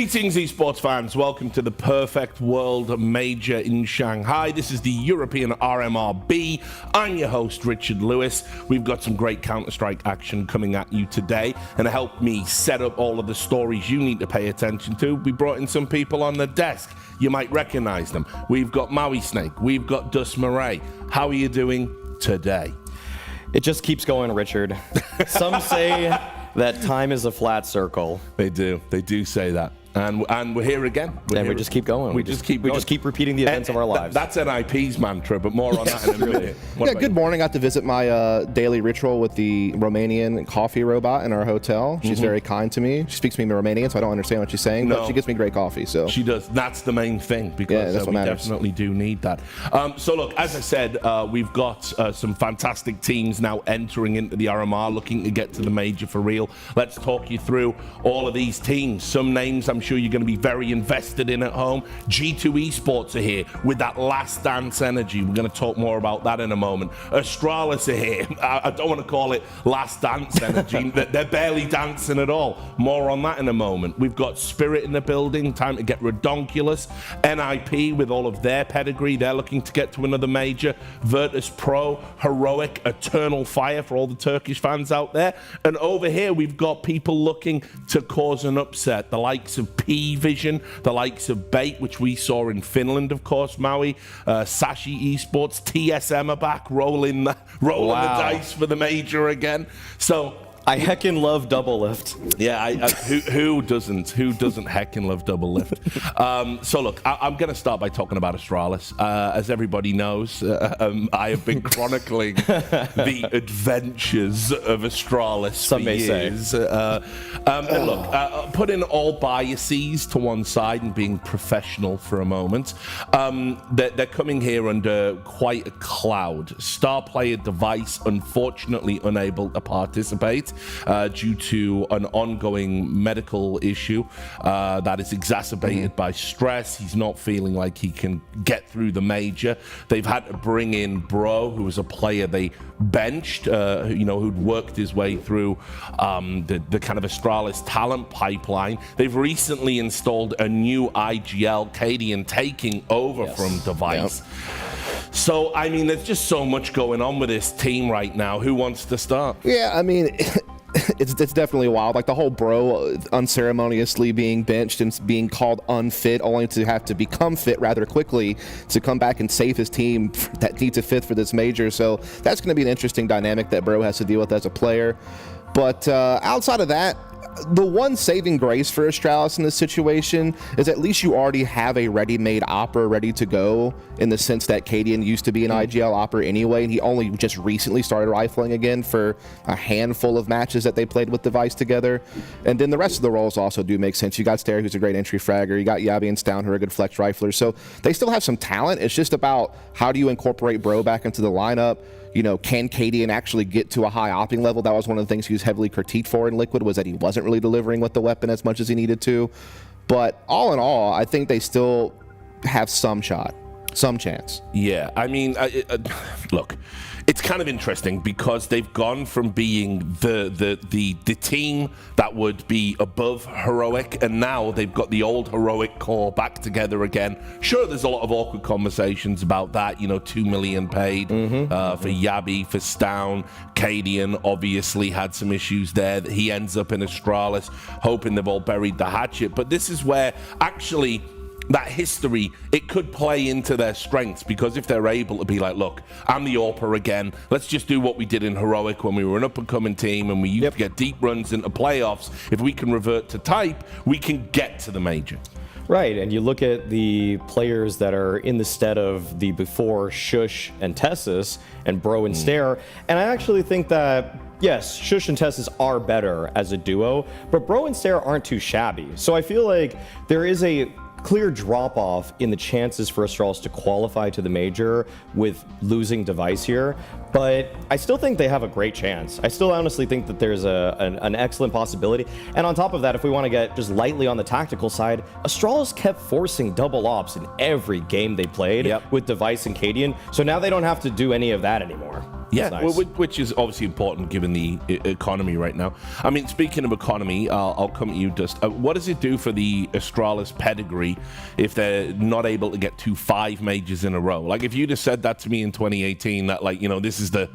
Greetings, esports fans. Welcome to the Perfect World Major in Shanghai. This is the European RMR. I'm your host, Richard Lewis. We've got some great Counter-Strike action coming at you today. And to help me set up all of the stories you need to pay attention to, we brought in some people on the desk. You might recognize them. We've got Maui Snake. We've got Dus Murray. How are you doing today? It just keeps going, Richard. Some say that time is a flat circle. They do say that. And we're here again. We just keep going. We just keep repeating the events of our lives. That's NIP's mantra, but more on that in a minute. Yeah, good morning. I got to visit my daily ritual with the Romanian coffee robot in our hotel. She's very kind to me. She speaks to me in Romanian, so I don't understand what she's saying, but she gives me great coffee. So she does. That's the main thing, because we definitely do need that. So look, as I said, we've got some fantastic teams now entering into the RMR, looking to get to the major for real. Let's talk you through all of these teams. Some names I'm sure you're going to be very invested in at home. G2 Esports are here with that last dance energy. We're going to talk more about that in a moment. Astralis are here. I don't want to call it last dance energy. They're barely dancing at all. More on that in a moment. We've got Spirit in the building. Time to get redonkulous. NIP with all of their pedigree. They're looking to get to another major. Virtus.pro, Heroic, Eternal Fire for all the Turkish fans out there. And over here, we've got people looking to cause an upset. The likes of PWE, the likes of Bait, which we saw in Finland, of course, Maui, Sashi Esports, TSM are back, rolling the dice for the major again. So I heckin' love double lift. Yeah, who doesn't heckin' love double lift? So look, I'm going to start by talking about Astralis. As everybody knows, I have been chronicling the adventures of Astralis for years. And look, putting all biases to one side and being professional for a moment, they're coming here under quite a cloud. Star player Device, unfortunately unable to participate due to an ongoing medical issue that is exacerbated by stress. He's not feeling like he can get through the major. They've had to bring in Bro, who was a player they benched, who'd worked his way through the kind of Astralis talent pipeline. They've recently installed a new IGL, Cadian, taking over from Device. Yep. So, I mean, there's just so much going on with this team right now. Who wants to start? Yeah, I mean, it's definitely wild. Like the whole Bro unceremoniously being benched and being called unfit, only to have to become fit rather quickly to come back and save his team that needs a fifth for this major. So that's going to be an interesting dynamic that Bro has to deal with as a player. But outside of that, the one saving grace for Astralis in this situation is at least you already have a ready-made opera ready to go, in the sense that Cadian used to be an IGL opera anyway, and he only just recently started rifling again for a handful of matches that they played with Device together. And then the rest of the roles also do make sense. You got Stair, who's a great entry fragger. You got Yabi and Stown, who are good flex riflers. So they still have some talent. It's just about how do you incorporate Bro back into the lineup. You know, can Cadian actually get to a high opping level? That was one of the things he was heavily critiqued for in Liquid, was that he wasn't really delivering with the weapon as much as he needed to. But all in all, I think they still have some shot, some chance. Yeah, I mean, look, it's kind of interesting because they've gone from being the team that would be above Heroic, and now they've got the old Heroic core back together again. Sure, there's a lot of awkward conversations about that, you know, 2 million paid for Yabi, for Stown. Cadian obviously had some issues there. He ends up in Astralis, hoping they've all buried the hatchet. But this is where actually that history, it could play into their strengths, because if they're able to be like, look, I'm the AWPer again, let's just do what we did in Heroic when we were an up-and-coming team and we used to get deep runs into playoffs. If we can revert to type, we can get to the major. Right, and you look at the players that are in the stead of the before Shush and Tessus and Bro and Stair, and I actually think that, yes, Shush and Tessus are better as a duo, but Bro and Stair aren't too shabby. So I feel like there is a clear drop-off in the chances for Astralis to qualify to the major with losing Device here, but I still think they have a great chance. I still honestly think that there's an excellent possibility. And on top of that, if we want to get just lightly on the tactical side, Astralis kept forcing double ops in every game they played with Device and Cadian, so now they don't have to do any of that anymore. Yeah, Nice. which is obviously important given the economy right now. I mean, speaking of economy, I'll come to you, Dust. What does it do for the Astralis pedigree if they're not able to get to 5 majors in a row? Like, if you just said that to me in 2018, that, like, you know, this is the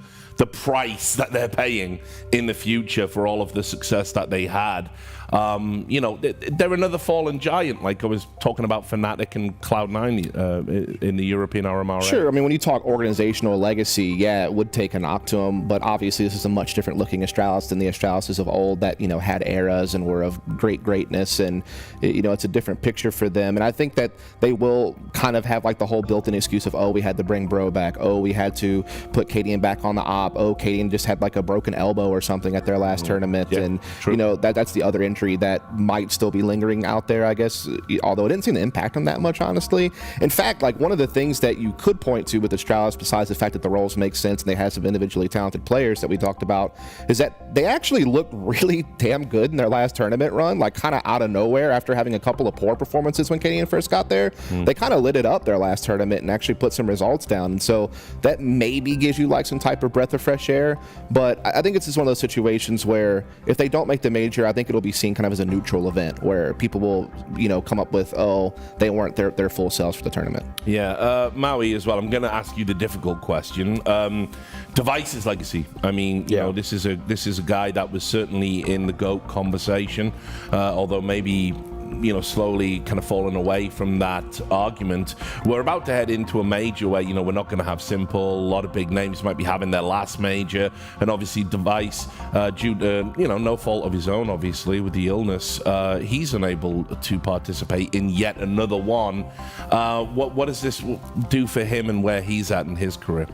price that they're paying in the future for all of the success that they had. You know, they're another fallen giant, like I was talking about Fnatic and Cloud9 in the European RMR. Sure. I mean, when you talk organizational legacy, yeah, it would take a knock to them. But obviously, this is a much different looking Astralis than the Astralises of old that, you know, had eras and were of greatness. And, you know, it's a different picture for them. And I think that they will kind of have like the whole built-in excuse of, oh, we had to bring Bro back. Oh, we had to put Cadian back on the op. Oh, Cadian just had like a broken elbow or something at their last tournament. Yeah, and, true. you know, that's the other injury that might still be lingering out there, I guess, although it didn't seem to impact them that much, honestly. In fact, like, one of the things that you could point to with Astralis, besides the fact that the roles make sense and they have some individually talented players that we talked about, is that they actually looked really damn good in their last tournament run, like kind of out of nowhere after having a couple of poor performances when Cadian first got there. They kind of lit it up their last tournament and actually put some results down. And so that maybe gives you like some type of breath of fresh air. But I think it's just one of those situations where if they don't make the major, I think it'll be seen kind of as a neutral event where people will, you know, come up with, oh, they weren't their full selves for the tournament. Yeah, Maui as well. I'm going to ask you the difficult question. Device's legacy. I mean, you know, this is a guy that was certainly in the GOAT conversation, although maybe, you know, slowly kind of falling away from that argument. We're about to head into a major where, you know, we're not going to have Simple. A lot of big names might be having their last major, and obviously Device, due to, you know, no fault of his own, obviously, with the illness, he's unable to participate in yet another one. What does this do for him and where he's at in his career?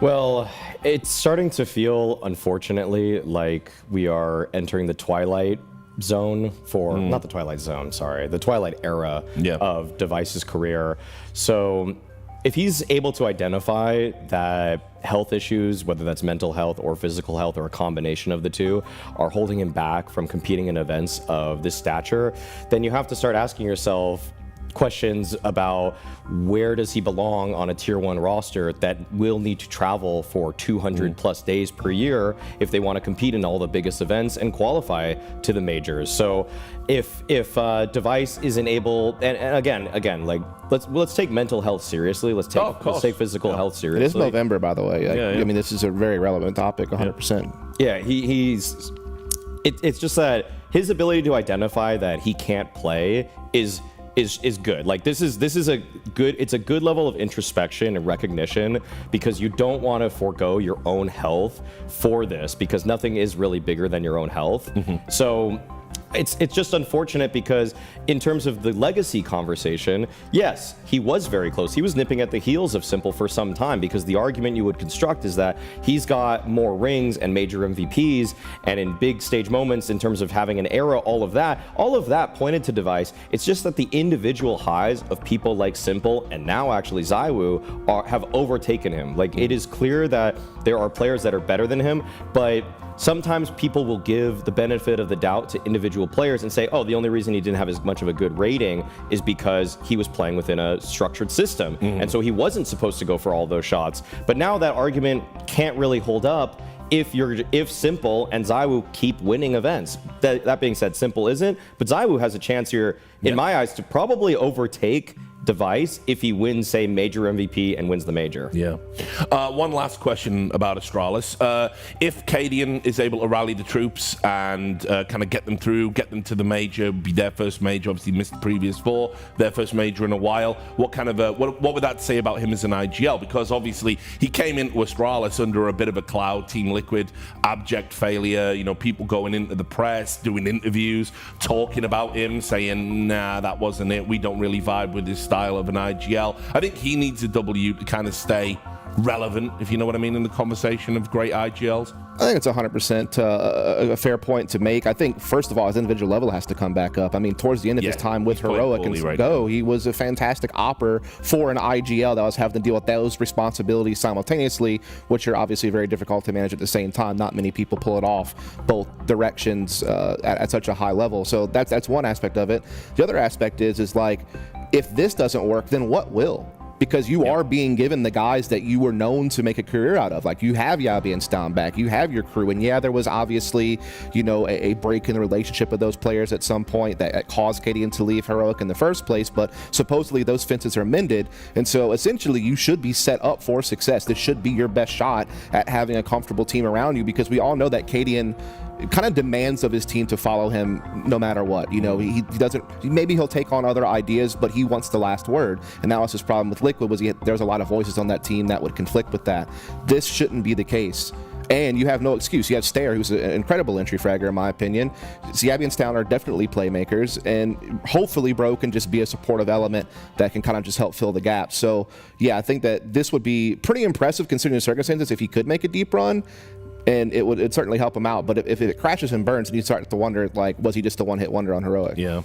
Well, it's starting to feel, unfortunately, like we are entering the twilight zone for not the Twilight Zone, sorry, the Twilight era of Device's career. So if he's able to identify that health issues, whether that's mental health or physical health or a combination of the two, are holding him back from competing in events of this stature, then you have to start asking yourself questions about where does he belong on a tier 1 roster that will need to travel for 200 plus days per year if they want to compete in all the biggest events and qualify to the majors. So if Device isn't able, and again, like let's take mental health seriously. Let's take physical health seriously. It is November, by the way. I mean, this is a very relevant topic, 100%. Yeah, it's just that his ability to identify that he can't play is good. Like this is a good level of introspection and recognition, because you don't want to forego your own health for this, because nothing is really bigger than your own health. So it's just unfortunate, because in terms of the legacy conversation, yes, he was very close. He was nipping at the heels of Simple for some time, because the argument you would construct is that he's got more rings and major MVPs, and in big stage moments in terms of having an era, all of that pointed to Device. It's just that the individual highs of people like Simple and now actually ZywOo have overtaken him. Like, it is clear that there are players that are better than him, but sometimes people will give the benefit of the doubt to individual players and say, oh, the only reason he didn't have as much of a good rating is because he was playing within a structured system. And so he wasn't supposed to go for all those shots. But now that argument can't really hold up if Simple and ZywOo keep winning events. That being said, Simple isn't, but ZywOo has a chance here, in my eyes, to probably overtake Device if he wins, say, major MVP and wins the major. Yeah. One last question about Astralis. If Cadian is able to rally the troops and kind of get them through, get them to the major, be their first major, obviously missed the previous 4, their first major in a while, what kind of what would that say about him as an IGL? Because obviously he came into Astralis under a bit of a cloud, Team Liquid, abject failure, you know, people going into the press, doing interviews, talking about him, saying, nah, that wasn't it, we don't really vibe with his style of an IGL. I think he needs a W to kind of stay relevant, if you know what I mean, in the conversation of great IGLs. I think it's 100% a fair point to make. I think, first of all, his individual level has to come back up. I mean, towards the end of his time with Heroic and Go, he was a fantastic opper for an IGL that was having to deal with those responsibilities simultaneously, which are obviously very difficult to manage at the same time. Not many people pull it off both directions at such a high level. So that's one aspect of it. The other aspect is like, if this doesn't work, then what will? because you are being given the guys that you were known to make a career out of. Like, you have Yabi and Stoneback, you have your crew, and yeah, there was obviously, you know, a break in the relationship of those players at some point that caused Cadian to leave Heroic in the first place, but supposedly those fences are mended, and so essentially you should be set up for success. This should be your best shot at having a comfortable team around you, because we all know that Cadian kind of demands of his team to follow him no matter what. You know, he doesn't, maybe he'll take on other ideas, but he wants the last word. And that was his problem with Liquid, was there's a lot of voices on that team that would conflict with that. This shouldn't be the case. And you have no excuse. You have Stair, who's an incredible entry fragger, in my opinion. Yabi and Stown are definitely playmakers, and hopefully Bro can just be a supportive element that can kind of just help fill the gap. So, yeah, I think that this would be pretty impressive considering the circumstances if he could make a deep run. And it'd certainly help him out. But if it crashes and burns, then you start to wonder, like, was he just a one-hit wonder on Heroic? Yeah.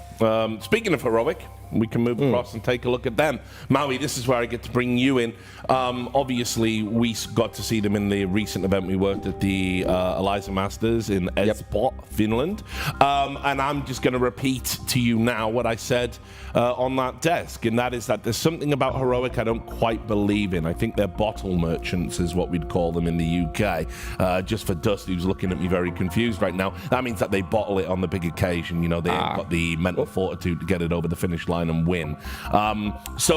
Speaking of Heroic, we can move across and take a look at them. Maui, this is where I get to bring you in. Obviously, we got to see them in the recent event. We worked at the Eliza Masters in Esport, Finland. And I'm just going to repeat to you now what I said on that desk, and that is that there's something about Heroic I don't quite believe in. I think they're bottle merchants is what we'd call them in the UK. Just for Dust, who's looking at me very confused right now, that means that they bottle it on the big occasion. You know, they ain't got the mental fortitude to get it over the finish line and win. That's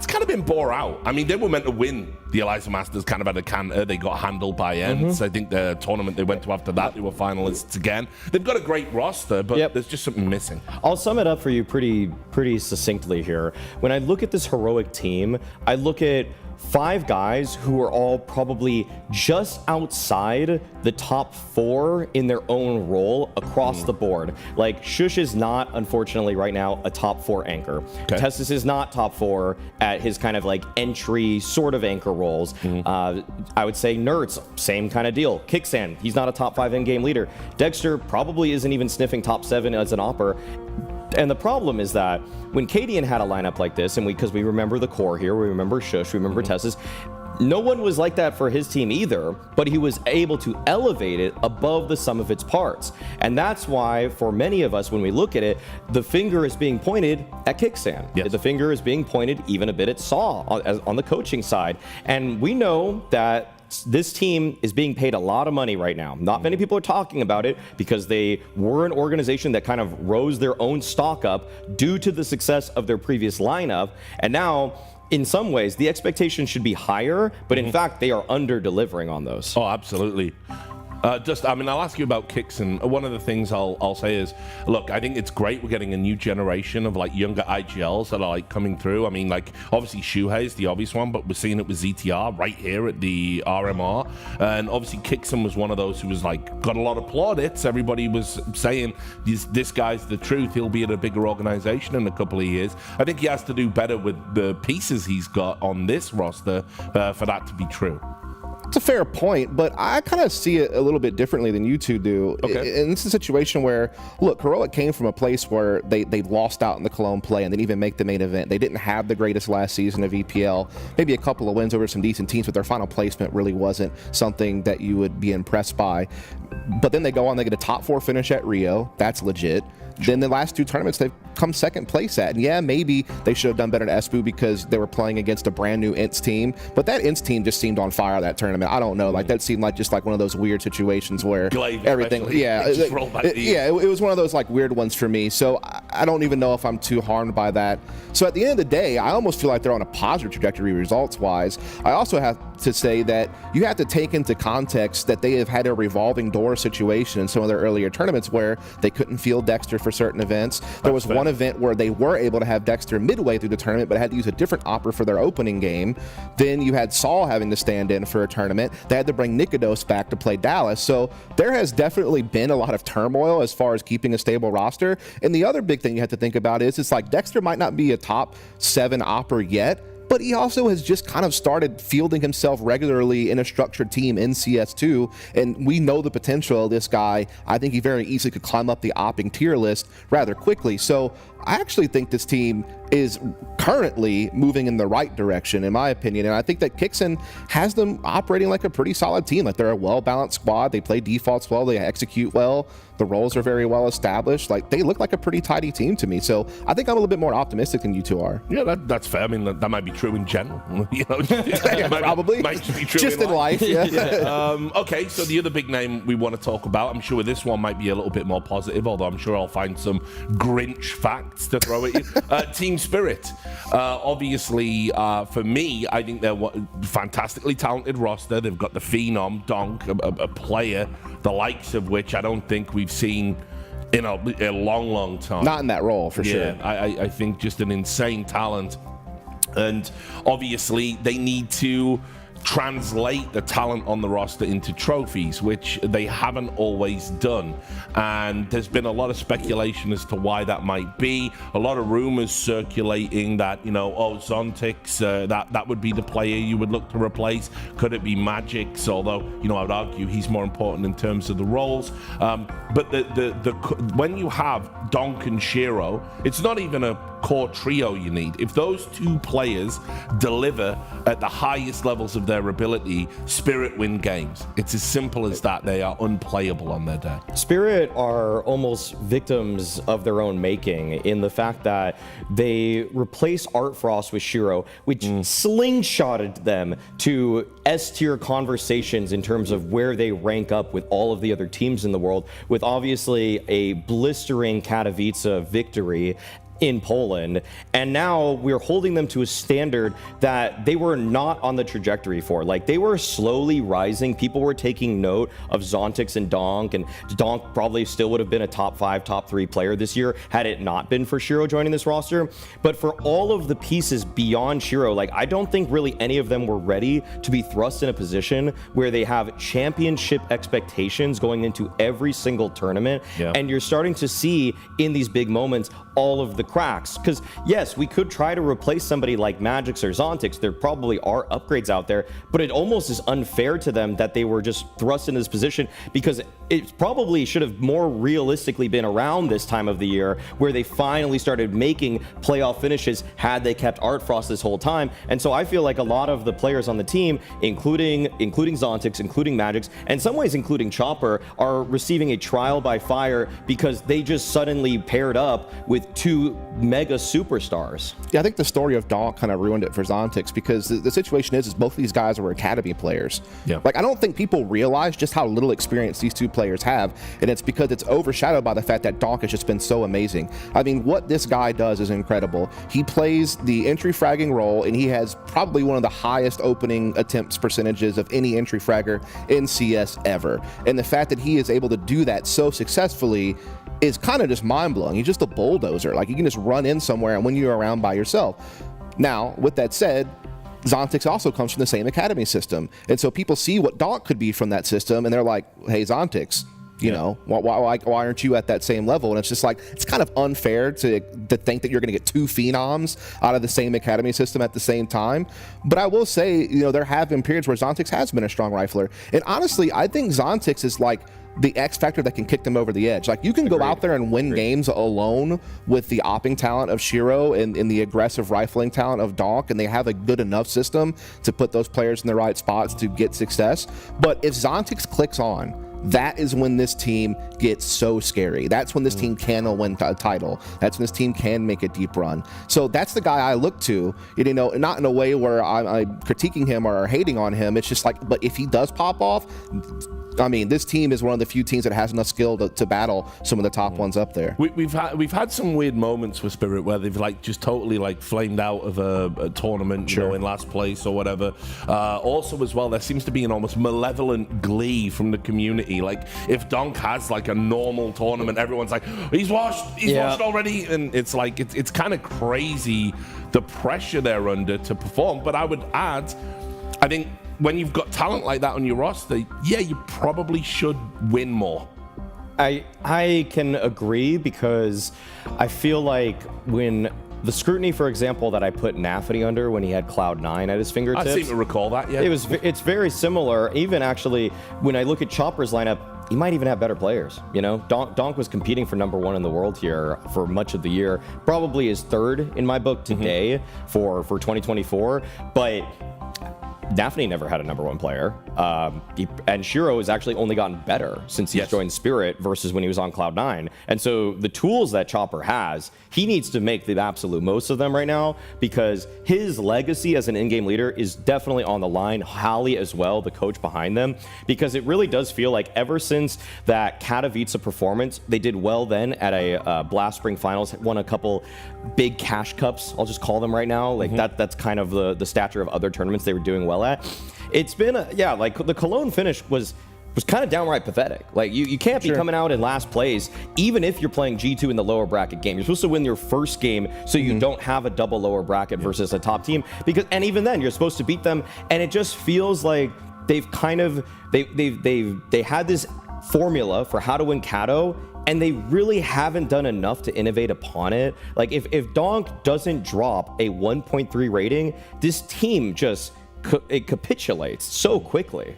kind of been bore out. I mean, they were meant to win the Eliza Masters kind of at a canter. They got handled by Ents. I think the tournament they went to after that, they were finalists again. They've got a great roster, but there's just something missing. I'll sum it up for you pretty succinctly here. When I look at this Heroic team, I look at 5 guys who are all probably just outside the top 4 in their own role across the board. Like, Shush is not, unfortunately, right now, a top 4 anchor. Okay. Tessus is not top 4 at his kind of like entry sort of anchor roles. I would say Nerds, same kind of deal. Kicksan, he's not a top 5 in-game leader. Dexter probably isn't even sniffing top 7 as an opper. And the problem is that when Cadian had a lineup like this, and because we remember the core here, we remember Shush, we remember Tessus, no one was like that for his team either, but he was able to elevate it above the sum of its parts. And that's why, for many of us, when we look at it, the finger is being pointed at Kicksan. Yes. The finger is being pointed even a bit at Saw on the coaching side. And we know that this team is being paid a lot of money right now. Not many people are talking about it because they were an organization that kind of rose their own stock up due to the success of their previous lineup. And now, in some ways, the expectation should be higher, but in fact, they are under-delivering on those. Oh, absolutely. I'll ask you about kicks, and one of the things I'll say is, look, I think it's great we're getting a new generation of like younger IGLs that are like coming through. I mean, like obviously Shuhei is the obvious one, but we're seeing it with ZTR right here at the RMR, and obviously Kickson was one of those who was like got a lot of plaudits. Everybody was saying this guy's the truth. He'll be at a bigger organization in a couple of years. I think he has to do better with the pieces he's got on this roster for that to be true. It's a fair point, but I kind of see it a little bit differently than you two do. Okay. And it's a situation where, look, Heroic came from a place where they lost out in the Cologne play and didn't even make the main event. They didn't have the greatest last season of EPL. Maybe a couple of wins over some decent teams, but their final placement really wasn't something that you would be impressed by. But then they go on, they get a top 4 finish at Rio. That's legit. Then the last 2 tournaments, they've come second place at. And yeah, maybe they should have done better at Espu because they were playing against a brand new Ints team. But that Ints team just seemed on fire that tournament. I don't know. Like, that seemed like just like one of those weird situations where everything, it was one of those like weird ones for me. So I don't even know if I'm too harmed by that. So at the end of the day, I almost feel like they're on a positive trajectory results-wise. I also have to say that you have to take into context that they have had a revolving door situation in some of their earlier tournaments where they couldn't field Dexter for certain events. There was one event where they were able to have Dexter midway through the tournament, but had to use a different opera for their opening game. Then you had Saul having to stand in for a tournament. They had to bring Nikodos back to play Dallas. So there has definitely been a lot of turmoil as far as keeping a stable roster. And the other big thing you have to think about is it's like Dexter might not be a top 7 opera yet, but he also has just kind of started fielding himself regularly in a structured team in CS2, and we know the potential of this guy. I think he very easily could climb up the opping tier list rather quickly. So I actually think this team is currently moving in the right direction, in my opinion. And I think that Kixon has them operating like a pretty solid team. Like, they're a well-balanced squad. They play defaults well. They execute well. The roles are very well established. Like, they look like a pretty tidy team to me. So I think I'm a little bit more optimistic than you two are. Yeah, that's fair. I mean, that might be true in general. You know, probably. Might just be true just in life. Yeah. Okay, so the other big name we want to talk about, I'm sure this one might be a little bit more positive, although I'm sure I'll find some Grinch facts to throw at you. Team Spirit. Obviously, for me, I think they're a fantastically talented roster. They've got the phenom, Donk, a player, the likes of which I don't think we've seen in a long time. Not in that role, for sure. I think just an insane talent. And obviously, they need to translate the talent on the roster into trophies, which they haven't always done. And there's been a lot of speculation as to why that might be. A lot of rumors circulating that, you know, Zontix, that would be the player you would look to replace. Could it be Magix? Although, you know, I would argue he's more important in terms of the roles. But when you have Donk and Shiro, it's not even a core trio you need. If those two players deliver at the highest levels of their ability, Spirit win games. It's as simple as that. They are unplayable on their day. Spirit are almost victims of their own making in the fact that they replace Art Frost with Shiro, which slingshotted them to S-tier conversations in terms of where they rank up with all of the other teams in the world, with obviously a blistering Katowice victory in Poland, and now we're holding them to a standard that they were not on the trajectory for. Like, they were slowly rising. People were taking note of Zontix and Donk, and Donk probably still would have been a top 5, top 3 player this year had it not been for Shiro joining this roster. But for all of the pieces beyond Shiro, like, I don't think really any of them were ready to be thrust in a position where they have championship expectations going into every single tournament. Yeah. And you're starting to see in these big moments all of the cracks. Because yes, we could try to replace somebody like Magix or Zontix. There probably are upgrades out there, but it almost is unfair to them that they were just thrust in this position, because it probably should have more realistically been around this time of the year where they finally started making playoff finishes had they kept Art Frost this whole time. And so I feel like a lot of the players on the team, including Zontix, including Magix, and in some ways including Chopper, are receiving a trial by fire because they just suddenly paired up with 2 mega superstars. Yeah, I think the story of Donk kind of ruined it for Zontix, because the situation is both of these guys were academy players. Yeah. Like, I don't think people realize just how little experience these two players have, and it's because it's overshadowed by the fact that Donk has just been so amazing. I mean, what this guy does is incredible. He plays the entry fragging role, and he has probably one of the highest opening attempts percentages of any entry fragger in CS ever. And the fact that he is able to do that so successfully is kind of just mind-blowing. He's just a bulldozer. Like, you can just run in somewhere and win you around by yourself. Now, with that said, Zontix also comes from the same academy system. And so people see what Donk could be from that system, and they're like, hey, Zontix, you know, why aren't you at that same level? And it's just like, it's kind of unfair to think that you're going to get 2 phenoms out of the same academy system at the same time. But I will say, you know, there have been periods where Zontix has been a strong rifler. And honestly, I think Zontix is like the X factor that can kick them over the edge. Like, you can go out there and win games alone with the opping talent of Shiro and the aggressive rifling talent of Donk, and they have a good enough system to put those players in the right spots to get success. But if Zontix clicks on, that is when this team gets so scary. That's when this team can win a title. That's when this team can make a deep run. So that's the guy I look to, you know, not in a way where I'm critiquing him or hating on him. It's just like, but if he does pop off, I mean, this team is one of the few teams that has enough skill to battle some of the top ones up there. We've had some weird moments with Spirit where they've like just totally like flamed out of a tournament, you know, in last place or whatever. Also, as well, there seems to be an almost malevolent glee from the community. Like, if Donk has like a normal tournament, everyone's like, he's washed already, and it's like it's kind of crazy the pressure they're under to perform. But I would add, I think, when you've got talent like that on your roster, yeah, you probably should win more. I can agree, because I feel like when the scrutiny, for example, that I put Nafety under when he had Cloud9 at his fingertips, I seem to recall that, yeah. It's very similar. Even actually, when I look at Chopper's lineup, he might even have better players. You know, Donk was competing for #1 in the world here for much of the year. Probably is 3rd in my book today for 2024, but Daphne never had a #1 player, and Shiro has actually only gotten better since he's joined Spirit versus when he was on Cloud9. And so the tools that Chopper has, he needs to make the absolute most of them right now, because his legacy as an in-game leader is definitely on the line. Hallie as well, the coach behind them, because it really does feel like ever since that Katowice performance, they did well then at a Blast Spring Finals, won a couple big cash cups, I'll just call them right now. Like that's kind of the stature of other tournaments they were doing well at. It's been like the Cologne finish was kind of downright pathetic. Like you can't be coming out in last place even if you're playing G2 in the lower bracket game. You're supposed to win your first game so you don't have a double lower bracket versus a top team, and even then you're supposed to beat them, and it just feels like they've kind of they had this formula for how to win Kato, and they really haven't done enough to innovate upon it. Like if Donk doesn't drop a 1.3 rating, this team just it capitulates so quickly.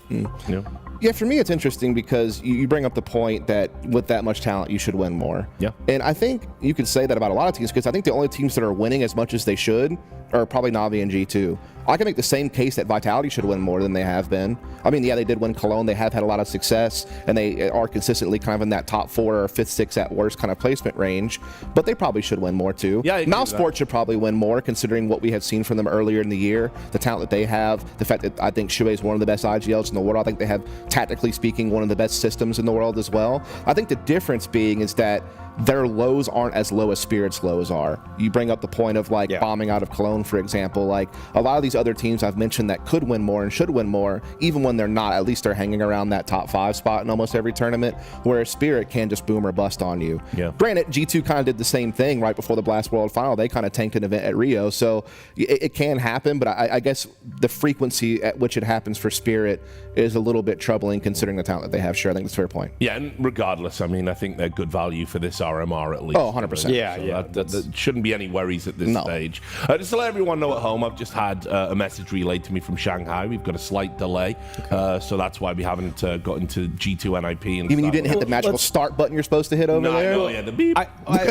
Yeah, for me, it's interesting because you bring up the point that with that much talent, you should win more. Yeah. And I think you could say that about a lot of teams, because I think the only teams that are winning as much as they should are probably Navi and G2. I can make the same case that Vitality should win more than they have been. I mean, yeah, they did win Cologne. They have had a lot of success, and they are consistently kind of in that top 4 or 5th, 6th at worst kind of placement range, but they probably should win more too. Yeah, Mousesports should probably win more, considering what we have seen from them earlier in the year, the talent that they have, the fact that I think Shuei is one of the best IGLs in the world. I think they have, tactically speaking, one of the best systems in the world as well. I think the difference being is that their lows aren't as low as Spirit's lows are. You bring up the point of bombing out of Cologne, for example. Like a lot of these other teams I've mentioned that could win more and should win more, even when they're not, at least they're hanging around that top 5 spot in almost every tournament, whereas Spirit can just boom or bust on you. Yeah. Granted, G2 kind of did the same thing right before the Blast World Final. They kind of tanked an event at Rio, so it can happen, but I guess the frequency at which it happens for Spirit is a little bit troubling considering the talent that they have. Sure, I think that's a fair point. Yeah, and regardless, I mean, I think they're good value for this RMR at least. Oh, 100%. Yeah, There shouldn't be any worries at this stage. Just to let everyone know at home, I've just had a message relayed to me from Shanghai. We've got a slight delay, so that's why we haven't got into G2 NIP. And even you didn't hit the magical start button you're supposed to hit over there? No, yeah, the beep. I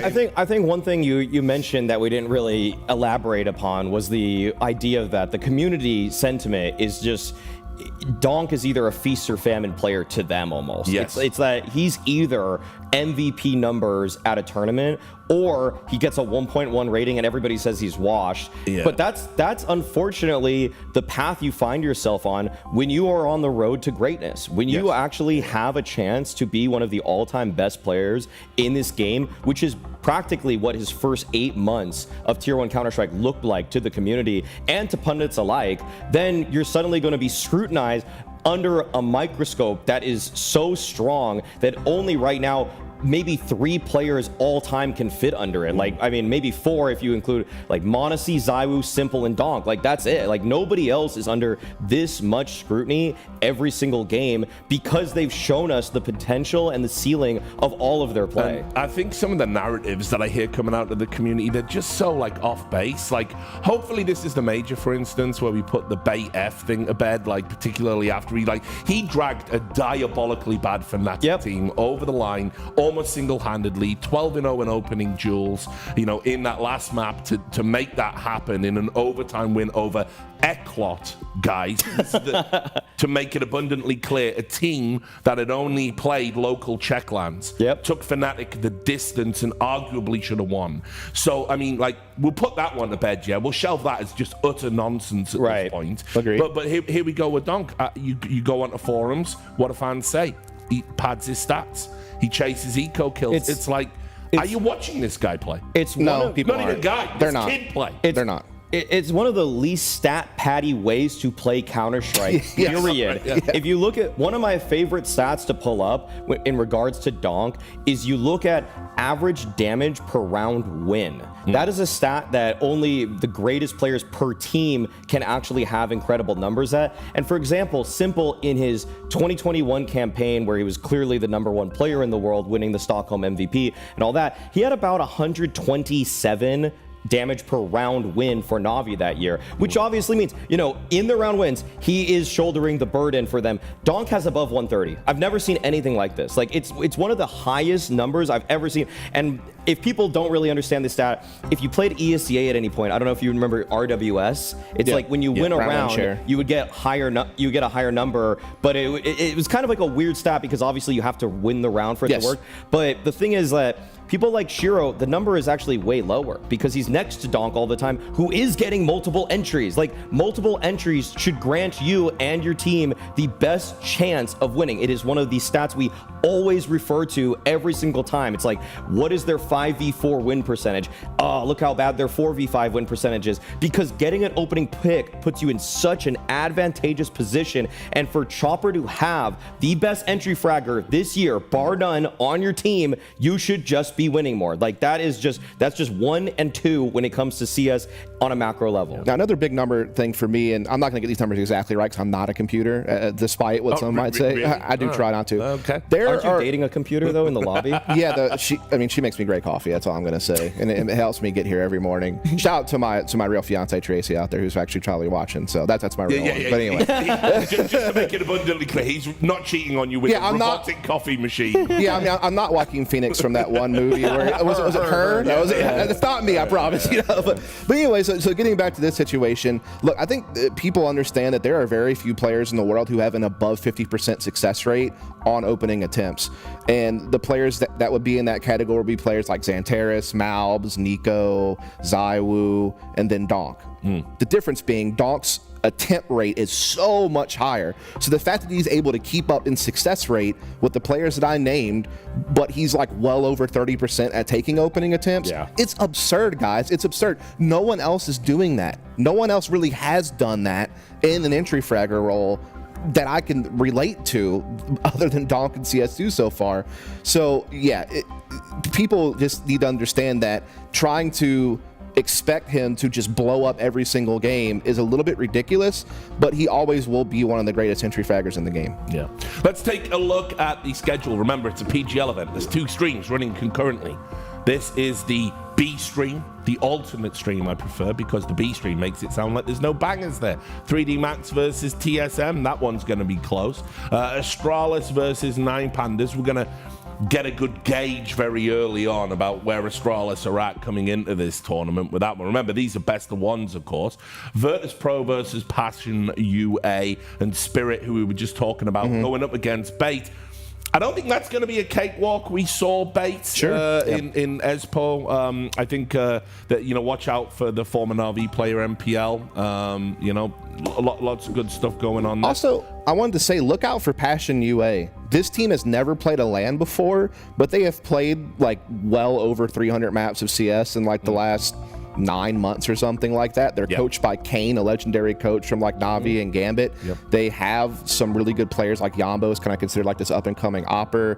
think one thing you mentioned that we didn't really elaborate upon was the idea that the community sentiment is just Donk is either a feast or famine player to them almost. Yes. It's that he's either MVP numbers at a tournament or he gets a 1.1 rating and everybody says he's washed. Yeah. But that's unfortunately the path you find yourself on when you are on the road to greatness. When you actually have a chance to be one of the all-time best players in this game, which is practically what his first 8 months of Tier 1 Counter-Strike looked like to the community and to pundits alike, then you're suddenly going to be scrutinized under a microscope that is so strong that only right now maybe 3 players all time can fit under it. Like, I mean, maybe 4 if you include like Monacy, Zywoo, Simple, and Donk. Like, that's it. Like, nobody else is under this much scrutiny every single game because they've shown us the potential and the ceiling of all of their play. And I think some of the narratives that I hear coming out of the community, they're just so like off base. Like, hopefully this is the major, for instance, where we put the Bay F thing to bed, like particularly after he dragged a diabolically bad Fnatic team over the line almost single-handedly, 12-0 in opening duels, you know, in that last map to make that happen in an overtime win over Eclot, guys, to make it abundantly clear, a team that had only played local Checklands, took Fnatic the distance and arguably should have won. So, I mean, like, we'll put that one to bed, we'll shelve that as just utter nonsense at this point. Agreed. But here we go with Donk. You go onto forums, what do fans say? He pads his stats. He chases eco kills. It's like, are you watching this guy play? It's no, people not aren't. even guy. They're this not. Kid play. They're not. It's one of the least stat patty ways to play Counter-Strike, period. If you look at one of my favorite stats to pull up in regards to Donk is you look at average damage per round win. That is a stat that only the greatest players per team can actually have incredible numbers at. And for example, Simple in his 2021 campaign where he was clearly the #1 player in the world, winning the Stockholm MVP and all that, he had about 127 damage per round win for Na'Vi that year, which obviously means, you know, in the round wins, he is shouldering the burden for them. Donk has above 130. I've never seen anything like this. Like, it's one of the highest numbers I've ever seen. And if people don't really understand this stat, if you played ESCA at any point, I don't know if you remember RWS. It's like when you win a round, you would get a higher number, but it was kind of like a weird stat because obviously you have to win the round for it to work. But the thing is that people like Shiro, the number is actually way lower because he's next to Donk all the time, who is getting multiple entries. Like, multiple entries should grant you and your team the best chance of winning. It is one of the stats we always refer to every single time. It's like, what is their 5v4 win percentage? Oh, look how bad their 4v5 win percentage is. Because getting an opening pick puts you in such an advantageous position. And for Chopper to have the best entry fragger this year, bar none, on your team, you should just be winning more. Like, that's just 1 and 2 when it comes to CS on a macro level. Now, another big number thing for me, and I'm not going to get these numbers exactly right because I'm not a computer, despite what some might say. Really? I do try not to. Okay. Aren't you dating a computer, though, in the lobby? Yeah, she makes me great coffee. That's all I'm going to say. And it helps me get here every morning. Shout out to my real fiance, Tracy, out there, who's actually probably watching. So that's my real one. But anyway. just to make it abundantly clear, he's not cheating on you with a robotic coffee machine. Yeah, I mean, I'm not Joaquin Phoenix from that one movie where was it her? That was it. It's not me, I promise. You know. But anyway, so getting back to this situation, look, I think people understand that there are very few players in the world who have an above 50% success rate on opening attempts. And the players that would be in that category would be players like Xantares, Malbs, Nico, Zywoo, and then Donk. The difference being Donk's attempt rate is so much higher. So the fact that he's able to keep up in success rate with the players that I named, but he's like well over 30% at taking opening attempts, it's absurd, guys. It's absurd. No one else is doing that. No one else really has done that in an entry fragger role that I can relate to other than Donk and CS2 so far. So yeah, people just need to understand that trying to expect him to just blow up every single game is a little bit ridiculous, but he always will be one of the greatest entry fraggers in the game. Yeah. Let's take a look at the schedule. Remember, it's a PGL event. There's 2 streams running concurrently. This is the B stream, the alternate stream I prefer, because the B stream makes it sound like there's no bangers there. 3D Max versus TSM, that one's going to be close. Astralis versus 9 Pandas. We're going to get a good gauge very early on about where Astralis are at coming into this tournament with that one. Remember, these are best of ones, of course. Virtus.pro versus Passion UA and Spirit, who we were just talking about, going up against Bait. I don't think that's going to be a cakewalk. We saw Bait in Espo. I think that, you know, watch out for the former Na'Vi player MPL. You know, lots of good stuff going on there. Also, I wanted to say, look out for Passion UA. This team has never played a LAN before, but they have played like well over 300 maps of CS in like the last 9 months or something like that. They're coached by Kane, a legendary coach from like Na'Vi and Gambit. They have some really good players like Yambo is kind of considered like this up and coming opper.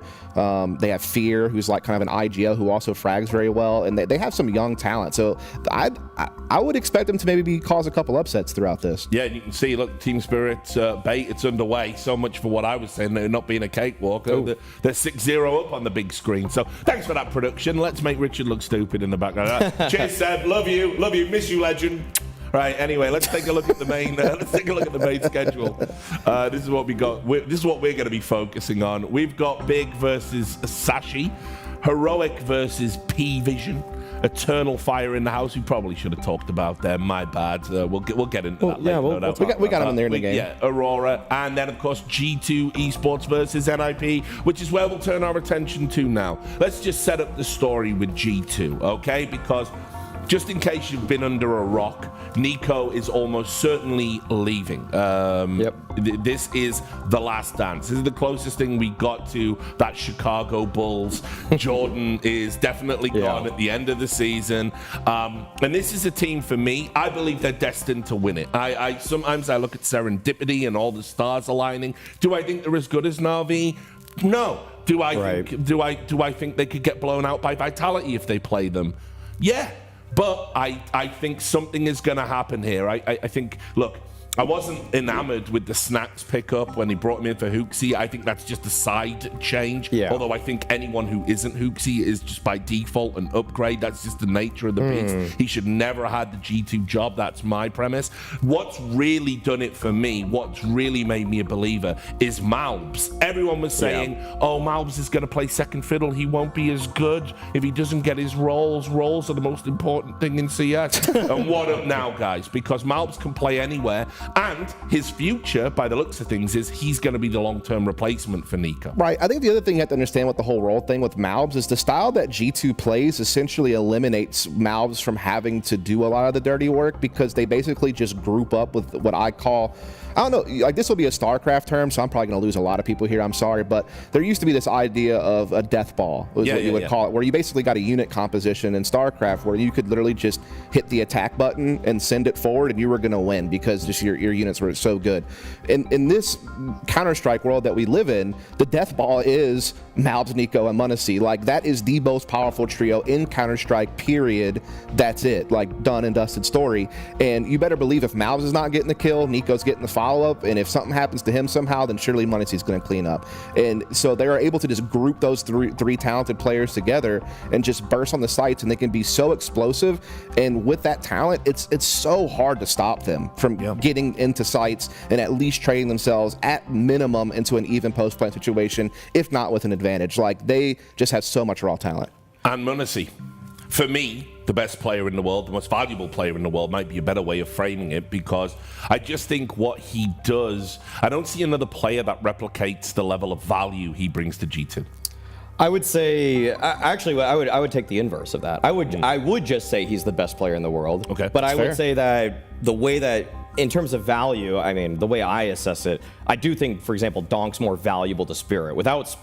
They have Fear, who's like kind of an IGL who also frags very well, and they have some young talent. So I would expect them to maybe cause a couple upsets throughout this. Yeah, and you can see, look, Team Spirit, Bait, it's underway. So much for what I was saying, they're not being a cakewalk. They're 6-0 up on the big screen. So thanks for that production. Let's make Richard look stupid in the background. Cheers, Seb. Love you, miss you, legend. Right. Anyway, let's take a look at the main. Let's take a look at the main schedule. This is what we got. This is what we're going to be focusing on. We've got Big versus Sashi, Heroic versus PWE, Eternal Fire in the house. We probably should have talked about them. My bad. We'll get into that later. Yeah, we got them in there in the game. Yeah, Aurora, and then of course G2 Esports versus NIP, which is where we'll turn our attention to now. Let's just set up the story with G2, okay? Because just in case you've been under a rock, Nico is almost certainly leaving. This is the last dance. This is the closest thing we got to that Chicago Bulls. Jordan is definitely gone at the end of the season. And this is a team, for me, I believe they're destined to win it. Sometimes I look at serendipity and all the stars aligning. Do I think they're as good as Na'Vi? No. Do I think they could get blown out by Vitality if they play them? Yeah. But I think something is going to happen here. I think, look, I wasn't enamored with the Snacks pickup when they brought him in for Hooksy. I think that's just a side change. Yeah. Although I think anyone who isn't Hooksy is just by default an upgrade. That's just the nature of the beast. He should never have had the G2 job. That's my premise. What's really done it for me, what's really made me a believer, is Malbs. Everyone was saying, oh, Malbs is going to play second fiddle. He won't be as good if he doesn't get his roles. Roles are the most important thing in CS. And what up now, guys? Because Malbs can play anywhere. And his future, by the looks of things, is he's going to be the long-term replacement for Nico. Right. I think the other thing you have to understand with the whole role thing with Malbs is the style that G2 plays essentially eliminates Malbs from having to do a lot of the dirty work, because they basically just group up with what I call, I don't know, like this will be a StarCraft term, so I'm probably going to lose a lot of people here. I'm sorry, but there used to be this idea of a death ball, was what you would call it, where you basically got a unit composition in StarCraft where you could literally just hit the attack button and send it forward, and you were going to win because just your units were so good. In this Counter-Strike world that we live in, the death ball is Malbs, Nico, and m0NESY. Like, that is the most powerful trio in Counter-Strike, period. That's it. Like, done and dusted story. And you better believe if Malbs is not getting the kill, Nico's getting the follow-up, and if something happens to him somehow, then surely m0NESY's going to clean up. And so they are able to just group those three talented players together and just burst on the sites, and they can be so explosive. And with that talent, it's so hard to stop them from getting into sites and at least trading themselves at minimum into an even post-plant situation, if not with an advantage. Like, they just have so much raw talent. And m0NESY, for me, the best player in the world, the most valuable player in the world, might be a better way of framing it, because I just think what he does, I don't see another player that replicates the level of value he brings to G2. I would say, actually, I would take the inverse of that. I would just say he's the best player in the world. Okay, but I fair. would say that the way that, in terms of value, I mean, the way I assess it, I do think, for example, Donk's more valuable to Spirit. Without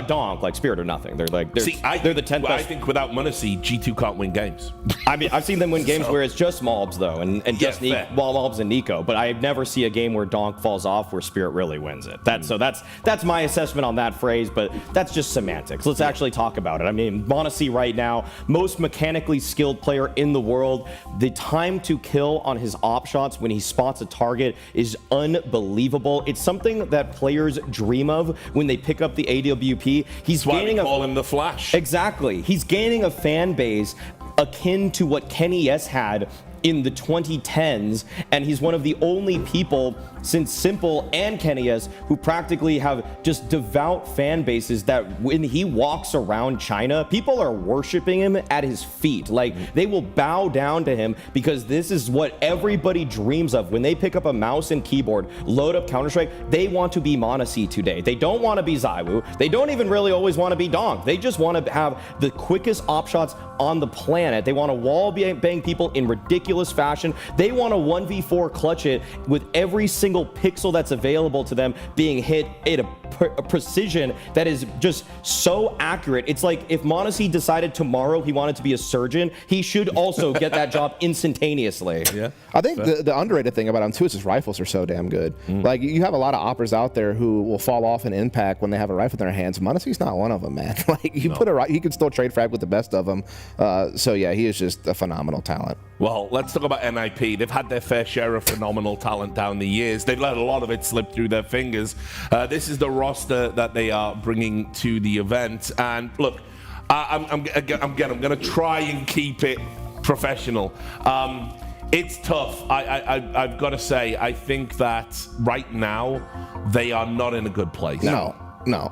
Donk, like, Spirit are nothing. They're like, they're the 10th best. I think without m0NESY, G2 can't win games. I mean, I've seen them win games where it's just Malbs, though, and just Malbs and Nico. But I never see a game where Donk falls off where Spirit really wins it. So that's my assessment on that phrase, but that's just semantics. Let's actually talk about it. I mean, m0NESY right now, most mechanically skilled player in the world. The time to kill on his op shots when he spots a target is unbelievable. It's something that players dream of when they pick up the AWP. He's gaining call him the Flash. Exactly. He's gaining a fan base akin to what Kenny S had in the 2010s, and he's one of the only people since Simple and Kenny S who practically have just devout fan bases that when he walks around China, people are worshiping him at his feet. Like, they will bow down to him because this is what everybody dreams of. When they pick up a mouse and keyboard, load up Counter-Strike, they want to be m0NESY today. They don't want to be ZywOo. They don't even really always want to be Donk. They just want to have the quickest op shots on the planet. They want to wall bang people in ridiculous fashion. They want to 1v4 clutch it with every single pixel that's available to them being hit at a precision that is just so accurate. It's like if m0NESY decided tomorrow he wanted to be a surgeon, he should also get that job instantaneously. Yeah, I think the underrated thing about him too is his rifles are so damn good. Like, you have a lot of oppers out there who will fall off in impact when they have a rifle in their hands. m0NESY's not one of them, man. Like, you put he can still trade frag with the best of them. So yeah, he is just a phenomenal talent. Well, let's talk about NIP. They've had their fair share of phenomenal talent down the years. They've let a lot of it slip through their fingers. This is the roster that they are bringing to the event. And look, I'm going to try and keep it professional. It's tough. I've got to say, I think that right now they are not in a good place. No.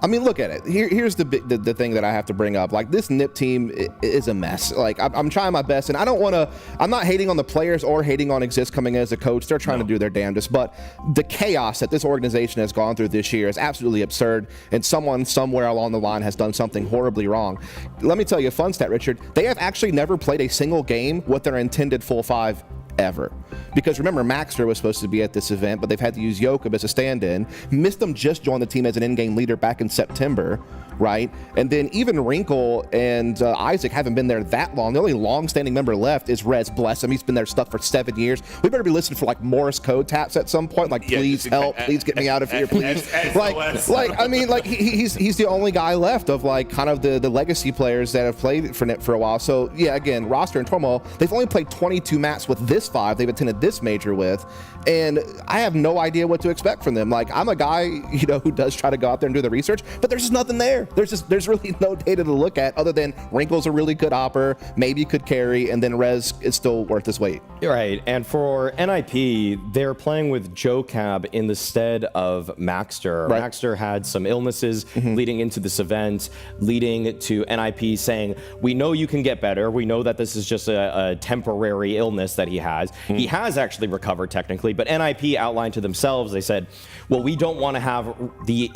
I mean, look at it. Here's the thing that I have to bring up. Like, this NIP team is a mess. Like, I'm trying my best, and I'm not hating on the players or hating on Exist coming in as a coach. They're trying to do their damnedest, but the chaos that this organization has gone through this year is absolutely absurd, and someone somewhere along the line has done something horribly wrong. Let me tell you a fun stat, Richard. They have actually never played a single game with their intended full five ever. Because remember, Maxter was supposed to be at this event, but they've had to use Jakob as a stand-in. Mistem just joined the team as an in-game leader back in September, right? And then even Wrinkle and Isaac haven't been there that long. The only long-standing member left is Rez, bless him. He's been there stuck for 7 years. We better be listening for like Morse code taps at some point. Like, please help, please get me out of here, please. I mean, he's the only guy left of like kind of the legacy players that have played for NIP for a while. So yeah, again, roster and turmoil. They've only played 22 maps with this five. They've attended this major with, and I have no idea what to expect from them. Like, I'm a guy, who does try to go out there and do the research, but there's just nothing there. There's really no data to look at other than Wrinkle's a really good opper, maybe could carry, and then Rez is still worth his weight. Right, and for NIP, they're playing with Joe Cab in the stead of Maxter. Right. Maxter had some illnesses leading into this event, leading to NIP saying, we know you can get better. We know that this is just a temporary illness that he has. He has actually recovered technically, but NIP outlined to themselves, they said, well, we don't want to have the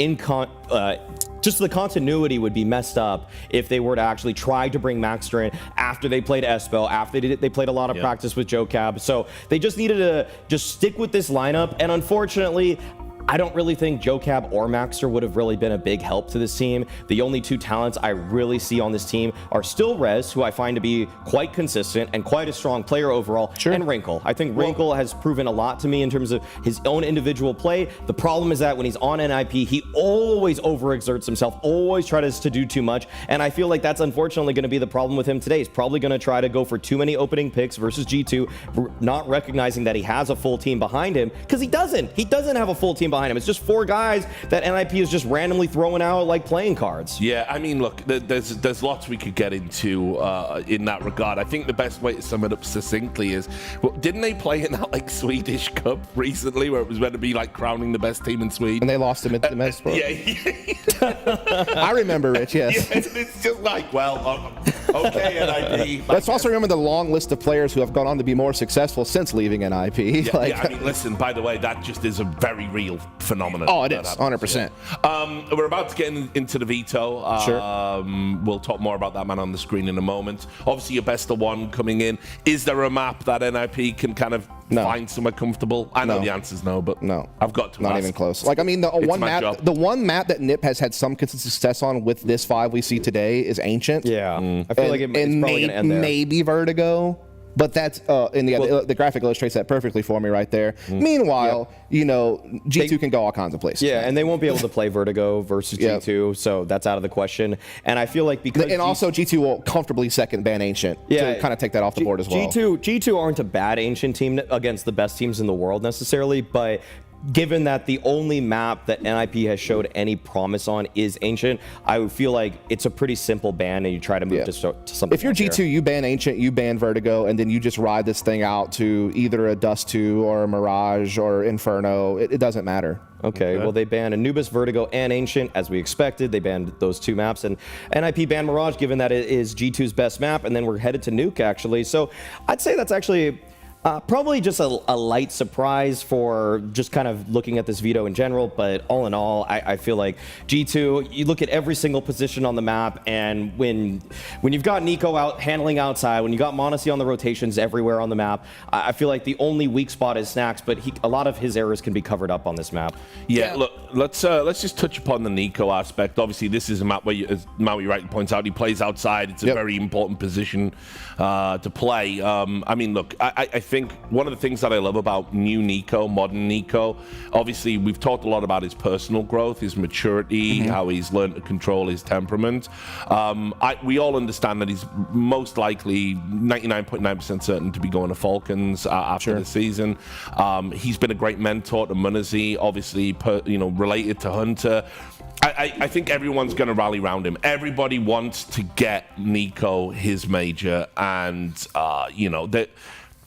just the continuity would be messed up if they were to actually try to bring Maxter in after they played Espel, after they played a lot of practice with Joe Cab. So they just needed to just stick with this lineup. And unfortunately, I don't really think Joe Cab or Maxter would have really been a big help to this team. The only two talents I really see on this team are still Rez, who I find to be quite consistent and quite a strong player overall, and Wrinkle. I think Wrinkle has proven a lot to me in terms of his own individual play. The problem is that when he's on NIP, he always overexerts himself, always tries to do too much, and I feel like that's unfortunately going to be the problem with him today. He's probably going to try to go for too many opening picks versus G2, not recognizing that he has a full team behind him, because he doesn't. He doesn't have a full team behind him. It's just 4 guys that NIP is just randomly throwing out like playing cards. Yeah, I mean, look, there's lots we could get into in that regard. I think the best way to sum it up succinctly is, well, didn't they play in that like Swedish Cup recently where it was meant to be like crowning the best team in Sweden? And they lost him at the Mets. I remember, Rich, yes. Yeah, it's just like, well, okay, NIP. Let's also remember the long list of players who have gone on to be more successful since leaving NIP. Yeah, I mean, listen, by the way, that just is a very real phenomenon. Oh, it is, 100%. Yeah. We're about to get into the veto. Sure. We'll talk more about that man on the screen in a moment. Obviously, your best of one coming in. Is there a map that NIP can kind of find somewhere comfortable? I know the answer's no, but no. I've got to Not ask. even close. Like, I mean, the one map that NIP has had some consistent success on with this 5 we see today is Ancient. Yeah. I feel like it's probably going to end there. Maybe Vertigo. But that's the graphic illustrates that perfectly for me right there. Meanwhile, G2 can go all kinds of places. Yeah, and they won't be able to play Vertigo versus G2, so that's out of the question. And I feel like because also G2 will comfortably second ban Ancient to kind of take that off the board as well. G2 aren't a bad Ancient team against the best teams in the world necessarily, but given that the only map that NIP has showed any promise on is Ancient, I feel like it's a pretty simple ban, and you try to move to something. If you're G2, you ban Ancient, you ban Vertigo, and then you just ride this thing out to either a Dust 2 or a Mirage or Inferno. It doesn't matter. Okay, well, they banned Anubis, Vertigo, and Ancient, as we expected. They banned those 2 maps, and NIP banned Mirage, given that it is G2's best map, and then we're headed to Nuke, actually. So I'd say that's actually probably just a light surprise for just kind of looking at this veto in general, but all in all, I feel like G2, you look at every single position on the map, and when you've got Nico out handling outside, when you got Monacy on the rotations everywhere on the map, I feel like the only weak spot is Snacks, but a lot of his errors can be covered up on this map. Yeah, look, let's just touch upon the Nico aspect. Obviously, this is a map where, as Maui rightly points out, he plays outside. It's a very important position to play. I mean, look, I think one of the things that I love about new Nico, modern Nico, obviously we've talked a lot about his personal growth, his maturity, how he's learned to control his temperament. We all understand that he's most likely 99.9% certain to be going to Falcons after the season. He's been a great mentor to Munazy, obviously, related to Hunter. I think everyone's going to rally around him. Everybody wants to get Nico his major, and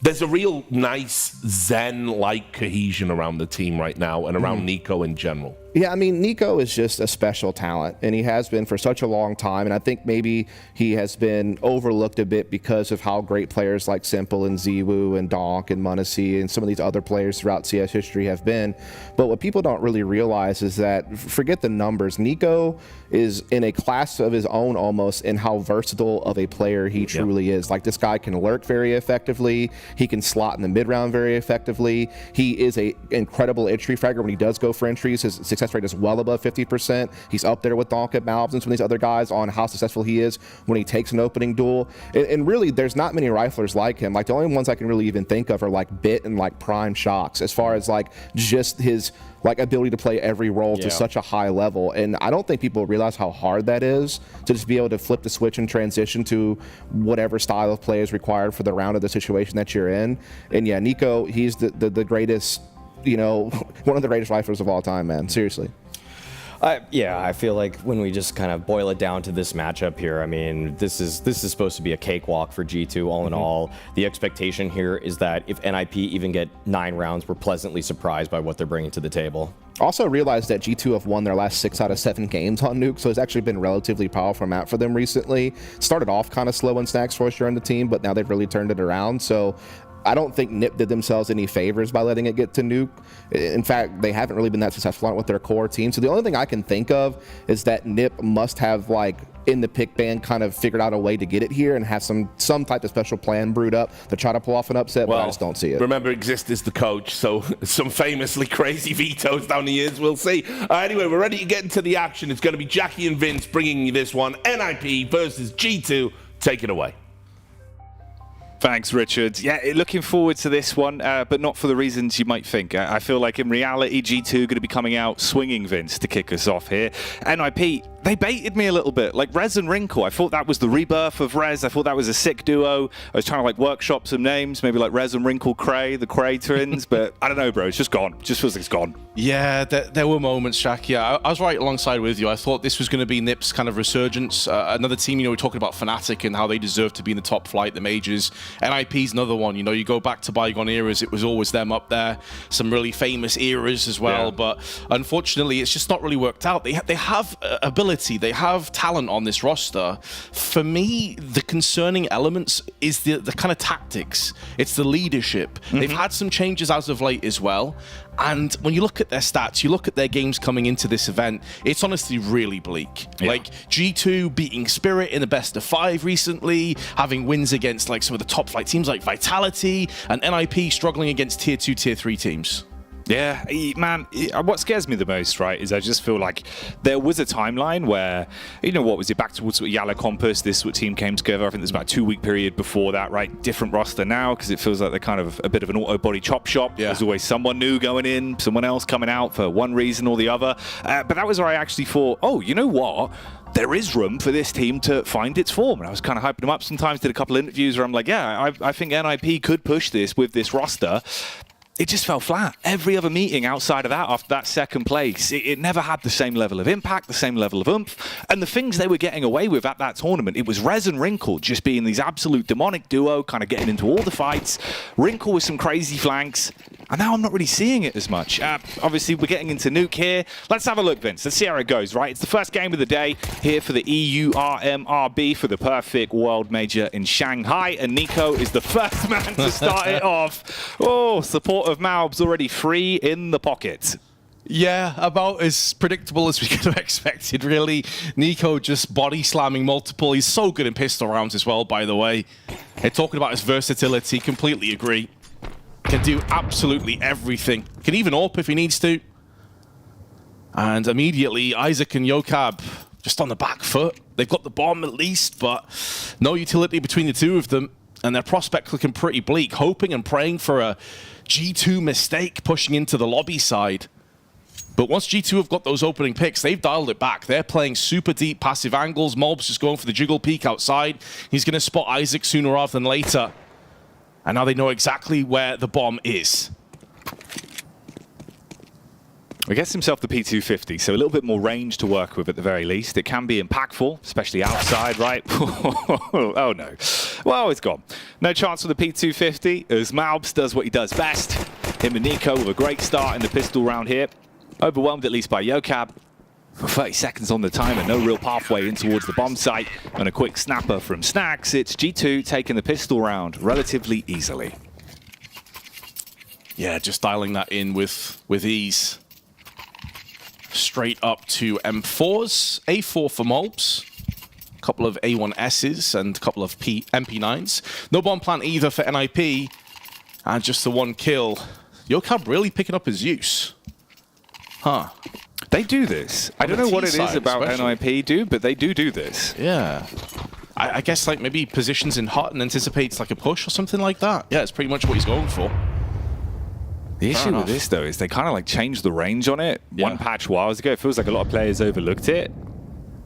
there's a real nice Zen-like cohesion around the team right now and around Nico in general. Yeah, I mean, Nico is just a special talent, and he has been for such a long time, and I think maybe he has been overlooked a bit because of how great players like Simple and Ziwu and Donk and Munacy and some of these other players throughout CS history have been. But what people don't really realize is that, forget the numbers, Nico is in a class of his own almost in how versatile of a player he truly is. Like, this guy can lurk very effectively, he can slot in the mid-round very effectively, he is an incredible entry fragger when he does go for entries. His success success rate is well above 50%. He's up there with Donk and Malbs and some of these other guys on how successful he is when he takes an opening duel. And really, there's not many riflers like him. Like, the only ones I can really even think of are like Bit and like Prime Shocks, as far as like just his like ability to play every role to such a high level. And I don't think people realize how hard that is to just be able to flip the switch and transition to whatever style of play is required for the round of the situation that you're in. And yeah, Nico, he's the greatest, you know, one of the greatest riflers of all time, man. Seriously. Yeah, I feel like when we just kind of boil it down to this matchup here, I mean, this is supposed to be a cakewalk for G2 all in all. The expectation here is that if NIP even get 9 rounds, we're pleasantly surprised by what they're bringing to the table. Also realized that G2 have won their last 6 out of 7 games on Nuke, so it's actually been a relatively powerful map for them recently. Started off kind of slow in Snacks Force during the team, but now they've really turned it around. So I don't think NIP did themselves any favors by letting it get to Nuke. In fact, they haven't really been that successful on it with their core team. So the only thing I can think of is that NIP must have, like, in the pick ban kind of figured out a way to get it here and have some type of special plan brewed up to try to pull off an upset, but I just don't see it. Remember, Exist is the coach, so some famously crazy vetoes down the years, we'll see. Anyway, we're ready to get into the action. It's going to be Jackie and Vince bringing you this one. NIP versus G2. Take it away. Thanks, Richard. Yeah, looking forward to this one, but not for the reasons you might think. I feel like in reality, G2 going to be coming out swinging Vince to kick us off here. NIP, they baited me a little bit. Like Rez and Wrinkle, I thought that was the rebirth of Rez. I thought that was a sick duo. I was trying to like workshop some names, maybe like Rez and Wrinkle Cray, the Cray twins, but I don't know, bro. It's just gone. It just feels like it's gone. Yeah, there were moments, Shaq. Yeah, I was right alongside with you. I thought this was going to be NIP's kind of resurgence. Another team, you know, we're talking about Fnatic and how they deserve to be in the top flight, the majors. NIP's another one. You know, you go back to bygone eras, it was always them up there. Some really famous eras as well, but unfortunately, it's just not really worked out. They have ability, they have talent on this roster. For me, the concerning elements is the kind of tactics. It's the leadership. They've had some changes as of late as well. And when you look at their stats, you look at their games coming into this event, it's honestly really bleak. Yeah. Like G2 beating Spirit in the best of 5 recently, having wins against like some of the top flight teams like Vitality, and NIP struggling against tier 2, tier 3 teams. Yeah, man, what scares me the most, right, is I just feel like there was a timeline where, you know, what was it, back towards Yala Compass, this team came together. I think there's about a 2-week period before that, right? Different roster now, because it feels like they're kind of a bit of an auto body chop shop. Yeah. There's always someone new going in, someone else coming out for one reason or the other. But that was where I actually thought, oh, you know what? There is room for this team to find its form. And I was kind of hyping them up sometimes, did a couple of interviews where I'm like, yeah, I think NIP could push this with this roster. It just fell flat. Every other meeting outside of that, after that second place, it never had the same level of impact, the same level of oomph. And the things they were getting away with at that tournament, it was Rez and Wrinkle just being these absolute demonic duo, kind of getting into all the fights. Wrinkle with some crazy flanks. And now I'm not really seeing it as much. Obviously, we're getting into Nuke here. Let's have a look, Vince. Let's see how it goes, right? It's the first game of the day here for the EU RMRB for the perfect world major in Shanghai. And Nico is the first man to start it off. Oh, support of Malbs already 3 in the pocket. Yeah, about as predictable as we could have expected, really. Nico just body slamming multiple. He's so good in pistol rounds as well, by the way. They're talking about his versatility, completely agree. Can do absolutely everything. Can even AWP if he needs to. And immediately, Isaac and Yokab just on the back foot. They've got the bomb at least, but no utility between the two of them. And their prospect looking pretty bleak, hoping and praying for a G2 mistake pushing into the lobby side. But once G2 have got those opening picks, they've dialed it back. They're playing super deep passive angles. Mob's just going for the jiggle peek outside. He's going to spot Isaac sooner rather than later. And now they know exactly where the bomb is. He gets himself the P250, so a little bit more range to work with at the very least. It can be impactful, especially outside, right? Oh no. Well, it's gone. No chance for the P250 as Malbs does what he does best. Him and Nico with a great start in the pistol round here. Overwhelmed at least by Yokab. For 30 seconds on the timer, no real pathway in towards the bomb site. And a quick snapper from Snacks. It's G2 taking the pistol round relatively easily. Yeah, just dialing that in with ease. Straight up to M4s. A4 for Mobs. A couple of A1Ss and a couple of MP9s. No bomb plant either for NIP. And just the one kill. Yokab really picking up his use. Huh. They do this. I don't know what it is about NIP, dude, but they do this. Yeah. I guess like maybe positions in hot and anticipates like a push or something like that. Yeah, it's pretty much what he's going for. The issue with this, though, is they kind of like changed the range on it one patch whiles ago. It feels like a lot of players overlooked it.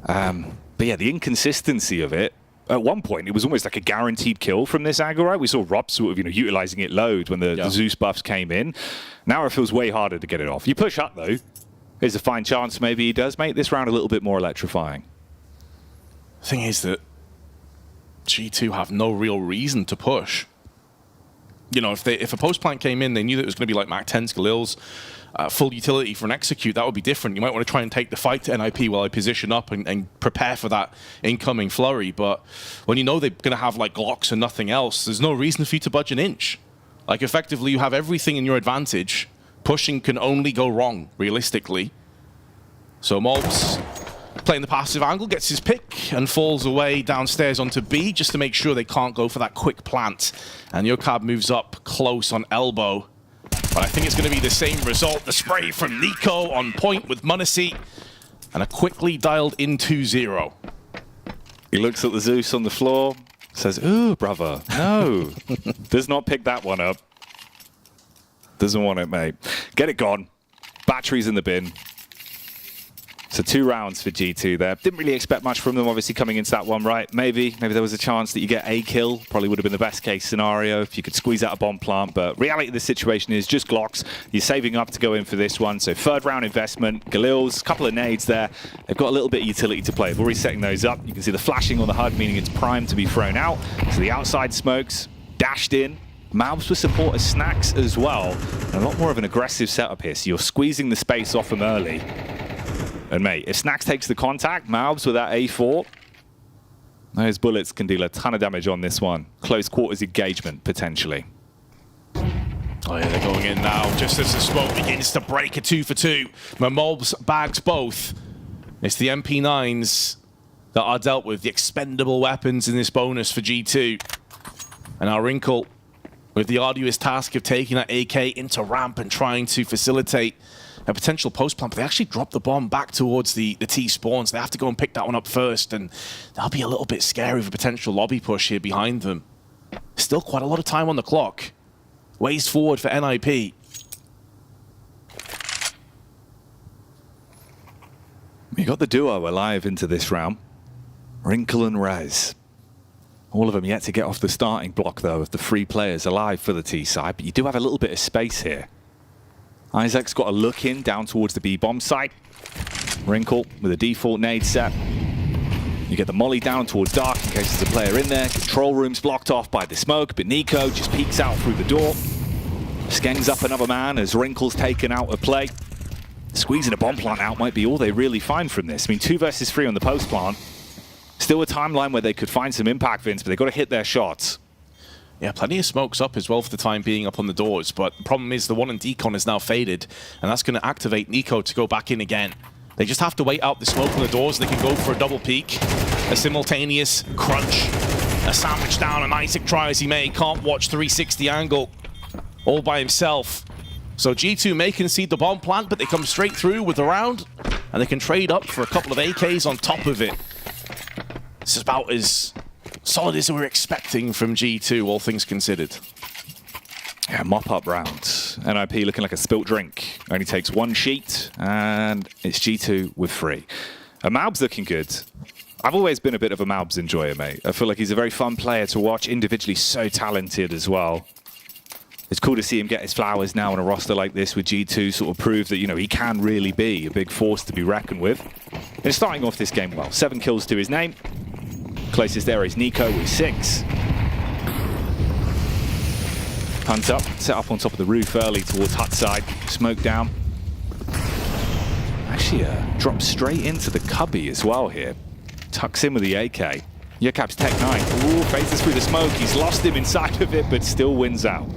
But yeah, the inconsistency of it. At one point, it was almost like a guaranteed kill from this angle, right? We saw Rob sort of, utilizing it loads when the Zeus buffs came in. Now it feels way harder to get it off. You push up, though. There's a fine chance maybe he does make this round a little bit more electrifying. The thing is that G2 have no real reason to push. If a post plant came in, they knew that it was going to be like Mac 10's Galil's full utility for an execute. That would be different. You might want to try and take the fight to NIP while I position up and prepare for that incoming flurry. But when you know they're going to have like Glocks and nothing else, there's no reason for you to budge an inch. Like effectively, you have everything in your advantage. Pushing can only go wrong, realistically. So Mobs, playing the passive angle, gets his pick and falls away downstairs onto B just to make sure they can't go for that quick plant. And Yokab moves up close on elbow. But I think it's going to be the same result. The spray from Nico on point with Munacy. And a quickly dialed in 2-0. He looks at the Zeus on the floor, says, "Ooh, brother, no." Does not pick that one up. Doesn't want it, mate. Get it gone. Batteries in the bin. So 2 rounds for G2 there. Didn't really expect much from them, obviously, coming into that one, right? Maybe there was a chance that you get a kill. Probably would have been the best case scenario if you could squeeze out a bomb plant. But reality of the situation is just Glocks. You're saving up to go in for this one. So 3rd round investment. Galil's, couple of nades there. They've got a little bit of utility to play. They're already setting those up. You can see the flashing on the HUD, meaning it's primed to be thrown out. So the outside smokes, dashed in. Malbs with support as Snacks as well. And a lot more of an aggressive setup here. So you're squeezing the space off them early. And mate, if Snacks takes the contact, Malbs with that A4, those bullets can deal a ton of damage on this one. Close quarters engagement, potentially. Oh yeah, they're going in now, just as the smoke begins to break a 2 for 2. Mobs bags both. It's the MP9s that are dealt with, the expendable weapons in this bonus for G2. And our Wrinkle with the arduous task of taking that AK into ramp and trying to facilitate a potential post plant, but they actually drop the bomb back towards the T spawns. They have to go and pick that one up first, and that'll be a little bit scary with a potential lobby push here behind them. Still quite a lot of time on the clock. Ways forward for NIP. We got the duo alive into this round. Wrinkle and Rez. All of them yet to get off the starting block, though, of the 3 players alive for the T side, but you do have a little bit of space here. Isaac's got a look in down towards the B-bomb site. Wrinkle with a default nade set. You get the molly down towards Dark in case there's a player in there. Control room's blocked off by the smoke, but Nico just peeks out through the door. Skeng's up another man as Wrinkle's taken out of play. Squeezing a bomb plant out might be all they really find from this. I mean, 2 versus 3 on the post plant. Still a timeline where they could find some impact, Vince, but they've got to hit their shots. Yeah, plenty of smokes up as well for the time being up on the doors, but the problem is the one in decon is now faded, and that's going to activate Nico to go back in again. They just have to wait out the smoke on the doors. They can go for a double peek, a simultaneous crunch, a sandwich down, and Isaac try as he may, can't watch 360 angle all by himself. So G2 may concede the bomb plant, but they come straight through with the round, and they can trade up for a couple of AKs on top of it. This is about as solid as we were expecting from G2, all things considered. Yeah, mop-up round. NIP looking like a spilt drink. Only takes 1 sheet, and it's G2 with 3. Malb's looking good. I've always been a bit of a Malbs enjoyer, mate. I feel like he's a very fun player to watch, individually so talented as well. It's cool to see him get his flowers now on a roster like this with G2, sort of prove that, he can really be a big force to be reckoned with. And starting off this game well. 7 kills to his name. Closest there is Nico with 6. Hunt up, set up on top of the roof early towards hut side. Smoke down. Actually, drops straight into the cubby as well here. Tucks in with the AK. Yokab's Tech 9. Ooh, phases through the smoke. He's lost him inside of it, but still wins out.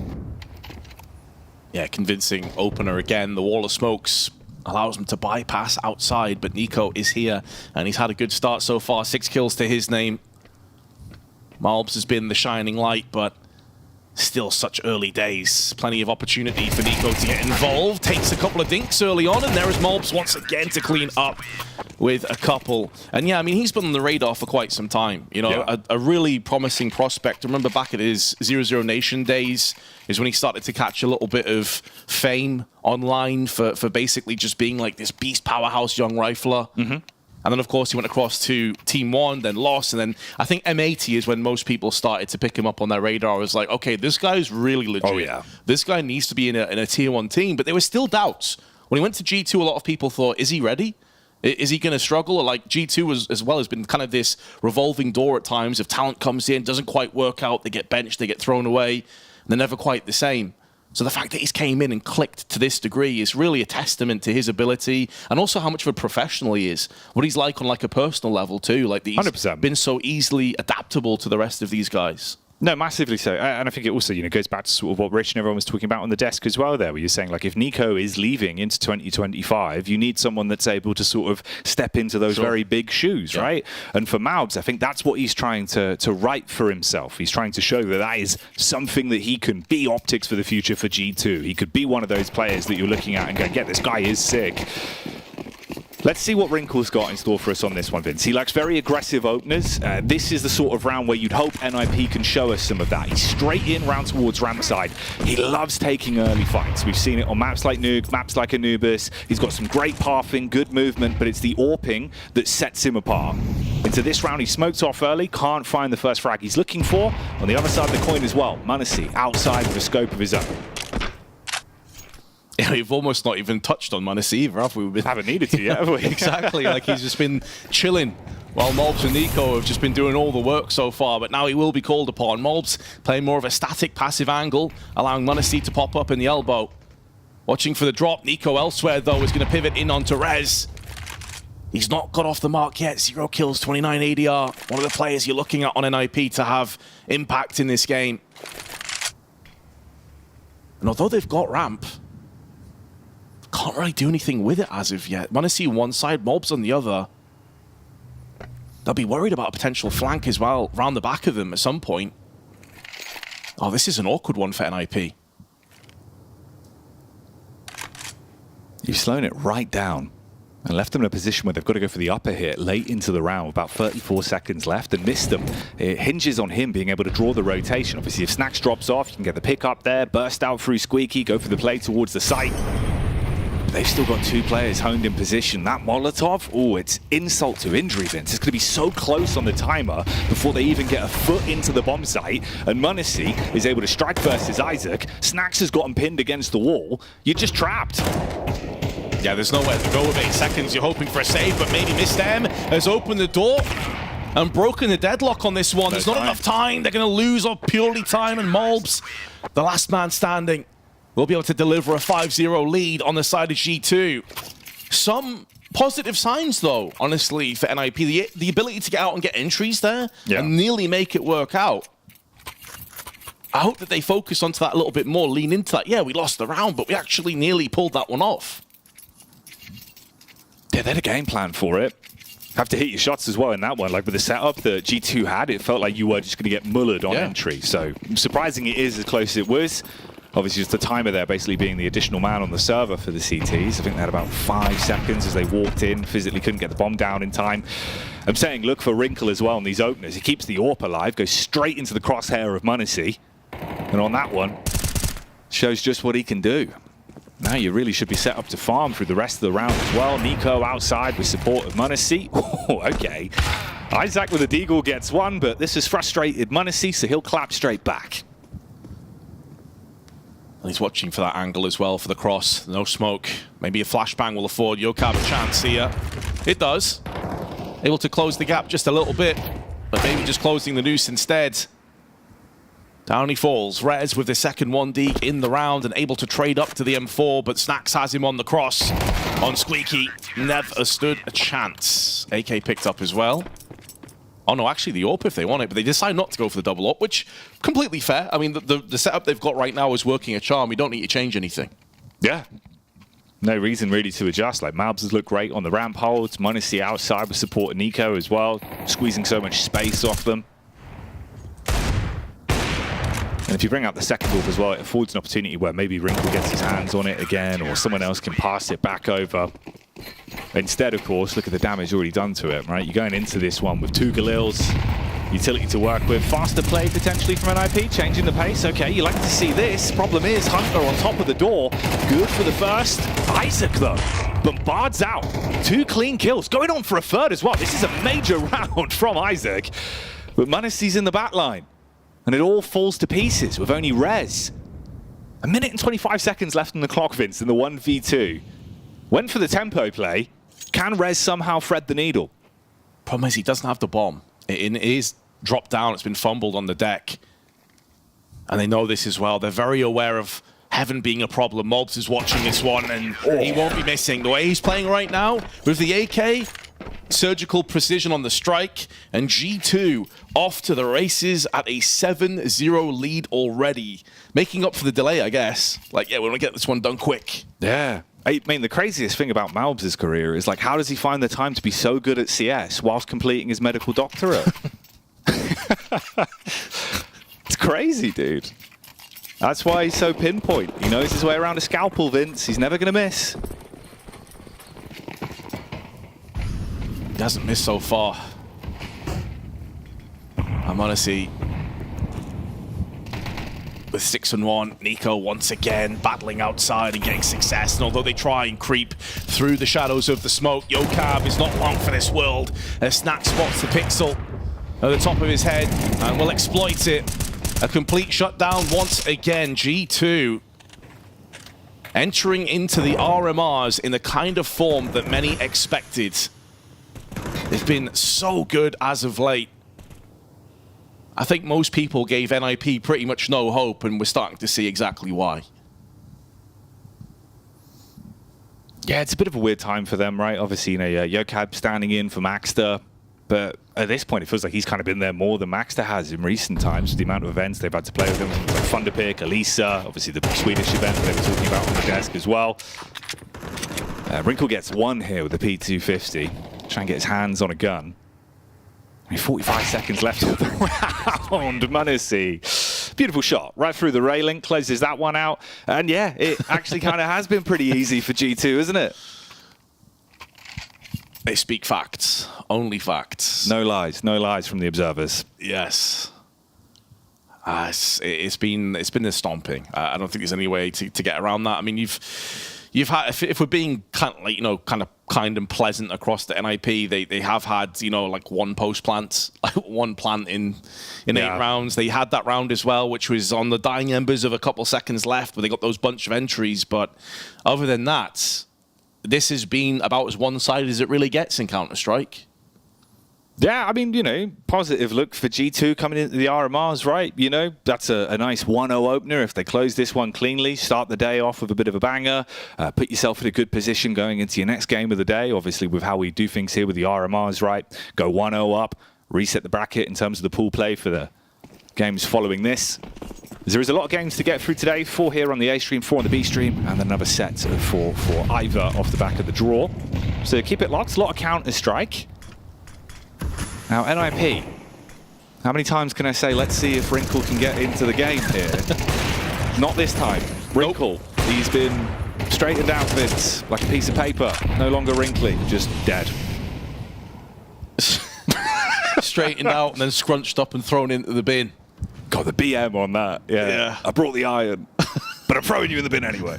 Yeah, convincing opener again. The wall of smokes allows him to bypass outside, but Nico is here, and he's had a good start so far. 6 kills to his name. Malbs has been the shining light, but Still such early days. Plenty of opportunity for Nico to get involved. Takes a couple of dinks early on, and there is Molbs once again to clean up with a couple. And yeah, I mean, he's been on the radar for quite some time. You know, a really promising prospect. I remember back at his 0-0 Nation days is when he started to catch a little bit of fame online for basically just being like this beast powerhouse young rifler. And then, of course, he went across to Team 1, then lost. And then I think M80 is when most people started to pick him up on their radar. I was like, okay, this guy's really legit. Oh, yeah. This guy needs to be in a Tier 1 team. But there were still doubts. When he went to G2, a lot of people thought, is he ready? Is he going to struggle? Or like G2 as well has been kind of this revolving door at times. If talent comes in, doesn't quite work out, they get benched, they get thrown away. They're never quite the same. So the fact that he's came in and clicked to this degree is really a testament to his ability and also how much of a professional he is. What he's like on like a personal level too. Like he's 100%. Been so easily adaptable to the rest of these guys. No, massively so. And I think it also, goes back to sort of what Rich and everyone was talking about on the desk as well there, where you're saying, like, if Nico is leaving into 2025, you need someone that's able to sort of step into those very big shoes, right? And for Malbs, I think that's what he's trying to write for himself. He's trying to show that that is something that he can be optics for the future for G2. He could be one of those players that you're looking at and going, yeah, this guy is sick. Let's see what Wrinkle's got in store for us on this one, Vince. He likes very aggressive openers. This is the sort of round where you'd hope NIP can show us some of that. He's straight in round towards ramp side. He loves taking early fights. We've seen it on maps like Nuke, maps like Anubis. He's got some great pathing, good movement, but it's the AWPing that sets him apart. Into this round, he smokes off early, can't find the first frag he's looking for. On the other side of the coin as well, m0NESY outside with a scope of his own. Yeah, we've almost not even touched on m0NESY either, have we? Haven't needed to yet, have we? Exactly, like he's just been chilling while Molbs and Nico have just been doing all the work so far, but now he will be called upon. Molbs playing more of a static passive angle, allowing m0NESY to pop up in the elbow. Watching for the drop. Nico elsewhere, though, is going to pivot in onto Rez. He's not got off the mark yet. 0 kills, 29 ADR. One of the players you're looking at on NIP to have impact in this game. And although they've got ramp, can't really do anything with it as of yet. m0NESY one side, Molbs on the other. They'll be worried about a potential flank as well, round the back of them at some point. Oh, this is an awkward one for NIP. You've slowed it right down and left them in a position where they've got to go for the upper hit late into the round, about 34 seconds left, and missed them. It hinges on him being able to draw the rotation. Obviously, if Snax drops off, you can get the pick up there, burst out through Squeaky, go for the play towards the site. They've still got 2 players honed in position. That Molotov, oh, it's insult to injury, Vince. It's going to be so close on the timer before they even get a foot into the bomb site. And m0NESY is able to strike versus Isaac. Snax has gotten pinned against the wall. You're just trapped. Yeah, there's nowhere to go with 8 seconds. You're hoping for a save, but maybe Missed M has opened the door and broken the deadlock on this one. There's not enough time. They're going to lose on purely time, and Molbs, the last man standing, will be able to deliver a 5-0 lead on the side of G2. Some positive signs, though, honestly, for NIP. The ability to get out and get entries there and nearly make it work out. I hope that they focus onto that a little bit more, lean into that. Yeah, we lost the round, but we actually nearly pulled that one off. Yeah, they had a game plan for it. Have to hit your shots as well in that one. Like with the setup that G2 had, it felt like you were just going to get mullered on entry. So surprising it is as close as it was. Obviously, just the timer there basically being the additional man on the server for the CTs. I think they had about 5 seconds as they walked in, physically couldn't get the bomb down in time. I'm saying look for Wrinkle as well in these openers. He keeps the AWP alive, goes straight into the crosshair of m0NESY. And on that one, shows just what he can do. Now you really should be set up to farm through the rest of the round as well. Nico outside with support of m0NESY. Oh, okay. Isaac with a deagle gets one, but this has frustrated m0NESY, so he'll clap straight back. And he's watching for that angle as well for the cross. No smoke. Maybe a flashbang will afford Yokab a chance here. It does. Able to close the gap just a little bit, but maybe just closing the noose instead. Down he falls. Rez with the second 1D in the round and able to trade up to the M4, but Snax has him on the cross. On Squeaky, never stood a chance. AK picked up as well. Oh no, actually the AWP if they want it, but they decide not to go for the double AWP, which completely fair. I mean, the setup they've got right now is working a charm. You don't need to change anything. Yeah. No reason really to adjust. Like Malbs has looked great on the ramp holds. m0NESY outside with support of Nico as well, squeezing so much space off them. And if you bring out the second orb as well, it affords an opportunity where maybe Wrinkle gets his hands on it again, or someone else can pass it back over. Instead, of course, look at the damage already done to it, right? You're going into this one with 2 Galils, utility to work with, faster play potentially from NIP, changing the pace. Okay, you like to see this. Problem is, Hunter on top of the door. Good for the first. Isaac, though, bombards out. 2 clean kills, going on for a third as well. This is a major round from Isaac. But m0NESY's in the back line. And it all falls to pieces with only Rez. 1 minute and 25 seconds left on the clock, Vince, in the 1v2. Went for the tempo play. Can Rez somehow thread the needle? Problem is, he doesn't have the bomb. It is dropped down. It's been fumbled on the deck. And they know this as well. They're very aware of Heaven being a problem. Mobs is watching this one, and he won't be missing. The way he's playing right now, with the AK, surgical precision on the strike, and G2 off to the races at a 7-0 lead already. Making up for the delay, I guess. Like, yeah, we're going to get this one done quick. Yeah. I mean, the craziest thing about Malbs' career is, like, how does he find the time to be so good at CS whilst completing his medical doctorate? It's crazy, dude. That's why he's so pinpoint. He knows his way around a scalpel, Vince. He's never going to miss. He hasn't missed so far. m0NESY with 6-1. Nico once again battling outside and getting success. And although they try and creep through the shadows of the smoke, Yokab is not long for this world. Snack spots the pixel at the top of his head and will exploit it. A complete shutdown once again. G2 entering into the RMRs in the kind of form that many expected. They've been so good as of late. I think most people gave NIP pretty much no hope, and we're starting to see exactly why. Yeah, it's a bit of a weird time for them, right? Obviously, you know, Yokab standing in for Maxter, but at this point, it feels like he's kind of been there more than Maxter has in recent times, with the amount of events they've had to play with him. Like Thunderpick, Elisa, obviously the Swedish event that they were talking about on the desk as well. Wrinkle gets 1 here with the P250. Try and get his hands on a gun. 45 seconds left of the round. m0NESY. Beautiful shot. Right through the railing. Closes that one out. And yeah, it actually kind of has been pretty easy for G2, isn't it? They speak facts. Only facts. No lies. No lies from the observers. Yes. It's been a stomping. I don't think there's any way to get around that. I mean, you've had, if we're being kind of, like, you know, kind and pleasant across the NIP, they have had, you know, like 1 post plant, like 1 plant in 8 rounds. They had that round as well, which was on the dying embers of a couple seconds left, but they got those bunch of entries. But other than that, this has been about as one-sided as it really gets in Counter-Strike. Yeah, I mean, you know, positive look for G2 coming into the RMRs, right? You know, that's a nice 1-0 opener. If they close this one cleanly, start the day off with a bit of a banger, put yourself in a good position going into your next game of the day, obviously with how we do things here with the RMRs, right? Go 1-0 up, reset the bracket in terms of the pool play for the games following this. There is a lot of games to get through today. 4 here on the A stream, 4 on the B stream, and then another set of 4 for either off the back of the draw. So keep it locked, a lot of Counter-Strike. Now, NIP, how many times can I say, let's see if Wrinkle can get into the game here? Not this time. Wrinkle, he's been straightened out, Vince, like a piece of paper. No longer wrinkly, just dead. Straightened out and then scrunched up and thrown into the bin. Got the BM on that, yeah. I brought the iron, but I'm throwing you in the bin anyway.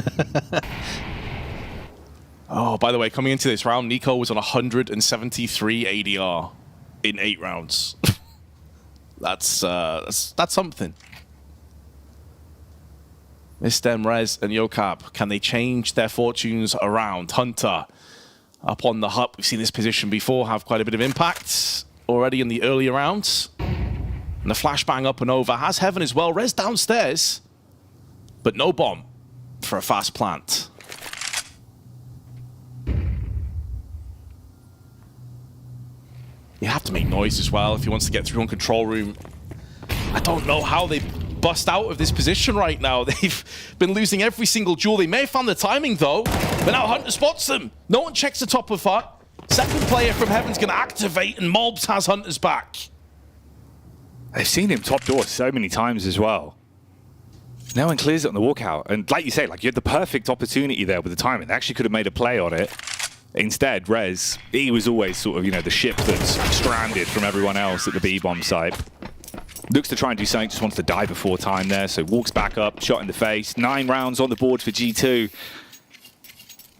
Oh, by the way, coming into this round, Nico was on 173 ADR. In 8 rounds. That's something. Mistem, Rez, and Yokab, can they change their fortunes around? Hunter up on the hub. We've seen this position before, have quite a bit of impact already in the earlier rounds. And the flashbang up and over has Heaven as well. Rez downstairs, but no bomb for a fast plant. You have to make noise as well if he wants to get through on control room. I don't know how they bust out of this position right now. They've been losing every single duel. They may have found the timing though, but now Hunter spots them. No one checks the top of hut. Second player from Heaven's going to activate, and Mobs has Hunter's back. They've seen him top door so many times as well. No one clears it on the walkout. And like you say, like you had the perfect opportunity there with the timing. They actually could have made a play on it. Instead, Rez, he was always sort of, you know, the ship that's stranded from everyone else at the B-bomb site. Looks to try and do something, just wants to die before time there, so walks back up, shot in the face. 9 rounds on the board for G2.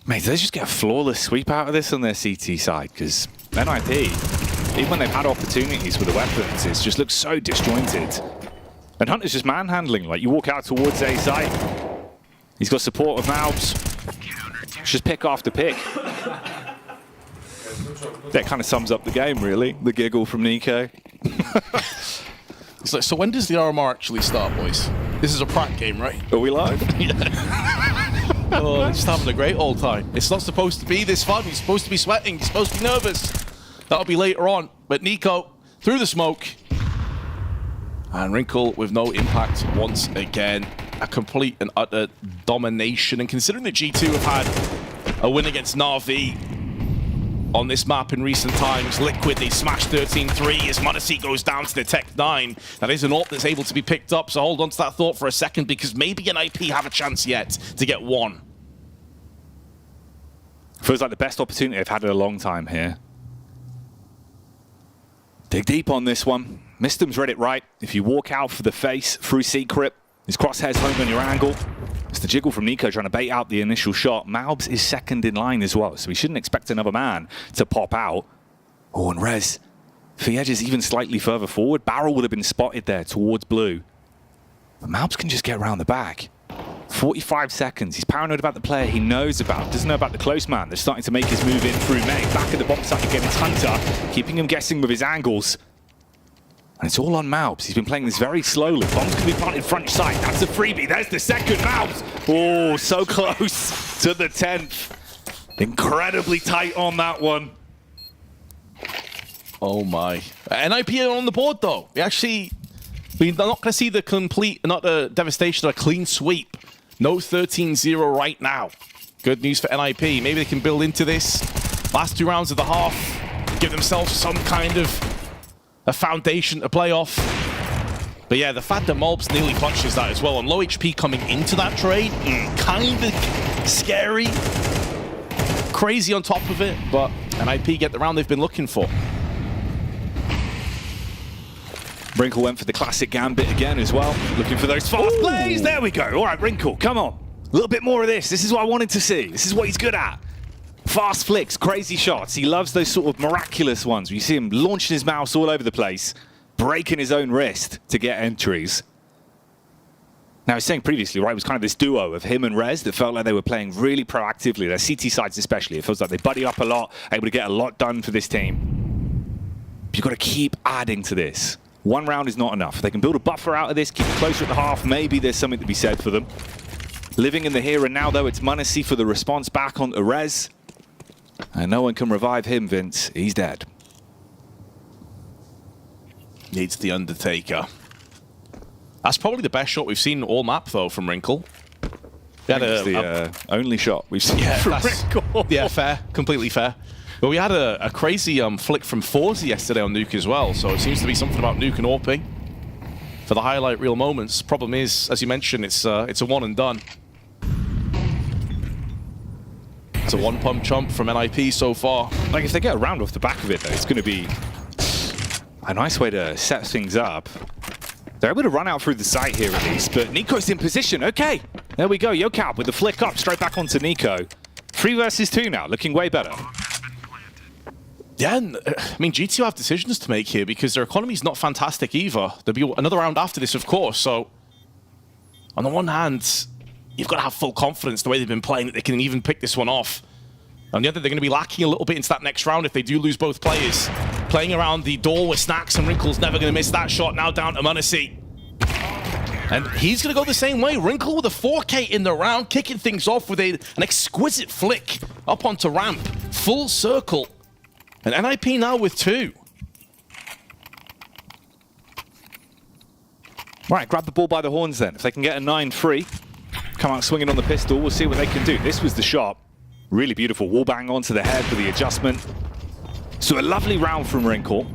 Mate, do they just get a flawless sweep out of this on their CT side? Because NIP, even when they've had opportunities with the weapons, it just looks so disjointed. And Hunter's just manhandling, like you walk out towards A site, he's got support of Malbs. Just pick after pick. That kind of sums up the game, really. The giggle from Nico. It's like, so when does the RMR actually start, boys? This is a prank game, right? Are we live? Oh, they're just having a great old time. It's not supposed to be this fun. You're supposed to be sweating. You're supposed to be nervous. That'll be later on. But Nico, through the smoke. And Wrinkle with no impact once again. A complete and utter domination. And considering that G2 have had a win against Na'Vi on this map in recent times, Liquid, they smashed 13-3 as m0NESY goes down to the Tech 9. That is an AWP that's able to be picked up, so hold on to that thought for a second, because maybe NIP have a chance yet to get one. Feels like the best opportunity I've had in a long time here. Dig deep on this one. Mistem's read it right. If you walk out for the face through Secret, his crosshairs home on your angle. It's the jiggle from Nico trying to bait out the initial shot. Malbs is second in line as well, so we shouldn't expect another man to pop out. Oh, and Rez, if he edges even slightly further forward, Barrel would have been spotted there towards blue. But Malbs can just get around the back. 45 seconds. He's paranoid about the player he knows about. Doesn't know about the close man. They're starting to make his move in through May. Back at the bomb site again, it's Hunter, keeping him guessing with his angles. And it's all on Malbs. He's been playing this very slowly. Bomb's going to be planted front side. That's a freebie. There's the second Malbs. Oh, so close to the 10th. Incredibly tight on that one. Oh my. NIP are on the board though. We're not going to see the complete, not the devastation, of a clean sweep. No 13-0 right now. Good news for NIP. Maybe they can build into this. Last 2 rounds of the half. Give themselves some kind of a foundation to play off. But yeah, the fact that Malbs nearly punches that as well, and low HP coming into that trade, kind of scary. Crazy on top of it, but NIP get the round they've been looking for. Wrinkle went for the classic gambit again as well, looking for those fast plays. There we go. All right, Wrinkle, come on. A little bit more of this. This is what I wanted to see. This is what he's good at. Fast flicks, crazy shots. He loves those sort of miraculous ones where you see him launching his mouse all over the place, breaking his own wrist to get entries. Now, I was saying previously, right, it was kind of this duo of him and Rez that felt like they were playing really proactively. Their CT sides especially. It feels like they buddy up a lot, able to get a lot done for this team. But you've got to keep adding to this. 1 round is not enough. They can build a buffer out of this, keep it closer at the half. Maybe there's something to be said for them. Living in the here and now, though, it's m0NESY for the response back onto Rez. And no one can revive him, Vince. He's dead. Needs the Undertaker. That's probably the best shot we've seen all map, though, from Wrinkle. It's the only shot we've seen from Wrinkle. Yeah, fair. Completely fair. But we had a crazy flick from Forza yesterday on Nuke as well, so it seems to be something about Nuke and AWP for the highlight reel moments. Problem is, as you mentioned, it's a one and done. It's a one-pump chump from NIP so far. Like, if they get a round off the back of it, though, it's going to be a nice way to set things up. They're able to run out through the site here at least, but Nico's in position. Okay, there we go. Yocab with the flick up, straight back onto Nico. 3 versus 2 now, looking way better. Yeah, and, I mean, G2 have decisions to make here because their economy's not fantastic either. There'll be another round after this, of course, so on the one hand, you've got to have full confidence the way they've been playing that they can even pick this one off. On the other, they're going to be lacking a little bit into that next round if they do lose both players. Playing around the door with Snacks and Wrinkle's never going to miss that shot. Now down to m0NESY. And he's going to go the same way. Wrinkle with a 4K in the round, kicking things off with an exquisite flick up onto ramp. Full circle. And NIP now with 2. Right, grab the ball by the horns then. If they can get a 9-3, come out swinging on the pistol, we'll see what they can do. This was the shot. Really beautiful wall bang onto the head for the adjustment. So a lovely round from Wrinkle.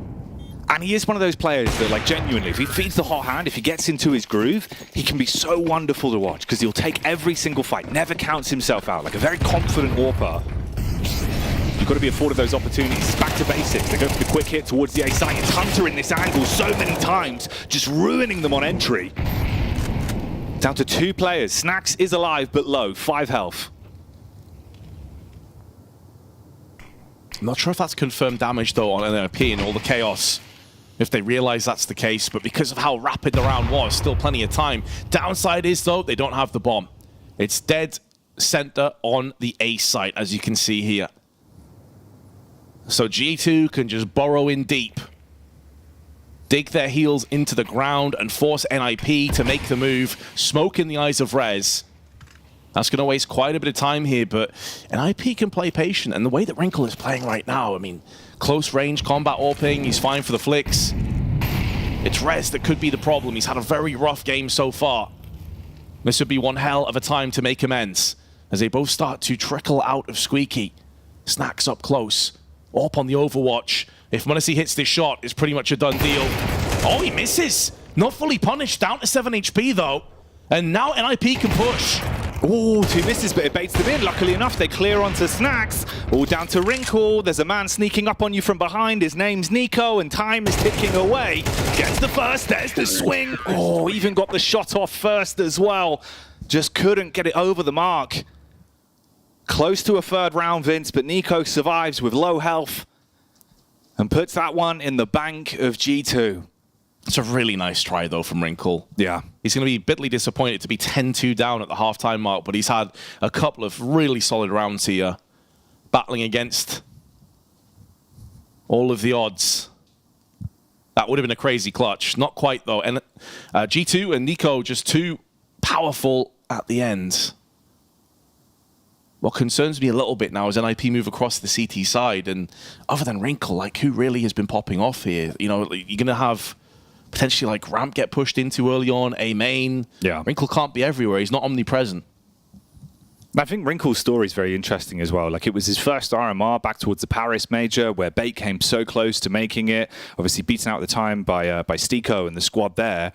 And he is one of those players that, like, genuinely, if he feeds the hot hand, if he gets into his groove, he can be so wonderful to watch because he'll take every single fight, never counts himself out, like a very confident warper. You've got to be afforded those opportunities. Back to basics. They go for the quick hit towards the A side. It's Hunter in this angle so many times, just ruining them on entry. Down to 2 players. Snacks is alive, but low. 5 health. I'm not sure if that's confirmed damage, though, on NRP and all the chaos. If they realize that's the case, but because of how rapid the round was, still plenty of time. Downside is, though, they don't have the bomb. It's dead center on the A site, as you can see here. So G2 can just burrow in deep, dig their heels into the ground, and force NIP to make the move. Smoke in the eyes of Rez. That's going to waste quite a bit of time here, but NIP can play patient, and the way that Wrinkle is playing right now, I mean, close range combat AWPing, he's fine for the flicks. It's Rez that could be the problem. He's had a very rough game so far. This would be one hell of a time to make amends, as they both start to trickle out of Squeaky. Snacks up close. AWP on the Overwatch. If m0NESY hits this shot, it's pretty much a done deal. Oh, he misses! Not fully punished, down to 7 HP though. And now NIP can push. Oh, 2 misses, but it baits them in. Luckily enough, they clear onto Snacks. All down to Wrinkle. There's a man sneaking up on you from behind. His name's Nico, and time is ticking away. Gets the first, there's the swing. Oh, even got the shot off first as well. Just couldn't get it over the mark. Close to a 3rd round, Vince, but Nico survives with low health and puts that one in the bank of G2. It's a really nice try, though, from Wrinkle. Yeah. He's going to be bitterly disappointed to be 10-2 down at the halftime mark, but he's had a couple of really solid rounds here, battling against all of the odds. That would have been a crazy clutch. Not quite, though. And G2 and Nico just too powerful at the end. What concerns me a little bit now is NIP move across the CT side, and other than Wrinkle, like, who really has been popping off here? You know, you're going to have potentially like Ramp get pushed into early on, A main. Yeah. Wrinkle can't be everywhere. He's not omnipresent. I think Wrinkle's story is very interesting as well. Like, it was his first RMR back towards the Paris Major, where Bait came so close to making it. Obviously beaten out at the time by Stico and the squad there.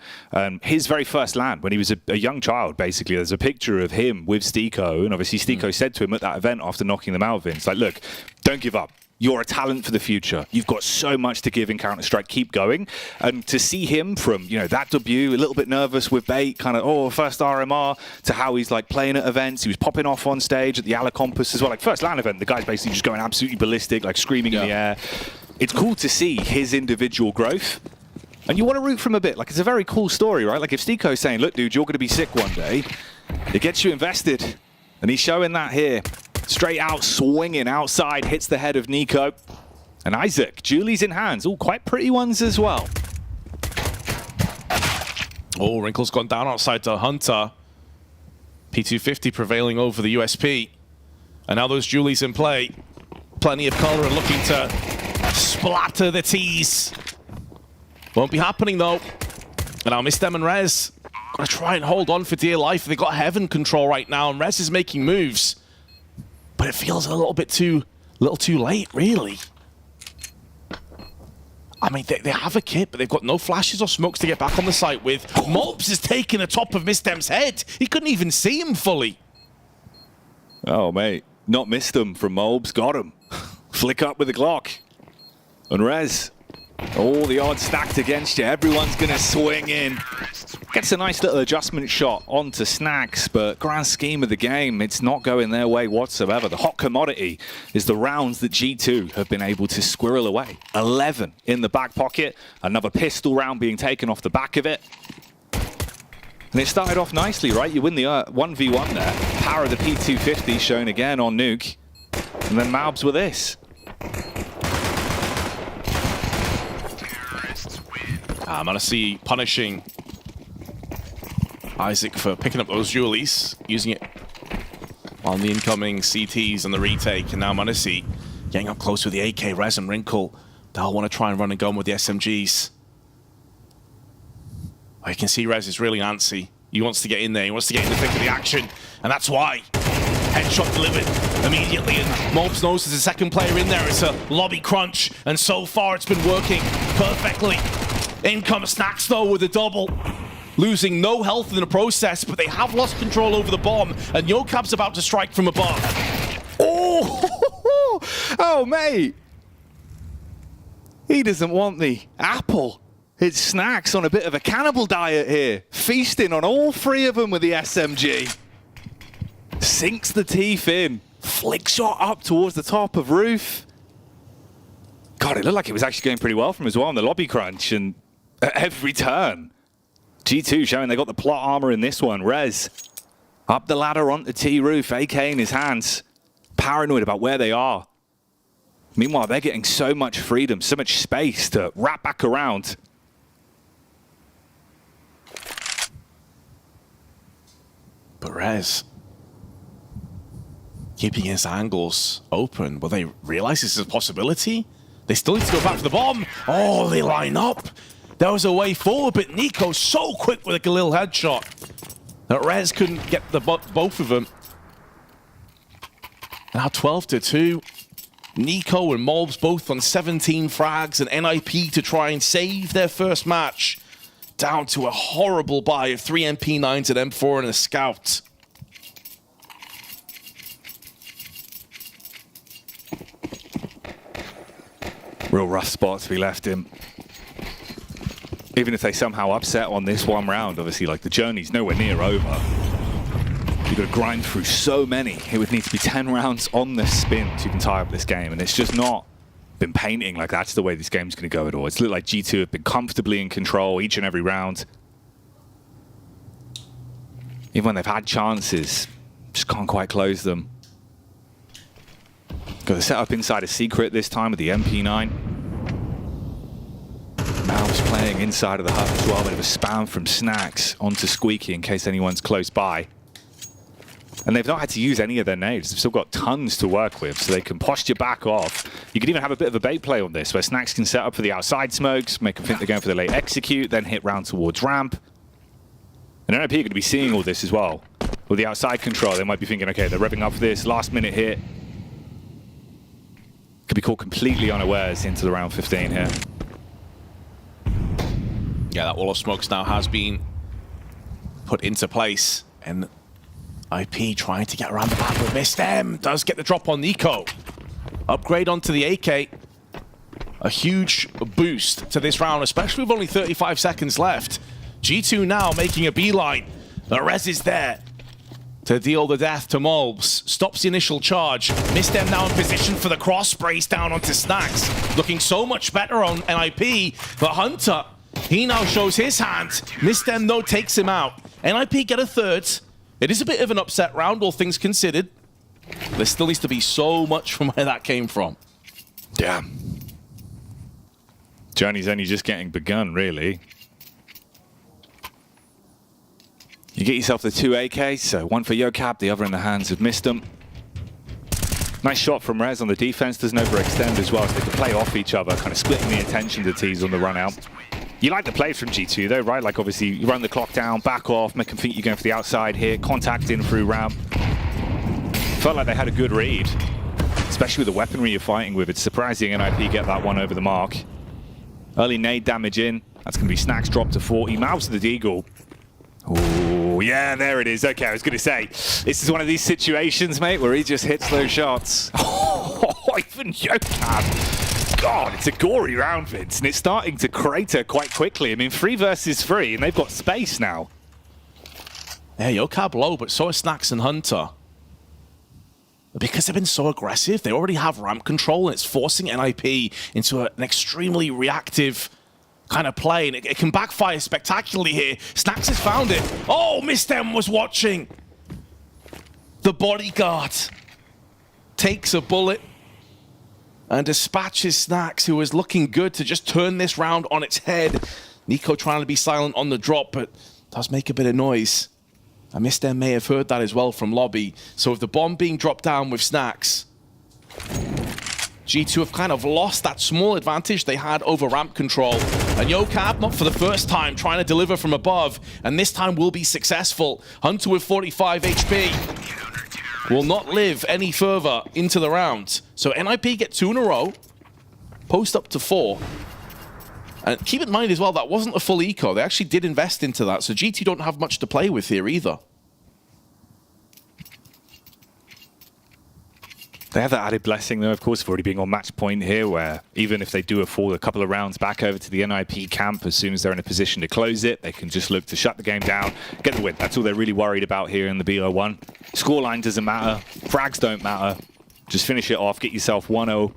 His very first LAN, when he was a young child, basically, there's a picture of him with Stico, and obviously Stico said to him at that event after knocking them out, Vince, like, look, don't give up. You're a talent for the future. You've got so much to give in Counter-Strike. Keep going. And to see him from, you know, that debut, a little bit nervous with Bait, kind of, oh, first RMR, to how he's like playing at events. He was popping off on stage at the Ala Compass as well. Like, first LAN event, the guy's basically just going absolutely ballistic, like screaming in the air. It's cool to see his individual growth. And you want to root for him a bit. Like, it's a very cool story, right? Like, if Stico's saying, look, dude, you're going to be sick one day, it gets you invested. And he's showing that here. Straight out, swinging outside, hits the head of Nico. And Isaac, Julie's in hands. All quite pretty ones as well. Oh, Wrinkle's gone down outside to Hunter. P250 prevailing over the USP. And now those Julies in play. Plenty of color and looking to splatter the T's. Won't be happening, though. And I'll miss them and Rez. Gonna try and hold on for dear life. They've got Heaven control right now, and Rez is making moves. But it feels a little too late, really. I mean, they have a kit, but they've got no flashes or smokes to get back on the site with. Mobs is taking the top of Misdem's head. He couldn't even see him fully. Oh, mate. Not missed them from Mobs. Got him. Flick up with the Glock. And Rez. All the odds stacked against you. Everyone's going to swing in. Gets a nice little adjustment shot onto Snacks, but grand scheme of the game, it's not going their way whatsoever. The hot commodity is the rounds that G2 have been able to squirrel away. 11 in the back pocket. Another pistol round being taken off the back of it. And it started off nicely, right? You win the 1v1 there. Power of the P250 shown again on Nuke. And then Mabs with this. m0NESY punishing Isaac for picking up those Julies, using it on the incoming CTs and the retake, and now m0NESY getting up close with the AK, Rez and Wrinkle. They'll want to try and run and gun with the SMGs. Oh, you can see Rez is really antsy. He wants to get in there, he wants to get in the thick of the action, and that's why. Headshot delivered immediately, and Mobs knows there's a second player in there. It's a lobby crunch, and so far it's been working perfectly. In comes Snacks though with a double. Losing no health in the process, but they have lost control over the bomb, and Yokab's about to strike from above. Oh, oh, mate. He doesn't want the apple. It's Snacks on a bit of a cannibal diet here. Feasting on all three of them with the SMG. Sinks the teeth in. Flick shot up towards the top of roof. God, it looked like it was actually going pretty well from as well on the lobby crunch, and at every turn. G2 showing they got the plot armor in this one. Rez up the ladder onto T roof, AK in his hands. Paranoid about where they are. Meanwhile, they're getting so much freedom, so much space to wrap back around. But Rez, keeping his angles open, will they realize this is a possibility? They still need to go back for the bomb. Oh, they line up. There was a way forward, but Nico so quick with a Galil headshot that Rez couldn't get the both of them. Now 12-2. Nico and Mobs both on 17 frags, and NIP to try and save their first match. Down to a horrible buy of 3 MP9s at M4 and a scout. Real rough spot to be left in. Even if they somehow upset on this one round, obviously, like, the journey's nowhere near over. You've got to grind through so many. It would need to be 10 rounds on the spin to even tie up this game, and it's just not been painting like that's the way this game's going to go at all. It's looked like G2 have been comfortably in control each and every round. Even when they've had chances, just can't quite close them. Got the setup inside a secret this time with the MP9. Mal's playing inside of the hut as well. Bit of a spam from Snacks onto Squeaky in case anyone's close by. And they've not had to use any of their nades. They've still got tons to work with, so they can posture back off. You could even have a bit of a bait play on this, where Snacks can set up for the outside smokes, make them think they're going for the late execute, then hit round towards ramp. And NIP are going to be seeing all this as well. With the outside control, they might be thinking, okay, they're revving up for this, last minute hit. Could be caught completely unawares into the round 15 here. Yeah, that wall of smokes now has been put into place, and IP trying to get around the back with Missed M. Does get the drop on Nico. Upgrade onto the AK. A huge boost to this round, especially with only 35 seconds left. G2 now making a beeline. The Rez is there to deal the death to Mobs. Stops the initial charge. Missed M now in position for the cross, sprays down onto Snacks. Looking so much better on NIP, but Hunter, he now shows his hand. Missed M though takes him out. NIP get a third. It is a bit of an upset round, all things considered. There still needs to be so much from where that came from. Yeah. Journey's only just getting begun, really. You get yourself the 2 AKs, so one for Yokab, the other in the hands of Mistem. Nice shot from Rez on the defense, doesn't overextend as well, so they can play off each other, kind of splitting the attention to tees on the run out. You like the play from G2 though, right? Like obviously you run the clock down, back off, make them think you're going for the outside here, contact in through ramp. Felt like they had a good read, especially with the weaponry you're fighting with. It's surprising NIP get that one over the mark. Early nade damage in, that's going to be Snacks drop to 40, Mouse to the Deagle. Oh, yeah, there it is. Okay, I was going to say, this is one of these situations, mate, where he just hits those shots. Oh, even Yokab. God, it's a gory round, Vince, and it's starting to crater quite quickly. I mean, 3 versus 3, and they've got space now. Yeah, Yokab low, but so are Snacks and Hunter. Because they've been so aggressive, they already have ramp control, and it's forcing NIP into an extremely reactive kind of play, and it can backfire spectacularly here. Snacks has found it. Oh, Missed M was watching. The bodyguard takes a bullet and dispatches Snacks, who is looking good to just turn this round on its head. Nico trying to be silent on the drop, but does make a bit of noise. And Missed M may have heard that as well from lobby. So with the bomb being dropped down with Snacks, G2 have kind of lost that small advantage they had over ramp control. And Yokab, not for the first time, trying to deliver from above, and this time will be successful. Hunter with 45 HP. will not live any further into the round. So NIP get 2 in a row, post up to 4. And keep in mind as well, that wasn't a full eco. They actually did invest into that, so G2 don't have much to play with here either. They have that added blessing, though, of course, of already being on match point here, where even if they do fall a couple of rounds back over to the NIP camp, as soon as they're in a position to close it, they can just look to shut the game down, get the win. That's all they're really worried about here in the BO1. Scoreline doesn't matter. Frags don't matter. Just finish it off. Get yourself 1-0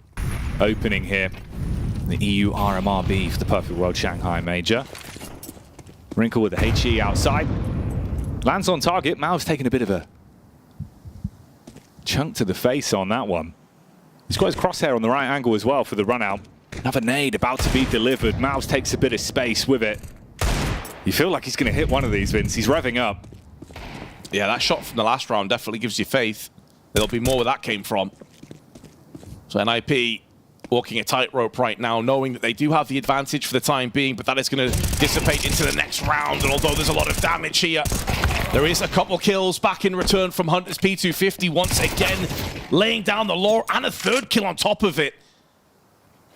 opening here. The EU RMR beef, the Perfect World Shanghai Major. Wrinkle with the HE outside. Lands on target. Mao's taking a bit of a chunk to the face on that one. He's got his crosshair on the right angle as well for the run out. Another nade about to be delivered. Mouse takes a bit of space with it. You feel like he's going to hit one of these, Vince. He's revving up. Yeah, that shot from the last round definitely gives you faith. There'll be more where that came from. So NIP walking a tightrope right now, knowing that they do have the advantage for the time being, but that is going to dissipate into the next round. And although there's a lot of damage here, there is a couple kills back in return from Hunter's P250 once again, laying down the law and a 3rd kill on top of it.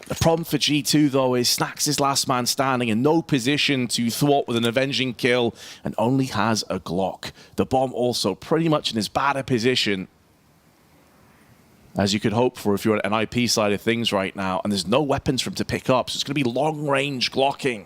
The problem for G2, though, is Snacks is last man standing in no position to thwart with an avenging kill and only has a Glock. The bomb also pretty much in as bad a position as you could hope for if you're at an IP side of things right now, and there's no weapons for him to pick up, so it's going to be long-range Glocking.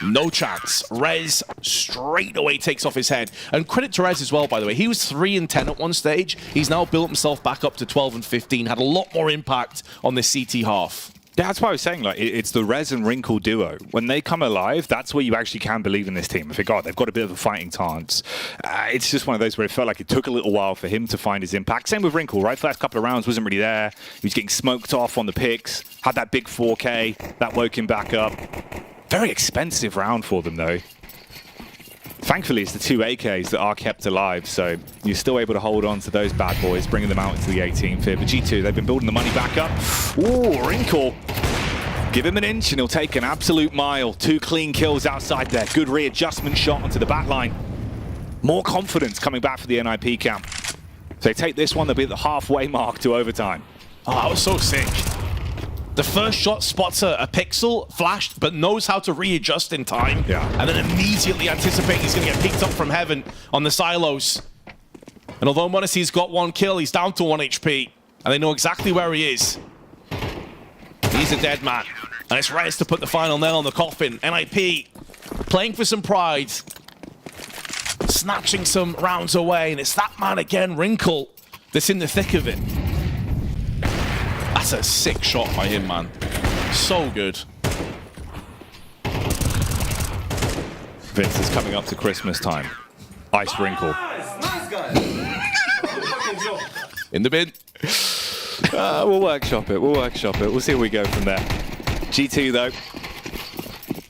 No chance. Rez straight away takes off his head. And credit to Rez as well, by the way. He was 3 and 10 at one stage. He's now built himself back up to 12 and 15. Had a lot more impact on this CT half. Yeah, that's why I was saying, like, it's the Rez and Wrinkle duo. When they come alive, that's where you actually can believe in this team. I think, God, they've got a bit of a fighting chance. It's just one of those where it felt like it took a little while for him to find his impact. Same with Wrinkle, right? First couple of rounds wasn't really there. He was getting smoked off on the picks. Had that big 4K. That woke him back up. Very expensive round for them, though. Thankfully, it's the 2 AKs that are kept alive, so you're still able to hold on to those bad boys, bringing them out into the 18th here. But G2, they've been building the money back up. Ooh, Wrinkle. Give him an inch and he'll take an absolute mile. 2 clean kills outside there. Good readjustment shot onto the back line. More confidence coming back for the NIP camp. If they take this one, they'll be at the halfway mark to overtime. Oh, that was so sick. The first shot spots a pixel, flashed, but knows how to readjust in time. Yeah. And then immediately anticipating he's going to get picked up from heaven on the silos. And although Monacy's got 1 kill, he's down to 1 HP. And they know exactly where he is. He's a dead man. And it's Rez to put the final nail on the coffin. NIP playing for some pride. Snatching some rounds away. And it's that man again, Wrinkle, that's in the thick of it. That's a sick shot by him, man. So good. Vince is coming up to Christmas time. Ice Wrinkle. In the bin. We'll workshop it. We'll see where we go from there. G2, though,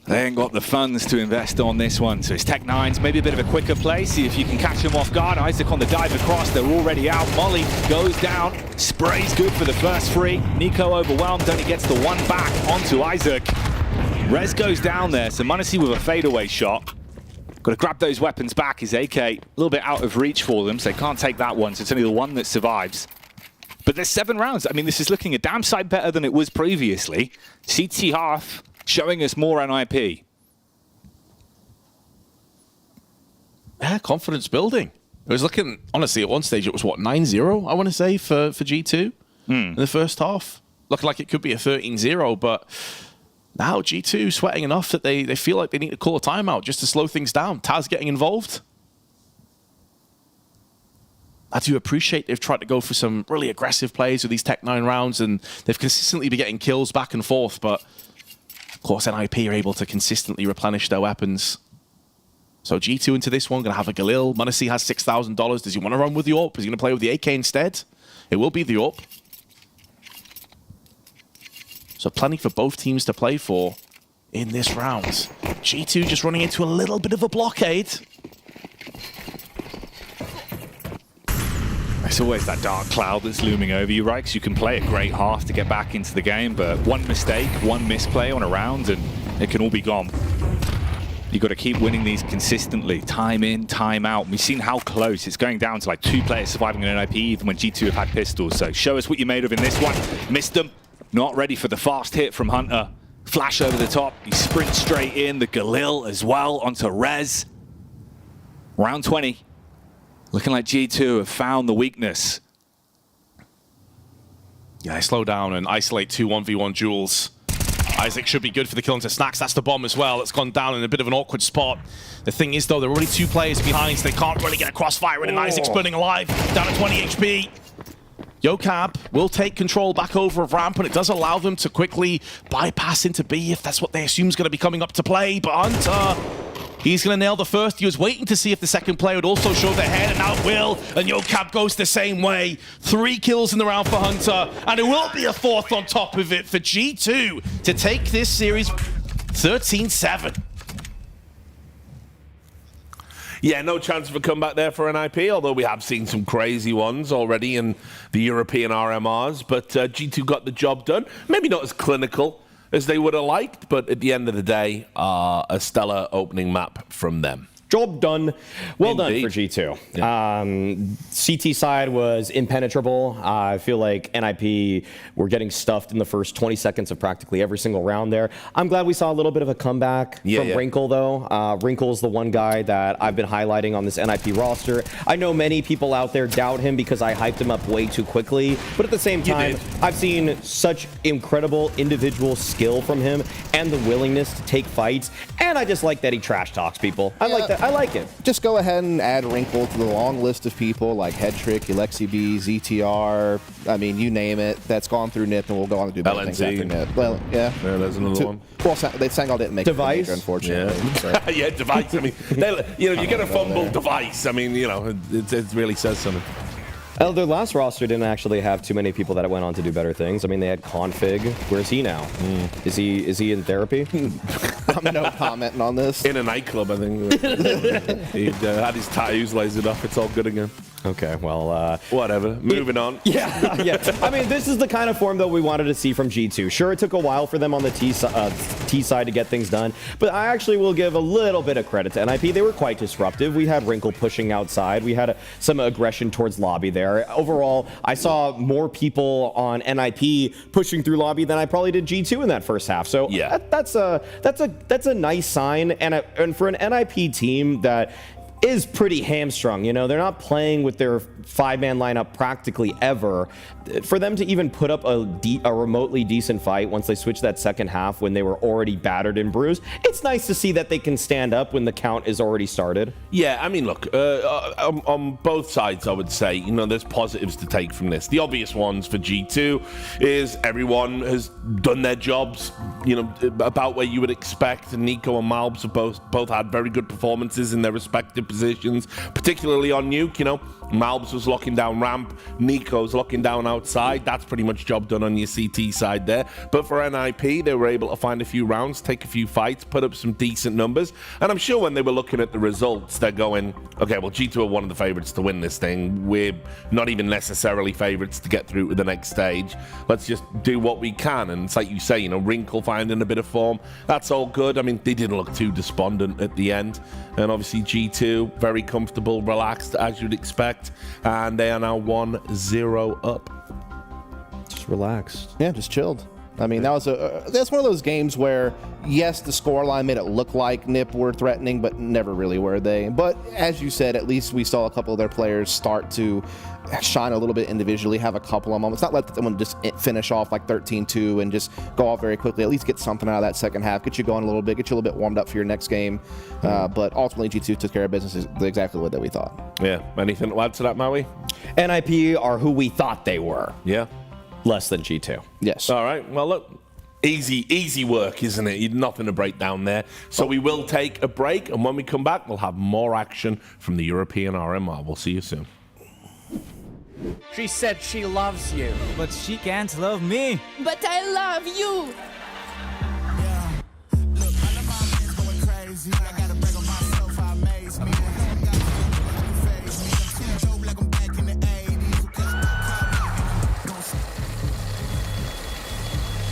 they ain't got the funds to invest on this one. So it's Tech9's, maybe a bit of a quicker play. See if you can catch him off guard. Isaac on the dive across. They're already out. Molly goes down. Spray's good for the first 3. Nico overwhelmed. Only gets the 1 back onto Isaac. Rez goes down there. So Monacy with a fadeaway shot. Got to grab those weapons back. His AK a little bit out of reach for them. So they can't take that one. So it's only the 1 that survives. But there's 7 rounds. I mean, this is looking a damn sight better than it was previously. CT half showing us more NIP. Yeah, confidence building. It was looking, honestly, at one stage it was, what, 9-0, I want to say, for G2 in the first half. Looking like it could be a 13-0, but now G2 sweating enough that they feel like they need to call a timeout just to slow things down. Taz getting involved. I do appreciate they've tried to go for some really aggressive plays with these Tech9 rounds, and they've consistently been getting kills back and forth, but of course NIP are able to consistently replenish their weapons. So G2 into this one, going to have a Galil. Monacy has $6,000. Does he want to run with the AWP? Is he going to play with the AK instead? It will be the AWP. So plenty for both teams to play for in this round. G2 just running into a little bit of a blockade. It's always that dark cloud that's looming over you, right? Because you can play a great half to get back into the game, but one mistake, one misplay on a round, and it can all be gone. You got to keep winning these consistently, time in, time out. We've seen how close it's going down to like 2 players surviving an NIP, even when G2 have had pistols. So show us what you're made of in this one. Missed them. Not ready for the fast hit from Hunter. Flash over the top. He sprints straight in. The Galil as well onto Rez. Round 20. Looking like G2 have found the weakness. Yeah, they slow down and isolate 2 1v1 duels. Isaac should be good for the kill into Snacks. That's the bomb as well. It's gone down in a bit of an awkward spot. The thing is, though, there are already 2 players behind, so they can't really get a crossfire in, and Isaac's burning alive, down to 20 HP. YoCab will take control back over of ramp, and it does allow them to quickly bypass into B if that's what they assume is going to be coming up to play. But Hunter, he's going to nail the first. He was waiting to see if the second player would also show their head, and now it will. And YoCab goes the same way. 3 kills in the round for Hunter, and it will be a 4th on top of it for G2 to take this series 13-7. Yeah, no chance of a comeback there for NIP, although we have seen some crazy ones already in the European RMRs. But G2 got the job done. Maybe not as clinical as they would have liked, but at the end of the day, a stellar opening map from them. Job done. Well Indeed. done for G2. Yeah. CT side was impenetrable. I feel like NIP were getting stuffed in the first 20 seconds of practically every single round there. I'm glad we saw a little bit of a comeback from Wrinkle, though. Wrinkle's the one guy that I've been highlighting on this NIP roster. I know many people out there doubt him because I hyped him up way too quickly, but at the same time, I've seen such incredible individual skill from him and the willingness to take fights, and I just like that he trash talks people. I like that. I like it. Just go ahead and add Wrinkle to the long list of people like Headtrick, Alexi B, ZTR. I mean, you name it. That's gone through NIP and will go on to do better things after NIP. Well, yeah. Yeah, there's another one. Well, they sang all didn't make Device? it, unfortunately. Yeah, yeah, Device. I mean, you get a fumble Device. I mean, it really says something. Their last roster didn't actually have too many people that went on to do better things. I mean, they had Config. Where's he now? Is he in therapy? I'm no commenting on this. In a nightclub, I think. He had his tattoos lasered off. It's all good again. Okay, well... Whatever. Moving on. Yeah, yeah. I mean, this is the kind of form that we wanted to see from G2. Sure, it took a while for them on the T side to get things done, but I actually will give a little bit of credit to NIP. They were quite disruptive. We had Wrinkle pushing outside. We had some aggression towards lobby there. Overall, I saw more people on NIP pushing through lobby than I probably did G2 in that first half. So yeah, that's a nice sign, and for an NIP team that is pretty hamstrung. They're not playing with their 5-man lineup practically ever. For them to even put up a remotely decent fight once they switched that second half when they were already battered and bruised, it's nice to see that they can stand up when the count is already started. Yeah, I mean, look, on both sides, I would say, there's positives to take from this. The obvious ones for G2 is everyone has done their jobs, about where you would expect. And Nico and Malbs have both had very good performances in their respective positions, particularly on Nuke. Malbs was locking down ramp, Nico's locking down outside. That's pretty much job done on your CT side there. But for NIP, they were able to find a few rounds, take a few fights, put up some decent numbers. And I'm sure when they were looking at the results, they're going, okay, well, G2 are one of the favorites to win this thing. We're not even necessarily favorites to get through to the next stage. Let's just do what we can. And it's like you say, Wrinkle finding a bit of form. That's all good. I mean, they didn't look too despondent at the end. And obviously G2, very comfortable, relaxed, as you'd expect. And they are now 1-0 up. Just relaxed. Yeah, just chilled. I mean, that's one of those games where, yes, the scoreline made it look like NIP were threatening, but never really were they. But as you said, at least we saw a couple of their players start to shine a little bit individually, have a couple of moments. Not let them just finish off like 13-2 and just go off very quickly. At least get something out of that second half, get you going a little bit, get you a little bit warmed up for your next game. But ultimately, G2 took care of business exactly what that we thought. Yeah. Anything to add to that, Maui? NIP are who we thought they were. Yeah. Less than G2. Yes. All right. Well, look, easy work, isn't it? Nothing to break down there. So we will take a break, and when we come back, we'll have more action from the European RMR. We'll see you soon. She said she loves you. But she can't love me. But I love you.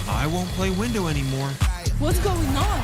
I won't play window anymore. What's going on?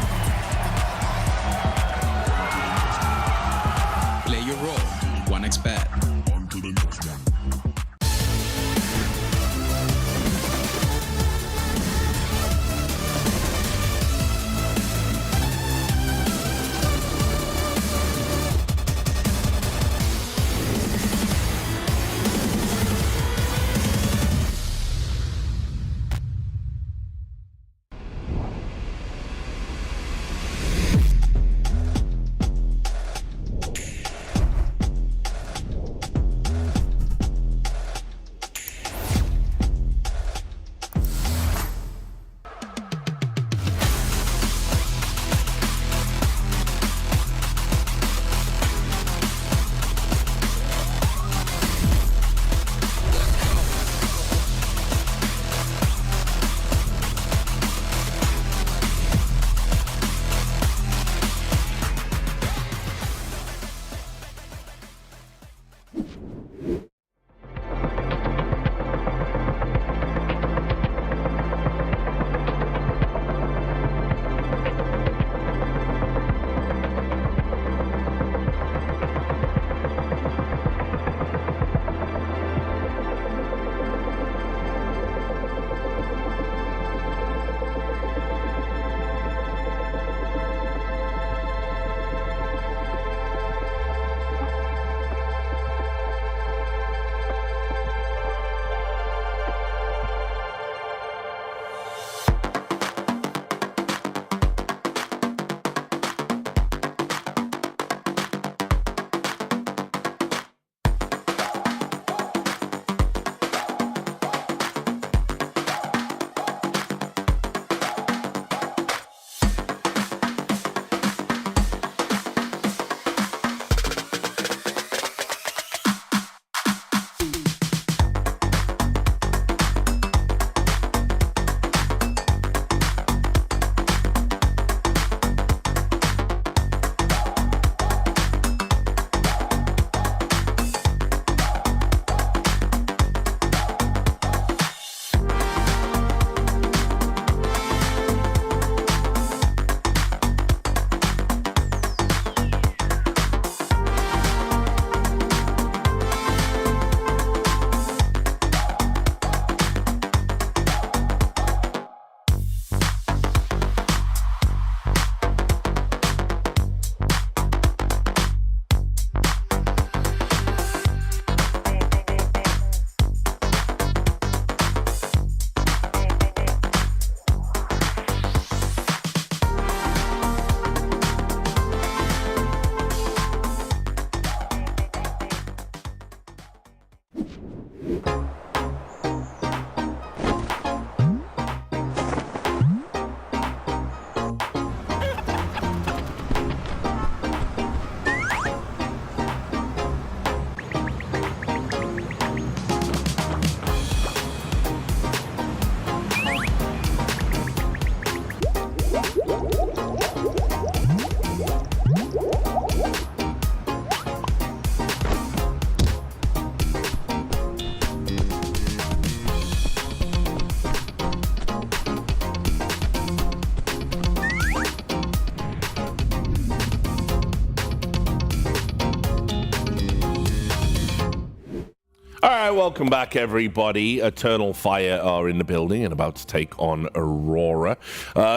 welcome back, everybody. Eternal Fire are in the building and about to take on Aurora.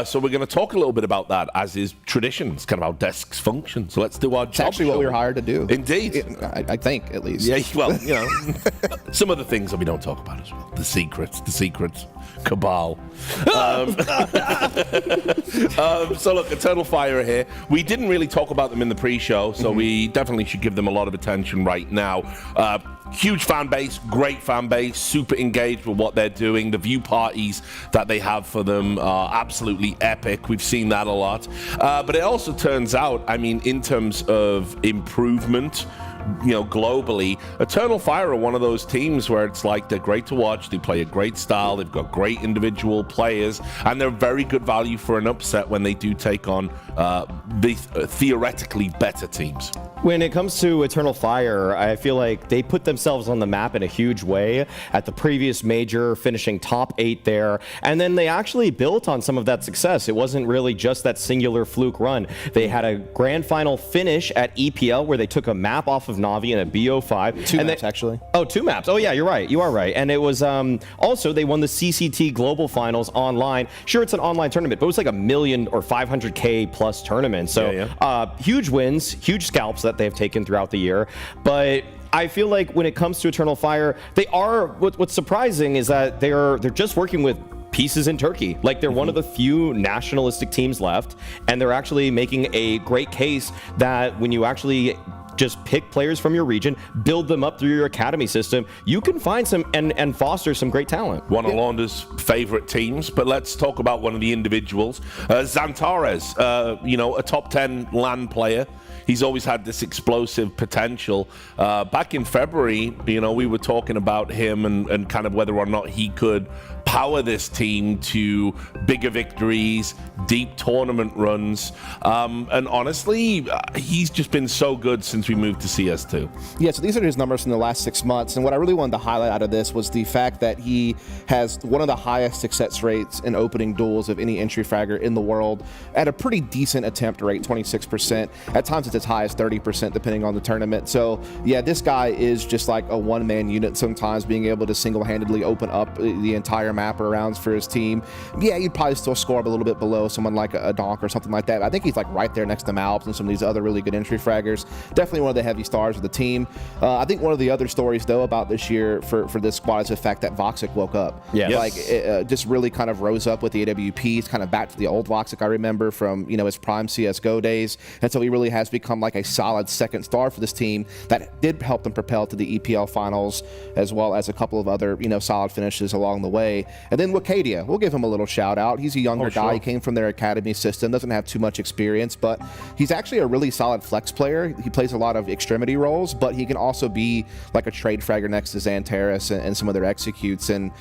So we're going to talk a little bit about that, as is tradition. It's kind of how desks function. So let's do our job. It's actually what we were hired to do. Indeed. I think, at least. Yeah, well, you know, some of the things that we don't talk about as well. The secrets, cabal. So look, Eternal Fire are here. We didn't really talk about them in the pre-show, so we definitely should give them a lot of attention right now. Huge fan base, great fan base, super engaged with what they're doing. The view parties that they have for them are absolutely epic. We've seen that a lot. But it also turns out, I mean, in terms of improvement, you know, globally, Eternal Fire are one of those teams where it's like they're great to watch, they play a great style, they've got great individual players, and they're very good value for an upset when they do take on the theoretically better teams. When it comes to Eternal Fire, I feel like they put themselves on the map in a huge way at the previous major, finishing top 8 there, and then they actually built on some of that success. It wasn't really just that singular fluke run. They had a grand final finish at EPL where they took a map off of Navi and a BO5. Two maps, actually. Oh, 2 maps. Oh, yeah, you're right. You are right. And it was also, they won the CCT Global Finals online. Sure, it's an online tournament, but it was like $1 million or 500K plus tournament. So huge wins, huge scalps that they've taken throughout the year. But I feel like when it comes to Eternal Fire, they are, what's surprising is that they're just working with pieces in Turkey. Like, they're one of the few nationalistic teams left, and they're actually making a great case that when you actually just pick players from your region, build them up through your academy system, you can find some and foster some great talent. One of Launder's favorite teams, but let's talk about one of the individuals. Xantares, you know, a top 10 LAN player. He's always had this explosive potential. Back in February, you know, we were talking about him and kind of whether or not he could power this team to bigger victories, deep tournament runs. And honestly, he's just been so good since we moved to CS2. Yeah, so these are his numbers from the last 6 months. And what I really wanted to highlight out of this was the fact that he has one of the highest success rates in opening duels of any entry fragger in the world at a pretty decent attempt rate, 26%. At times it's as high as 30%, depending on the tournament. So yeah, this guy is just like a one-man unit sometimes, being able to single-handedly open up the entire map or rounds for his team. Yeah, you'd probably still score up a little bit below someone like a Donk or something like that. I think he's like right there next to Malps and some of these other really good entry fraggers. Definitely one of the heavy stars of the team. I think one of the other stories though about this year for this squad is the fact that Voxic woke up. Yeah, like it just really kind of rose up with the AWPs, kind of back to the old Voxic I remember from, you know, his prime CS:GO days. And so he really has become like a solid second star for this team that did help them propel to the EPL finals, as well as a couple of other, you know, solid finishes along the way. And then Wakadia, we'll give him a little shout out. He's a younger guy. He came from their academy system, doesn't have too much experience, but he's actually a really solid flex player. He plays a lot of extremity roles, but he can also be like a trade fragger next to Xantares and some of their executes, and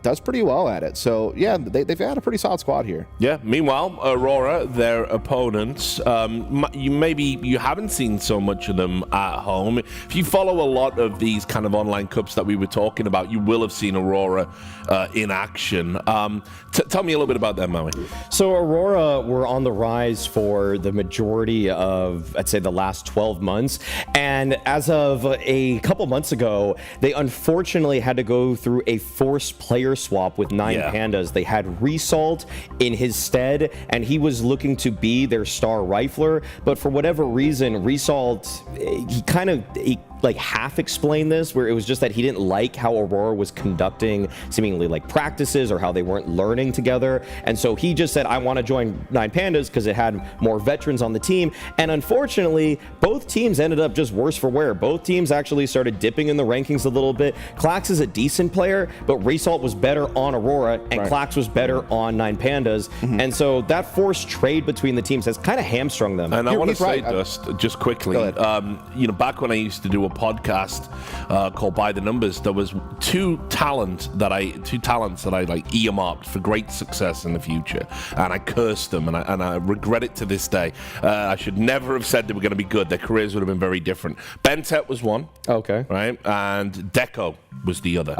does pretty well at it. So yeah, they've had a pretty solid squad here. Yeah. Meanwhile, Aurora, their opponents, you haven't seen so much of them at home. If you follow a lot of these kind of online cups that we were talking about, you will have seen Aurora in action. Tell me a little bit about them, Maui. So Aurora were on the rise for the majority of, I'd say, the last 12 months. And as of a couple months ago, they unfortunately had to go through a forced player swap with 9 Pandas. They had Resalt in his stead, and he was looking to be their star rifler. But for whatever reason, Resalt, he like half explained this, where it was just that he didn't like how Aurora was conducting seemingly like practices or how they weren't learning together. And so he just said, I want to join 9 Pandas because it had more veterans on the team. And unfortunately, both teams ended up just worse for wear. Both teams actually started dipping in the rankings a little bit. Klax is a decent player, but Resalt was better on Aurora and Klax was better on 9 Pandas. And so that forced trade between the teams has kind of hamstrung them. And I want to say, just quickly, you know, back when I used to do a podcast called By the Numbers, there was two talents that I like earmarked for great success in the future, and I cursed them, and I regret it to this day. I should never have said they were going to be good. Their careers would have been very different. Bentet was one, right, and Deco was the other.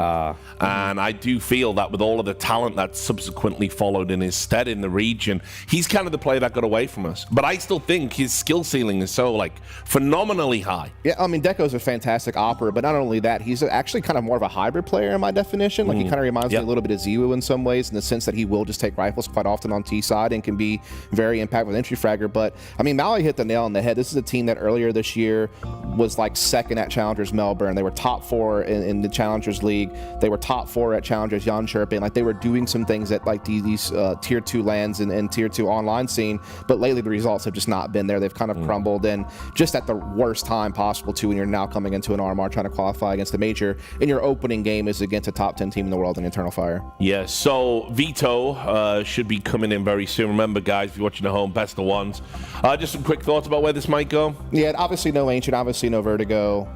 And I do feel that with all of the talent that subsequently followed in his stead in the region, he's kind of the player that got away from us. But I still think his skill ceiling is so like phenomenally high. Yeah, I mean, Deco's a fantastic opera, but not only that, he's actually kind of more of a hybrid player in my definition. Like he kind of reminds me a little bit of Ziwu in some ways, in the sense that he will just take rifles quite often on T side and can be very impactful with entry fragger. But I mean, Maui hit the nail on the head. This is a team that earlier this year was like second at Challengers Melbourne. They were top 4 in the Challengers League. They were top 4 at Challengers Jönköping. Like they were doing some things at like these tier 2 lands and tier 2 online scene. But lately the results have just not been there. They've kind of crumbled, and just at the worst time possible too, when you're now coming into an RMR trying to qualify against the major, and your opening game is against a top 10 team in the world in Eternal Fire. Yeah, so Vito should be coming in very soon. Remember, guys, if you're watching at home, best of ones. Just some quick thoughts about where this might go. Yeah, obviously no Ancient, obviously no Vertigo.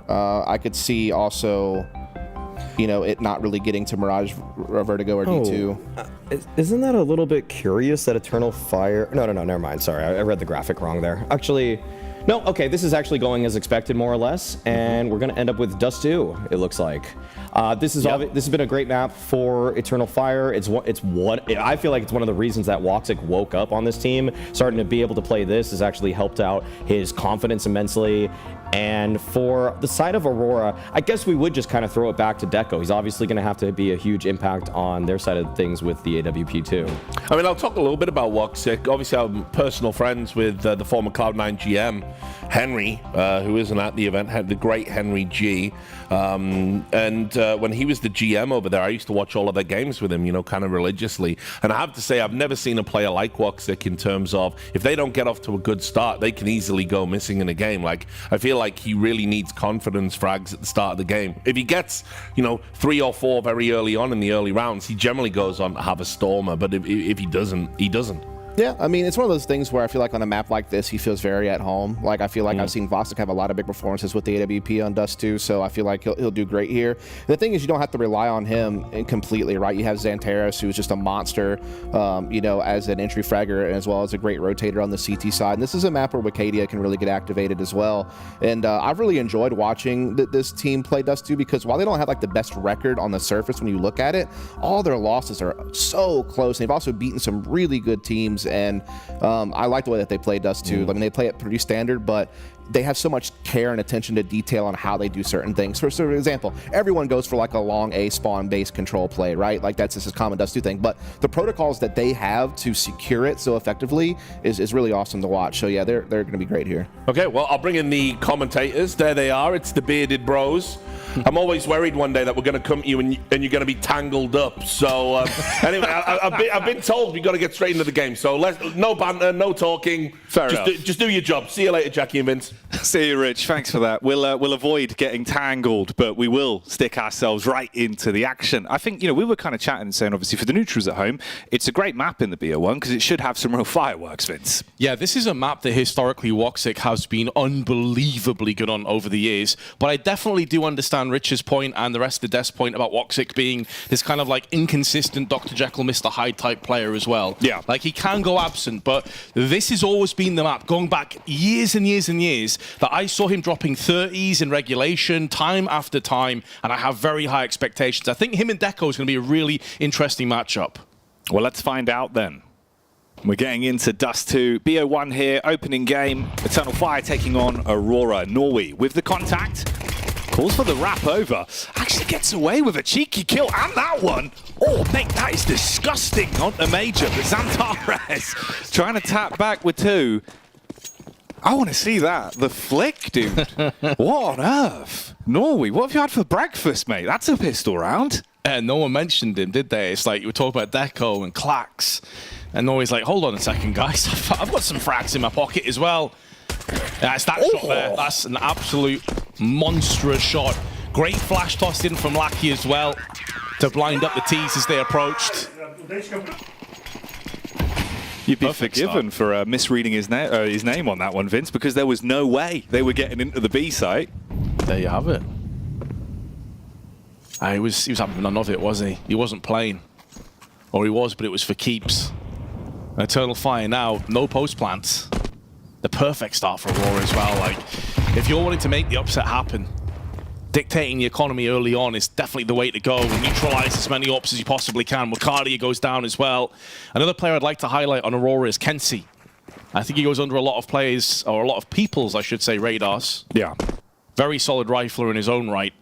I could see also, you know, it not really getting to Mirage or Vertigo or D2. Isn't that a little bit curious that Eternal Fire... No, never mind. Sorry, I read the graphic wrong there. Actually... No, okay, this is actually going as expected, more or less, and we're going to end up with Dust 2, it looks like. This has been a great map for Eternal Fire. I feel like it's one of the reasons that Woxic woke up on this team. Starting to be able to play this has actually helped out his confidence immensely. And for the side of Aurora, I guess we would just kind of throw it back to Deco. He's obviously going to have to be a huge impact on their side of things with the AWP too. I mean, I'll talk a little bit about Woxic. Obviously, I'm personal friends with the former Cloud9 GM, Henry, who isn't at the event, had the great Henry G. When he was the GM over there, I used to watch all of their games with him, you know, kind of religiously. And I have to say, I've never seen a player like Woxic in terms of, if they don't get off to a good start, they can easily go missing in a game. Like, I feel like he really needs confidence frags at the start of the game. If he gets, you know, 3 or 4 very early on in the early rounds, he generally goes on to have a stormer. But if he doesn't, he doesn't. Yeah, I mean, it's one of those things where I feel like on a map like this, he feels very at home. Like, I feel like I've seen Voxic have a lot of big performances with the AWP on Dust 2, so I feel like he'll do great here. The thing is, you don't have to rely on him completely, right? You have Xantares, who's just a monster, you know, as an entry fragger, as well as a great rotator on the CT side. And this is a map where Wicadia can really get activated as well. And I've really enjoyed watching this team play Dust 2, because while they don't have, like, the best record on the surface when you look at it, all their losses are so close. They've also beaten some really good teams, and I like the way that they play Dust 2. I mean, they play it pretty standard, but they have so much care and attention to detail on how they do certain things. For example, everyone goes for like a long A spawn based control play, right? Like that's just a common Dust 2 thing, but the protocols that they have to secure it so effectively is really awesome to watch. So yeah, they're going to be great here. Okay, well, I'll bring in the commentators. There they are. It's the bearded bros. I'm always worried one day that we're going to come to you and you're going to be tangled up. So anyway, I've been told we've got to get straight into the game. So no banter, no talking. Just do your job. See you later, Jackie and Vince. See you, Rich. Thanks for that. We'll avoid getting tangled, but we will stick ourselves right into the action. I think, you know, we were kind of chatting and saying, obviously, for the neutrals at home, it's a great map in the BO1 because it should have some real fireworks, Vince. Yeah, this is a map that historically Woxic has been unbelievably good on over the years, but I definitely do understand Rich's point and the rest of the desk point about Woxic being this kind of like inconsistent Dr. Jekyll, Mr. Hyde type player as well. Yeah. Like he can go absent, but this has always been the map, going back years and years and years, that I saw him dropping 30s in regulation time after time, and I have very high expectations. I think him and Deco is going to be a really interesting matchup. Well, let's find out then. We're getting into Dust 2. BO1 here, opening game. Eternal Fire taking on Aurora. Norway with the contact. Calls for the wrap over. Actually gets away with a cheeky kill, and that one. Oh, mate, that is disgusting on the Major. But Xantares trying to tap back with 2. I want to see that. The flick, dude. What on earth? Norway, what have you had for breakfast, mate? That's a pistol round. And no one mentioned him, did they? It's like you were talking about Deco and Clax. And Norway's like, hold on a second, guys. I've got some frags in my pocket as well. Yeah, it's that shot there. That's an absolute monstrous shot. Great flash tossed in from Lackey as well to blind up the T's as they approached. You'd be forgiven for misreading his name on that one, Vince, because there was no way they were getting into the B site. There you have it. He was having none of it, was he? He wasn't playing. Or he was, but it was for keeps. Eternal Fire now, no post plants. The perfect start for Aurora as well. Like, if you're wanting to make the upset happen, dictating the economy early on is definitely the way to go. Neutralize as many ops as you possibly can. Wicadia goes down as well. Another player I'd like to highlight on Aurora is Kensi. I think he goes under a lot of players, or a lot of people's, I should say, radars. Yeah. Very solid rifler in his own right.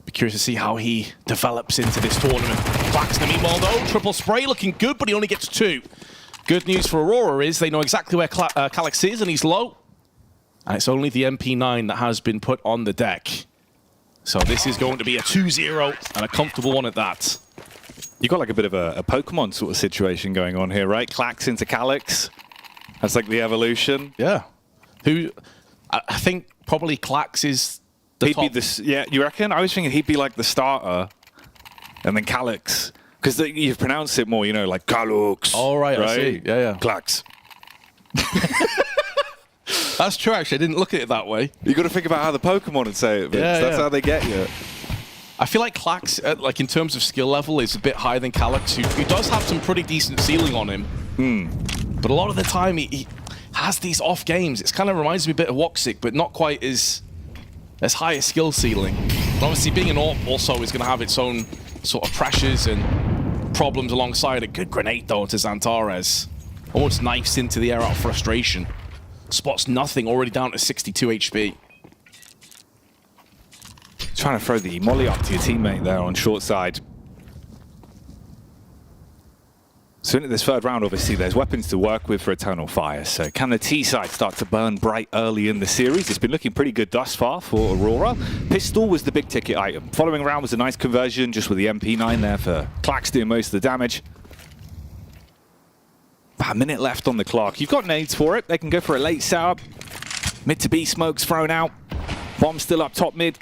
Be curious to see how he develops into this tournament. Clax the meanwhile though, triple spray looking good, but he only gets 2. Good news for Aurora is they know exactly where Calyx is, and he's low. And it's only the MP9 that has been put on the deck. So this is going to be a 2-0, and a comfortable one at that. You got like a bit of a Pokemon sort of situation going on here, right? Clax into Calyx. That's like the evolution. Yeah. Who, I think probably Clax is the top. Be this, yeah, you reckon? I was thinking he'd be like the starter, and then Calyx. Because you pronounce it more, you know, like Calyx. Oh, right, I see. Yeah, yeah. Clax. That's true, actually. I didn't look at it that way. You got to think about how the Pokemon would say it, Vince. Yeah, That's yeah. how they get you. I feel like Clax, like in terms of skill level, is a bit higher than Calyx, who does have some pretty decent ceiling on him. But a lot of the time, he has these off games. It kind of reminds me a bit of Woxic, but not quite as high a skill ceiling. But obviously, being an AWP also is going to have its own sort of pressures and problems alongside it. Good grenade, though, to Xantares. Almost knifes into the air out of frustration. Spots nothing, already down to 62 HP. Trying to throw the molly up to your teammate there on short side. So into this third round, obviously, there's weapons to work with for Eternal Fire. So can the T side start to burn bright early in the series? It's been looking pretty good thus far for Aurora. Pistol was the big ticket item. Following round was a nice conversion, just with the MP9 there for Clax doing most of the damage. About a minute left on the clock. You've got nades for it. They can go for a late setup. Mid to B smoke's thrown out. Bomb still up top mid.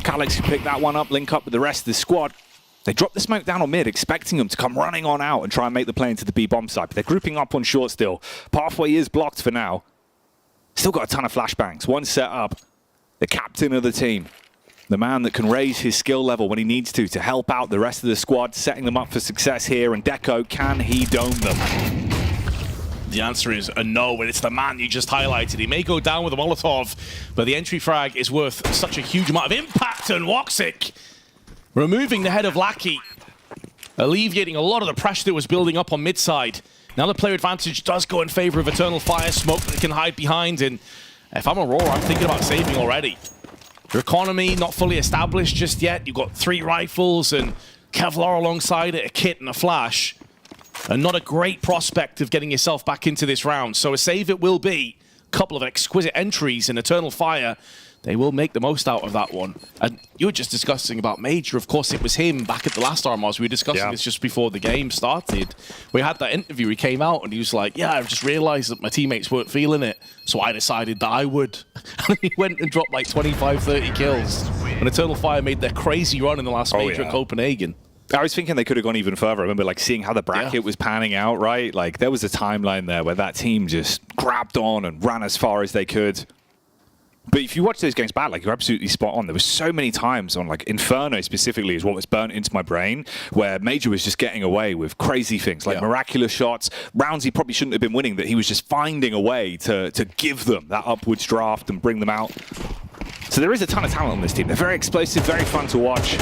Calyx can pick that one up, link up with the rest of the squad. They drop the smoke down on mid, expecting them to come running on out and try and make the play into the B bomb side. But they're grouping up on short still. Pathway is blocked for now. Still got a ton of flashbangs. One set up. The captain of the team. The man that can raise his skill level when he needs to help out the rest of the squad, setting them up for success here. And Deco, can he dome them? The answer is a no, and it's the man you just highlighted. He may go down with a Molotov, but the entry frag is worth such a huge amount of impact, and Woxic removing the head of Lackey, alleviating a lot of the pressure that was building up on mid-side. Now the player advantage does go in favor of Eternal Fire, smoke that can hide behind, and if I'm Aurora, I'm thinking about saving already. Your economy not fully established just yet. You've got 3 rifles and Kevlar alongside it, a kit and a flash. And not a great prospect of getting yourself back into this round. So a save it will be. A couple of exquisite entries in Eternal Fire. They will make the most out of that one. And you were just discussing about Major. Of course, it was him back at the last RMRs. We were discussing this just before the game started. We had that interview. He came out and he was like, yeah, I've just realized that my teammates weren't feeling it. So I decided that I would. And he went and dropped like 25, 30 kills. And Eternal Fire made their crazy run in the last Major at Copenhagen. I was thinking they could have gone even further. I remember like seeing how the bracket was panning out, right? Like there was a timeline there where that team just grabbed on and ran as far as they could. But if you watch those games back, like you're absolutely spot on. There was so many times on like Inferno specifically is what was burnt into my brain, where Major was just getting away with crazy things like miraculous shots, rounds he probably shouldn't have been winning, that he was just finding a way to give them that upwards draft and bring them out. So there is a ton of talent on this team. They're very explosive, very fun to watch.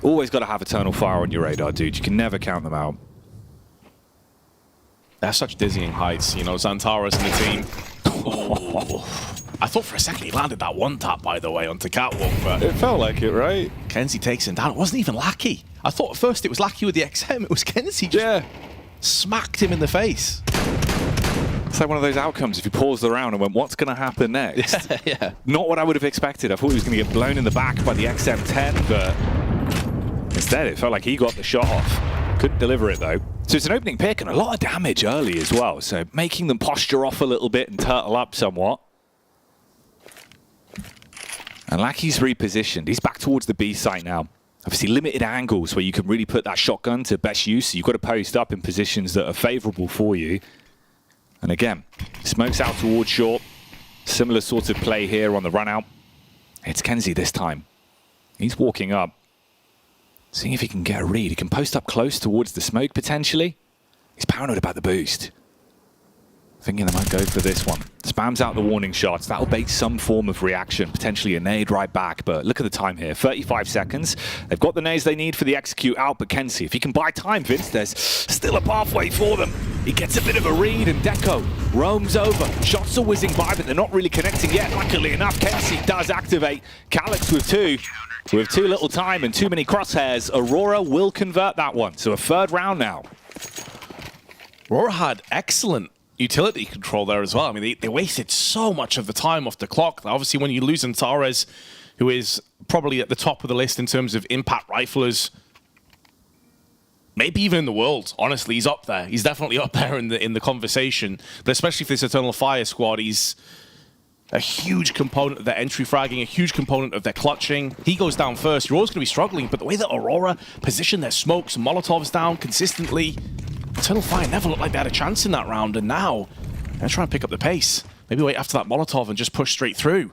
Always got to have Eternal Fire on your radar, dude. You can never count them out. That's such dizzying heights, you know, Xantares and the team. I thought for a second he landed that one tap, by the way, onto Catwalk, but It felt like it, right? Kenzie takes him down. It wasn't even Lackey. I thought at first it was Lackey with the XM. It was Kenzie just smacked him in the face. It's like one of those outcomes if you paused the round and went, what's going to happen next? Not what I would have expected. I thought he was going to get blown in the back by the XM10, but instead it felt like he got the shot off. Couldn't deliver it, though. So it's an opening pick and a lot of damage early as well, so making them posture off a little bit and turtle up somewhat. And Lackey's repositioned. He's back towards the B site now. Obviously limited angles where you can really put that shotgun to best use. So you've got to post up in positions that are favorable for you. And again, smokes out towards short. Similar sort of play here on the run out. It's Kenzie this time. He's walking up. Seeing if he can get a read. He can post up close towards the smoke potentially. He's paranoid about the boost. Thinking they might go for this one. Spams out the warning shots. That'll bait some form of reaction. Potentially a nade right back. But look at the time here. 35 seconds. They've got the nades they need for the execute out. But Kenzie, if he can buy time, Vince, there's still a pathway for them. He gets a bit of a read, and Deco roams over. Shots are whizzing by, but they're not really connecting yet. Luckily enough, Kenzie does activate. Calyx with two. With too little time and too many crosshairs, Aurora will convert that one. So a third round now. Aurora had excellent utility control there as well. I mean, they wasted so much of the time off the clock. Obviously, when you lose Antares, who is probably at the top of the list in terms of impact riflers, maybe even in the world, honestly, he's up there. He's definitely up there in the conversation. But especially for this Eternal Fire squad, he's a huge component of their entry fragging, a huge component of their clutching. He goes down first. You're always going to be struggling, but the way that Aurora position their smokes and Molotovs down consistently, Eternal Fire never looked like they had a chance in that round, and now they're trying to pick up the pace. Maybe wait after that Molotov and just push straight through.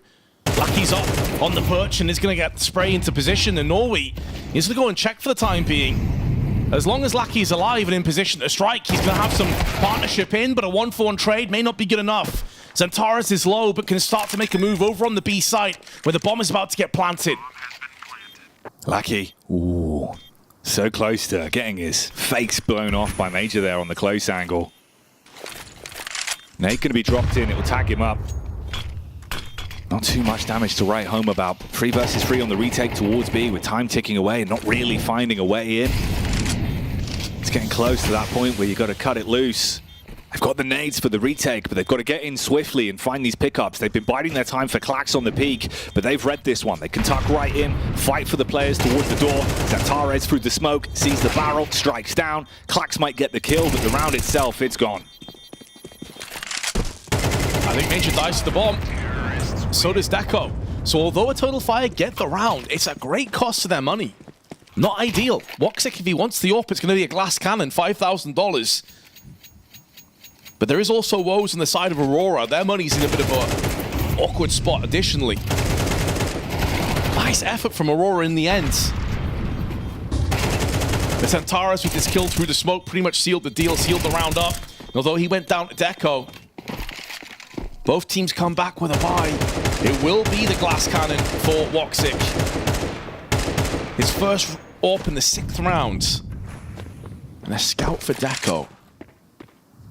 Lucky's up on the perch and is going to get the spray into position, and Norway is going to go and check for the time being. As long as Lucky's alive and in position to strike, he's going to have some partnership in, but a 1-for-1 trade may not be good enough. Xantares is low, but can start to make a move over on the B site, where the bomb is about to get planted. Lucky. Ooh. So close to getting his face blown off by Major there on the close angle. Nate going to be dropped in. It will tag him up. Not too much damage to write home about. 3 versus 3 on the retake towards B, with time ticking away and not really finding a way in. It's getting close to that point where you've got to cut it loose. They've got the nades for the retake, but they've got to get in swiftly and find these pickups. They've been biding their time for Clax on the peak, but they've read this one. They can tuck right in, fight for the players towards the door. Xantares through the smoke, sees the barrel, strikes down. Clax might get the kill, but the round itself, it's gone. I think Major dies to the bomb. So does Deco. So although Eternal Fire get the round, it's a great cost to their money. Not ideal. Woxic, if he wants the AWP, it's going to be a glass cannon, $5,000. But there is also woes on the side of Aurora. Their money's in a bit of an awkward spot additionally. Nice effort from Aurora in the end. The Xantares with his kill through the smoke pretty much sealed the deal, sealed the round up. And although he went down to Deco, both teams come back with a bye. It will be the glass cannon for Woxic. His first AWP in the 6th round. And a scout for Deco.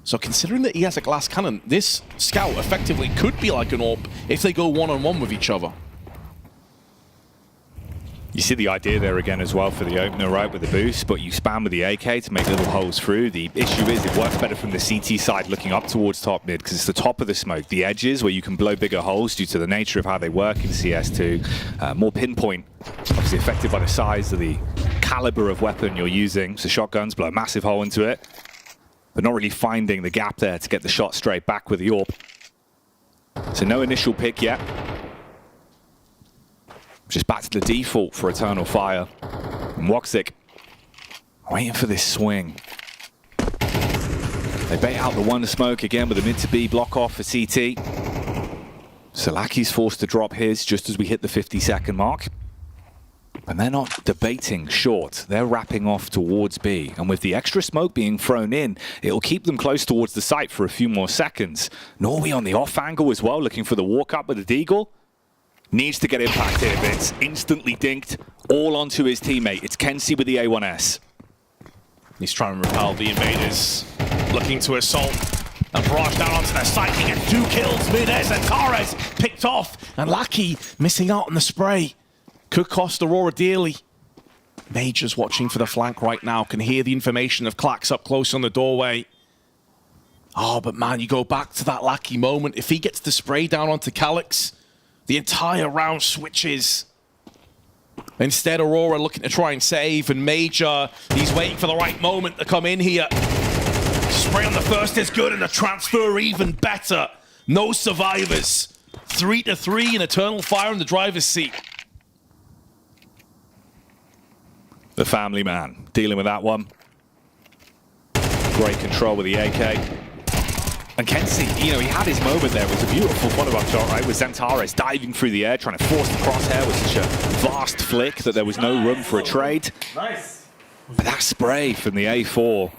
So considering that he has a glass cannon, this scout effectively could be like an AWP if they go one-on-one with each other. You see the idea there again as well for the opener, right, with the boost, but you spam with the AK to make little holes through. The issue is it works better from the CT side looking up towards top mid because it's the top of the smoke. The edges where you can blow bigger holes due to the nature of how they work in CS2. More pinpoint, obviously affected by the size of the caliber of weapon you're using. So shotguns blow a massive hole into it, but not really finding the gap there to get the shot straight back with the AWP. So no initial pick yet. Just back to the default for Eternal Fire. And Woxic waiting for this swing. They bait out the one smoke again with a mid to B block off for CT. Salaki's forced to drop his just as we hit the 50-second mark. And they're not debating short. They're wrapping off towards B. And with the extra smoke being thrown in, it'll keep them close towards the site for a few more seconds. Norway on the off angle as well, looking for the walk up with the Deagle. Needs to get impact here, but it's instantly dinked all onto his teammate. It's Kenzie with the A1S. He's trying to repel the invaders, looking to assault and barrage down onto their site. He gets 2 kills mid-air. Xantares picked off, and Lucky missing out on the spray. Could cost Aurora dearly. Major's watching for the flank right now, can hear the information of Clax up close on the doorway. Oh, but man, you go back to that Lucky moment. If he gets the spray down onto Calyx, the entire round switches. Instead, Aurora looking to try and save, and Major, he's waiting for the right moment to come in here. Spray on the first is good, and the transfer even better. No survivors. 3-3 in Eternal Fire in the driver's seat. The family man dealing with that one. Great control with the AK. And Kenzie, you know, he had his moment there. It was a beautiful follow-up shot, right? With Xantares diving through the air, trying to force the crosshair with such a vast flick that there was no room for a trade. Nice. But that spray from the A4,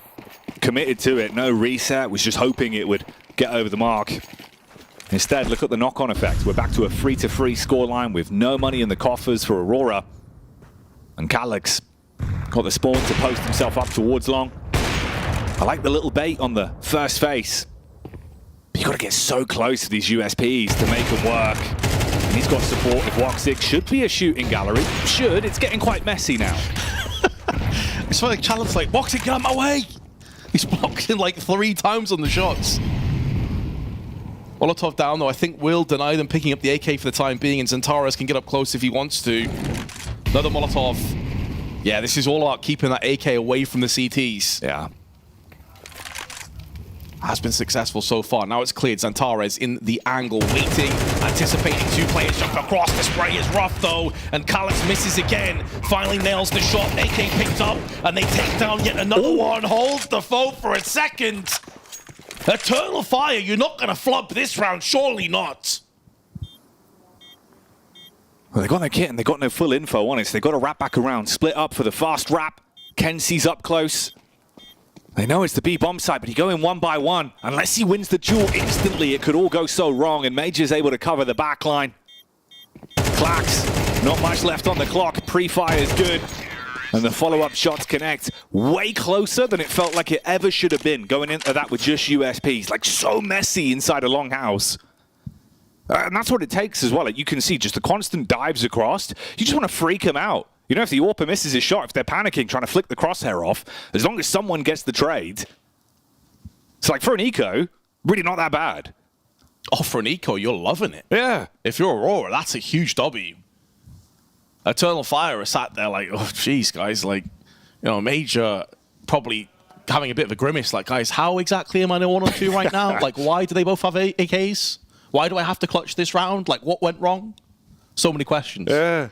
committed to it, no reset, was just hoping it would get over the mark. Instead, look at the knock-on effect. We're back to a 3-3 scoreline with no money in the coffers for Aurora. And Calyx got the spawn to post himself up towards long. I like the little bait on the first face. But you got to get so close to these USPs to make them work. And he's got support of Woxic. Should be a shooting gallery. Should. It's getting quite messy now. It's like Challenge like, Woxic, get out of my way! He's blocked him like 3 times on the shots. Molotov down though, I think will deny them picking up the AK for the time being, and Xantares can get up close if he wants to. Another Molotov. Yeah, this is all about keeping that AK away from the CTs. Yeah. Has been successful so far. Now it's cleared. Xantares in the angle, waiting, anticipating 2 players jump across. The spray is rough though, and Calix misses again. Finally nails the shot. AK picked up, and they take down yet another one. Holds the foe for a second. Eternal Fire, you're not going to flop this round, surely not. Well, they got no kit and they got no full info on it, so they got to wrap back around. Split up for the fast wrap. Kensey's up close. They know it's the B bomb site, but he go in 1 by 1. Unless he wins the duel instantly, it could all go so wrong, and Major's able to cover the back line. Clax, not much left on the clock. Pre-fire is good, and the follow-up shots connect. Way closer than it felt like it ever should have been, going into that with just USPs. Like, so messy inside a long house. And that's what it takes as well. Like, you can see just the constant dives across. You just want to freak him out. You know, if the AWPer misses his shot, if they're panicking, trying to flick the crosshair off, as long as someone gets the trade. It's like, for an eco, really not that bad. Oh, for an eco, you're loving it. Yeah. If you're Aurora, that's a huge W. Eternal Fire are sat there like, oh, jeez, guys. Like, you know, Major probably having a bit of a grimace. Like, guys, how exactly am I in 1-on-2 right now? Like, why do they both have AKs? Why do I have to clutch this round? Like, what went wrong? So many questions. Yeah.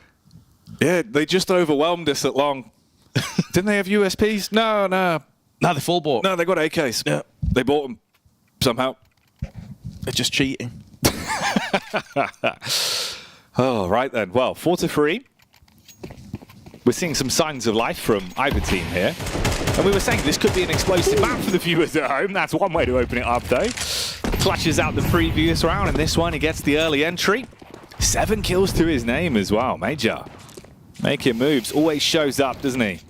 Yeah, they just overwhelmed us at long. Didn't they have USPs? No. No, they full bought. No, they got AKs. Yeah. They bought them somehow. They're just cheating. Oh, right then. Well, 4-3. We're seeing some signs of life from either team here. And we were saying this could be an explosive map for the viewers at home. That's one way to open it up, though. Clutches out the previous round, and this one, he gets the early entry. 7 kills to his name as well. Major making moves. Always shows up, doesn't he?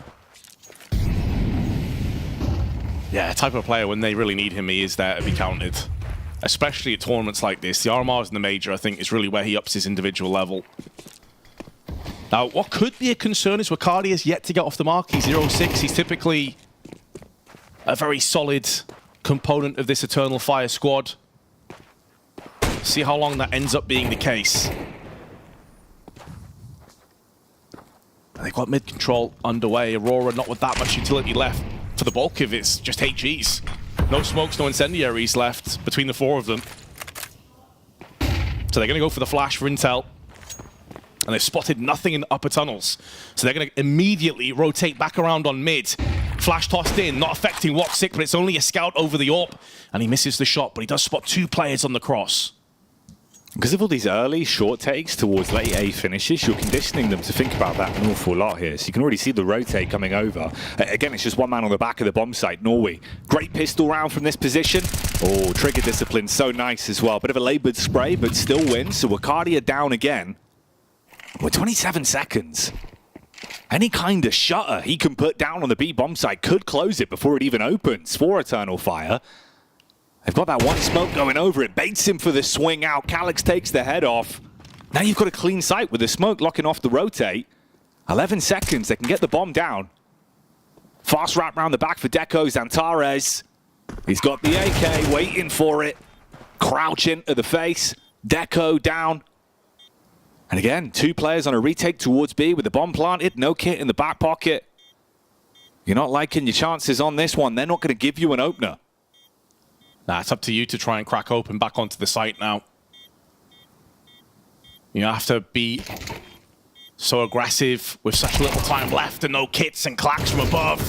Yeah, type of player, when they really need him, he is there to be counted. Especially at tournaments like this. The RMRs in the Major, I think, is really where he ups his individual level. Now, what could be a concern is Wacardi has yet to get off the mark. He's 0-6. He's typically a very solid component of this Eternal Fire squad. See how long that ends up being the case. They've got mid-control underway. Aurora not with that much utility left. For the bulk of it's just HGs. No smokes, no incendiaries left between the 4 of them. So they're going to go for the flash for intel. And they've spotted nothing in the upper tunnels. So they're going to immediately rotate back around on mid. Flash tossed in, not affecting Woxic, but it's only a scout over the AWP. And he misses the shot, but he does spot 2 players on the cross. Because of all these early short takes towards late A finishes, you're conditioning them to think about that an awful lot here. So you can already see the rotate coming over. Again, it's just one man on the back of the bomb site, Norway. Great pistol round from this position. Oh, trigger discipline, so nice as well. Bit of a laboured spray, but still wins. So Wacardi down again. With 27 seconds. Any kind of shutter he can put down on the B bomb site could close it before it even opens for Eternal Fire. They've got that one smoke going over it, baits him for the swing out. Calix takes the head off. Now you've got a clean sight with the smoke locking off the rotate. 11 seconds, they can get the bomb down. Fast wrap round the back for Deco. Xantares. He's got the AK, waiting for it. Crouch into the face. Deco down. And again, 2 players on a retake towards B with the bomb planted. No kit in the back pocket. You're not liking your chances on this one. They're not going to give you an opener. Nah, it's up to you to try and crack open back onto the site now. You have to be so aggressive with such little time left and no kits, and Clax from above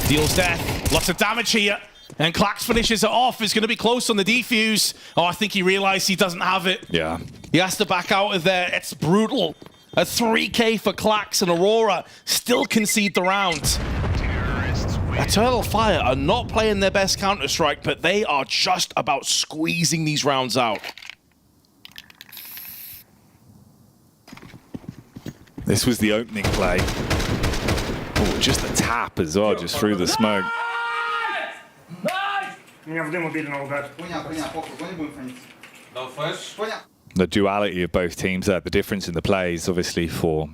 deals death. Lots of damage here. And Clax finishes it off. It's going to be close on the defuse. Oh, I think he realized he doesn't have it. Yeah. He has to back out of there. It's brutal. A 3K for Clax, and Aurora still concede the round. Eternal Fire are not playing their best Counter-Strike, but they are just about squeezing these rounds out. This was the opening play. Oh, just the tap as well, just through the smoke. The duality of both teams there, the difference in the plays, obviously, for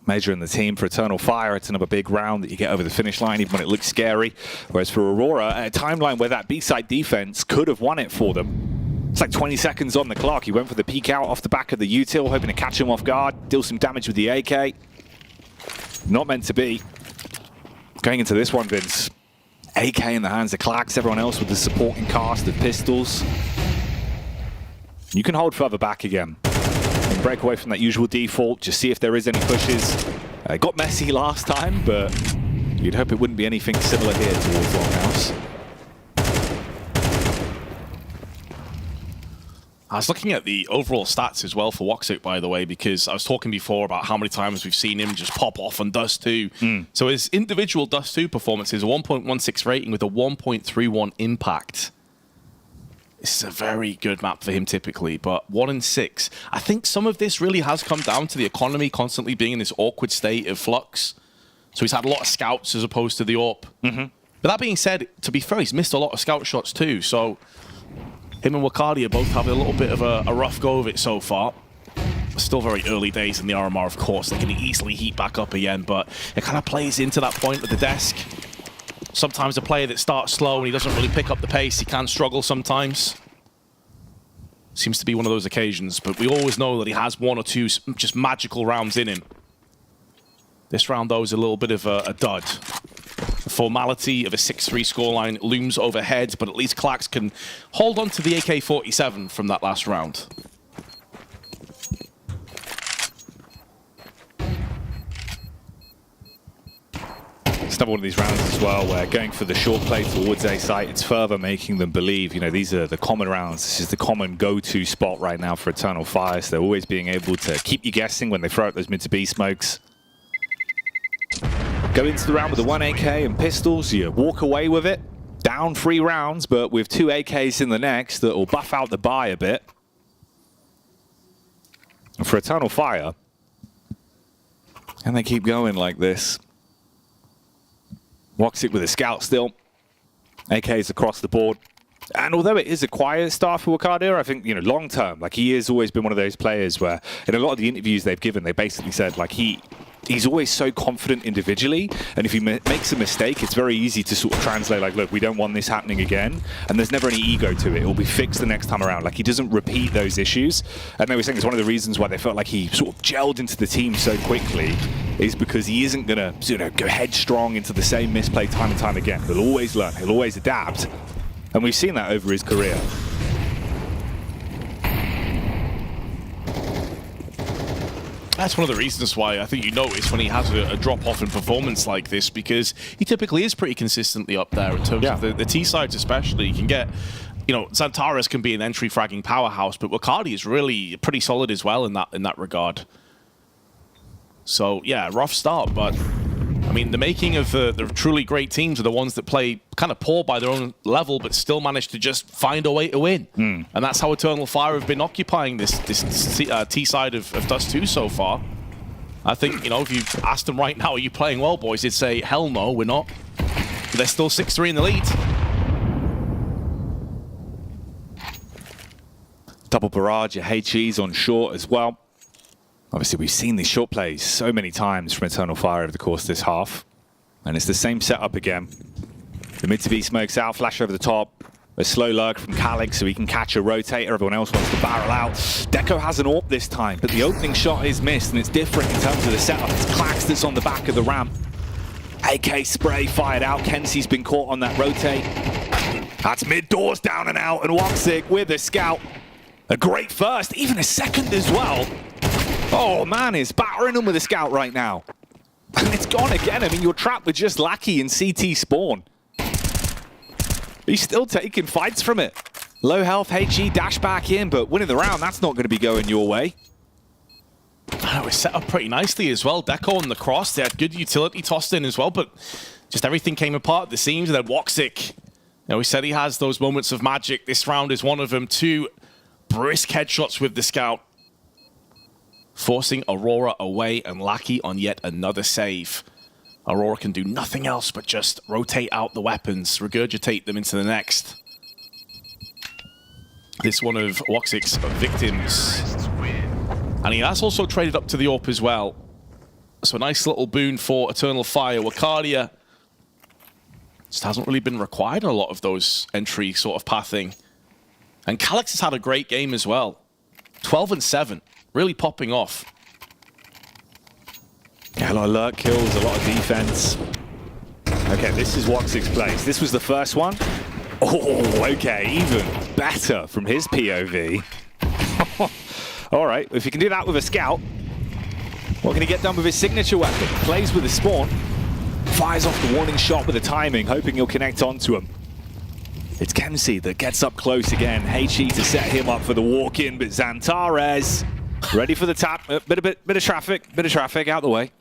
Major and the team. For Eternal Fire, it's another big round that you get over the finish line, even when it looks scary. Whereas for Aurora, at a timeline where that B-side defense could have won it for them. It's like 20 seconds on the clock. He went for the peek out off the back of the util, hoping to catch him off guard, deal some damage with the AK. Not meant to be. Going into this one, Vince, AK in the hands of Klax, everyone else with the supporting cast of pistols. You can hold further back again. And break away from that usual default, just see if there is any pushes. It got messy last time, but you'd hope it wouldn't be anything similar here towards Longhouse. I was looking at the overall stats as well for Woxic, by the way, because I was talking before about how many times we've seen him just pop off on Dust 2. So his individual Dust 2 performance is a 1.16 rating with a 1.31 impact. This is a very good map for him typically, but 1 in 6. I think some of this really has come down to the economy constantly being in this awkward state of flux. So he's had a lot of scouts as opposed to the AWP. But that being said, to be fair, he's missed a lot of scout shots too, so him and Wakadi are both having a little bit of a rough go of it so far. Still very early days in the RMR, of course. They can easily heat back up again, but it kind of plays into that point at the desk. Sometimes a player that starts slow and he doesn't really pick up the pace, he can struggle sometimes. Seems to be one of those occasions, but we always know that he has 1 or 2 just magical rounds in him. This round, though, is a little bit of a dud. The formality of a 6-3 scoreline looms overhead, but at least Klax can hold on to the AK-47 from that last round. It's another one of these rounds as well where going for the short play towards A site, it's further making them believe, you know, these are the common rounds. This is the common go-to spot right now for Eternal Fire. So they're always being able to keep you guessing when they throw out those mid to B smokes. Go into the round with the 1 AK and pistols, you walk away with it. Down 3 rounds, but with 2 AKs in the next that will buff out the buy a bit. And for Eternal Fire, and they keep going like this. Woxic with a scout still. AKs across the board. And although it is a quiet start for Wakadi, I think, you know, long term, like he has always been one of those players where in a lot of the interviews they've given, they basically said like he's always so confident individually, and if he makes a mistake, it's very easy to sort of translate like, look, we don't want this happening again, and there's never any ego to it. It will be fixed the next time around. Like he doesn't repeat those issues, and they were saying it's one of the reasons why they felt like he sort of gelled into the team so quickly is because he isn't gonna, you know, go headstrong into the same misplay time and time again. He'll always learn, he'll always adapt, and we've seen that over his career. That's one of the reasons why I think you notice when he has a drop-off in performance like this, because he typically is pretty consistently up there in terms of the T-sides especially. You can get, you know, Xantares can be an entry fragging powerhouse, but Wakadi is really pretty solid as well in that regard. So, yeah, rough start, but I mean, the making of the truly great teams are the ones that play kind of poor by their own level, but still manage to just find a way to win. And that's how Eternal Fire have been occupying this T-side of Dust 2 so far. I think, you know, if you asked them right now, are you playing well, boys? They'd say, hell no, we're not. But they're still 6-3 in the lead. Double barrage, your HE's on short as well. Obviously, we've seen these short plays so many times from Eternal Fire over the course of this half. And it's the same setup again. The mid to B smokes out, flash over the top. A slow lurk from Calix so he can catch a rotator. Everyone else wants to barrel out. Deco has an AWP this time, but the opening shot is missed, and it's different in terms of the setup. It's Klax that's on the back of the ramp. AK spray fired out. Kensey's been caught on that rotate. That's mid doors down and out, and Woxic with a scout. A great first, even a second as well. Oh man, he's battering him with a scout right now. And it's gone again. I mean, you're trapped with just Lackey and CT spawn. He's still taking fights from it. Low health, HE dash back in, but winning the round, that's not going to be going your way. It was set up pretty nicely as well. Deco on the cross, they had good utility tossed in as well, but just everything came apart at the seams. And then Woxic, you know, he said he has those moments of magic. This round is one of them. 2 brisk headshots with the scout, forcing Aurora away and Lackey on yet another save. Aurora can do nothing else but just rotate out the weapons, regurgitate them into the next. This one of Woxic's victims. And he has also traded up to the AWP as well. So a nice little boon for Eternal Fire. Wakadia just hasn't really been required in a lot of those entry sort of pathing. And Calyx has had a great game as well. 12 and 7, really popping off. Yeah, a lot of lurk kills, a lot of defense. Okay, this is Woxic's place. This was the first one. Oh, okay, even better from his POV. All right, if he can do that with a scout, what can he get done with his signature weapon? Plays with his spawn, fires off the warning shot with the timing, hoping he'll connect onto him. It's Kemsey that gets up close again. HE to set him up for the walk-in, but Xantares ready for the tap. Bit of traffic out the way.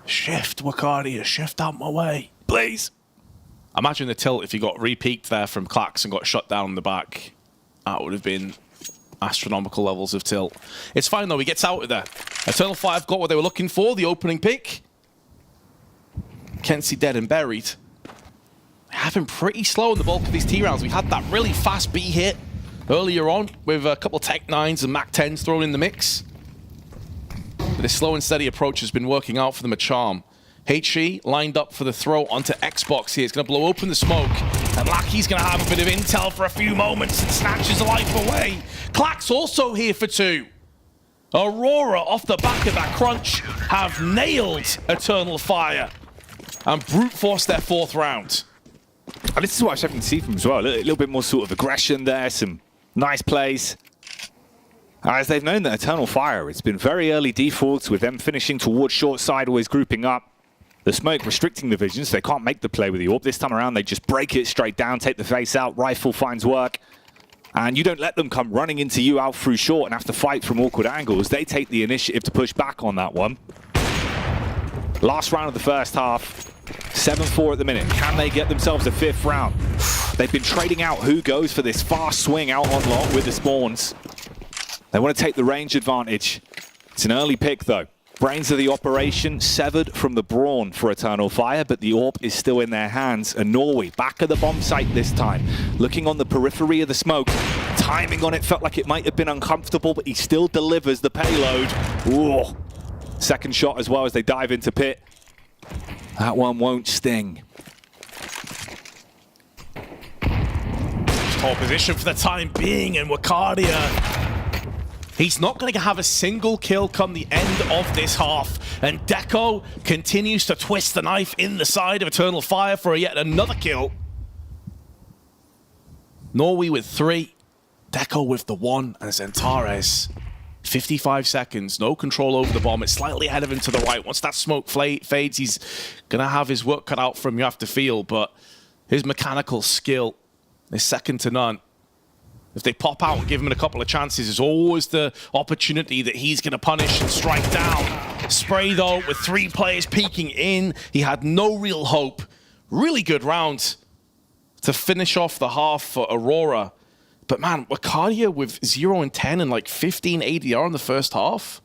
Shift, Wakadia, shift out my way, please. Imagine the tilt if you got re-peaked there from Clax and got shut down in the back. That would have been astronomical levels of tilt. It's fine though, he gets out of there. Eternal Fire got what they were looking for, the opening pick. Kensey dead and buried. Have been pretty slow in the bulk of these T rounds. We had that really fast B hit earlier on with a couple of Tech 9s and Mac 10s thrown in the mix. But this slow and steady approach has been working out for them a charm. HE lined up for the throw onto Xbox here. He's going to blow open the smoke. And Lackey's going to have a bit of intel for a few moments and snatches a life away. Clax also here for 2. Aurora, off the back of that crunch, have nailed Eternal Fire and brute forced their 4th round. And this is what I was hoping to see from him as well. A little bit more sort of aggression there, some nice plays. As they've known that Eternal Fire, it's been very early defaults with them finishing towards short side, always grouping up. The smoke restricting the vision, so they can't make the play with the AWP. This time around, they just break it straight down, take the face out, rifle finds work. And you don't let them come running into you out through short and have to fight from awkward angles. They take the initiative to push back on that one. Last round of the first half. 7-4 at the minute. Can they get themselves a 5th round? They've been trading out who goes for this fast swing out on long with the spawns. They want to take the range advantage. It's an early pick though. Brains of the operation severed from the brawn for Eternal Fire, but the AWP is still in their hands. And Norway back at the bomb site this time, looking on the periphery of the smoke. Timing on it felt like it might have been uncomfortable, but he still delivers the payload. Ooh. Second shot as well as they dive into pit. That one won't sting. Tall position for the time being, and Wakadia, he's not going to have a single kill come the end of this half. And Deco continues to twist the knife in the side of Eternal Fire for yet another kill. Norway with 3, Deco with the 1, and Xantares. 55 seconds, no control over the bomb. It's slightly ahead of him to the right. Once that smoke fades, he's going to have his work cut out for him, you have to feel. But his mechanical skill is second to none. If they pop out and give him a couple of chances, there's always the opportunity that he's going to punish and strike down. Spray, though, with 3 players peeking in. He had no real hope. Really good round to finish off the half for Aurora. But man, Wakadia with 0 and 10 and like 15 ADR in the first half,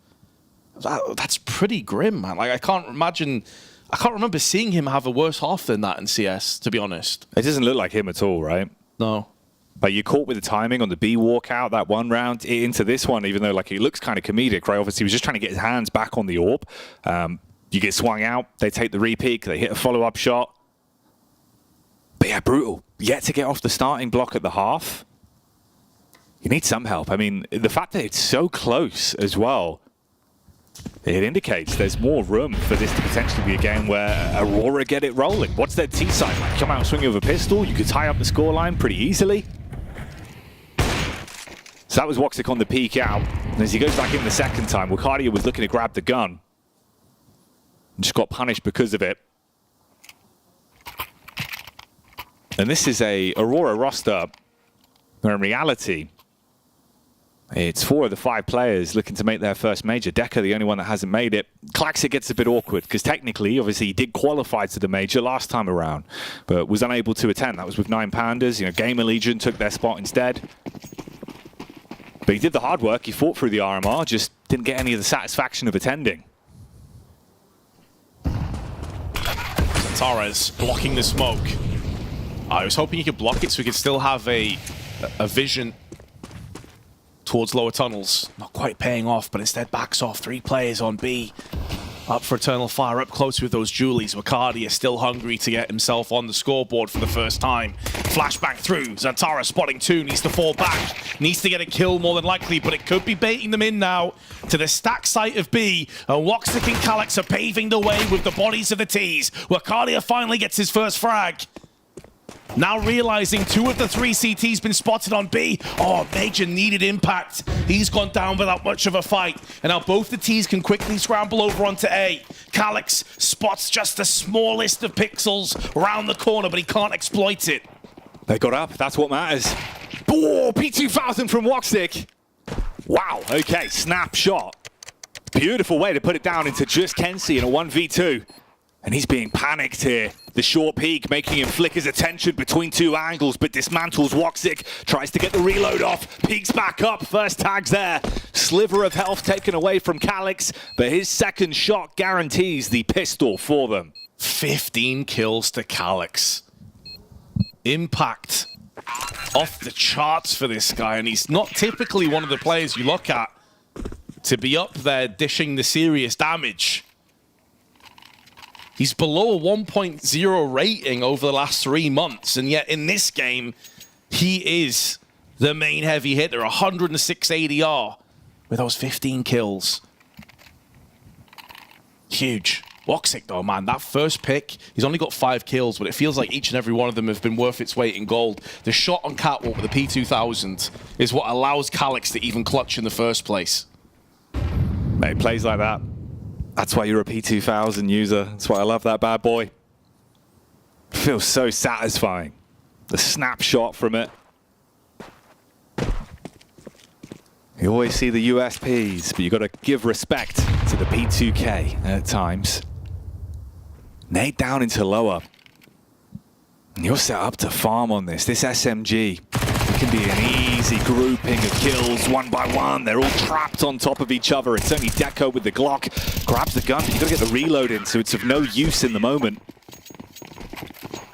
that's pretty grim, man. Like I can't remember seeing him have a worse half than that in CS, to be honest. It doesn't look like him at all, right? No. But you're caught with the timing on the B walkout, that one round into this one, even though like it looks kind of comedic, right? Obviously, he was just trying to get his hands back on the AWP. You get swung out, they take the re-peek, they hit a follow-up shot. But yeah, brutal. Yet to get off the starting block at the half. You need some help. I mean, the fact that it's so close as well, it indicates there's more room for this to potentially be a game where Aurora get it rolling. What's their T side like? Come out swinging with a pistol, you could tie up the scoreline pretty easily. So that was Woxic on the peek out. And as he goes back in the second time, Wakadia was looking to grab the gun. And just got punished because of it. And this is a Aurora roster where in reality, it's 4 of the 5 players looking to make their first major. Deca, the only one that hasn't made it. Claxic gets a bit awkward because technically, obviously, he did qualify to the major last time around, but was unable to attend. That was with 9 Pandas. You know, Gamer Legion took their spot instead. But he did the hard work. He fought through the RMR, just didn't get any of the satisfaction of attending. Zantares blocking the smoke. I was hoping he could block it so we could still have a vision towards lower tunnels. Not quite paying off, but instead backs off. 3 players on B. Up for Eternal Fire, up close with those Julies. Wakardi is still hungry to get himself on the scoreboard for the first time. Flashbang through. Zantara spotting 2, needs to fall back. Needs to get a kill more than likely, but it could be baiting them in now to the stack site of B. And Woxic and Calyx are paving the way with the bodies of the Ts. Wakardi finally gets his first frag. Now realizing 2 of the 3 CTs been spotted on B. Oh, Major needed impact. He's gone down without much of a fight. And now both the Ts can quickly scramble over onto A. Calyx spots just the smallest of pixels around the corner, but he can't exploit it. They got up, that's what matters. Oh, P2000 from Woxic. Wow, okay, snapshot. Beautiful way to put it down into just Kenzie in a 1v2. And he's being panicked here. The short peek making him flick his attention between 2 angles, but dismantles Woxic, tries to get the reload off, peeks back up, first tags there. Sliver of health taken away from Calyx, but his second shot guarantees the pistol for them. 15 kills to Calyx. Impact off the charts for this guy, and he's not typically one of the players you look at to be up there dishing the serious damage. He's below a 1.0 rating over the last 3 months, and yet in this game, he is the main heavy hitter. 106 ADR with those 15 kills. Huge. Woxic though, man, that first pick, he's only got 5 kills, but it feels like each and every one of them have been worth its weight in gold. The shot on Catwalk with the P2000 is what allows Calyx to even clutch in the first place. Mate, plays like that. That's why you're a P2000 user. That's why I love that bad boy. Feels so satisfying. The snapshot from it. You always see the USPs, but you got to give respect to the P2K at times. Nade down into lower. And you're set up to farm on this. This SMG. It can be an easy grouping of kills, 1 by 1. They're all trapped on top of each other. It's only Deco with the Glock. Grabs the gun, but you've got to get the reload in, so it's of no use in the moment.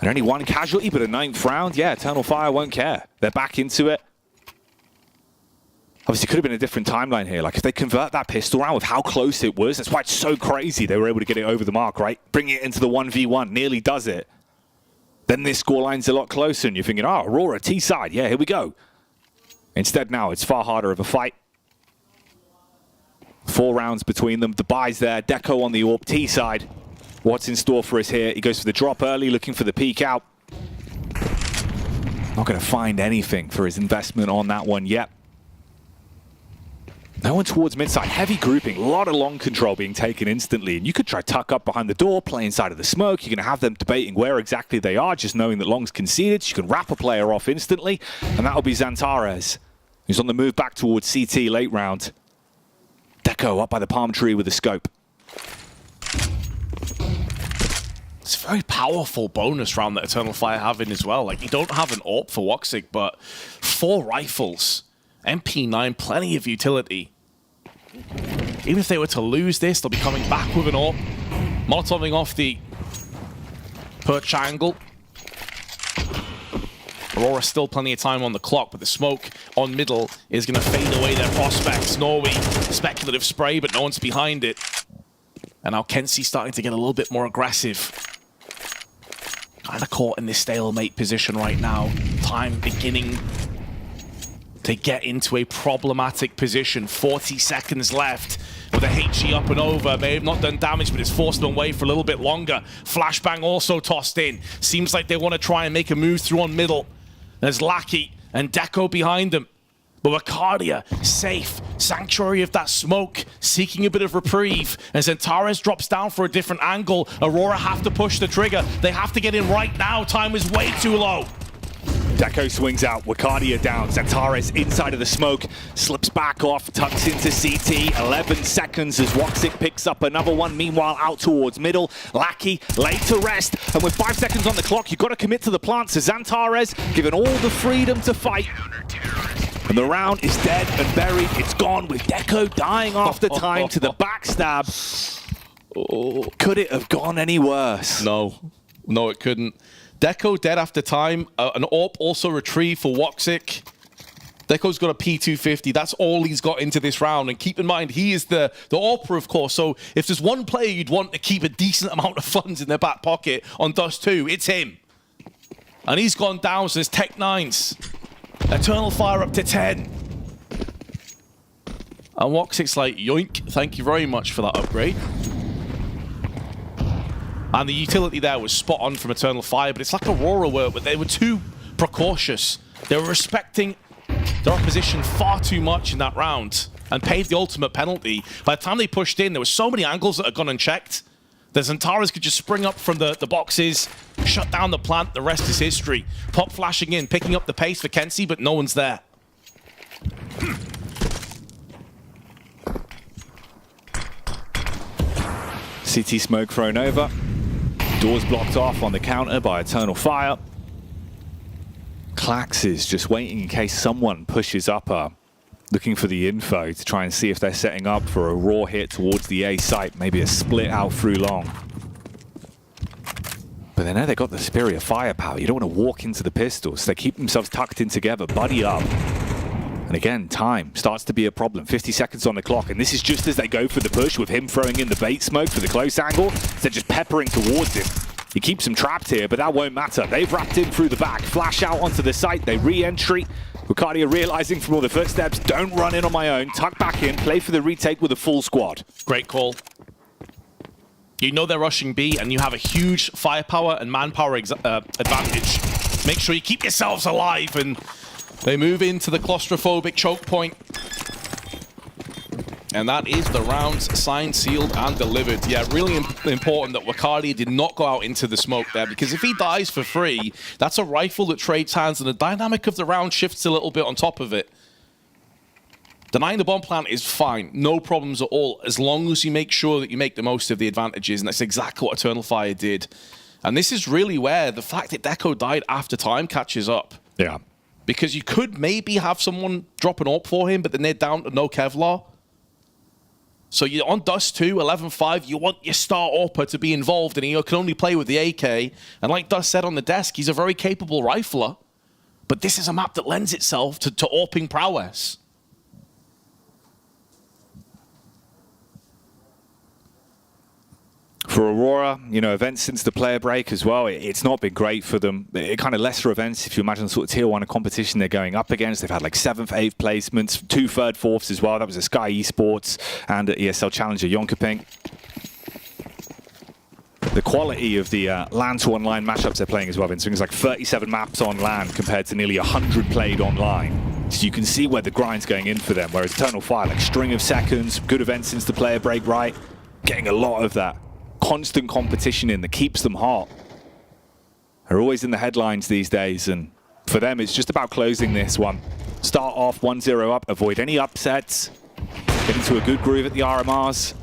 And only 1 casualty, but a 9th round. Yeah, Eternal Fire won't care. They're back into it. Obviously, it could have been a different timeline here. Like, if they convert that pistol round with how close it was, that's why it's so crazy they were able to get it over the mark, right? Bring it into the 1v1, nearly does it. Then this scoreline's a lot closer, and you're thinking, oh, Aurora, T-side, yeah, here we go. Instead now, it's far harder of a fight. 4 rounds between them. The buy's there. Deco on the AWP, T-side. What's in store for us here? He goes for the drop early, looking for the peek out. Not going to find anything for his investment on that one yet. No one towards midside. Heavy grouping. A lot of long control being taken instantly. And you could try tuck up behind the door, play inside of the smoke. You're going to have them debating where exactly they are, just knowing that long's conceded. You can wrap a player off instantly. And that'll be Zantares, who's on the move back towards CT late round. Deco up by the palm tree with a scope. It's a very powerful bonus round that Eternal Fire have in as well. Like, you don't have an AWP for Woxic, but 4 rifles. MP9, plenty of utility. Even if they were to lose this, they'll be coming back with an AWP. Molotoving off the perch angle. Aurora still plenty of time on the clock, but the smoke on middle is going to fade away their prospects. Norway, speculative spray, but no one's behind it. And now Kenzie starting to get a little bit more aggressive. Kind of caught in this stalemate position right now. Time beginning to get into a problematic position. 40 seconds left with a HE up and over. May have not done damage, but it's forced them away for a little bit longer. Flashbang also tossed in. Seems like they want to try and make a move through on middle. There's Lackey and Deco behind them. But Wakardia, safe. Sanctuary of that smoke, seeking a bit of reprieve. As Zantares drops down for a different angle, Aurora have to push the trigger. They have to get in right now. Time is way too low. Deco swings out, Wakardia down, Zantares inside of the smoke, slips back off, tucks into CT, 11 seconds as Woxic picks up another one, meanwhile out towards middle, Lackey laid to rest, and with 5 seconds on the clock, you've got to commit to the plant, so Zantares given all the freedom to fight, and the round is dead and buried, it's gone with Deco dying after time to the backstab. Could it have gone any worse? No. No, it couldn't. Deco dead after time. An AWP also retrieved for Woxic. Deco's got a P250. That's all he's got into this round. And keep in mind, he is the AWPer, of course. So if there's one player you'd want to keep a decent amount of funds in their back pocket on Dust 2, it's him. And he's gone down, so it's Tech 9s. Eternal Fire up to 10. And Woxic's like, yoink, thank you very much for that upgrade. And the utility there was spot on from Eternal Fire, but it's like Aurora were, but they were too precautious. They were respecting their opposition far too much in that round and paid the ultimate penalty. By the time they pushed in, there were so many angles that had gone unchecked. The Zantaras could just spring up from the boxes, shut down the plant, the rest is history. Pop flashing in, picking up the pace for Kenzie, but no one's there. CT smoke thrown over. Doors blocked off on the counter by Eternal Fire. Klax is just waiting in case someone pushes up, looking for the info to try and see if they're setting up for a raw hit towards the A site, maybe a split out through long. But they know they got the superior firepower. You don't want to walk into the pistols. They keep themselves tucked in together, buddy up. And again, time starts to be a problem. 50 seconds on the clock, and this is just as they go for the push with him throwing in the bait smoke for the close angle. They're just peppering towards him. He keeps him trapped here, but that won't matter. They've wrapped in through the back. Flash out onto the site. They re-entry. Ricardia realizing from all the footsteps, don't run in on my own. Tuck back in, play for the retake with a full squad. Great call. You know they're rushing B, and you have a huge firepower and manpower advantage. Make sure you keep yourselves alive, and they move into the claustrophobic choke point. And that is the rounds signed, sealed, and delivered. Yeah, really important that Ricardia did not go out into the smoke there, because if he dies for free, that's a rifle that trades hands, and the dynamic of the round shifts a little bit on top of it. Denying the bomb plant is fine, no problems at all, as long as you make sure that you make the most of the advantages, and that's exactly what Eternal Fire did. And this is really where the fact that Deco died after time catches up. Yeah. Because you could maybe have someone drop an AWP for him, but then they're down to no Kevlar. So you're on Dust 2, 11-5, you want your star AWPer to be involved, and he can only play with the AK. And like Dust said on the desk, he's a very capable rifler. But this is a map that lends itself to AWPing prowess. For Aurora, you know, events since the player break as well, it's not been great for them. It kind of lesser events, if you imagine sort of tier 1 competition they're going up against. They've had like 7th, 8th placements, 2 3rd, 4ths as well. That was a Sky Esports and at ESL Challenger Yonkoping. The quality of the LAN to online matchups they're playing as well, Vince. It's like 37 maps on LAN compared to nearly 100 played online. So you can see where the grind's going in for them, whereas Eternal Fire, like string of seconds, good events since the player break, right? Getting a lot of that constant competition in that keeps them hot. They're always in the headlines these days, and for them it's just about closing this one. Start off 1-0 up, avoid any upsets, get into a good groove at the RMRs.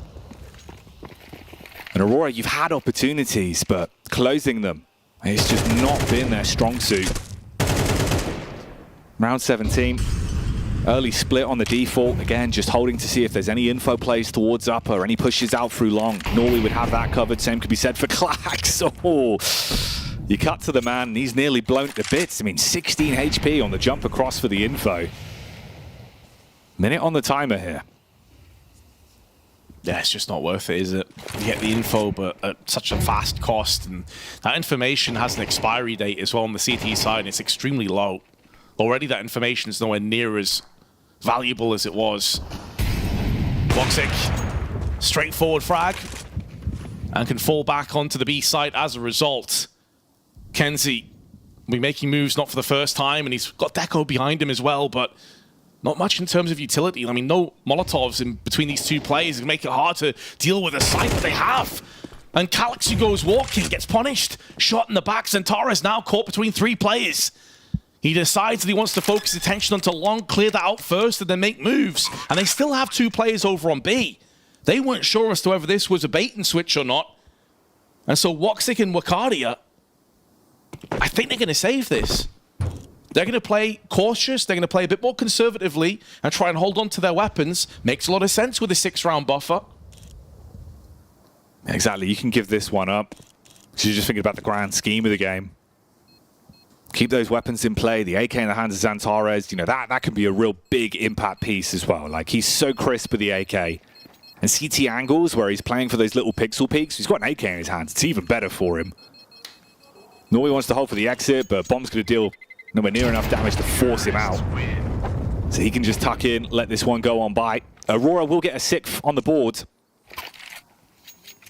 And Aurora, you've had opportunities, but closing them, it's just not been their strong suit. Round 17. Early split on the default. Again, just holding to see if there's any info plays towards upper or any pushes out through long. Norway would have that covered. Same could be said for Klax. Oh, you cut to the man, and he's nearly blown to bits. I mean, 16 HP on the jump across for the info. Minute on the timer here. Yeah, it's just not worth it, is it? You get the info, but at such a fast cost, and that information has an expiry date as well on the CT side, and it's extremely low. Already that information is nowhere near as valuable as it was. Woxic, straightforward frag, and can fall back onto the B site as a result. Kenzie will be making moves not for the first time, and he's got Deco behind him as well, but not much in terms of utility. I mean, no Molotovs in between these two players can make it hard to deal with the site that they have. And Calyx, who goes walking, gets punished. Shot in the back. Zantara's now caught between 3 players. He decides that he wants to focus attention onto long, clear that out first, and then make moves. And they still have 2 players over on B. They weren't sure as to whether this was a bait and switch or not. And so Woxic and Ricardia, I think they're going to save this. They're going to play cautious. They're going to play a bit more conservatively and try and hold on to their weapons. Makes a lot of sense with a 6-round buffer. Exactly. You can give this one up. So you're just thinking about the grand scheme of the game. Keep those weapons in play. The AK in the hands of Xantares, you know, that could be a real big impact piece as well. Like, he's so crisp with the AK. And CT angles, where he's playing for those little pixel peaks, he's got an AK in his hands. It's even better for him. Norway wants to hold for the exit, but Bomb's going to deal nowhere near enough damage to force him out. So he can just tuck in, let this one go on by. Aurora will get a 6th on the board.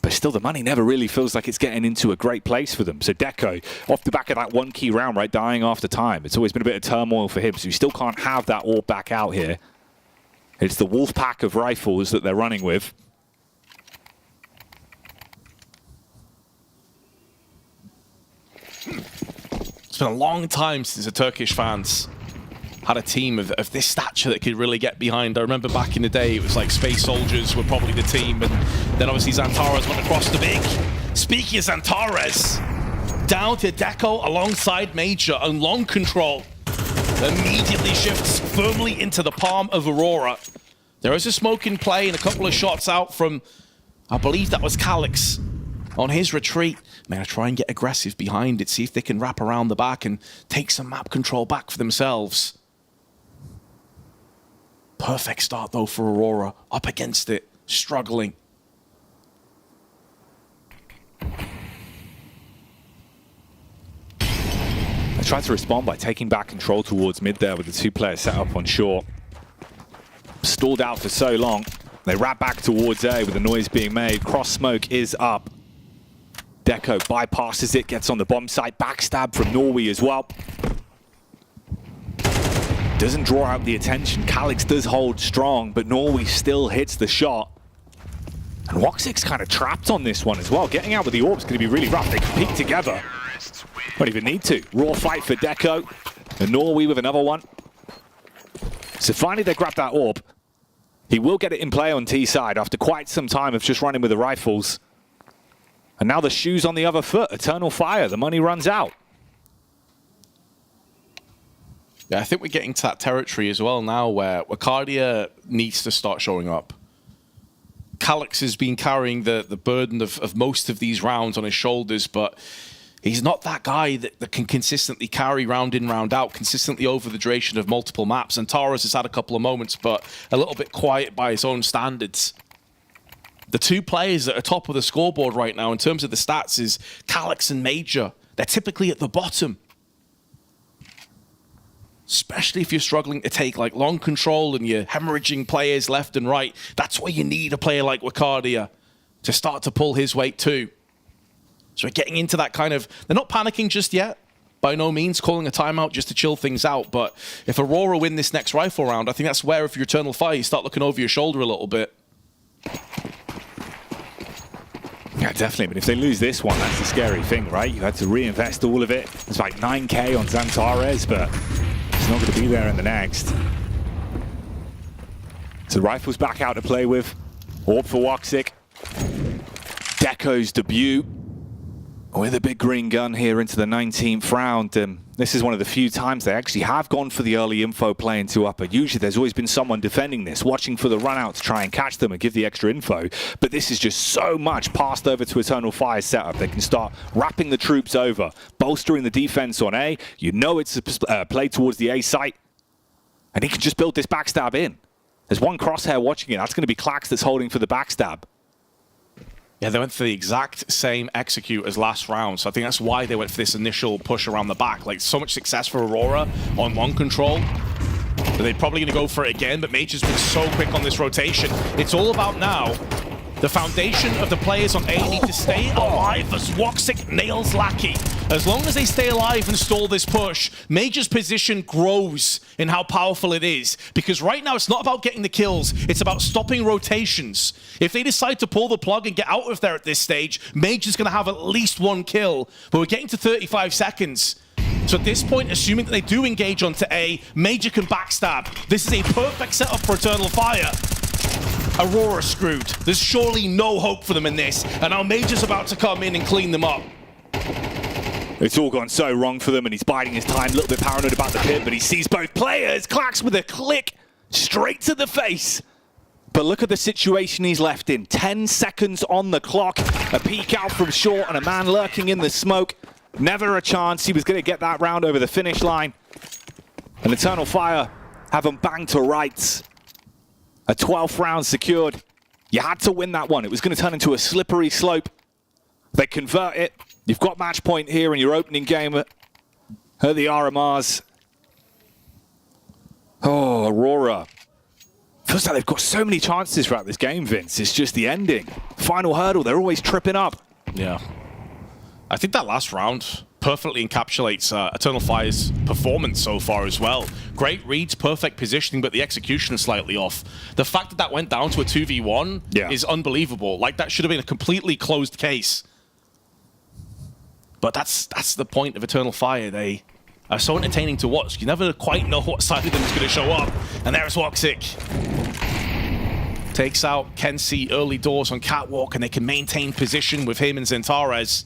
But still, the money never really feels like it's getting into a great place for them. So Deco, off the back of that one key round, right, dying after time. It's always been a bit of turmoil for him, so he still can't have that all back out here. It's the wolf pack of rifles that they're running with. It's been a long time since the Turkish fans had a team of this stature that could really get behind. I remember back in the day, it was like Space Soldiers were probably the team, and then obviously Xantares went across the big. Speaking of Xantares, down to Deco alongside Major, and long control immediately shifts firmly into the palm of Aurora. There is a smoke in play and a couple of shots out from, I believe that was Calix on his retreat. They're going to try and get aggressive behind it, see if they can wrap around the back and take some map control back for themselves. Perfect start, though, for Aurora. Up against it, struggling. They tried to respond by taking back control towards mid there with the 2 players set up on short. Stalled out for so long. They wrap back towards A with the noise being made. Cross smoke is up. Deco bypasses it, gets on the bomb site. Backstab from Norway as well. Doesn't draw out the attention. Calix does hold strong, but Norway still hits the shot. And Woxic's kind of trapped on this one as well. Getting out with the orb's going to be really rough. They can peek together. Don't even need to. Raw fight for Deco. And Norway with another one. So finally they grab that orb. He will get it in play on T side after quite some time of just running with the rifles. And now the shoe's on the other foot. Eternal Fire. The money runs out. Yeah, I think we're getting to that territory as well now where Wakadia needs to start showing up. Calix has been carrying the burden of most of these rounds on his shoulders, but he's not that guy that can consistently carry round in, round out, consistently over the duration of multiple maps. And Taurus has had a couple of moments, but a little bit quiet by his own standards. The 2 players that are top of the scoreboard right now in terms of the stats is Calix and Major. They're typically at the bottom. Especially if you're struggling to take like long control and you're hemorrhaging players left and right. That's where you need a player like Wakadia to start to pull his weight too. So we're getting into that kind of, they're not panicking just yet. By no means calling a timeout just to chill things out. But if Aurora win this next rifle round, I think that's where if you're Eternal Fire, you start looking over your shoulder a little bit. Yeah, definitely. But if they lose this one, that's the scary thing, right? You had to reinvest all of it. It's like 9K on Xantares, but it's not going to be there in the next. So the rifle's back out to play with. Orb for Woxic. Deco's debut with a big green gun here into the 19th round. This is one of the few times they actually have gone for the early info play into upper. Usually there's always been someone defending this, watching for the run out to try and catch them and give the extra info. But this is just so much passed over to Eternal Fire's setup. They can start wrapping the troops over, bolstering the defense on A. You know it's a play towards the A site. And he can just build this backstab in. There's one crosshair watching it. That's going to be Clax that's holding for the backstab. Yeah, they went for the exact same execute as last round, so I think that's why they went for this initial push around the back. Like, so much success for Aurora on long control. But they're probably going to go for it again, but Major's been so quick on this rotation. It's all about now. The foundation of the players on A need to stay alive as Woxic nails Lackey. As long as they stay alive and stall this push, Major's position grows in how powerful it is. Because right now, it's not about getting the kills, it's about stopping rotations. If they decide to pull the plug and get out of there at this stage, Major's going to have at least 1 kill. But we're getting to 35 seconds. So at this point, assuming that they do engage onto A, Major can backstab. This is a perfect setup for Eternal Fire. Aurora screwed. There's surely no hope for them in this. And now Major's about to come in and clean them up. It's all gone so wrong for them, and he's biding his time, a little bit paranoid about the pit, but he sees both players. Clax with a click straight to the face. But look at the situation he's left in. 10 seconds on the clock. A peek out from short and a man lurking in the smoke. Never a chance he was going to get that round over the finish line. And Eternal Fire have them banged to rights. A 12th round secured. You had to win that one. It was going to turn into a slippery slope. They convert it. You've got match point here in your opening game at the RMRs. Oh, Aurora. Feels like they've got so many chances throughout this game, Vince. It's just the ending. Final hurdle, they're always tripping up. Yeah. I think that last round perfectly encapsulates Eternal Fire's performance so far as well. Great reads, perfect positioning, but the execution is slightly off. The fact that that went down to a 2v1 is unbelievable. Like, that should have been a completely closed case. But that's the point of Eternal Fire. They are so entertaining to watch. You never quite know what side of them is going to show up. And there's Woxic. Takes out Kenzie early doors on Catwalk, and they can maintain position with him and Zentares.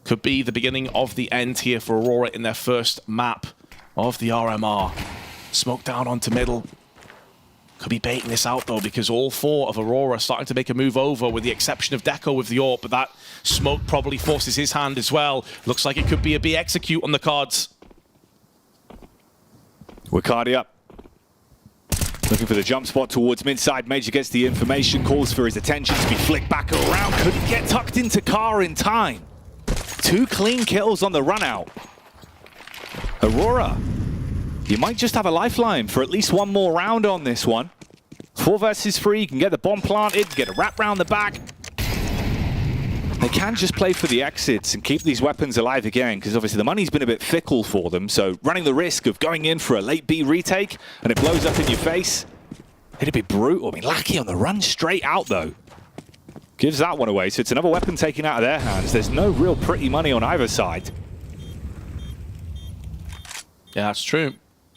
Could be the beginning of the end here for Aurora in their first map of the RMR. Smoke down onto middle. Could be baiting this out though, because all 4 of Aurora are starting to make a move over, with the exception of Deco with the AWP, but that smoke probably forces his hand as well. Looks like it could be a B execute on the cards. Wacardi up. Looking for the jump spot towards midside. Major gets the information, calls for his attention to be flicked back around. Couldn't get tucked into car in time. 2 clean kills on the run out. Aurora, you might just have a lifeline for at least one more round on this one. 4 versus 3, you can get the bomb planted, get a wrap round the back. They can just play for the exits and keep these weapons alive again, because obviously the money's been a bit fickle for them, so running the risk of going in for a late B retake and it blows up in your face, it'd be brutal. I mean, Lackey on the run straight out though. Gives that one away, so it's another weapon taken out of their hands. There's no real pretty money on either side. Yeah, that's true.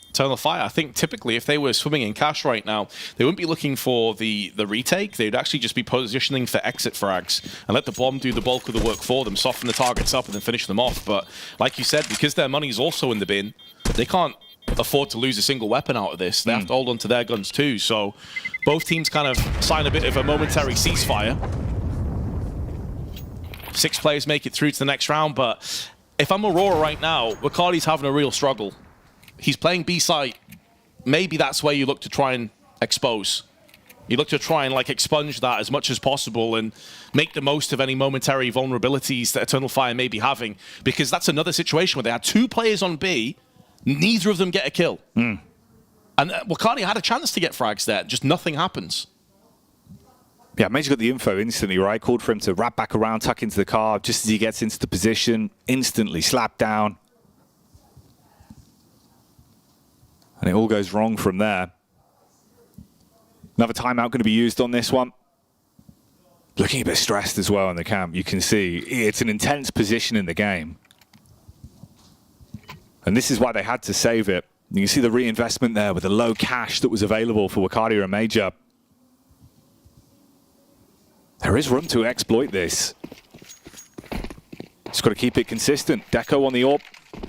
Eternal Fire, I think typically if they were swimming in cash right now, they wouldn't be looking for the retake. They'd actually just be positioning for exit frags and let the bomb do the bulk of the work for them, soften the targets up and then finish them off. But like you said, because their money's also in the bin, they can't afford to lose a single weapon out of this. They have to hold on to their guns too. So both teams kind of sign a bit of a momentary ceasefire. 6 players make it through to the next round, but if I'm Aurora right now, Wacardi's having a real struggle. He's playing B site. Maybe that's where you look to try and expose. You look to try and like expunge that as much as possible and make the most of any momentary vulnerabilities that Eternal Fire may be having, because that's another situation where they had 2 players on B, neither of them get a kill. And Wacardi had a chance to get frags there, just nothing happens. Yeah, Major got the info instantly, right? Called for him to wrap back around, tuck into the car. Just as he gets into the position, instantly slapped down. And it all goes wrong from there. Another timeout going to be used on this one. Looking a bit stressed as well in the camp. You can see it's an intense position in the game. And this is why they had to save it. You can see the reinvestment there with the low cash that was available for Wacardi and Major. There is room to exploit this. Just got to keep it consistent. Deco on the AWP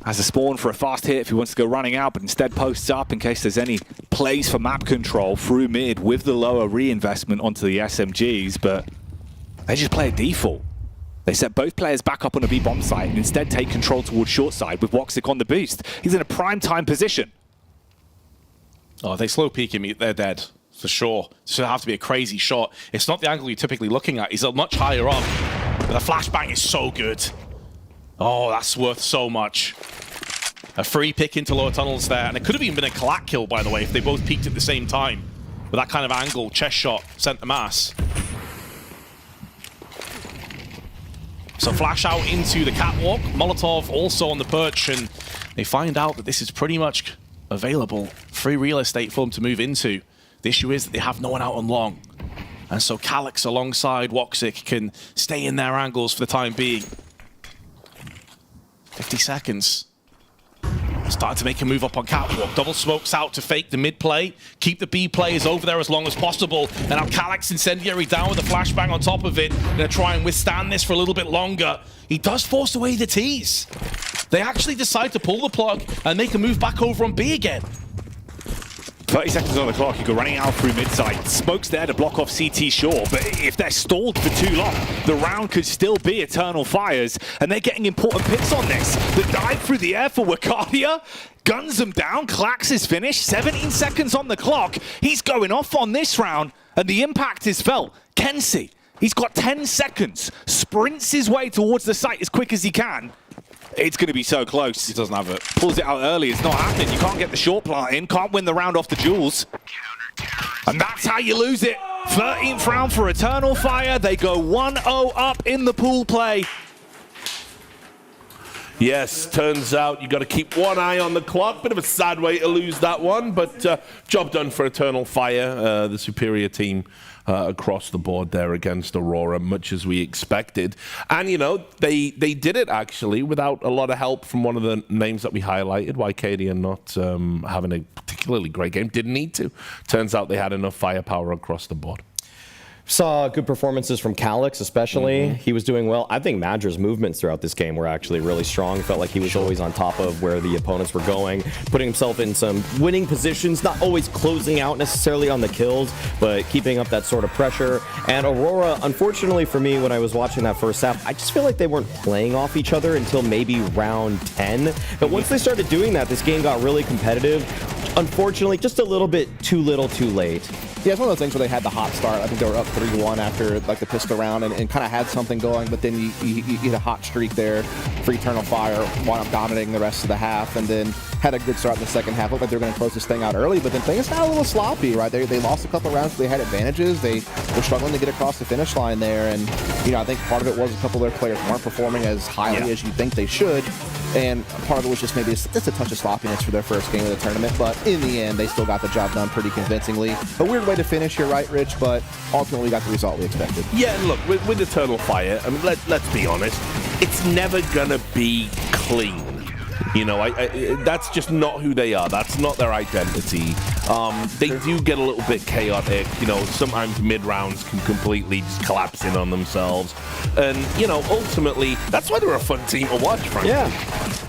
has a spawn for a fast hit if he wants to go running out, but instead posts up in case there's any plays for map control through mid with the lower reinvestment onto the SMGs, but they just play a default. They set both players back up on a B bomb site and instead take control towards short side with Woxic on the boost. He's in a prime time position. Oh, they slow peek him, they're dead. For sure. So it'll have to be a crazy shot. It's not the angle you're typically looking at. He's much higher up. But the flashbang is so good. Oh, that's worth so much. A free pick into lower tunnels there. And it could have even been a collect kill, by the way, if they both peaked at the same time. With that kind of angle, chest shot, sent the mass. So flash out into the catwalk. Molotov also on the perch. And they find out that this is pretty much available. Free real estate for them to move into. The issue is that they have no one out on long. And so Calyx alongside Woxic can stay in their angles for the time being. 50 seconds. Starting to make a move up on catwalk. Double smokes out to fake the mid play. Keep the B players over there as long as possible. And now Calyx Incendiary down with a flashbang on top of it. Gonna try and withstand this for a little bit longer. He does force away the T's. They actually decide to pull the plug and make a move back over on B again. 30 seconds on the clock, you go running out through mid-side. Smoke's there to block off CT shore, but if they're stalled for too long, the round could still be Eternal Fires, and they're getting important picks on this. The dive through the air for Wakadia guns them down. Klax is finished, 17 seconds on the clock. He's going off on this round, and the impact is felt. Kenzie, he's got 10 seconds, sprints his way towards the site as quick as he can. It's going to be so close. He doesn't have it. Pulls it out early. It's not happening. You can't get the short plant in. Can't win the round off the Jules. And that's how you lose it. 13th round for Eternal Fire. They go 1-0 up in the pool play. Yes, turns out you got to keep one eye on the clock. Bit of a sad way to lose that one, but job done for Eternal Fire, the superior team across the board there against Aurora, much as we expected. And, you know, they did it, actually, without a lot of help from one of the names that we highlighted. Why Katie and not having a particularly great game. Didn't need to. Turns out they had enough firepower across the board. Saw good performances from Calix, especially. He was doing well. I think Major's movements throughout this game were actually really strong. Felt like he was always on top of where the opponents were going, putting himself in some winning positions, not always closing out necessarily on the kills, but keeping up that sort of pressure. And Aurora, unfortunately for me, when I was watching that first half, I just feel like they weren't playing off each other until maybe round 10. But once they started doing that, this game got really competitive. Unfortunately, just a little bit too little too late. Yeah, it's one of those things where they had the hot start. I think they were up 3-1 after like the pistol round and kind of had something going, but then you get a hot streak there for Eternal Fire, wound up dominating the rest of the half, and then had a good start in the second half. Looked like they were going to close this thing out early, but then things got a little sloppy, right? They lost a couple of rounds, they had advantages. They were struggling to get across the finish line there, and you know, I think part of it was a couple of their players weren't performing as highly as you think they should. And part of it was just maybe just a touch of sloppiness for their first game of the tournament. But in the end, they still got the job done pretty convincingly. A weird way to finish here, right, Rich? But ultimately, we got the result we expected. Yeah, and look, with Eternal Fire, I mean, let's be honest, it's never going to be clean. You know, that's just not who they are. That's not their identity. They do get a little bit chaotic. You know, sometimes mid-rounds can completely just collapse in on themselves. And, you know, ultimately, that's why they're a fun team to watch, frankly. Yeah.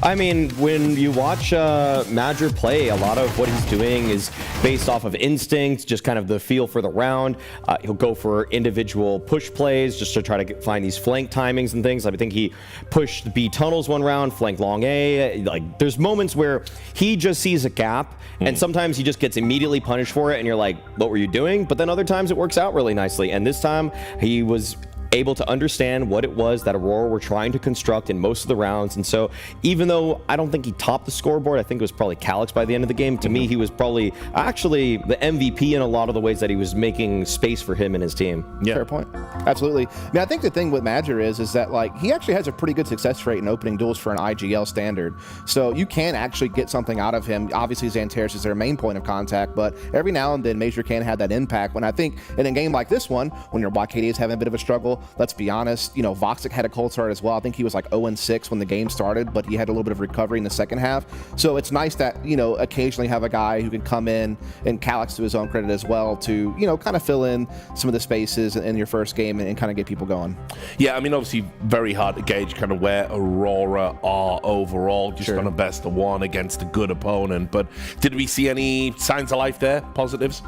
I mean, when you watch Major play, a lot of what he's doing is based off of instinct, just kind of the feel for the round. He'll go for individual push plays just to try to find these flank timings and things. I think he pushed B tunnels one round, flank long A. Like, there's moments where he just sees a gap, and sometimes he just gets immediately punished for it, and you're like, what were you doing? But then other times it works out really nicely. And this time he was able to understand what it was that Aurora were trying to construct in most of the rounds. And so even though I don't think he topped the scoreboard, I think it was probably Calix by the end of the game. To me, he was probably actually the MVP in a lot of the ways that he was making space for him and his team. Yeah. Fair point. Absolutely. I mean, I think the thing with Major is that like he actually has a pretty good success rate in opening duels for an IGL standard. So you can actually get something out of him. Obviously, Xantares is their main point of contact, but every now and then Major can have that impact. When I think in a game like this one, when your Blockade is having a bit of a struggle, let's be honest, you know, Voxic had a cold start as well. I think he was like 0-6 when the game started, but he had a little bit of recovery in the second half. So it's nice that, you know, occasionally have a guy who can come in, and Calix to his own credit as well, to, you know, kind of fill in some of the spaces in your first game and kind of get people going. Yeah, I mean, obviously very hard to gauge kind of where Aurora are overall, just on a best of one against a good opponent. But did we see any signs of life there, positives?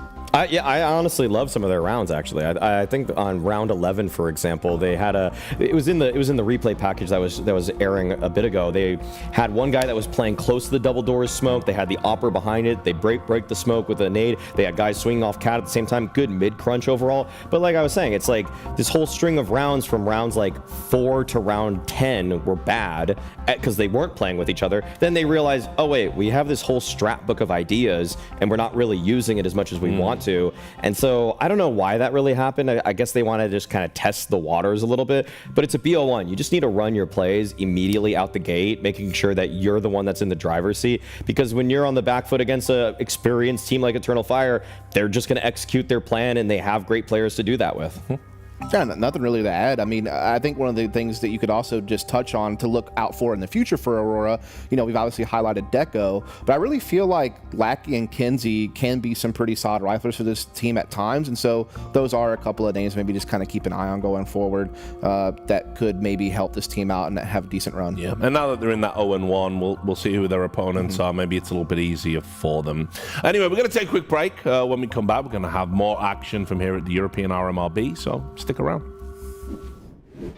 Yeah, I honestly love some of their rounds. Actually, I think on round 11, for example, they had it was in the replay package that was airing a bit ago. They had one guy that was playing close to the double doors smoke. They had the opera behind it. They break the smoke with a nade. They had guys swinging off cat at the same time. Good mid crunch overall. But like I was saying, it's like this whole string of rounds from rounds like 4 to round 10 were bad because they weren't playing with each other. Then they realized, oh wait, we have this whole strat book of ideas and we're not really using it as much as we want to. And so I don't know why that really happened. I guess they want to just kind of test the waters a little bit, but it's a BO1. You just need to run your plays immediately out the gate, making sure that you're the one that's in the driver's seat, because when you're on the back foot against an experienced team like Eternal Fire, they're just going to execute their plan, and they have great players to do that with. Yeah, nothing really to add. I mean, I think one of the things that you could also just touch on to look out for in the future for Aurora, you know, we've obviously highlighted Deco, but I really feel like Lackey and Kinsey can be some pretty solid riflers for this team at times. And so those are a couple of names maybe just kind of keep an eye on going forward that could maybe help this team out and have a decent run. Yeah, and now that they're in that 0-1, we'll see who their opponents are. Maybe it's a little bit easier for them. Anyway, we're going to take a quick break. When we come back, we're going to have more action from here at the European RMRB, so stick around.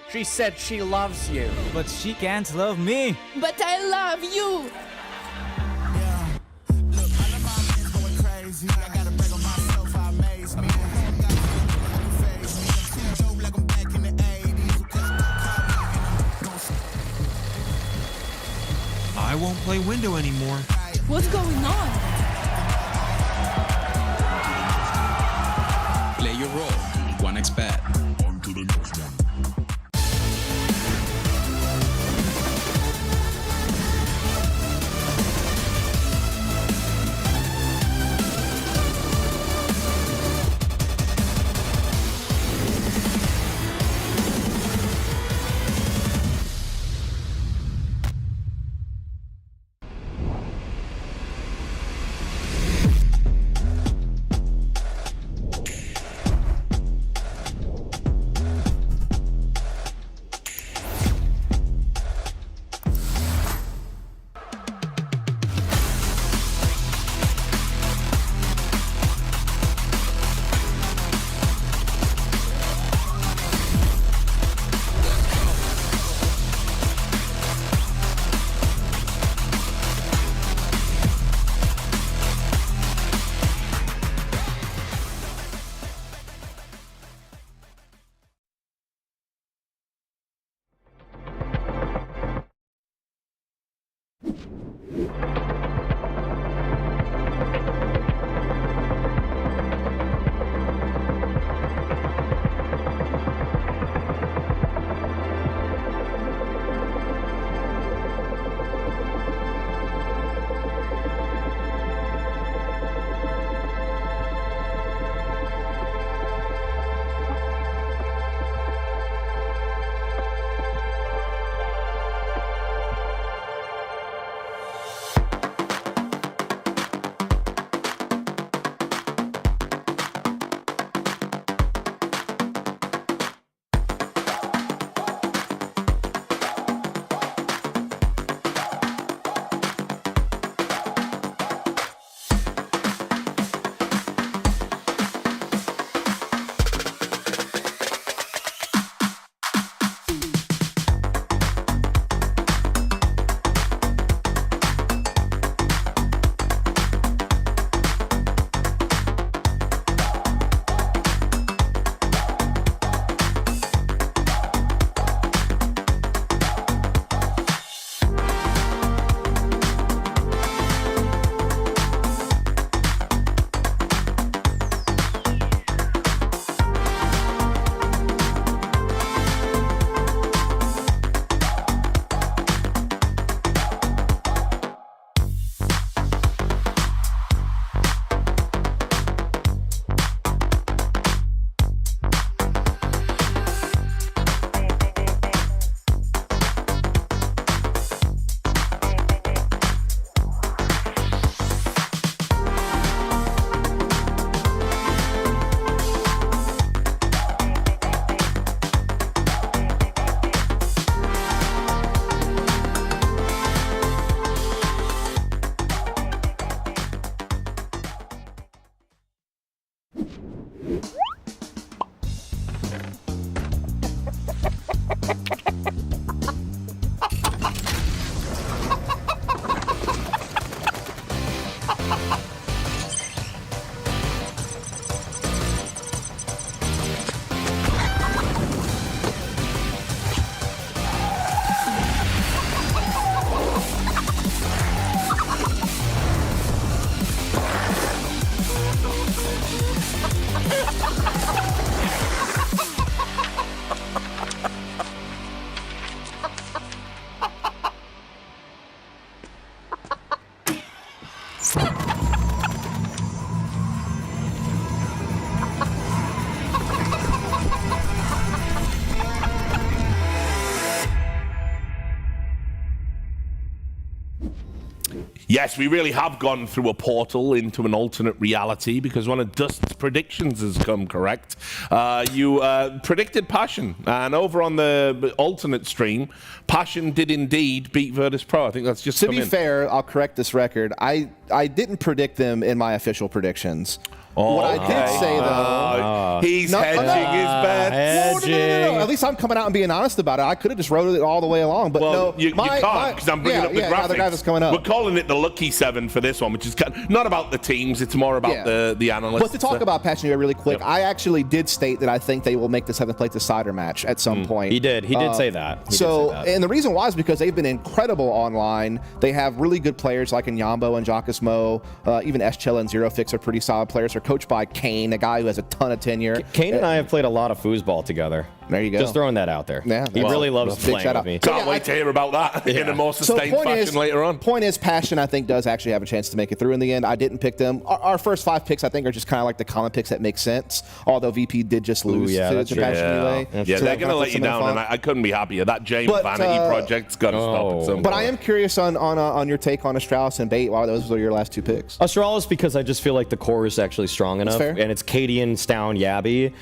She said she loves you, but she can't love me. But I love you. I won't play window anymore. What's going on? Play your role. 1xBet. On to the next one. Yes, we really have gone through a portal into an alternate reality because one of Dust's predictions has come correct. You predicted Passion, and over on the alternate stream, Passion did indeed beat Virtus.pro. I think that's just To be fair, I'll correct this record. I didn't predict them in my official predictions. What I did say, though... he's hedging his bets. No. At least I'm coming out and being honest about it. I could have just wrote it all the way along, but no. You can't, because I'm bringing up the graphics. The graphics coming up. We're calling it the Lucky 7 for this one, which is not about the teams. It's more about the analysts. But to talk about Passion really quick, I actually did state that I think they will make the 7th place decider match at some point. He did say that. And the reason why is because they've been incredible online. They have really good players like Inyambo and Jacques Mo. Even Eschella and Zero Fix are pretty solid players. They're coached by Kane, a guy who has a ton of tenure. Kane and I have played a lot of foosball together. There you go. Just throwing that out there. Yeah, he really loves playing with me. Can't wait to hear about that in a more sustained fashion later on. Point is, Passion, I think, does actually have a chance to make it through in the end. I didn't pick them. Our first 5 picks, I think, are just kind of like the common picks that make sense, although VP did just lose to Passion UA. Yeah, they're going to let you down, and I couldn't be happier. That James Vanity project's got to stop at some point. But I am curious on your take on Astralis and Bait. Why those were your last 2 picks? Astralis, because I just feel like the core is actually strong enough, and it's Cadian, Stown, Yabby.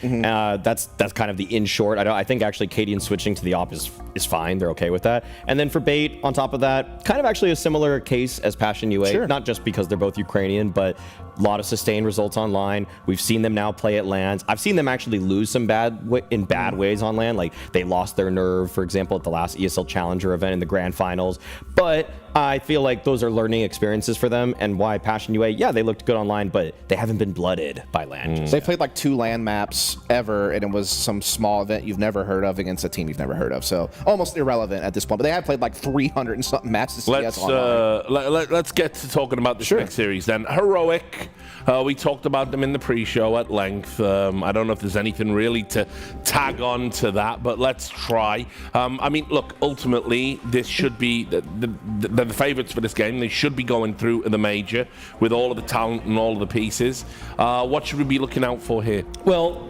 That's kind of the in short. I think actually Cadian switching to the op is fine. They're okay with that. And then for Bait, on top of that, kind of actually a similar case as Passion UA, not just because they're both Ukrainian, but a lot of sustained results online. We've seen them now play at LANs. I've seen them actually lose some bad ways on LAN. Like they lost their nerve, for example, at the last ESL Challenger event in the grand finals. But I feel like those are learning experiences for them, and why Passion UA, they looked good online, but they haven't been blooded by LAN. They played like 2 LAN maps ever, and it was some small event you've never heard of against a team you've never heard of. So almost irrelevant at this point. But they have played like 300 and something matches. Let's get to talking about this next series then. Heroic. We talked about them in the pre-show at length. I don't know if there's anything really to tag on to that, but let's try. I mean, look, ultimately, this should be the favorites for this game. They should be going through the major with all of the talent and all of the pieces. What should we be looking out for here? Well,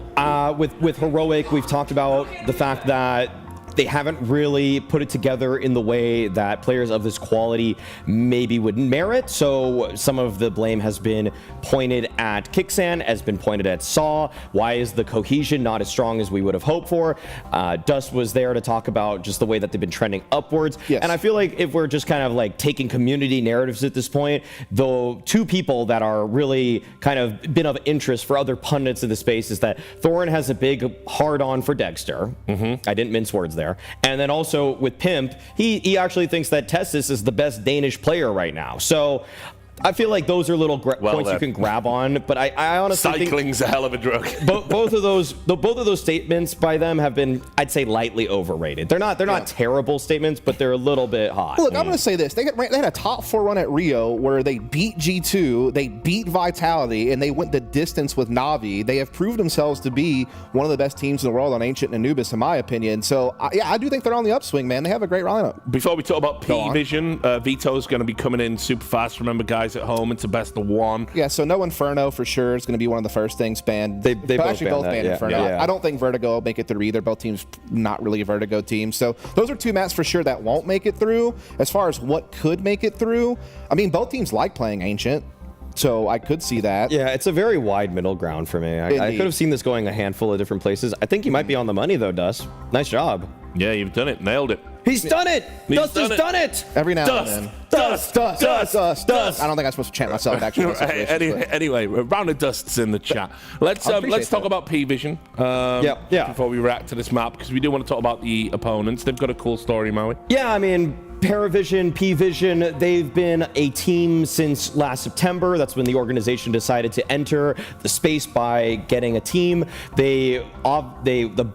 with Heroic, we've talked about the fact that they haven't really put it together in the way that players of this quality maybe would merit. So some of the blame has been pointed at Kixan, has been pointed at Saw. Why is the cohesion not as strong as we would have hoped for? Dust was there to talk about just the way that they've been trending upwards. And I feel like if we're just kind of like taking community narratives at this point, though 2 people that are really kind of been of interest for other pundits in the space is that Thorin has a big hard-on for Dexter. I didn't mince words there. And then also with Pimp, he actually thinks that Testis is the best Danish player right now. So I feel like those are little points you can grab on, but I honestly think cycling's a hell of a drug. both of those statements by them have been, I'd say, lightly overrated. They're not terrible statements, but they're a little bit hot. Look, I'm going to say this: they had a top 4 run at Rio where they beat G2, they beat Vitality, and they went the distance with Navi. They have proved themselves to be one of the best teams in the world on Ancient and Anubis, in my opinion. So I do think they're on the upswing, man. They have a great lineup. Before we talk about PWE, Vito's going to be coming in super fast. Remember, guys at home, it's a best of 1. Yeah, so no Inferno for sure is going to be one of the first things banned. They both banned Inferno. I don't think Vertigo will make it through either. Both teams not really a Vertigo team. So those are 2 maps for sure that won't make it through. As far as what could make it through, I mean, both teams like playing Ancient. So I could see that. Yeah, it's a very wide middle ground for me. I could have seen this going a handful of different places. I think you might be on the money, though, Dust. Nice job. Yeah, you've done it. Nailed it. He's done it! Dust has done it! Every now and then. Dust. I don't think I'm supposed to chant myself, actually. Anyway, a round of Dusts in the chat. Let's talk about PWE before we react to this map, because we do want to talk about the opponents. They've got a cool story, Maui. Yeah, I mean, PARIVISION, PVision, they've been a team since last September. That's when the organization decided to enter the space by getting a team. The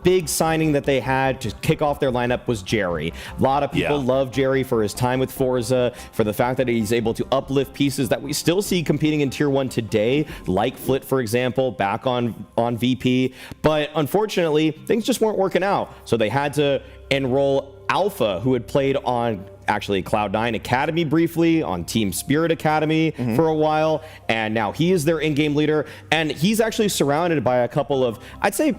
big signing that they had to kick off their lineup was Jerry. A lot of people love Jerry for his time with Forza, for the fact that he's able to uplift pieces that we still see competing in Tier 1 today, like Flit, for example, back on VP. But unfortunately, things just weren't working out. So they had to enroll Alpha, who had played on actually Cloud9 Academy briefly, on Team Spirit Academy for a while, and now he is their in-game leader. And he's actually surrounded by a couple of, I'd say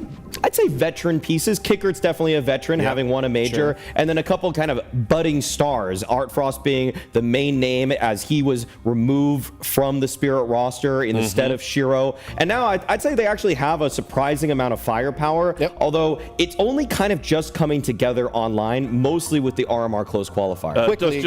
veteran pieces. Kickert's definitely a veteran, having won a major, and then a couple kind of budding stars. Art Frost being the main name, as he was removed from the Spirit roster in the stead of Shiro. And now I'd say they actually have a surprising amount of firepower, although it's only kind of just coming together online, mostly with the RMR close qualifier. Quickly,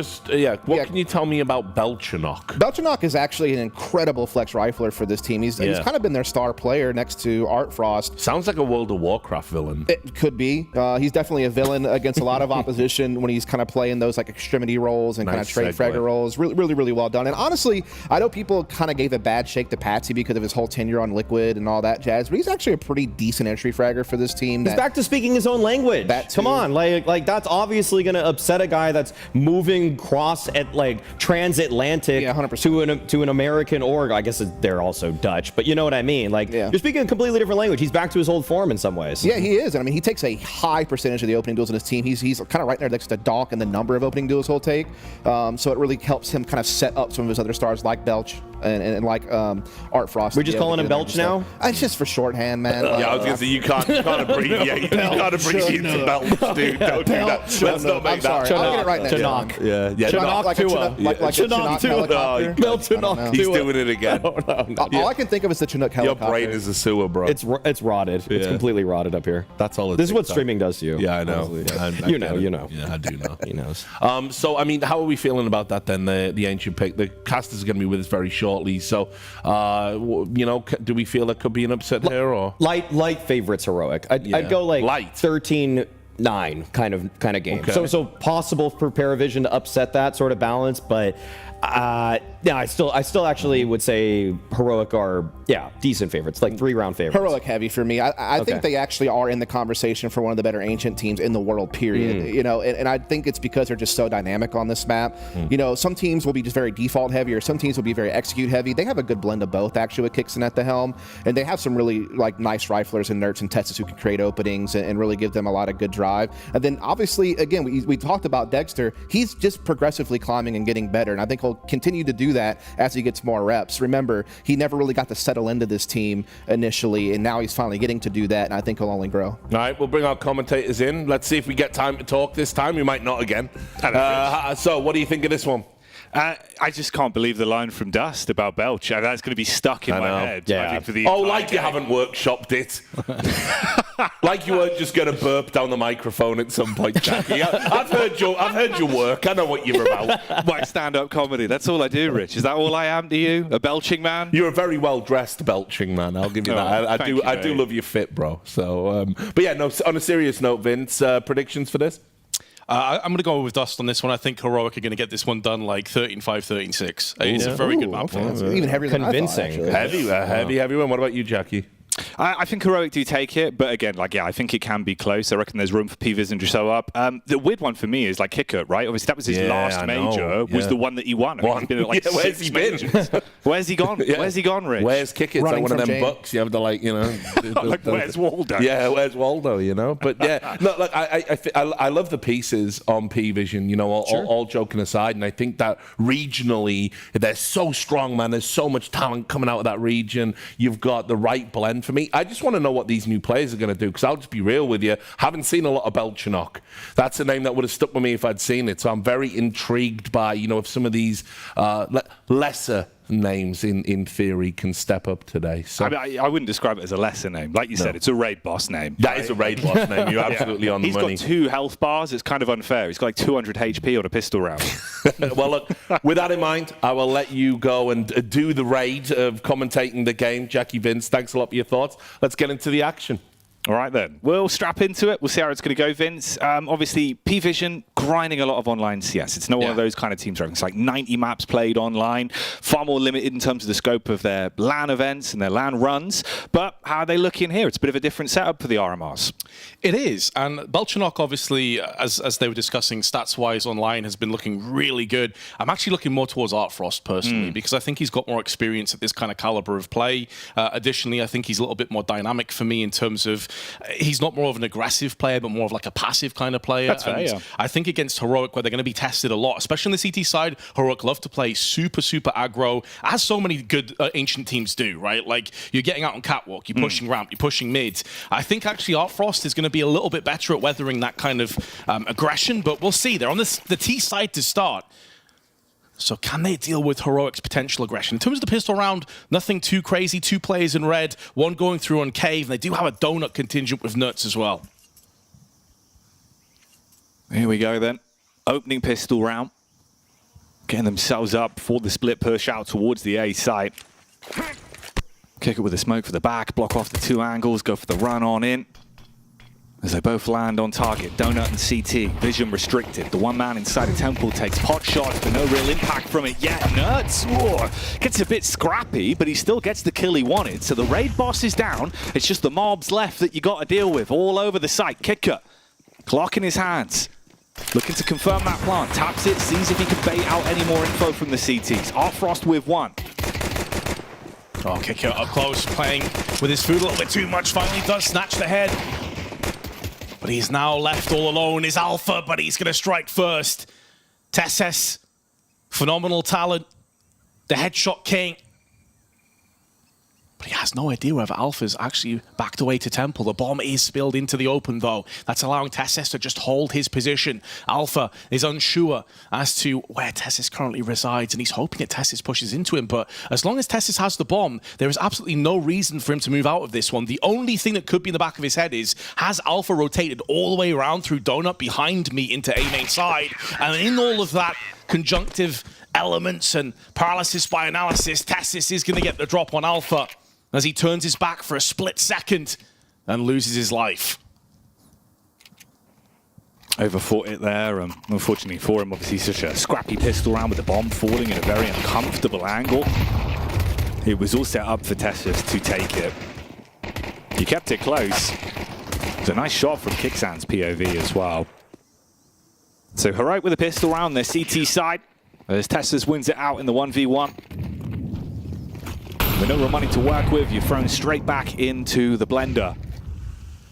what can you tell me about Belchenok? Belchenok is actually an incredible flex rifler for this team. He's kind of been their star player next to Art Frost. Sounds like a World of Warcraft villain. It could be. He's definitely a villain against a lot of opposition when he's kind of playing those like extremity roles and kind of trade fragger roles. Really well done. And honestly, I know people kind of gave a bad shake to Patsy because of his whole tenure on Liquid and all that jazz, but he's actually a pretty decent entry fragger for this team. He's back to speaking his own language. Come on, like that's obviously going to upset a guy that's moving cross at like transatlantic to an American org. I guess they're also Dutch, but you know what I mean. Like you're speaking a completely different language. He's back to his old form in some ways. Yeah, he is. And I mean, he takes a high percentage of the opening duels in his team. He's kind of right there next to Donk and the number of opening duels he'll take. So it really helps him kind of set up some of his other stars like Belch and like Art Frost. We're just calling him Belch now? It's just for shorthand, man. I was going to say, you can't abbreviate. You can't abbreviate to Belch, dude. Don't do that. Let's not make that. I'll get it right now. Chinook. Chinook. Like a Chinook helicopter. Chinook. He's doing it again. All I can think of is the Chinook helicopter. Your brain is a sewer, bro. It's rotted. It's completely rotted up here. That's all. This is what streaming does to you. Yeah, I know. You know. Yeah, I do know. He knows. So, I mean, how are we feeling about that then? The ancient pick. The casters are going to be with us very shortly. So, do we feel there could be an upset here or light favorites heroic? I'd go like light 13-9 kind of game. Okay. So possible for PARIVISION to upset that sort of balance, but. I still actually would say heroic are decent favorites, like 3-round favorites. Heroic heavy for me. I think they actually are in the conversation for one of the better ancient teams in the world. Period. And I think it's because they're just so dynamic on this map. Some teams will be just very default heavy, or some teams will be very execute heavy. They have a good blend of both actually with Kixon at the helm, and they have some really like nice riflers and nerds and Testas who can create openings and really give them a lot of good drive. And then obviously again we talked about Dexter. He's just progressively climbing and getting better, and I think he'll continue to do that as he gets more reps. Remember, he never really got to settle into this team initially, and now he's finally getting to do that, and I think he'll only grow. All right, we'll bring our commentators in. Let's see if we get time to talk this time. We might not again. So what do you think of this one? I just can't believe the line from Dust about Belch. That's going to be stuck in my head. Yeah. I think, for the like you haven't workshopped it. Like you weren't just going to burp down the microphone at some point, Jackie. I've heard your work. I know what you're about. My stand-up comedy. That's all I do, Rich. Is that all I am to you? A belching man? You're a very well-dressed belching man. I'll give you that. I do love your fit, bro. So, but yeah, no. On a serious note, Vince, predictions for this? I'm going to go with Dust on this one. I think Heroic are going to get this one done like 13-5, 13-6. It's a very good map for them. Even heavier than convincing. I thought, heavy one. What about you, Jackie? I think Heroic do take it, but again, I think it can be close. I reckon there's room for PWE to show up. The weird one for me is like Kicker, right? Obviously, that was his last major, was the one that he won. He's been at like where's he been? Where's he gone? Where's he gone, Rich? Where's Kicker? It's like one of them bucks. You have to like, like, where's Waldo? Yeah, where's Waldo? But yeah, no, like I love the pieces on PWE, all joking aside, and I think that regionally they're so strong, man. There's so much talent coming out of that region. You've got the right blend for me. I just want to know what these new players are going to do, because I'll just be real with you. Haven't seen a lot of Belchenok. That's a name that would have stuck with me if I'd seen it. So I'm very intrigued by, if some of these lesser names in theory can step up today. So I wouldn't describe it as a lesser name. Like you said, it's a raid boss name. That is a raid boss name. You're absolutely on the money. He's got 2 health bars. It's kind of unfair. He's got like 200 HP on a pistol round. Well, look, with that in mind, I will let you go and do the raid of commentating the game. Jackie, Vince, thanks a lot for your thoughts. Let's get into the action. All right, then. We'll strap into it. We'll see how it's going to go, Vince. Obviously, PWE grinding a lot of online CS. It's not one of those kind of teams where it's like 90 maps played online, far more limited in terms of the scope of their LAN events and their LAN runs. But how are they looking here? It's a bit of a different setup for the RMRs. It is. And Belchenok, obviously, as they were discussing, stats-wise online has been looking really good. I'm actually looking more towards Art Frost, personally, because I think he's got more experience at this kind of caliber of play. Additionally, I think he's a little bit more dynamic for me in terms of he's not more of an aggressive player, but more of like a passive kind of player. That's fair, and yeah. I think against Heroic, where they're going to be tested a lot, especially on the CT side, Heroic love to play super, super aggro, as so many good Ancient teams do, right? Like, you're getting out on catwalk, you're pushing ramp, you're pushing mid. I think actually Artfrost is going to be a little bit better at weathering that kind of aggression, but we'll see. They're on the T side to start. So can they deal with Heroic's potential aggression? In terms of the pistol round, nothing too crazy. 2 players in red, 1 going through on Cave, and they do have a donut contingent with Nuts as well. Here we go then. Opening pistol round. Getting themselves up for the split push out towards the A site. Kick it with a smoke for the back, block off the 2 angles, go for the run on in. As they both land on target, Donut and CT, vision restricted. The one man inside the temple takes pot shots, but no real impact from it yet. Nuts gets a bit scrappy, but he still gets the kill he wanted. So the raid boss is down. It's just the mobs left that you got to deal with all over the site. Kicker, clock in his hands. Looking to confirm that plant. Taps it, sees if he can bait out any more info from the CTs. Artfrost with 1. Oh, Kicker up close, playing with his food a little bit too much. Finally does snatch the head. But he's now left all alone. Is Alpha, but he's going to strike first. Tesses, phenomenal talent. The headshot king. But he has no idea whether Alpha's actually backed away to Temple. The bomb is spilled into the open, though. That's allowing Tesses to just hold his position. Alpha is unsure as to where Tesses currently resides, and he's hoping that Tesses pushes into him. But as long as Tesses has the bomb, there is absolutely no reason for him to move out of this one. The only thing that could be in the back of his head is, has Alpha rotated all the way around through Donut behind me into A main side? And in all of that conjunctive elements and paralysis by analysis, Tesses is going to get the drop on Alpha as he turns his back for a split second and loses his life. Overfought it there, unfortunately for him, obviously such a scrappy pistol round with the bomb falling in a very uncomfortable angle. It was all set up for Tessus to take it. He kept it close. It was a nice shot from Kixan's POV as well. So Heroic with a pistol round, their CT side, as Tessus wins it out in the 1v1. With no real money to work with, you're thrown straight back into the blender.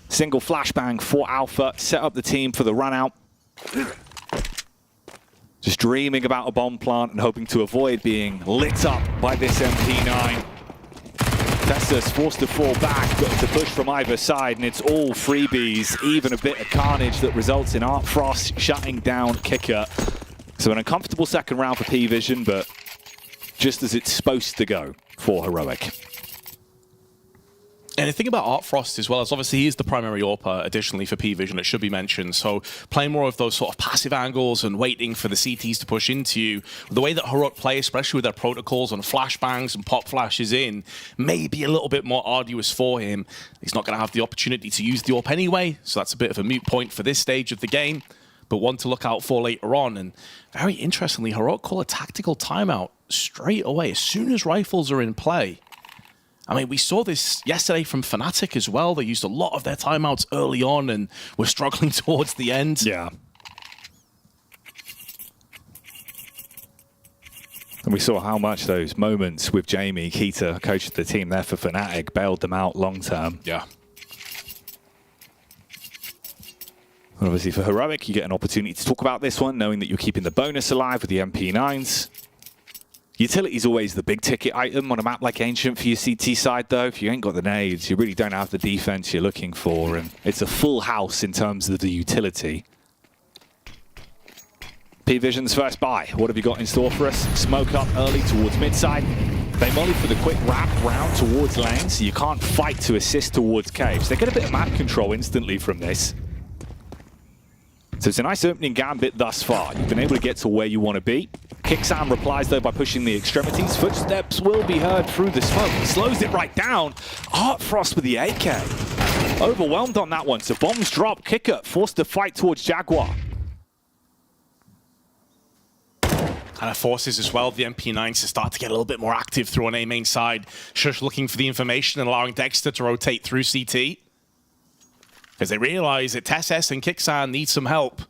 Single flashbang for Alpha, set up the team for the run out. Just dreaming about a bomb plant and hoping to avoid being lit up by this MP9. Tessus forced to fall back, got to push from either side, and it's all freebies, even a bit of carnage that results in Artfrost shutting down Kicker. So an uncomfortable second round for PVision, but just as it's supposed to go for Heroic. And the thing about Artfrost as well is obviously he is the primary AWPer additionally for PVision, it should be mentioned. So playing more of those sort of passive angles and waiting for the CTs to push into you, the way that Heroic play, especially with their protocols on flashbangs and pop flashes in, may be a little bit more arduous for him. He's not going to have the opportunity to use the AWP anyway, so that's a bit of a moot point for this stage of the game, but one to look out for later on. And very interestingly, Heroic call a tactical timeout straight away as soon as rifles are in play. I mean, we saw this yesterday from Fnatic as well. They used a lot of their timeouts early on and were struggling towards the end. Yeah. And we saw how much those moments with Jamie, Keita, coach of the team there for Fnatic, bailed them out long term. Yeah. And obviously for Heroic, you get an opportunity to talk about this one, knowing that you're keeping the bonus alive with the MP9s. Utility's always the big ticket item on a map like Ancient for your CT side, though. If you ain't got the nades, you really don't have the defense you're looking for, and it's a full house in terms of the utility. PVision's first buy. What have you got in store for us? Smoke up early towards midside. They molly for the quick wrap round towards lane, so you can't fight to assist towards caves. They get a bit of map control instantly from this. So it's a nice opening gambit thus far. You've been able to get to where you want to be. Kixan replies, though, by pushing the extremities. Footsteps will be heard through the smoke. He slows it right down. Artfrost with the AK. Overwhelmed on that one, so bombs drop. Kicker forced to fight towards Jaguar. Kind of forces as well the MP9s to start to get a little bit more active through on A main side. Shush looking for the information and allowing Dexter to rotate through CT. Because they realize that Tesses and Kixan need some help.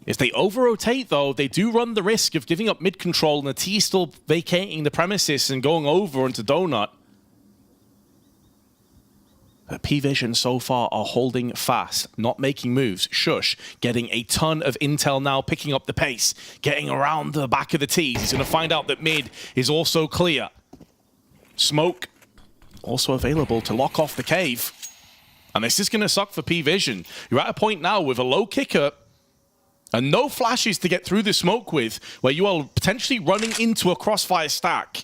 If they over-rotate, though, they do run the risk of giving up mid-control and the T still vacating the premises and going over into Donut. PWE so far are holding fast, not making moves. Shush getting a ton of intel now, picking up the pace, getting around the back of the T's. He's going to find out that mid is also clear. Smoke also available to lock off the cave. And this is going to suck for PWE. You're at a point now with a low kicker and no flashes to get through the smoke with, where you are potentially running into a crossfire stack.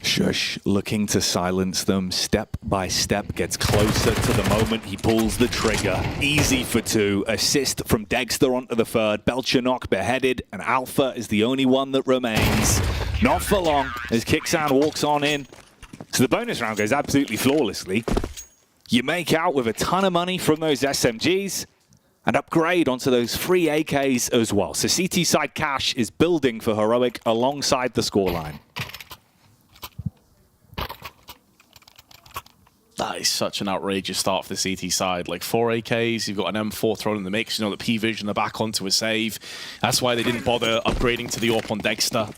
Shush looking to silence them step by step, gets closer to the moment he pulls the trigger. Easy for 2. Assist from Dexter onto the third. Belchanok beheaded, and Alpha is the only one that remains. Not for long as Kixan walks on in. So the bonus round goes absolutely flawlessly. You make out with a ton of money from those SMGs and upgrade onto those free AKs as well. So CT side cash is building for Heroic alongside the scoreline. That is such an outrageous start for the CT side. Like 4 AKs, you've got an M4 thrown in the mix. You know that PWE are back onto a save. That's why they didn't bother upgrading to the AWP on Dexter.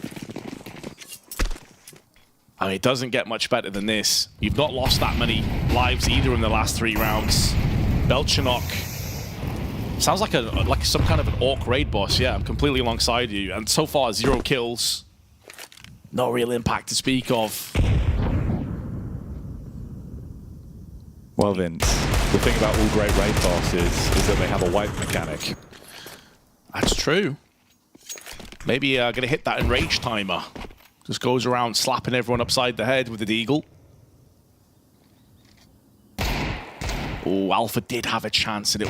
I mean, it doesn't get much better than this. You've not lost that many lives either in the last 3 rounds. Belchanok sounds like some kind of an Orc raid boss. Yeah, I'm completely alongside you. And so far, 0 kills. No real impact to speak of. Well, Vince, the thing about all great raid bosses is that they have a wipe mechanic. That's true. Maybe gonna hit that enrage timer. Just goes around slapping everyone upside the head with the deagle. Oh, Alpha did have a chance, and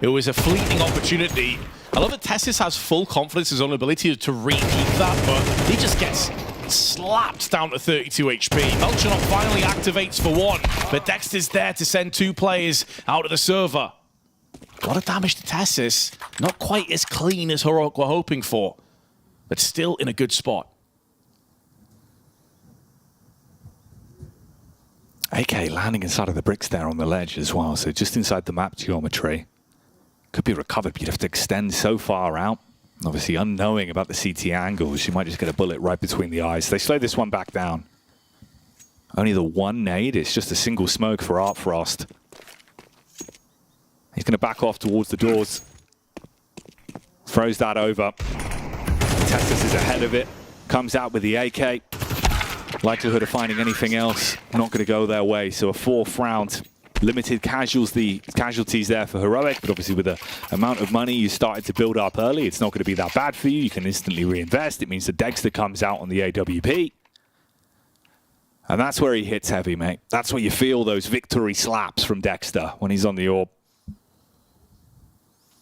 it was a fleeting opportunity. I love that Tessis has full confidence in his own ability to repeat that, but he just gets slapped down to 32 HP. Belchanok finally activates for 1, but Dexter's there to send 2 players out of the server. A lot of damage to Tessis. Not quite as clean as Heroic were hoping for, but still in a good spot. AK landing inside of the bricks there on the ledge as well, so just inside the map geometry. Could be recovered, but you'd have to extend so far out. Obviously unknowing about the CT angles, you might just get a bullet right between the eyes. They slow this one back down. Only the 1 nade, it's just a single smoke for Art Frost. He's going to back off towards the doors. Throws that over. Testis is ahead of it. Comes out with the AK. Likelihood of finding anything else, not going to go their way. So a 4th round. Limited casualties there for Heroic, but obviously with the amount of money you started to build up early, it's not going to be that bad for you. You can instantly reinvest. It means that Dexter comes out on the AWP. And that's where he hits heavy, mate. That's where you feel those victory slaps from Dexter when he's on the AWP.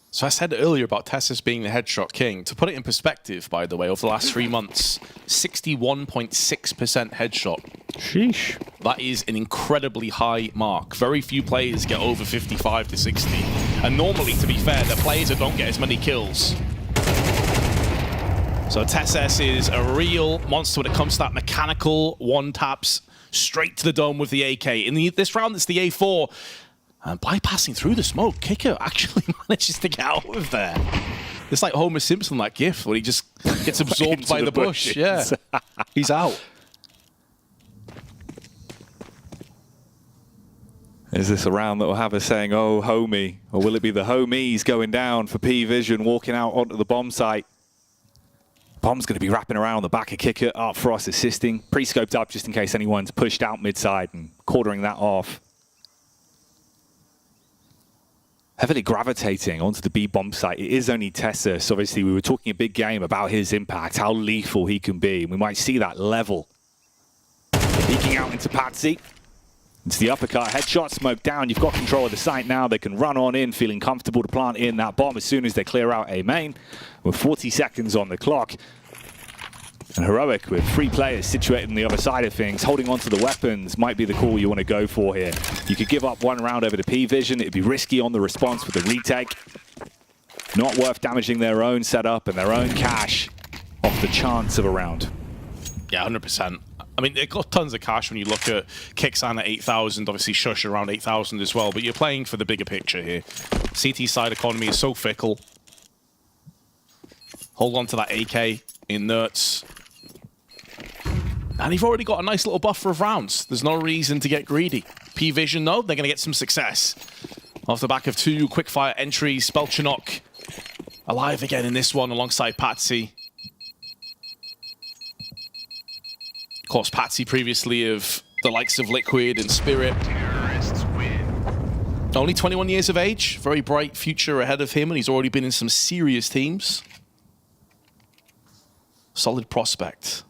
So I said earlier about Tessis being the headshot king. To put it in perspective, by the way, over the last 3 months, 61.6% headshot. Sheesh. That is an incredibly high mark. Very few players get over 55 to 60. And normally, to be fair, they're players that don't get as many kills. So Tessis is a real monster when it comes to that mechanical one-taps straight to the dome with the AK. In this round, it's the A4. And bypassing through the smoke, Kicker actually manages to get out of there. It's like Homer Simpson, that gif, where he just gets absorbed by the bush. Yeah, he's out. Is this a round that will have us saying, oh, homie, or will it be the homies going down for PWE walking out onto the bomb site? Bomb's going to be wrapping around the back of Kicker. Art Frost assisting, pre-scoped up just in case anyone's pushed out mid-side and quartering that off. Heavily gravitating onto the B bomb site. It is only Tessis. Obviously, we were talking a big game about his impact, how lethal he can be. We might see that level. Peeking out into Patsy. It's the uppercut, headshot, smoke down. You've got control of the site now. They can run on in, feeling comfortable to plant in that bomb as soon as they clear out A main. With 40 seconds on the clock. And Heroic, with 3 players situated on the other side of things, holding on to the weapons might be the call you want to go for here. You could give up 1 round over to PWE. It'd be risky on the response with the retake. Not worth damaging their own setup and their own cash off the chance of a round. Yeah, 100%. I mean, it got tons of cash when you look at Kixan at 8,000, obviously Shush around 8,000 as well, but you're playing for the bigger picture here. CT side economy is so fickle. Hold on to that AK in Nerds. And you've already got a nice little buffer of rounds. There's no reason to get greedy. PWE, though, they're going to get some success. Off the back of 2 quickfire entries, Belchanok alive again in this one alongside Patsy. Of course, Patsy previously of the likes of Liquid and Spirit. Only 21 years of age, very bright future ahead of him, and he's already been in some serious teams. Solid prospect.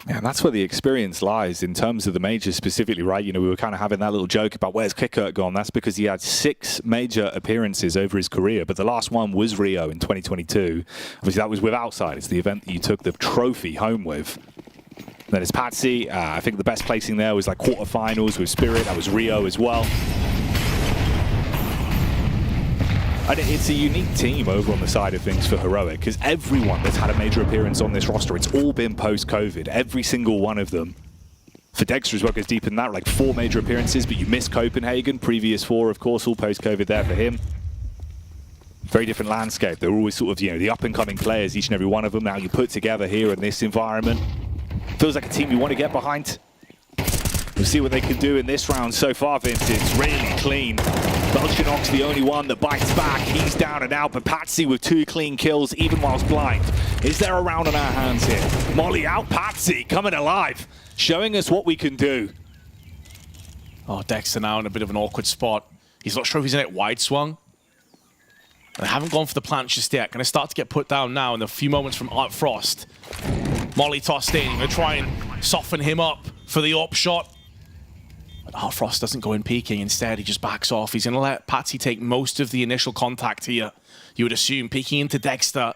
Yeah, and that's where the experience lies in terms of the majors specifically, right? You know, we were kind of having that little joke about where's Kickoff gone. That's because he had 6 major appearances over his career, but the last one was Rio in 2022. Obviously, that was with Outsiders, the event that you took the trophy home with. And then it's Patsy. I think the best placing there was like quarterfinals with Spirit. That was Rio as well. And it's a unique team over on the side of things for Heroic, because everyone that's had a major appearance on this roster, it's all been post-COVID, every single one of them. For Dexter as well goes deep in that, like 4 major appearances, but you missed Copenhagen, previous 4, of course, all post-COVID there for him. Very different landscape. They're always sort of, you know, the up-and-coming players, each and every one of them. Now you put together here in this environment. Feels like a team you want to get behind. We'll see what they can do in this round so far, Vince. It's really clean. Belchanok's the only one that bites back. He's down and out, but Patsy with 2 clean kills, even whilst blind. Is there a round on our hands here? Molly out, Patsy coming alive, showing us what we can do. Oh, Dexter now in a bit of an awkward spot. He's not sure if he's in it wide swung. They haven't gone for the plant just yet. Going to start to get put down now in a few moments from Art Frost. Molly tossed in. Going to try and soften him up for the AWP shot. But Art Frost doesn't go in peeking. Instead, he just backs off. He's going to let Patsy take most of the initial contact here. You would assume peeking into Dexter.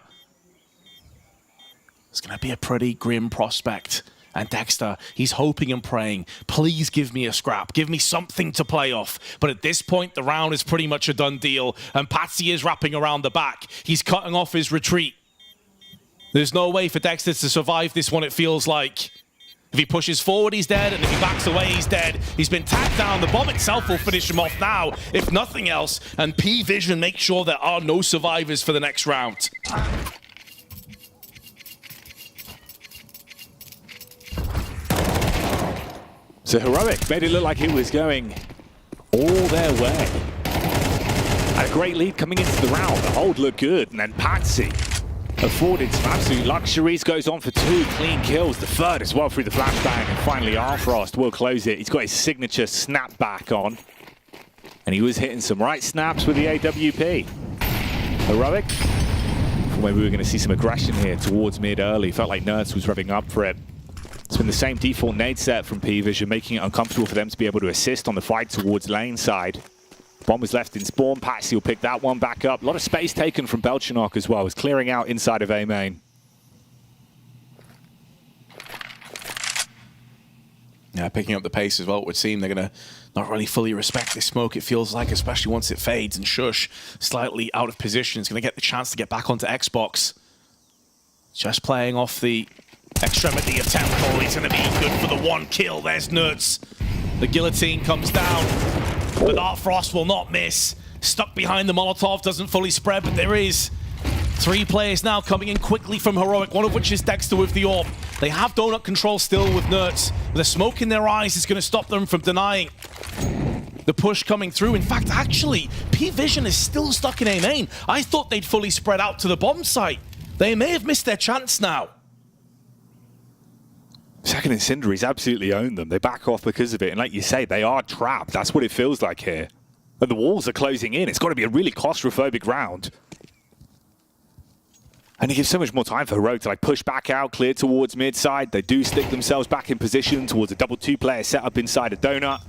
It's going to be a pretty grim prospect. And Dexter, he's hoping and praying, please give me a scrap. Give me something to play off. But at this point, the round is pretty much a done deal. And Patsy is wrapping around the back. He's cutting off his retreat. There's no way for Dexter to survive this one, it feels like. If he pushes forward, he's dead. And if he backs away, he's dead. He's been tagged down. The bomb itself will finish him off now, if nothing else. And PWE makes sure there are no survivors for the next round. So Heroic made it look like it was going all their way. Had a great lead coming into the round. The hold looked good. And then Patsy afforded some absolute luxuries. Goes on for 2 clean kills. The third as well through the flashbang. And finally, Arfrost will close it. He's got his signature snapback on. And he was hitting some right snaps with the AWP. Heroic. Maybe we were going to see some aggression here towards mid early. Felt like Nerds was revving up for it. It's been the same default nade set from PWE, making it uncomfortable for them to be able to assist on the fight towards lane side. Bomb was left in spawn. Patsy will pick that one back up. A lot of space taken from Belchanok as well. Was clearing out inside of A main. Yeah, picking up the pace as well, it would seem. They're going to not really fully respect this smoke, it feels like, especially once it fades. And Shush, slightly out of position, is going to get the chance to get back onto Xbox. Just playing off the extremity of temple. He's going to be good for the 1 kill. There's Nuts. The guillotine comes down, but Art Frost will not miss. Stuck behind the Molotov, doesn't fully spread, but there is 3 players now coming in quickly from Heroic, one of which is Dexter with the AWP. They have donut control still with Nuts. The smoke in their eyes is going to stop them from denying the push coming through. In fact, actually, PWE is still stuck in A main. I thought they'd fully spread out to the bomb site. They may have missed their chance now. Second Incendiaries absolutely own them. They back off because of it. And like you say, they are trapped. That's what it feels like here. And the walls are closing in. It's got to be a really claustrophobic round. And it gives so much more time for Heroic to like push back out, clear towards mid side. They do stick themselves back in position towards a double 2-player setup inside a donut.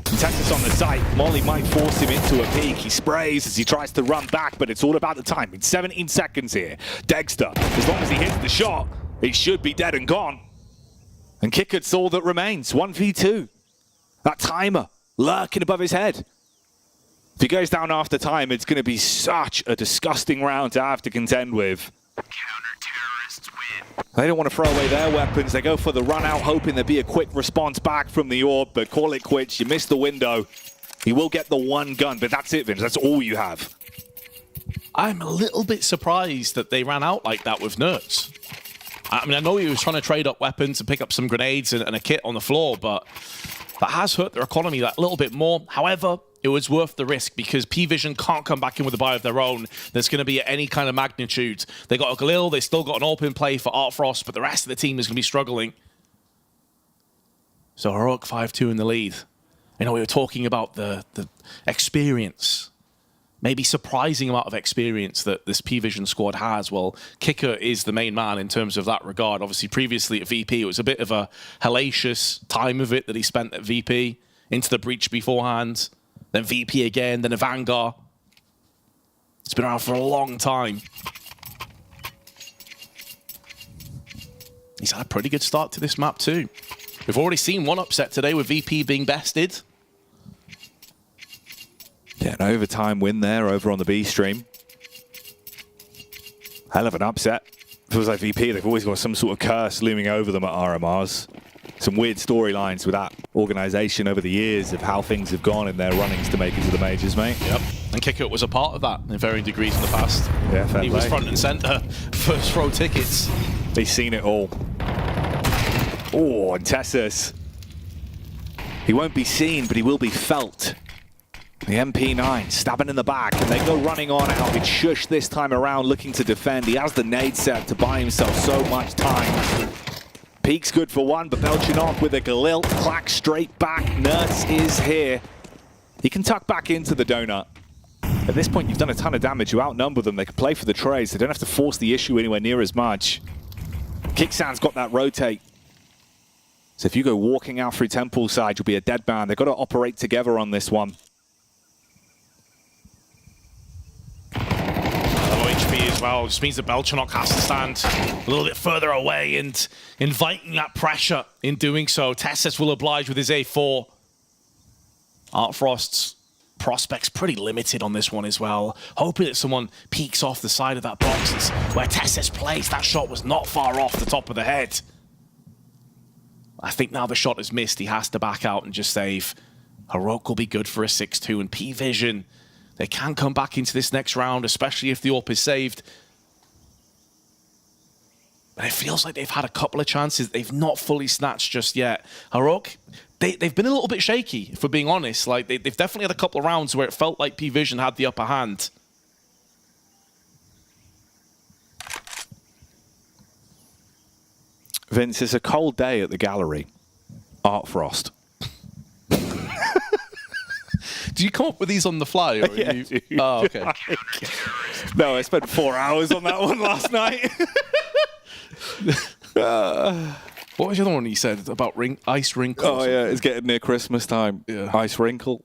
Texas on the site. Molly might force him into a peek. He sprays as he tries to run back, but it's all about the timing. 17 seconds here. Dexter, as long as he hits the shot, he should be dead and gone. And Kickert's all that remains. 1v2. That timer lurking above his head. If he goes down after time, it's going to be such a disgusting round to have to contend with. Counter-terrorists win. They don't want to throw away their weapons. They go for the run out, hoping there'd be a quick response back from the AWP, but call it quits. You missed the window. He will get the 1 gun, but that's it, Vince. That's all you have. I'm a little bit surprised that they ran out like that with Nerds. I mean, I know he was trying to trade up weapons and pick up some grenades and a kit on the floor, but that has hurt their economy that little bit more. However, it was worth the risk because PVision can't come back in with a buy of their own that's going to be at any kind of magnitude. They got a Galil, they still got an open play for Artfrost, but the rest of the team is going to be struggling. So Heroic 5-2 in the lead. You know, we were talking about the experience, maybe surprising amount of experience that this PVision squad has. Well, Kicker is the main man in terms of that regard. Obviously, previously at VP, it was a bit of a hellacious time of it that he spent at VP, into the Breach beforehand, then VP again, then a Vanguard. It's been around for a long time. He's had a pretty good start to this map too. We've already seen one upset today with VP being bested. Yeah, an overtime win there over on the B stream. Hell of an upset. Feels like VP, they've always got some sort of curse looming over them at RMRs. Some weird storylines with that organization over the years of how things have gone in their runnings to make it to the majors, mate. Yep, and Kickert was a part of that in varying degrees in the past. Yeah, fair He play. was front and center, first row tickets. They've seen it all. Oh, and Tessus. He won't be seen, but he will be felt. The MP9 stabbing in the back, and they go running on out. It's Shush this time around, looking to defend. He has the nade set to buy himself so much time. Peek's good for one, but Belchinok with a Galil. Clack straight back. Nerds is here. He can tuck back into the donut. At this point, you've done a ton of damage. You outnumber them. They can play for the trades. They don't have to force the issue anywhere near as much. Kicksan's got that rotate. So if you go walking out through Temple side, you'll be a dead man. They've got to operate together on this one. Low HP as well, just means that Belchinok has to stand a little bit further away and inviting that pressure in doing so. Tessus will oblige with his A4. Artfrost's prospects pretty limited on this one as well. Hoping that someone peeks off the side of that box. It's where Tessus plays. That shot was not far off the top of the head. I think now the shot is missed. He has to back out and just save. Heroic will be good for a 6-2, and PVision, they can come back into this next round, especially if the AWP is saved. But it feels like they've had a couple of chances. They've not fully snatched just yet. Heroic, they've been a little bit shaky, if we're being honest. Like they've definitely had a couple of rounds where it felt like PVision had the upper hand. Vince, it's a cold day at the gallery. Artfrost. Do you come up with these on the fly? Or Yeah, you... dude. Oh, okay. No, I spent 4 hours on that one last night. What was the other one you said about ice wrinkle? Oh, yeah, it's getting near Christmas time. Yeah. Ice wrinkle.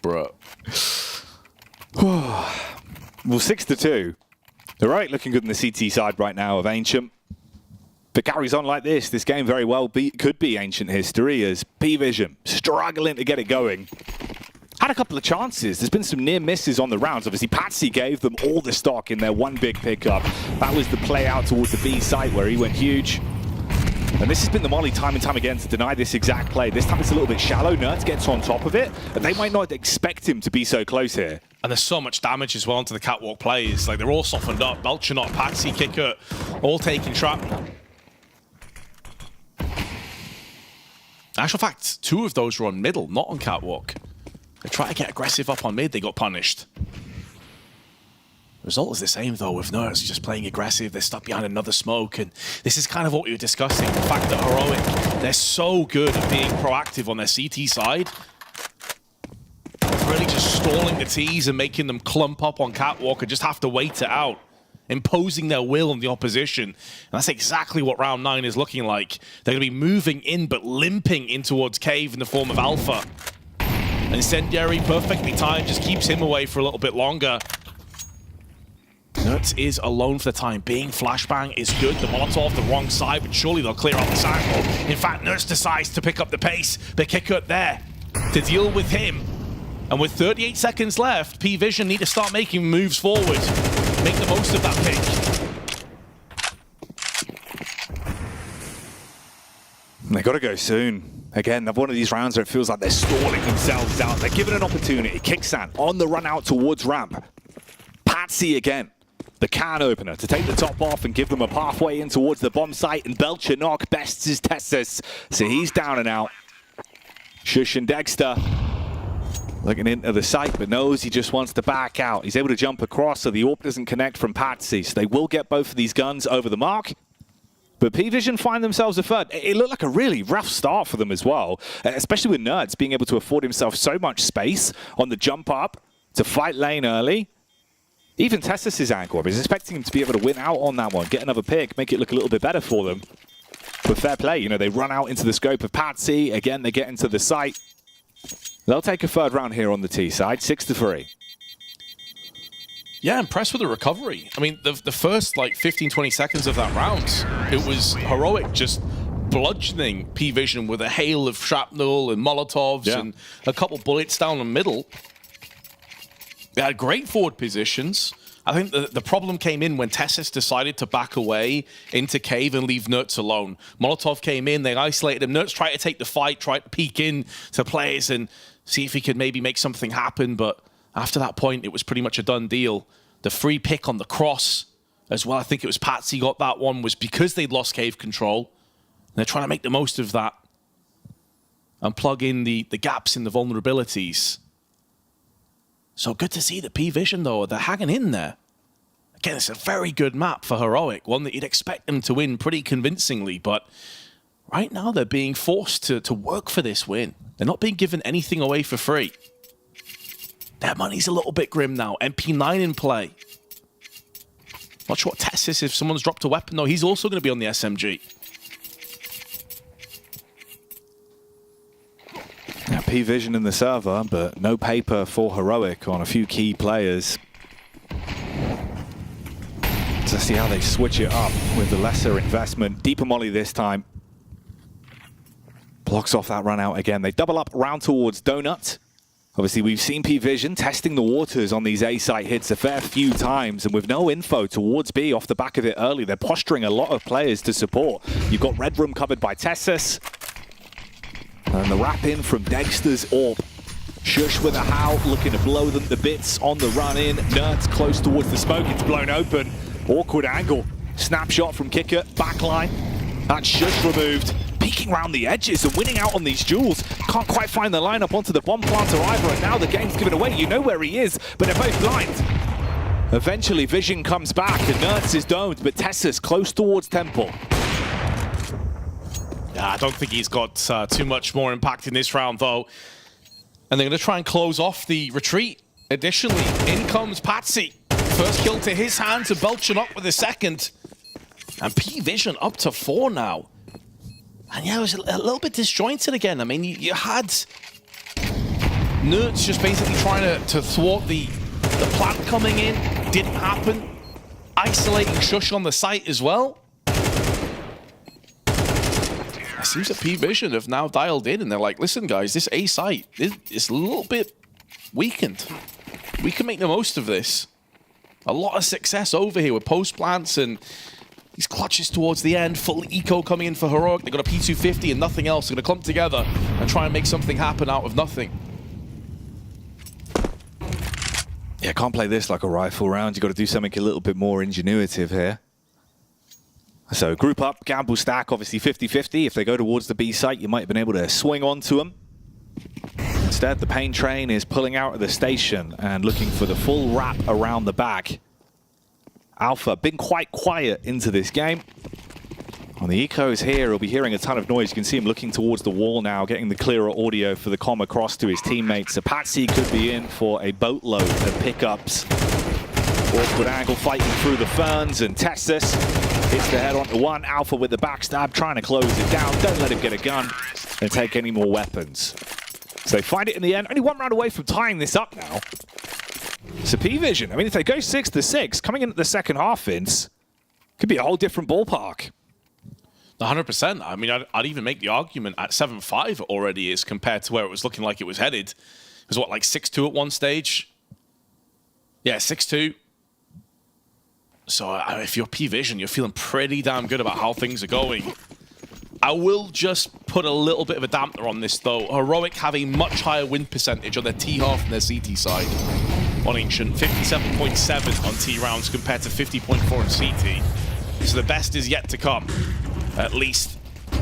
Bro. Well, 6-2. They're right looking good in the CT side right now of Ancient. But carries on like this. This game very well could be Ancient history as PVision struggling to get it going. Had a couple of chances. There's been some near misses on the rounds. Obviously, Patsy gave them all the stock in their one big pickup. That was the play out towards the B site where he went huge. And this has been the Molly time and time again to deny this exact play. This time it's a little bit shallow. Nerds gets on top of it, and they might not expect him to be so close here. And there's so much damage as well into the catwalk plays. Like, they're all softened up. Belchinok, Patsy, Kicker, all taking shrapnel. In actual fact, 2 of those were on middle, not on catwalk. They try to get aggressive up on mid, they got punished. The result is the same though, with Nerds just playing aggressive. They're stuck behind another smoke, and this is kind of what we were discussing. The fact that Heroic, they're so good at being proactive on their CT side. Really just stalling the T's and making them clump up on catwalk and just have to wait it out. Imposing their will on the opposition. And that's exactly what round 9 is looking like. They're going to be moving in, but limping in towards Cave in the form of Alpha. Incendiary, perfectly timed, just keeps him away for a little bit longer. Nerds is alone for the time being. Flashbang is good. The Molotov the wrong side, but surely they'll clear out the sample. In fact, Nerds decides to pick up the pace. But Kicker there to deal with him. And with 38 seconds left, PVision need to start making moves forward. Make the most of that pick. They got to go soon. Again, they've one of these rounds where it feels like they're stalling themselves out. They're given an opportunity. Kicksan on the run out towards ramp. Patsy again. The can opener to take the top off and give them a pathway in towards the bomb site, and Belcher bests his Tessus, so he's down and out. Shush and Dexter looking into the site, but knows he just wants to back out. He's able to jump across, so the AWP doesn't connect from Patsy, so they will get both of these guns over the mark. But PWE find themselves a third. It looked like a really rough start for them as well, especially with Nerds being able to afford himself so much space on the jump up to fight lane early. Even Tessus' angle, I was expecting him to be able to win out on that one, get another pick, make it look a little bit better for them. But fair play, you know, they run out into the scope of Patsy. Again, they get into the site. They'll take a third round here on the T side, 6-3. Yeah, impressed with the recovery. I mean, the first like 15-20 seconds of that round, it was Heroic just bludgeoning PWE with a hail of shrapnel and Molotovs and a couple bullets down the middle. They had great forward positions. I think the problem came in when Tessus decided to back away into cave and leave Nerds alone. Molotov came in, they isolated him. Nerds tried to take the fight, tried to peek in to players and see if he could maybe make something happen, but after that point, it was pretty much a done deal. The free pick on the cross as well, I think it was Patsy got that one, was because they'd lost cave control. And they're trying to make the most of that and plug in the gaps in the vulnerabilities. So good to see the PWE, though. They're hanging in there. Again, it's a very good map for Heroic, one that you'd expect them to win pretty convincingly, but right now they're being forced to work for this win. They're not being given anything away for free. Their money's a little bit grim now. MP9 in play. Not sure what Tessus, if someone's dropped a weapon, though, he's also going to be on the SMG. Yeah, PWE in the server, but no paper for Heroic on a few key players. To see how they switch it up with the lesser investment. Deeper molly this time. Blocks off that run out again. They double up round towards Donut. Obviously, we've seen PWE testing the waters on these A-site hits a fair few times, and with no info towards B off the back of it early, they're posturing a lot of players to support. You've got Red Room covered by Tessus. And the wrap in from Dexter's AWP. Shush with a howl, looking to blow them to bits on the run in. Nerds close towards the smoke, it's blown open. Awkward angle. Snapshot from Kicker, backline. That's Shush removed. Peeking around the edges and winning out on these duels. Can't quite find the lineup onto the bomb planter either, and now the game's given away. You know where he is, but they're both blind. Eventually, Vision comes back, and Nerds is domed, but Tessus close towards Temple. Yeah, I don't think he's got too much more impact in this round, though. And they're going to try and close off the retreat. Additionally, in comes Patsy. First kill to his hands, and Belcher up with a second. And PWE up to 4 now. And yeah, it was a little bit disjointed again. I mean, you had Nerds just basically trying to thwart the plant coming in. Didn't happen. Isolating Shush on the site as well. It seems that PWE have now dialed in and they're like, listen guys, this A site is a little bit weakened. We can make the most of this. A lot of success over here with post plants and these clutches towards the end. Full eco coming in for Heroic. They got a P250 and nothing else. They're going to clump together and try and make something happen out of nothing. Yeah, can't play this like a rifle round. You've got to do something a little bit more ingenuitive here. So group up, gamble stack, obviously 50-50. If they go towards the B site, you might have been able to swing onto them. Instead, the pain train is pulling out of the station and looking for the full wrap around the back. Alpha been quite quiet into this game. On the ecos here, he'll be hearing a ton of noise. You can see him looking towards the wall now, getting the clearer audio for the comm across to his teammates. So Patsy could be in for a boatload of pickups. Awkward angle fighting through the ferns, and Tessus hits the head onto one. Alpha with the backstab, trying to close it down. Don't let him get a gun and take any more weapons. So they find it in the end. Only 1 round away from tying this up now. So PWE, I mean, if they go 6-6, coming into the second half, Vince, could be a whole different ballpark. 100%. I mean, I'd even make the argument at 7-5 already is compared to where it was looking like it was headed. It was what, like 6-2 at one stage? Yeah, 6-2. So if you're PWE, you're feeling pretty damn good about how things are going. I will just put a little bit of a dampener on this, though. Heroic have a much higher win percentage on their T half and their CT side. on Ancient, 57.7 on T rounds compared to 50.4 on CT. So the best is yet to come, at least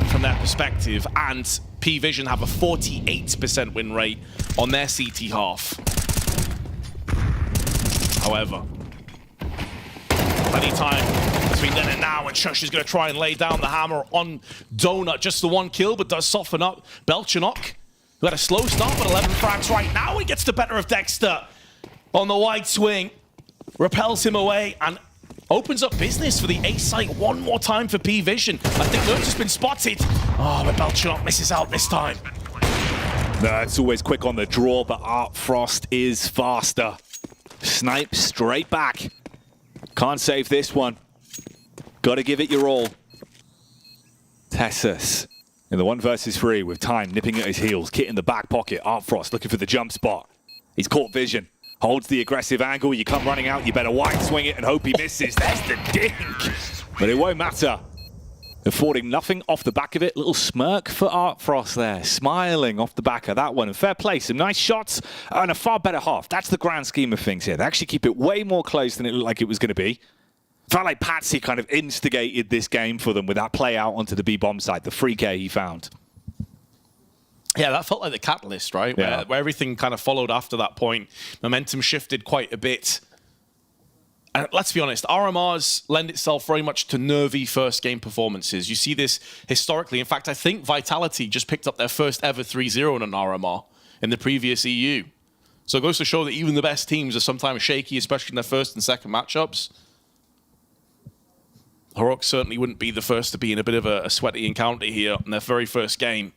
from their perspective. And PVision have a 48% win rate on their CT half. However, plenty of time between then and now, and Shush is going to try and lay down the hammer on Donut. Just the one kill, but does soften up Belchanok, who had a slow start, but 11 frags right now. He gets the better of Dexter on the wide swing, repels him away, and opens up business for the A site one more time for PVision. I think Nerds has been spotted. Oh, but Belchanok misses out this time. No, it's always quick on the draw, but Art Frost is faster. Snipe straight back. Can't save this one. Gotta give it your all. Tessus in the 1 versus 3 with time nipping at his heels. Kit in the back pocket. Art Frost looking for the jump spot. He's caught vision. Holds the aggressive angle. You come running out, you better wide swing it and hope he misses. There's the dink. But it won't matter. Affording nothing off the back of it. Little smirk for Art Frost there. Smiling off the back of that one. And fair play. Some nice shots and a far better half. That's the grand scheme of things here. They actually keep it way more close than it looked like it was going to be. Felt like Patsy kind of instigated this game for them with that play out onto the B-bomb side. The free K he found. Yeah, that felt like the catalyst, right? Yeah. Where everything kind of followed after that point. Momentum shifted quite a bit. And let's be honest, RMRs lend itself very much to nervy first game performances. You see this historically. In fact, I think Vitality just picked up their first ever 3-0 in an RMR in the previous EU. So it goes to show that even the best teams are sometimes shaky, especially in their first and second matchups. Heroic certainly wouldn't be the first to be in a bit of a sweaty encounter here in their very first game.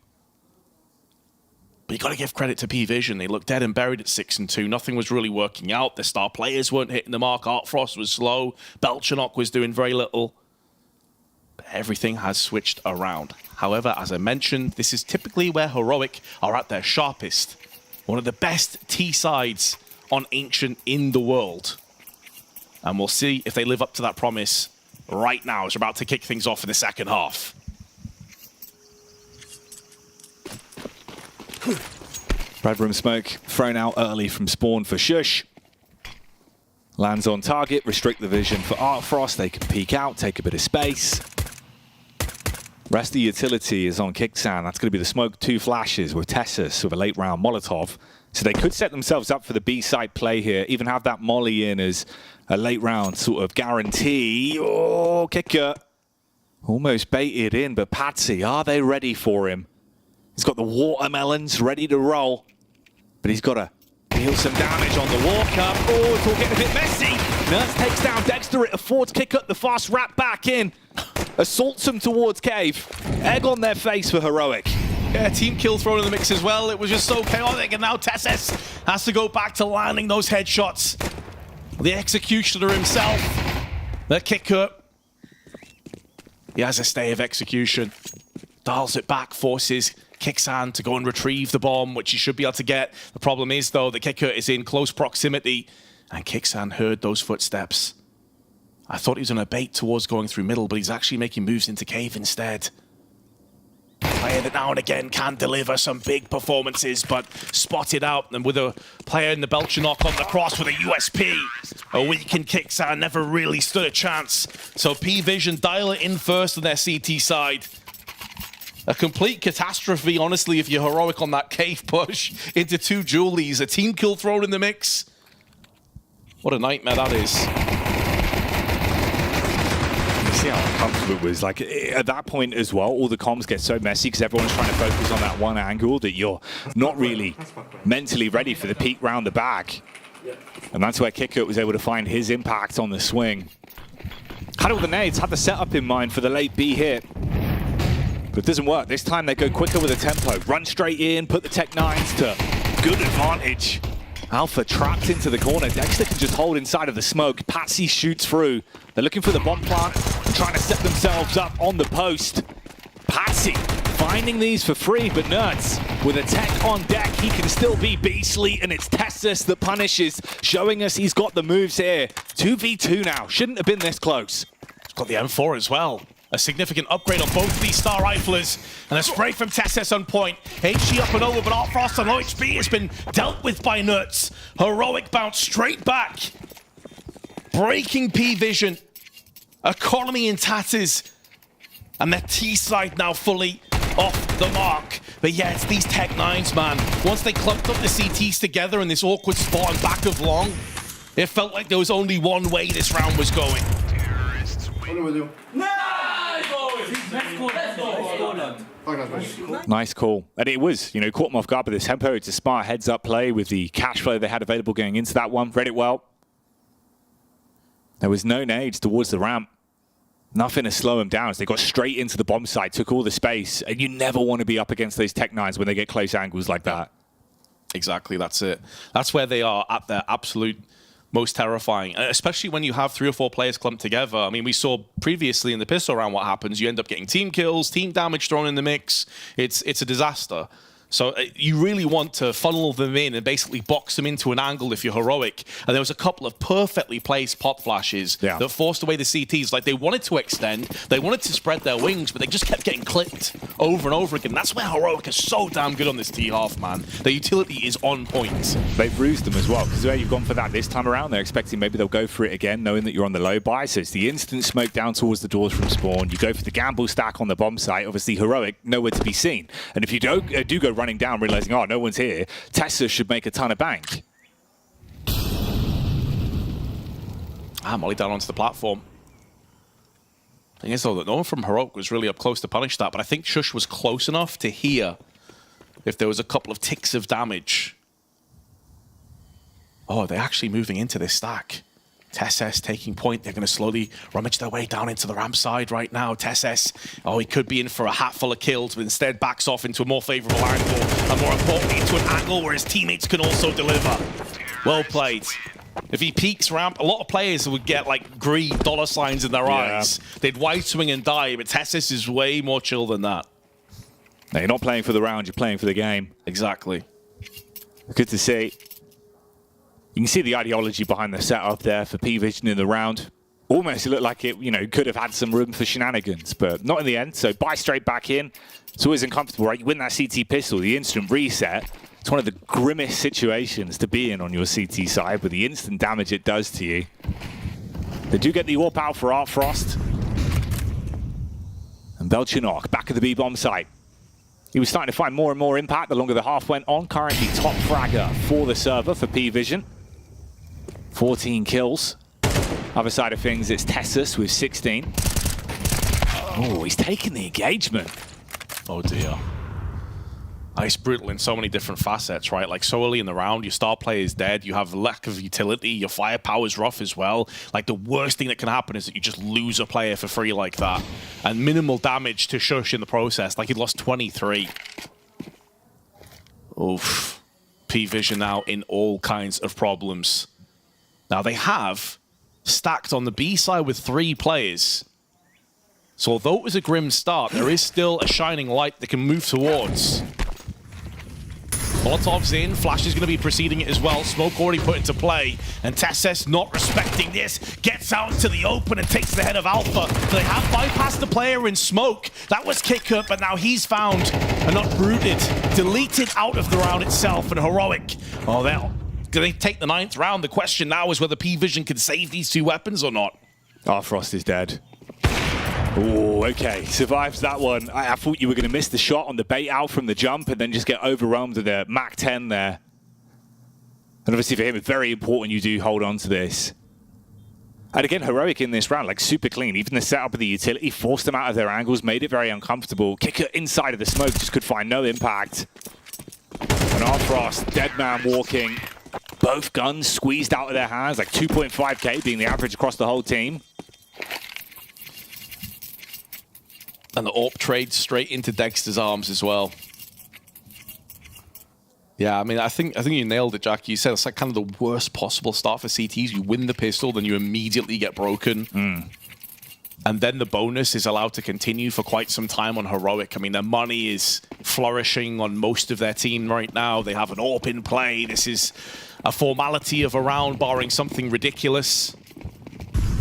But you got to give credit to PVision. They looked dead and buried at 6-2. Nothing was really working out. The star players weren't hitting the mark. Art Frost was slow. Belchanok was doing very little. But everything has switched around. However, as I mentioned, this is typically where Heroic are at their sharpest. One of the best T sides on Ancient in the world. And we'll see if they live up to that promise right now as we're about to kick things off in the second half. Red room smoke thrown out early from spawn for Shush. Lands on target, restrict the vision for Art Frost. They can peek out, take a bit of space. Rest of the utility is on Kicksan. That's going to be the smoke 2 flashes with Tessus with a late round Molotov. So they could set themselves up for the B side play here, even have that molly in as a late round sort of guarantee. Oh, Kicker. Almost baited in, but Patsy, are they ready for him? He's got the watermelons ready to roll, but he's got to deal some damage on the walk up. Oh, it's all getting a bit messy. Nurse takes down Dexter. It affords Kick up the fast wrap back in. Assaults him towards Cave. Egg on their face for Heroic. Yeah, team kill thrown in the mix as well. It was just so chaotic, and now Tessus has to go back to landing those headshots. The executioner himself, the Kicker. He has a stay of execution. Dials it back, forces Kicksan to go and retrieve the bomb, which he should be able to get. The problem is, though, the Kicker is in close proximity, and Kicksan heard those footsteps. I thought he was on a bait towards going through middle, but he's actually making moves into cave instead. Player that now and again can deliver some big performances, but spotted out, and with a player in the Belchanok on the cross with a USP, a weakened Kicksan never really stood a chance. So PVision dial it in first on their CT side. A complete catastrophe, honestly, if you're Heroic on that cave push into 2 Julies. A team kill thrown in the mix. What a nightmare that is. You see how uncomfortable it was. Like, at that point as well, all the comms get so messy because everyone's trying to focus on that one angle that you're not really mentally ready for the peek round the back. And that's where Kicker was able to find his impact on the swing. Had all the nades, had the setup in mind for the late B hit. But it doesn't work. This time they go quicker with a tempo. Run straight in, put the Tech 9s to good advantage. Alpha trapped into the corner. Dexter can just hold inside of the smoke. Patsy shoots through. They're looking for the bomb plant, trying to set themselves up on the post. Patsy finding these for free, but Nerds with a Tech on deck, he can still be beastly, and it's Tessus that punishes, showing us he's got the moves here. 2v2 now. Shouldn't have been this close. He's got the M4 as well. A significant upgrade on both of these Star Riflers. And a spray from Tessis on point. HG up and over, but Frost on low HP has been dealt with by Nuts. Heroic bounce straight back. Breaking PVision. Economy in tatters. And their T-side now fully off the mark. But yeah, it's these Tech 9s, man. Once they clumped up the CTs together in this awkward spot on back of long, it felt like there was only one way this round was going. Nice call. And it was, you know, caught them off guard by the tempo. It's a smart heads-up play with the cash flow they had available going into that one. Read it well. There was no nades towards the ramp. Nothing to slow them down. So they got straight into the bomb site, took all the space. And you never want to be up against those Tech 9s when they get close angles like that. Exactly, that's it. That's where they are at their absolute most terrifying, especially when you have 3 or 4 players clumped together. I mean, we saw previously in the pistol round what happens. You end up getting team kills, team damage thrown in the mix. It's a disaster. So you really want to funnel them in and basically box them into an angle if you're heroic. And there was a couple of perfectly placed pop flashes that forced away the CTs. Like, they wanted to extend, they wanted to spread their wings, but they just kept getting clipped over and over again. That's where heroic is so damn good on this T-half, man. The utility is on point. They've rused them as well, because where you've gone for that this time around, they're expecting maybe they'll go for it again, knowing that you're on the low buy. So it's the instant smoke down towards the doors from spawn. You go for the gamble stack on the bomb site. Obviously, heroic, nowhere to be seen. And if you do go running down, realizing, oh, no one's here, Tessa should make a ton of bank. Molly down onto the platform. Thing is, though, that no one from heroic was really up close to punish that, but I think Shush was close enough to hear if there was a couple of ticks of damage. Oh, they're actually moving into this stack. Tesses taking point. They're going to slowly rummage their way down into the ramp side right now. Tesses, oh, he could be in for a hatful of kills, but instead backs off into a more favorable angle, and more importantly, into an angle where his teammates can also deliver. Well played. If he peeks ramp, a lot of players would get like greed dollar signs in their eyes. They'd wide swing and die, but Tesses is way more chill than that. No, you're not playing for the round, you're playing for the game. Exactly. Good to see. You can see the ideology behind the setup there for PVision in the round. Almost looked like it, you know, could have had some room for shenanigans, but not in the end. So buy straight back in. It's always uncomfortable, right? You win that CT pistol, the instant reset. It's one of the grimmest situations to be in on your CT side with the instant damage it does to you. They do get the AWP out for Frost. And Belchinok back at the B-bomb site. He was starting to find more and more impact the longer the half went on. Currently top fragger for the server for PVision. 14 kills. Other side of things, it's Tessus with 16. Oh, he's taking the engagement. Oh dear. It's brutal in so many different facets, right? Like, so early in the round, your star player is dead, you have lack of utility, your firepower is rough as well. Like, the worst thing that can happen is that you just lose a player for free like that. And minimal damage to Shush in the process, like he lost 23. Oof. PVision now in all kinds of problems. Now, they have stacked on the B side with 3 players. So although it was a grim start, there is still a shining light they can move towards. Molotov's in, Flash is going to be preceding it as well. Smoke already put into play, and Tesses, not respecting this, gets out into the open and takes the head of Alpha. They have bypassed the player in Smoke. That was Kicker, but now he's found and not rooted, deleted out of the round itself, and Heroic. Oh, they're going to take the 9th round. The question now is whether PVision can save these 2 weapons or not. Oh, Frost is dead. Oh, okay. Survives that one. I thought you were going to miss the shot on the bait out from the jump and then just get overwhelmed with the Mach 10 there. And obviously for him, it's very important you do hold on to this. And again, Heroic in this round, like super clean. Even the setup of the utility forced them out of their angles, made it very uncomfortable. Kicker inside of the smoke, just could find no impact. And our Frost, dead man walking. Both guns squeezed out of their hands, like 2.5k being the average across the whole team. And the AWP trade straight into Dexter's arms as well. Yeah, I mean, I think you nailed it, Jack. You said it's like kind of the worst possible start for CTs. You win the pistol, then you immediately get broken. And then the bonus is allowed to continue for quite some time on Heroic. I mean, their money is flourishing on most of their team right now. They have an AWP in play. This is a formality of a round, barring something ridiculous.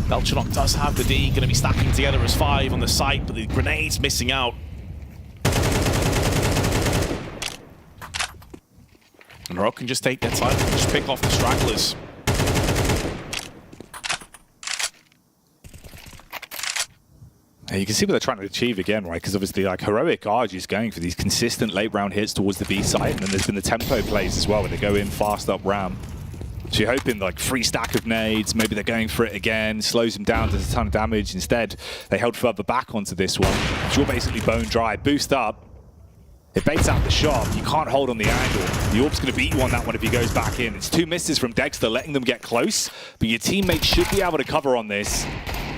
Belchanok does have the D, going to be stacking together as 5 on the site, but the grenade's missing out. And Heroic can just take their time and just pick off the stragglers. You can see what they're trying to achieve again, right? Because obviously, like, Heroic are just going for these consistent late round hits towards the B site, and then there's been the tempo plays as well, where they go in fast up ramp. So you're hoping, like, free stack of nades, maybe they're going for it again, slows them down, does a ton of damage. Instead, they held further back onto this one. So you're basically bone dry, boost up. It baits out the shot, you can't hold on the angle. The Orb's going to beat you on that one if he goes back in. It's 2 misses from Dexter, letting them get close, but your teammates should be able to cover on this.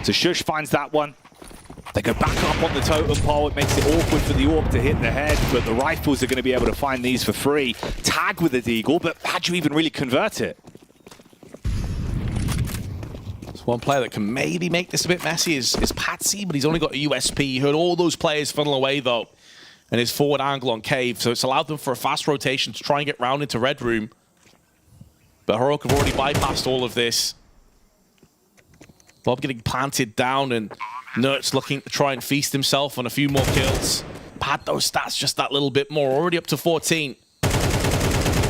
So Shush finds that one. They go back up on the totem pole. It makes it awkward for the Orb to hit the head, but the rifles are going to be able to find these for free. Tag with the Deagle, but how'd you even really convert it? So one player that can maybe make this a bit messy is Patsy, but he's only got a USP. He heard all those players funnel away, though, and his forward angle on Cave, so it's allowed them for a fast rotation to try and get round into Red Room. But Heroic have already bypassed all of this. Bob getting planted down, and Nert's looking to try and feast himself on a few more kills. Pad those stats just that little bit more. Already up to 14.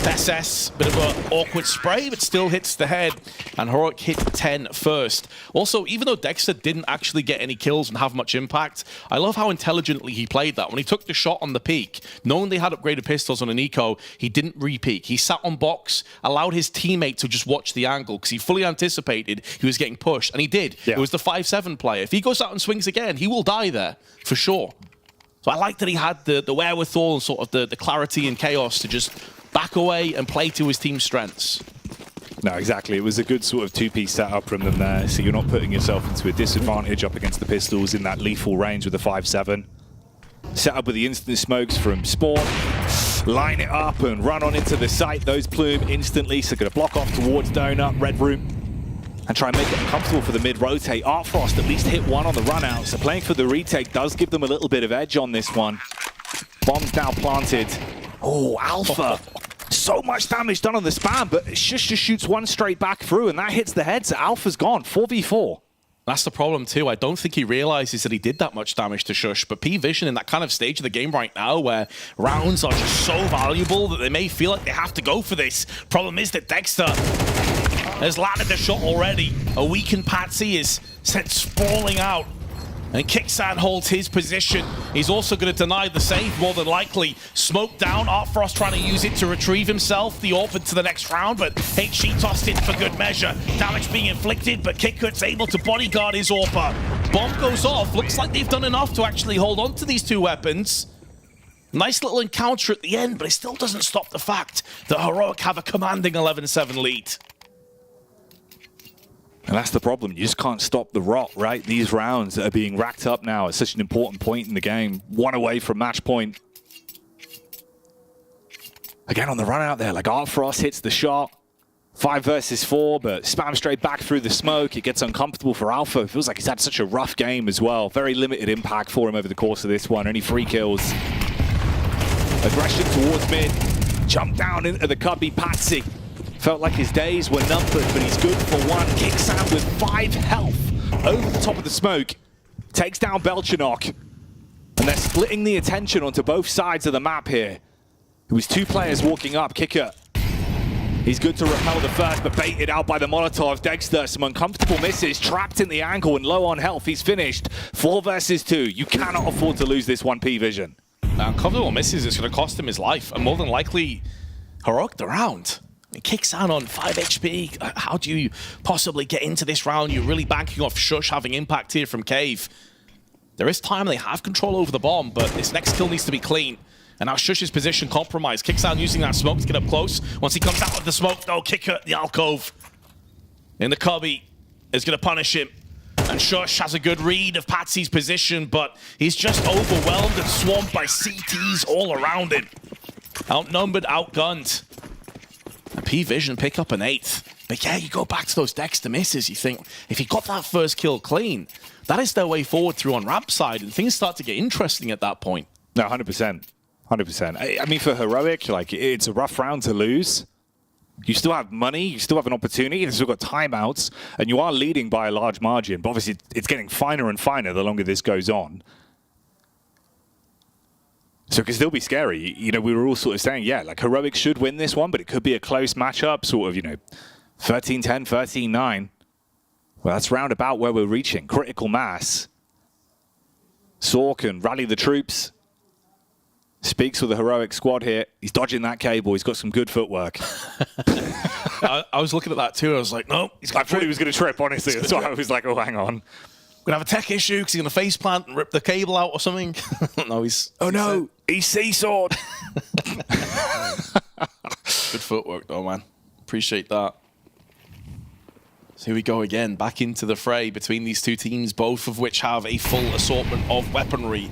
SS, bit of an awkward spray, but still hits the head. And Heroic hit 10 first. Also, even though Dexter didn't actually get any kills and have much impact, I love how intelligently he played that. When he took the shot on the peak, knowing they had upgraded pistols on a Nico, he didn't re-peek. He sat on box, allowed his teammate to just watch the angle, because he fully anticipated he was getting pushed, and he did. Yeah. It was the 5-7 player. If he goes out and swings again, he will die there, for sure. So I like that he had the wherewithal and sort of the clarity and chaos to just back away and play to his team's strengths. No, exactly. It was a good sort of two-piece setup from them there, so you're not putting yourself into a disadvantage up against the pistols in that lethal range with the 5-7. Set up with the instant smokes from Sport. Line it up and run on into the site. Those plume instantly, so going to block off towards Donut, Red Room, and try and make it uncomfortable for the mid-rotate. Artfrost at least hit one on the run-out, so playing for the retake does give them a little bit of edge on this one. Bomb's now planted. Oh, Alpha. So much damage done on the spam, but Shush just shoots one straight back through, and that hits the head, so Alpha's gone. 4v4. That's the problem, too. I don't think he realizes that he did that much damage to Shush, but PWE in that kind of stage of the game right now where rounds are just so valuable that they may feel like they have to go for this. Problem is that Dexter has landed the shot already. A weakened Patsy is sent sprawling out. And Kicksan holds his position. He's also going to deny the save, more than likely. Smoke down, Artfrost trying to use it to retrieve himself. The Orb to the next round, but HG tossed in for good measure. Damage being inflicted, but Kikut's able to bodyguard his Orpa. Bomb goes off. Looks like they've done enough to actually hold on to these two weapons. Nice little encounter at the end, but it still doesn't stop the fact that Heroic have a commanding 11-7 lead. And that's the problem. You just can't stop the rot, right? These rounds that are being racked up now at such an important point in the game. One away from match point. Again, on the run out there, like Artfrost hits the shot. 5 versus 4, but spam straight back through the smoke. It gets uncomfortable for Alpha. It feels like he's had such a rough game as well. Very limited impact for him over the course of this one. Only 3 kills. Aggression towards mid. Jump down into the cubby. Patsy. Felt like his days were numbered, but he's good for one. Kicks out with 5 health over the top of the smoke. Takes down Belchanok. And they're splitting the attention onto both sides of the map here. It was 2 players walking up. Kicker. He's good to repel the first, but baited out by the Molotov. Dexter, some uncomfortable misses. Trapped in the angle and low on health. He's finished. 4 versus 2. You cannot afford to lose this one, PWE. Uncomfortable misses is going to cost him his life, and more than likely, Heroic the round. It kicks out on 5 HP. How do you possibly get into this round? You're really banking off Shush having impact here from Cave. There is time, they have control over the bomb, but this next kill needs to be clean. And now Shush's position compromised. Kicks out using that smoke to get up close. Once he comes out of the smoke, no, Kicker, the alcove. In the cubby is going to punish him. And Shush has a good read of Patsy's position, but he's just overwhelmed and swamped by CTs all around him. Outnumbered, outgunned. And PWE pick up an 8th. But yeah, you go back to those Dexter misses, you think, if he got that first kill clean, that is their way forward through on ramp side, and things start to get interesting at that point. No, 100%. 100%. I mean, for Heroic, like, it's a rough round to lose. You still have money, you still have an opportunity, you've still got timeouts, and you are leading by a large margin. But obviously, it's getting finer and finer the longer this goes on. So it can still be scary. You know, we were all sort of saying, yeah, like Heroic should win this one, but it could be a close matchup, sort of, you know, 13-10, 13-9. Well, that's roundabout where we're reaching. Critical mass. Saw can rally the troops. Speaks with the Heroic squad here. He's dodging that cable. He's got some good footwork. I was looking at that too. I was like, no. I thought he was going to trip, honestly. That's why I was like, oh, hang on. We're going to have a tech issue because he's going to face plant and rip the cable out or something. No, he's... Oh, no. He's seesawed. Good footwork, though, man. Appreciate that. So here we go again, back into the fray between these two teams, both of which have a full assortment of weaponry.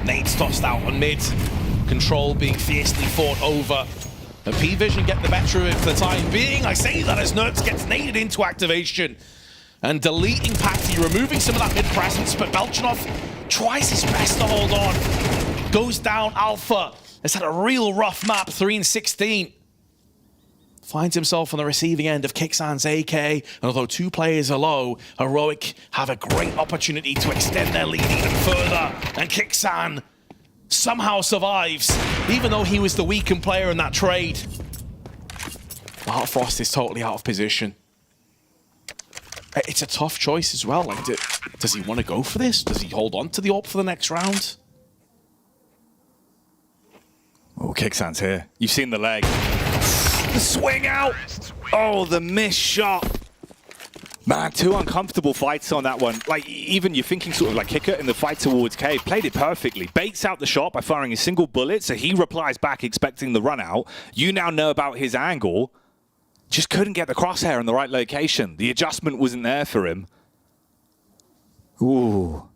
Nades tossed out on mid. Control being fiercely fought over. And PWE get the better of it for the time being. I say that as Nerds gets naded into activation. And deleting Patty, removing some of that mid-presence, but Belchanov tries his best to hold on. Goes down Alpha. Has had a real rough map, 3-16. Finds himself on the receiving end of Kixan's AK. And although 2 players are low, Heroic have a great opportunity to extend their lead even further. And Kixan somehow survives, even though he was the weakened player in that trade. Heart Frost is totally out of position. It's a tough choice as well. Like, does he want to go for this? Does he hold on to the AWP for the next round? Oh, Kixan's here. You've seen the leg. The swing out. Oh, the missed shot. Man, 2 uncomfortable fights on that one. Like, even you're thinking sort of like Kicker in the fight towards Cave. Played it perfectly. Baits out the shot by firing a single bullet, so he replies back expecting the run out. You now know about his angle. Just couldn't get the crosshair in the right location. The adjustment wasn't there for him. Ooh.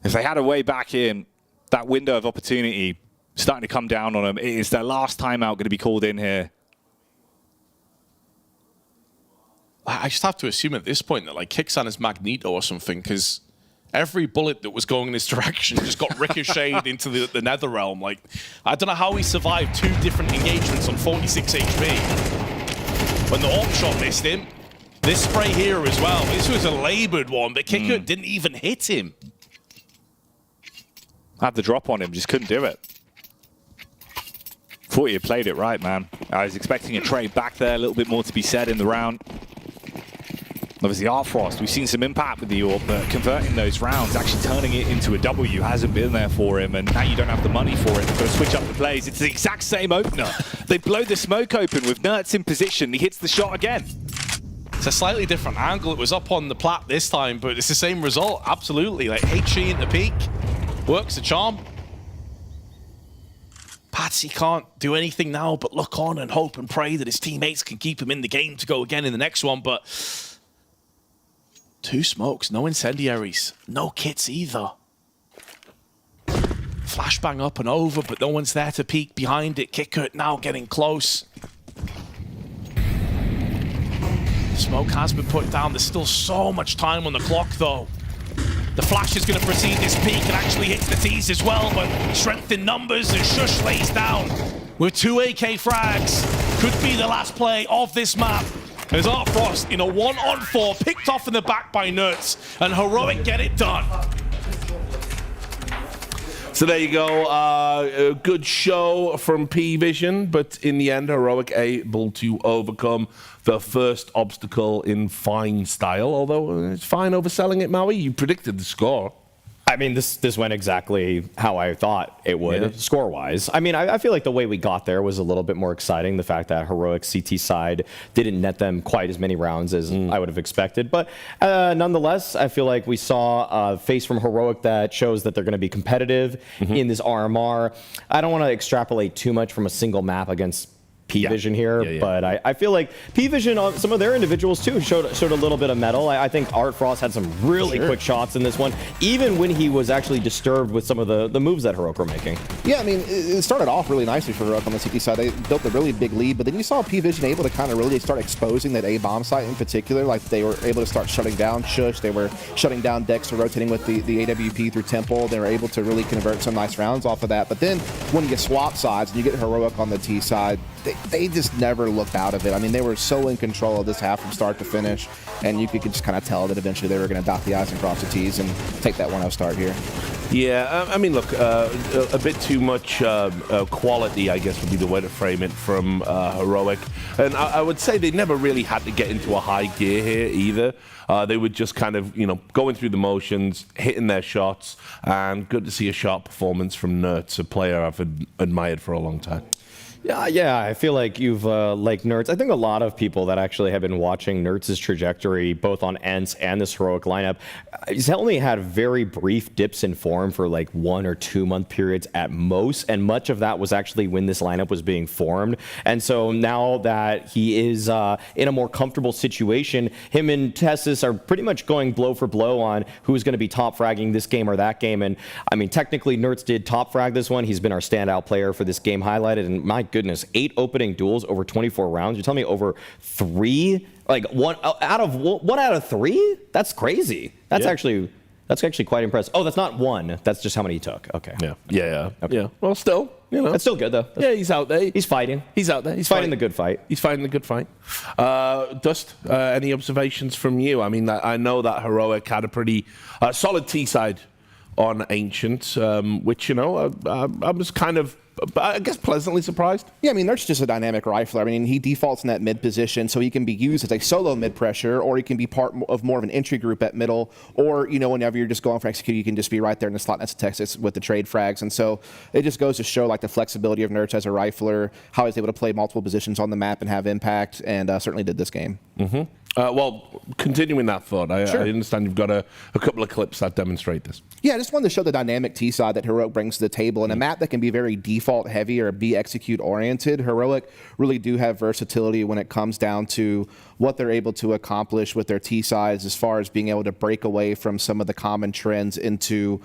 If they had a way back in, that window of opportunity starting to come down on them. It is their last timeout going to be called in here. I just have to assume at this point that like Kixan is Magneto or something, because every bullet that was going in his direction just got ricocheted into the nether realm. Like, I don't know how he survived 2 different engagements on 46 HP. When the AWP shot missed him, this spray here as well. This was a labored one, but Kicker didn't even hit him. Had the drop on him, just couldn't do it. Thought you played it right, man. I was expecting a trade back there, a little bit more to be said in the round. Obviously, Frost, we've seen some impact with the AWP, but converting those rounds, actually turning it into a W hasn't been there for him, and now you don't have the money for it. They've got to switch up the plays. It's the exact same opener. They blow the smoke open with Nerds in position. He hits the shot again. It's a slightly different angle. It was up on the plat this time, but it's the same result. Absolutely. Like, HE in the peak. Works a charm. Patsy can't do anything now but look on and hope and pray that his teammates can keep him in the game to go again in the next one, but 2 smokes, no incendiaries, no kits either. Flashbang up and over, but no one's there to peek behind it. Kicker now getting close. Smoke has been put down. There's still so much time on the clock, though. The flash is going to precede this peak and actually hits the T's as well, but strength in numbers and Shush lays down with 2 AK frags. Could be the last play of this map. There's Art Frost in a 1-on-4, picked off in the back by Nerds, and Heroic get it done. So there you go. A good show from PWE, but in the end, Heroic able to overcome the first obstacle in fine style. Although it's fine overselling it, Maui. You predicted the score. I mean, this went exactly how I thought it would, score-wise. I mean, I feel like the way we got there was a little bit more exciting. The fact that Heroic CT side didn't net them quite as many rounds as I would have expected. But nonetheless, I feel like we saw a face from Heroic that shows that they're going to be competitive in this RMR. I don't want to extrapolate too much from a single map against PWE here, but I feel like PWE, some of their individuals too, showed a little bit of mettle. I think Art Frost had some really quick shots in this one, even when he was actually disturbed with some of the moves that Heroic were making. Yeah, I mean, it started off really nicely for Heroic on the CT side. They built a really big lead, but then you saw PWE able to kind of really start exposing that A bomb site in particular. Like, they were able to start shutting down Shush. They were shutting down Dexter, rotating with the AWP through Temple. They were able to really convert some nice rounds off of that. But then when you swap sides and you get Heroic on the T side, they just never looked out of it. I mean, they were so in control of this half from start to finish, and you could just kind of tell that eventually they were going to dot the I's and cross the T's and take that 1-0 start here. Yeah, I mean, look, a bit too much quality, I guess, would be the way to frame it from Heroic. And I would say they never really had to get into a high gear here either. They were just kind of, going through the motions, hitting their shots, and good to see a sharp performance from Nertz, a player I've admired for a long time. Yeah, I feel like you've like Nertz. I think a lot of people that actually have been watching Nertz's trajectory, both on ENCE and this Heroic lineup, he's only had very brief dips in form for like 1 or 2 month periods at most, and much of that was actually when this lineup was being formed. And so now that he is in a more comfortable situation, him and Tessis are pretty much going blow for blow on who's going to be top fragging this game or that game. And I mean, technically, Nertz did top frag this one. He's been our standout player for this game highlighted, and my goodness, 8 opening duels over 24 rounds. You're telling me over 3, like one out of 3? That's crazy. That's actually quite impressive. Oh, that's not 1. That's just how many he took. Okay. Yeah. Okay. Yeah. Well, still, That's still good though. Yeah, he's out there. He's fighting. He's out there. He's fighting the good fight. He's fighting the good fight. Dust, any observations from you? I mean, I know that Heroic had a pretty solid T-side on Ancient, which, I was kind of, I guess, pleasantly surprised. Yeah, I mean, Nertz just a dynamic rifler. I mean, he defaults in that mid position, so he can be used as a solo mid pressure, or he can be part of more of an entry group at middle, or, whenever you're just going for execute, you can just be right there in the slot next to Texas with the trade frags. And so it just goes to show, like, the flexibility of Nertz as a rifler, how he's able to play multiple positions on the map and have impact, and certainly did this game. Mm-hmm. Well, continuing that thought, I understand you've got a couple of clips that demonstrate this. Yeah, I just wanted to show the dynamic T-side that Heroic brings to the table. In a map that can be very default heavy or be execute oriented, Heroic really do have versatility when it comes down to what they're able to accomplish with their T-sides as far as being able to break away from some of the common trends into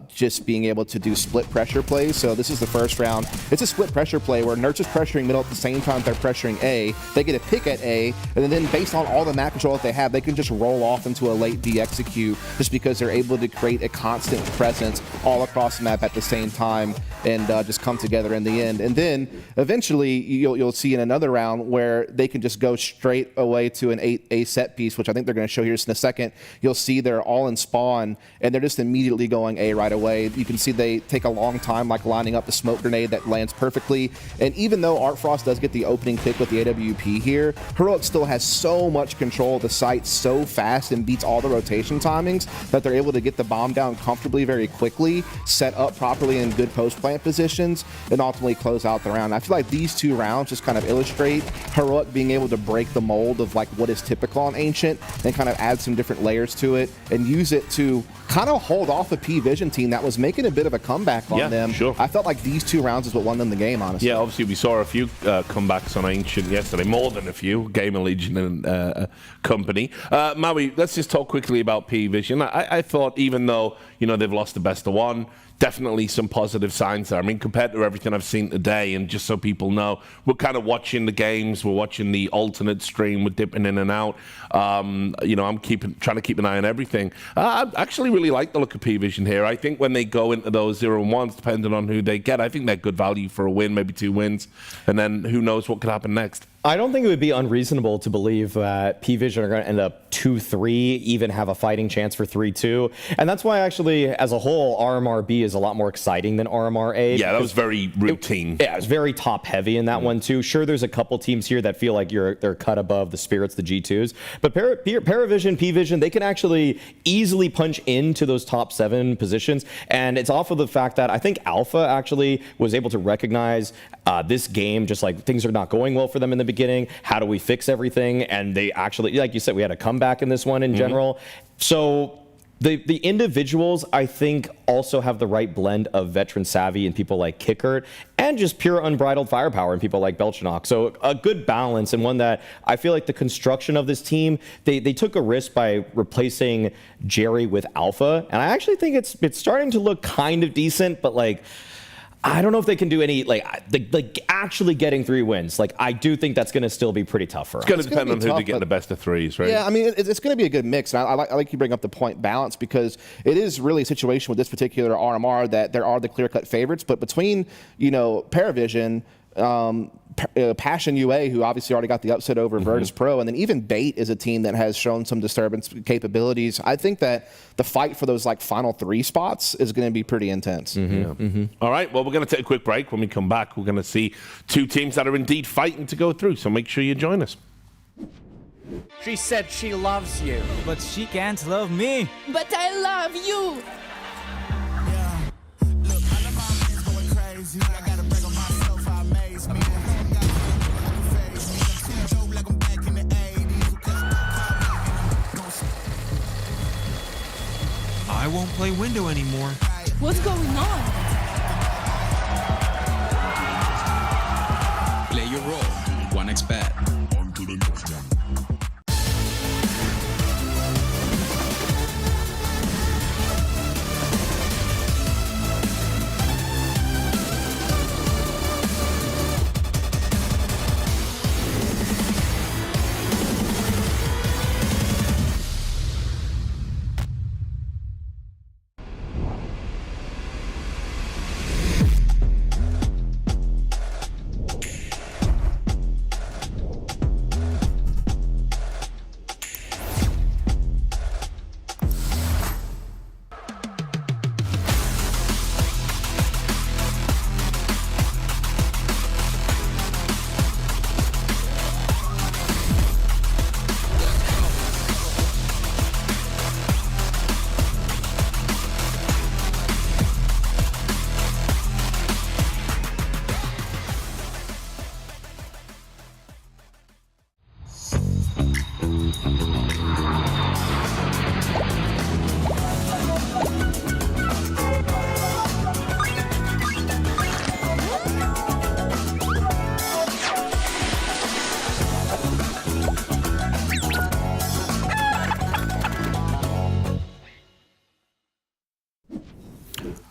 just being able to do split pressure plays. So this is the first round. It's a split pressure play where Nertz is pressuring middle at the same time they're pressuring A. They get a pick at A, and then based on all the map control that they have, they can just roll off into a late D execute just because they're able to create a constant presence all across the map at the same time and just come together in the end. And then eventually you'll see in another round where they can just go straight away to an A set piece, which I think they're going to show here just in a second. You'll see they're all in spawn and they're just immediately going A right away. You can see they take a long time, like lining up the smoke grenade that lands perfectly. And even though Art Frost does get the opening pick with the AWP here, Heroic still has so much control of the site so fast and beats all the rotation timings that they're able to get the bomb down comfortably very quickly, set up properly in good post plant positions, and ultimately close out the round. I feel like these 2 rounds just kind of illustrate Heroic being able to break the mold of like what is typical on Ancient and kind of add some different layers to it and use it to kind of hold off a P-Vision team that was making a bit of a comeback on them. Sure. I felt like these 2 rounds is what won them the game, honestly. Yeah, obviously we saw a few comebacks on Ancient yesterday, more than a few, Gamer Legion and company. Maui, let's just talk quickly about P-Vision. I thought even though, they've lost the best of 1, definitely some positive signs there. I mean, compared to everything I've seen today, and just so people know, we're kind of watching the games, we're watching the alternate stream, we're dipping in and out. I'm trying to keep an eye on everything. I actually really like the look of P-Vision here. I think when they go into those 0-1s, depending on who they get, I think they're good value for a win, maybe 2 wins, and then who knows what could happen next. I don't think it would be unreasonable to believe that P-Vision are going to end up 2-3, even have a fighting chance for 3-2. And that's why, actually, as a whole, RMRB is a lot more exciting than RMRA. Yeah, that was very routine. It was very top-heavy in that one, too. Sure, there's a couple teams here that feel like they're cut above the Spirits, the G2s. But PARIVISION, P-Vision, they can actually easily punch into those top 7 positions. And it's off of the fact that I think Alpha actually was able to recognize this game, just like things are not going well for them in the beginning. How do we fix everything? And they actually, like you said, we had a comeback in this one in general. So the individuals, I think, also have the right blend of veteran savvy and people like Kickert, and just pure unbridled firepower and people like Belchenok. So a good balance, and one that I feel like the construction of this team, they took a risk by replacing Jerry with Alpha, and I actually think it's starting to look kind of decent, but like, I don't know if they can do any, like actually getting 3 wins. Like, I do think that's going to still be pretty tough for us. It's going to depend on who they get the best of 3s, right? Yeah, I mean, it's going to be a good mix. And I like you bring up the point balance, because it is really a situation with this particular RMR that there are the clear-cut favorites. But between, PARIVISION, Passion UA, who obviously already got the upset over Virtus.pro, and then even Bait is a team that has shown some disturbance capabilities. I think that the fight for those like final 3 spots is going to be pretty intense. All right, well, we're going to take a quick break. When we come back, we're going to see 2 teams that are indeed fighting to go through, so make sure you join us. She said she loves you, but she can't love me. But I love you. I won't play window anymore. What's going on? Play your role. 1xbet. On to the next one.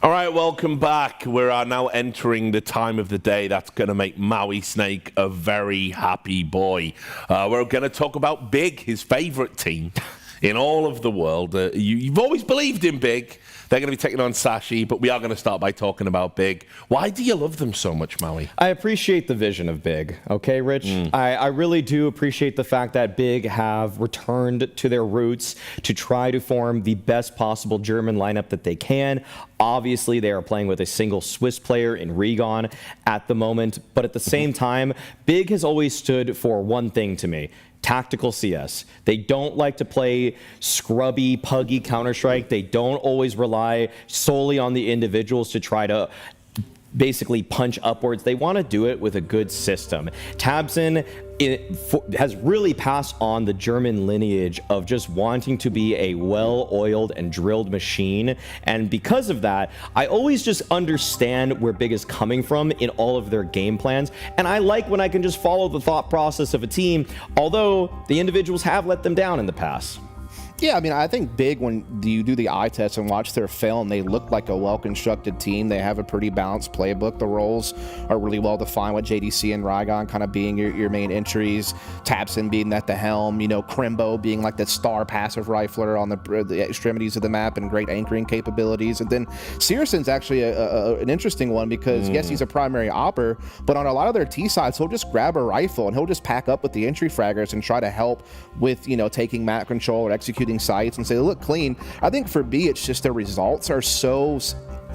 All right, welcome back. We are now entering the time of the day that's going to make Maui Snake a very happy boy. We're going to talk about Big, his favorite team in all of the world. You've always believed in Big. They're going to be taking on Sashi, but we are going to start by talking about Big. Why do you love them so much, Maui? I appreciate the vision of Big, okay, Rich? I really do appreciate the fact that Big have returned to their roots to try to form the best possible German lineup that they can. Obviously, they are playing with a single Swiss player in Regon at the moment, but at the same time, Big has always stood for one thing to me: tactical CS. They don't like to play scrubby, puggy Counter-Strike. They don't always rely solely on the individuals to try to basically punch upwards. They want to do it with a good system. Tabson has really passed on the German lineage of just wanting to be a well-oiled and drilled machine, and because of that, I always just understand where Big is coming from in all of their game plans, and I like when I can just follow the thought process of a team, although the individuals have let them down in the past. Yeah, I mean, I think Big, when you do the eye test and watch their film, they look like a well-constructed team. They have a pretty balanced playbook. The roles are really well-defined, with JDC and Rygon kind of being your main entries, Tabson being at the helm, you know, Crimbo being like the star passive rifler on the extremities of the map and great anchoring capabilities. And then Searson's actually an interesting one because, yes, he's a primary opper, but on a lot of their T-sides, he'll just grab a rifle and he'll just pack up with the entry fraggers and try to help with, you know, taking map control or executing sites and say they look clean. I think for B, it's just their results are so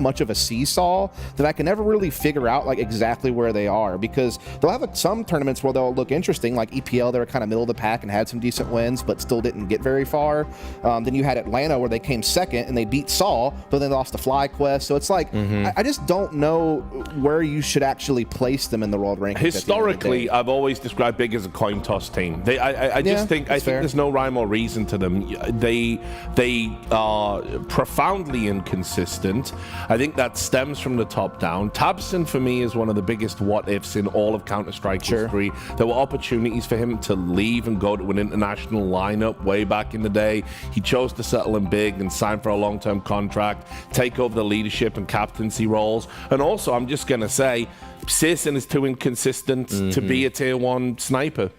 much of a seesaw that I can never really figure out like exactly where they are, because they'll have some tournaments where they'll look interesting, like EPL. They were kind of middle of the pack and had some decent wins but still didn't get very far. Then you had Atlanta where they came second and they beat Saul, but then they lost the Fly Quest. So it's like I just don't know where you should actually place them in the world rankings. Historically, I've always described Big as a coin toss team. I think there's no rhyme or reason to them. They are profoundly inconsistent. I think that stems from the top down. Tabson, for me, is one of the biggest what-ifs in all of Counter-Strike history. There were opportunities for him to leave and go to an international lineup way back in the day. He chose to settle in Big and sign for a long-term contract, take over the leadership and captaincy roles. And also, I'm just going to say, Searson is too inconsistent to be a tier 1 sniper.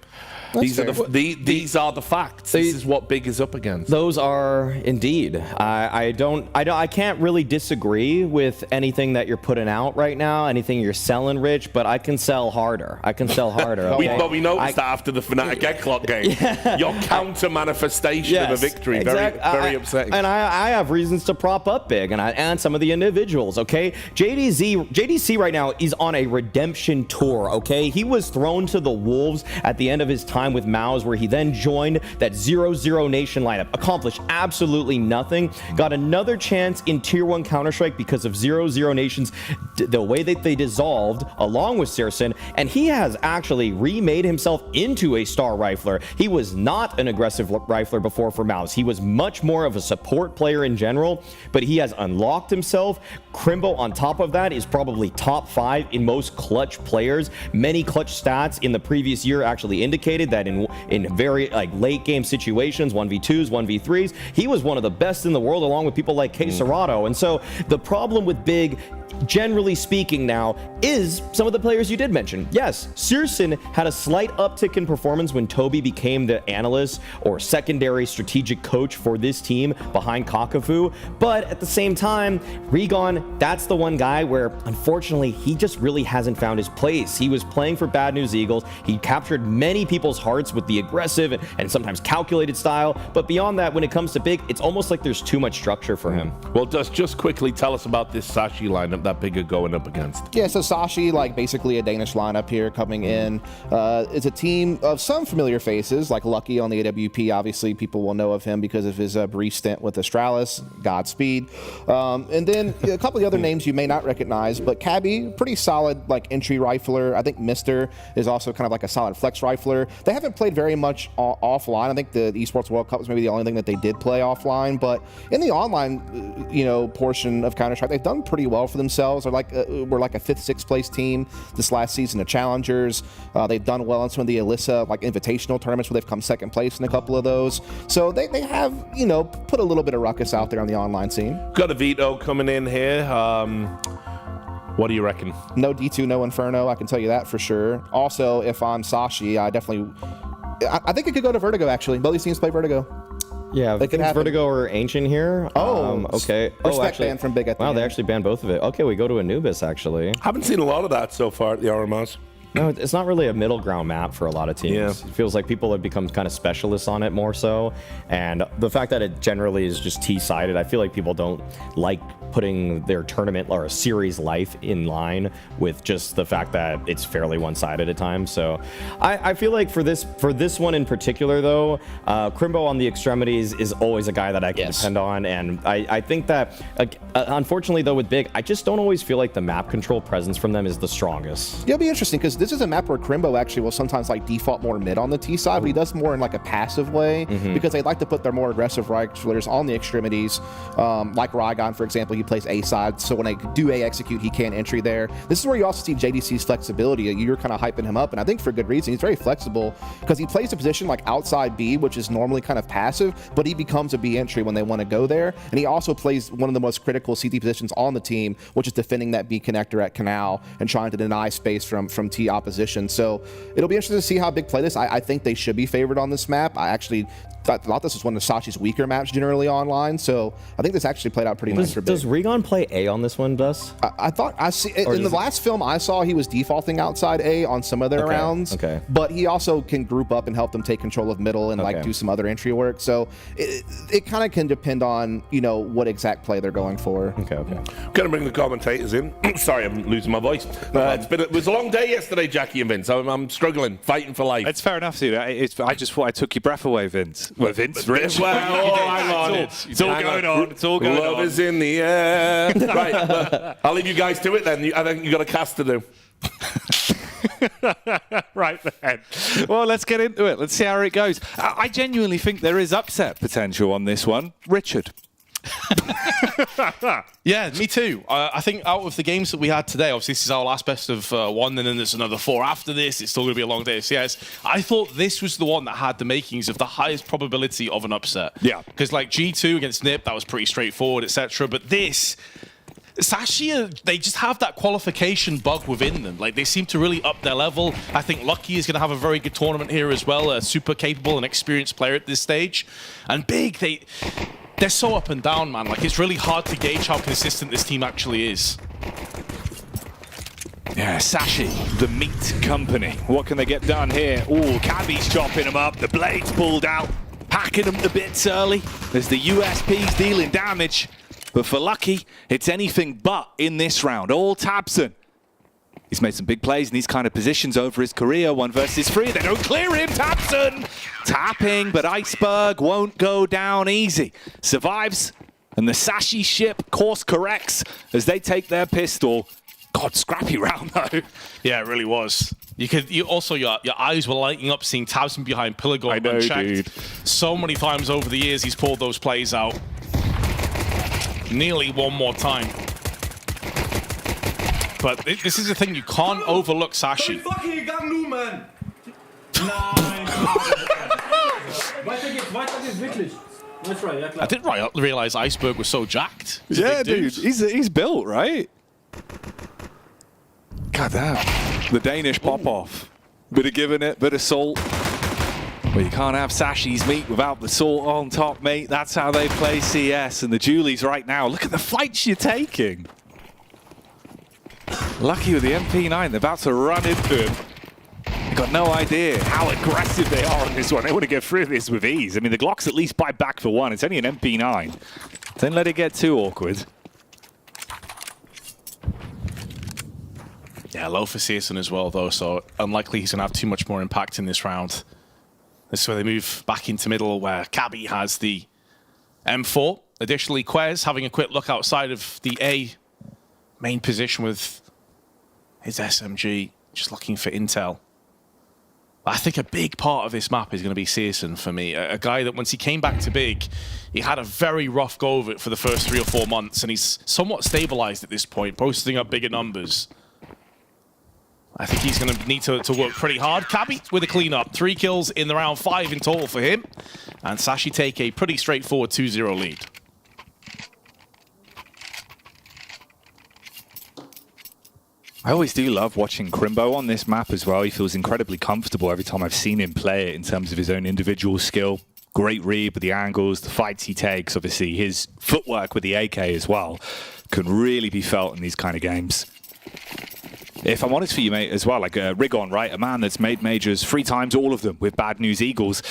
These are the facts. This is what Big is up against. Those are indeed. I can't really disagree with anything that you're putting out right now, anything you're selling, Rich, but I can sell harder. Okay? But we noticed that after the Fnatic Eklock game. Your counter manifestation of a victory. Exactly. Very upsetting. And I have reasons to prop up Big and some of the individuals, okay? JDC right now is on a redemption tour, okay? He was thrown to the wolves at the end of his time with Maus, where he then joined that 0-0 Nation lineup, accomplished absolutely nothing, got another chance in Tier 1 Counter-Strike because of 0-0 Nations, the way that they dissolved along with Searson, and he has actually remade himself into a star rifler. He was not an aggressive rifler before for Maus. He was much more of a support player in general, but he has unlocked himself. Crimbo on top of that is probably top 5 in most clutch players. Many clutch stats in the previous year actually indicated that in very late game situations, 1v2s, 1v3s, he was one of the best in the world, along with people like K Serato. And so the problem with Big, generally speaking now, is some of the players you did mention. Yes, Searson had a slight uptick in performance when Toby became the analyst or secondary strategic coach for this team behind Kakafu, but at the same time, Regon, that's the one guy where unfortunately he just really hasn't found his place. He was playing for Bad News Eagles. He captured many people's hearts with the aggressive and sometimes calculated style, but beyond that, when it comes to Big, it's almost like there's too much structure for him. Well, just quickly tell us about this Sashi lineup that Big are going up against. Yeah, so Sashi, basically a Danish lineup here coming in. It's a team of some familiar faces, like Lucky on the AWP. Obviously, people will know of him because of his brief stint with Astralis, Godspeed. And then a couple of the other names you may not recognize, but Cabby, pretty solid entry rifler. I think Mister is also kind of like a solid flex rifler. They haven't played very much offline. I think the Esports World Cup was maybe the only thing that they did play offline, but in the online portion of Counter-Strike, they've done pretty well for themselves. We're like a 5th, 6th place team this last season of Challengers. They've done well in some of the Alyssa invitational tournaments where they've come 2nd place in a couple of those. So they have put a little bit of ruckus out there on the online scene. Got a veto coming in here. What do you reckon? No D2, no Inferno. I can tell you that for sure. Also, if I'm Sashi, I think it could go to Vertigo, actually. Both these teams play Vertigo. Yeah, they could have Vertigo or Ancient here. Okay. Respect ban from Big at the end. They actually banned both of it. Okay, we go to Anubis, actually. Haven't seen a lot of that so far at the RMRs. No, it's not really a middle ground map for a lot of teams. Yeah. It feels like people have become kind of specialists on it more so. And the fact that it generally is just T-sided, I feel like people don't like putting their tournament or a series life in line with just the fact that it's fairly one-sided at times. So I feel like for this one in particular, though, Crimbo on the extremities is always a guy that I can depend on. And I think that, unfortunately, though, with Big, I just don't always feel like the map control presence from them is the strongest. It'll be interesting because this is a map where Crimbo actually will sometimes default more mid on the T side, but he does more in a passive way because they like to put their more aggressive riflers on the extremities. Like Rygon, for example, he plays A side, so when they do A execute, he can't entry there. This is where you also see JDC's flexibility. You're kind of hyping him up, and I think for good reason. He's very flexible because he plays a position outside B, which is normally kind of passive, but he becomes a B entry when they want to go there. And he also plays one of the most critical CT positions on the team, which is defending that B connector at Canal and trying to deny space from T opposition. So it'll be interesting to see how Big play this. I think they should be favored on this map. I actually thought this was one of Sashi's weaker maps generally online, so I think this actually played out pretty nice for Big. Does Regon play A on this one, Dust? I thought in the last film I saw he was defaulting outside A on some of their rounds, but he also can group up and help them take control of middle and do some other entry work. So it kind of can depend on what exact play they're going for. Okay. Gonna bring the commentators in. Sorry, I'm losing my voice. It was a long day yesterday, Jackie and Vince. I'm struggling, fighting for life. It's fair enough, dude. I just thought I took your breath away, Vince. Well, Vince, Rich. Well, hang on. It's all going on. It's all going on. Love is in the air. Right, I'll leave you guys to it then. I think you got a cast to do. Right then. Well, let's get into it. Let's see how it goes. I genuinely think there is upset potential on this one. Richard. Yeah, me too. I think out of the games that we had today, obviously this is our last best of 1, and then there's another 4 after this. It's still going to be a long day of CS. I thought this was the one that had the makings of the highest probability of an upset. Yeah. Because G2 against NIP, that was pretty straightforward, etc. But this Sashi, they just have that qualification bug within them. Like, they seem to really up their level. I think Lucky is going to have a very good tournament here as well. A super capable and experienced player at this stage. And Big, they're so up and down, man. Like, it's really hard to gauge how consistent this team actually is. Yeah, Sashi, the meat company. What can they get done here? Oh, Cabby's chopping them up. The blade's pulled out, hacking them to bits early. There's the USPs dealing damage. But for Lucky, it's anything but in this round. All Tabson. He's made some big plays in these kind of positions over his career. 1 versus 3. They don't clear him. Tabson tapping, but Iceberg won't go down easy. Survives, and the Sashi ship course corrects as they take their pistol. God, scrappy round though. Yeah, it really was. You also your eyes were lighting up seeing Tabson behind pillar going unchecked. Dude. So many times over the years he's pulled those plays out. Nearly one more time. But this is the thing, you can't overlook Sashi. I didn't realize Iceberg was so jacked. Yeah, dude, he's built, right? God damn. The Danish pop-off. Bit of giving it, bit of salt. But you can't have Sashi's meat without the salt on top, mate. That's how they play CS. And the Julies right now, look at the fights you're taking. Lucky with the MP9, they're about to run into him. They've got no idea how aggressive they are on this one. They want to get through this with ease. I mean, the Glocks at least bite back for 1. It's only an MP9. Don't let it get too awkward. Yeah, low for Searson as well, though, so unlikely he's going to have too much more impact in this round. This is where they move back into middle, where Cabby has the M4. Additionally, Quez having a quick look outside of the A main position with his SMG, just looking for intel. I think a big part of this map is going to be Searson for me. A guy that once he came back to Big, he had a very rough go of it for the first 3 or 4 months, and he's somewhat stabilized at this point, posting up bigger numbers. I think he's going to need to work pretty hard. Cabby with a cleanup. 3 kills in the round, 5 in total for him. And Sashi take a pretty straightforward 2-0 lead. I always do love watching Crimbo on this map as well. He feels incredibly comfortable every time I've seen him play it in terms of his own individual skill. Great read with the angles, the fights he takes. Obviously, his footwork with the AK as well can really be felt in these kind of games. If I'm honest for you, mate, as well, like Rigon, right? A man that's made majors 3 times, all of them with Bad News Eagles.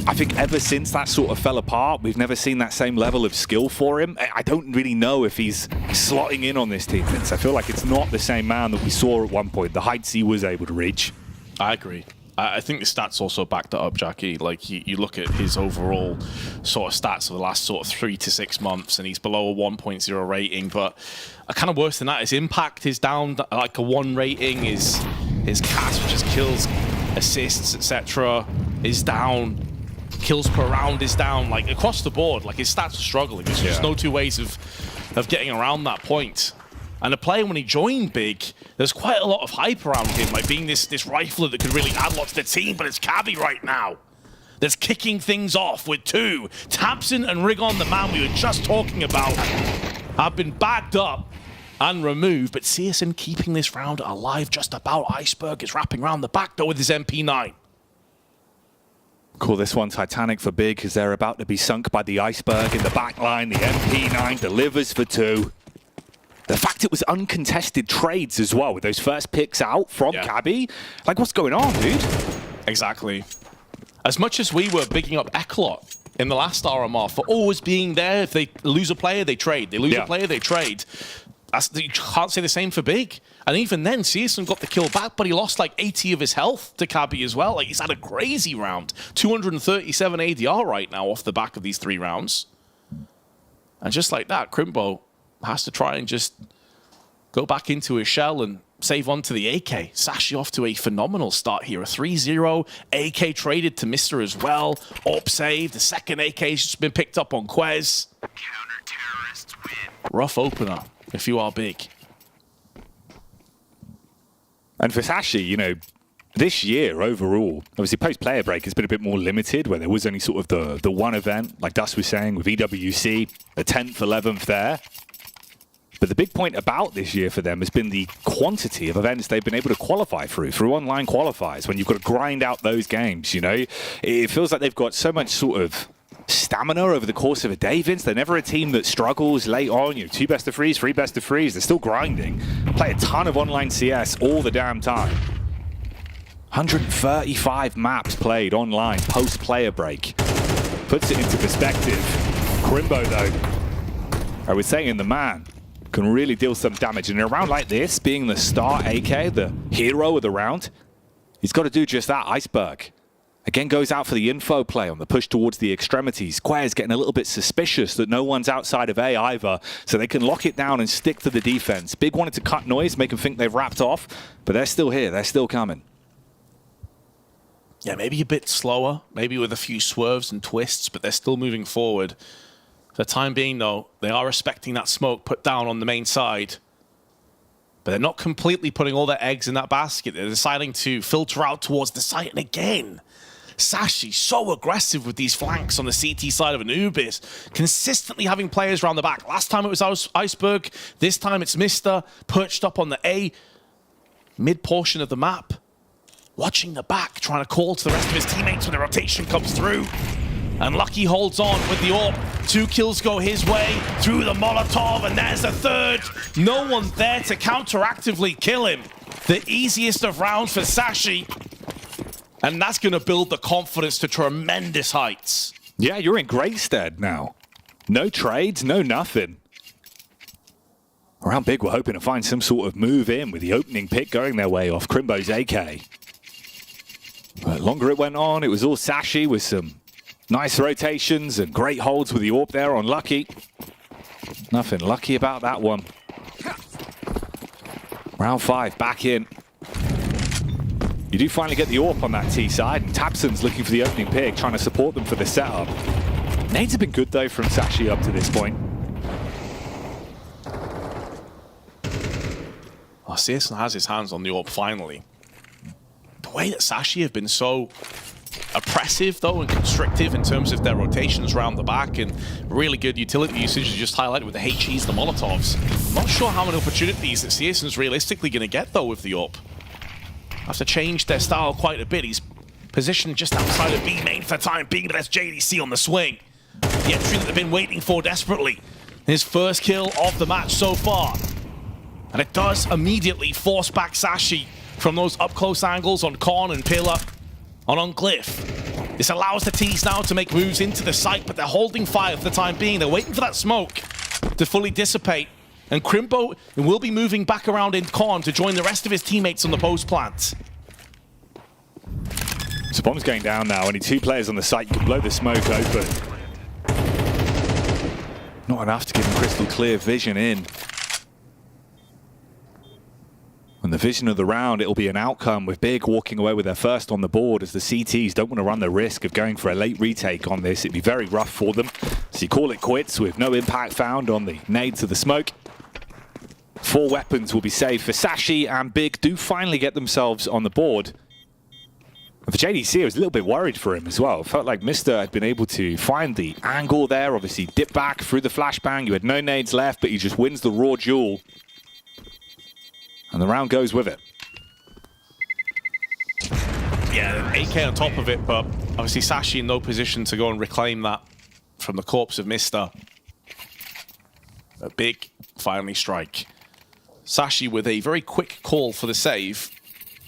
I think ever since that sort of fell apart, we've never seen that same level of skill for him. I don't really know if he's slotting in on this team, Vince. I feel like it's not the same man that we saw at one point, the heights he was able to reach. I agree. I think the stats also backed that up, Jackie. Like, you look at his overall sort of stats for the last sort of 3 to 6 months, and he's below a 1.0 rating. But kind of worse than that, his impact is down like a 1 rating. His cast, which is kills, assists, etc., is down. Kills per round is down. Like, across the board, like, his stats are struggling. There's just no 2 ways of getting around that point. And a player, when he joined Big, there's quite a lot of hype around him, like being this rifler that could really add lots to the team, but it's Cabby right now. That's kicking things off with 2. Tabson and Rigon, the man we were just talking about, have been backed up and removed, but Searson keeping this round alive just about. Iceberg is wrapping around the back door with his MP9. Call this one Titanic for Big, because they're about to be sunk by the Iceberg in the back line. The MP9 delivers for 2. The fact it was uncontested trades as well, with those first picks out from Cabby. Like, what's going on, dude? Exactly. As much as we were bigging up Eklot in the last RMR for always being there, if they lose a player, they trade. They lose a player, they trade. You can't say the same for Big. And even then, Searson got the kill back, but he lost like 80 of his health to Cabby as well. Like, he's had a crazy round. 237 ADR right now off the back of these 3 rounds. And just like that, Crimbo has to try and just go back into his shell and save on to the AK. Sashi off to a phenomenal start here. A 3-0. AK traded to Mr. as well. Orp saved. The second AK's just been picked up on Quez. Counter-terrorists win. Rough opener, if you are Big. And for Sashi, you know, this year overall, obviously post-player break has been a bit more limited, where there was only sort of the one event, like Dust was saying, with EWC, the 10th, 11th there. But the big point about this year for them has been the quantity of events they've been able to qualify through online qualifiers. When you've got to grind out those games, you know, it feels like they've got so much sort of stamina over the course of a day, Vince. They're never a team that struggles late on. You know, 2 best of 3s, 3 best of 3s. They're still grinding. Play a ton of online CS all the damn time. 135 maps played online post-player break. Puts it into perspective. Crimbo, though, I was saying the man can really deal some damage. And in a round like this, being the star AK, the hero of the round, he's got to do just that. Iceberg again goes out for the info play on the push towards the extremities. Square's getting a little bit suspicious that no one's outside of A either, so they can lock it down and stick to the defense. Big wanted to cut noise, make them think they've wrapped off, but they're still here. They're still coming. Yeah, maybe a bit slower, maybe with a few swerves and twists, but they're still moving forward. For the time being, though, they are respecting that smoke put down on the main side. But they're not completely putting all their eggs in that basket. They're deciding to filter out towards the site. And again, Sashi so aggressive with these flanks on the CT side of Anubis, consistently having players around the back. Last time it was Iceberg. This time it's Mr. perched up on the A mid portion of the map, watching the back, trying to call to the rest of his teammates when the rotation comes through. And Lucky holds on with the AWP. 2 kills go his way through the Molotov, and there's a third. No one there to counteractively kill him. The easiest of rounds for Sashi. And that's going to build the confidence to tremendous heights. Yeah, you're in great stead now. No trades, no nothing. Around big, we're hoping to find some sort of move in with the opening pick going their way off Crimbo's AK. But longer it went on, it was all Sashi with some nice rotations and great holds with the AWP there on Lucky. Nothing lucky about that one. Round 5, back in. You do finally get the AWP on that T side, and Tabson's looking for the opening pick, trying to support them for the setup. Nades have been good, though, from Sashi up to this point. Oh, CS has his hands on the AWP finally. The way that Sashi have been so oppressive, though, and constrictive in terms of their rotations around the back, and really good utility usage is just highlighted with the HEs, the Molotovs. Not sure how many opportunities that CSN's realistically going to get, though, with the AWP. Have to change their style quite a bit. He's positioned just outside of B main for the time being, but that's JDC on the swing. The entry that they've been waiting for desperately. His first kill of the match so far. And it does immediately force back Sashi from those up-close angles on Korn and Pillar. On Glyph. This allows the T's now to make moves into the site, but they're holding fire for the time being. They're waiting for that smoke to fully dissipate. And Crimbo will be moving back around in Korn to join the rest of his teammates on the post plant. So bomb's going down now. Only 2 players on the site. You can blow the smoke open. Not enough to give him crystal clear vision in. And the vision of the round, it'll be an outcome with Big walking away with their first on the board, as the CTs don't want to run the risk of going for a late retake on this. It'd be very rough for them. So you call it quits with no impact found on the nades of the smoke. 4 weapons will be saved for Sashi, and Big do finally get themselves on the board. And for JDC, I was a little bit worried for him as well. Felt like Mr. had been able to find the angle there, obviously dip back through the flashbang. You had no nades left, but he just wins the raw duel. And the round goes with it. Yeah, AK on top of it, but obviously Sashi in no position to go and reclaim that from the corpse of Mr. A big finally strike. Sashi with a very quick call for the save.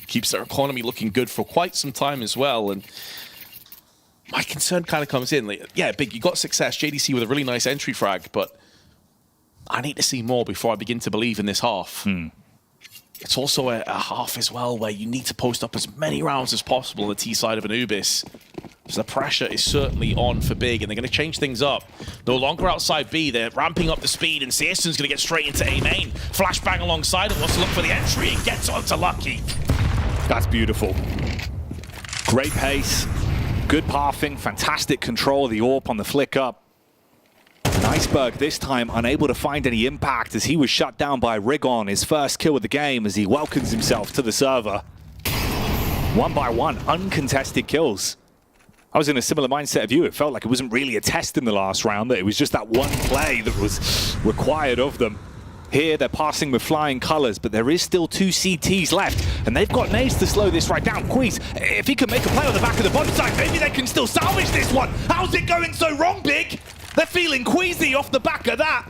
Keeps their economy looking good for quite some time as well. And my concern kind of comes in. Like, yeah, Big, you got success. JDC with a really nice entry frag, but I need to see more before I begin to believe in this half. It's also a half as well where you need to post up as many rounds as possible on the T side of Anubis. So the pressure is certainly on for Big, and they're going to change things up. No longer outside B, they're ramping up the speed, and CSN's going to get straight into A main. Flashbang alongside him, wants to look for the entry, and gets onto Lucky. That's beautiful. Great pace, good pathing, fantastic control of the AWP on the flick up. And Iceberg this time unable to find any impact as he was shut down by Rigon, his first kill of the game, as he welcomes himself to the server. 1 by 1, uncontested kills. I was in a similar mindset of you. It felt like it wasn't really a test in the last round, that it was just that one play that was required of them. Here, they're passing with flying colors, but there is still 2 CTs left, and they've got nades to slow this right down. Queez, if he can make a play on the back of the bottom side, maybe they can still salvage this one. How's it going so wrong, Big? They're feeling queasy off the back of that.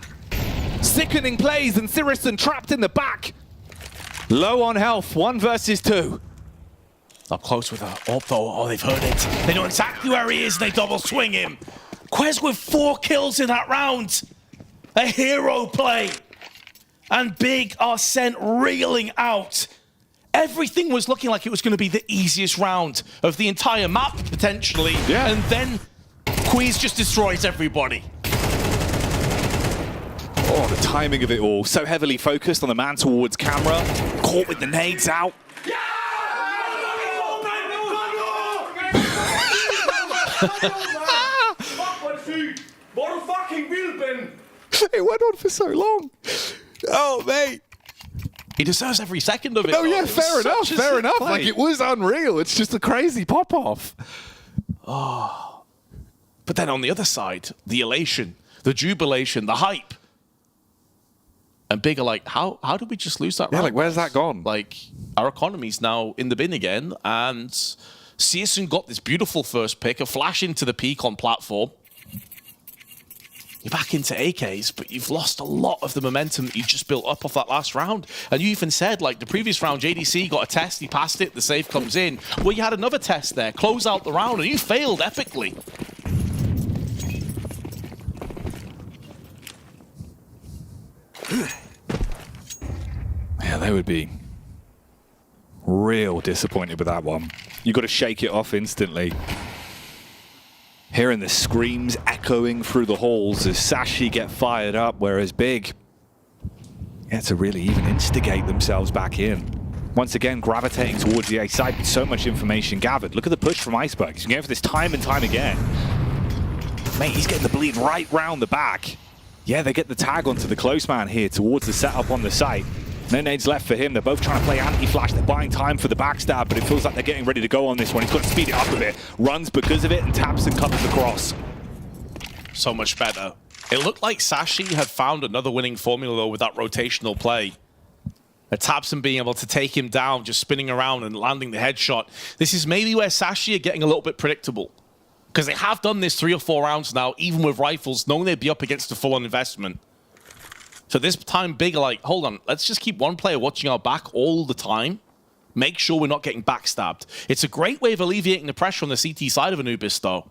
Sickening plays, and Sirison trapped in the back. Low on health, 1 versus 2. Up close with her AWP though. Oh, they've heard it. They know exactly where he is, and they double swing him. Quez with 4 kills in that round. A hero play. And Big are sent reeling out. Everything was looking like it was going to be the easiest round of the entire map, potentially. Yeah. And then Queez just destroys everybody. Oh, the timing of it all. So heavily focused on the man towards camera. Caught with the nades out. It went on for so long. Oh, mate. He deserves every second of it. Oh, though. yeah, It was fair enough, such a fair sick enough. play. Like, it was unreal. It's just a crazy pop-off. Oh. But then on the other side, the elation, the jubilation, the hype. And Big are like, how did we just lose that round? like, where's that gone? Like, our economy's now in the bin again, and CS2 got this beautiful first pick, a flash into the Peacon platform. You're back into AKs, but you've lost a lot of the momentum that you just built up off that last round. And you even said, like, the previous round, JDC got a test, he passed it, the save comes in. Well, you had another test there, close out the round, and you failed epically. Yeah, they would be real disappointed with that one. You got to shake it off instantly. Hearing the screams echoing through the halls as Sashi get fired up, whereas Big, to really even instigate themselves back in. Once again, gravitating towards the A side with so much information gathered. Look at the push from Iceberg. He's going for this time and time again. Mate, he's getting the bleed right round the back. Yeah, they get the tag onto the close man here towards the setup on the site. No nades left for him. They're both trying to play anti-flash. They're buying time for the backstab, but it feels like they're getting ready to go on this one. He's got to speed it up a bit. Runs because of it and taps and comes across. So much better. It looked like Sashi had found another winning formula, though, with that rotational play. Tabson being able to take him down, just spinning around and landing the headshot. This is maybe where Sashi are getting a little bit predictable. Because they have done this 3 or 4 rounds now, even with rifles, knowing they'd be up against a full-on investment. So this time, Big are like, hold on, let's just keep one player watching our back all the time. Make sure we're not getting backstabbed. It's a great way of alleviating the pressure on the CT side of Anubis, though.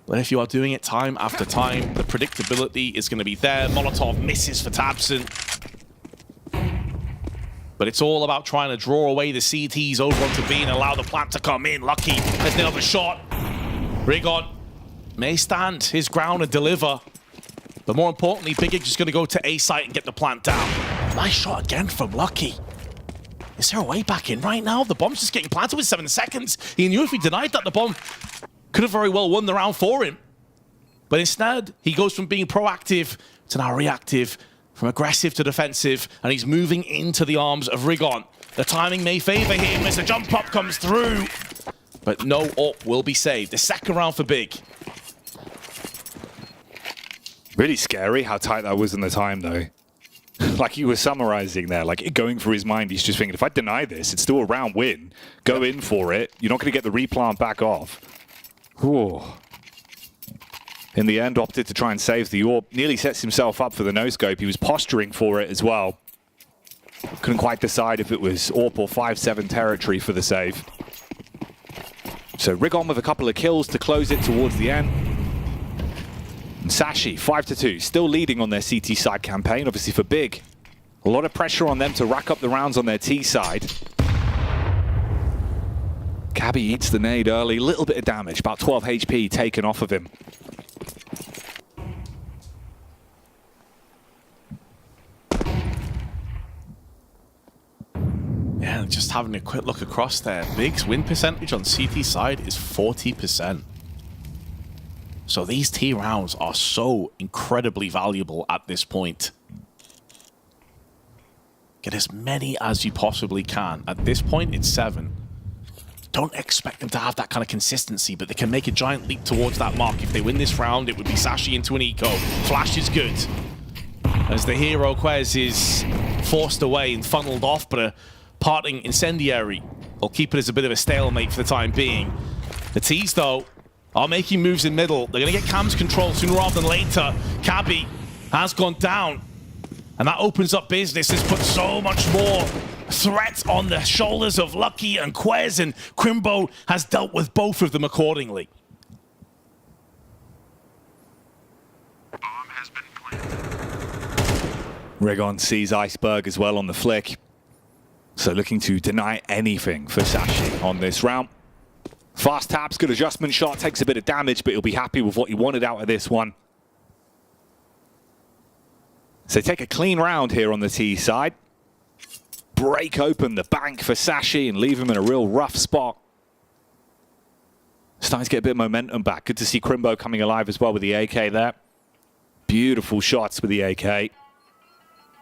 But if you are doing it time after time, the predictability is going to be there. Molotov misses for Tabson. But it's all about trying to draw away the CTs over onto B and allow the plant to come in. Lucky has nailed the shot. Rigon may stand his ground and deliver. But more importantly, Big is just going to go to A site and get the plant down. Nice shot again from Lucky. Is there a way back in right now? The bomb's just getting planted with 7 seconds. He knew if he denied that, the bomb could have very well won the round for him. But instead, he goes from being proactive to now reactive, from aggressive to defensive, and he's moving into the arms of Rigon. The timing may favor him as the jump up comes through. But no AWP will be saved. The second round for Big. Really scary how tight that was in the time, though. Like he was summarizing there, like going through his mind, he's just thinking, if I deny this, it's still a round win. Go in for it. You're not going to get the replant back off. Ooh. In the end, opted to try and save the AWP. Nearly sets himself up for the no-scope. He was posturing for it as well. Couldn't quite decide if it was AWP or 5-7 territory for the save. So Rigon with a couple of kills to close it towards the end. And Sashi, 5-2, still leading on their CT side campaign, obviously for Big. A lot of pressure on them to rack up the rounds on their T side. Cabby eats the nade early, little bit of damage, about 12 HP taken off of him. Yeah, just having a quick look across there. Big's win percentage on CT side is 40%. So these T rounds are so incredibly valuable at this point. Get as many as you possibly can. At this point, it's 7. Don't expect them to have that kind of consistency, but they can make a giant leap towards that mark. If they win this round, it would be Sashi into an eco. Flash is good. as the hero Quez is forced away and funneled off, but a parting incendiary will keep it as a bit of a stalemate for the time being. The T's, though, are making moves in middle. They're going to get Cam's control sooner rather than later. Cabby has gone down, and that opens up business. This puts so much more threat on the shoulders of Lucky and Quez, and Crimbo has dealt with both of them accordingly. Bomb has been planted. Rigon sees Iceberg as well on the flick. So looking to deny anything for Sashi on this round. Fast taps, good adjustment shot, takes a bit of damage, but he'll be happy with what he wanted out of this one. So take a clean round here on the T side. Break open the bank for Sashi and leave him in a real rough spot. Starting to get a bit of momentum back. Good to see Crimbo coming alive as well with the AK there. Beautiful shots with the AK.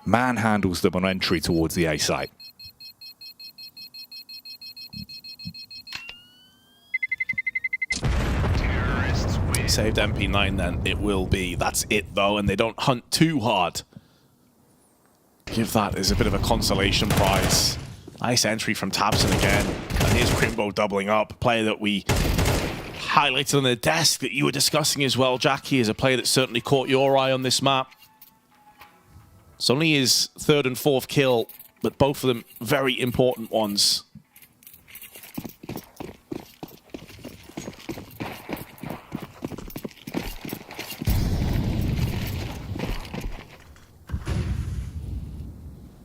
Manhandles them on entry towards the A site. Saved MP9 then, it will be. That's it though, and they don't hunt too hard. Give that as a bit of a consolation prize. Nice entry from tabseN again. And here's Crimbo doubling up. Player that we highlighted on the desk that you were discussing as well, Jackie, is a player that certainly caught your eye on this map. It's only his third and fourth kill, but both of them very important ones.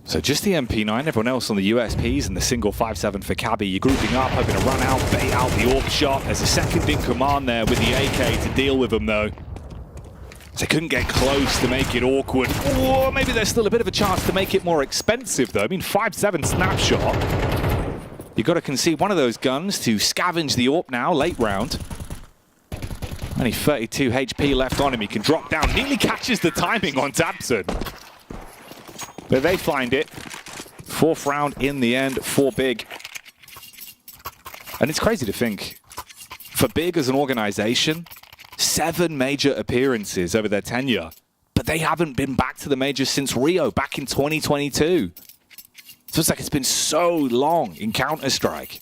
So just the MP9, everyone else on the USPs and the single 5.7 for Cabby. You're grouping up, hoping to run out, bait out the AWP shot. There's a second in command there with the AK to deal with them though. So they couldn't get close to make it awkward. Or maybe there's still a bit of a chance to make it more expensive though. I mean, 5.7 snapshot. You've got to concede one of those guns to scavenge the AWP now, late round. Only 32 HP left on him. He can drop down, nearly catches the timing on tabseN. But they find it. Fourth round in the end for Big. And it's crazy to think, for Big as an organization, 7 major appearances over their tenure, but they haven't been back to the majors since Rio back in 2022. Feels like it's been so long in Counter-Strike.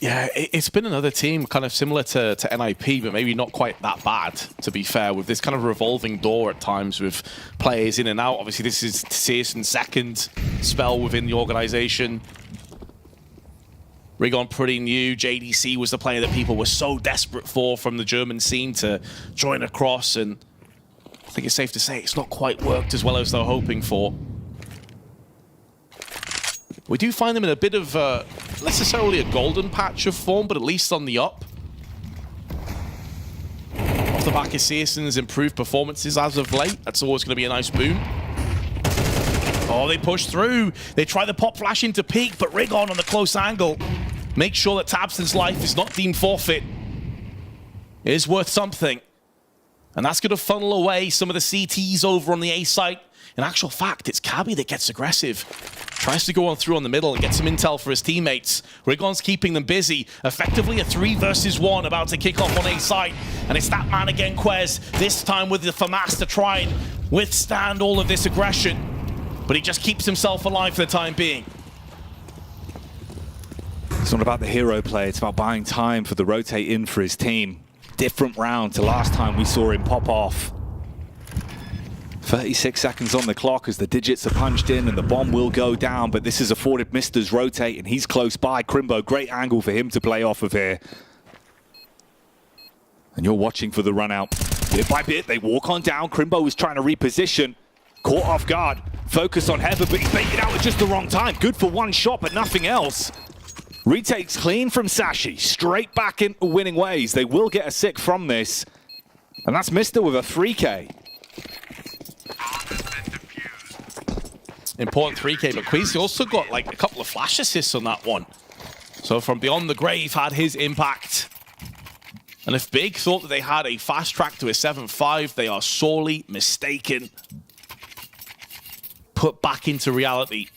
Yeah, it's been another team kind of similar to NIP, but maybe not quite that bad, to be fair, with this kind of revolving door at times with players in and out. Obviously, this is CS2's second spell within the organization. Rigon pretty new. JDC was the player that people were so desperate for from the German scene to join across, and I think it's safe to say it's not quite worked as well as they're hoping for. We do find them in a bit of, not necessarily a golden patch of form, but at least on the up. Off the back of CS2's improved performances as of late, that's always going to be a nice boon. Oh, they push through. They try the pop flash into peak, but Rigon on the close angle. Make sure that tabseN's life is not deemed forfeit. It is worth something. And that's going to funnel away some of the CTs over on the A site. In actual fact, it's Cabby that gets aggressive. Tries to go on through on the middle and get some intel for his teammates. Rigon's keeping them busy. Effectively a 3 versus 1 about to kick off on A site. And it's that man again, Quez, this time with the FAMAS to try and withstand all of this aggression. But he just keeps himself alive for the time being. It's not about the hero play, it's about buying time for the rotate in for his team. Different round to last time we saw him pop off. 36 seconds on the clock as the digits are punched in and the bomb will go down, but this is afforded Mister's rotate and he's close by. Crimbo, great angle for him to play off of here. And you're watching for the run out. Bit by bit, they walk on down. Crimbo is trying to reposition. Caught off guard. Focus on Heather, but he's baited out at just the wrong time. Good for one shot, but nothing else. Retakes clean from Sashi. Straight back into winning ways. They will get a sick from this. And that's Mister with a 3K. Important 3K, but Queasy also got like a couple of flash assists on that one. So from beyond the grave had his impact. And if Big thought that they had a fast track to a 7-5, they are sorely mistaken. Put back into reality.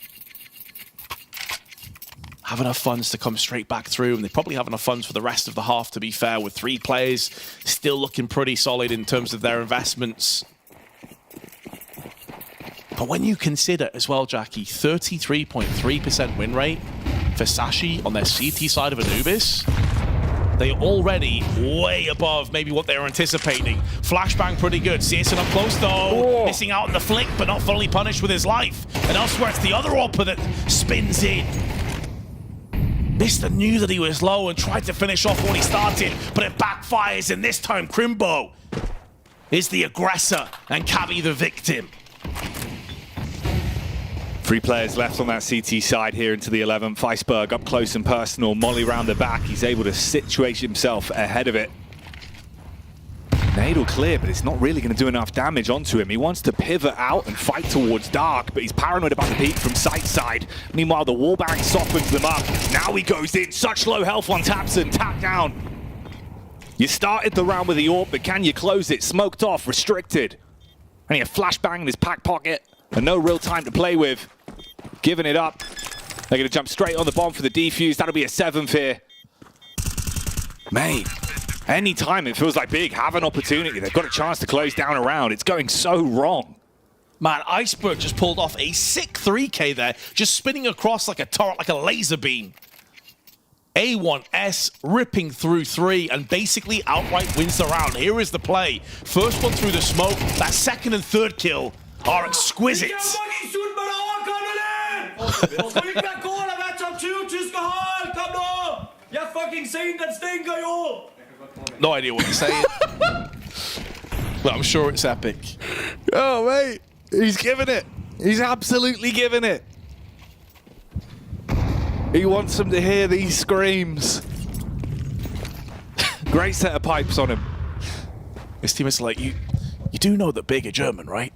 Have enough funds to come straight back through, and they probably have enough funds for the rest of the half, to be fair, with 3 players still looking pretty solid in terms of their investments. And when you consider as well, Jackie, 33.3% win rate for Sashi on their CT side of Anubis, they're already way above maybe what they were anticipating. Flashbang pretty good. CS up close though. Missing out on the flick, but not fully punished with his life. And elsewhere, it's the other AWPer that spins in. Mr. knew that he was low and tried to finish off when he started, but it backfires, and this time Crimbo is the aggressor and Cabby the victim. 3 players left on that CT side here into the 11th. Iceberg up close and personal. Molly round the back. He's able to situate himself ahead of it. Nade will clear, but it's not really going to do enough damage onto him. He wants to pivot out and fight towards Dark, but he's paranoid about the peek from sight side. Meanwhile, the wallbang softens them up. Now he goes in. Such low health on Tapson. Tap down. You started the round with the AWP, but can you close it? Smoked off, restricted. And he had flashbang in his pack pocket and no real time to play with. Giving it up. They're going to jump straight on the bomb for the defuse. That'll be a 7th here. Mate, anytime it feels like Big have an opportunity, they've got a chance to close down a round. It's going so wrong. Man, Iceberg just pulled off a sick 3K there, just spinning across like a turret, like a laser beam. A1S ripping through 3 and basically outright wins the round. Here is the play. First one through the smoke. That second and third kill are exquisite. No idea what he's saying. But I'm sure it's epic. Oh, mate. He's giving it. He's absolutely giving it. He wants them to hear these screams. Great set of pipes on him. His teammates are like, you do know that Big are German, right?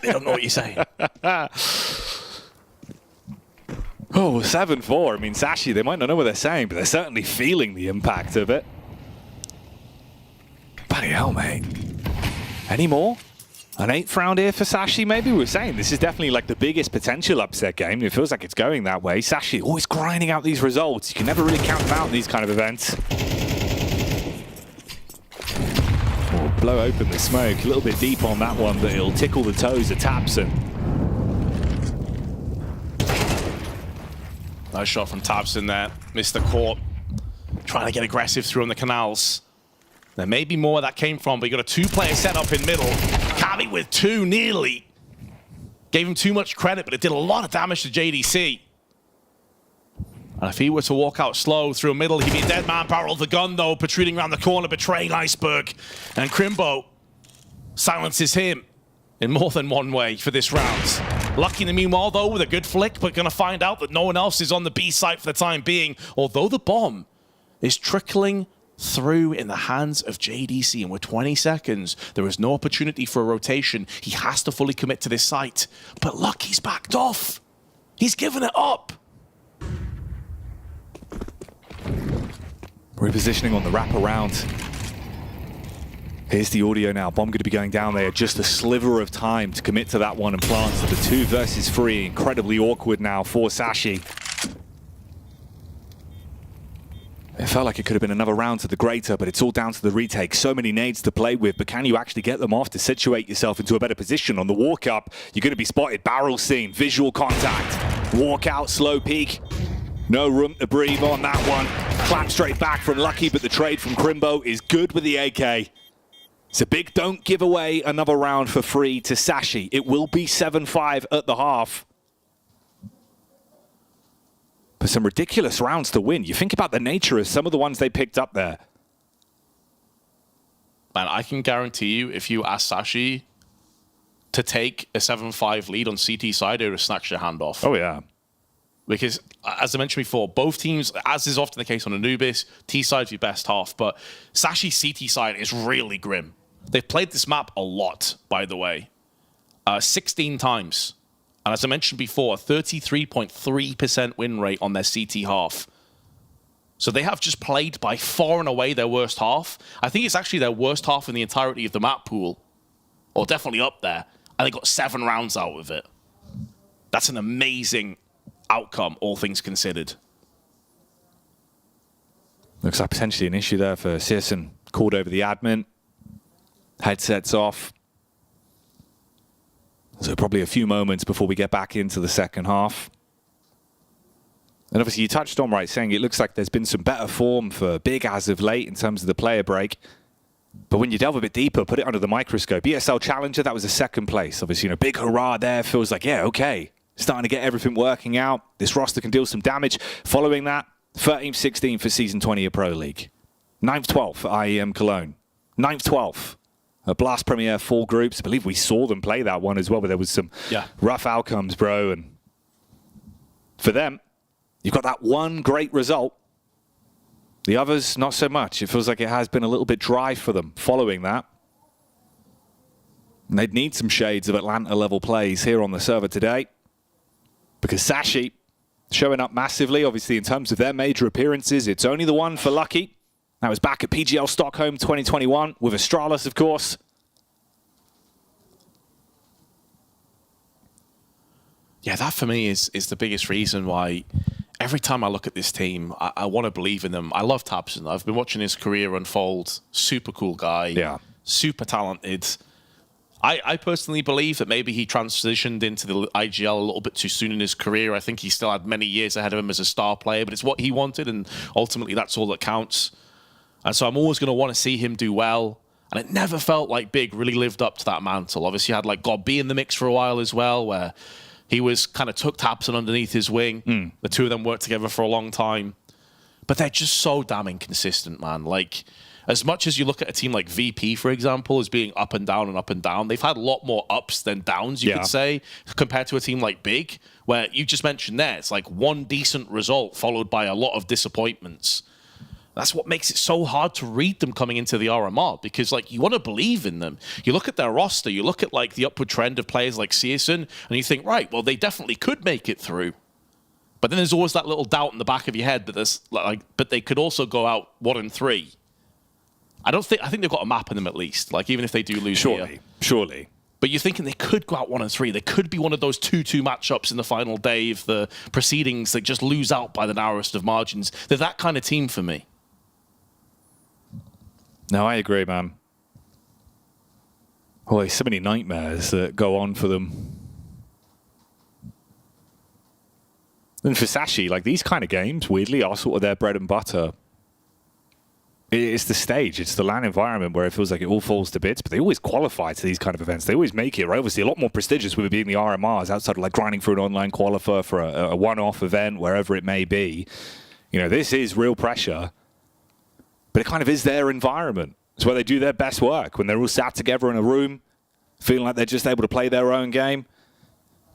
They don't know what you're saying. Oh, 7-4. I mean, Sashi, they might not know what they're saying, but they're certainly feeling the impact of it. Bloody hell, mate. Any more? An 8th round here for Sashi, maybe? We were saying this is definitely like the biggest potential upset game. It feels like it's going that way. Sashi always grinding out these results. You can never really count them out in these kind of events. Oh, blow open the smoke. A little bit deep on that one, but it'll tickle the toes of Tapson. Nice shot from Tapson there. Missed the court. Trying to get aggressive through on the canals. There may be more where that came from, but you got a 2-player setup in middle. Cabby with 2 nearly. Gave him too much credit, but it did a lot of damage to JDC. And if he were to walk out slow through middle, he'd be a dead man. Barrel the gun, though, protruding around the corner, betraying Iceberg. And Crimbo silences him in more than one way for this round. Lucky in the meanwhile, though, with a good flick, but going to find out that no one else is on the B site for the time being, although the bomb is trickling through in the hands of JDC, and with 20 seconds, there is no opportunity for a rotation. He has to fully commit to this site, but Lucky's backed off. He's given it up. Repositioning on the wraparound. Here's the audio now. Bomb going to be going down there. Just a sliver of time to commit to that one and plant. So the 2 versus 3. Incredibly awkward now for Sashi. It felt like it could have been another round to the greater, but it's all down to the retake. So many nades to play with, but can you actually get them off to situate yourself into a better position? On the walk up, you're going to be spotted. Barrel scene, visual contact, walk out, slow peek. No room to breathe on that one. Clap straight back from Lucky, but the trade from Crimbo is good with the AK. So Big don't give away another round for free to Sashi. It will be 7-5 at the half. But some ridiculous rounds to win. You think about the nature of some of the ones they picked up there. Man, I can guarantee you, if you ask Sashi to take a 7-5 lead on CT side, it would snatch your hand off. Oh, yeah. Because, as I mentioned before, both teams, as is often the case on Anubis, T side's your best half, but Sashi's CT side is really grim. They've played this map a lot, by the way. 16 times. And as I mentioned before, 33.3% win rate on their CT half. So they have just played by far and away their worst half. I think it's actually their worst half in the entirety of the map pool. Or definitely up there. And they got 7 rounds out of it. That's an amazing outcome, all things considered. Looks like potentially an issue there for Searson. Called over the admin. Headsets off. So probably a few moments before we get back into the second half. And obviously you touched on, right, saying it looks like there's been some better form for Big as of late in terms of the player break. But when you delve a bit deeper, put it under the microscope. ESL Challenger, that was a second place. Obviously, big hurrah there. Feels like, yeah, okay. Starting to get everything working out. This roster can deal some damage. Following that, 13th, 16th for Season 20 of Pro League. 9th, 12th for IEM Cologne. 9th, 12th. Blast Premier 4 groups. I believe we saw them play that one as well, but there was some rough outcomes, bro. And for them, you've got that one great result. The others, not so much. It feels like it has been a little bit dry for them following that. And they'd need some shades of Atlanta-level plays here on the server today. Because Sashi showing up massively, obviously, in terms of their major appearances. It's only the one for Lucky. That was back at PGL Stockholm 2021 with Astralis, of course. Yeah, that for me is the biggest reason why every time I look at this team, I want to believe in them. I love Tabson. I've been watching his career unfold. Super cool guy. Yeah. Super talented. I personally believe that maybe he transitioned into the IGL a little bit too soon in his career. I think he still had many years ahead of him as a star player, but it's what he wanted, and ultimately that's all that counts. And so I'm always going to want to see him do well. And it never felt like Big really lived up to that mantle. Obviously, you had like God B in the mix for a while as well, where he was kind of took Tabson underneath his wing. The two of them worked together for a long time. But they're just so damn inconsistent, man. Like, as much as you look at a team like VP, for example, as being up and down and up and down, they've had a lot more ups than downs, you could say, compared to a team like Big, where you just mentioned there, it's like one decent result followed by a lot of disappointments. That's what makes it so hard to read them coming into the RMR, because like you want to believe in them. You look at their roster, you look at like the upward trend of players like CS2, and you think, right, well, they definitely could make it through. But then there's always that little doubt in the back of your head that there's like, but they could also go out 1-3. I think they've got a map in them at least. Like even if they do lose here. Surely. But you're thinking they could go out 1-3. They could be one of those 2-2 matchups in the final day of the proceedings that just lose out by the narrowest of margins. They're that kind of team for me. No, I agree, man. Oh, there's so many nightmares that go on for them. And for Sashi, like these kind of games, weirdly, are sort of their bread and butter. It's the stage, it's the LAN environment where it feels like it all falls to bits, but they always qualify to these kind of events. They always make it, right? Obviously, a lot more prestigious with it being the RMRs outside of like grinding for an online qualifier for a one-off event, wherever it may be. You know, this is real pressure. But it kind of is their environment. It's where they do their best work, when they're all sat together in a room, feeling like they're just able to play their own game.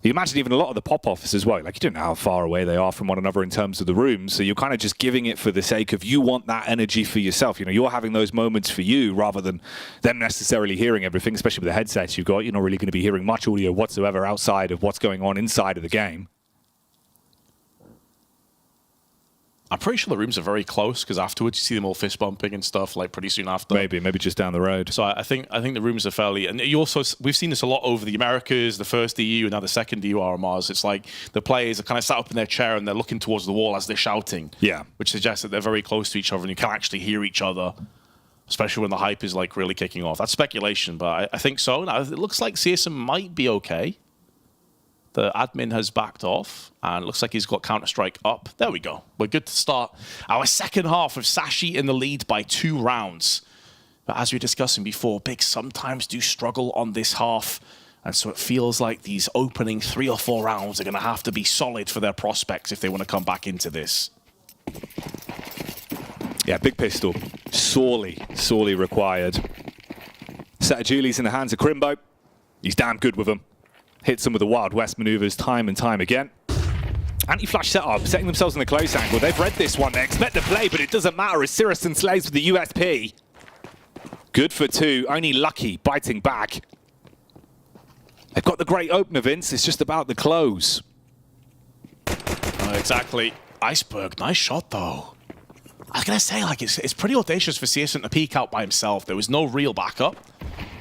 You imagine even a lot of the pop-offs as well. Like, you don't know how far away they are from one another in terms of the rooms, so you're kind of just giving it for the sake of you want that energy for yourself. You know, you're having those moments for you rather than them necessarily hearing everything, especially with the headsets you've got. You're not really going to be hearing much audio whatsoever outside of what's going on inside of the game. I'm pretty sure the rooms are very close, because afterwards you see them all fist bumping and stuff like pretty soon after. Maybe just down the road. So I think the rooms are fairly, and you also, we've seen this a lot over the Americas, the first EU and now the second EU RMRs. It's like the players are kind of sat up in their chair and they're looking towards the wall as they're shouting. Yeah. Which suggests that they're very close to each other and you can actually hear each other, especially when the hype is like really kicking off. That's speculation, but I think so. Now, it looks like CSM might be okay. The admin has backed off, and it looks like he's got Counter-Strike up. There we go. We're good to start our second half with Sashi in the lead by 2 rounds. But as we were discussing before, Big sometimes do struggle on this half, and so it feels like these opening 3 or 4 rounds are going to have to be solid for their prospects if they want to come back into this. Yeah, big pistol. Sorely required. Set of Julies in the hands of Crimbo. He's damn good with them. Hits them with the Wild West maneuvers time and time again. Anti-flash setup, setting themselves in the close angle. They've read this one. They expect to play, but it doesn't matter as Sirison slays with the USP. Good for 2. Only Lucky biting back. They've got the great opener, Vince. It's just about the close. Exactly. Iceberg, nice shot, though. I was going to say, like, it's pretty audacious for CSN to peek out by himself. There was no real backup.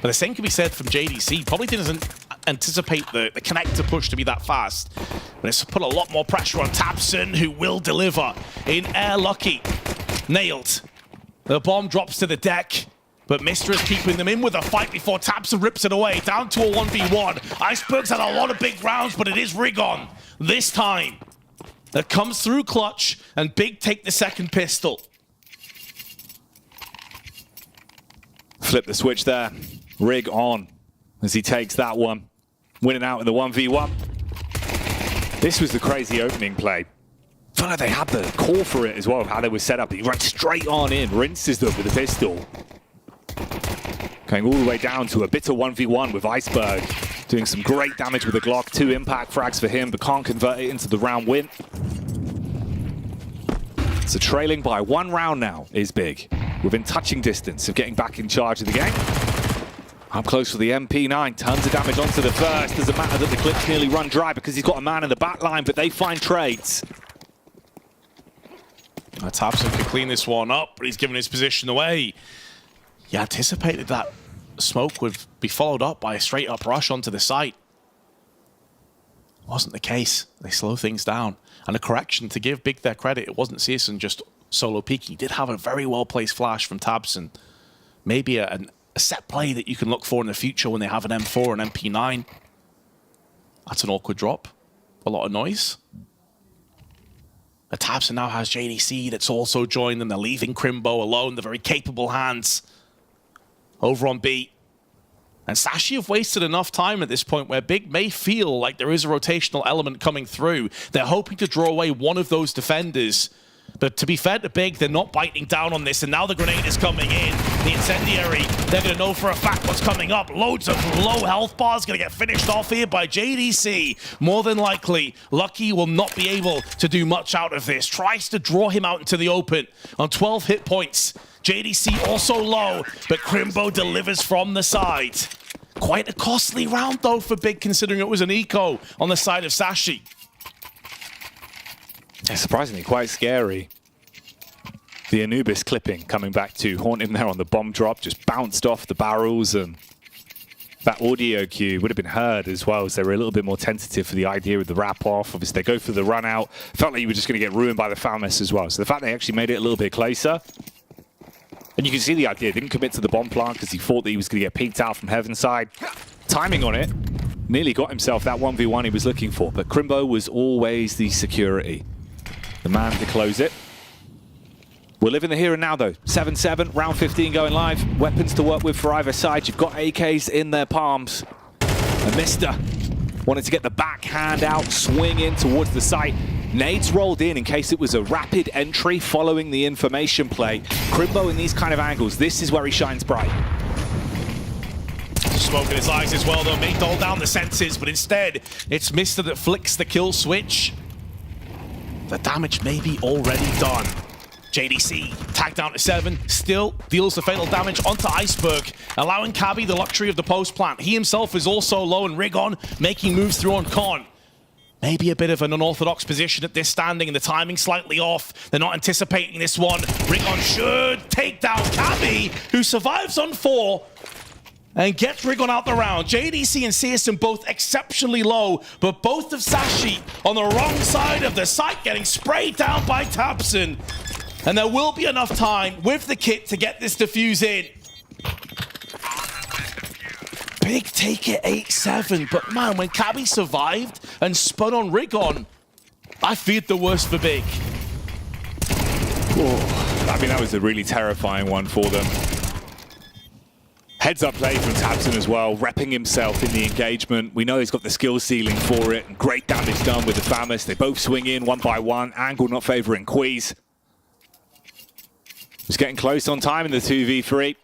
But the same can be said from JDC. Probably didn't anticipate the connector push to be that fast. But it's put a lot more pressure on Tabson, who will deliver in air. Lucky. Nailed. The bomb drops to the deck. But Mr. is keeping them in with a fight before tabseN rips it away, down to a 1v1. Iceberg's had a lot of big rounds, but it is Rigon this time that comes through clutch, and Big take the second pistol. Flip the switch there. Rig on as he takes that one. Winning out in the 1v1. This was the crazy opening play. I felt like they had the call for it as well, how they were set up. He ran straight on in, rinses them with a pistol. Going all the way down to a bitter 1v1 with Iceberg. Doing some great damage with the Glock. 2 impact frags for him, but can't convert it into the round win. So trailing by 1 round now is Big. Within touching distance of getting back in charge of the game. Up close for the MP9, tons of damage onto the first. Doesn't matter that the clip's nearly run dry because he's got a man in the back line, but they find trades. tabseN could clean this one up, but he's given his position away. He anticipated that smoke would be followed up by a straight-up rush onto the site. Wasn't the case. They slow things down. And a correction, to give Big their credit, it wasn't CS2 just solo peeking. He did have a very well-placed flash from tabseN. Maybe a set play that you can look for in the future when they have an M4 and MP9. That's an awkward drop. A lot of noise. tabseN now has JDC that's also joined them. They're leaving Crimbo alone. The very capable hands over on B. And Sashi have wasted enough time at this point where Big may feel like there is a rotational element coming through. They're hoping to draw away one of those defenders. But to be fair to Big, they're not biting down on this. And now the grenade is coming in. The incendiary, they're going to know for a fact what's coming up. Loads of low health bars going to get finished off here by JDC. More than likely, Lucky will not be able to do much out of this. Tries to draw him out into the open on 12 hit points. JDC also low, but Crimbo delivers from the side. Quite a costly round, though, for Big, considering it was an eco on the side of Sashi. It's surprisingly quite scary. The Anubis clipping coming back to haunt him there on the bomb drop, just bounced off the barrels, and that audio cue would have been heard as well, as they were a little bit more tentative for the idea of the wrap off. Obviously, they go for the run out. Felt like you were just going to get ruined by the Falmouth as well. So the fact they actually made it a little bit closer. And you can see the idea. Didn't commit to the bomb plant because he thought that he was going to get peeked out from Heaven's side. Timing on it. Nearly got himself that 1v1 he was looking for. But Crimbo was always the security. The man to close it. We're living the here and now, though. 7-7, round 15 going live. Weapons to work with for either side. You've got AKs in their palms. And Mister wanted to get the backhand out, swing in towards the site. Nades rolled in case it was a rapid entry following the information play. Crimbo in these kind of angles, this is where he shines bright. Smoke in his eyes as well, though. May dull down the senses, but instead, it's Mister that flicks the kill switch. The damage may be already done. JDC tagged down to 7, still deals the fatal damage onto Iceberg, allowing Cabby the luxury of the post plant. He himself is also low, and Rigon making moves through on Con. Maybe a bit of an unorthodox position at this standing, and the timing slightly off. They're not anticipating this one. Rigon should take down Cabby, who survives on 4 and gets Rigon out the round. JDC and CS2 both exceptionally low, but both of Sashi on the wrong side of the site getting sprayed down by tabseN. And there will be enough time with the kit to get this defuse in. Big take it 8-7, but man, when Cabby survived and spun on Rigon, I feared the worst for Big. Oh, I mean, that was a really terrifying one for them. Heads up play from tabseN as well, repping himself in the engagement. We know he's got the skill ceiling for it, and great damage done with the Famous. They both swing in one by one, angle not favoring Queez. He's getting close on time in the 2v3.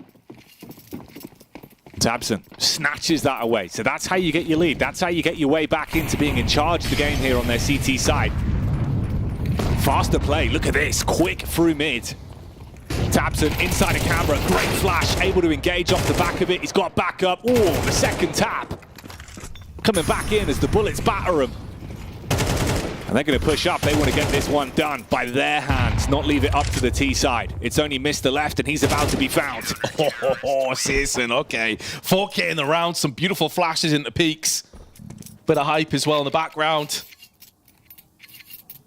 tabseN snatches that away. So that's how you get your lead. That's how you get your way back into being in charge of the game here on their CT side. Faster play. Look at this. Quick through mid. tabseN inside a camera. Great flash. Able to engage off the back of it. He's got backup. Oh, the second tap. Coming back in as the bullets batter him. And they're going to push up. They want to get this one done by their hands, not leave it up to the T side. It's only Mr. left, and he's about to be found. CS2, okay. 4K in the round, some beautiful flashes into peaks. Bit of hype as well in the background.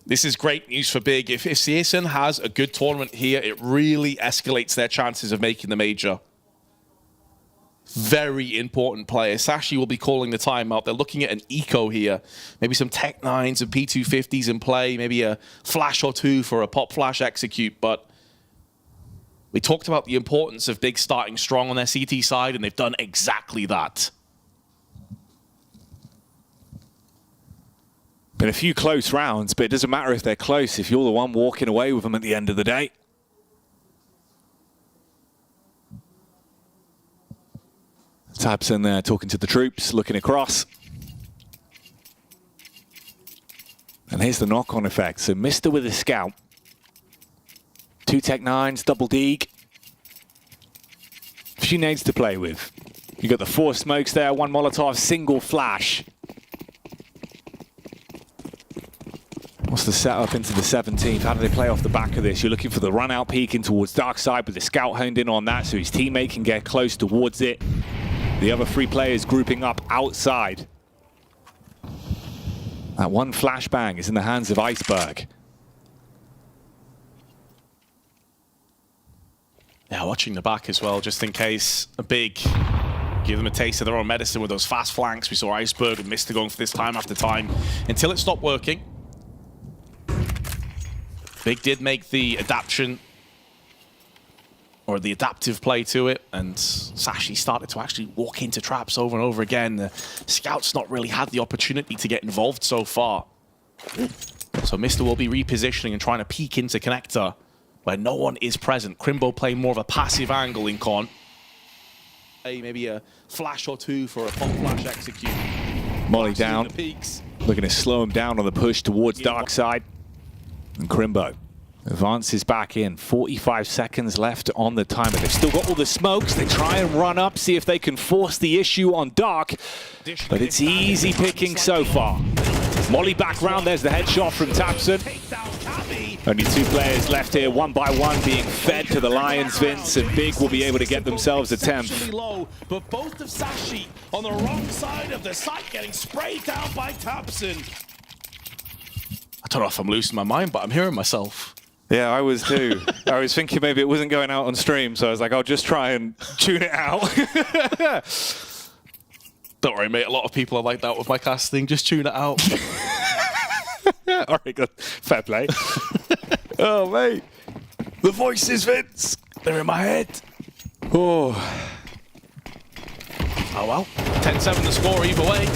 This is great news for Big. If CS2 has a good tournament here, it really escalates their chances of making the major. very important player. Sashi will be calling the timeout. They're looking at an eco here. Maybe some Tech 9s and P250s in play. Maybe a flash or two for a pop flash execute. But we talked about the importance of Big starting strong on their CT side, and they've done exactly that. Been a few close rounds, but it doesn't matter if they're close if you're the one walking away with them at the end of the day. Tabson there talking to the troops, looking across. And here's the knock-on effect. So Mr. with a scout. 2 Tech 9s, double deeg. A few nades to play with. You got the 4 smokes there, 1 Molotov, single flash. What's the setup into the 17th? How do they play off the back of this? You're looking for the run-out peek in towards dark side, but the scout honed in on that, so his teammate can get close towards it. The other 3 players grouping up outside. That 1 flashbang is in the hands of Iceberg. Yeah, watching the back as well, just in case a Big give them a taste of their own medicine with those fast flanks. We saw Iceberg and Mr. going for this time after time until it stopped working. Big did make the adaptation or the adaptive play to it, and Sashi started to actually walk into traps over and over again. The Scout's not really had the opportunity to get involved so far. So Mr. will be repositioning and trying to peek into connector where no one is present. Crimbo playing more of a passive angle in con. Maybe a flash or 2 for a pop flash execute. Molly down, looking to slow him down on the push towards dark side. And Crimbo advances back in. 45 seconds left on the timer. They've still got all the smokes. They try and run up, see if they can force the issue on dark. But it's easy picking so far. Molly back round. There's the headshot from Tapson. Only 2 players left here, 1 by 1 being fed to the Lions, Vince, and Big will be able to get themselves a 10th. Low, but both of Sashi on the wrong side of the site getting sprayed down by Tapson. I don't know if I'm losing my mind, but I'm hearing myself. Yeah, I was too. I was thinking maybe it wasn't going out on stream, so I was like, I'll just try and tune it out. Don't worry, mate. A lot of people are like that with my casting. Just tune it out. All right, good. Fair play. Oh, mate. The voices, Vince. They're in my head. Oh. Oh, well. 10-7 the score either way.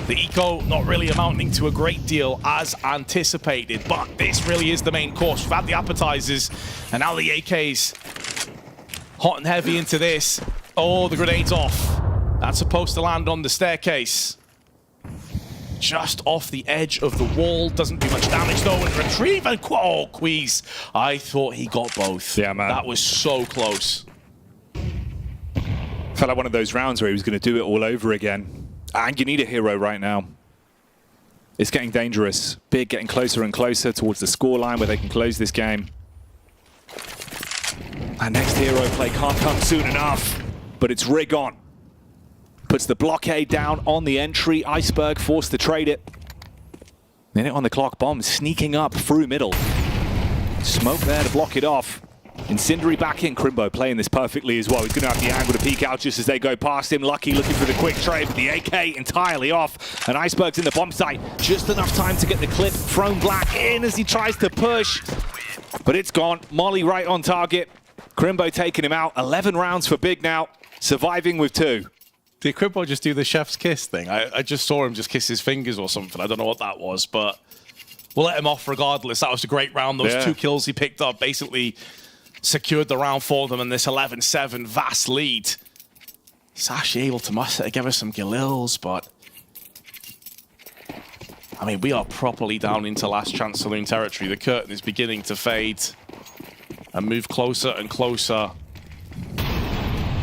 The eco not really amounting to a great deal as anticipated, but this really is the main course. We've had the appetizers, and now the AKs hot and heavy into this. Oh, the grenade's off. That's supposed to land on the staircase. Just off the edge of the wall. Doesn't do much damage, though, and retrieve and oh, Queez. I thought he got both. Yeah, man. That was so close. Felt like one of those rounds where he was going to do it all over again. And you need a hero right now. It's getting dangerous. Big getting closer and closer towards the scoreline where they can close this game. Our next hero play can't come soon enough, but it's Rig on. Puts the blockade down on the entry. Iceberg forced to trade it. Minute on the clock, bomb sneaking up through middle. Smoke there to block it off. Incendiary back in. Crimbo playing this perfectly as well. He's going to have the angle to peek out just as they go past him. Lucky looking for the quick trade, but the AK entirely off. And Iceberg's in the bomb site. Just enough time to get the clip thrown black in as he tries to push. But it's gone. Molly right on target. Crimbo taking him out. 11 rounds for Big now. Surviving with 2. Did Crimbo just do the chef's kiss thing? I just saw him just kiss his fingers or something. I don't know what that was, but we'll let him off regardless. That was a great round. Those 2 kills he picked up basically secured the round for them in this 11-7 vast lead. Sashi able to muster together some Galils, but I mean, we are properly down into last chance saloon territory. The curtain is beginning to fade and move closer and closer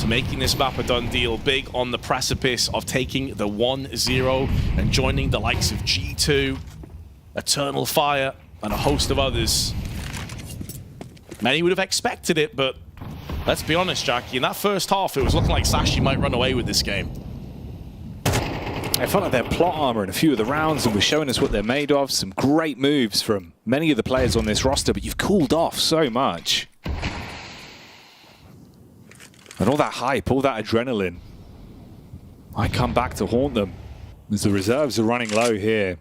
to making this map a done deal. Big on the precipice of taking the 1-0 and joining the likes of G2, Eternal Fire, and a host of others. Many would have expected it, but let's be honest, Jackie, in that first half, it was looking like Sashi might run away with this game. I felt like their plot armor in a few of the rounds and was showing us what they're made of. Some great moves from many of the players on this roster, but you've cooled off so much. And all that hype, all that adrenaline might come back to haunt them as the reserves are running low here.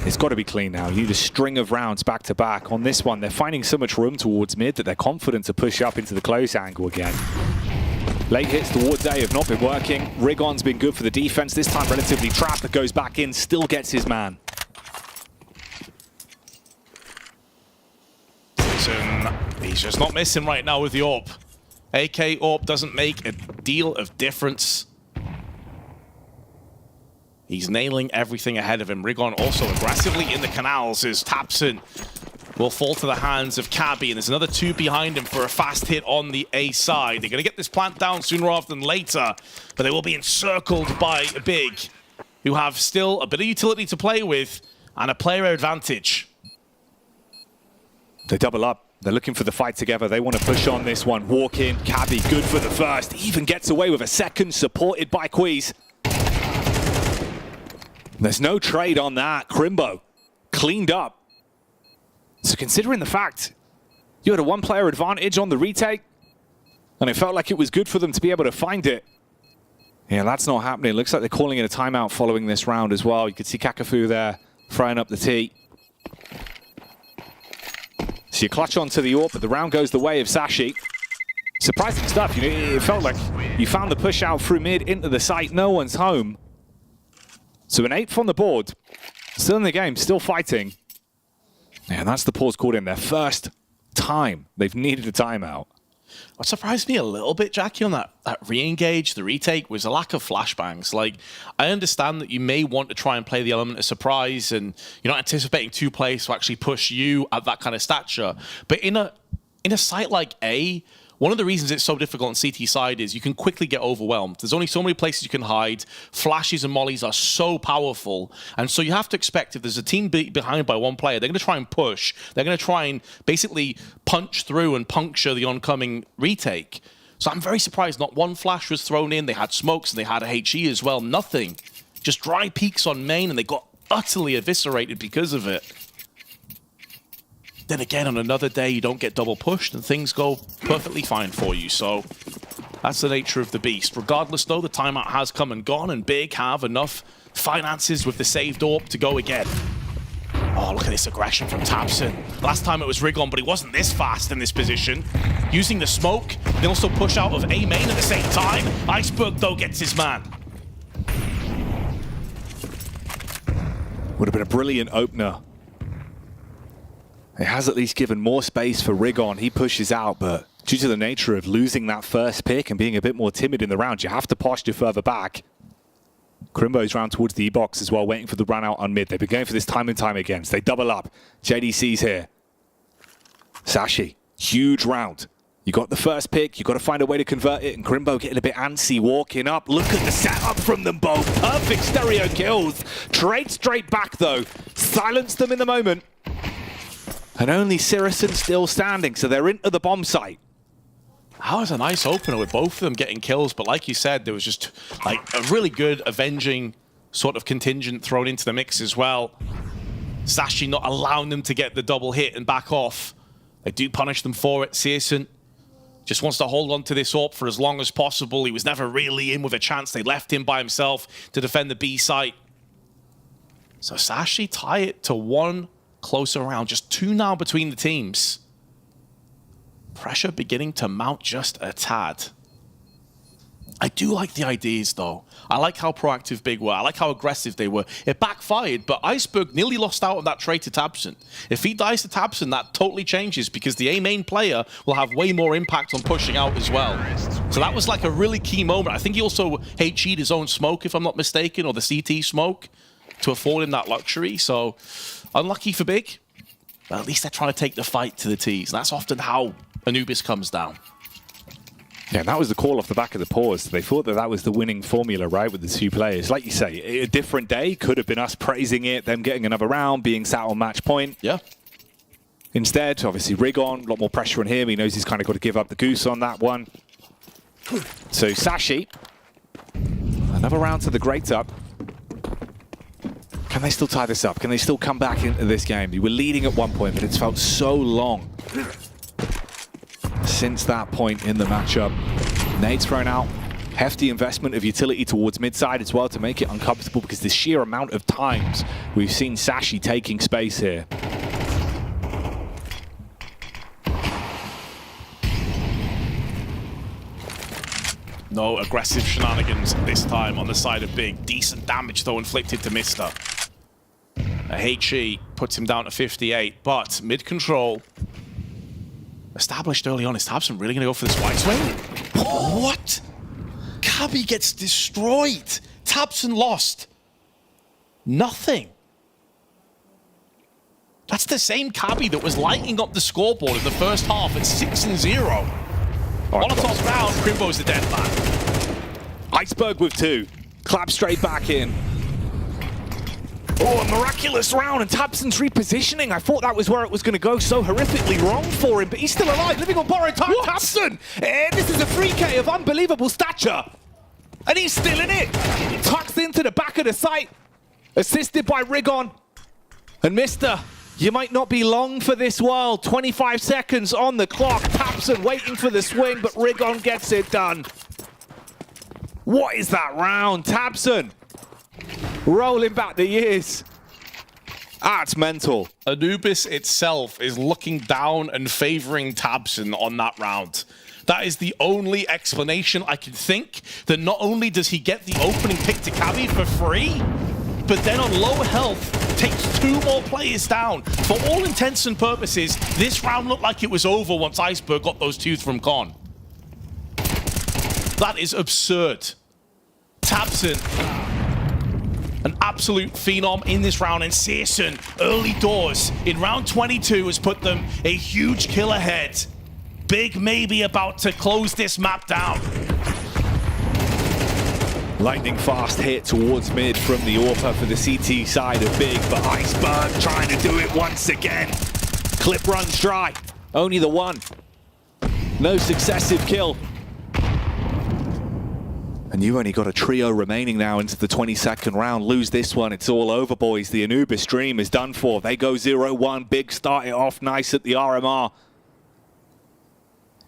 It's got to be clean now. You need a string of rounds back to back. On this one, they're finding so much room towards mid that they're confident to push up into the close angle again. Late hits towards A have not been working. Rigon's been good for the defense. This time relatively trapped, but goes back in, still gets his man. He's just not missing right now with the AWP. AK AWP doesn't make a deal of difference. He's nailing everything ahead of him. Rigon also aggressively in the canals as Tapson will fall to the hands of Cabby, and there's another 2 behind him for a fast hit on the A side. They're going to get this plant down sooner rather than later, but they will be encircled by Big, who have still a bit of utility to play with and a player advantage. They double up. They're looking for the fight together. They want to push on this one. Walk in. Cabby good for the first. Even gets away with a second, supported by Quiz. There's no trade on that. Crimbo cleaned up. So considering the fact you had a 1-player advantage on the retake, and it felt like it was good for them to be able to find it. Yeah, that's not happening. Looks like they're calling it a timeout following this round as well. You could see Kakafu there frying up the tea. So you clutch onto the AWP, but the round goes the way of Sashi. Surprising stuff. You know, it felt like you found the push out through mid into the site. No one's home. So an 8th on the board. Still in the game, still fighting. And that's the pause called in. Their first time they've needed a timeout. What surprised me a little bit, Jackie, on that re-engage, the retake, was a lack of flashbangs. Like, I understand that you may want to try and play the element of surprise and you're not anticipating 2 players to actually push you at that kind of stature. But in a site like A, one of the reasons it's so difficult on CT side is you can quickly get overwhelmed. There's only so many places you can hide. Flashes and mollies are so powerful. And so you have to expect if there's a team behind by 1 player, they're going to try and push. They're going to try and basically punch through and puncture the oncoming retake. So I'm very surprised not 1 flash was thrown in. They had smokes and they had a HE as well. Nothing. Just dry peaks on main and they got utterly eviscerated because of it. Then again, on another day, you don't get double pushed and things go perfectly fine for you. So that's the nature of the beast. Regardless, though, the timeout has come and gone, and Big have enough finances with the saved AWP to go again. Oh, look at this aggression from Tapson. Last time it was Rigon, but he wasn't this fast in this position. Using the smoke, they also push out of A main at the same time. Iceberg, though, gets his man. Would have been a brilliant opener. It has at least given more space for Rigon. He pushes out, but due to the nature of losing that first pick and being a bit more timid in the round, you have to posture further back. Crimbo's round towards the E-box as well, waiting for the run out on mid. They've been going for this time and time again. So they double up. JDC's here. Sashi, huge round. You got the first pick, you got to find a way to convert it, and Crimbo getting a bit antsy, walking up. Look at the setup from them both. Perfect stereo kills. Trade straight back though. Silence them in the moment. And only Sirison still standing, so they're into the bomb site. That was a nice opener with both of them getting kills, but like you said, there was just like a really good avenging sort of contingent thrown into the mix as well. Sashi not allowing them to get the double hit and back off. They do punish them for it. Sirison just wants to hold on to this AWP for as long as possible. He was never really in with a chance. They left him by himself to defend the B site. So Sashi tie it to 1 closer round. Just 2 now between the teams. Pressure beginning to mount just a tad. I do like the ideas, though. I like how proactive Big were. I like how aggressive they were. It backfired, but Iceberg nearly lost out on that trade to Tabson. If he dies to Tabson, that totally changes because the A-main player will have way more impact on pushing out as well. So that was like a really key moment. I think he also HE'd his own smoke, if I'm not mistaken, or the CT smoke to afford him that luxury. So unlucky for Big, but at least they're trying to take the fight to the T's. And that's often how Anubis comes down. Yeah, that was the call off the back of the pause. They thought that that was the winning formula, right, with the 2 players. Like you say, a different day could have been us praising it, them getting another round, being sat on match point. Yeah. Instead, obviously, Rigon, a lot more pressure on him. He knows he's kind of got to give up the goose on that one. So Sashi, another round to the grate up. Can they still tie this up? Can they still come back into this game? You were leading at one point, but it's felt so long since that point in the matchup. Nades thrown out. Hefty investment of utility towards mid-side as well to make it uncomfortable, because the sheer amount of times we've seen Sashi taking space here. No aggressive shenanigans this time on the side of Big. Decent damage, though, inflicted to Mister. A HE puts him down to 58, but mid-control established early on. Is Tabson really going to go for this wide swing? What? Cabby gets destroyed. Tabson lost. Nothing. That's the same Cabby that was lighting up the scoreboard in the first half at 6-0. Molotov's round, Crimbo's the dead man. Iceberg with 2. Clap straight back in. Oh, a miraculous round, and Tabson's repositioning. I thought that was where it was going to go so horrifically wrong for him, but he's still alive, living on borrowed time. What? Tabson! This is a 3K of unbelievable stature. And he's still in it. Tucks into the back of the site. Assisted by Rigon. And Mister, you might not be long for this world. 25 seconds on the clock. Tabson waiting for the swing, but Rigon gets it done. What is that round? Tabson rolling back the years. That's mental. Anubis itself is looking down and favoring Tabson on that round. That is the only explanation I can think, that not only does he get the opening pick to Cabby for free, but then on low health, takes 2 more players down. For all intents and purposes, this round looked like it was over once Iceberg got those 2 from Con. That is absurd. Tabson, an absolute phenom in this round, and Searson, early doors in round 22, has put them a huge kill ahead. Big maybe about to close this map down. Lightning fast hit towards mid from the Orpa for the CT side of Big, but Iceberg trying to do it once again. Clip runs dry, only the 1. No successive kill. And you only got a trio remaining now into the 22nd round. Lose this one, it's all over, boys. The Anubis stream is done for. They go 0-1. Big start it off nice at the RMR.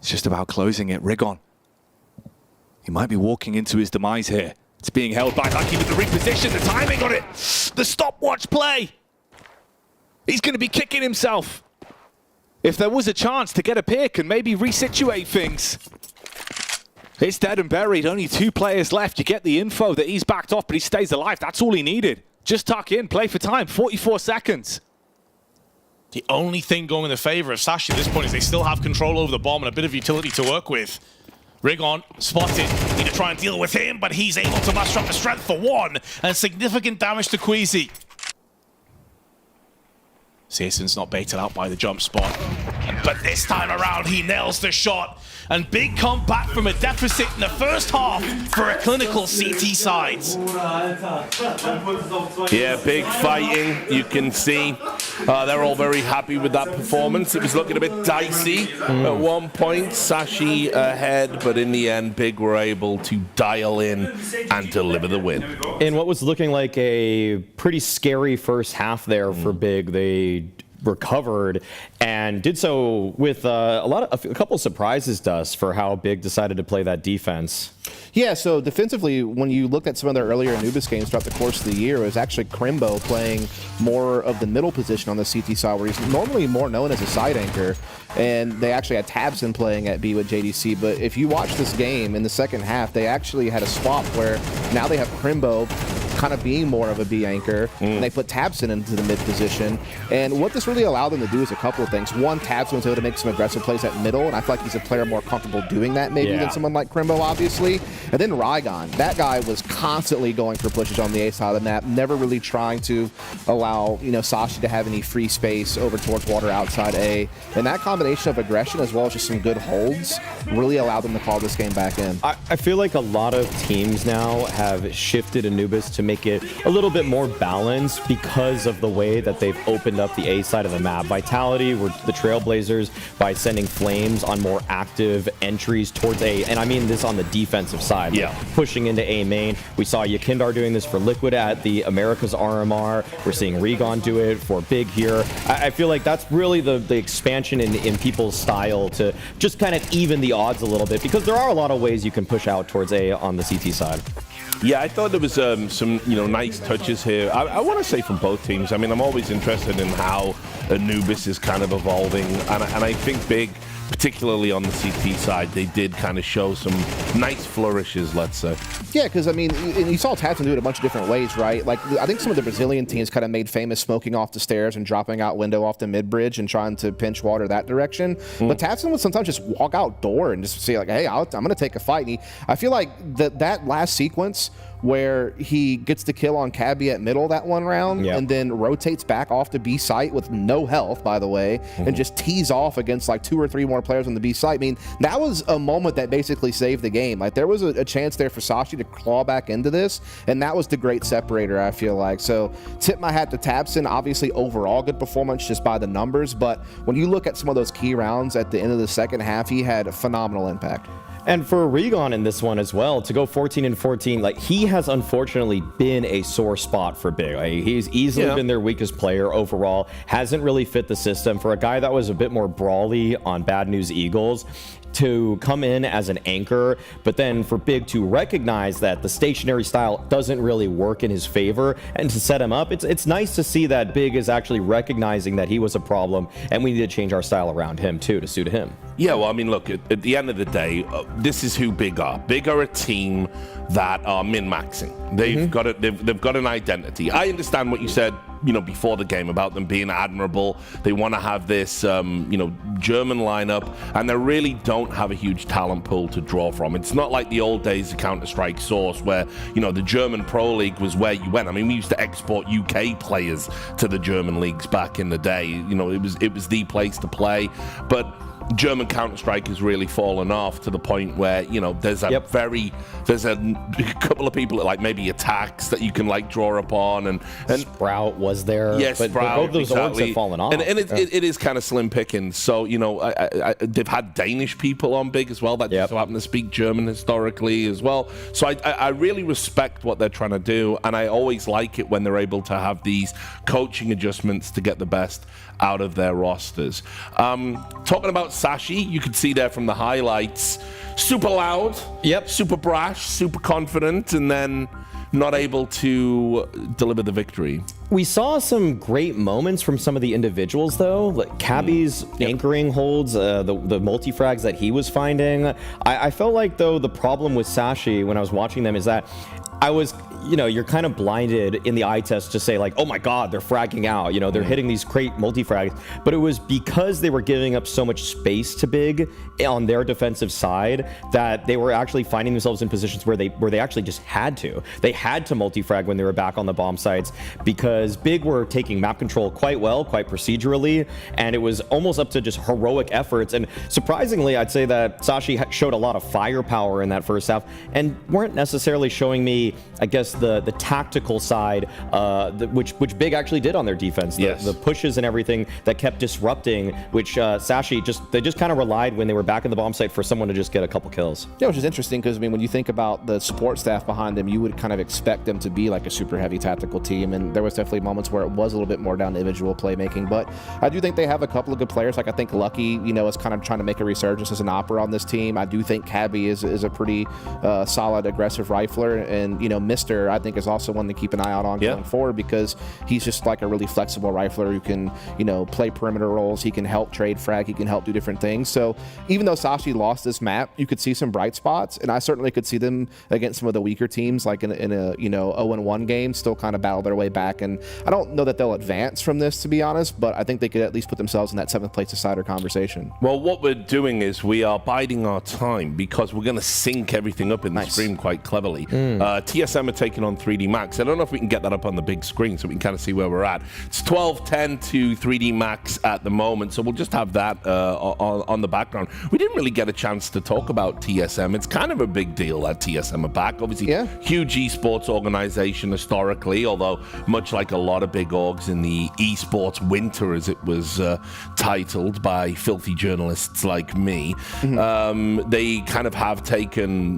It's just about closing it. Rigon. He might be walking into his demise here. It's being held by Lucky with the reposition, the timing on it. The stopwatch play. He's going to be kicking himself. If there was a chance to get a pick and maybe resituate things. It's dead and buried. Only 2 players left. You get the info that he's backed off, but he stays alive. That's all he needed. Just tuck in, play for time. 44 seconds. The only thing going in the favor of Sashi at this point is they still have control over the bomb and a bit of utility to work with. Rigon spotted. Need to try and deal with him, but he's able to muster up the strength for 1 and significant damage to Queasy. Searson's not baited out by the jump spot. But this time around, he nails the shot. And Big come back from a deficit in the first half for a clinical CT sides. Yeah, Big fighting, you can see. They're all very happy with that performance. It was looking a bit dicey at one point. Sashi ahead, but in the end, Big were able to dial in and deliver the win. In what was looking like a pretty scary first half there for Big, they recovered and did so with a couple of surprises to us for how Big decided to play that defense. Yeah, so defensively, when you looked at some of their earlier Anubis games throughout the course of the year, it was actually Crimbo playing more of the middle position on the CT side, where he's normally more known as a side anchor, and they actually had Tabson playing at B with JDC. But if you watch this game in the second half, they actually had a swap where now they have Crimbo kind of being more of a B anchor, and they put Tabson into the mid position. And what this really allowed them to do is a couple of things. One, Tabson was able to make some aggressive plays at middle, and I feel like he's a player more comfortable doing that maybe than someone like Crimbo, obviously. And then Rygon, that guy was constantly going for pushes on the A side of the map, never really trying to allow, Sashi to have any free space over towards water outside A. And that combination of aggression as well as just some good holds really allowed them to call this game back in. I feel like a lot of teams now have shifted Anubis to make it a little bit more balanced because of the way that they've opened up the A side of the map. Vitality were the Trailblazers by sending Flames on more active entries towards A, and I mean this on the defensive side, yeah, like pushing into A main. We saw Yakindar doing this for Liquid at the America's RMR. We're seeing Regon do it for Big here. I feel like that's really the expansion in people's style to just kind of even the odds a little bit, because there are a lot of ways you can push out towards A on the CT side. Yeah, I thought there was some nice touches here. I want to say from both teams. I mean, I'm always interested in how Anubis is kind of evolving, and I think Big, particularly on the CT side, they did kind of show some nice flourishes, let's say. Yeah, because I mean, and you saw Tatson do it a bunch of different ways, right? Like, I think some of the Brazilian teams kind of made famous smoking off the stairs and dropping out window off the mid bridge and trying to pinch water that direction. But Tatson would sometimes just walk outdoor and just say like, "Hey, I'm going to take a fight." And I feel like that last sequence where he gets the kill on Cabby at middle that one round, and then rotates back off to B site with no health, by the way, and just tees off against like 2 or 3 more players on the B site. I mean, that was a moment that basically saved the game. Like, there was a chance there for Sashi to claw back into this, and that was the great separator, I feel like. So tip my hat to Tabson. Obviously, overall good performance just by the numbers, but when you look at some of those key rounds at the end of the second half, he had a phenomenal impact. And for Regon in this one as well, to go 14-14, like, he has unfortunately been a sore spot for Big. Like, he's easily been their weakest player overall, hasn't really fit the system. For a guy that was a bit more brawly on Bad News Eagles, to come in as an anchor, but then for Big to recognize that the stationary style doesn't really work in his favor and to set him up, it's nice to see that Big is actually recognizing that he was a problem and we need to change our style around him too to suit him. Yeah, well, I mean, look, at the end of the day, this is who Big are. Big are a team that are min-maxing. They've got an identity. I understand what you said, before the game about them being admirable. They want to have this, German lineup, and they really don't have a huge talent pool to draw from. It's not like the old days of Counter-Strike Source where, the German Pro League was where you went. I mean, we used to export UK players to the German leagues back in the day. It was the place to play. But German Counter-Strike has really fallen off to the point where, there's a couple of people that like maybe attacks that you can like draw upon, and Sprout was there. Yes, but Sprout, both those orgs have fallen off. And it is kind of slim pickings. So, they've had Danish people on Big as well that just so happen to speak German historically as well. So I really respect what they're trying to do, and I always like it when they're able to have these coaching adjustments to get the best out of their rosters. Talking about Sashi, you could see there from the highlights, super loud, super brash, super confident, and then not able to deliver the victory. We saw some great moments from some of the individuals, though. Like Cabby's anchoring holds, the multi-frags that he was finding. I felt like, though, the problem with Sashi when I was watching them is that I was, you're kind of blinded in the eye test to say like, oh my God, they're fragging out. They're hitting these great multi-frags. But it was because they were giving up so much space to Big on their defensive side that they were actually finding themselves in positions where they actually just had to. They had to multi-frag when they were back on the bomb sites because Big were taking map control quite well, quite procedurally, and it was almost up to just heroic efforts. And surprisingly, I'd say that Sashi showed a lot of firepower in that first half and weren't necessarily showing me, I guess, the tactical side, which Big actually did on their defense. The pushes and everything that kept disrupting, which Sashi just kind of relied when they were back in the bomb site for someone to just get a couple kills. Yeah, which is interesting because, I mean, when you think about the support staff behind them, you would kind of expect them to be like a super heavy tactical team, and there was definitely moments where it was a little bit more down to individual playmaking, but I do think they have a couple of good players. Like, I think Lucky, is kind of trying to make a resurgence as an opera on this team. I do think Cabby is a pretty solid, aggressive rifler, and, Mister, I think, is also one to keep an eye out on going forward because he's just like a really flexible rifler who can, play perimeter roles. He can help trade frag. He can help do different things. So even though Sashi lost this map, you could see some bright spots, and I certainly could see them against some of the weaker teams, like in a 0-1 game, still kind of battle their way back. And I don't know that they'll advance from this, to be honest, but I think they could at least put themselves in that 7th place decider conversation. Well, what we're doing is we are biding our time because we're going to sync everything up in the stream quite cleverly. TSM are taking on 3D Max. I don't know if we can get that up on the big screen so we can kind of see where we're at. It's 12-10 to 3D Max at the moment, so we'll just have that on the background. We didn't really get a chance to talk about TSM. It's kind of a big deal that TSM are back. Obviously, huge esports organization historically, although much like a lot of big orgs in the esports winter, as it was titled by filthy journalists like me, they kind of have taken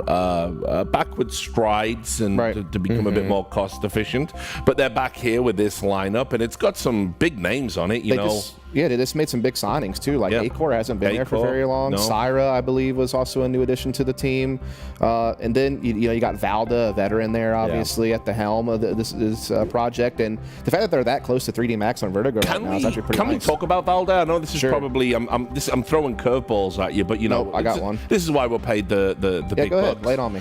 backward strides and to become a bit more cost efficient. But they're back here with this lineup, and it's got some big names on it, you know. They just made some big signings too. Like Acor hasn't been there for very long. Syra, I believe, was also a new addition to the team. And then you got Valda, a veteran there, obviously at the helm of this project. And the fact that they're that close to 3D Max on Vertigo right now is actually pretty nice. Can we talk about Valda? I know this is probably I'm throwing curveballs at you, but you know, I got one. This is why we're paid the big go ahead, bucks. lay it on me.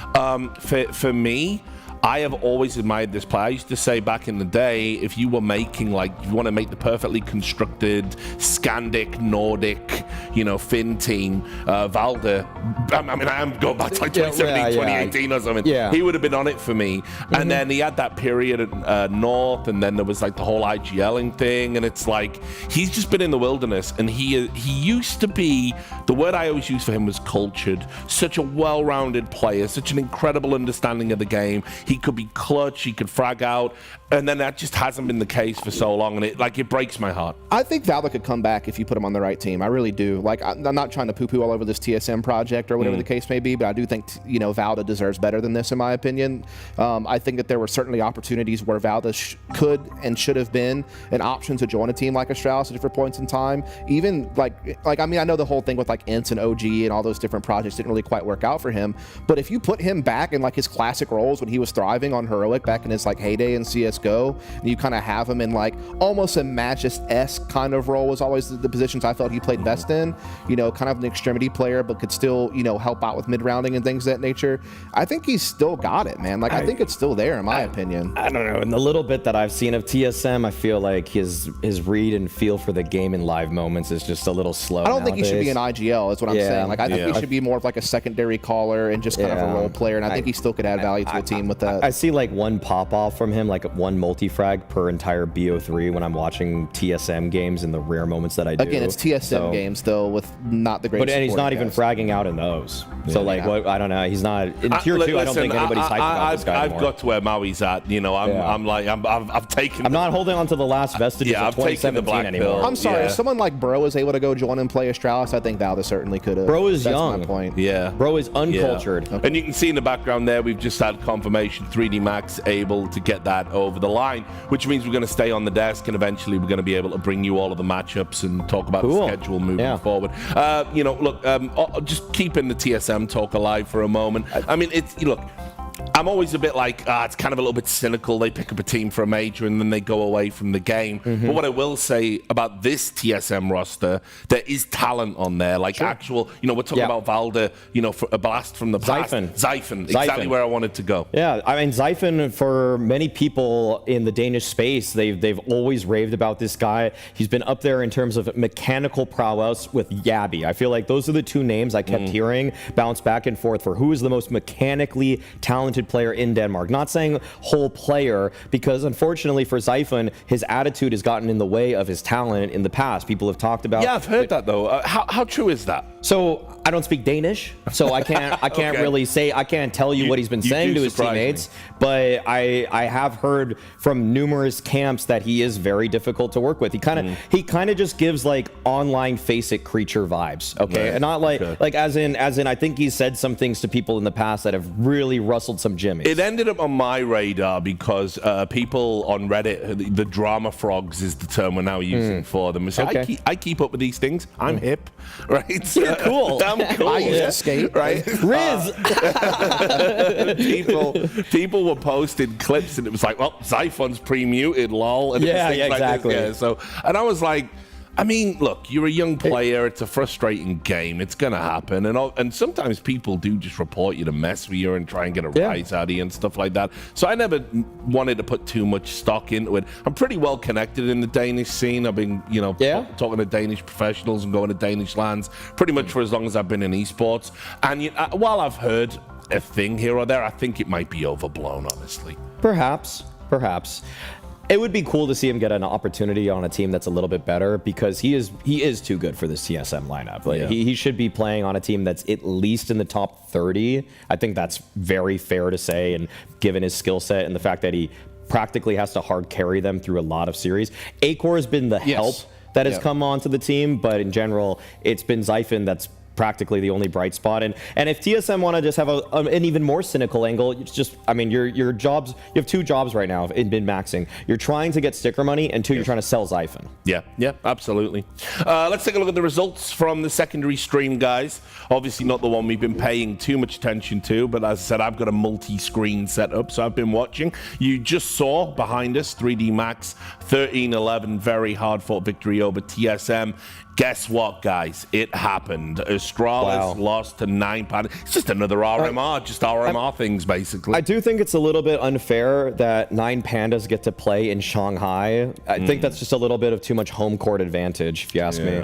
For me, I have always admired this player. I used to say back in the day, if you were making, like, you want to make the perfectly constructed Scandic, Nordic, Finn team, Valda, I mean, I am going back to like 2017, 2018 or something. Yeah. He would have been on it for me. And then he had that period at North, and then there was like the whole IGLing thing, and it's like, he's just been in the wilderness, and he used to be, the word I always use for him was cultured. Such a well-rounded player, such an incredible understanding of the game. He could be clutch, he could frag out, and then that just hasn't been the case for so long, and it breaks my heart. I think Valda could come back if you put him on the right team. I really do. Like, I'm not trying to poo-poo all over this TSM project or whatever the case may be, but I do think Valda deserves better than this, in my opinion. I think that there were certainly opportunities where Valda could and should have been an option to join a team like Astralis at different points in time. Even I mean, I know the whole thing with like Ints and OG and all those different projects didn't really quite work out for him, but if you put him back in like his classic roles when he was thriving on Heroic back in his like heyday in CSGO, and you kind of have him in like almost a Magist-esque kind of role was always the positions I felt he played best in, kind of an extremity player, but could still, help out with mid-rounding and things of that nature. I think he's still got it, man. Like, I think it's still there, in my opinion. I don't know. In the little bit that I've seen of TSM, I feel like his read and feel for the game in live moments is just a little slow. I don't think he should be an IGL, is what I'm saying. Like, I think he should be more of like a secondary caller and just kind of a role player, and I think he still could add value to a team with that. I see like one pop-off from him, like one multi-frag per entire BO3 when I'm watching TSM games in the rare moments that I do. Again, it's TSM games, though, with not the greatest. But he's not even fragging out in those. So, what, I don't know. He's not in tier 2. I don't think anybody's hyped about this guy anymore. I've got to where Maui's at. I've taken. I'm not holding on to the last vestiges of 2017 anymore. I'm sorry. If someone like Bro is able to go join and play Astralis, I think Valda certainly could have. Bro is That's young. my point. Yeah. Bro is uncultured. Yeah. And you can see in the background there, we've just had confirmation 3D Max able to get that over the line, which means we're going to stay on the desk, and eventually we're going to be able to bring you all of the matchups and talk about the schedule moving forward. Just keeping the TSM talk alive for a moment. I mean, I'm always a bit like, it's kind of a little bit cynical. They pick up a team for a major and then they go away from the game. But what I will say about this TSM roster, there is talent on there. Like actual, we're talking about Valda, for a blast from the past. Zyphon, exactly where I wanted to go. Yeah, I mean, Zyphon, for many people in the Danish space, they've always raved about this guy. He's been up there in terms of mechanical prowess with Yabby. I feel like those are the two names I kept hearing bounce back and forth for who is the most mechanically talented player in Denmark. Not saying whole player, because unfortunately for Zyphon, his attitude has gotten in the way of his talent in the past. People have talked about. Yeah, I've heard that though. How true is that? So I don't speak Danish, so I can't really say, I can't tell you what he's been saying to his teammates, but I have heard from numerous camps that he is very difficult to work with. He kind of just gives like online face-it creature vibes, okay? And not like as in I think he's said some things to people in the past that have really rustled some jimmies. It ended up on my radar because people on Reddit, the drama frogs is the term we're now using for them. So I keep up with these things. I'm hip, right? So, you're cool. I'm cool. I used to skate, right? Riz. People were posting clips and it was like, well, Zyphon's pre-muted, lol. And exactly. So, and I was like, I mean, look, you're a young player. It's a frustrating game. It's going to happen. And sometimes people do just report you to mess with you and try and get a rise out of you and stuff like that. So I never wanted to put too much stock into it. I'm pretty well connected in the Danish scene. I've been, talking to Danish professionals and going to Danish lands pretty much for as long as I've been in esports. And while I've heard a thing here or there, I think it might be overblown, honestly. Perhaps. It would be cool to see him get an opportunity on a team that's a little bit better, because he is too good for this TSM lineup. Like, he should be playing on a team that's at least in the top 30. I think that's very fair to say, and given his skill set and the fact that he practically has to hard carry them through a lot of series. Acor has been the help that has come onto the team, but in general, it's been Xiphon that's practically the only bright spot. And if TSM want to just have an even more cynical angle, it's just, I mean, your jobs, you have 2 jobs right now in min-maxing. You're trying to get sticker money, and 2, you're trying to sell Xiphon. Yeah, absolutely. Let's take a look at the results from the secondary stream, guys. Obviously not the one we've been paying too much attention to, but as I said, I've got a multi-screen setup, so I've been watching. You just saw behind us 3D Max 13-11, very hard-fought victory over TSM. Guess what, guys? It happened. Astralis lost to 9 Pandas. It's just another RMR, just RMR things, basically. I do think it's a little bit unfair that 9 Pandas get to play in Shanghai. I think that's just a little bit of too much home court advantage, if you ask me.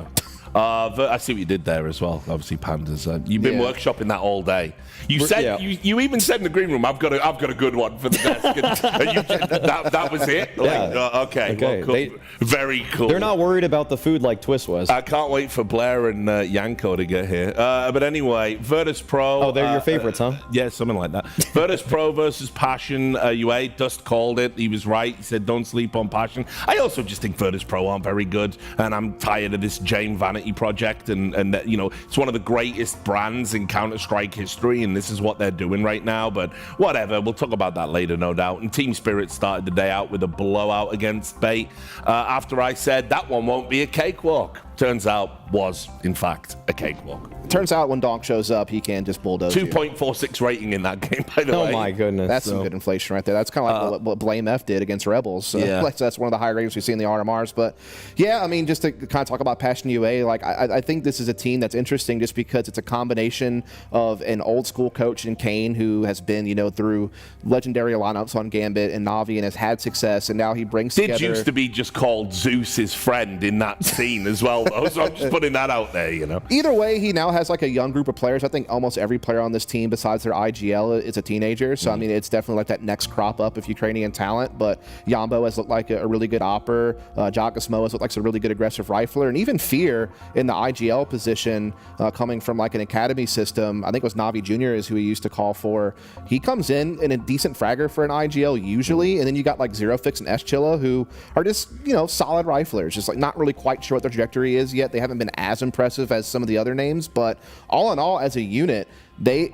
I see what you did there as well. Obviously, Pandas. You've been workshopping that all day. You said you even said in the green room, "I've got a good one for the desk." And that was it. Okay. Well, cool. Very cool. They're not worried about the food like Twist was. I can't wait for Blair and Yanko to get here. But anyway, Virtus.pro. Oh, they're your favorites, huh? Yeah, something like that. Virtus.pro versus Passion UA. Dust called it. He was right. He said, "Don't sleep on Passion." I also just think Virtus.pro aren't very good, and I'm tired of this Jane Vanity project. And you know, it's one of the greatest brands in Counter-Strike history, and this is what they're doing right now. But whatever, we'll talk about that later, no doubt. And Team Spirit started the day out with a blowout against Bait. After I said that one won't be a cakewalk, turns out was in fact a cakewalk. Turns out when Donk shows up, he can just bulldoze 2.46 rating in that game, by the way. Oh my goodness. That's some good inflation right there. That's kind of like what Blame F did against Rebels. So that's one of the higher ratings we see in the RMRs. But yeah, I mean, just to kind of talk about Passion UA, like I think this is a team that's interesting just because it's a combination of an old school coach in Kane, who has been, you know, through legendary lineups on Gambit and Navi and has had success, and now he brings together. Did used to be just called Zeus's friend in that scene as well, though. So I'm just putting that out there, you know. Either way, he now has like a young group of players. I think almost every player on this team, besides their IGL, is a teenager. So I mean, it's definitely like that next crop up of Ukrainian talent. But Yambo has looked like a really good opper. Jakasmo has looked like a really good aggressive rifler, and even Fear in the IGL position, coming from like an academy system. I think it was Navi Jr. is who he used to call for. He comes in a decent fragger for an IGL usually, and then you got like Zero Fix and Eschilla, who are just, you know, solid riflers, just like not really quite sure what their trajectory is yet. They haven't been as impressive as some of the other names, but all in all, as a unit, they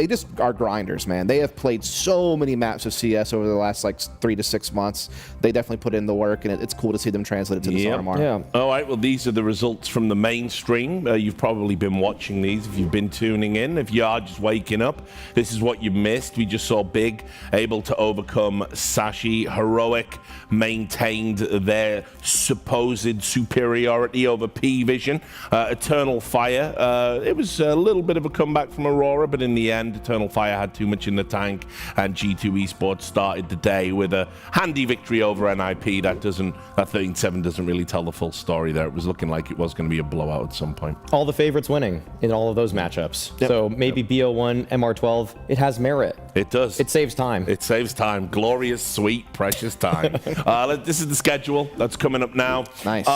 just are grinders, man. They have played so many maps of CS over the last like 3 to 6 months. They definitely put in the work, and it's cool to see them translated to this RMR. Yeah. All right, well, these are the results from the mainstream. You've probably been watching these if you've been tuning in. If you are just waking up, this is what you missed. We just saw Big able to overcome Sashi. Heroic maintained their supposed superiority over PWE. Eternal Fire, it was a little bit of a comeback from Aurora, but in the end, Eternal Fire had too much in the tank, and G2 Esports started the day with a handy victory over NIP. That 13-7 doesn't really tell the full story there. It was looking like it was going to be a blowout at some point. All the favorites winning in all of those matchups. So maybe BO1, MR12, it has merit. It does. It saves time. It saves time. Glorious, sweet, precious time. This is the schedule that's coming up now. Nice.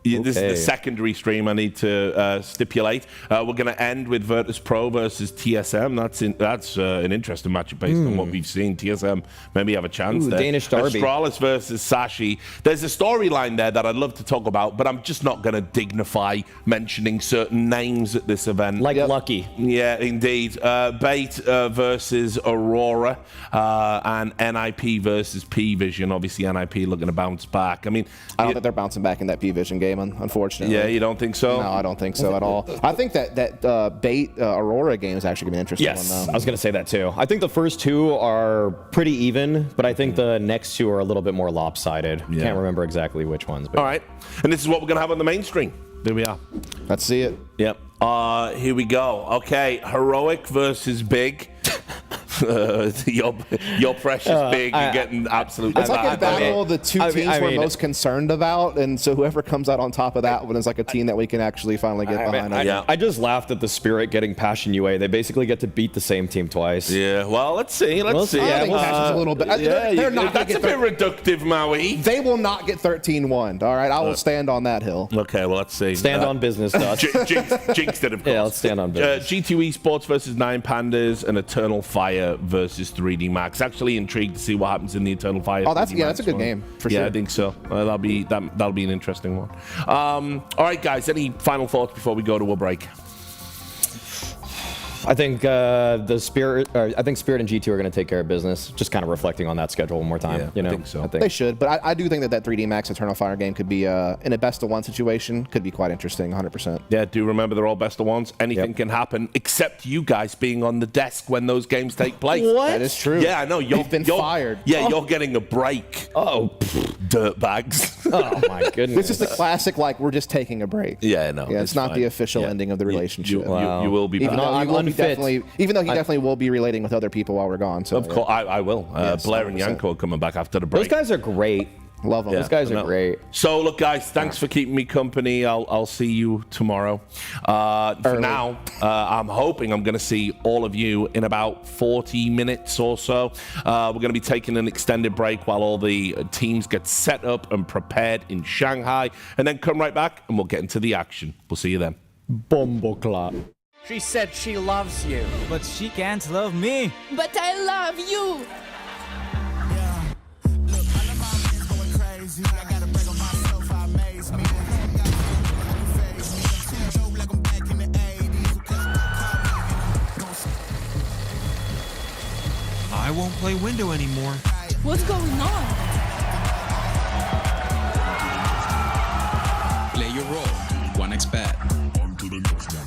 This is the secondary stream I need to stipulate. We're going to end with Virtus.pro versus TSM. That's an interesting matchup based on what we've seen. TSM maybe have a chance there. Danish derby. Astralis versus Sashi. There's a storyline there that I'd love to talk about, but I'm just not going to dignify mentioning certain names at this event. Like Lucky. Yeah, indeed. Bait versus Aurora, and NIP versus PWE. Obviously, NIP looking to bounce back. I mean, I don't think they're bouncing back in that PWE game, unfortunately. Yeah, you don't think so? No, I don't think so at all. I think that Bait Aurora game is actually going to be an interesting one, though. I was going to say that too. I think the first 2 are pretty even, but I think the next 2 are a little bit more lopsided. Yeah. Can't remember exactly which ones. But. All right, and this is what we're going to have on the mainstream. There we are. Let's see it. Yep. Here we go. Okay, Heroic versus Big. Your precious big, you're getting absolutely. It's like a battle of the two teams we're most concerned about, and so whoever comes out on top of that one is like a team that we can actually finally get behind. I just laughed at the Spirit getting Passion UA. They basically get to beat the same team twice. Yeah, well, let's see. Let's see. I think Passion's a little bit. They're not that's a bit reductive, Maui. They will not get 13-1. All right, I will stand on that hill. Okay, well, let's see. Stand on business, Dutch. Jinxed it, of course. Yeah, let's stand on business. G2 Esports versus 9 Pandas and Eternal Fire versus 3D Max. Actually intrigued to see what happens in the Eternal Fire. Oh, that's a good game for sure. Yeah, I think so. That'll be an interesting one. All right, guys. Any final thoughts before we go to a break? I think Spirit and G2 are going to take care of business. Just kind of reflecting on that schedule one more time. Yeah, I think so. They should, but I do think that 3D Max Eternal Fire game could be in a best of one situation. Could be quite interesting, 100%. Yeah, do remember they're all best of ones. Anything can happen, except you guys being on the desk when those games take place. What? That is true. Yeah, I know. You've been fired. Yeah, you're getting a break. Oh, dirtbags. Oh my goodness. This is the classic, like, we're just taking a break. Yeah, no. Yeah, it's not the official ending of the relationship. You will be back. Even though he definitely will be relating with other people while we're gone. So, of course, I will. Blair and Yanko are coming back after the break. Those guys are great. Love them. Those guys are great. So, look, guys, thanks for keeping me company. I'll see you tomorrow. For now, I'm hoping I'm going to see all of you in about 40 minutes or so. We're going to be taking an extended break while all the teams get set up and prepared in Shanghai, and then come right back and we'll get into the action. We'll see you then. Bomboclat. She said she loves you, but she can't love me. But I love you. I won't play window anymore. What's going on? Play your role. 1xBet. On to the next one.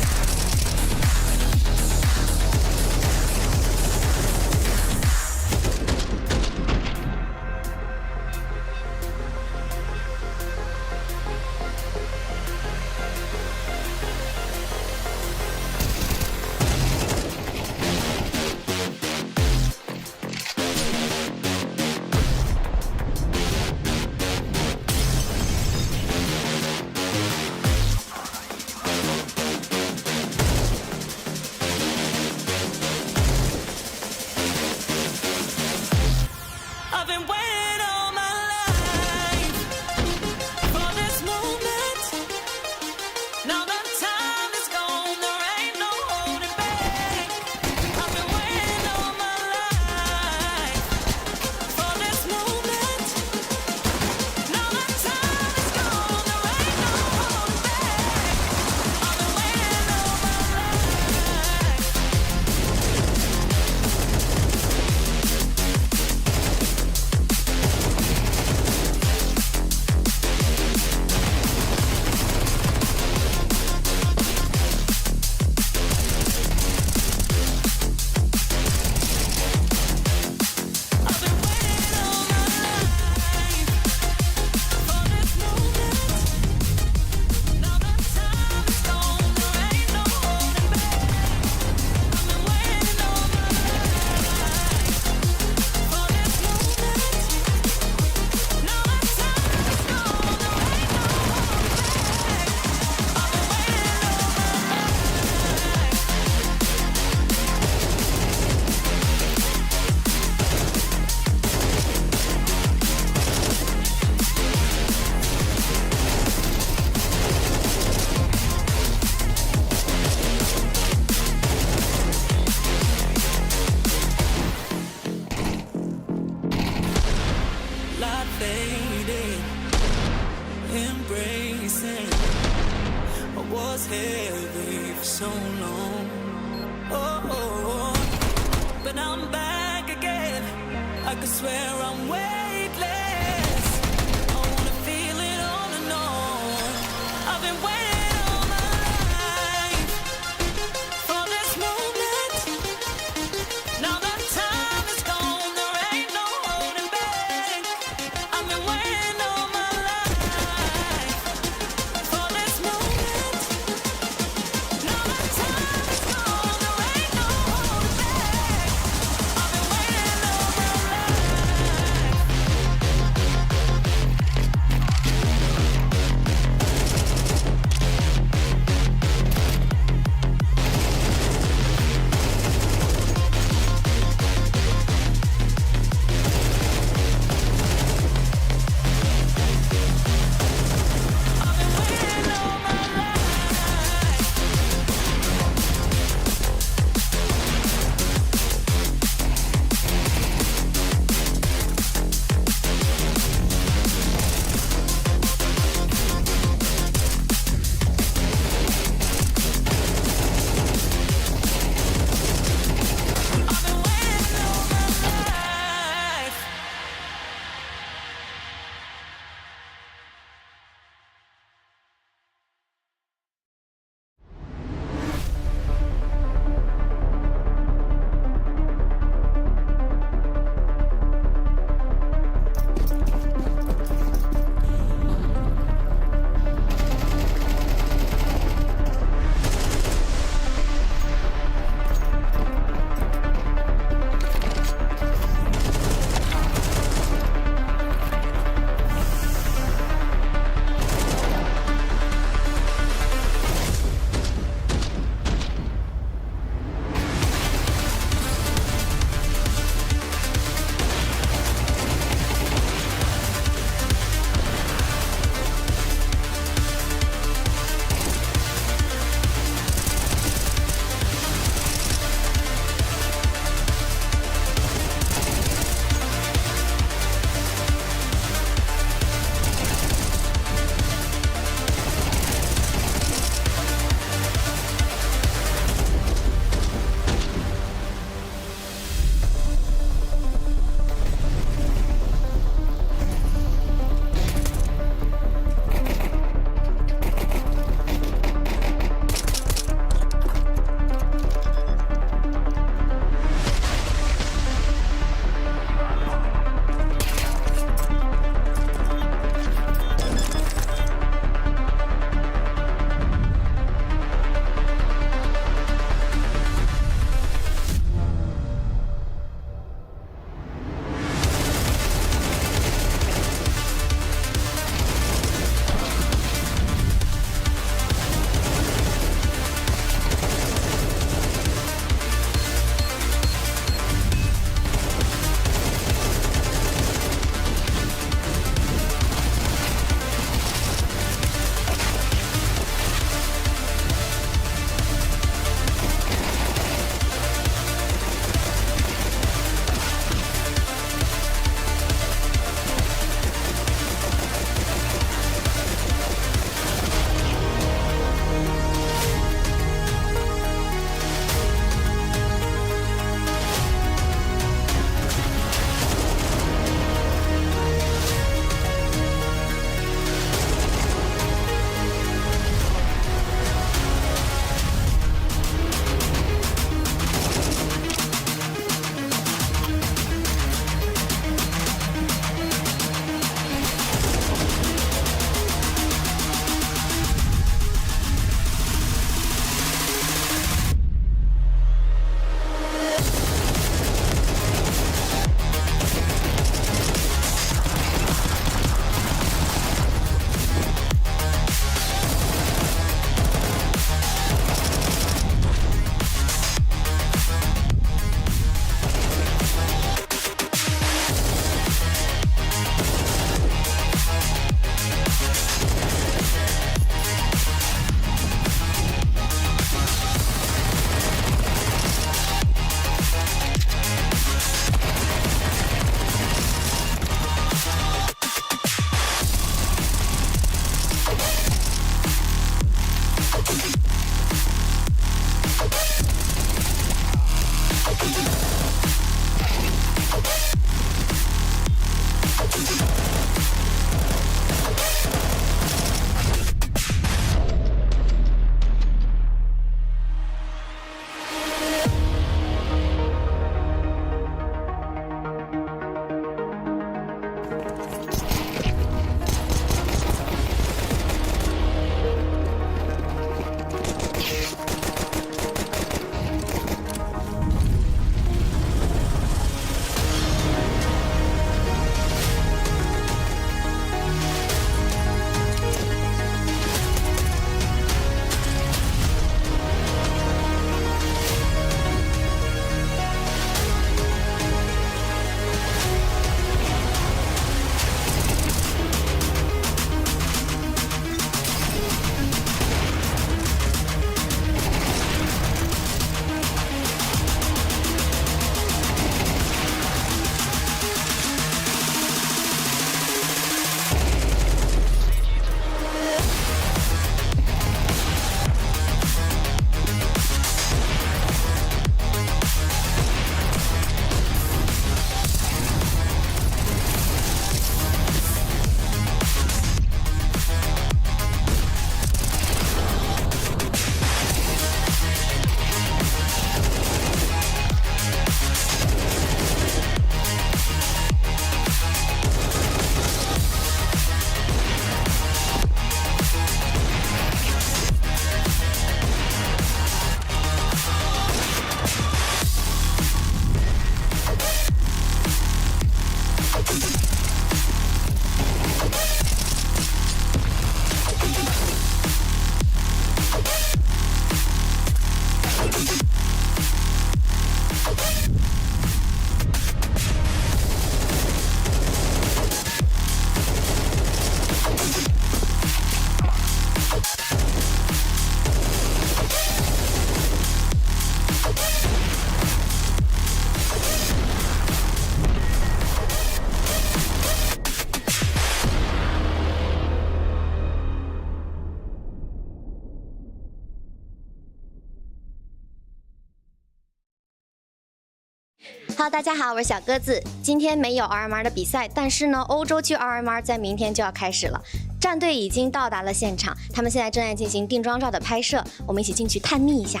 Hello， 大家好，我是小鸽子。今天没有 RMR 的比赛，但是呢，欧洲区 RMR 在明天就要开始了。战队已经到达了现场，他们现在正在进行定妆照的拍摄，我们一起进去探秘一下。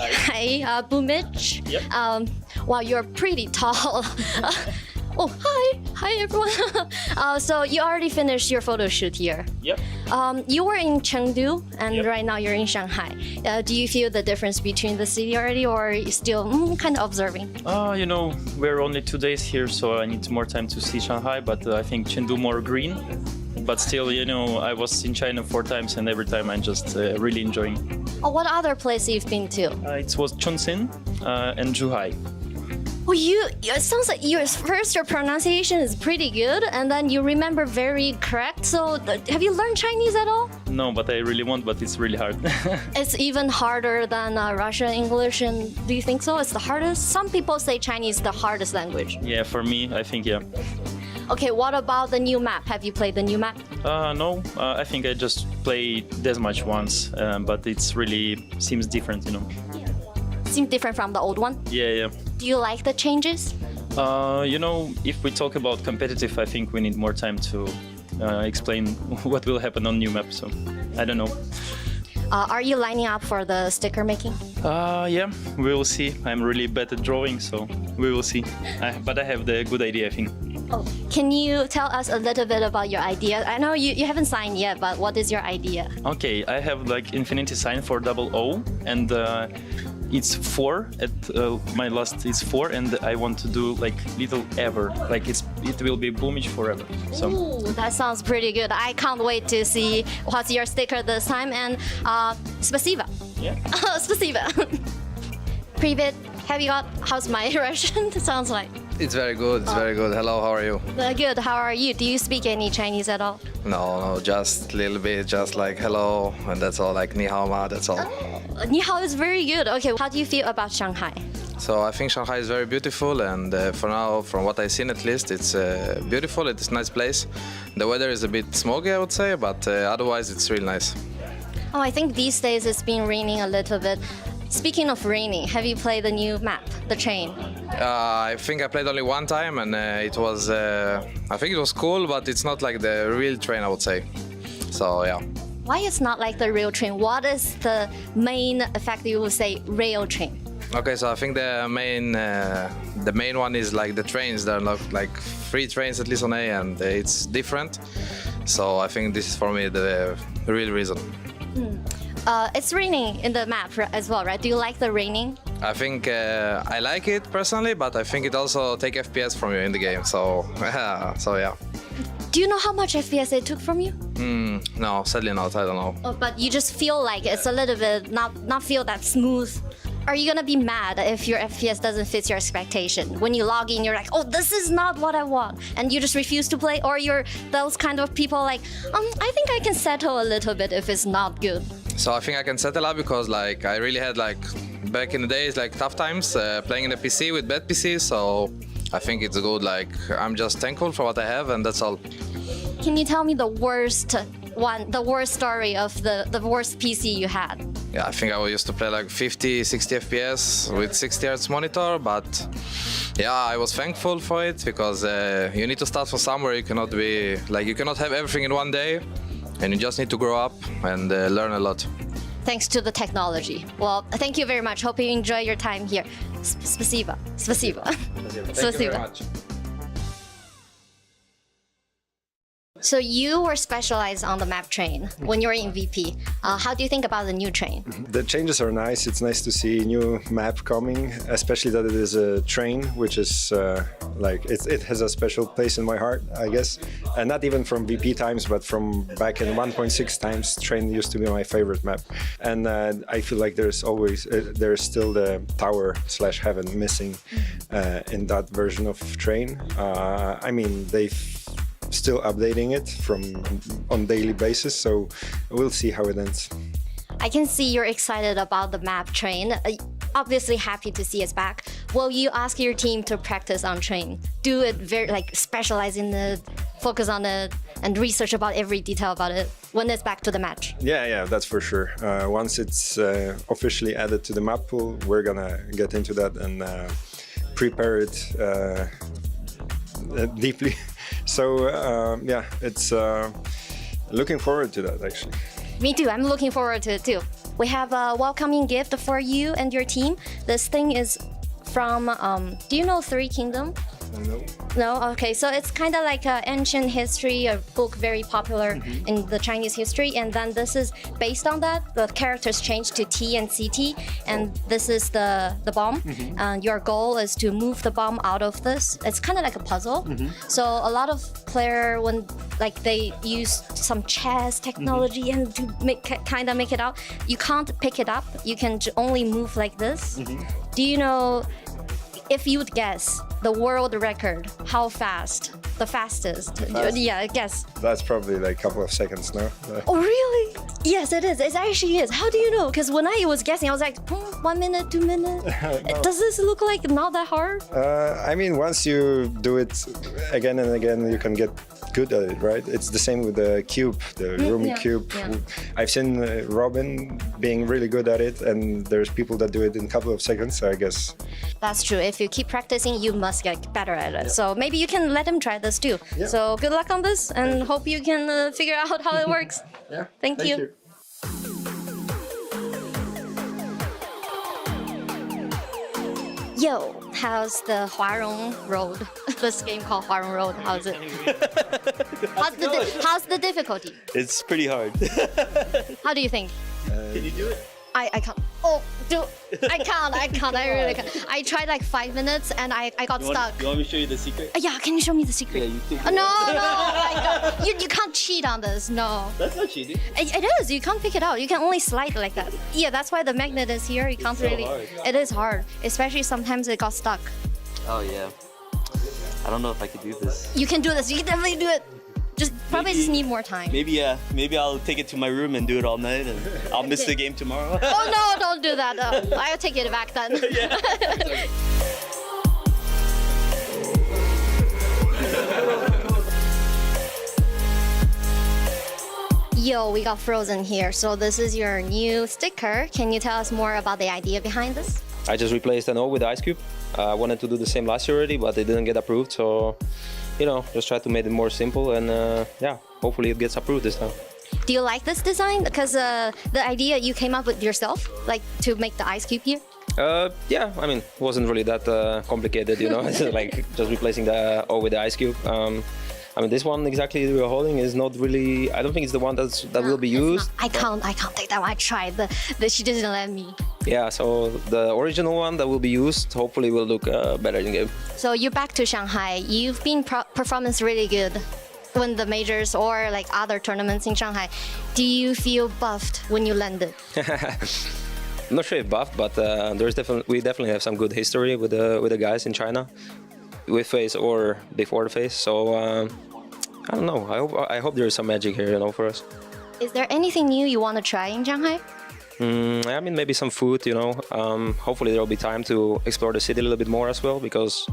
Hi, Boomich. Yep. Wow, you're pretty tall. Oh, hi everyone. So you already finished your photo shoot here. Yep. You were in Chengdu, and Yep. right now you're in Shanghai. Do you feel the difference between the city already, or are you still kind of observing? You know, we're only 2 days here, so I need more time to see Shanghai, but I think Chengdu more green. But still, you know, I was in China 4 times, and every time I'm just really enjoying. Oh, what other place you've been to? It was Chongqing and Zhuhai. Well, it sounds like your pronunciation is pretty good, and then you remember very correct. So, have you learned Chinese at all? No, but I really want, but it's really hard. It's even harder than Russian English, and do you think so? It's the hardest? Some people say Chinese is the hardest language. Yeah, for me, I think, yeah. Okay, what about the new map? Have you played the new map? No, I think I just played Deathmatch once, but it's really seems different, you know. Seems different from the old one? Yeah. Do you like the changes? You know, if we talk about competitive, I think we need more time to explain what will happen on new map, so I don't know. Are you lining up for the sticker making? Yeah, we will see. I'm really bad at drawing, so we will see. But I have the good idea, I think. Oh, can you tell us a little bit about your idea? I know you haven't signed yet, but what is your idea? Okay, I have like infinity sign for $00, and it's 4 at my last is 4, and I want to do like little ever, like it will be Boomich forever. So. Ooh, that sounds pretty good. I can't wait to see what's your sticker this time. And спасибо. Yeah. Спасибо. Привет. How's my Russian? Sounds like. It's very good. It's very good. Hello, how are you? Good. How are you? Do you speak any Chinese at all? No, just a little bit. Just like hello, and that's all. Like ni hao ma. That's all. Ni hao is very good. Okay. How do you feel about Shanghai? So I think Shanghai is very beautiful, and for now, from what I've seen at least, it's beautiful. It's a nice place. The weather is a bit smoky, I would say, but otherwise, it's really nice. Oh, I think these days it's been raining a little bit. Speaking of raining, have you played the new map, the train? I think I played only one time, and it was, I think it was cool, but it's not like the real train, I would say. So yeah. Why it's not like the real train? What is the main effect you would say real train? Okay, so I think the main one is like the trains. There are not like 3 trains at least on A, and it's different. So I think this is for me the real reason. It's raining in the map as well, right? Do you like the raining? I think I like it personally, but I think it also takes FPS from you in the game. So yeah. Do you know how much FPS it took from you? No, sadly not. I don't know. Oh, but you just feel like it's a little bit not feel that smooth. Are you gonna be mad if your FPS doesn't fit your expectation? When you log in, you're like, oh, this is not what I want, and you just refuse to play? Or you're those kind of people like, I think I can settle a little bit if it's not good. So I think I can settle up because like I really had like back in the days like tough times playing in a PC with bad PCs. So I think it's good. Like I'm just thankful for what I have, and that's all. Can you tell me the worst story of the worst PC you had? Yeah, I think I used to play like 50, 60 FPS with 60 Hz monitor, but yeah, I was thankful for it because you need to start from somewhere. You cannot have everything in one day, and you just need to grow up and learn a lot. Thanks to the technology. Well, thank you very much. Hope you enjoy your time here. Спасибо. Спасибо. Thank you very much. So you were specialized on the map train when you were in VP. How do you think about the new train? The changes are nice. It's nice to see new map coming, especially that it is a train, which is it has a special place in my heart, I guess. And not even from VP times, but from back in 1.6 times, train used to be my favorite map. And I feel like there's still the tower/heaven missing in that version of train. I mean, they've still updating it on daily basis, so we'll see how it ends. I can see you're excited about the map train. Obviously happy to see it's back. Will you ask your team to practice on train? Do it very specialize in the focus on the and research about every detail about it when it's back to the match. Yeah, that's for sure. Once it's officially added to the map pool, we're gonna get into that and prepare it deeply. So yeah, it's looking forward to that actually. Me too. I'm looking forward to it too. We have a welcoming gift for you and your team. This thing is from, do you know Three Kingdom? No. No? Okay, so it's kind of like an ancient history, a book very popular in the Chinese history, and then this is based on that. The characters changed to T and CT, and this is the bomb. Your goal is to move the bomb out of this. It's kind of like a puzzle. So a lot of player, when like they use some chess technology and to make it out, you can't pick it up. You can only move like this. Do you know, if you would guess the world record, how fast, the fastest? Yeah, guess. That's probably like a couple of seconds now. Oh, really? Yes, it is. It actually is. How do you know? Because when I was guessing, I was like, 1 minute, 2 minutes. No. Does this look like not that hard? I mean, once you do it again and again, you can get good at it, right? It's the same with the cube, the Rumi cube. Yeah. I've seen Robin being really good at it, and there's people that do it in a couple of seconds, so I guess. That's true. If you keep practicing, you must get better at it. So maybe you can let him try this too. So good luck on this, and hope you can figure out how it works. Thank you. Yo, how's the Huarong Road? This game called Huarong Road. How's it? How's the difficulty? It's pretty hard. How do you think? Can you do it? I can't. I can't. I really can't. I tried like 5 minutes and I got stuck. You want me to show you the secret? Yeah, can you show me the secret? Yeah, you think. No. You can't cheat on this. No. That's not cheating. It is. You can't pick it out. You can only slide like that. Yeah, that's why the magnet is here. You can't really. Hard. It is hard, especially sometimes it got stuck. Oh yeah. I don't know if I could do this. You can do this. You can definitely do it. Probably just need more time. Maybe I'll take it to my room and do it all night, and I'll miss the game tomorrow. Oh no! Don't do that. I'll take it back then. Yo, we got frozen here. So this is your new sticker. Can you tell us more about the idea behind this? I just replaced an O with the ice cube. I wanted to do the same last year already, but it didn't get approved. So, you know, just try to make it more simple, and yeah, hopefully it gets approved this time. Do you like this design? Because the idea you came up with yourself, like to make the ice cube here? Yeah, I mean, it wasn't really that complicated, you know, like just replacing the O with the ice cube. I mean, this one exactly we're holding is not really. I don't think it's the one that will be used. I can't take that one. I tried. She didn't let me. Yeah, so the original one that will be used hopefully will look better in game. So you're back to Shanghai. You've been performance really good when the majors or like other tournaments in Shanghai. Do you feel buffed when you landed? I'm not sure if buffed, but we definitely have some good history with the guys in China, with FaZe or before the FaZe. So I don't know. I hope there is some magic here, you know, for us. Is there anything new you want to try in Shanghai? I mean, maybe some food, you know. Hopefully there will be time to explore the city a little bit more as well, because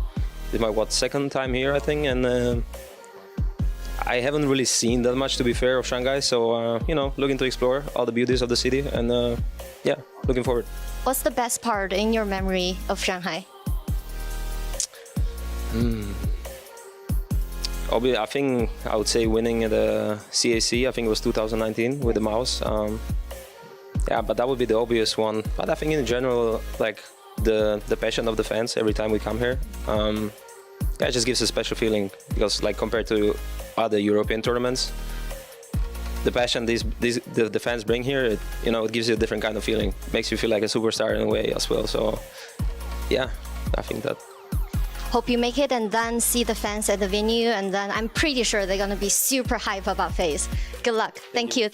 it's my second time here, I think, and I haven't really seen that much, to be fair, of Shanghai. So you know, looking to explore all the beauties of the city, and yeah, looking forward. What's the best part in your memory of Shanghai? I think I would say winning the CAC. I think it was 2019 with the mouse. Yeah, but that would be the obvious one. But I think in general, like the passion of the fans every time we come here, yeah, it just gives a special feeling, because like compared to other European tournaments, the passion the fans bring here, it gives you a different kind of feeling. It makes you feel like a superstar in a way as well. So yeah, I think that. Hope you make it and then see the fans at the venue, and then I'm pretty sure they're gonna be super hype about FaZe. Good luck. Thank you.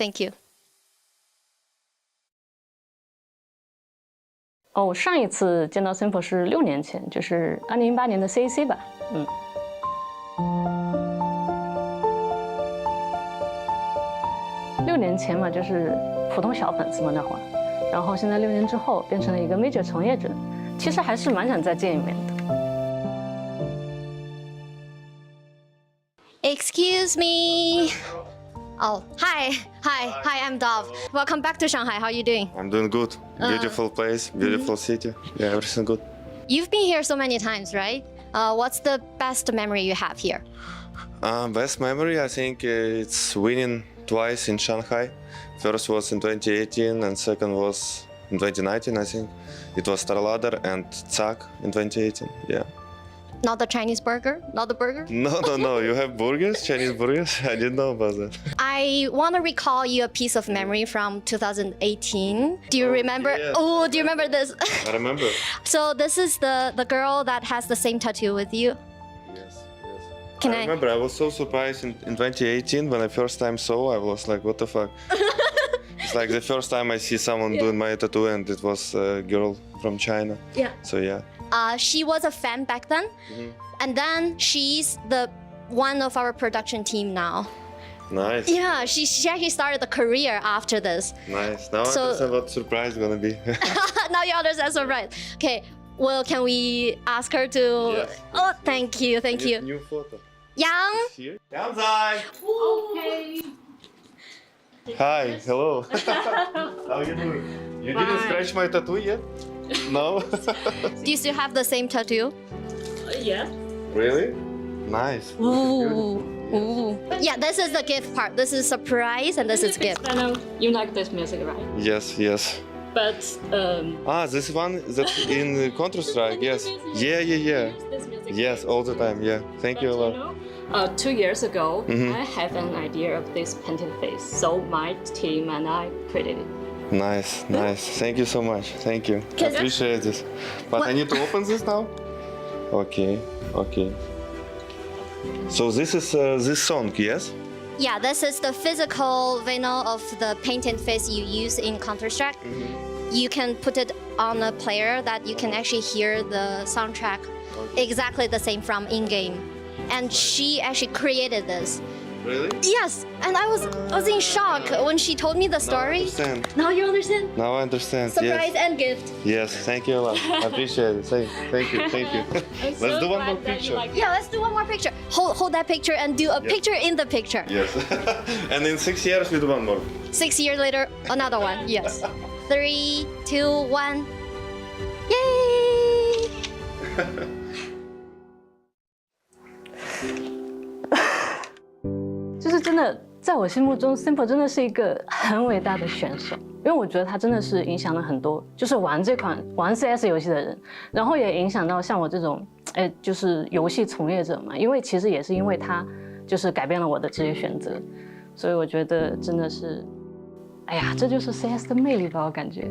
我上一次见到 Simple 是6年前，就是2018年的 CAC 吧。6年前嘛，就是普通小粉丝嘛那会儿，然后现在6年之后变成了一个 Major 从业者，其实还是蛮想再见一面的。Excuse me. Oh, hi, I'm Dov. Welcome back to Shanghai. How are you doing? I'm doing good. Beautiful place, beautiful city. Yeah, everything good. You've been here so many times, right? What's the best memory you have here? Best memory, I think it's winning twice in Shanghai. First was in 2018 and second was in 2019, I think. It was Starladder and Zag in 2018, yeah. Not the Chinese burger? Not the burger? No, you have burgers, Chinese burgers? I didn't know about that. I want to recall you a piece of memory from 2018. Do you remember? Yes. Oh, do you remember this? I remember. So this is the girl that has the same tattoo with you? I remember, I was so surprised in 2018 when I first time saw, I was like, what the fuck? It's like the first time I see someone doing my tattoo and it was a girl from China. Yeah. So yeah. She was a fan back then, and then she's one of our production team now. Nice. Yeah, she actually started a career after this. Nice. Now I understand what surprise is gonna be. Now you understand surprise. Okay, well, can we ask her to... Yes. Oh, thank you. New photo. Yang? Here. Yangzai! Okay. Hi, hello. How are you doing? You didn't scratch my tattoo yet? No? Do you still have the same tattoo? Yeah. Really? Nice. Ooh. Ooh. Yeah, this is the gift part. This is surprise and this is gift. I know you like this music, right? Yes. But this one that's in Counter-Strike, yes. Yeah. Yes, all the time, yeah. Thank you a lot. 2 years ago, I have an idea of this painted face, so my team and I created it. Nice. Thank you so much. Thank you. I appreciate this. But I need to open this now? Okay. So this is this song, yes? Yeah, this is the physical vinyl of the painted face you use in Counter-Strike. You can put it on a player that you can actually hear the soundtrack exactly the same from in-game. And she actually created this. Really? Yes, and I was in shock when she told me the story. Now you understand? Now I understand. Surprise and gift. Yes, thank you a lot. I appreciate it. Thank you. Let's do one more picture. Yeah, let's do one more picture. Hold that picture and do a picture in the picture. Yes. And in 6 years we do one more. 6 years later, another one. Yes. 3, 2, 1. Yay! 就是真的，在我心目中 ，Simple 真的是一个很伟大的选手，因为我觉得他真的是影响了很多，就是玩 CS 游戏的人，然后也影响到像我这种，就是游戏从业者嘛，因为其实也是因为他，就是改变了我的职业选择，所以我觉得真的是，哎呀，这就是 CS 的魅力吧，我感觉。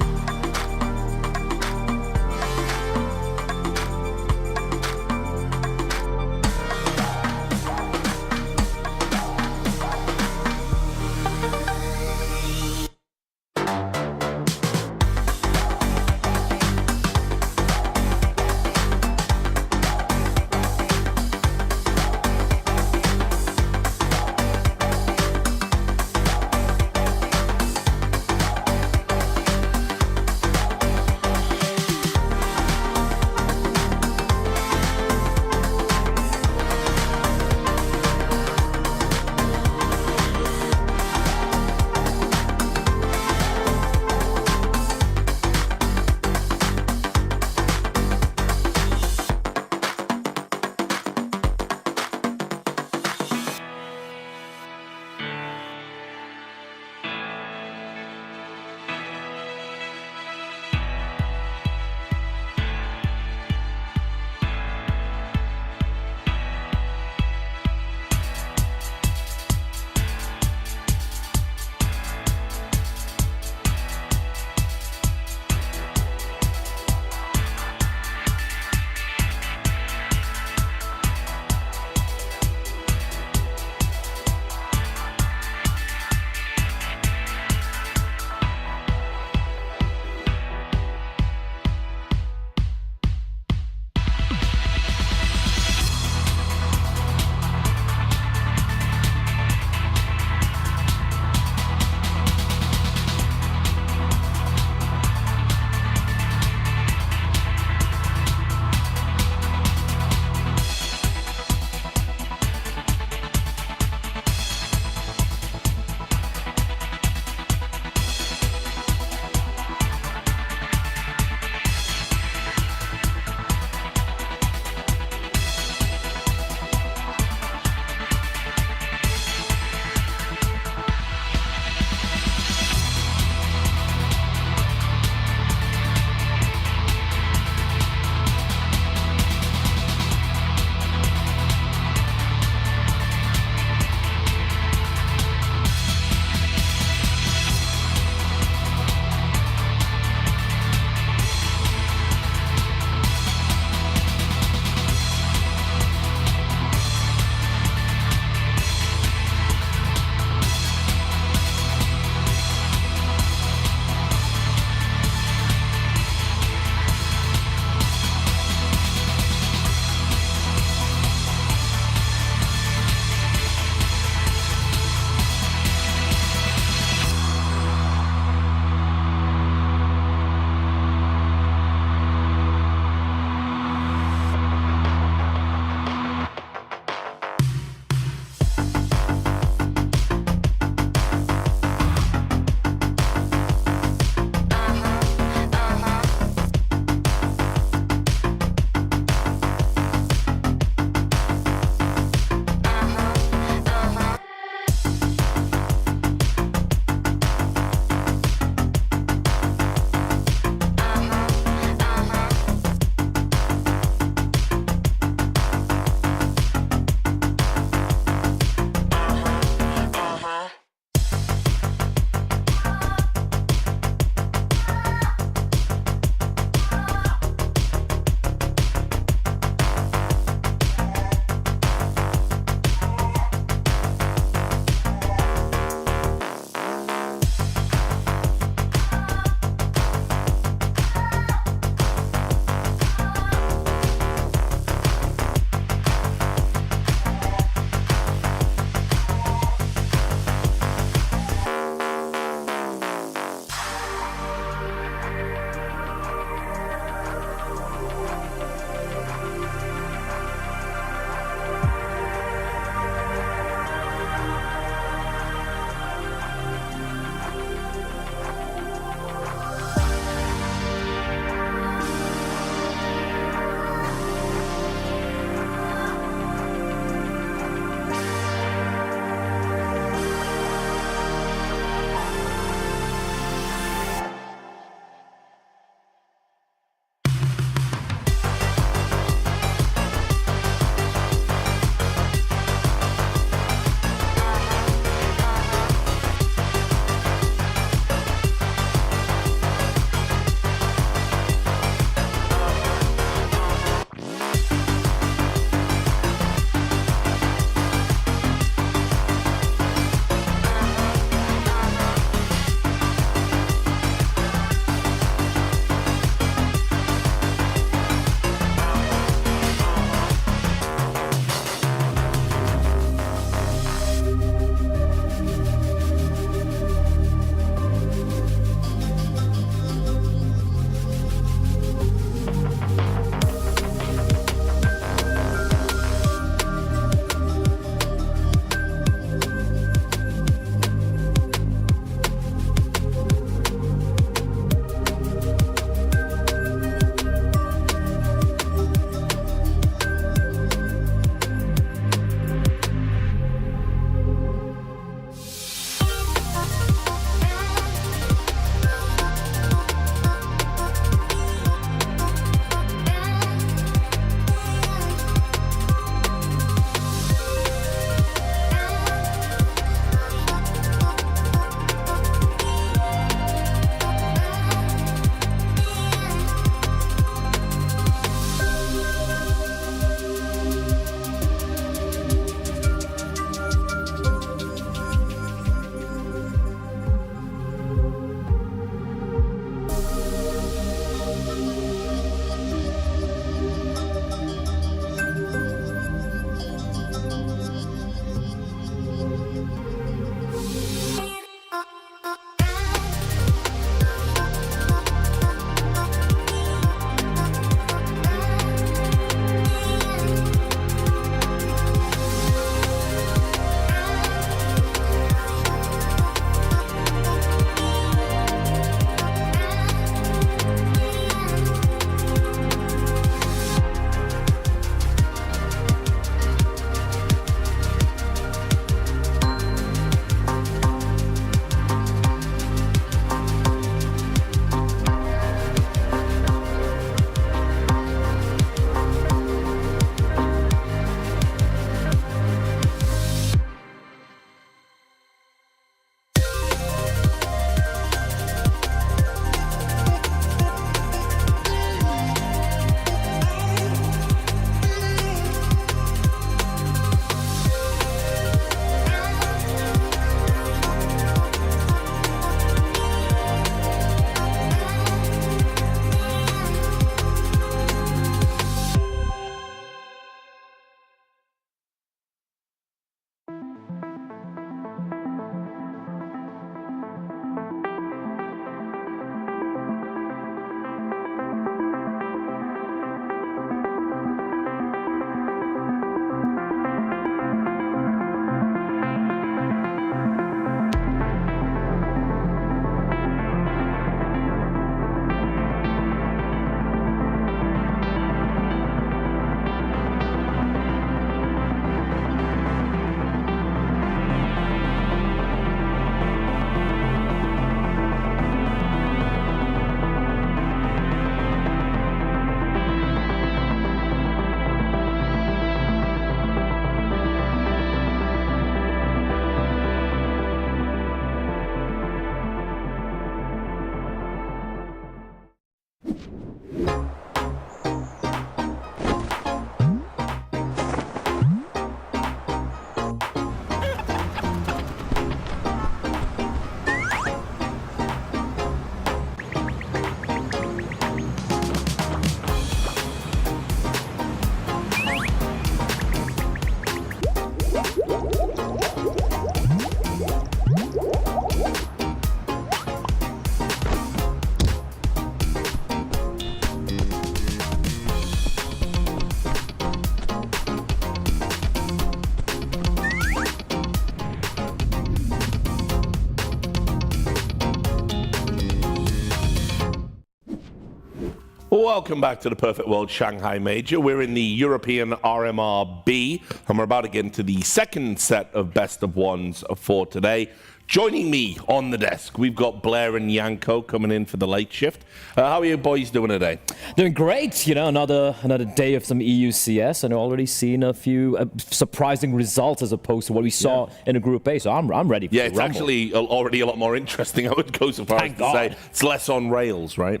Welcome back to the Perfect World Shanghai Major. We're in the European RMR B, and we're about to get into the second set of best of ones for today. Joining me on the desk, we've got Blair and Yanko coming in for the late shift. How are you boys doing today? Doing great. You know, another day of some EU CS, and I've already seen a few surprising results as opposed to what we saw in a Group A. So I'm ready for the it's rumble. actually already a lot more interesting. I would go so far as to say it's less on rails, right?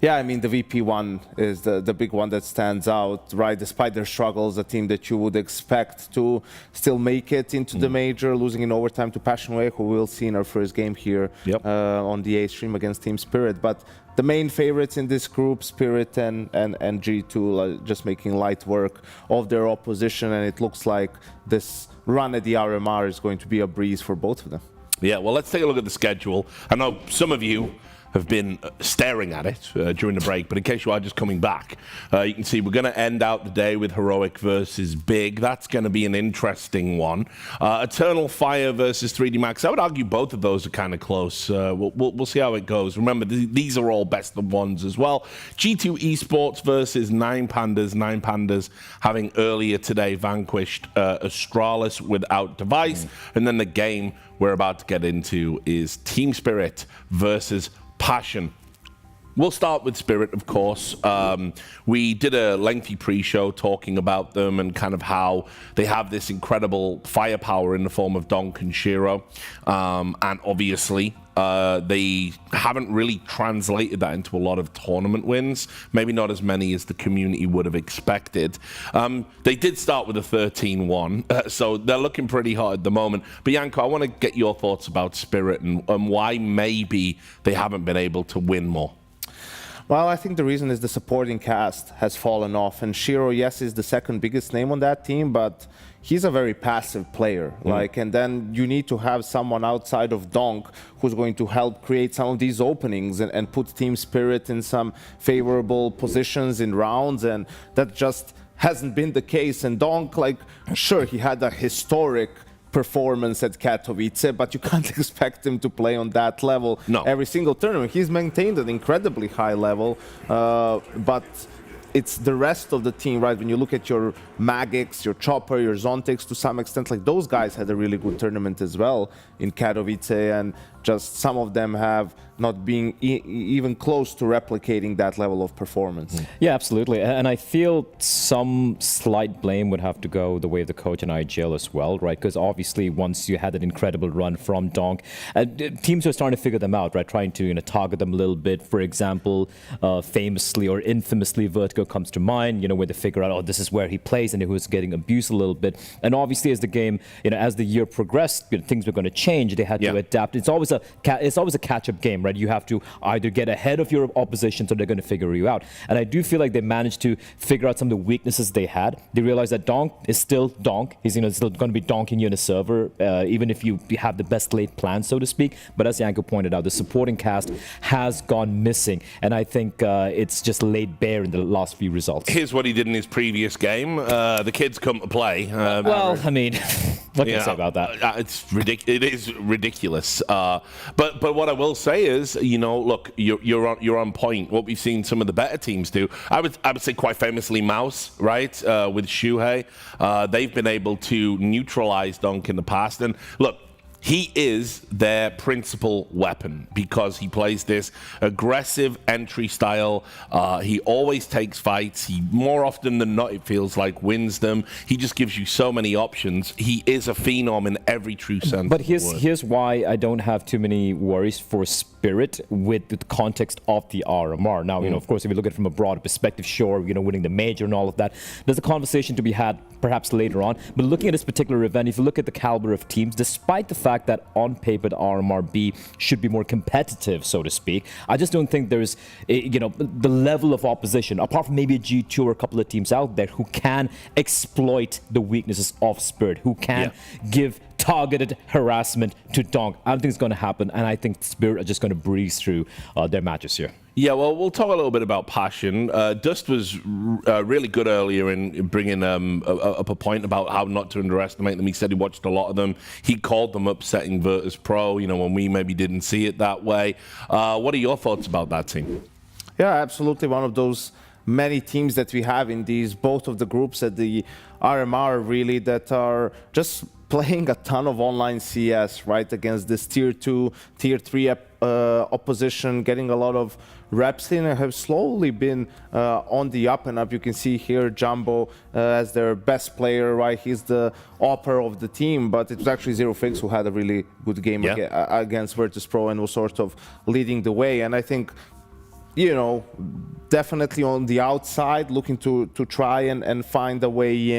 Yeah, I mean, the VP one is the big one that stands out, right? Despite their struggles, a team that you would expect to still make it into the major, losing in overtime to PWE, who we'll see in our first game here on the A stream against Team Spirit. But the main favorites in this group, Spirit and G2, just making light work of their opposition, and it looks like this run at the RMR is going to be a breeze for both of them. Yeah, well, let's take a look at the schedule. I know some of you have been staring at it during the break, but in case you are just coming back, you can see we're going to end out the day with Heroic versus Big. That's going to be an interesting one. Eternal Fire versus 3D Max. I would argue both of those are kind of close. We'll see how it goes. Remember, these are all best of ones as well. G2 Esports versus 9 Pandas. 9 Pandas having earlier today vanquished Astralis without device. And then the game we're about to get into is Team Spirit versus Passion. We'll start with Spirit, of course. We did a lengthy pre-show talking about them and kind of how they have this incredible firepower in the form of Donk and Shiro. And obviously, they haven't really translated that into a lot of tournament wins. Maybe not as many as the community would have expected. They did start with a 13-1, so they're looking pretty hot at the moment. But Yanko, I want to get your thoughts about Spirit and why maybe they haven't been able to win more. Well, I think the reason is the supporting cast has fallen off. And Shiro, yes, is the second biggest name on that team, but he's a very passive player. And then you need to have someone outside of Donk who's going to help create some of these openings and put Team Spirit in some favorable positions in rounds. And that just hasn't been the case. And Donk, sure, he had a historic performance at Katowice, but you can't expect him to play on that level every single tournament. He's maintained an incredibly high level, but it's the rest of the team, right? When you look at your Magix, your Chopper, your Zontix, to some extent, those guys had a really good tournament as well in Katowice, and just some of them have not been even close to replicating that level of performance. Yeah, absolutely. And I feel some slight blame would have to go the way of the coach and IGL as well, right? Because obviously once you had that incredible run from Donk, teams were starting to figure them out, right? Trying to target them a little bit. For example, famously or infamously, Vertigo comes to mind, where they figure out, oh, this is where he plays, and he was getting abused a little bit. And obviously as the game, as the year progressed, things were going to change. They had to adapt. It's always a catch-up game, right? You have to either get ahead of your opposition, so they're going to figure you out. And I do feel like they managed to figure out some of the weaknesses they had. They realized that Donk is still Donk. He's still going to be donking you in a server, even if you have the best laid plan, so to speak. But as Yanko pointed out, the supporting cast has gone missing, and I think it's just laid bare in the last few results. Here's what he did in his previous game. The kids come to play. Well, I mean, what can I say about that? It is ridiculous. But what I will say is, look, you're on point. What we've seen some of the better teams do, I would say quite famously Mouse, right, with Shuhei. They've been able to neutralize Donk in the past. And look, he is their principal weapon because he plays this aggressive entry style. He always takes fights. He, more often than not, it feels like, wins them. He just gives you so many options. He is a phenom in every true sense. But here's why I don't have too many worries for Spirit with the context of the RMR. Now, of course, if you look at it from a broader perspective, sure, winning the major and all of that, there's a conversation to be had perhaps later on. But looking at this particular event, if you look at the caliber of teams, despite the fact that on paper the RMRB should be more competitive, so to speak, I just don't think there's the level of opposition, apart from maybe a G2 or a couple of teams out there who can exploit the weaknesses of Spirit, who can give targeted harassment to Donk. I don't think it's going to happen, and I think Spirit are just going to breeze through their matches here. Yeah, well, we'll talk a little bit about Passion. Dust was really good earlier in bringing up a point about how not to underestimate them. He said he watched a lot of them. He called them upsetting Virtus.pro, when we maybe didn't see it that way. What are your thoughts about that team? Yeah, absolutely. One of those many teams that we have in both of the groups at the RMR, really, that are just playing a ton of online CS, right, against this tier 2, tier 3 opposition, getting a lot of reps in and have slowly been on the up and up. You can see here Jumbo as their best player, right? He's the upper of the team, but it was actually Zero Fix who had a really good game against Virtus.pro and was sort of leading the way. And I think, you know, definitely on the outside, looking to try and find a way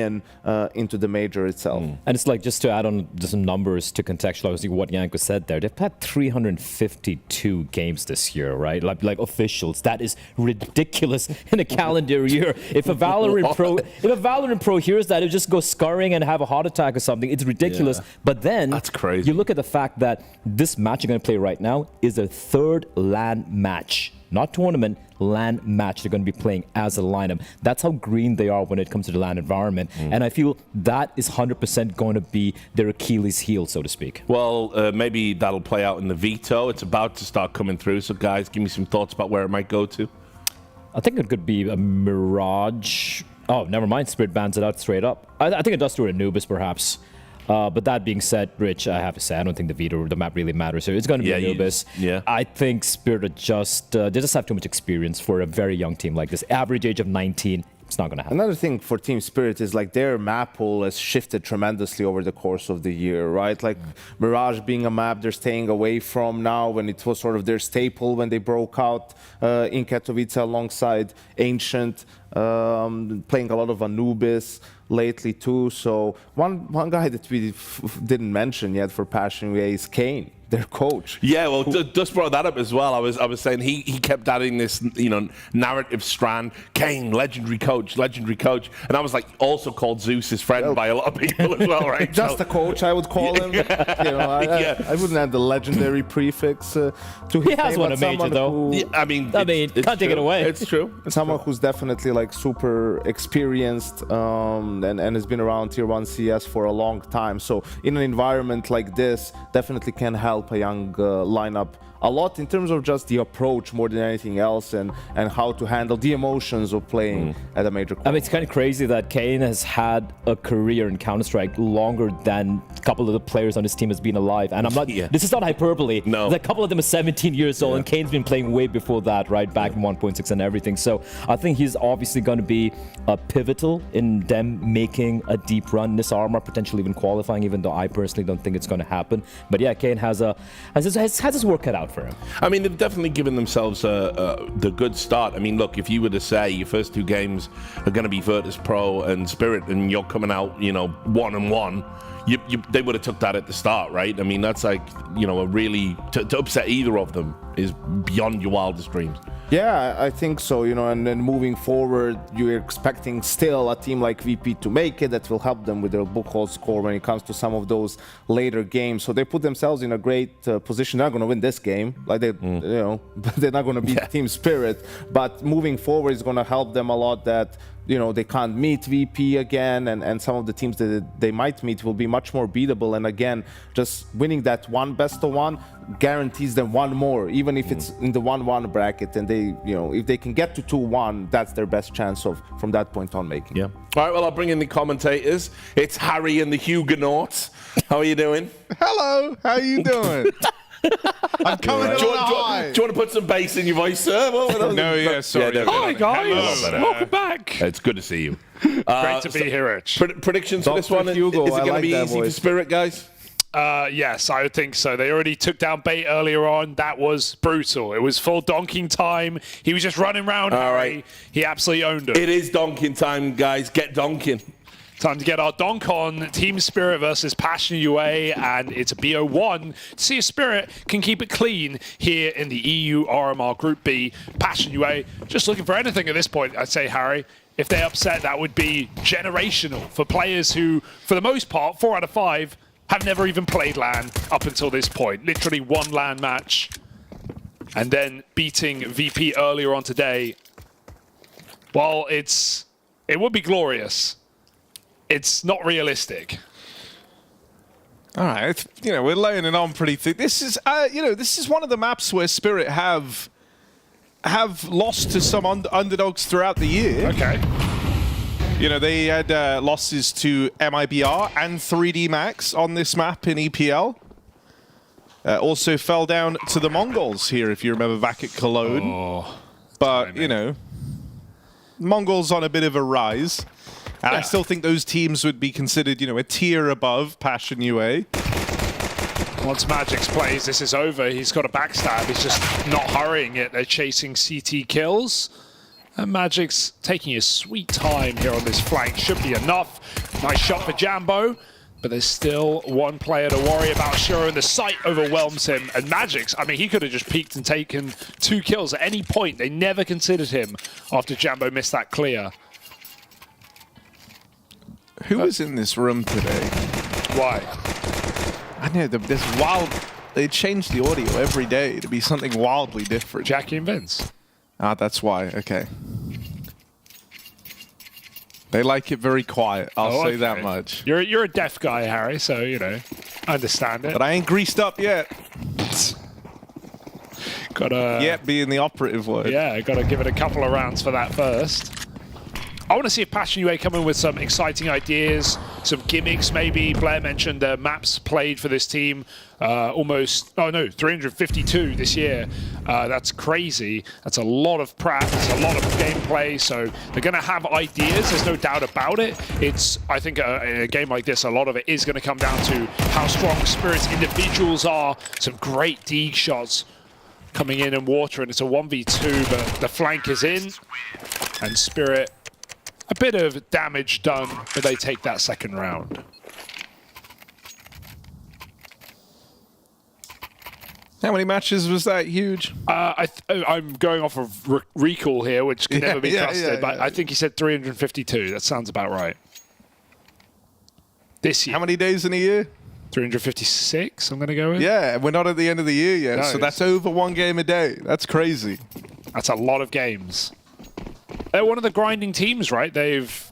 into the major itself. And it's like, just to add on some numbers to contextualize what Janko said there, they've had 352 games this year, right? Like officials. That is ridiculous in a calendar year. If a Valorant pro hears that, it just goes scurrying and have a heart attack or something. It's ridiculous. But then that's crazy. You look at the fact that this match you're going to play right now is their third LAN match. Not tournament, LAN match they're going to be playing as a lineup. That's how green they are when it comes to the LAN environment. And I feel that is 100% going to be their Achilles heel, so to speak. Well, maybe that'll play out in the veto. It's about to start coming through. So, guys, give me some thoughts about where it might go to. I think it could be a Mirage. Oh, never mind. Spirit bans it out straight up. I think it does to Anubis, perhaps. But that being said, Rich, I have to say, I don't think the veto or the map really matters here. It's going to be Anubis. I think Spirit they just have too much experience for a very young team like this. Average age of 19, it's not going to happen. Another thing for Team Spirit is like their map pool has shifted tremendously over the course of the year, right? Like Mirage being a map they're staying away from now, when it was sort of their staple when they broke out in Katowice alongside Ancient, playing a lot of Anubis lately too. So one guy that we didn't mention yet for PWE is Kane, their coach. Yeah, well, just brought that up as well. I was saying he kept adding this, you know, narrative strand. Kane, legendary coach, and I was like, also called Zeus's friend by a lot of people as well, right? Just a coach, I would call him. You know, I wouldn't add the legendary prefix to his He has name, won but a major, though. I mean, can't take it away. It's true. Someone who's definitely like super experienced and has been around Tier 1 CS for a long time. So in an environment like this, definitely can help a young lineup a lot in terms of just the approach more than anything else, and how to handle the emotions of playing at a major court. I mean, it's kind of crazy that Kane has had a career in Counter-Strike longer than a couple of the players on his team has been alive. And I'm not, this is not hyperbole. No. A couple of them are 17 years old, and Kane's been playing way before that, right? Back in 1.6 and everything. So I think he's obviously going to be pivotal in them making a deep run in this RMR, potentially even qualifying, even though I personally don't think it's going to happen. But yeah, Kane has his work cut out for him. I mean, they've definitely given themselves the good start. I mean, look, if you were to say your first two games are going to be Virtus.pro and Spirit, and you're coming out, you know, 1-1, they would have took that at the start, right? I mean, that's like, you know, a really to upset either of them is beyond your wildest dreams. Yeah, I think so, you know, and then moving forward, you're expecting still a team like VP to make it. That will help them with their Buchholz score when it comes to some of those later games. So they put themselves in a great position. They're not going to win this game, like they, you know, they're not going to beat Team Spirit. But moving forward is going to help them a lot that, you know, they can't meet VP again, and some of the teams that they might meet will be much more beatable. And again, just winning that one best of one guarantees them one more, even if it's in the 1-1 bracket. And they, you know, if they can get to 2-1, that's their best chance of from that point on making. Yeah. All right. Well, I'll bring in the commentators. It's Harry and the Huguenots. How are you doing? Hello. How you doing? I'm coming on high. Do you want to put some bass in your voice, sir? No, yeah, sorry. Yeah, Hi, guys. Welcome back. It's good to see you. Great to be here, Rich. Predictions for this one? Hugo, is it going to be that easy voice. for Spirit, guys? Yes, I would think so. They already took down bait earlier on. That was brutal. It was full donking time. He was just running around. All right. He absolutely owned it. It is donking time, guys. Get donking. Time to get our donk on. Team Spirit versus PWE, and it's a BO1 to see if Spirit can keep it clean here in the EU RMR Group B. PWE just looking for anything at this point, I'd say, Harry. If they upset, that would be generational for players who, for the most part, 4 out of 5, have never even played LAN up until this point. Literally one LAN match. And then beating VP earlier on today. While it would be glorious, it's not realistic. All right, you know, we're laying it on pretty thick. This is, you know, this is one of the maps where Spirit have have lost to some underdogs throughout the year. Okay. You know, they had losses to MIBR and 3D Max on this map in EPL. Also fell down to the Mongols here, if you remember, back at Cologne. Oh, but, you know, Mongols on a bit of a rise. And I still think those teams would be considered, you know, a tier above Passion UA. Once Magic's plays, this is over. He's got a backstab. He's just not hurrying it. They're chasing CT kills. And Magic's taking his sweet time here on this flank. Should be enough. Nice shot for Jambo. But there's still one player to worry about. Shiro, and the sight overwhelms him. And Magic's, I mean, he could have just peeked and taken 2 kills at any point. They never considered him after Jambo missed that clear. Who was in this room today? Why? I know, this wild... They change the audio every day to be something wildly different. Jackie and Vince. Ah, that's why. Okay. They like it very quiet, I'll say that much. You're a deaf guy, Harry, so, you know, I understand it. But I ain't greased up yet. Gotta... Yet being the operative word. Yeah, gotta give it a couple of rounds for that first. I want to see if Passion UA come in with some exciting ideas, some gimmicks maybe. Blair mentioned the maps played for this team. 352 this year. That's crazy. That's a lot of practice, a lot of gameplay. So they're going to have ideas. There's no doubt about it. I think in a game like this, a lot of it is going to come down to how strong Spirit's individuals are. Some great dig shots coming in and water, and it's a 1v2, but the flank is in, and Spirit, a bit of damage done, but they take that second round. How many matches was that huge? I'm going off of recall here, which can never be trusted, but I think he said 352. That sounds about right. This year. How many days in a year? 356, I'm going to go with. Yeah, we're not at the end of the year yet, No, so that's over 1 game a day. That's crazy. That's a lot of games. They're one of the grinding teams, right? They've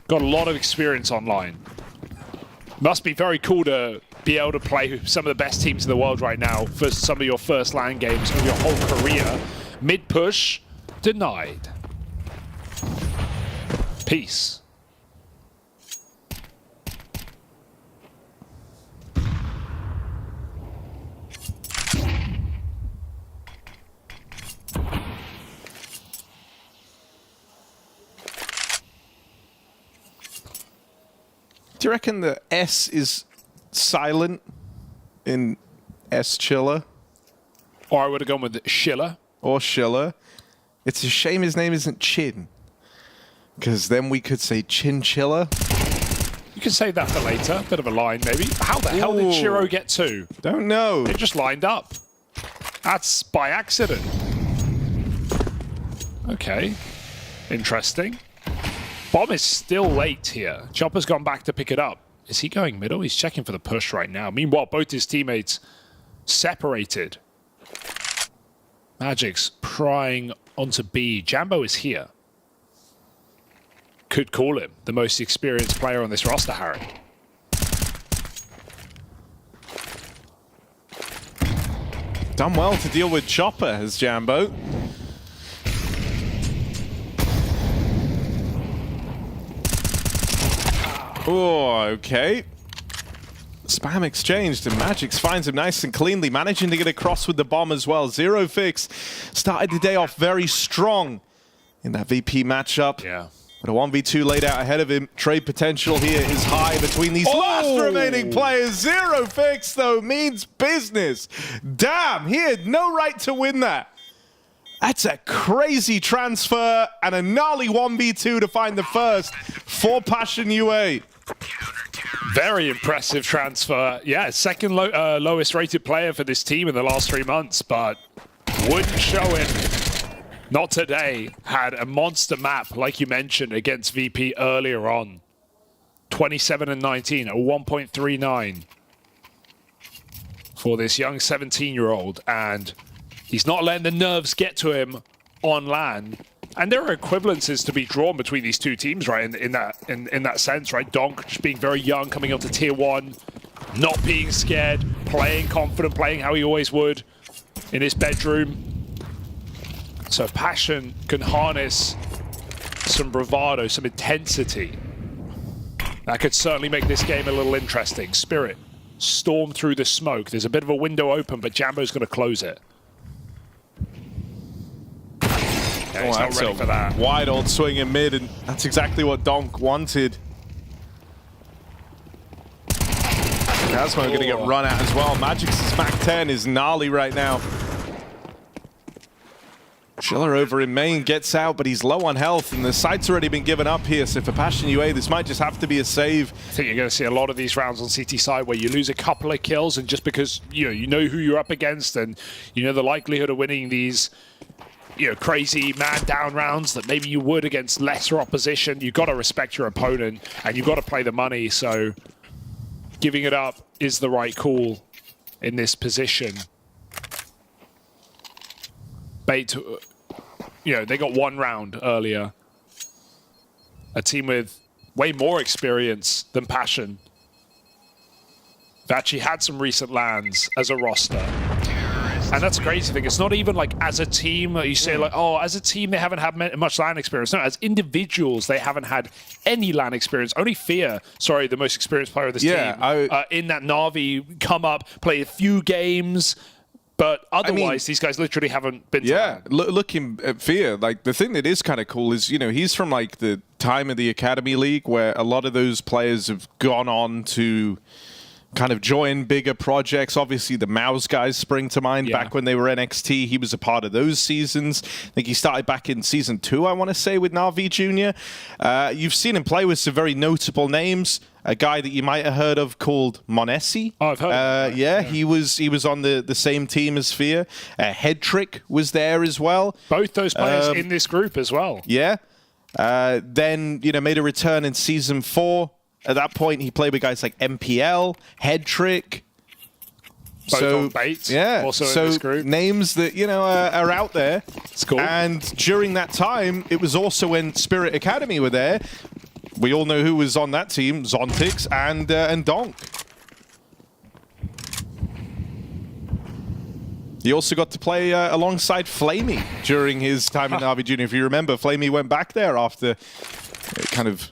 got a lot of experience online. Must be very cool to be able to play some of the best teams in the world right now for some of your first LAN games of your whole career. Mid push, denied. Peace. Do you reckon the S is silent in S Chiller? Or I would have gone with Schiller. Or Schiller. It's a shame his name isn't Chin. Because then we could say Chinchilla. You can save that for later. Bit of a line, maybe. How the hell did Shiro get 2? Don't know. It just lined up. That's by accident. Okay. Interesting. Bomb is still late here. Chopper's gone back to pick it up. Is he going middle? He's checking for the push right now. Meanwhile, both his teammates separated. Magic's prying onto B. Jambo is here. Could call him the most experienced player on this roster, Harry. Done well to deal with Chopper as Jambo. Oh, okay. Spam exchanged, and Magix finds him nice and cleanly, managing to get across with the bomb as well. Zero Fix started the day off very strong in that VP matchup. Yeah. But a 1v2 laid out ahead of him. Trade potential here is high between these last remaining players. Zero Fix, though, means business. Damn, he had no right to win that. That's a crazy transfer and a gnarly 1v2 to find the first for Passion UA. Very impressive transfer. Yeah, second lowest rated player for this team in the last 3 months, but wouldn't show it. Not today. Had a monster map, like you mentioned, against VP earlier on. 27 and 19, a 1.39 for this young 17-year-old, and he's not letting the nerves get to him on LAN. And there are equivalences to be drawn between these two teams, right? In that sense, right? Donk just being very young, coming onto tier 1, not being scared, playing confident, playing how he always would in his bedroom. So Passion can harness some bravado, some intensity. That could certainly make this game a little interesting. Spirit, storm through the smoke. There's a bit of a window open, but Jambo's going to close it. Yeah, he's not ready for that. Wide old swing in mid, and that's exactly what Donk wanted. Gasmo going to get run at as well. Magic's Mac 10 is gnarly right now. Schiller over in main gets out, but he's low on health, and the site's already been given up here. So for Passion UA, this might just have to be a save. I think you're going to see a lot of these rounds on CT side where you lose a couple of kills, and just because you know who you're up against, and you know the likelihood of winning these crazy man down rounds that maybe you would against lesser opposition, you've got to respect your opponent and you've got to play the money. So giving it up is the right call in this position. Bait, they got one round earlier. A team with way more experience than Passion. They've actually had some recent lands as a roster. And that's a crazy thing. It's not even like as a team, you say like, oh, as a team, they haven't had much LAN experience. No, as individuals, they haven't had any LAN experience. Only Fear, the most experienced player of this team, in that Na'Vi, come up, play a few games. But otherwise, these guys literally haven't been to LAN. Looking at Fear, like the thing that is kind of cool is, he's from like the time of the Academy League where a lot of those players have gone on to kind of join bigger projects. Obviously, the Mouse guys spring to mind. Back when they were NXT, he was a part of those seasons. I think he started back in Season 2, I want to say, with Na'Vi Jr. You've seen him play with some very notable names. A guy that you might have heard of called Monesi. Oh, I've heard of him. Yeah, he was on the same team as Fear. Head Trick was there as well. Both those players in this group as well. Yeah. Then, made a return in Season 4. At that point, he played with guys like MPL, Head Trick. Both on Bates, also in this group. Names that, are out there. It's cool. And during that time, it was also when Spirit Academy were there. We all know who was on that team, Zontix and Donk. He also got to play alongside Flamey during his time in Na'Vi Junior. If you remember, Flamey went back there after kind of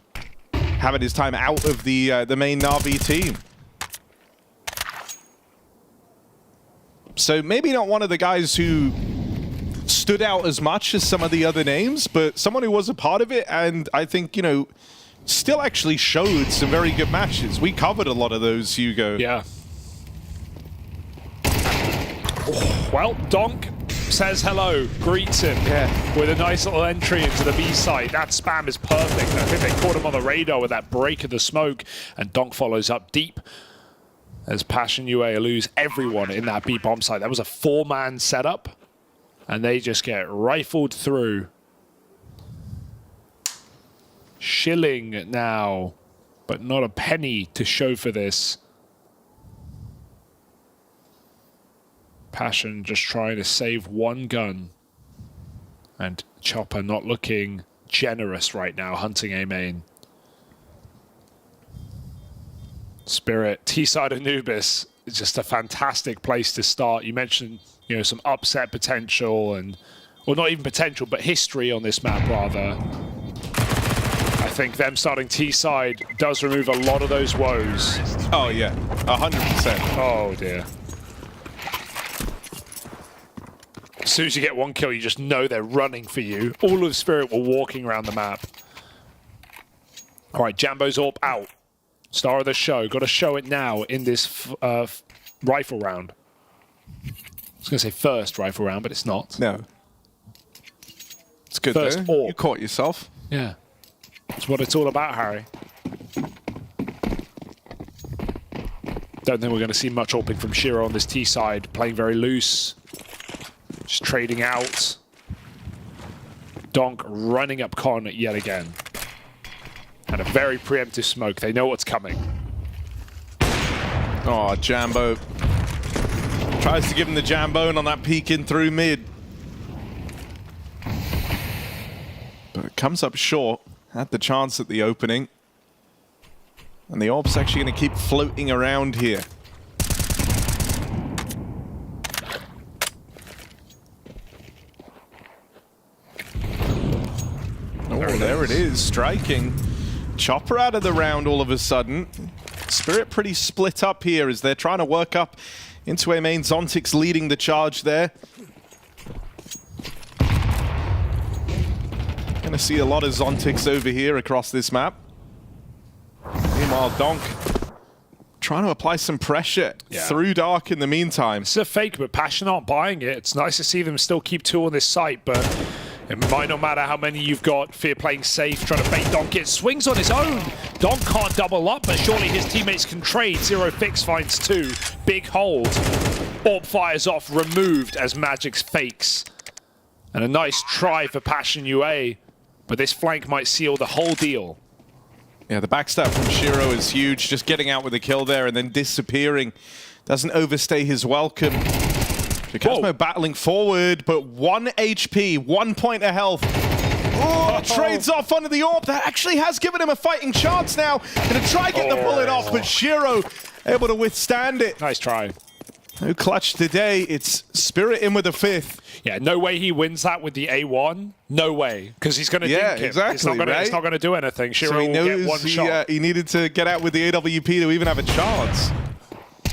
having his time out of the main Na'Vi team. So maybe not one of the guys who stood out as much as some of the other names, but someone who was a part of it, and I think, still actually showed some very good matches. We covered a lot of those, Hugo. Yeah. Well, Donk says hello, greets him with a nice little entry into the B site. That spam is perfect. I think they caught him on the radar with that break of the smoke, and Donk follows up deep as Passion UA lose everyone in that B bomb site. That was a 4-man setup, and they just get rifled through. Shilling now, but not a penny to show for this. Passion just trying to save one gun. And Chopper not looking generous right now, hunting A main. Spirit, T-side Anubis is just a fantastic place to start. You mentioned, some upset potential or not even potential, but history on this map rather. I think them starting T-side does remove a lot of those woes. Oh yeah, 100%. Oh dear. As soon as you get one kill, you just know they're running for you. All of Spirit were walking around the map. All right, Jambo's AWP out. Star of the show. Got to show it now in this rifle round. I was going to say first rifle round, but it's not. No. It's good first though. You caught yourself. Yeah. That's what it's all about, Harry. Don't think we're going to see much AWPing from Shiro on this T side. Playing very loose. Just trading out. Donk running up Con yet again. And a very preemptive smoke. They know what's coming. Oh, Jambo. Tries to give him the Jambone on that peek in through mid. But it comes up short. Had the chance at the opening. And the AWP's actually going to keep floating around here. there it is, striking. Chopper out of the round all of a sudden. Spirit pretty split up here as they're trying to work up into a main. Zontix leading the charge there. Gonna see a lot of Zontix over here across this map. Meanwhile, Donk trying to apply some pressure through Dark in the meantime. It's a fake, but Passion aren't buying it. It's nice to see them still keep 2 on this site, but it might not matter how many you've got. Fear playing safe, trying to bait Donk. It swings on his own. Donk can't double up, but surely his teammates can trade. Zero Fix finds 2. Big hold. Orb fires off, removed as Magic's fakes. And a nice try for Passion UA, but this flank might seal the whole deal. Yeah, the backstab from Shiro is huge. Just getting out with a kill there and then disappearing. Doesn't overstay his welcome. Chicasmo battling forward, but 1 HP, 1 point of health. Oh, trades off under the orb. That actually has given him a fighting chance now. Gonna try and get the bullet off, but Shiro able to withstand it. Nice try. No clutch today. It's Spirit in with the 5th. Yeah, no way he wins that with the A1. No way, because he's going to dink him. Exactly, it's not going to do anything. Shiro so he will knows get 1 shot. He needed to get out with the AWP to even have a chance.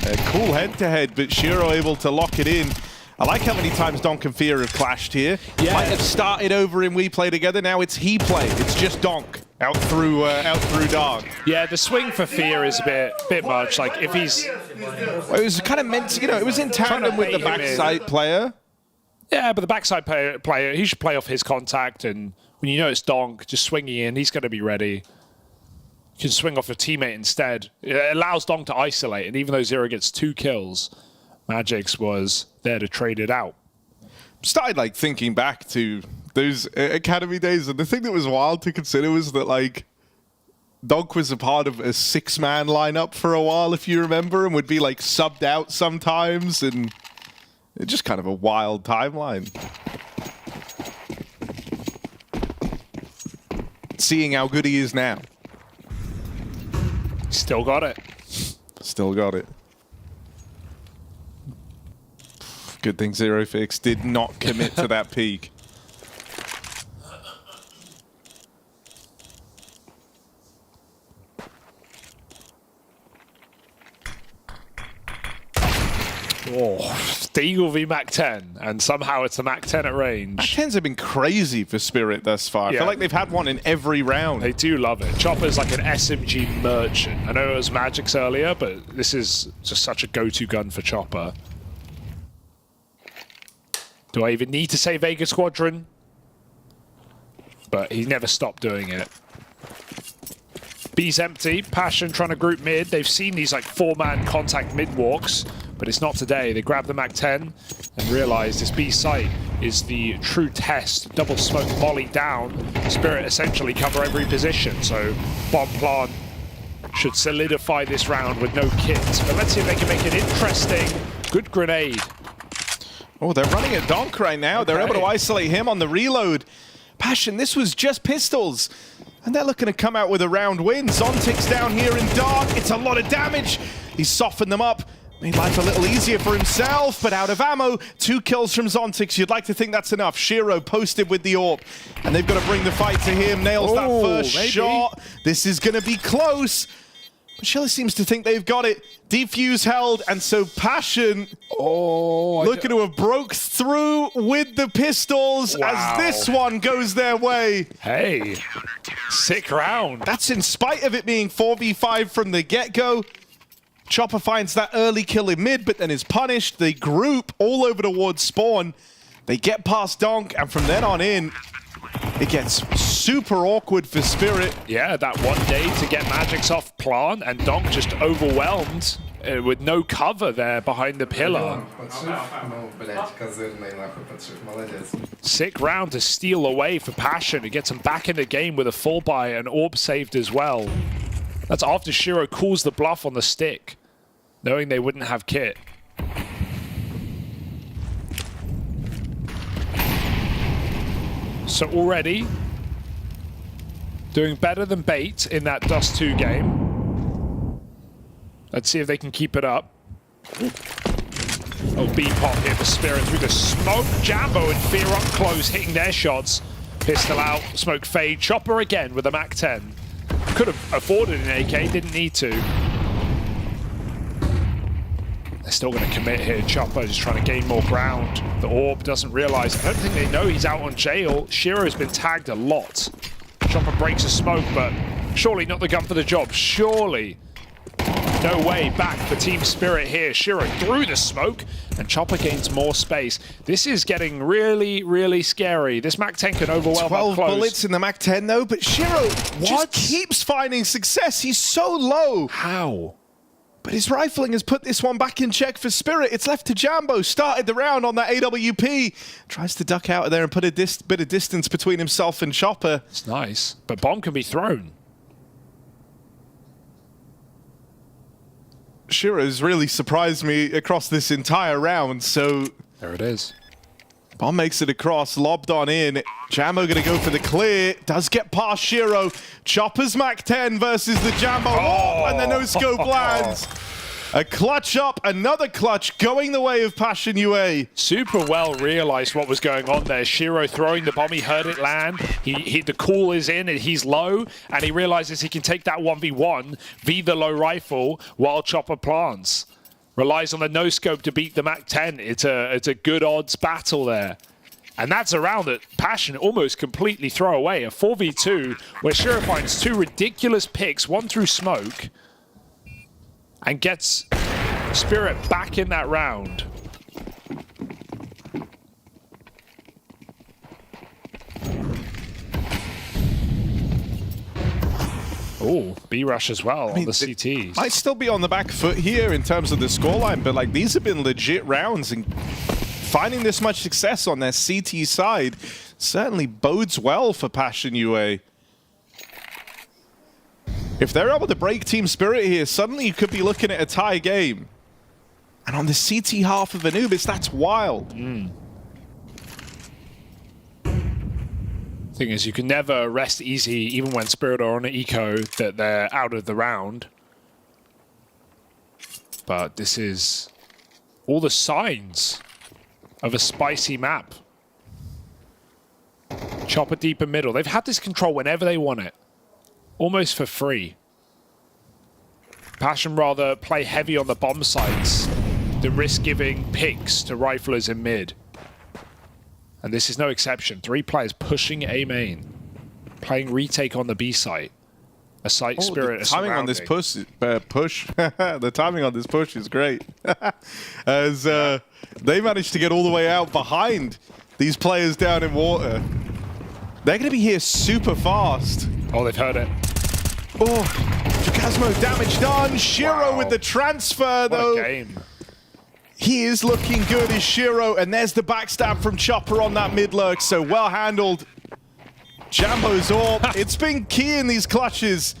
A cool head-to-head, but Shiro able to lock it in. I like how many times Donk and Fear have clashed here. Yeah. Might have started over in We Play Together. Now it's He Play. It's just Donk out through Dark. Yeah, the swing for Fear is a bit much. Like if he's, well, it was kind of meant to, it was in tandem with the backside player. Yeah, but the backside player, he should play off his contact, and when you know it's Donk, just swinging in, he's going to be ready. You can swing off a teammate instead. It allows Donk to isolate, and even though Zero gets 2 kills, Magic's was there to trade it out. Started like thinking back to those academy days, and the thing that was wild to consider was that like Donk was a part of a 6-man lineup for a while, if you remember, and would be like subbed out sometimes, and it's just kind of a wild timeline. Seeing how good he is now. Still got it. Still got it. Good thing Zero Fix did not commit to that peak. Oh, Deagle v Mac 10, and somehow it's a Mac 10 at range. Mac 10s have been crazy for Spirit thus far. I feel like they've had one in every round. They do love it. Chopper's like an SMG merchant. I know it was Magic's earlier, but this is just such a go-to gun for Chopper. Do I even need to say Vega Squadron? But he never stopped doing it. B's empty. Passion trying to group mid. They've seen these like 4-man contact mid walks, but it's not today. They grab the Mac 10 and realize this B site is the true test. Double smoke molly down. Spirit essentially cover every position. So bomb plant should solidify this round with no kit. But let's see if they can make it interesting. Good grenade. Oh, they're running at Donk right now. They're able to isolate him on the reload. Passion, this was just pistols. And they're looking to come out with a round win. Zontix down here in Dark. It's a lot of damage. He's softened them up. Made life a little easier for himself, but out of ammo. 2 kills from Zontix. You'd like to think that's enough. Shiro posted with the orb. And they've got to bring the fight to him. Nails that first shot. This is going to be close. But Shelly seems to think they've got it. Defuse held, and so Passion looking to have broke through with the pistols as this one goes their way. Hey, sick round. That's in spite of it being 4v5 from the get-go. Chopper finds that early kill in mid, but then is punished. They group all over towards spawn. They get past Donk, and from then on in, it gets super awkward for Spirit. Yeah, that one day to get Magic's off plant, and Donk just overwhelmed with no cover there behind the pillar. Sick round to steal away for Passion. It gets him back in the game with a full buy and orb saved as well. That's after Shiro calls the bluff on the stick, knowing they wouldn't have kit. So already doing better than Bait in that Dust 2 game. Let's see if they can keep it up. Oh, B-pop here for Spirit through the smoke. Jambo and Fear up close, hitting their shots. Pistol out, smoke fade. Chopper again with a MAC-10. Could have afforded an AK, didn't need to. They're still going to commit here. Chopper just trying to gain more ground. The Orb doesn't realize. I don't think they know he's out on jail. Shiro's been tagged a lot. Chopper breaks a smoke, but surely not the gun for the job. Surely. No way back for Team Spirit here. Shiro through the smoke, and Chopper gains more space. This is getting really, really scary. This MAC-10 can overwhelm 12 up close. bullets in the MAC-10 though, but Shiro just keeps finding success. He's so low. How? But his rifling has put this one back in check for Spirit. It's left to Jambo. Started the round on that AWP. Tries to duck out of there and put a bit of distance between himself and Chopper. It's nice, but bomb can be thrown. Shiro's really surprised me across this entire round, so... There it is. Bomb makes it across, lobbed on in. Jambo gonna go for the clear. Does get past Shiro. Chopper's MAC-10 versus the Jambo. Oh, and the no-scope lands. A clutch up, another clutch going the way of Passion UA. Super well realized what was going on there. Shiro throwing the bomb, he heard it land. The call is in and he's low, and he realizes he can take that 1v1 via the low rifle while Chopper plants. Relies on the no-scope to beat the MAC-10. It's a good odds battle there. And that's a round that Passion almost completely throw away. A 4v2 where Shiro finds two ridiculous picks, one through smoke, and gets Spirit back in that round. Oh, B-rush as well on the CTs. Might still be on the back foot here in terms of the scoreline, but like these have been legit rounds, and finding this much success on their CT side certainly bodes well for Passion UA. If they're able to break Team Spirit here, suddenly you could be looking at a tie game. And on the CT half of Anubis, that's wild. Thing is, you can never rest easy, even when Spirit are on an eco, that they're out of the round. But this is all the signs of a spicy map. Chopper deeper middle. They've had this control whenever they want it. Almost for free. Passion rather play heavy on the bomb sites than risk giving picks to riflers in mid. And this is no exception. 3 players pushing A main. Playing retake on the B site. A site Spirit is timing on this push. The timing on this push is great. As they managed to get all the way out behind these players down in water. They're going to be here super fast. Oh, they've heard it. Oh, Jacasmo damage done. Shiro with the transfer, though. What a game. He is looking good as Shiro, and there's the backstab from Chopper on that mid lurk, so well handled. Jambo's Orb, it's been key in these clutches,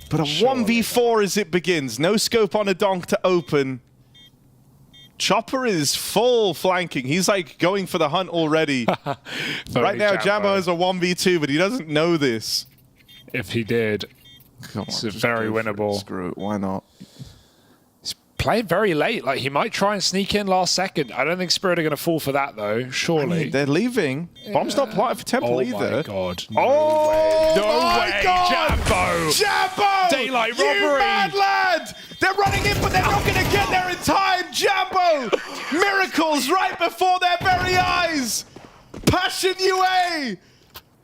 but a 1v4 as it begins. No scope on a donk to open. Chopper is full flanking. He's like going for the hunt already. Right now, Jambo has a 1v2, but he doesn't know this. If he did, it's very winnable. Screw it, why not? Playing very late. Like, he might try and sneak in last second. I don't think Spirit are going to fall for that, though. Surely. I mean, they're leaving. Yeah. Bomb's not planted for Temple either. Oh, my God. No way. No way, God. Jambo. Jambo! Daylight robbery. You bad lad! They're running in, but they're not going to get there in time. Jambo! Miracles right before their very eyes. Passion UA!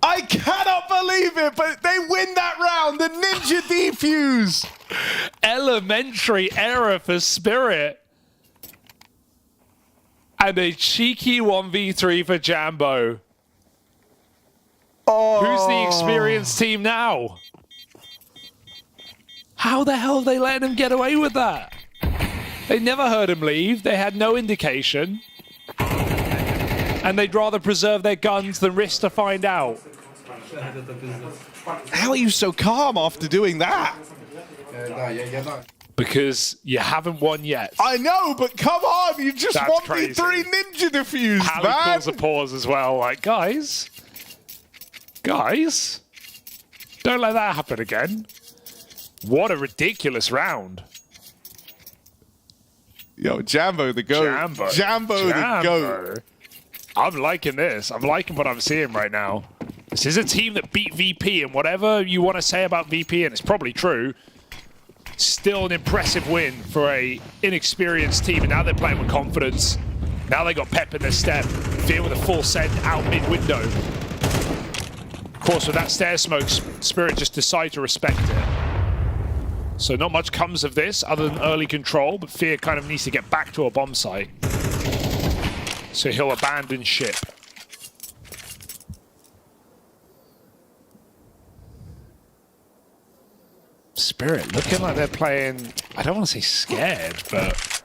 I cannot believe it, but they win that round. The Ninja defuse. Elementary error for Spirit. And a cheeky 1v3 for Jambo. Oh. Who's the experienced team now? How the hell are they letting him get away with that? They never heard him leave. They had no indication. And they'd rather preserve their guns than risk to find out. How are you so calm after doing that? Because you haven't won yet. I know, but come on, you just That's won crazy. the 3 ninja defuse, How man. he calls a pause as well. Like, guys, don't let that happen again. What a ridiculous round. Yo, Jambo the GOAT. Jambo the GOAT. I'm liking this. I'm liking what I'm seeing right now. This is a team that beat VP, and whatever you want to say about VP, and it's probably true, still an impressive win for a inexperienced team, and now they're playing with confidence. Now they got pep in their step. Fear with a full send out mid-window. Of course, with that stair smoke, Spirit just decide to respect it. So not much comes of this other than early control, but Fear kind of needs to get back to a bomb site. So he'll abandon ship. Spirit looking like they're playing, I don't want to say scared, but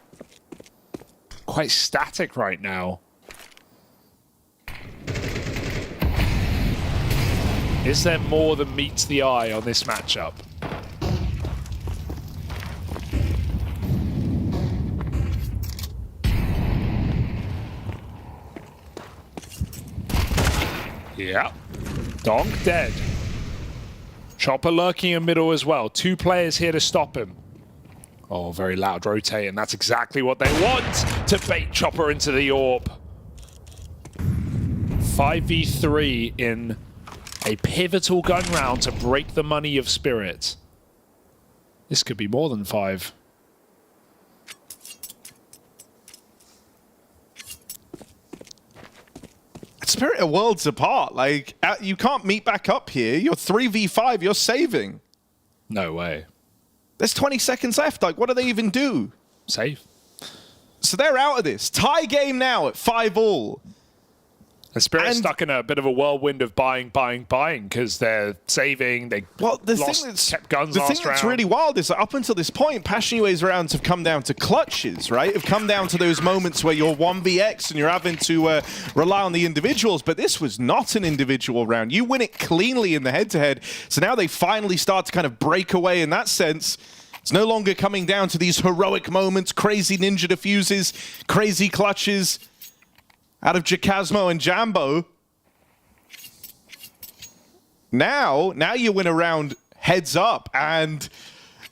quite static right now. Is there more than meets the eye on this matchup? Yeah. Donk dead. Chopper lurking in middle as well. 2 players here to stop him. Oh, very loud rotate, and that's exactly what they want to bait Chopper into the AWP. 5v3 in a pivotal gun round to break the money of Spirit. This could be more than 5. Spirit are worlds apart. Like, you can't meet back up here. You're 3v5. You're saving. No way. There's 20 seconds left. Like, what do they even do? Save. So they're out of this. Tie game now at 5-all. And Spirit's stuck in a bit of a whirlwind of buying, because they're saving, they kept guns the last thing that's round. really wild is that up until this point, Passion UA's rounds have come down to clutches, right? Have come down to those moments where you're 1vx and you're having to rely on the individuals, but this was not an individual round. You win it cleanly in the head-to-head, so now they finally start to kind of break away in that sense. It's no longer coming down to these heroic moments, crazy ninja diffuses, crazy clutches out of Jacasmo and Jambo. Now you win a round heads up, and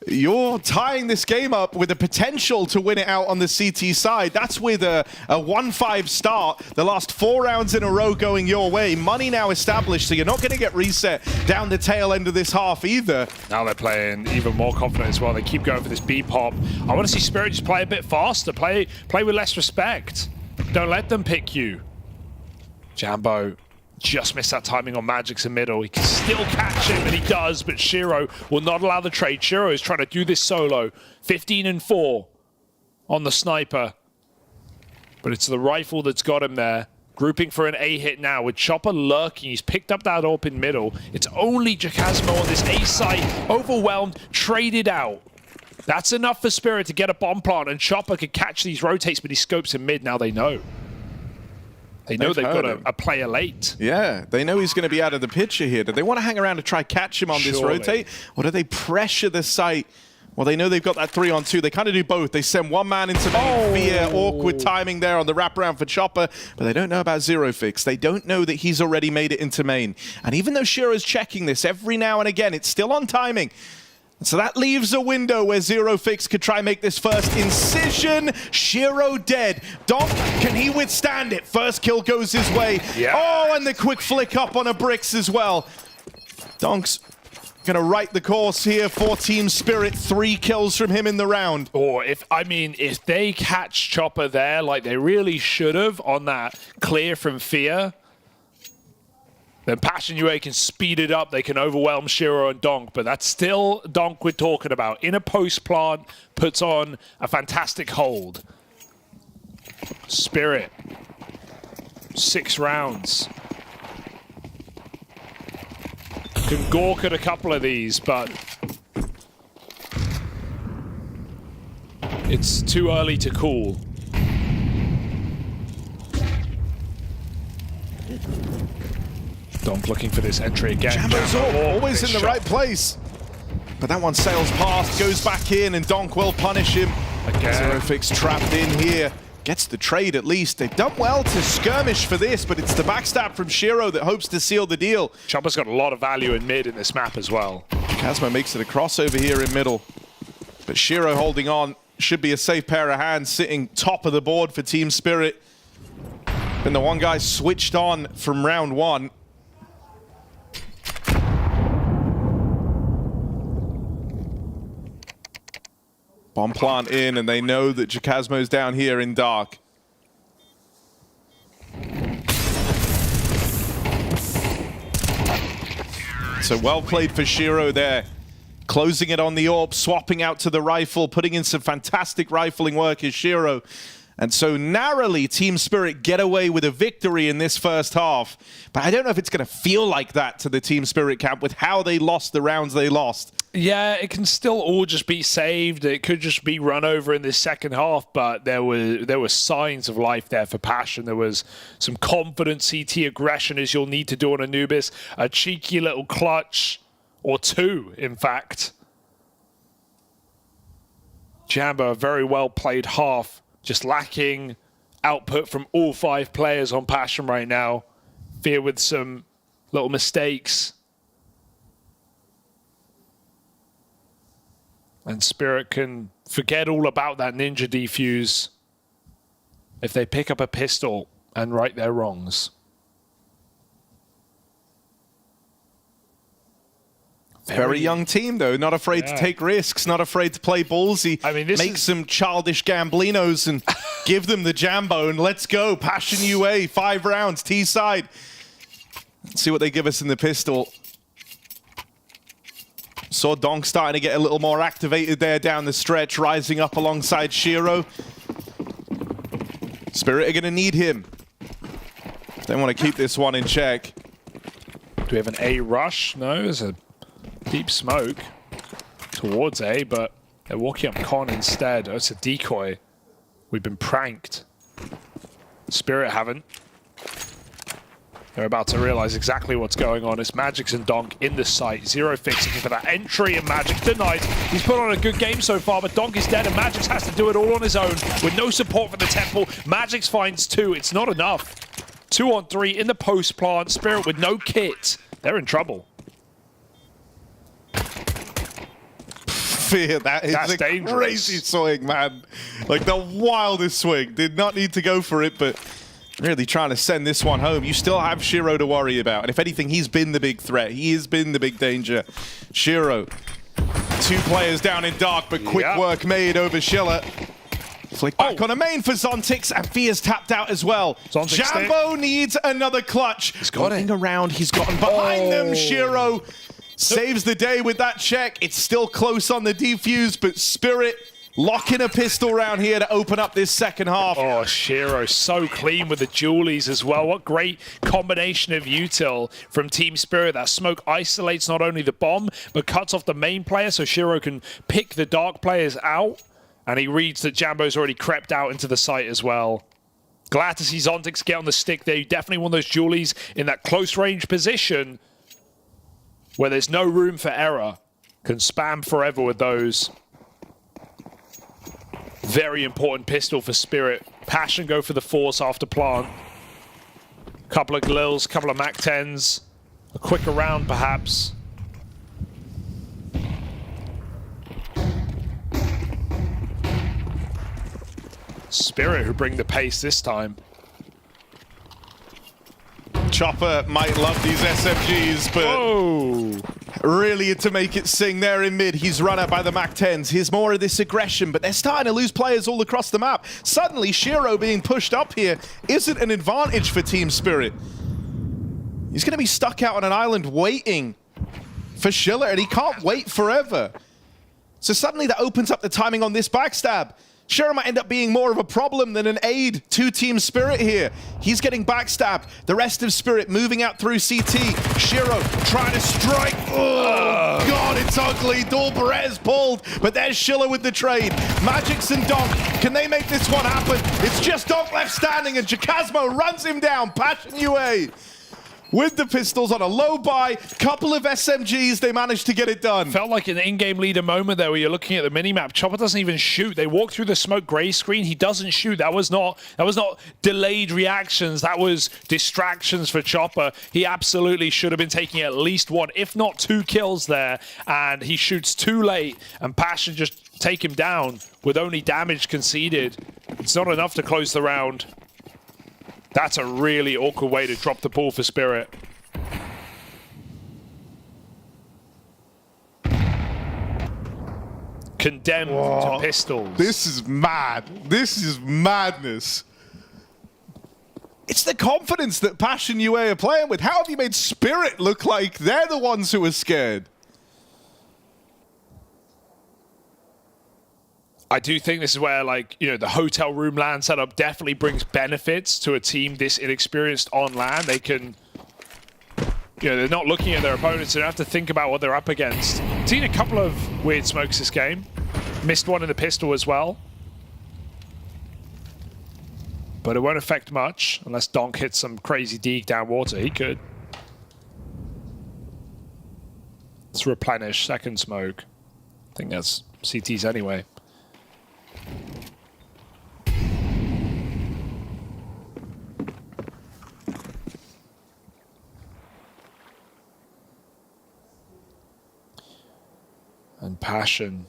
you're tying this game up with the potential to win it out on the CT side. That's with a 1-5 start. The last 4 rounds in a row going your way. Money now established, so you're not going to get reset down the tail end of this half either. Now they're playing even more confident as well. They keep going for this B pop. I want to see Spirit just play a bit faster, play with less respect. Don't let them pick you. Jambo just missed that timing on Magic's in middle. He can still catch him, and he does, but Shiro will not allow the trade. Shiro is trying to do this solo. 15-4 on the sniper. But it's the rifle that's got him there. Grouping for an A hit now with Chopper lurking. He's picked up that AWP in middle. It's only Jacasmo on this A site. Overwhelmed, traded out. That's enough for Spirit to get a bomb plant, and Chopper could catch these rotates, but he scopes in mid. Now they know. They've got a player late. Yeah, they know he's going to be out of the picture here. Do they want to hang around to try catch him on this rotate? Or do they pressure the site? Well, they know they've got that 3-on-2. They kind of do both. They send one man into main via awkward timing there on the wraparound for Chopper, but they don't know about Zero Fix. They don't know that he's already made it into main. And even though Shiro's checking this every now and again, it's still on timing. So that leaves a window where Zero Fix could try and make this first incision. Shiro dead. Donk, can he withstand it? First kill goes his way. Yeah. Oh, and the quick flick up on a bricks as well. Donk's gonna right the course here for Team Spirit. 3 kills from him in the round. Or if they catch Chopper there, like they really should have on that clear from Fear, then Passion UA can speed it up. They can overwhelm Shiro and Donk, but that's still Donk we're talking about. In a post plant, puts on a fantastic hold. Spirit, 6 rounds. Can gawk at a couple of these, but it's too early to call. Donk looking for this entry again. Jambo's always in the right place. But that one sails past, goes back in, and Donk will punish him. Again. Zero Fix trapped in here. Gets the trade at least. They've done well to skirmish for this, but it's the backstab from Shiro that hopes to seal the deal. Chopper's got a lot of value in mid in this map as well. Kazmo makes it a crossover here in middle. But Shiro holding on. Should be a safe pair of hands, sitting top of the board for Team Spirit. And the one guy switched on from round 1. Bomb plant in, and they know that Jacasmo's down here in dark. So well played for Shiro there. Closing it on the AWP, swapping out to the rifle, putting in some fantastic rifling work is Shiro. And so narrowly, Team Spirit get away with a victory in this first half. But I don't know if it's going to feel like that to the Team Spirit camp with how they lost the rounds they lost. Yeah, it can still all just be saved. It could just be run over in this second half, but there were signs of life there for Passion. There was some confident CT aggression, as you'll need to do on Anubis. A cheeky little clutch, or two, in fact. Jambo, a very well played half. Just lacking output from all 5 players on Passion right now. Fear with some little mistakes. And Spirit can forget all about that ninja defuse if they pick up a pistol and right their wrongs. Very young team, though. Not afraid to take risks, not afraid to play ballsy. I mean, make some childish gamblinos and give them the Jambo, and let's go. Passion UA, 5 rounds, T-side. Let's see what they give us in the pistol. Saw Donk starting to get a little more activated there down the stretch, rising up alongside Shiro. Spirit are going to need him. They want to keep this one in check. Do we have an A rush? No, there's a deep smoke towards A, but they're walking up con instead. Oh, it's a decoy. We've been pranked. Spirit haven't. They're about to realize exactly what's going on. It's Magix and Donk in the site. Zero fixing for that entry, and Magix denied. He's put on a good game so far, but Donk is dead, and Magix has to do it all on his own with no support from the temple. Magix finds 2. It's not enough. 2 on 3 in the post plant. Spirit with no kit. They're in trouble. Fear, that's a dangerous. Crazy swing, man. Like the wildest swing. Did not need to go for it, but really trying to send this one home. You still have Shiro to worry about. And if anything, he's been the big threat. He has been the big danger. Shiro, 2 players down in dark, but quick work made over Schiller. Flick back on a main for Zontix, and Fear's tapped out as well. Jambo needs another clutch. He's got it. Around, he's gotten behind them. Shiro saves the day with that check. It's still close on the defuse, but Spirit locking a pistol round here to open up this second half. Oh, Shiro so clean with the dualies as well. What great combination of util from Team Spirit. That smoke isolates not only the bomb, but cuts off the main player, so Shiro can pick the dark players out. And he reads that Jambo's already crept out into the site as well. Glad to see Zontix get on the stick there. You definitely want those dualies in that close range position where there's no room for error. Can spam forever with those. Very important pistol for Spirit. Passion go for the force after plant. Couple of Glils, couple of MAC-10s. A quicker round perhaps. Spirit who bring the pace this time. Chopper might love these SMGs, but really to make it sing there in mid. He's run out by the MAC-10s. Here's more of this aggression, but they're starting to lose players all across the map. Suddenly, Shiro being pushed up here isn't an advantage for Team Spirit. He's going to be stuck out on an island waiting for Schiller, and he can't wait forever. So suddenly that opens up the timing on this backstab. Shiro might end up being more of a problem than an aid to Team Spirit here. He's getting backstabbed. The rest of Spirit moving out through CT. Shiro trying to strike. Oh, God, it's ugly. Dolberez pulled, but there's Schiller with the trade. Magix and Donk, can they make this one happen? It's just Donk left standing, and Jacasmo runs him down. Passion UA with the pistols on a low buy, couple of SMGs, they managed to get it done. Felt like an in-game leader moment there where you're looking at the minimap. Chopper doesn't even shoot. They walk through the smoke gray screen. He doesn't shoot. That was not delayed reactions. That was distractions for Chopper. He absolutely should have been taking at least 1, if not 2 kills there. And he shoots too late, and Passion just take him down with only damage conceded. It's not enough to close the round. That's a really awkward way to drop the ball for Spirit. condemned to pistols. This is mad. This is madness. It's the confidence that Passion UA are playing with. How have you made Spirit look like they're the ones who are scared? I do think this is where, like, you know, the hotel room LAN setup definitely brings benefits to a team this inexperienced on LAN. They can, you know, they're not looking at their opponents. They don't have to think about what they're up against. Seen a couple of weird smokes this game. Missed one in the pistol as well. But it won't affect much unless Donk hits some crazy deke down water. He could. Let's replenish second smoke. I think that's CTs anyway. And Passion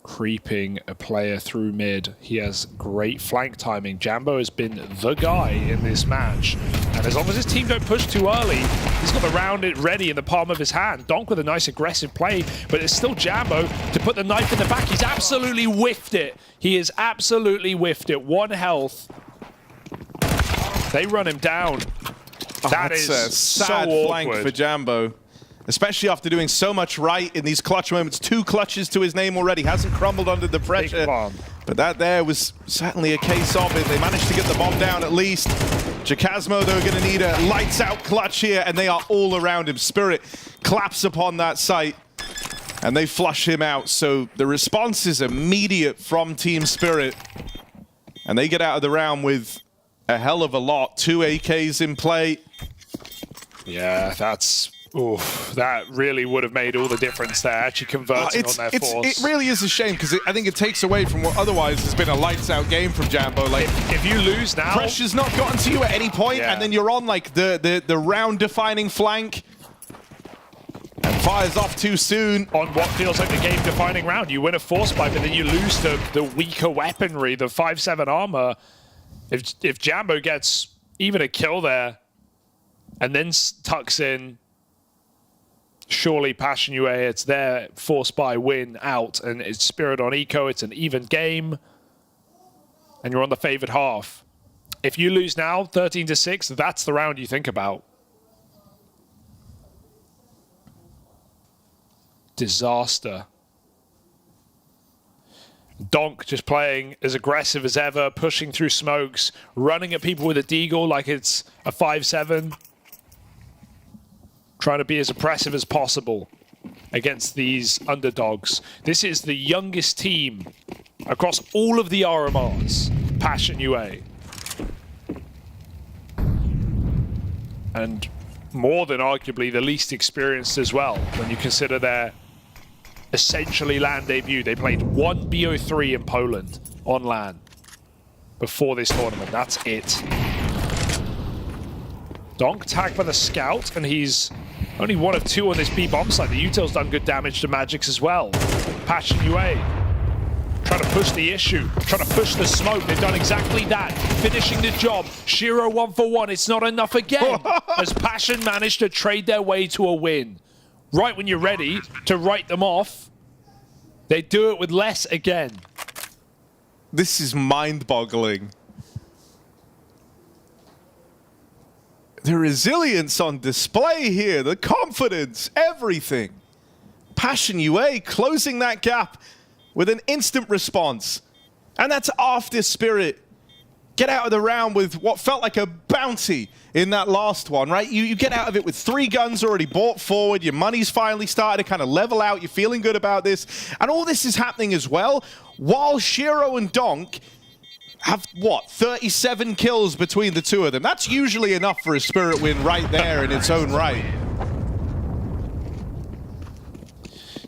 creeping a player through mid. He has great flank timing. Jambo has been the guy in this match. And as long as his team don't push too early, he's got the round ready in the palm of his hand. Donk with a nice aggressive play, but it's still Jambo to put the knife in the back. He's absolutely whiffed it. He has absolutely whiffed it. 1 health. They run him down. That is a sad so flank awkward for Jambo. Especially after doing so much right in these clutch moments. 2 clutches to his name already. Hasn't crumbled under the pressure. But that there was certainly a case of it. They managed to get the bomb down at least. Jacasmo, though, going to need a lights-out clutch here, and they are all around him. Spirit claps upon that site, and they flush him out. So the response is immediate from Team Spirit. And they get out of the round with a hell of a lot. 2 AKs in play. Yeah, that's... Oof, that really would have made all the difference there, actually converting on their force. It really is a shame, because I think it takes away from what otherwise has been a lights-out game from Jambo. Like, if you lose now... Pressure's not gotten to you at any point, and then you're on like the round-defining flank. And fires off too soon. On what feels like the game-defining round. You win a force pipe, and then you lose to the weaker weaponry, the 5-7 armor. If Jambo gets even a kill there, and then tucks in... Surely Passion UA, it's their force buy win out, and it's Spirit on Eco. It's an even game, and you're on the favored half. If you lose now, 13-6, that's the round you think about. Disaster. Donk just playing as aggressive as ever, pushing through smokes, running at people with a deagle like it's a 5-7. Trying to be as oppressive as possible against these underdogs. This is the youngest team across all of the RMRs, Passion UA. And more than arguably the least experienced as well, when you consider their essentially LAN debut. They played 1 BO3 in Poland on LAN before this tournament. That's it. Donk tagged by the scout, and he's only 1 of 2 on this B bomb side. The Util's done good damage to Magix as well. Passion UA trying to push the issue, trying to push the smoke. They've done exactly that, finishing the job. Shiro 1 for 1. It's not enough again, as Passion managed to trade their way to a win. Right when you're ready to write them off, they do it with less again. This is mind-boggling. The resilience on display here, the confidence, everything. Passion UA closing that gap with an instant response. And that's after Spirit get out of the round with what felt like a bounty in that last one, right? You get out of it with 3 guns already bought forward, your money's finally started to kind of level out, you're feeling good about this. And all this is happening as well while Shiro and Donk have, what, 37 kills between the 2 of them. That's usually enough for a Spirit win right there in its own right.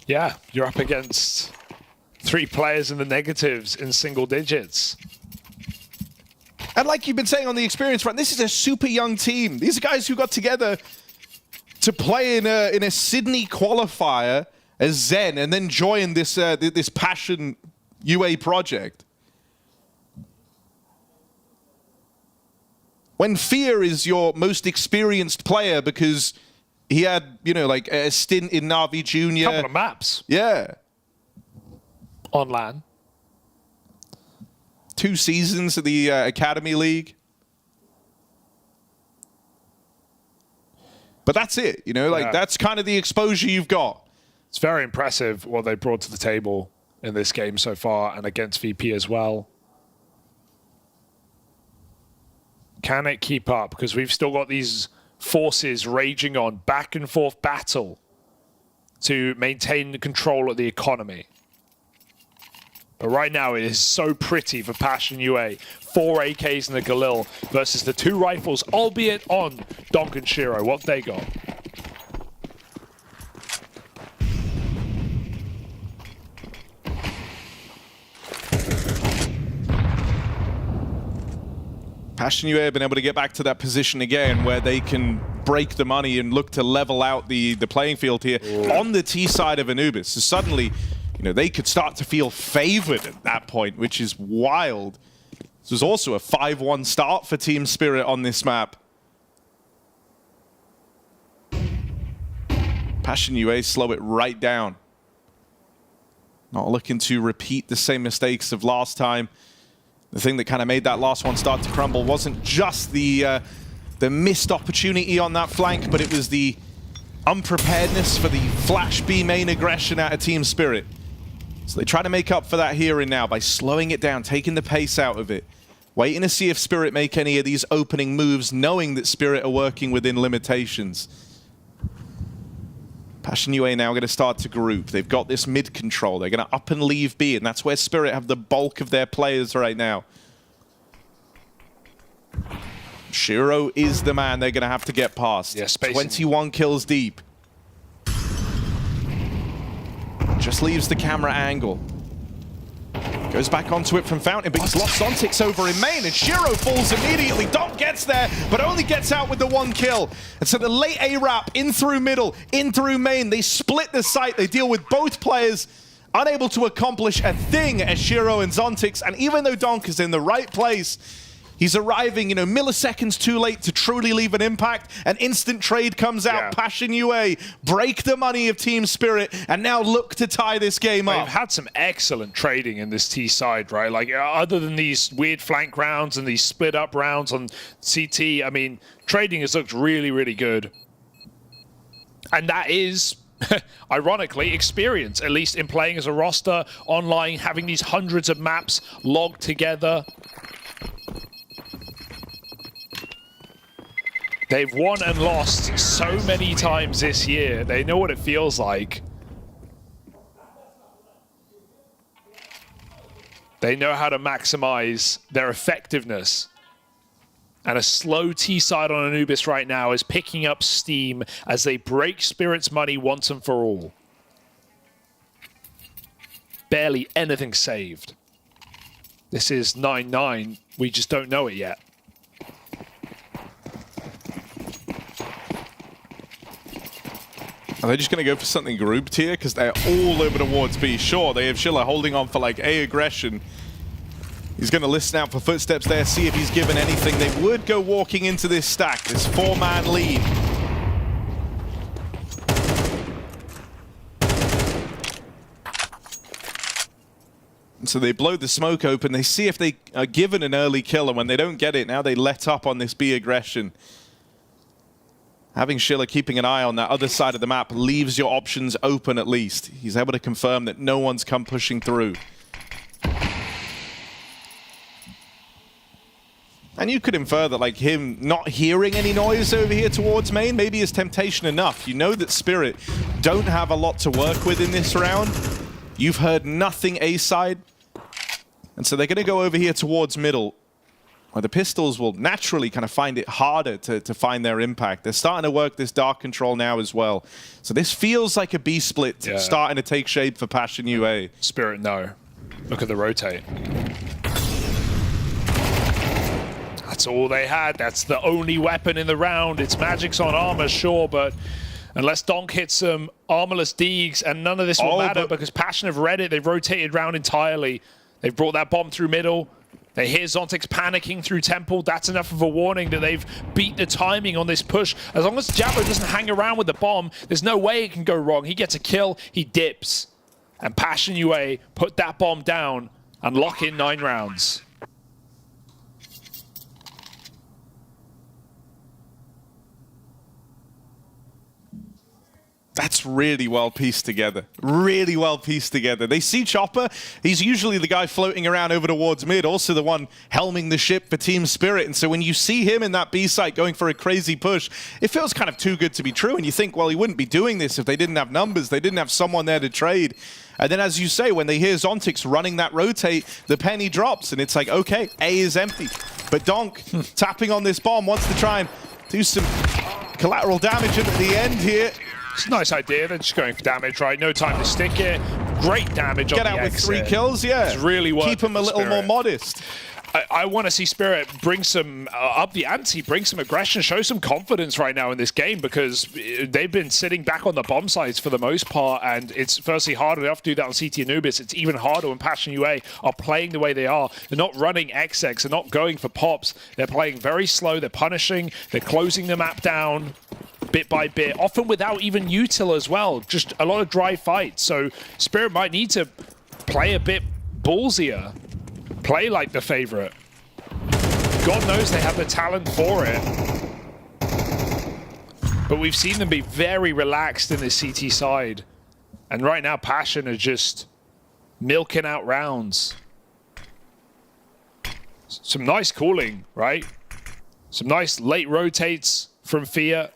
Yeah, you're up against 3 players in the negatives in single digits. And like you've been saying on the experience front, this is a super young team. These are guys who got together to play in a Sydney qualifier as Zen and then join this this Passion UA project. When Fear is your most experienced player because he had, you know, like a stint in Na'Vi Junior. Couple of maps. Yeah. on LAN. 2 seasons of the Academy League. But that's it, you know, like that's kind of the exposure you've got. It's very impressive what they brought to the table in this game so far and against VP as well. Can it keep up? Because we've still got these forces raging on, back and forth battle to maintain the control of the economy. But right now it is so pretty for Passion UA. 4 AKs and the Galil versus the 2 rifles, albeit on Donk and Shiro. What they got? Passion UA have been able to get back to that position again where they can break the money and look to level out the playing field here on the T side of Anubis. So suddenly, you know, they could start to feel favored at that point, which is wild. This was also a 5-1 start for Team Spirit on this map. Passion UA slow it right down. Not looking to repeat the same mistakes of last time. The thing that kind of made that last one start to crumble wasn't just the missed opportunity on that flank, but it was the unpreparedness for the flash B main aggression out of Team Spirit. So they try to make up for that here and now by slowing it down, taking the pace out of it, waiting to see if Spirit make any of these opening moves, knowing that Spirit are working within limitations. Passion UA now going to start to group. They've got this mid control. They're going to up and leave B, and that's where Spirit have the bulk of their players right now. Shiro is the man they're going to have to get past. Yeah, 21 kills deep. Just leaves the camera angle. Goes back onto it from Fountain, but he's lost Zontix over in main, and Shiro falls immediately. Donk gets there, but only gets out with the 1 kill. And so the late A-Rap in through middle, in through main. They split the site. They deal with both players, unable to accomplish a thing as Shiro and Zontix. And even though Donk is in the right place, he's arriving, you know, milliseconds too late to truly leave an impact. An instant trade comes out. Passion UA break the money of Team Spirit and now look to tie this game up. They've had some excellent trading in this T side, right? Like, other than these weird flank rounds and these split up rounds on CT, I mean, trading has looked really, really good. And that is, ironically, experience, at least in playing as a roster online, having these hundreds of maps logged together. They've won and lost so many times this year. They know what it feels like. They know how to maximize their effectiveness. And a slow T-side on Anubis right now is picking up steam as they break Spirit's money once and for all. Barely anything saved. This is 9-9. We just don't know it yet. Are they just going to go for something grouped here? Because they're all over towards B. Sure, they have Schiller holding on for like A aggression. He's going to listen out for footsteps there, see if he's given anything. They would go walking into this stack, this 4-man lead. And so they blow the smoke open. They see if they are given an early kill, and when they don't get it, now they let up on this B aggression. Having Schiller keeping an eye on that other side of the map leaves your options open at least. He's able to confirm that no one's come pushing through. And you could infer that, like, him not hearing any noise over here towards main maybe is temptation enough. You know that Spirit don't have a lot to work with in this round. You've heard nothing A side. And so they're going to go over here towards middle, where the Pistols will naturally kind of find it harder to find their impact. They're starting to work this dark control now as well. So this feels like a B split starting to take shape for Passion UA. Spirit, no. Look at the rotate. That's all they had. That's the only weapon in the round. It's Magic's on armor, sure, but unless Donk hits some armorless Deegs, and none of this will matter because Passion have read it. They've rotated round entirely. They've brought that bomb through middle. They hear Zontix panicking through Temple. That's enough of a warning that they've beat the timing on this push. As long as Jabbo doesn't hang around with the bomb, there's no way it can go wrong. He gets a kill, he dips. And Passion UA put that bomb down and lock in 9 rounds. That's really well pieced together. Really well pieced together. They see Chopper. He's usually the guy floating around over towards mid, also the one helming the ship for Team Spirit. And so when you see him in that B site going for a crazy push, it feels kind of too good to be true. And you think, well, he wouldn't be doing this if they didn't have numbers. They didn't have someone there to trade. And then, as you say, when they hear Zontix running that rotate, the penny drops. And it's like, okay, A is empty. But Donk, tapping on this bomb, wants to try and do some collateral damage at the end here. It's a nice idea. They're just going for damage, right? No time to stick it. Great damage on the exit. Get out with 3 kills, yeah. It's really worked. Keep him a little more modest. I want to see Spirit bring some, up the ante, bring some aggression, show some confidence right now in this game, because they've been sitting back on the bomb sites for the most part, and it's firstly harder. They have to do that on CT Anubis. It's even harder when Passion UA are playing the way they are. They're not running XX, they're not going for pops. They're playing very slow, they're punishing, they're closing the map down bit by bit, often without even util as well. Just a lot of dry fights. So Spirit might need to play a bit ballsier. Play like the favorite. God knows they have the talent for it. But we've seen them be very relaxed in the CT side. And right now, Passion are just milking out rounds. Some nice calling, right? Some nice late rotates from Fia.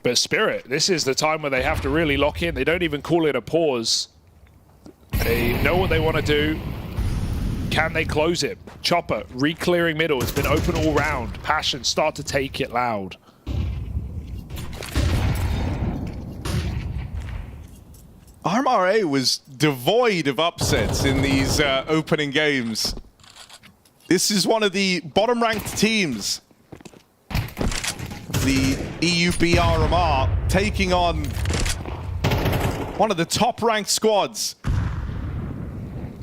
But Spirit, this is the time where they have to really lock in. They don't even call it a pause. They know what they want to do. Can they close it? Chopper, re-clearing middle. It's been open all round. Passion start to take it loud. RMR was devoid of upsets in these opening games. This is one of the bottom-ranked teams. The EUB RMR taking on one of the top-ranked squads.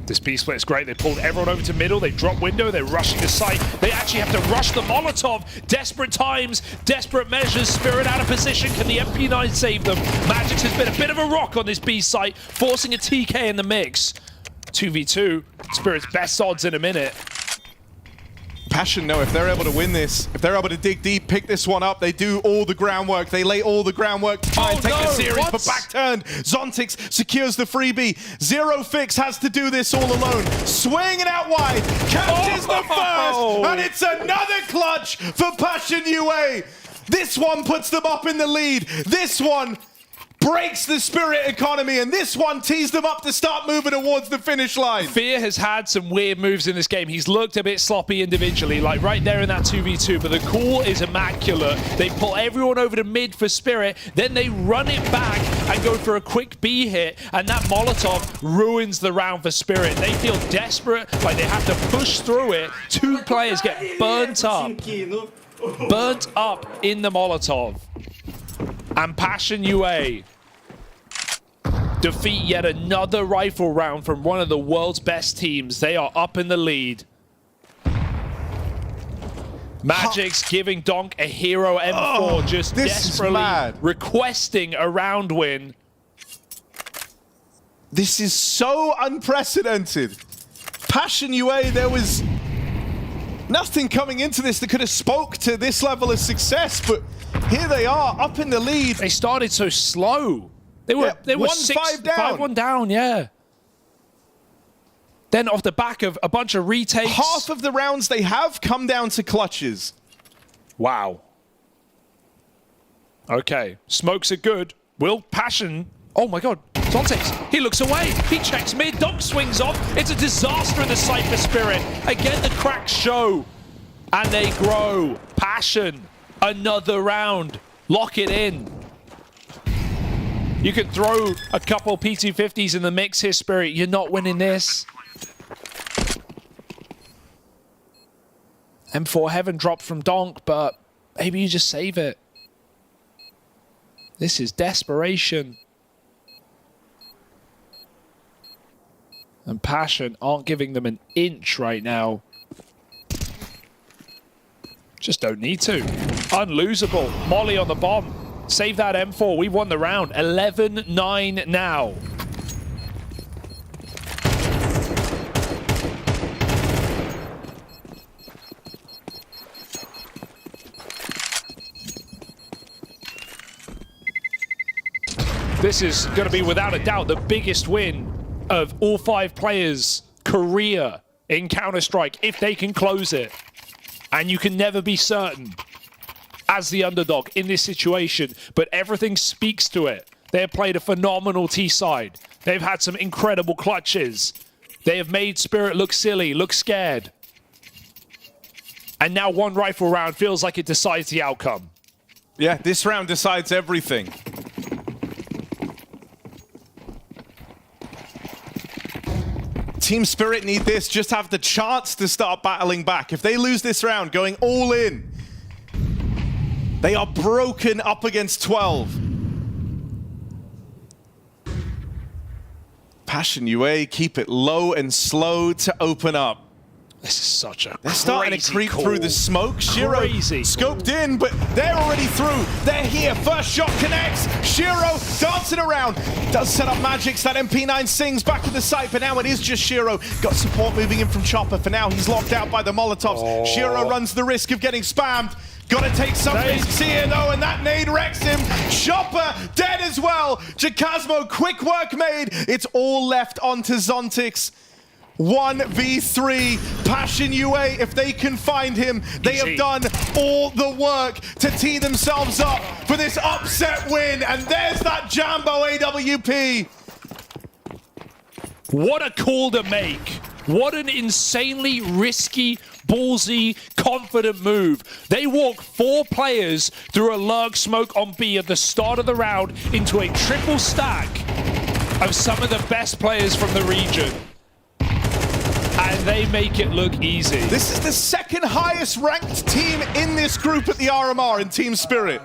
This B-split is great. They pulled everyone over to middle. They drop window. They're rushing the site. They actually have to rush the Molotov. Desperate times, desperate measures. Spirit out of position. Can the MP9 save them? Magix has been a bit of a rock on this B site, forcing a TK in the mix. 2v2. Spirit's best odds in a minute. Passion know if they're able to win this, if they're able to dig deep, pick this one up, they do all the groundwork. They lay all the groundwork to try and take the series, but back-turned. Zontix secures the freebie. Zero Fix has to do this all alone. Swinging out wide, catches the first, and it's another clutch for Passion UA. This one puts them up in the lead. This one breaks the Spirit economy, and this one tees them up to start moving towards the finish line. Fear has had some weird moves in this game. He's looked a bit sloppy individually, like right there in that 2v2, but the call is immaculate. They pull everyone over to mid for Spirit, then they run it back and go for a quick B hit, and that Molotov ruins the round for Spirit. They feel desperate, like they have to push through it. 2 players get burnt up. Burnt up in the Molotov. And Passion UA defeat yet another rifle round from one of the world's best teams. They are up in the lead. Magix giving Donk a hero M4, just desperately requesting a round win. This is so unprecedented. Passion UA, there was nothing coming into this that could have spoke to this level of success, but here they are, up in the lead. They started so slow. They were 5-1 down, yeah. Then off the back of a bunch of retakes. Half of the rounds they have come down to clutches. Wow. Okay, smokes are good. Will Passion, oh my god, Zontix, he looks away. He checks mid, Donk swings off. It's a disaster in the site for Spirit. Again, the cracks show. And they grow. Passion. Another round. Lock it in. You could throw a couple P250s in the mix here, Spirit. You're not winning this. M4 Heaven dropped from Donk, but maybe you just save it. This is desperation. And Passion aren't giving them an inch right now. Just don't need to. Unlosable. Molly on the bomb. Save that M4. We've won the round. 11-9 now. This is going to be, without a doubt, the biggest win of all 5 players' career in Counter-Strike, if they can close it. And you can never be certain as the underdog in this situation, but everything speaks to it. They have played a phenomenal T-side. They've had some incredible clutches. They have made Spirit look silly, look scared. And now one rifle round feels like it decides the outcome. Yeah, this round decides everything. Team Spirit need this, just have the chance to start battling back. If they lose this round, going all in, they are broken up against 12. Passion UA keep it low and slow to open up. This is such a They're starting to creep through the smoke. Shiro Crazy scoped in, but they're already through. They're here. First shot connects. Shiro dancing around. Does set up Magix. That MP9 sings back to the site, but now it is just Shiro. Got support moving in from Chopper. For now, he's locked out by the Molotovs. Shiro runs the risk of getting spammed. Gotta take some risks here, though, and that nade wrecks him. Chopper dead as well. Jacasmo, quick work made. It's all left onto Zontix. 1v3, Passion UA, if they can find him, they have done all the work to tee themselves up for this upset win, and there's that Jambo AWP. What a call to make. What an insanely risky, ballsy, confident move. They walk 4 players through a lurk smoke on B at the start of the round into a triple stack of some of the best players from the region. And they make it look easy. This is the second highest ranked team in this group at the RMR in Team Spirit.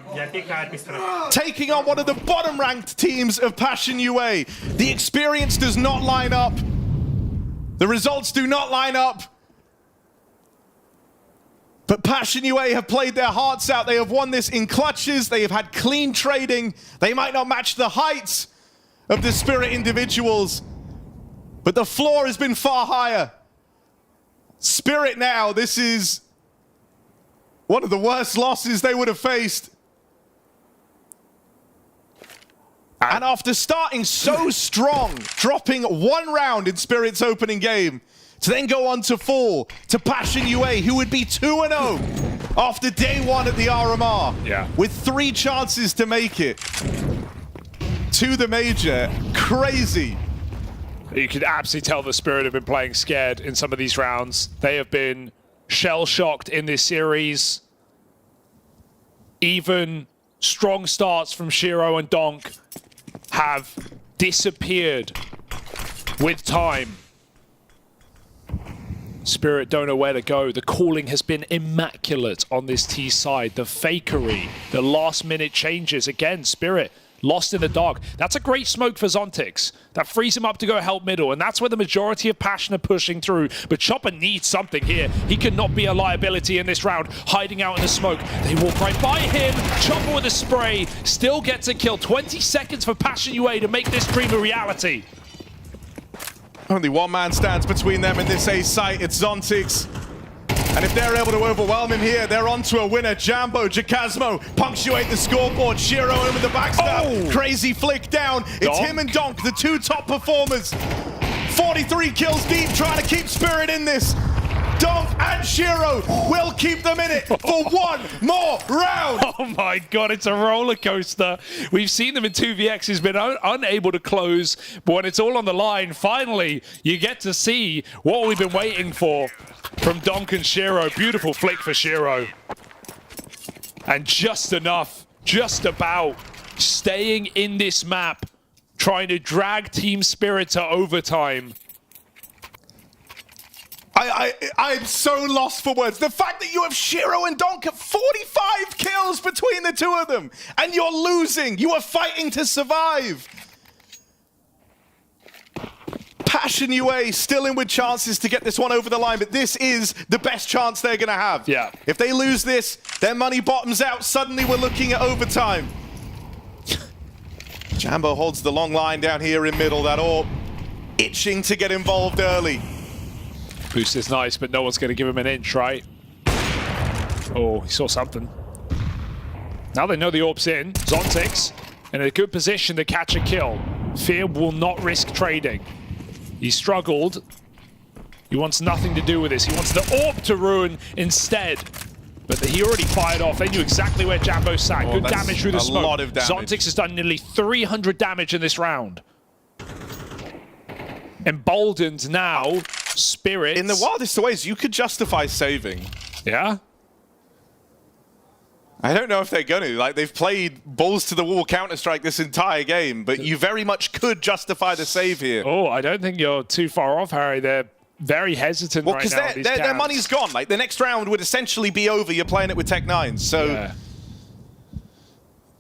Taking on one of the bottom ranked teams of Passion UA. The experience does not line up. The results do not line up. But Passion UA have played their hearts out. They have won this in clutches. They have had clean trading. They might not match the heights of the Spirit individuals, but the floor has been far higher. Spirit now, this is one of the worst losses they would have faced. And after starting so strong, dropping 1 round in Spirit's opening game, to then go on to fall to Passion UA, who would be 2-0 after day 1 at the RMR, with 3 chances to make it to the major. Crazy. You could absolutely tell the Spirit have been playing scared in some of these rounds. They have been shell-shocked in this series. Even strong starts from Shiro and Donk have disappeared with time. Spirit don't know where to go. The calling has been immaculate on this T side. The fakery, the last-minute changes. Again, Spirit lost in the dark. That's a great smoke for Zontix. That frees him up to go help middle, and that's where the majority of Passion are pushing through. But Chopper needs something here. He cannot be a liability in this round, hiding out in the smoke. They walk right by him. Chopper with a spray, still gets a kill. 20 seconds for Passion UA to make this dream a reality. Only 1 man stands between them and this A site. It's Zontix. And if they're able to overwhelm him here, they're on to a winner. Jambo, Jacasmo punctuate the scoreboard. Shiro in with the backstab. Crazy flick down. It's him and Donk, the 2 top performers. 43 kills deep, trying to keep Spirit in this. Donk and Shiro will keep them in it for 1 more round. Oh my God, it's a roller coaster. We've seen them in 2vx. He's been unable to close, but when it's all on the line, finally, you get to see what we've been waiting for from Donk and Shiro. Beautiful flick for Shiro. And just enough, just about, staying in this map, trying to drag Team Spirit to overtime. I'm so lost for words. The fact that you have Shiro and Donk at 45 kills between the 2 of them, and you're losing. You are fighting to survive. Passion UA still in with chances to get this one over the line, but this is the best chance they're going to have. Yeah. If they lose this, their money bottoms out. Suddenly we're looking at overtime. Jambo holds the long line down here in middle. That AWP itching to get involved early. Boost is nice, but no one's going to give him an inch, right? Oh, he saw something. Now they know the AWP's in. Zontix in a good position to catch a kill. Fear will not risk trading. He struggled. He wants nothing to do with this. He wants the AWP to ruin instead. But he already fired off. They knew exactly where Jambo sat. Good damage through the smoke. A lot of damage. Zontix has done nearly 300 damage in this round. Emboldened now, Spirit. In the wildest of ways, you could justify saving. Yeah? I don't know if they're going to. Like, they've played balls to the wall Counter-Strike this entire game, but you very much could justify the save here. Oh, I don't think you're too far off, Harry. They're very hesitant right now. Because their money's gone. Like, the next round would essentially be over. You're playing it with Tech9. So yeah.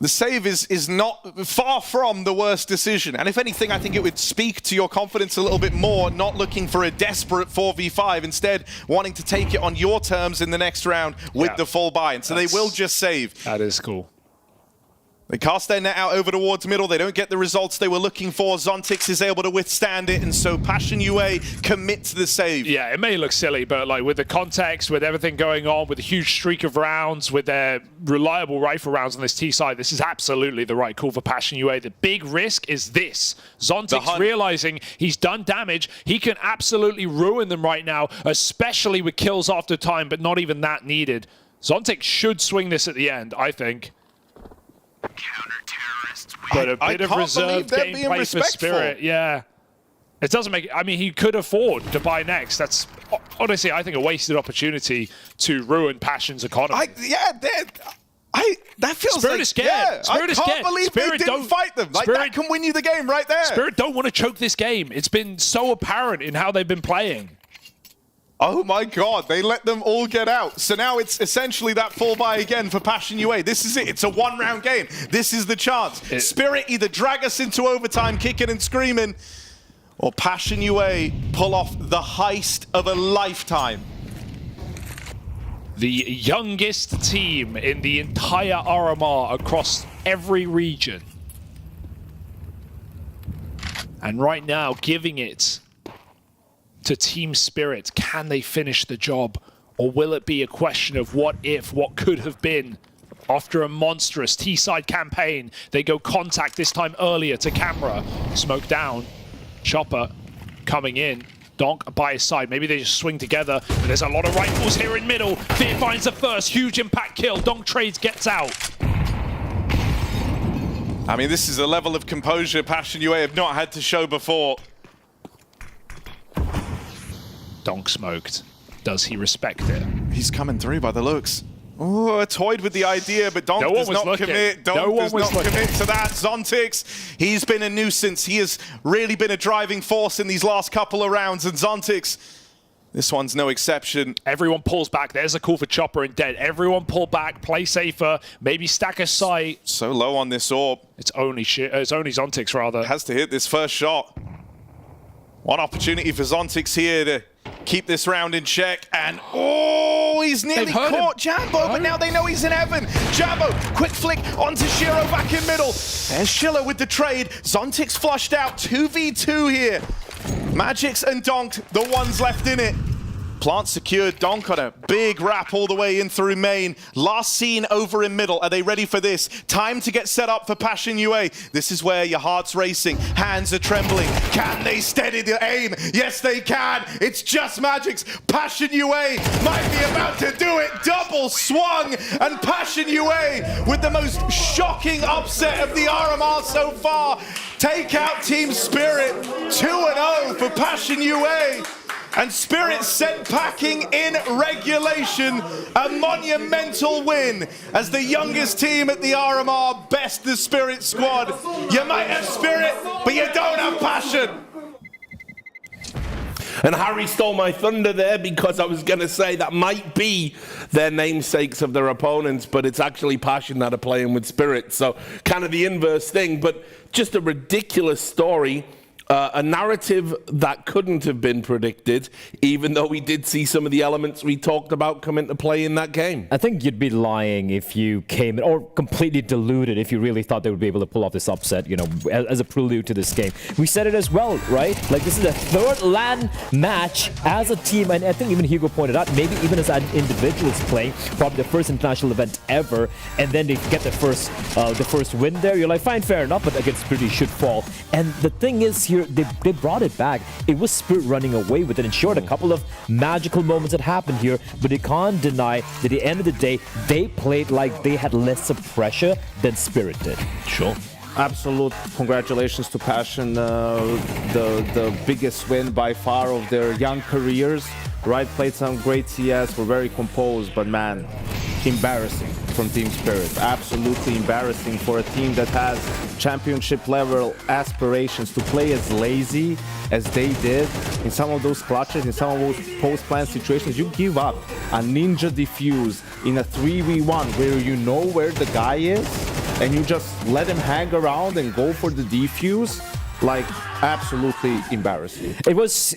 The save is not far from the worst decision. And if anything, I think it would speak to your confidence a little bit more, not looking for a desperate 4v5, instead wanting to take it on your terms in the next round with the full buy. And so they will just save. That is cool. They cast their net out over towards middle. They don't get the results they were looking for. Zontix is able to withstand it, and so Passion UA commit to the save. Yeah, it may look silly, but like with the context, with everything going on, with a huge streak of rounds, with their reliable rifle rounds on this T side, this is absolutely the right call for Passion UA. The big risk is this. Zontix realizing he's done damage. He can absolutely ruin them right now, especially with kills after time, but not even that needed. Zontix should swing this at the end, I think. But a bit of reserved gameplay for Spirit, yeah. It doesn't make. I mean, he could afford to buy next. That's honestly, I think, a wasted opportunity to ruin Passion's economy. That feels Spirit like is scared. Yeah, Spirit is I scared. can't believe Spirit they didn't fight them. Like that can win you the game right there. Spirit don't want to choke this game. It's been so apparent in how they've been playing. Oh my god, they let them all get out. So now it's essentially that full buy again for Passion UA. This is it. It's a one-round game. This is the chance. Spirit either drag us into overtime, kicking and screaming, or Passion UA pull off the heist of a lifetime. The youngest team in the entire RMR across every region. And right now, giving it to Team Spirit. Can they finish the job? Or will it be a question of what if, what could have been? After a monstrous T-side campaign, they go contact this time earlier to camera. Smoke down. Chopper coming in. Donk by his side. Maybe they just swing together. But there's a lot of rifles here in middle. Fear finds the first. Huge impact kill. Donk trades, gets out. I mean, this is a level of composure Passion UA have not had to show before. Donk smoked. Does he respect it? He's coming through by the looks. Oh, toyed with the idea, but Donk does not commit. Donk does not commit to that. Zontix, he's been a nuisance. He has really been a driving force in these last couple of rounds, and Zontix, this one's no exception. Everyone pulls back. There's a call for Chopper and Dead. Everyone pull back, play safer, maybe stack a sight. So low on this AWP. It's only Zontix, rather. Has to hit this first shot. One opportunity for Zontix here to keep this round in check, and oh, he's nearly caught Jambo, but now they know he's in heaven. Jambo, quick flick onto Shiro back in middle. There's Schiller with the trade. Zontix flushed out, 2v2 here. Magix and Donk, the ones left in it. Plant secured. Donk on a big wrap all the way in through main. Last seen over in middle. Are they ready for this? Time to get set up for Passion UA. This is where your heart's racing. Hands are trembling. Can they steady the aim? Yes, they can. It's just Magix. Passion UA might be about to do it. Double swung. And Passion UA with the most shocking upset of the RMR so far. Take out Team Spirit. 2-0 for Passion UA. And Spirit sent packing in regulation. A monumental win as the youngest team at the RMR best the Spirit squad. You might have Spirit, but you don't have Passion. And Harry stole my thunder there, because I was going to say that might be their namesakes of their opponents, but it's actually Passion that are playing with Spirit. So kind of the inverse thing, but just a ridiculous story. A narrative that couldn't have been predicted, even though we did see some of the elements we talked about come into play in that game. I think you'd be lying if you came, or completely deluded if you really thought they would be able to pull off this upset, you know, as a prelude to this game. We said it as well, right? Like, this is the third LAN match as a team, and I think even Hugo pointed out, maybe even as individuals playing, probably the first international event ever, and then they get the first win there. You're like, fine, fair enough, but against Spirit you should fall. And the thing is here, they brought it back. It was Spirit running away with it, and sure, a couple of magical moments that happened here, but you can't deny that at the end of the day, they played like they had less of pressure than Spirit did. Sure. Absolute congratulations to Passion, the biggest win by far of their young careers. Right, played some great CS, were very composed, but man, embarrassing from Team Spirit. Absolutely embarrassing for a team that has championship level aspirations to play as lazy as they did in some of those clutches, in some of those post-plan situations. You give up a ninja defuse in a 3v1 where you know where the guy is and you just let him hang around and go for the defuse. Like, absolutely embarrassing. It was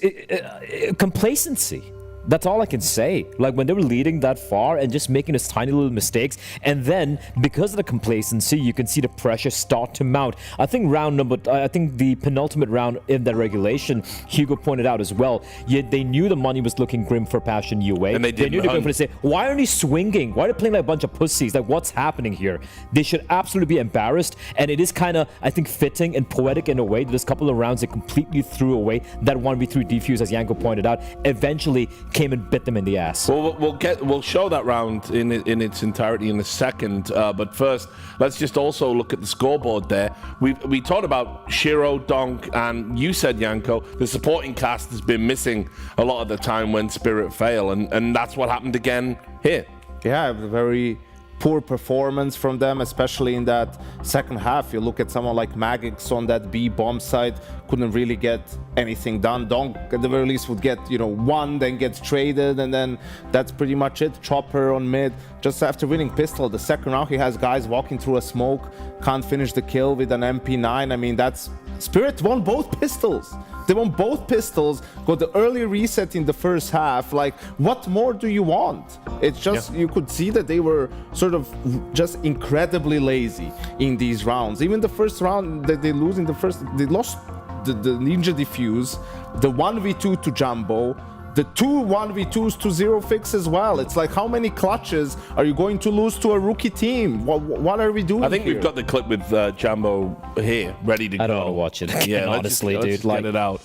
complacency. That's all I can say. Like, when they were leading that far and just making those tiny little mistakes, and then because of the complacency, you can see the pressure start to mount. I think the penultimate round in that regulation, Hugo pointed out as well, yet they knew the money was looking grim for Passion UA. And they knew they were going to say, why aren't they swinging? Why are they playing like a bunch of pussies? Like, what's happening here? They should absolutely be embarrassed, and it is kind of, I think, fitting and poetic in a way that this couple of rounds they completely threw away that 1v3 defuse, as Yanko pointed out, eventually came and bit them in the ass. Well, we'll show that round in its entirety in a second. But first, let's just also look at the scoreboard there. We talked about Shiro, Donk, and you said, Yanko, the supporting cast has been missing a lot of the time when Spirit fail, and that's what happened again here. Yeah, very poor performance from them, especially in that second half. You look at someone like Magix on that B bomb side, couldn't really get anything done. Donk at the very least would get, one, then gets traded, and then that's pretty much it. Chopper on mid, just after winning pistol. The second round, he has guys walking through a smoke, can't finish the kill with an MP9. I mean, that's... Spirit won both pistols. They won both pistols, got the early reset in the first half. Like, what more do you want? It's just, you could see that they were sort of just incredibly lazy in these rounds. Even the first round that they lose in the first, they lost the Ninja Diffuse, the 1v2 to Jumbo, the 2 1v2s to Zero Fix as well. It's like, how many clutches are you going to lose to a rookie team? What are we doing I think here? we've got the clip with Jambo here, ready to go. I don't want to watch it again, Yeah, honestly, let's dude. just get it out.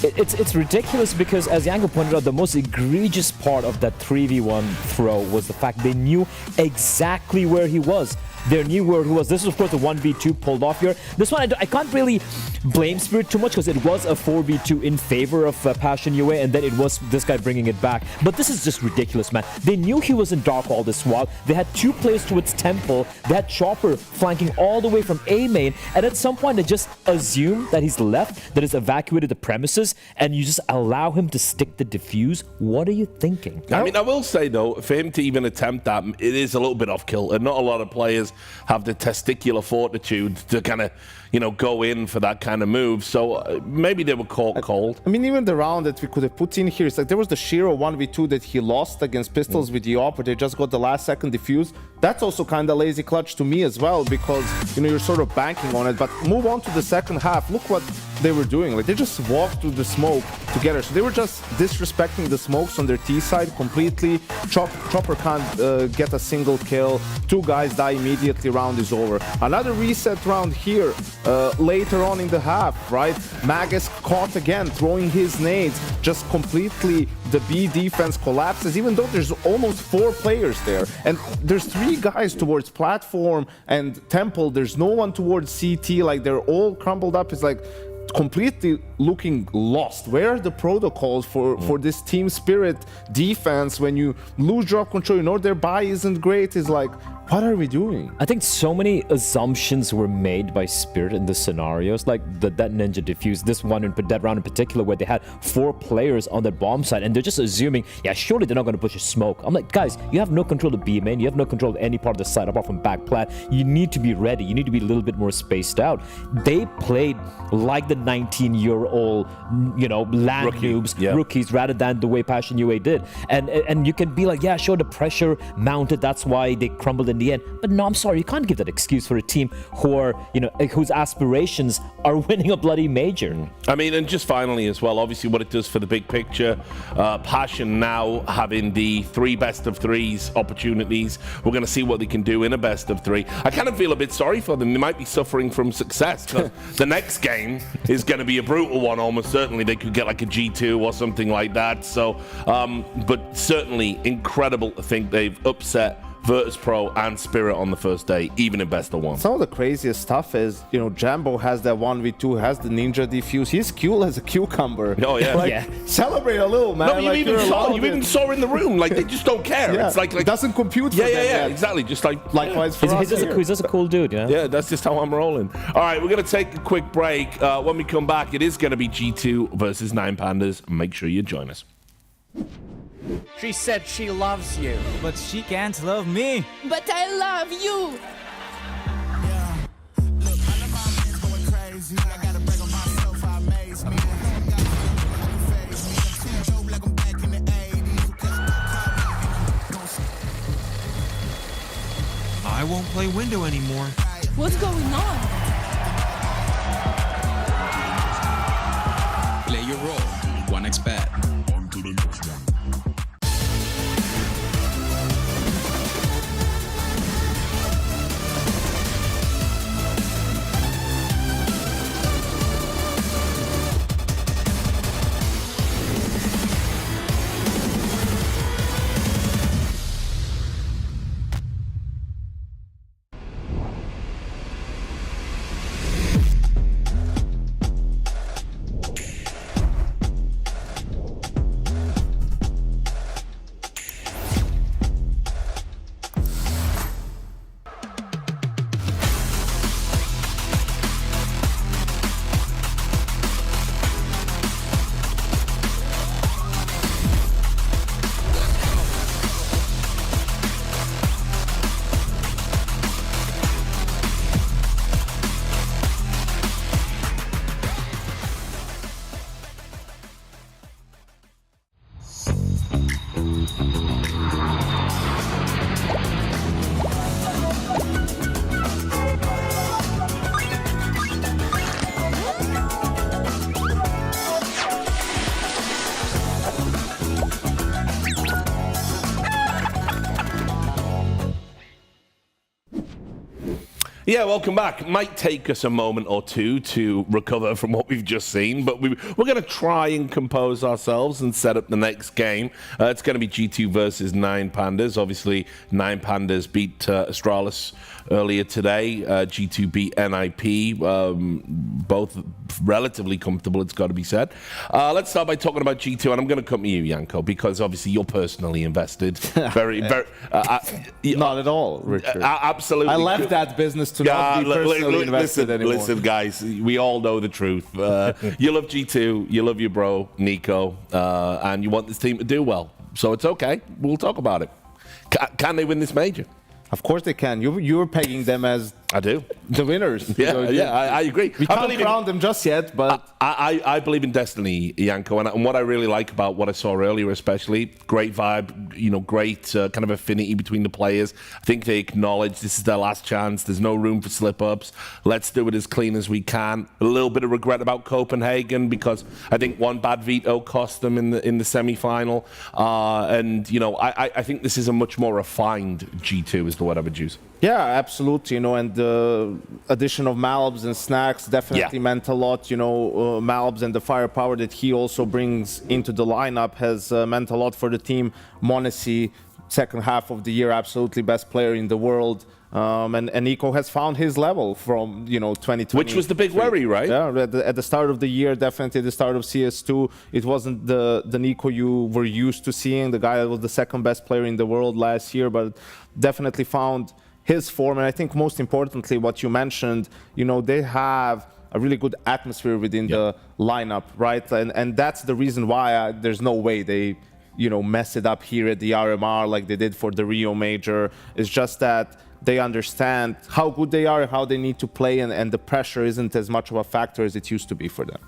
It's ridiculous because, as Yanko pointed out, the most egregious part of that 3v1 throw was the fact they knew exactly where he was. They knew where he was. This is, of course, the 1v2 pulled off here. This one, I can't really blame Spirit too much because it was a 4v2 in favor of Passion UA, and then it was this guy bringing it back. But this is just ridiculous, man. They knew he was in dark all this while. They had 2 players towards Temple. They had Chopper flanking all the way from A main, and at some point they just assume that he's left, that he's evacuated the premises, and you just allow him to stick the defuse. What are you thinking? I mean, I will say, though, for him to even attempt that, it is a little bit off kilter, and not a lot of players have the testicular fortitude to kind of, go in for that kind of move. So maybe they were caught cold. I mean, even the round that we could have put in here, it's like there was the Shiro 1v2 that he lost against Pistols with the op, where they just got the last second defuse. That's also kind of lazy clutch to me as well, because, you're sort of banking on it. But move on to the second half. Look what they were doing. Like, they just walked through the smoke together. So they were just disrespecting the smokes on their T side completely. Chopper can't get a single kill. 2 guys die immediately. Round is over. Another reset round here later on in the half, right? Magus caught again, throwing his nades. Just completely, the B defense collapses, even though there's almost 4 players there. And there's 3 guys towards platform and Temple. There's no one towards CT. Like, they're all crumbled up. It's like completely looking lost. Where are the protocols for this Team Spirit defense when you lose drop control? Their buy isn't great. It's like, what are we doing? I think so many assumptions were made by Spirit in the scenarios, like that Ninja Diffuse, that round in particular, where they had 4 players on that bomb side, and they're just assuming, yeah, surely they're not going to push a smoke. I'm like, guys, you have no control of B main, you have no control of any part of the side apart from back plat. You need to be ready. You need to be a little bit more spaced out. They played like the 19-year-old, land noobs, rookies, rather than the way Passion UA did. And you can be like, yeah, sure, the pressure mounted, that's why they crumbled in the end. But no, I'm sorry, you can't give that excuse for a team who are, whose aspirations are winning a bloody major. I mean, and just finally as well, obviously what it does for the big picture, Passion now having the 3 best-of-3s opportunities. We're going to see what they can do in a best-of-3. I kind of feel a bit sorry for them. They might be suffering from success. The next game is going to be a brutal one, almost certainly. They could get like a G2 or something like that. So, but certainly incredible to think they've upset Virtus.pro and Spirit on the first day, even in best of 1. Some of the craziest stuff is, Jambo has that 1v2, has the ninja defuse. He's cool as a cucumber. Oh, yeah. Celebrate a little, man. No, you even saw in the room. Like, they just don't care. Yeah. It's like it doesn't compute for them yet. Exactly. Just like... Likewise for us. He's just a cool dude, Yeah, that's just how I'm rolling. All right, we're going to take a quick break. When we come back, it is going to be G2 versus 9 Pandas. Make sure you join us. She said she loves you, but she can't love me. But I love you. I won't play window anymore. What's going on? Play your role. 1xBet. On to the next one. Yeah, welcome back. Might take us a moment or two to recover from what we've just seen, but we're going to try and compose ourselves and set up the next game. It's going to be G2 versus 9 Pandas. Obviously, 9 Pandas beat Astralis earlier today. G2 beat NIP. Both relatively comfortable, it's got to be said. Let's start by talking about G2, and I'm going to come to you, Janko, because obviously you're personally invested. Very. Not at all, Richard. Absolutely. I left that business to not be personally invested anymore. Listen, guys, we all know the truth. You love G2, you love your bro, Nico, and you want this team to do well. So it's okay. We'll talk about it. Can they win this major? Of course they can. You're pegging them as I do the winners. I agree. We can't crown them just yet, but I believe in destiny, Janko, and what I really like about what I saw earlier, especially great vibe, great kind of affinity between the players. I think they acknowledge this is their last chance. There's no room for slip-ups. Let's do it as clean as we can. A little bit of regret about Copenhagen because I think one bad veto cost them in the semi-final, and I think this is a much more refined G2 is the word I would use. Yeah, absolutely. And the addition of Malbs and Snacks definitely meant a lot. Malbs and the firepower that he also brings into the lineup has meant a lot for the team. Monesi, second half of the year, absolutely best player in the world. And Nico has found his level from 2020, which was the big worry, right? Yeah, at the start of the year, definitely the start of CS2, it wasn't the Nico you were used to seeing, the guy that was the second best player in the world last year, but definitely found his form. And I think most importantly, what you mentioned, they have a really good atmosphere within the lineup, right? And that's the reason why there's no way they mess it up here at the RMR like they did for the Rio Major. It's just that they understand how good they are and how they need to play, and the pressure isn't as much of a factor as it used to be for them.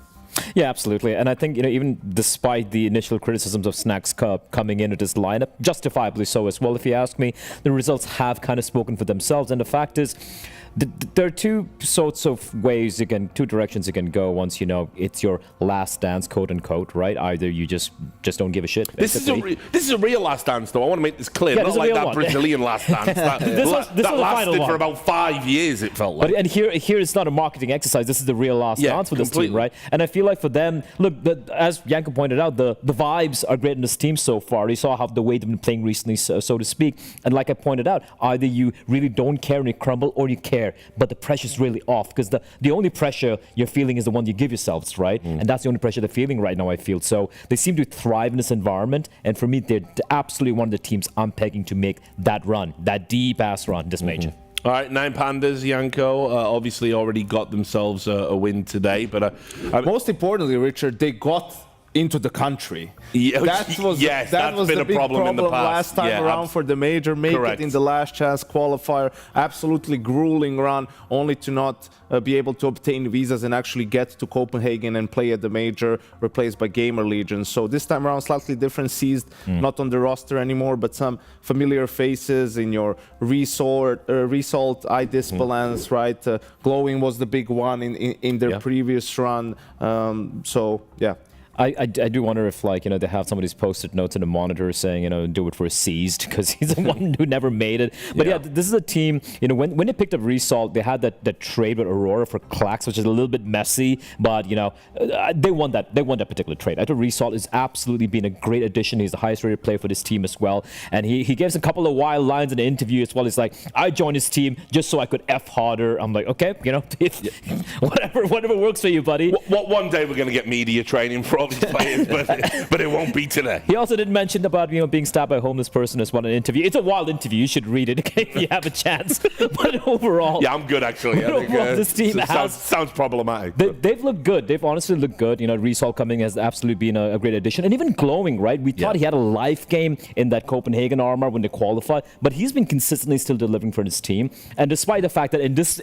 Yeah, absolutely. And I think, even despite the initial criticisms of Snack's Cup coming into this lineup, justifiably so as well, if you ask me, the results have kind of spoken for themselves. And the fact is, there are two sorts of ways two directions you can go once it's your last dance, quote unquote, right? Either you just don't give a shit. This is a real last dance, though. I want to make this clear. Yeah, not like that Brazilian last dance. That lasted for about 5 years, it felt like. And here it's not a marketing exercise. This is the real last dance for this team, right? And I feel like for them, look, as Janko pointed out, the vibes are great in this team so far. You saw how the way they've been playing recently, so to speak. And like I pointed out, either you really don't care and you crumble, or you care, but the pressure's really off, because the only pressure you're feeling is the one you give yourselves, right? And that's the only pressure they're feeling right now, I feel. So they seem to thrive in this environment, and for me, they're absolutely one of the teams I'm pegging to make that run, that deep-ass run this major. All right, 9 Pandas, Janko, obviously already got themselves a win today, but... Most importantly, Richard, they got into the country. Yeah, that was been the a big problem in the past. Last time around for the major, make it in the last chance qualifier. Absolutely grueling run, only to not be able to obtain visas and actually get to Copenhagen and play at the major, replaced by Gamer Legion. So this time around, slightly different, seized, not on the roster anymore, but some familiar faces in your Resort, iDisbalance, right? Glowing was the big one in their previous run. So, yeah. I do wonder if, they have some of these post-it notes in the monitor saying, do it for Seized, because he's the one who never made it. But yeah, this is a team, when they picked up Result, they had that trade with Aurora for Clax, which is a little bit messy, but, they won that particular trade. I thought Result has absolutely been a great addition. He's the highest rated player for this team as well. And he gave us a couple of wild lines in the interview as well. He's like, I joined his team just so I could F harder. I'm like, okay, whatever works for you, buddy. One day we're going to get media training for all these players, but it won't be today. He also did mention about being stabbed by a homeless person as well in an interview. It's a wild interview. You should read it if you have a chance. But overall, yeah, I'm good actually. I think, this team sounds problematic. They've looked good. They've honestly looked good. Resol coming has absolutely been a great addition, and even Glowing, right? We thought he had a life game in that Copenhagen RMR when they qualified, but he's been consistently still delivering for his team. And despite the fact that in this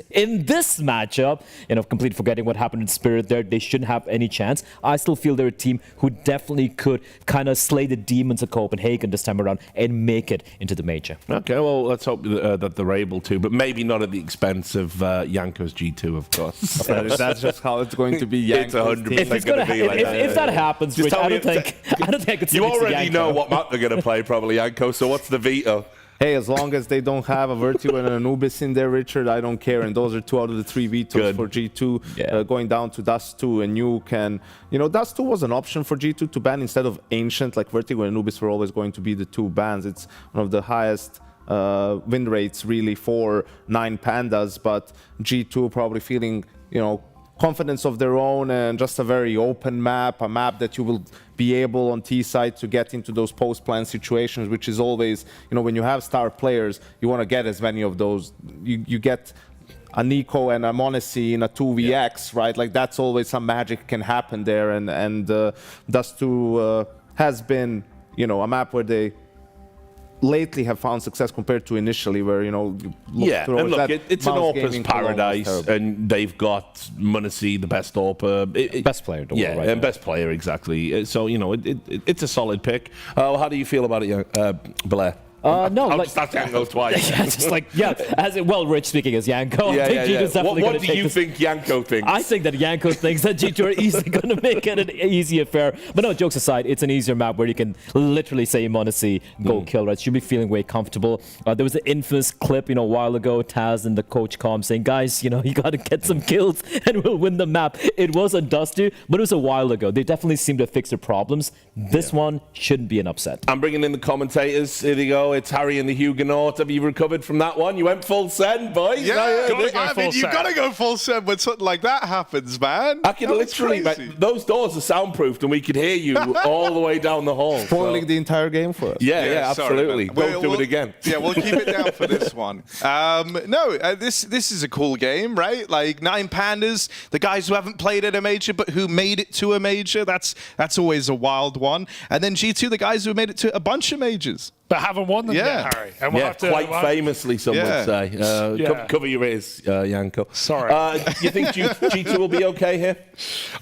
matchup, completely forgetting what happened in Spirit there, they shouldn't have any chance. I still feel they're a team who definitely could kind of slay the demons of Copenhagen this time around and make it into the major. Okay, well, let's hope that they're able to, but maybe not at the expense of Janko's G2, of course. That's just how it's going to be. Janko's it's 100% going to be like that. If that happens, Rich, I don't think I could. You already know what map they're going to play, probably, Janko. So what's the veto? Hey, as long as they don't have a Virtu and an Anubis in there, Richard, I don't care. And those are 2 out of the 3 vetoes for G2, going down to Dust 2 and Nuke. And, Dust 2 was an option for G2 to ban instead of Ancient. Like Vertigo and Anubis were always going to be the 2 bans. It's one of the highest win rates, really, for 9 Pandas. But G2 probably feeling, confidence of their own and just a very open map, a map that you will be able on T side to get into those post-plan situations, which is always, when you have star players, you want to get as many of those. You get a Nico and a Monacy in a 2vx, right? Like that's always some magic can happen there, and Dust 2 has been, a map where they lately have found success compared to initially, where and look, it's an AWP's paradise, and they've got Munacy, the best AWP, best player, right? And best player, exactly. So it's a solid pick. How do you feel about it, Blair? No, I'll just ask Janko twice. Rich speaking as Janko. What do you think Janko thinks? I think that Janko thinks that G2 are easily going to make it an easy affair. But no, jokes aside, it's an easier map where you can literally say Monacy, go kill, right? Should be feeling way comfortable. There was an infamous clip, a while ago, Taz and the coach com saying, guys, you got to get some kills and we'll win the map. It was a Dusty, but it was a while ago. They definitely seem to fix their problems. This one shouldn't be an upset. I'm bringing in the commentators. Here they go. Nico. It's Harry and the Huguenot. Have you recovered from that one? You went full send, boys. Yeah, you gotta go full send when something like that happens, man. I can literally, those doors are soundproofed and we could hear you all the way down the hall. Spoiling the entire game for us. Yeah, absolutely. Sorry, Don't do it again. Yeah, we'll keep it down for this one. This is a cool game, right? Like 9 Pandas, the guys who haven't played at a major but who made it to a major. That's always a wild one. And then G2, the guys who made it to a bunch of majors. But haven't won them yet, Harry. And we'll have to, quite famously, some would say. Cover your ears, Yanko. Sorry. You think G2 will be okay here?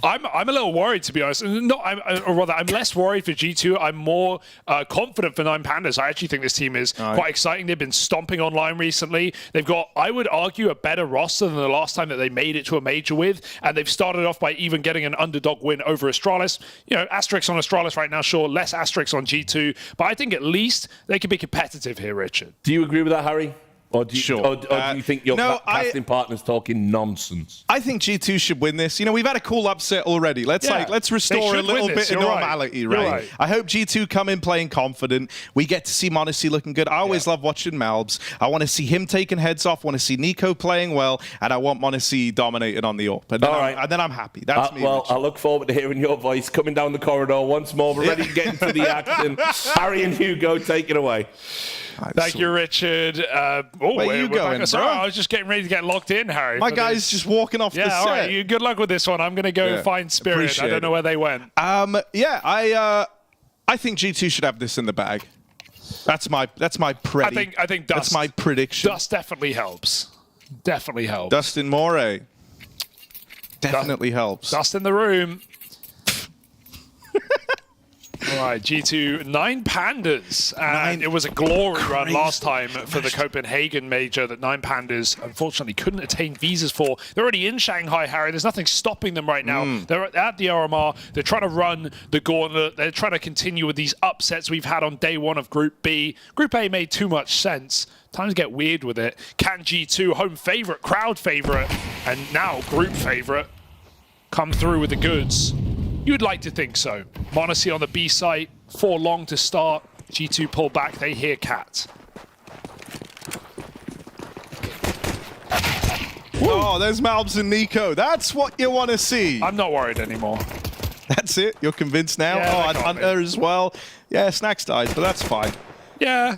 I'm a little worried, to be honest. Or rather, I'm less worried for G2. I'm more confident for 9 Pandas. I actually think this team is quite exciting. They've been stomping online recently. They've got, I would argue, a better roster than the last time that they made it to a major with. And they've started off by even getting an underdog win over Astralis. You know, asterisks on Astralis right now, sure. Less asterisks on G2. But I think at least they can be competitive here, Richard. Do you agree with that, Harry? Or do you think your casting partner's talking nonsense? I think G2 should win this. You know, we've had a cool upset already. Let's restore a little bit of normality, right? I hope G2 come in playing confident. We get to see Monacy looking good. I always love watching Malbs. I want to see him taking heads off. I want to see Nico playing well, and I want Monacy dominating on the AWP. And then I'm happy. That's me. Well, I look forward to hearing your voice coming down the corridor once more. We're ready to get into the action. Harry and Hugo, take it away. Thank you, Richard. Where are you going, Sorry, bro? I was just getting ready to get locked in, Harry. My guy's just walking off the set. All right. Good luck with this one. I'm going to go find Spirit. Appreciate I don't know where they went. I think G2 should have this in the bag. That's my prediction. I think Dust. That's my prediction. Dust definitely helps. Definitely helps. Dustin Moray. Definitely helps. Dust in the room. All right, G2, 9 Pandas. And it was a glory run last time for the Copenhagen Major that 9 Pandas unfortunately couldn't attain visas for. They're already in Shanghai, Harry. There's nothing stopping them right now. They're at the RMR. They're trying to run the gauntlet. They're trying to continue with these upsets we've had on day one of Group B. Group A made too much sense. Time to get weird with it. Can G2, home favorite, crowd favorite, and now group favorite, come through with the goods? You'd like to think so. Monacy on the B site, 4 long to start. G2 pull back, they hear Cat. Oh, there's Malbs and Nico. That's what you want to see. I'm not worried anymore. That's it? You're convinced now? Yeah, and Hunter as well. Yeah, Snacks dies, but that's fine. Yeah.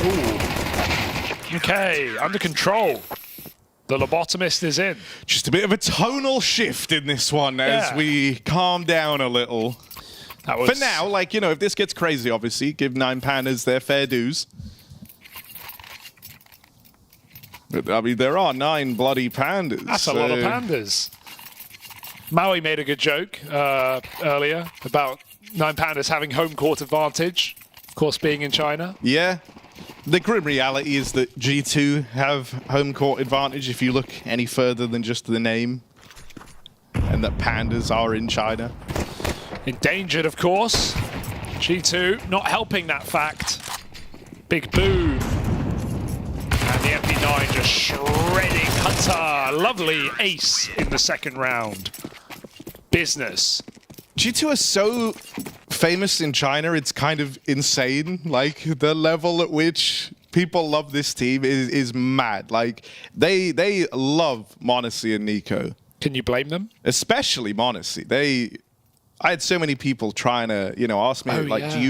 Ooh. Okay, under control. The lobotomist is in. Just a bit of a tonal shift in this one as we calm down a little. For now, like, you know, if this gets crazy, obviously, give 9 Pandas their fair dues. But, I mean, there are 9 bloody Pandas. That's a lot of Pandas. Maui made a good joke earlier about 9 Pandas having home court advantage. Of course, being in China. Yeah. The grim reality is that G2 have home court advantage if you look any further than just the name. And that Pandas are in China. Endangered, of course. G2 not helping that fact. Big boom. And the MP9 just shredding Hunter. Lovely ace in the second round. Business. G2 are so famous in China, it's kind of insane. Like, the level at which people love this team is mad. Like, they love Monacy and Nico. Can you blame them? Especially Monacy. I had so many people trying to, you know, ask me,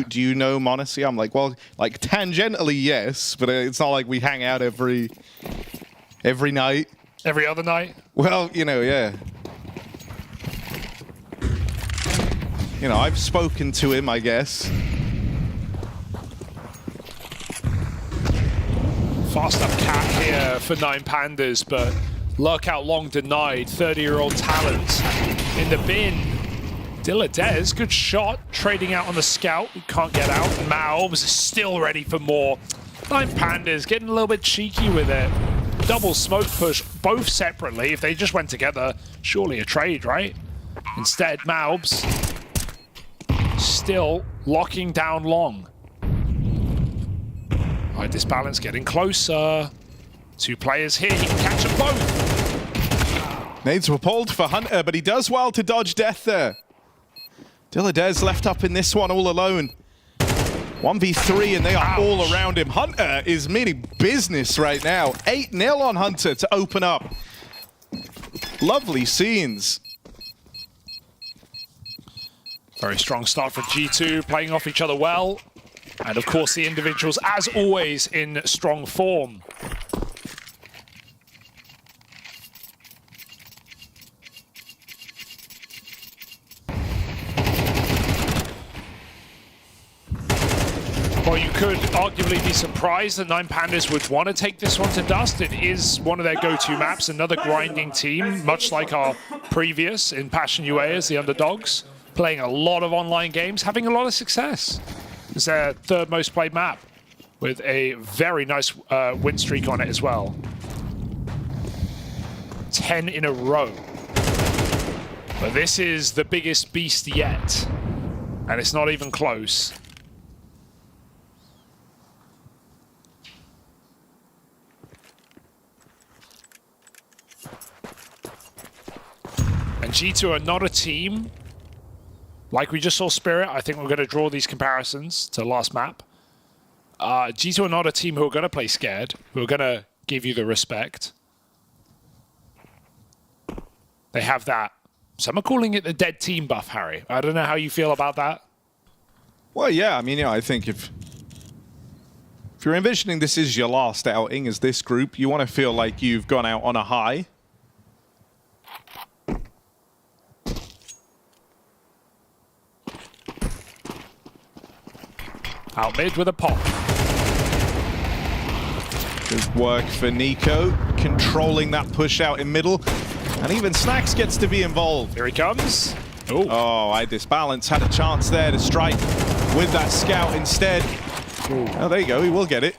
do you know Monacy? I'm like, well, like, tangentially, yes, but it's not like we hang out every night. Every other night? Well, you know, yeah. You know, I've spoken to him, I guess. Fast up Cat here for 9 Pandas, but lurkout long denied. 30-year-old talent in the bin. Diladez, good shot. Trading out on the scout. He can't get out. Malbs is still ready for more. 9 Pandas getting a little bit cheeky with it. Double smoke push, both separately. If they just went together, surely a trade, right? Instead, Malbs still locking down long. All right, this balance getting closer. 2 players here, he can catch them both. Nades were pulled for Hunter, but he does well to dodge death there. Diladez left up in this one all alone. 1v3, and they are all around him. Hunter is meaning business right now. 8-0 on Hunter to open up. Lovely scenes. Very strong start for G2, playing off each other well. And of course, the individuals, as always, in strong form. Well, you could arguably be surprised that 9 Pandas would want to take this one to dust. It is one of their go-to maps, another grinding team, much like our previous in Passion UA as the underdogs, playing a lot of online games, having a lot of success. It's their third most played map, with a very nice win streak on it as well. 10 in a row. But this is the biggest beast yet, and it's not even close. And G2 are not a team, like we just saw Spirit. I think we're going to draw these comparisons to last map. G2 are not a team who are going to play scared, who are going to give you the respect. They have that. Some are calling it the dead team buff, Harry. I don't know how you feel about that. Well, yeah, I mean, I think if you're envisioning this is your last outing as this group, you want to feel like you've gone out on a high. Out mid with a pop. Good work for Nico, controlling that push out in middle. And even Snacks gets to be involved. Here he comes. Ooh. Oh, I disbalance. Had a chance there to strike with that scout instead. Ooh. Oh, there you go. He will get it.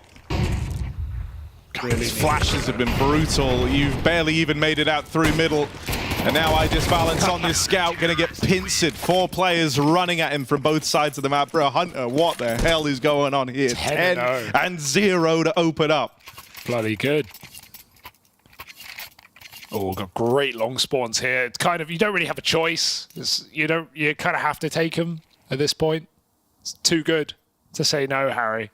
These flashes have been brutal. You've barely even made it out through middle. And now I disbalance on this scout, gonna get pincered. 4 players running at him from both sides of the map. Bro, Hunter, what the hell is going on here? 10 and 0 to open up. Bloody good. Oh, got great long spawns here. It's kind of, you don't really have a choice. You kind of have to take them at this point. It's too good to say no, Harry.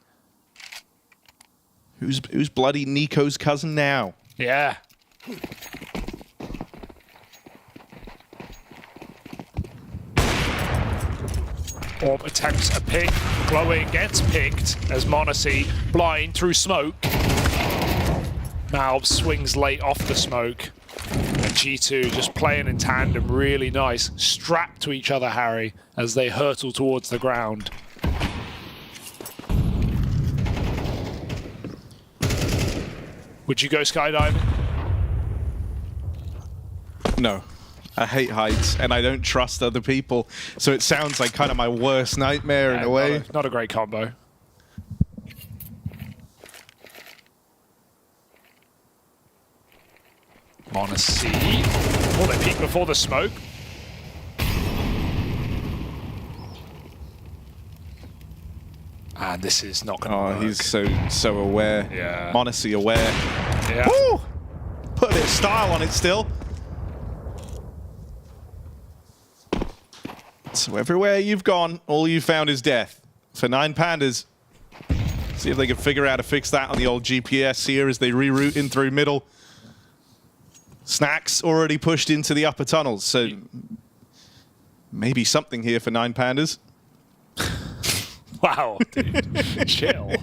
Who's bloody Nico's cousin now? Yeah. Orb attempts a pick. Glowing gets picked as Monacy blind through smoke. Malv swings late off the smoke. And G2 just playing in tandem, really nice. Strapped to each other, Harry, as they hurtle towards the ground. Would you go skydiving? No. I hate heights, and I don't trust other people. So it sounds like kind of my worst nightmare in a way. Not a great combo. Monacy. Oh, they peek before the smoke. And this is not going to work. Oh, he's so aware. Yeah. Monacy aware. Yeah. Woo! Put a bit of style on it still. So everywhere you've gone, all you found is death. For 9 Pandas. See if they can figure out how to fix that on the old GPS here as they reroute in through middle. Snacks already pushed into the upper tunnels, so maybe something here for 9 Pandas. Wow, dude. Chill.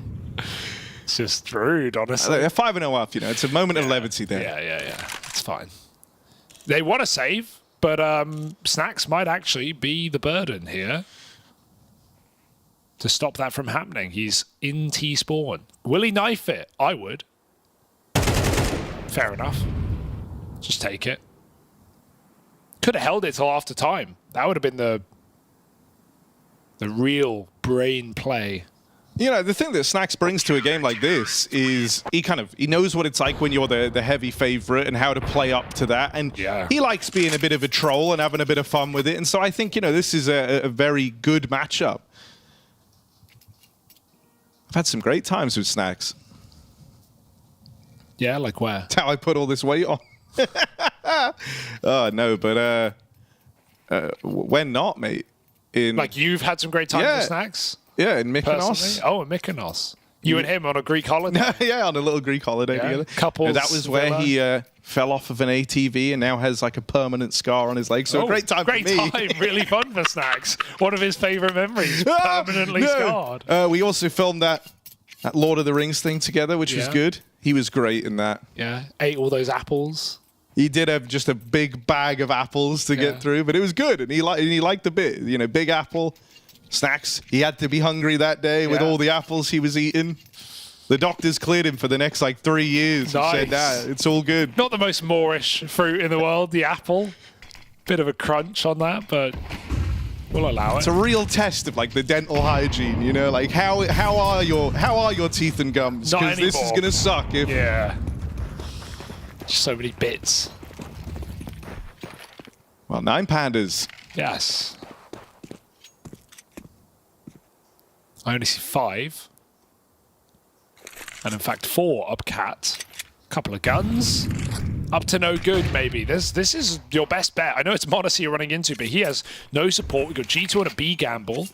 It's just rude, honestly. They're 5-0 up, you know. It's a moment of levity there. Yeah. It's fine. They want to save, but Snacks might actually be the burden here to stop that from happening. He's in T-spawn. Will he knife it? I would. Fair enough. Just take it. Could have held it till after time. That would have been the real brain play. You know, the thing that Snacks brings to a game like this is he knows what it's like when you're the heavy favorite and how to play up to that. And he likes being a bit of a troll and having a bit of fun with it. And so I think, you know, this is a very good matchup. I've had some great times with Snacks. Yeah, like where? That's how I put all this weight on. Oh, no, but when not, mate. Like you've had some great times with Snacks? Yeah, in Mykonos. Personally. Oh, in Mykonos. You and him on a Greek holiday. Yeah, on a little Greek holiday together. Couples. That was where he fell off of an ATV and now has like a permanent scar on his leg. So a great time for me. Great time. Really fun for Snacks. One of his favorite memories. Permanently scarred. We also filmed that Lord of the Rings thing together, which was good. He was great in that. Yeah. Ate all those apples. He did have just a big bag of apples to get through, but it was good. And he liked the bit. You know, big apple. Snacks. He had to be hungry that day with all the apples he was eating. The doctors cleared him for the next like 3 years. Nice. Said, nah, it's all good. Not the most Moorish fruit in the world, the apple. Bit of a crunch on that, but we'll allow it. It's a real test of like the dental hygiene, you know, like how are your teeth and gums? Not Because this is gonna suck if so many bits. Well, 9 Pandas. Yes. I only see 5. And in fact 4 up cat. Couple of guns. Up to no good, maybe. This is your best bet. I know it's Modesty you're running into, but he has no support. We've got G2 and a B gamble.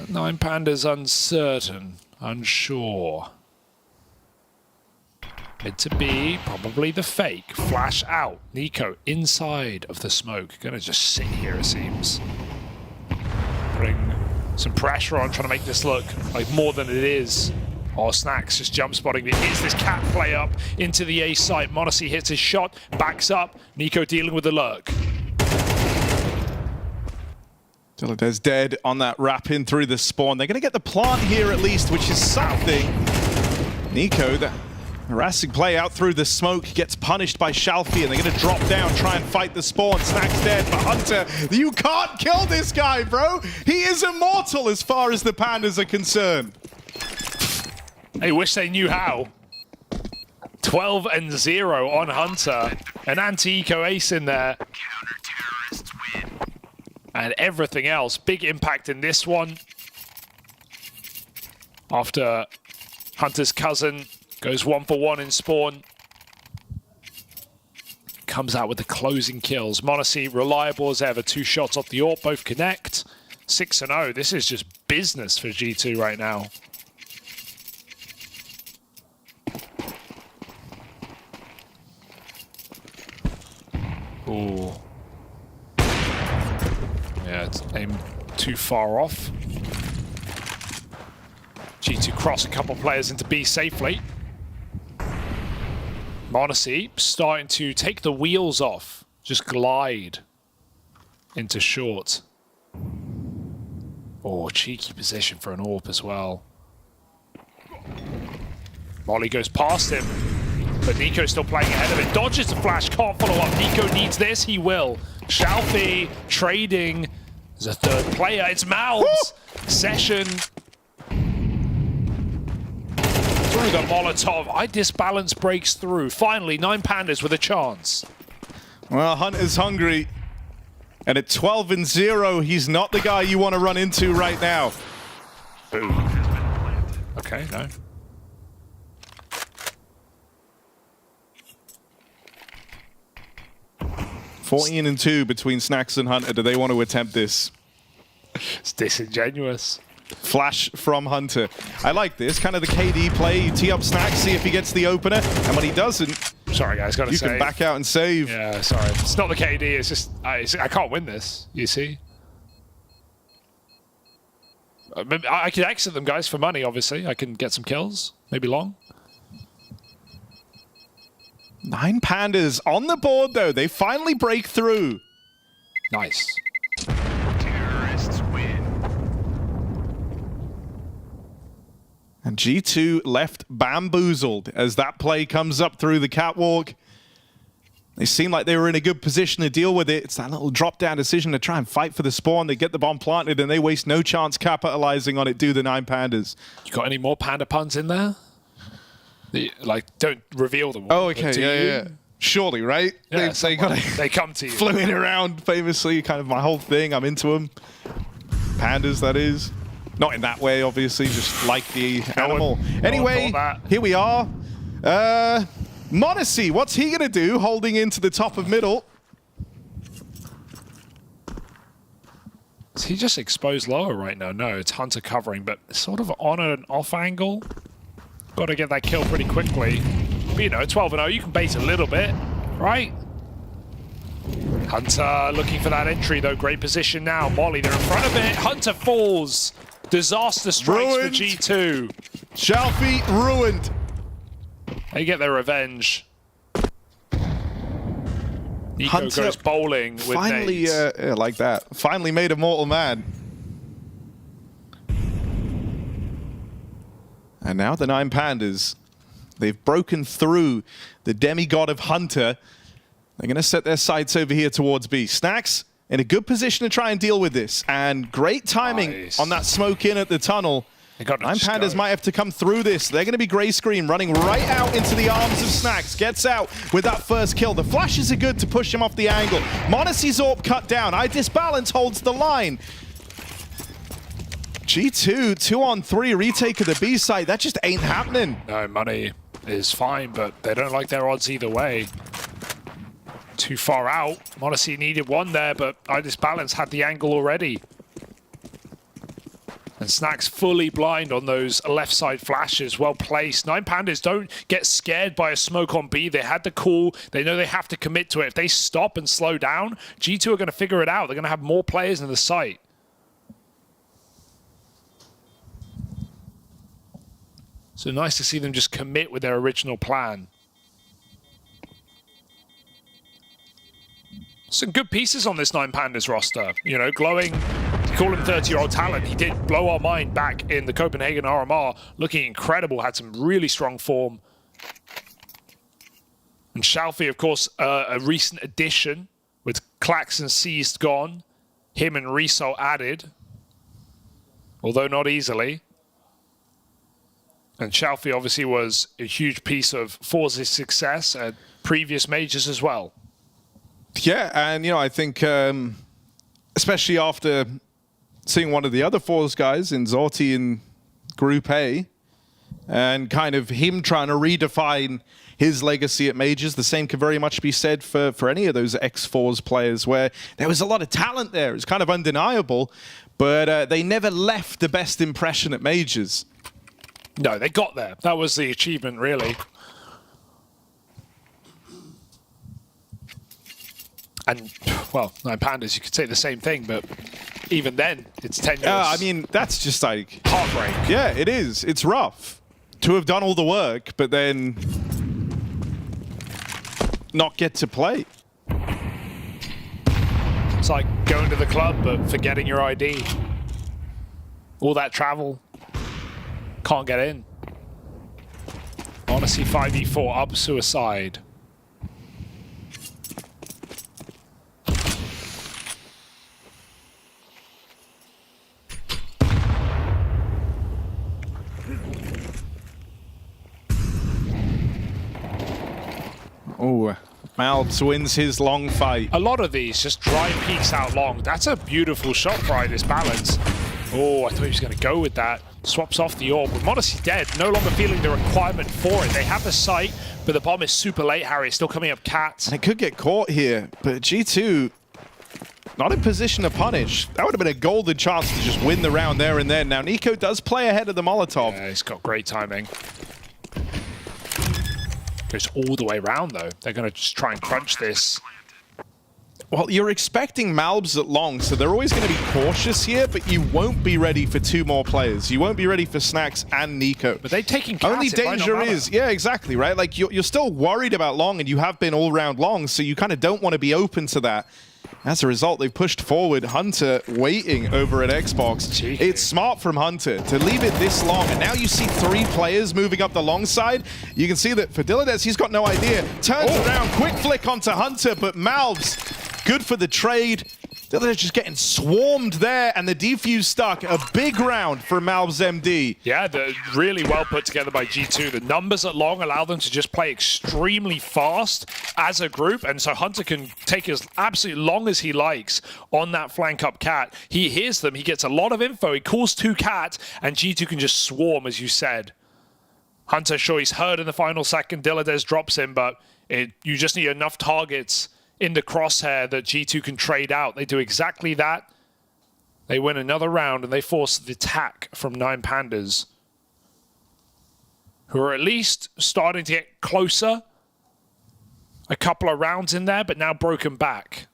9 Pandas uncertain. Unsure. Mid to B, probably the fake. Flash out. Nico inside of the smoke. Gonna just sit here, it seems. Putting some pressure on, trying to make this look like more than it is. Oh, Snacks just jump spotting. It is this cat play up into the A site. Modesty hits his shot, backs up. Nico dealing with the lurk. Dillade's dead on that wrap in through the spawn. They're going to get the plant here at least, which is something. Nico, the harassing play out through the smoke, gets punished by Shalfie, and they're going to drop down, try and fight the spawn. Snacks dead, but Hunter, you can't kill this guy, bro. He is immortal as far as the Pandas are concerned. I wish they knew how. 12-0 on Hunter. An anti-eco ace in there. And everything else. Big impact in this one. After Hunter's cousin goes 1 for 1 in spawn. Comes out with the closing kills. Modesty, reliable as ever. 2 shots off the AWP, both connect. 6-0. This is just business for G2 right now. Ooh. Yeah, it's aimed too far off. G2 cross a couple players into B safely. Modesty starting to take the wheels off. Just glide into short. Oh, cheeky position for an AWP as well. Molly goes past him. But Nico's still playing ahead of it. Dodges the flash, can't follow up. Nico needs this, he will. Shalfie trading. There's a third player, it's Mouths. Session. Through the Molotov. Disbalance breaks through. Finally, 9 Pandas with a chance. Well, Hunter's hungry. And at 12-0, he's not the guy you want to run into right now. Boom. Okay, no. 14-2 between Snacks and Hunter. Do they want to attempt this? It's disingenuous. Flash from Hunter. I like this. Kind of the KD play. You tee up Snacks, see if he gets the opener. And when he doesn't, sorry guys, gotta you save. can back out and save. Yeah, sorry. It's not the KD. It's just I can't win this. You see. I could exit them, guys, for money. Obviously, I can get some kills. Maybe long. 9 Pandas on the board, though. They finally break through. Nice. Terrorists win. And G2 left bamboozled as that play comes up through the catwalk. They seem like they were in a good position to deal with it. It's that little drop-down decision to try and fight for the spawn. They get the bomb planted, and they waste no chance capitalizing on it, do the 9 Pandas. You got any more Panda puns in there? Like, don't reveal them. Oh, okay, yeah. Surely, right? Yeah, they come to you. Floating around, famously, kind of my whole thing. I'm into them. Pandas, that is. Not in that way, obviously, just like the animal. Anyway, here we are. Modesty, what's he going to do? Holding into the top of middle. Is he just exposed lower right now? No, it's Hunter covering, but sort of on an off angle. Got to get that kill pretty quickly. But, you know, 12-0, you can bait a little bit, right? Hunter looking for that entry, though. Great position now. Molly, they're in front of it. Hunter falls. Disaster strikes for G2. Shalfie ruined. They get their revenge. Nico Hunter goes bowling with finally, nades. like that. Finally made a mortal man. And now the 9 Pandas, they've broken through the demigod of Hunter. They're going to set their sights over here towards B. Snacks in a good position to try and deal with this. And great timing on that smoke in at the tunnel. 9 Pandas might have to come through this. They're going to be Grey Screen running right out into the arms of Snacks. Gets out with that first kill. The flashes are good to push him off the angle. Monacy's AWP cut down. Disbalance holds the line. G2, 2-on-3 retake of the B side. That just ain't happening. No, money is fine, but they don't like their odds either way. Too far out. Monacy needed one there, but Disbalance had the angle already. And Snacks fully blind on those left side flashes. Well placed. 9 Pandas don't get scared by a smoke on B. They had the call. They know they have to commit to it. If they stop and slow down, G2 are going to figure it out. They're going to have more players in the site. So nice to see them just commit with their original plan. Some good pieces on this 9 Pandas roster. You know, Glowing, call him 30-year-old talent. He did blow our mind back in the Copenhagen RMR. Looking incredible, had some really strong form. And Shalfie, of course, a recent addition with Klaxon seized gone. Him and Riso added, although not easily. And Shalfie obviously was a huge piece of Force's success at previous majors as well. Yeah, and, you know, I think, especially after seeing one of the other Force guys in Zorti in Group A, and kind of him trying to redefine his legacy at majors, the same could very much be said for any of those X-Force players, where there was a lot of talent there. It's kind of undeniable, but they never left the best impression at majors. No, they got there. That was the achievement, really. And, well, 9 Pandas, you could say the same thing, but even then, it's tenuous. I mean, that's just like... heartbreak. Yeah, it is. It's rough to have done all the work, but then not get to play. It's like going to the club, but forgetting your ID. All that travel. Can't get in. Honestly, 5v4 up suicide. Oh, Malbs wins his long fight. A lot of these just dry peeks out long. That's a beautiful shot for Disbalance. Oh, I thought he was going to go with that. Swaps off the orb. With Modesty dead, no longer feeling the requirement for it. They have the sight, but the bomb is super late, Harry. It's still coming up Cat. And it could get caught here, but G2 not in position to punish. That would have been a golden chance to just win the round there and then. Now, Nico does play ahead of the Molotov. Yeah, he's got great timing. Goes all the way around, though. They're going to just try and crunch this. Well, you're expecting Malbs at long, so they're always going to be cautious here, but you won't be ready for 2 more players. You won't be ready for Snacks and Nico. But they're taking Cat. Only danger is, yeah, exactly, right? Like, you're still worried about long, and you have been all round long, so you kind of don't want to be open to that. As a result, they've pushed forward. Hunter waiting over at Xbox. It's smart from Hunter to leave it this long. And now you see 3 players moving up the long side. You can see that for Dillides, he's got no idea. Turns around, quick flick onto Hunter, but Malbs, good for the trade. Dillides just getting swarmed there, and the defuse stuck. A big round for Malbs MD. Yeah, they're really well put together by G2. The numbers at long allow them to just play extremely fast as a group, and so Hunter can take as absolutely long as he likes on that flank up Cat. He hears them, he gets a lot of info, he calls 2 Cat, and G2 can just swarm, as you said. Hunter, sure, he's heard in the final second, Dillides drops him, but you just need enough targets in the crosshair that G2 can trade out. They do exactly that. They win another round and they force the attack from 9 Pandas, who are at least starting to get closer. A couple of rounds in there, but now broken back.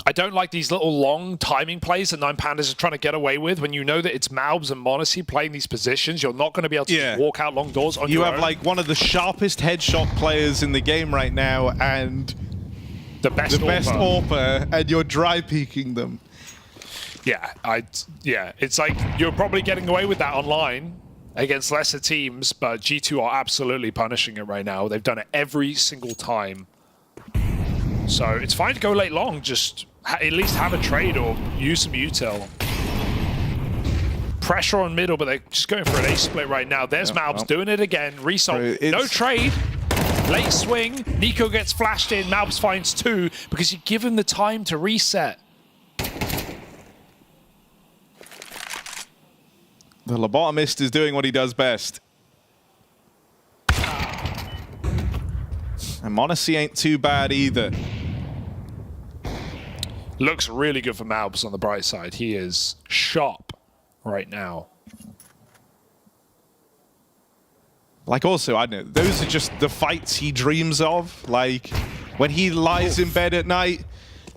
I don't like these little long timing plays that 9 Pandas are trying to get away with. When you know that it's Malbs and Monacy playing these positions, you're not going to be able to just walk out long doors on your own. You have like one of the sharpest headshot players in the game right now, and the best AWPer, and you're dry peeking them. Yeah, it's like you're probably getting away with that online against lesser teams, but G2 are absolutely punishing it right now. They've done it every single time. So it's fine to go late long, just at least have a trade or use some util. Pressure on middle, but they're just going for an ace split right now. There's Malbs doing it again. Result, no trade. Late swing. Nico gets flashed in. Malbs finds 2 because you give him the time to reset. The lobotomist is doing what he does best. And Monacy ain't too bad either. Looks really good for Malbs on the bright side. He is sharp right now. Like also, I don't know, those are just the fights he dreams of. Like when he lies in bed at night,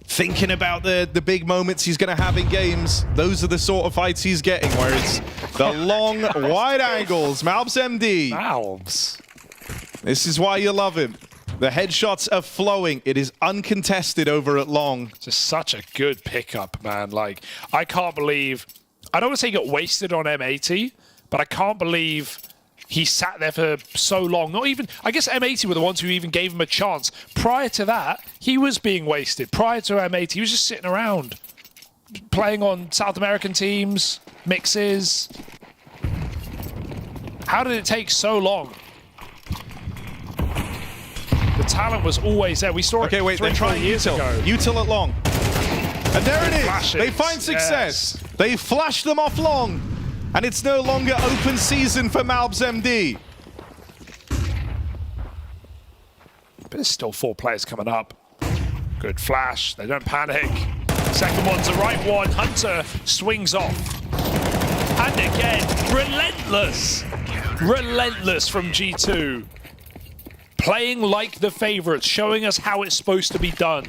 thinking about the big moments he's going to have in games. Those are the sort of fights he's getting, where it's the long, wide angles. Malbs MD. Malbs. This is why you love him. The headshots are flowing. It is uncontested over at long. Just such a good pickup, man. Like, I can't believe... I don't want to say he got wasted on M80, but I can't believe he sat there for so long. Not even... I guess M80 were the ones who even gave him a chance. Prior to that, he was being wasted. Prior to M80, he was just sitting around, playing on South American teams, mixes. How did it take so long? The talent was always there. We saw it 3 years ago. Util at long. And there it is. Flashes. They find success. Yes. They flash them off long. And it's no longer open season for Malbs MD. But there's still 4 players coming up. Good flash. They don't panic. Second one's the right one. Hunter swings off. And again, relentless. Relentless from G2. Playing like the favorites, showing us how it's supposed to be done.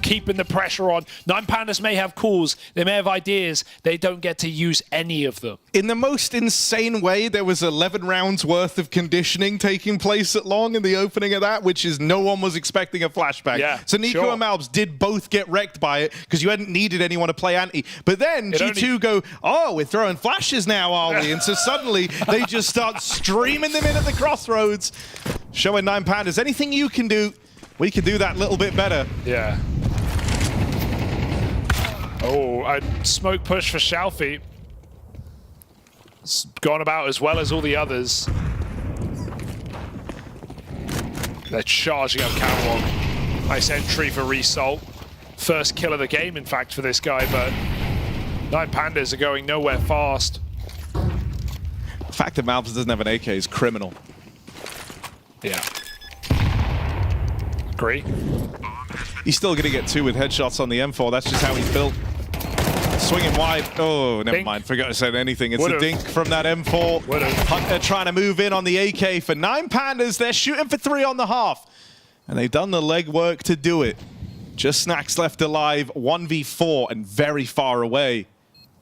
Keeping the pressure on. 9 Pandas may have calls, they may have ideas, they don't get to use any of them. In the most insane way, there was 11 rounds worth of conditioning taking place at long in the opening of that, which is no one was expecting a flashback. Yeah, so Nico and Malbs did both get wrecked by it because you hadn't needed anyone to play anti. But then G2 go, oh, we're throwing flashes now, are we? And so suddenly they just start streaming them in at the crossroads, showing 9 Pandas, anything you can do, we can do that a little bit better. Yeah. Oh, a smoke push for Shalfie. It's gone about as well as all the others. They're charging up Catwalk. Nice entry for Result. First kill of the game, in fact, for this guy, but 9 Pandas are going nowhere fast. The fact that Malbs doesn't have an AK is criminal. Yeah. Agree. He's still going to get 2 with headshots on the M4. That's just how he's built. Swinging wide. Oh, never mind. Forgot to say anything. It's a dink from that M4. Hunter trying to move in on the AK for 9 Pandas. They're shooting for 3 on the half. And they've done the legwork to do it. Just Snacks left alive. 1v4 and very far away.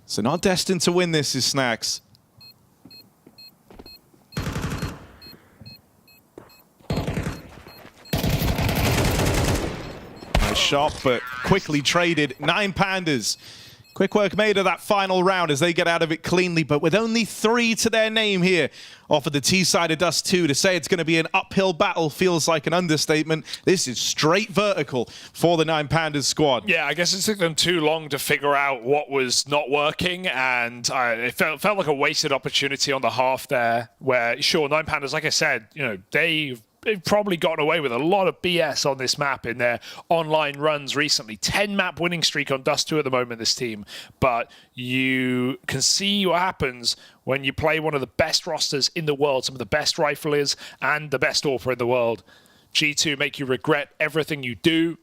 So not destined to win this is Snacks. Nice shot, but quickly traded. 9 Pandas. Quick work made of that final round as they get out of it cleanly, but with only 3 to their name here off of the T side of Dust 2. To say it's going to be an uphill battle feels like an understatement. This is straight vertical for the 9 Pandas squad. Yeah, I guess it took them too long to figure out what was not working, and it felt like a wasted opportunity on the half there, where, sure, 9 Pandas, like I said, you know, they they've probably gotten away with a lot of BS on this map in their online runs recently. 10-map winning streak on Dust 2 at the moment, this team. But you can see what happens when you play one of the best rosters in the world, some of the best riflers and the best AWPer in the world. G2 make you regret everything you do.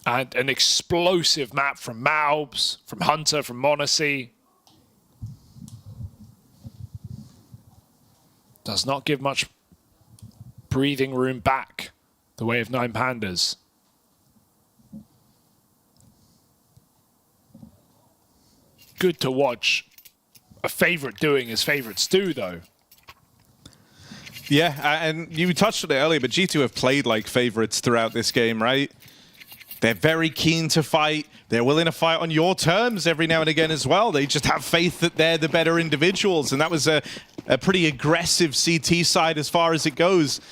And an explosive map from Maubs, from Hunter, from Monacy. Does not give much breathing room back the way of 9 Pandas. Good to watch a favorite doing as favorites do, though. Yeah, and you touched on it earlier, but G2 have played like favorites throughout this game, right? They're very keen to fight. They're willing to fight on your terms every now and again as well. They just have faith that they're the better individuals, and that was a pretty aggressive CT side as far as it goes.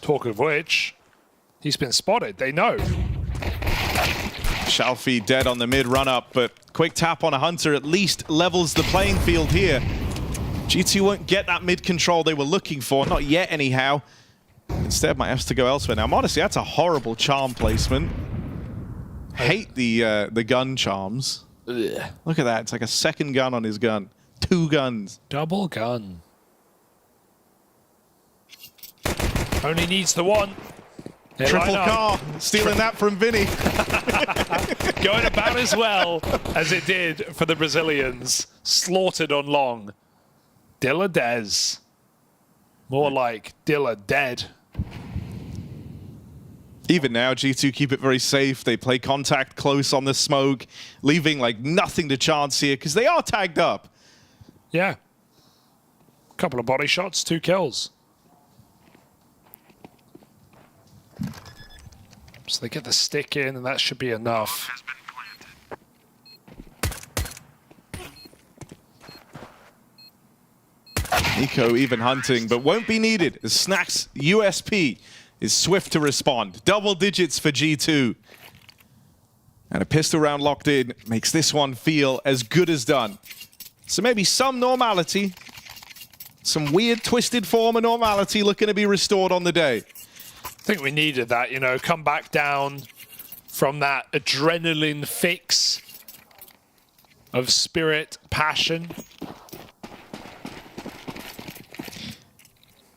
Talk of which, he's been spotted. They know. Shalfie dead on the mid run-up, but quick tap on a Hunter at least levels the playing field here. G2 won't get that mid control they were looking for, not yet anyhow. Instead, might have to go elsewhere. Now, honestly, that's a horrible charm placement. Hate the gun charms. Ugh. Look at that. It's like a second gun on his gun. 2 guns. Double gun. Only needs the one. Triple car. Stealing that from Vinny. Going about as well as it did for the Brazilians. Slaughtered on long. Dilla Des. More like Dilla dead. Even now, G2 keep it very safe. They play contact close on the smoke, leaving like nothing to chance here because they are tagged up. Yeah. Couple of body shots, 2 kills. So they get the stick in, and that should be enough. Nico even hunting, but won't be needed as Snack's USP is swift to respond. Double digits for G2. And a pistol round locked in makes this one feel as good as done. So maybe some normality, some weird twisted form of normality looking to be restored on the day. I think we needed that, you know, come back down from that adrenaline fix of spirit, passion.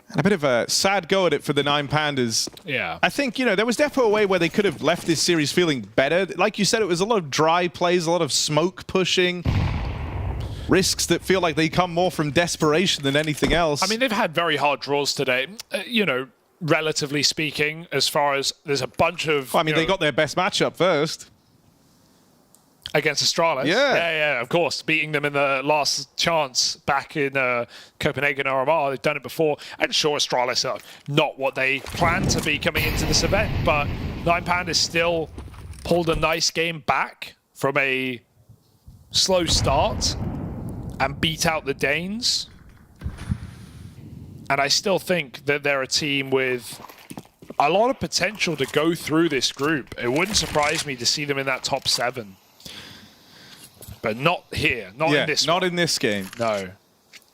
And a bit of a sad go at it for the 9 Pandas. Yeah. I think, you know, there was definitely a way where they could have left this series feeling better. Like you said, it was a lot of dry plays, a lot of smoke pushing. Risks that feel like they come more from desperation than anything else. I mean, they've had very hard draws today, you know, relatively speaking, as far as there's a bunch of... Well, I mean, they got their best matchup first. Against Astralis. Yeah, of course. Beating them in the last chance back in Copenhagen RMR. They've done it before. And sure, Astralis are not what they planned to be coming into this event, but 9 Pandas still pulled a nice game back from a slow start and beat out the Danes. And I still think that they're a team with a lot of potential to go through this group. It wouldn't surprise me to see them in that top 7. But not here, not in this not one. in this game. No.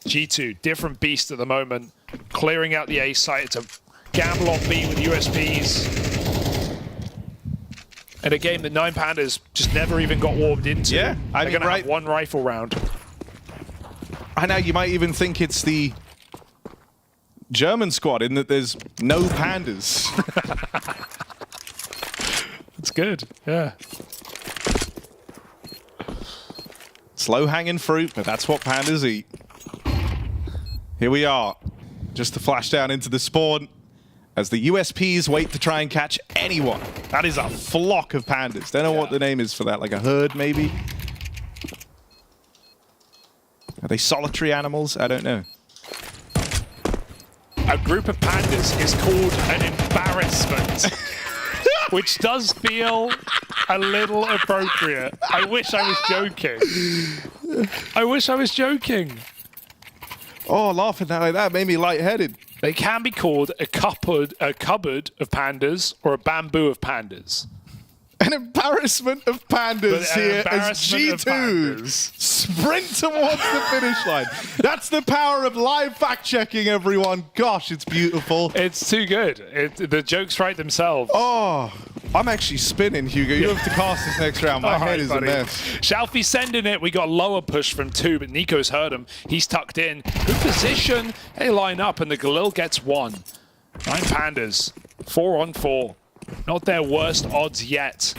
G2, different beast at the moment. Clearing out the A site. It's a gamble on B with USPs. And a game that 9 Pandas just never even got warmed into. Yeah, They're going to have 1 rifle round. I know you might even think it's the German squad in that there's no Pandas. That's good, yeah. Slow hanging fruit, but that's what Pandas eat. Here we are, just to flash down into the spawn as the USPs wait to try and catch anyone. That is a flock of Pandas. Don't know what the name is for that, like a herd maybe? Are they solitary animals? I don't know. A group of Pandas is called an embarrassment, which does feel a little appropriate. I wish I was joking. I wish I was joking. Oh, laughing like that made me lightheaded. They can be cupboard of pandas or a bamboo of pandas. An embarrassment of Pandas here as G2 sprint towards the finish line. That's the power of live fact-checking, everyone. Gosh, it's beautiful. It's too good. The jokes write themselves. Oh, I'm actually spinning, Hugo. You have to cast this next round. My head is a mess. Shalfie sending it. We got lower push from 2, but Nico's heard him. He's tucked in. Good position. They line up, and the Galil gets 1. 9 Pandas. 4 on 4. Not their worst odds yet.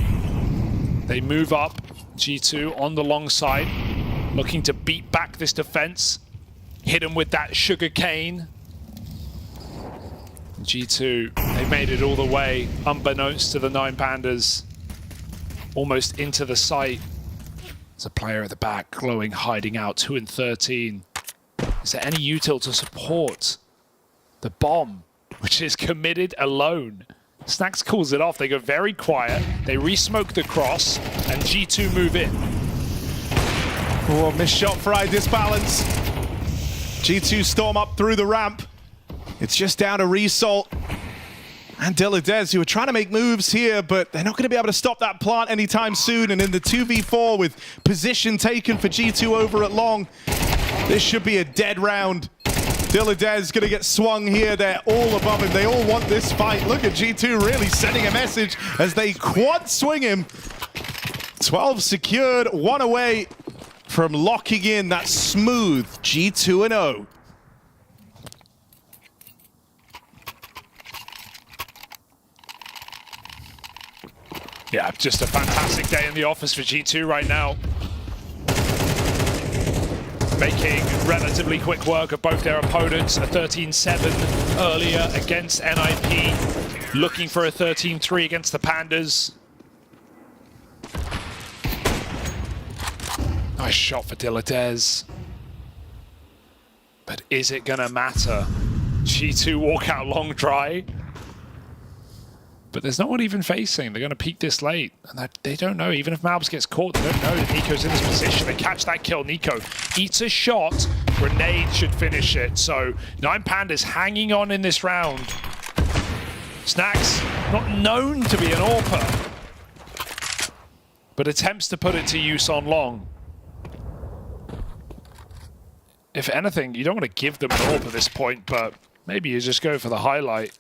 They move up. G2 on the long side, looking to beat back this defense. Hit him with that sugar cane. G2, they made it all the way, unbeknownst to the 9 Pandas. Almost into the site. There's a player at the back, glowing, hiding out, 2 and 13. Is there any util to support the bomb, which is committed alone? Snax calls it off. They go very quiet. They re-smoke the cross, and G2 move in. Oh, missed shot for Disbalance. G2 storm up through the ramp. It's just down to Result and Diladez, who are trying to make moves here, but they're not going to be able to stop that plant anytime soon. And in the 2v4 with position taken for G2 over at long, this should be a dead round. Diladez gonna get swung here. They're all above him. They all want this fight. Look at G2 really sending a message as they quad swing him. 12 secured, 1 away from locking in that smooth G2 and 0. Yeah, just a fantastic day in the office for G2 right now. Making relatively quick work of both their opponents. A 13-7 earlier against NIP. Looking for a 13-3 against the Pandas. Nice shot for Diladez. But is it gonna matter? G2 walk out long dry. But there's no one even facing. They're going to peek this late. And they don't know. Even if Malbs gets caught, they don't know that Nico's in this position. They catch that kill. Nico eats a shot. Grenade should finish it. So 9 Pandas hanging on in this round. Snax, not known to be an AWPer, but attempts to put it to use on long. If anything, you don't want to give them an AWP at this point, but maybe you just go for the highlight.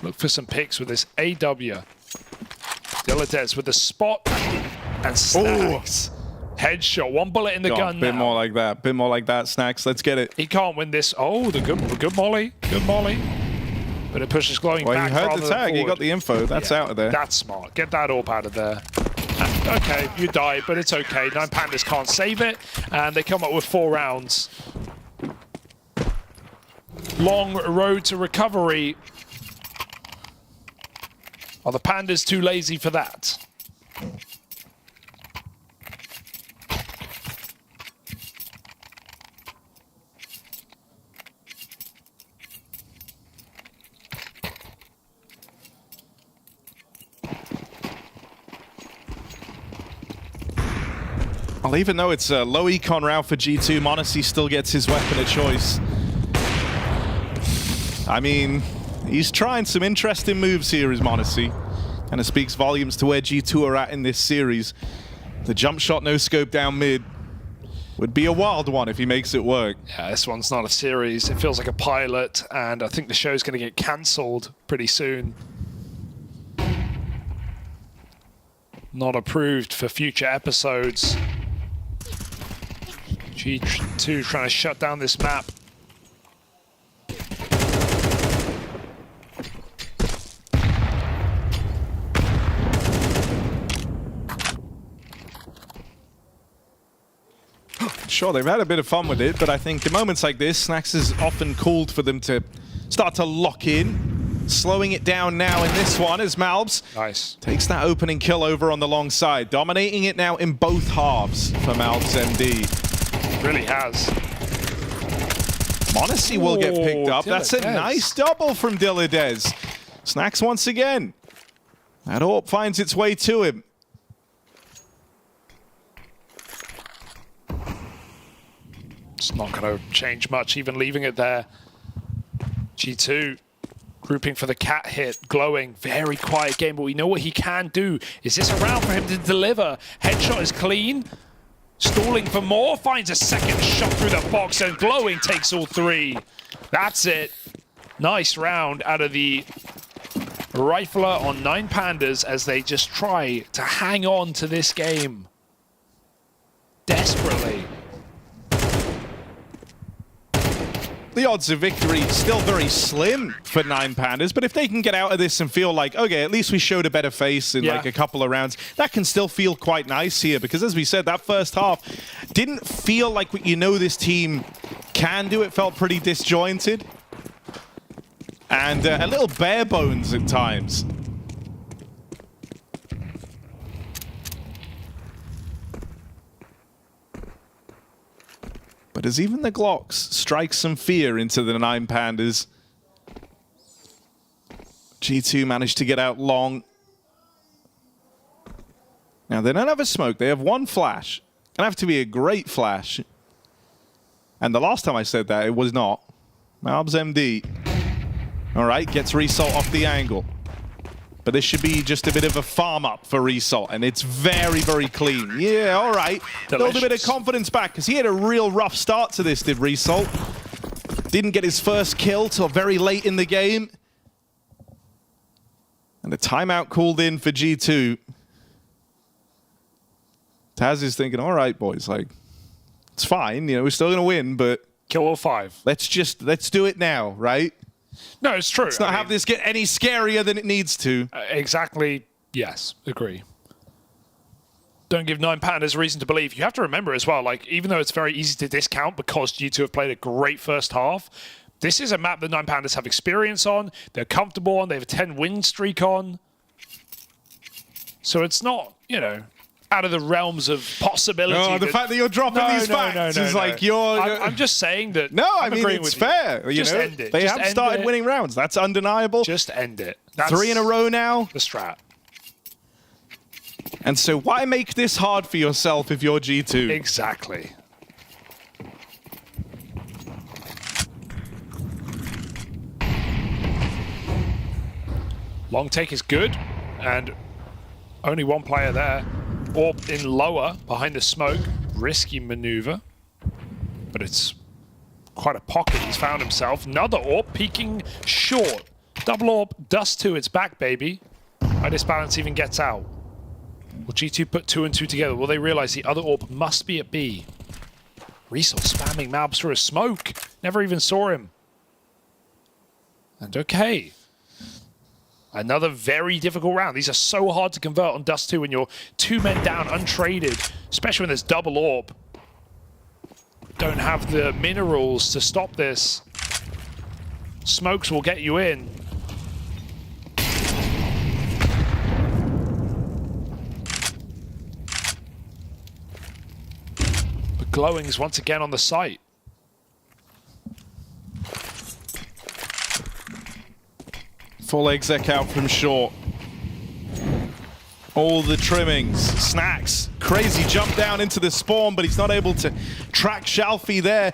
Look for some picks with this AW. Diladez with the spot and Snax. Headshot, 1 bullet in the gun Bit now. more like that, bit more like that, Snax. Let's get it. He can't win this. Oh, the good molly, good molly. But it pushes glowing back. Well, he heard the tag, he got the info. That's out of there. That's smart. Get that AWP out of there. And, okay, you died, but it's okay. 9 Pandas can't save it, and they come up with 4 rounds. Long road to recovery. Are the Pandas too lazy for that? Well, even though it's a low econ round for G2, m0NESY still gets his weapon of choice. I mean, he's trying some interesting moves here, is m0NESY. Kind of speaks volumes to where G2 are at in this series. The jump shot no scope down mid would be a wild one if he makes it work. Yeah, this one's not a series. It feels like a pilot, and I think the show's going to get cancelled pretty soon. Not approved for future episodes. G2 trying to shut down this map. Sure, they've had a bit of fun with it, but I think in moments like this, Snax is often called for them to start to lock in. Slowing it down now in this one as Malbs takes that opening kill over on the long side. Dominating it now in both halves for Malbs MD. Really has. m0NESY will get picked up. That's a nice double from Diladez. Snax once again. That AWP finds its way to him. It's not going to change much, even leaving it there. G2 Grouping for the cat hit, glowing, very quiet game, but we know what he can do. Is this a round for him to deliver? Headshot is clean. Stalling for more, finds a second shot through the box, and glowing takes all 3. That's it. Nice round out of the Rifler on 9 Pandas as they just try to hang on to this game. Desperately. The odds of victory still very slim for 9 Pandas, but if they can get out of this and feel like, okay, at least we showed a better face in like a couple of rounds, that can still feel quite nice here, because as we said, that first half didn't feel like what you know this team can do. It felt pretty disjointed and a little bare bones at times. But as even the Glocks strike some fear into the 9 Pandas, G2 managed to get out long. Now, they don't have a smoke. They have 1 flash. Gonna have to be a great flash. And the last time I said that, it was not. Malbs MD. All right, gets Result off the angle. But this should be just a bit of a farm up for Result, and it's very, very clean. Yeah, all right. Build a bit of confidence back, because he had a real rough start to this, did Result. Didn't get his first kill till very late in the game. And a timeout called in for G2. Taz is thinking, all right, boys, like, it's fine. You know, we're still going to win, but... Kill all 5. Let's do it now, right? No, it's true. Let's not have this get any scarier than it needs to. Exactly. Yes, agree. Don't give 9 Pandas a reason to believe. You have to remember as well, like, even though it's very easy to discount because G2 have played a great first half, this is a map that 9 Pandas have experience on, they're comfortable on, they have a 10-win streak on. So it's not, you know, out of the realms of possibility. Oh, the fact that you're dropping these facts is like you're... I'm just saying that... No, I mean, it's fair. You know, end it. They have started winning rounds. That's undeniable. Just end it. That's 3 in a row now. The strat. And so why make this hard for yourself if you're G2? Exactly. Long take is good, and only 1 player there. Orb in lower, behind the smoke. Risky maneuver. But it's quite a pocket he's found himself. Another Orb peeking short. Double Orb, Dust 2, it's back, baby. This balance even gets out. Will G2 put 2 and 2 together? Will they realize the other Orb must be at B? Result spamming Malbs through a smoke. Never even saw him. And okay. Another very difficult round. These are so hard to convert on Dust 2 when you're 2 men down, untraded, especially when there's double Orb. Don't have the minerals to stop this. Smokes will get you in. But Glowing is once again on the site. Full exec out from short. All the trimmings. Snacks. Crazy jump down into the spawn, but he's not able to track Shalfie there.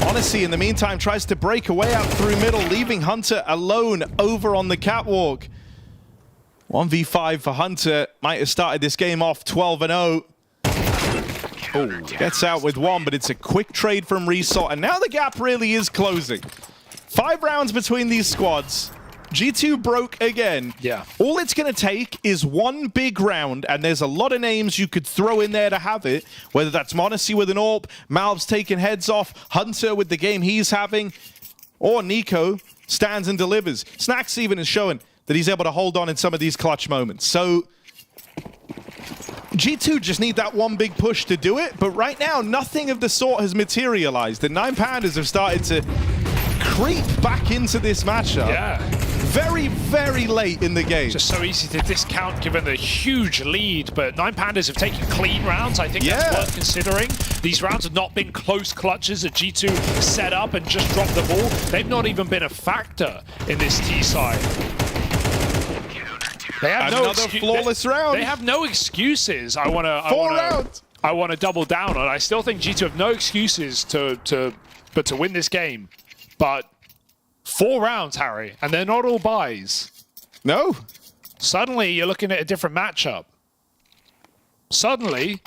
Odyssey, in the meantime, tries to break away out through middle, leaving Hunter alone over on the catwalk. 1v5 for Hunter. Might have started this game off 12-0. Oh, gets out with 1, but it's a quick trade from Resort, and now the gap really is closing. 5 rounds between these squads. G2 broke again. Yeah. All it's going to take is 1 big round, and there's a lot of names you could throw in there to have it, whether that's Monacy with an AWP, Malbs taking heads off, Hunter with the game he's having, or Nico stands and delivers. Snacks even is showing that he's able to hold on in some of these clutch moments. So G2 just need that 1 big push to do it, but right now, nothing of the sort has materialized. The 9 Pandas have started to creep back into this matchup. Yeah. Very, very late in the game. Just so easy to discount given the huge lead, but 9 Pandas have taken clean rounds. I think that's worth considering. These rounds have not been close clutches that G2 set up and just dropped the ball. They've not even been a factor in this T side. They have another flawless round. They have no excuses. I 4 rounds. I want to double down on. I still think G2 have no excuses to win this game, but 4 rounds, Harry, and they're not all buys. No. Suddenly, you're looking at a different matchup. Suddenly,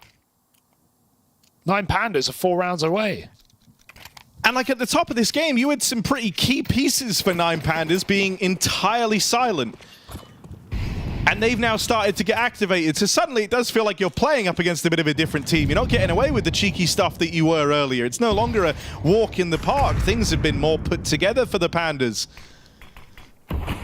9 Pandas are 4 rounds away. And like at the top of this game, you had some pretty key pieces for 9 Pandas being entirely silent. And they've now started to get activated. So suddenly it does feel like you're playing up against a bit of a different team. You're not getting away with the cheeky stuff that you were earlier. It's no longer a walk in the park. Things have been more put together for the Pandas.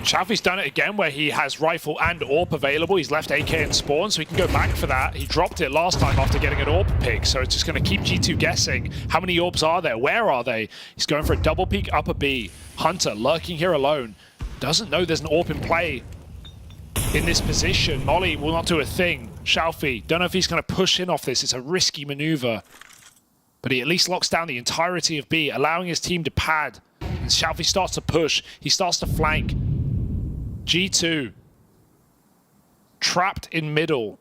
Xiaofi's done it again where he has rifle and AWP available. He's left AK and spawn, so he can go back for that. He dropped it last time after getting an AWP pick, so it's just going to keep G2 guessing. How many AWPs are there? Where are they? He's going for a double peek upper B. Hunter lurking here alone. Doesn't know there's an AWP in play in this position. Molly will not do a thing. Xiaofi, don't know if he's going to push in off this. It's a risky maneuver. But he at least locks down the entirety of B, allowing his team to pad. And Xiaofi starts to push. He starts to flank. G2 trapped in middle.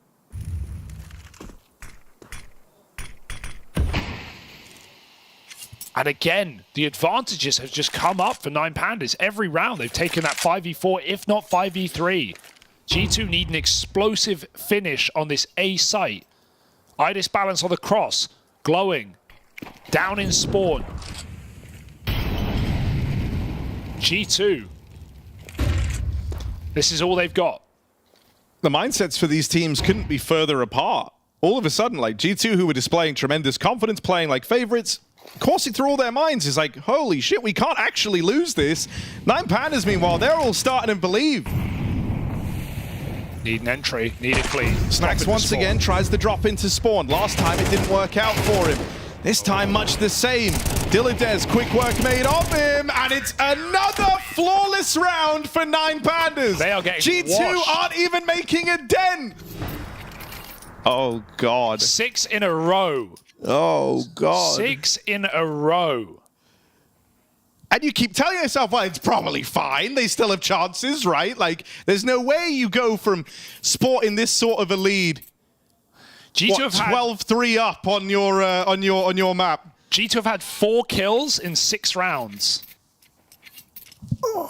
And again, the advantages have just come up for 9 Pandas. Every round they've taken that 5v4, if not 5v3. G2 need an explosive finish on this A site. Idis balance on the cross. Glowing. Down in spawn. G2. This is all they've got. The mindsets for these teams couldn't be further apart. All of a sudden, like G2, who were displaying tremendous confidence, playing like favorites, coursing through all their minds is like, holy shit, we can't actually lose this. 9 Pandas, meanwhile, they're all starting to believe. Need an entry, need a clean. Snacks once again tries to drop into spawn. Last time it didn't work out for him. This time much the same. Dilladez, quick work made of him, and it's another flawless round for 9 Pandas. They are getting G2 washed. aren't even making a dent. Oh God. 6 in a row. Oh God. 6 in a row. And you keep telling yourself, well, it's probably fine. They still have chances, right? Like, there's no way you go from sporting this sort of a lead. G2 have had 12-3 up on your map. G2 have had 4 kills in 6 rounds.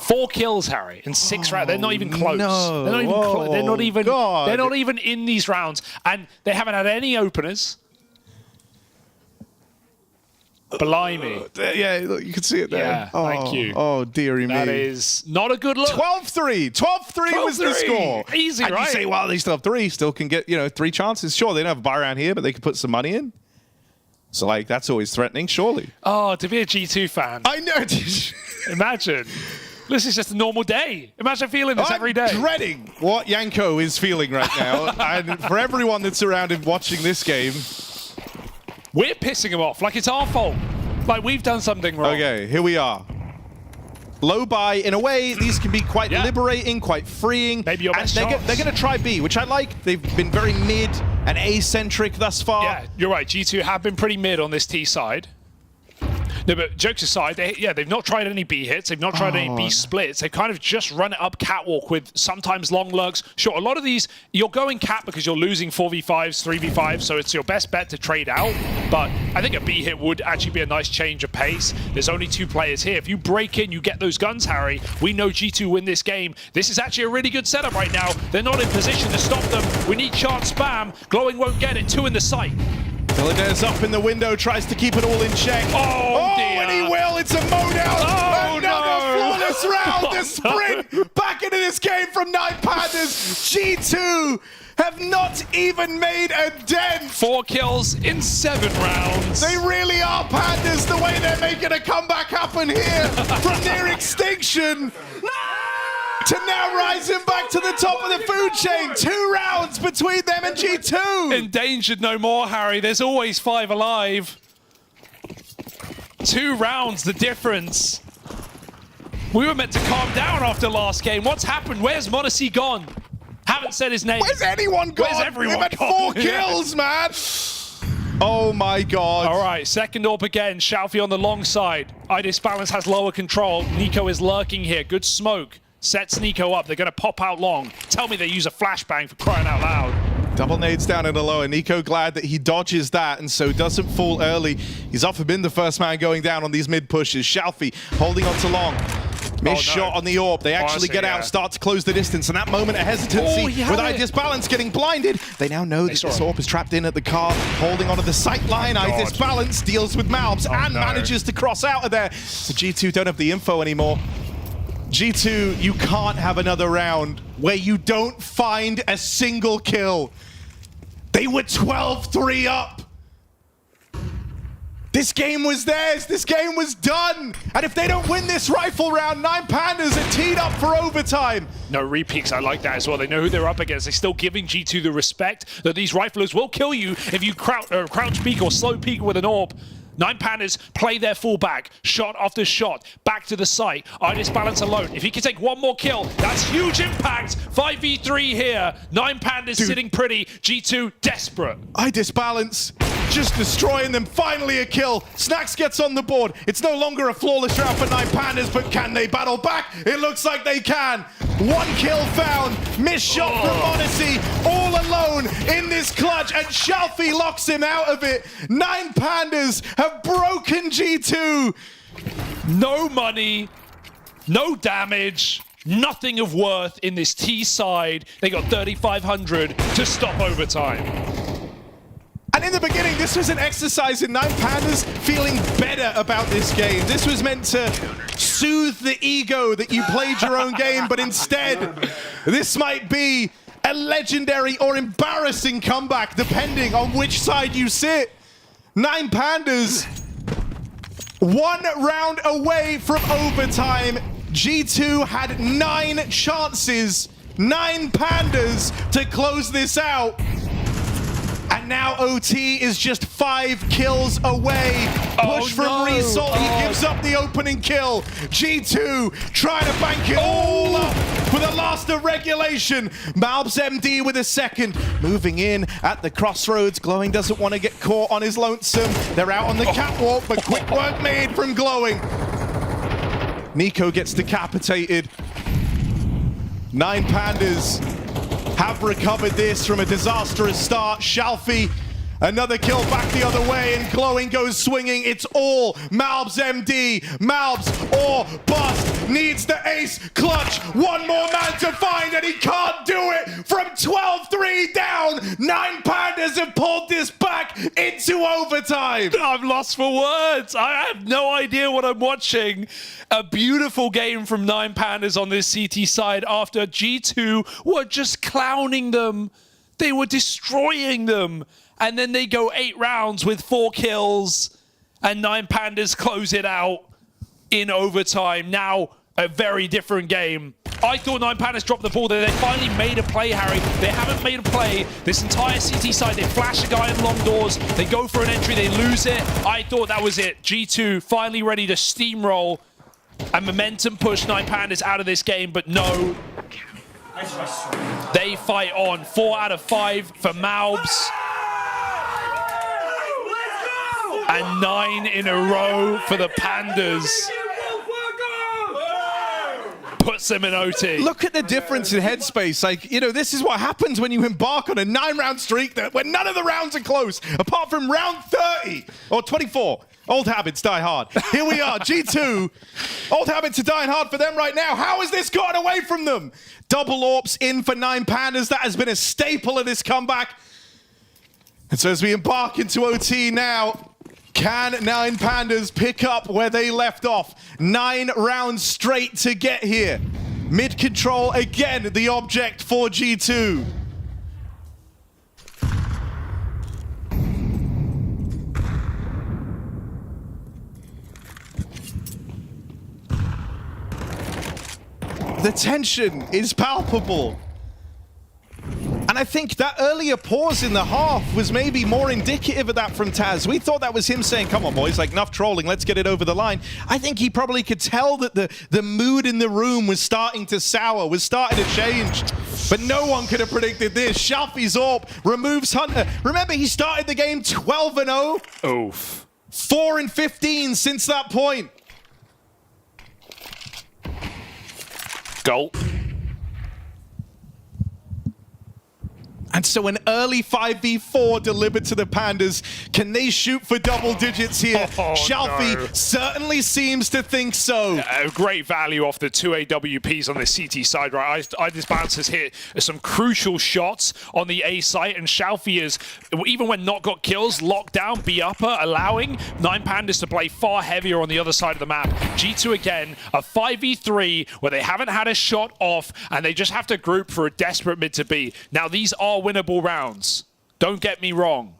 4 kills, Harry, in 6 rounds. They're not even close. No. They're not even close. They're not even. God. They're not even in these rounds, and they haven't had any openers. Blimey. Yeah, look, you can see it there. Yeah, thank you. Oh, dearie me. That is not a good look. 12-3. 12-3 was the score. Easy, and right? you say, well, they still have 3. Still can get, 3 chances. Sure, they don't have a buy around here, but they can put some money in. So, like, that's always threatening, surely. Oh, to be a G2 fan. I know. Imagine. This is just a normal day. Imagine feeling this every day. I'm dreading what Yanko is feeling right now. And for everyone that's around him watching this game, we're pissing him off like it's our fault. Like we've done something wrong. Okay, here we are. Low buy. In a way, these can be quite liberating, quite freeing. Maybe your best they're chance. going to try B, which I like. They've been very mid and A-centric thus far. Yeah, you're right. G2 have been pretty mid on this T side. No, but jokes aside, they've not tried any B hits. They've not tried any B splits. They've kind of just run it up catwalk with sometimes long lurks. Sure, a lot of these, you're going cat because you're losing 4v5s, 3v5s, so it's your best bet to trade out. But I think a B hit would actually be a nice change of pace. There's only 2 players here. If you break in, you get those guns, Harry. We know G2 win this game. This is actually a really good setup right now. They're not in position to stop them. We need chance spam. Glowing won't get it. 2 in the site. Dilladez up in the window, tries to keep it all in check. Oh dear. And he will. It's a mode out. Oh, Another no. flawless round. The sprint back into this game from 9 Pandas. G2 have not even made a dent. 4 kills in 7 rounds. They really are Pandas, the way they're making a comeback happen here from near extinction to now rising back to the top of the food chain. 2 rounds between them and G2. Endangered no more, Harry. There's always 5 alive. 2 rounds, the difference. We were meant to calm down after last game. What's happened? Where's Modesty gone? Haven't said his name. Where's anyone gone? Where's everyone We've had gone? 4 kills, man. Oh my God. All right, second AWP again. Xiaofi on the long side. Idis Balance has lower control. Nico is lurking here. Good smoke. Sets Nico up. They're going to pop out long. Tell me they use a flashbang for crying out loud. Double nades down in the lower. Nico glad that he dodges that and so doesn't fall early. He's often been the first man going down on these mid pushes. Xiaofi holding on to long. Missed shot on the orb. They actually get out, start to close the distance, and that moment of hesitancy with iDisbalance getting blinded. They now know that this orb is trapped in at the car, holding onto the sight line. iDisbalance deals with Malbs and manages to cross out of there. So G2 don't have the info anymore. G2, you can't have another round where you don't find a single kill. They were 12-3 up. This game was theirs. This game was done. And if they don't win this rifle round, 9 Pandas are teed up for overtime. No repeats. I like that as well. They know who they're up against. They're still giving G2 the respect that these riflers will kill you if you crouch peek or slow peek with an orb. 9 Pandas play their fullback, shot after shot, back to the site. iDisbalance alone. If he can take one more kill, that's huge impact. 5v3 here. 9 Pandas sitting pretty. G2 desperate. iDisbalance just destroying them. Finally a kill. Snax gets on the board. It's no longer a flawless round for 9 Pandas, but can they battle back? It looks like they can. 1 kill found. Missed shot from Odyssey. All alone in this clutch, and Shalfie locks him out of it. 9 Pandas have broken G2. No money, no damage, nothing of worth in this T side. They got 3,500 to stop overtime. And in the beginning, this was an exercise in 9 Pandas feeling better about this game. This was meant to soothe the ego that you played your own game, but instead, this might be a legendary or embarrassing comeback, depending on which side you sit. 9 Pandas, 1 round away from overtime. G2 had 9 chances, 9 Pandas to close this out. And now OT is just 5 kills away. Push from Result, he gives up the opening kill. G2 trying to bank it all up for the last of regulation. Malbs MD with a second. Moving in at the crossroads. Glowing doesn't want to get caught on his lonesome. They're out on the catwalk, but quick work made from Glowing. Nico gets decapitated. 9 Pandas have recovered this from a disastrous start. Shalfie, another kill back the other way, and Glowing goes swinging. It's all Malbs MD. Malbs or bust. Needs the ace clutch. One more man to find, and he can't do it. From 12-3 down, 9 Pandas have pulled this back into overtime. I'm lost for words. I have no idea what I'm watching. A beautiful game from 9 Pandas on this CT side after G2 were just clowning them. They were destroying them. And then they go 8 rounds with 4 kills. And 9 Pandas close it out in overtime. Now, a very different game. I thought 9 Pandas dropped the ball there. They finally made a play, Harry. They haven't made a play. This entire CT side, they flash a guy in long doors. They go for an entry, they lose it. I thought that was it. G2 finally ready to steamroll and momentum push 9 Pandas out of this game, but no. They fight on. 4 out of 5 for Malbs. And 9 in a row for the Pandas. Puts them in OT. Look at the difference in headspace. Like, you know, this is what happens when you embark on a 9-round streak where none of the rounds are close, apart from round 30 or 24. Old habits die hard. Here we are, G2. Old habits are dying hard for them right now. How has this gotten away from them? Double AWPs in for 9 Pandas. That has been a staple of this comeback. And so as we embark into OT now, can 9 Pandas pick up where they left off? 9 rounds straight to get here. Mid control again, the object for G2. The tension is palpable. And I think that earlier pause in the half was maybe more indicative of that from Taz. We thought that was him saying, come on, boys, like, enough trolling, let's get it over the line. I think he probably could tell that the mood in the room was starting to sour, was starting to change. But no one could have predicted this. Shalfie's AWP removes Hunter. Remember, he started the game 12-0. Oof. 4-15 since that point. Goal. And So an early 5v4 delivered to the Pandas. Can they shoot for double digits here? Shalfie certainly seems to think so. Great value off the 2 AWPs on the CT side, right? iDisbalance has hit some crucial shots on the A site, and Shalfie is, even when not got kills, locked down, B upper, allowing 9 Pandas to play far heavier on the other side of the map. G2 again, a 5v3 where they haven't had a shot off, and they just have to group for a desperate mid to B. Now, these are winnable rounds. Don't get me wrong.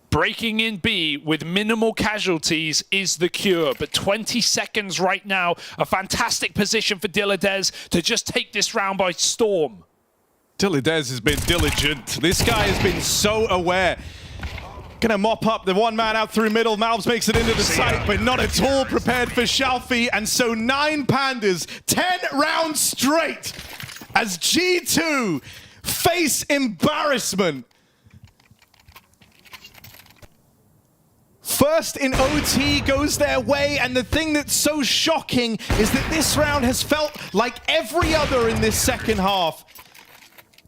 Breaking in B with minimal casualties is the cure, but 20 seconds right now, a fantastic position for Dilladez to just take this round by storm. Dilladez has been diligent. This guy has been so aware. Gonna mop up the one man out through middle. Malves makes it into the site, but not at all prepared for Shalfie. And so 9 Pandas, 10 rounds straight as G2 face embarrassment. First in OT goes their way, and the thing that's so shocking is that this round has felt like every other in this second half.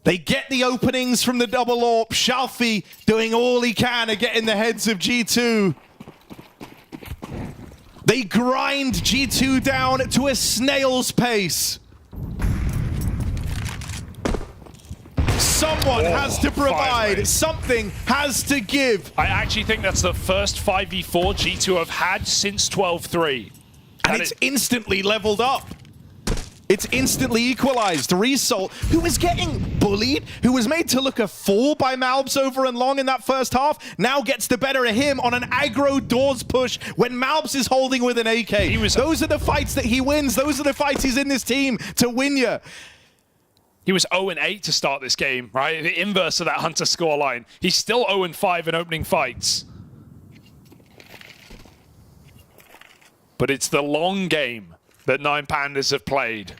They get the openings from the double AWP. Shalfie doing all he can to get in the heads of G2. They grind G2 down to a snail's pace. Someone has to provide. Something has to give. I actually think that's the first 5v4 G2 have had since 12-3. And it's instantly leveled up. It's instantly equalized. Result, who was getting bullied, who was made to look a fool by Malbs over and long in that first half, now gets the better of him on an aggro doors push when Malbs is holding with an AK. Those are the fights that he wins. Those are the fights he's in this team to win you. He was 0-8 to start this game, right? The inverse of that Hunter scoreline. He's still 0-5 in opening fights. But it's the long game that 9 Pandas have played.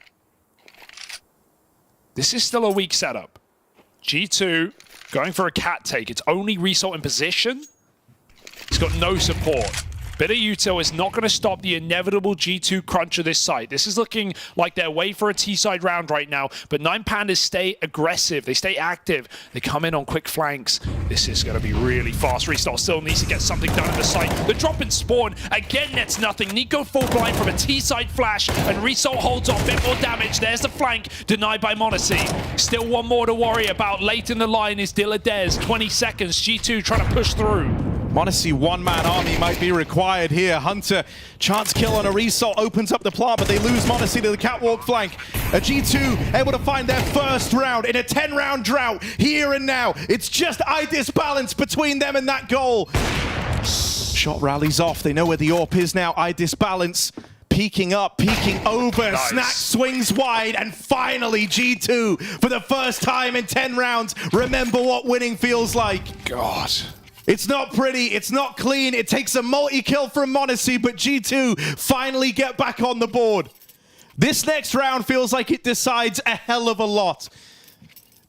This is still a weak setup. G2 going for a cat take. It's only Result in position. He's got no support. Bitter Util is not going to stop the inevitable G2 crunch of this site. This is looking like they're way for a T-side round right now, but 9 Pandas stay aggressive. They stay active. They come in on quick flanks. This is going to be really fast. Restart still needs to get something done in the site. The drop in spawn, again, nets nothing. Nico full blind from a T-side flash, and Result holds off. Bit more damage. There's the flank, denied by Monacy. Still one more to worry about. Late in the line is Dilladez. 20 seconds. G2 trying to push through. Monacy one-man army might be required here. Hunter, chance kill on a Result, opens up the plant, but they lose Monacy to the catwalk flank. A G2 able to find their first round in a 10-round drought here and now. It's just iDisbalance between them and that goal. Shot rallies off. They know where the AWP is now. iDisbalance peeking up, peeking over. Nice. Snack swings wide, and finally G2 for the first time in 10 rounds. Remember what winning feels like. God. It's not pretty, it's not clean, it takes a multi-kill from Monacy, but G2 finally get back on the board. This next round feels like it decides a hell of a lot.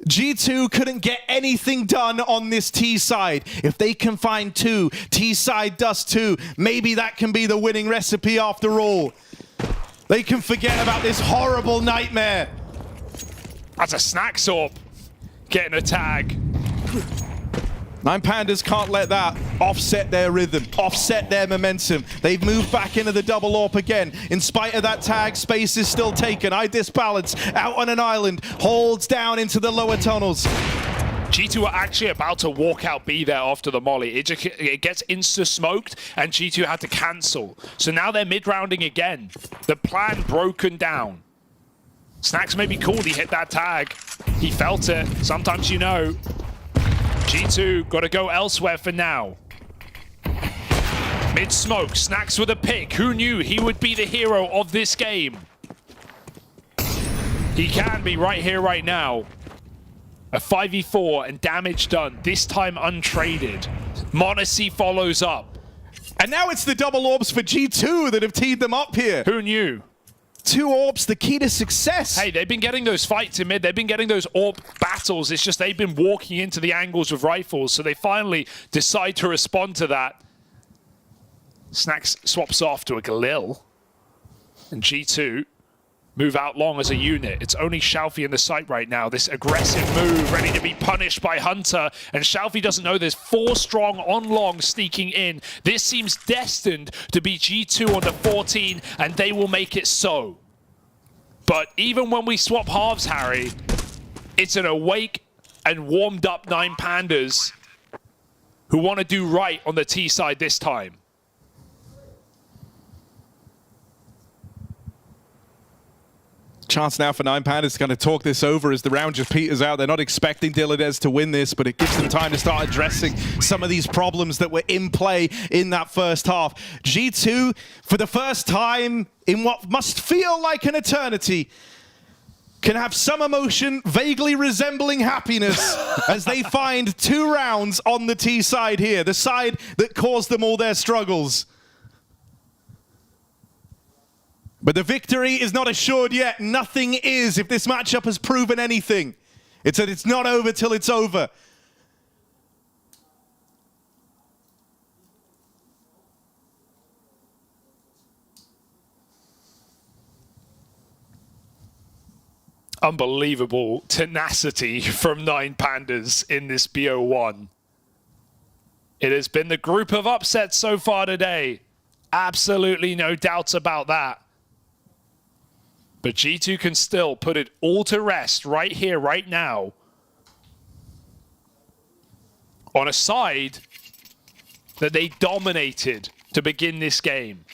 G2 couldn't get anything done on this T side. If they can find 2, T side does 2, maybe that can be the winning recipe after all. They can forget about this horrible nightmare. That's a snack sorp getting a tag. 9 Pandas can't let that offset their rhythm, offset their momentum. They've moved back into the double AWP again. In spite of that tag, space is still taken. iDisbalance out on an island, holds down into the lower tunnels. G2 are actually about to walk out B there after the molly. It gets insta-smoked, and G2 had to cancel. So now they're mid-rounding again. The plan broken down. Snacks may be cool, he hit that tag. He felt it. Sometimes you know. G2 got to go elsewhere for now. Mid-smoke, Snacks with a pick. Who knew he would be the hero of this game? He can be right here, right now. A 5v4 and damage done, this time untraded. Monacy follows up. And now it's the double AWPs for G2 that have teed them up here. Who knew? 2 AWPs, the key to success. Hey, they've been getting those fights in mid. They've been getting those AWP battles. It's just they've been walking into the angles with rifles, so they finally decide to respond to that. Snacks swaps off to a Galil. And G2 move out long as a unit. It's only Xiaofi in the site right now. This aggressive move, ready to be punished by Hunter. And Xiaofi doesn't know there's 4 strong on long sneaking in. This seems destined to be G2 on the 14, and they will make it so. But even when we swap halves, Harry, it's an awake and warmed up 9 Pandas who want to do right on the T side this time. Chance now for 9 Pandas to kind of talk this over as the round just peters out. They're not expecting Diladez to win this, but it gives them time to start addressing some of these problems that were in play in that first half. G2, for the first time in what must feel like an eternity, can have some emotion vaguely resembling happiness as they find 2 rounds on the T side here, the side that caused them all their struggles. But the victory is not assured yet. Nothing is, if this matchup has proven anything. It's that it's not over till it's over. Unbelievable tenacity from 9 Pandas in this BO1. It has been the group of upsets so far today. Absolutely no doubts about that. But G2 can still put it all to rest right here, right now. On a side that they dominated to begin this game.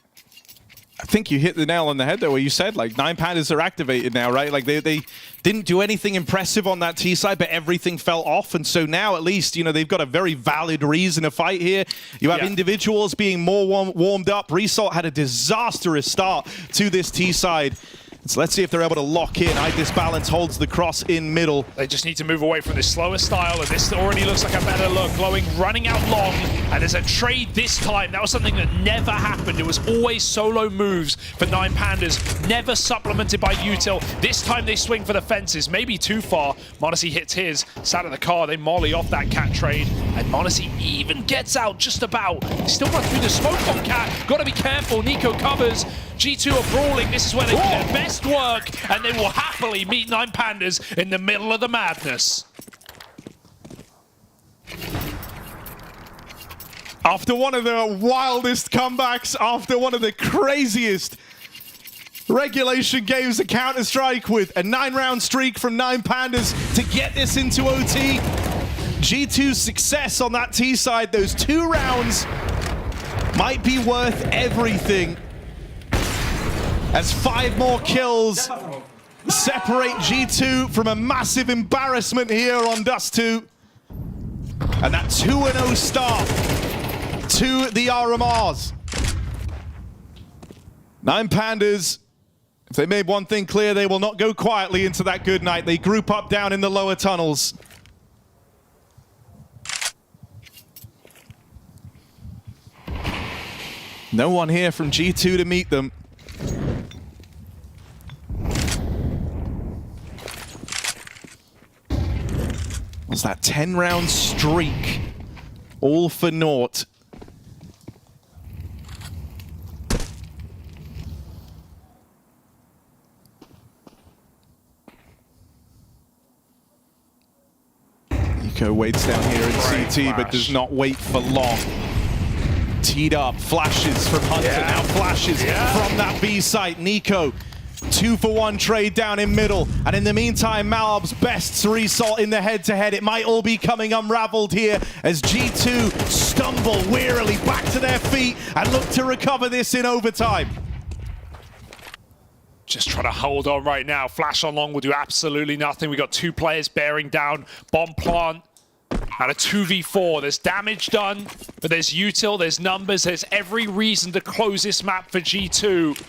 I think you hit the nail on the head, though, where you said, like, 9 Pandas are activated now, right? Like, they didn't do anything impressive on that T side, but everything fell off. And so now, at least, you know, they've got a very valid reason to fight here. You have individuals being more warmed up. Result had a disastrous start to this T side. So let's see if they're able to lock in. This balance holds the cross in middle. They just need to move away from this slower style, and this already looks like a better look. Glowing running out long, and there's a trade this time. That was something that never happened. It was always solo moves for 9 Pandas, never supplemented by util. This time they swing for the fences, maybe too far. m0NESY hits his, sat in the car, they molly off that cat trade, and m0NESY even gets out just about. They still run through the smoke on cat, gotta be careful, Nico covers. G2 are brawling, this is where they do their best work, and they will happily meet 9 Pandas in the middle of the madness. After one of the wildest comebacks, after one of the craziest regulation games to Counter-Strike, with a 9-round streak from 9 Pandas to get this into OT, G2's success on that T side, those 2 rounds might be worth everything. As 5 more kills separate G2 from a massive embarrassment here on Dust 2. And that 2-0 start to the RMRs. 9 Pandas, if they made one thing clear, they will not go quietly into that good night. They group up down in the lower tunnels. No one here from G2 to meet them. Was that 10-round streak all for naught? Nico waits down here in CT, but does not wait for long. Teed up, flashes from Hunter, now flashes from that B site. Nico, 2-for-1 trade down in middle, and in the meantime, Malb's best result in the head-to-head. It might all be coming unraveled here as G2 stumble wearily back to their feet and look to recover this in overtime. Just trying to hold on right now. Flash on long will do absolutely nothing. We got 2 players bearing down. Bomb plant and a 2v4. There's damage done, but there's util, there's numbers, there's every reason to close this map for G2.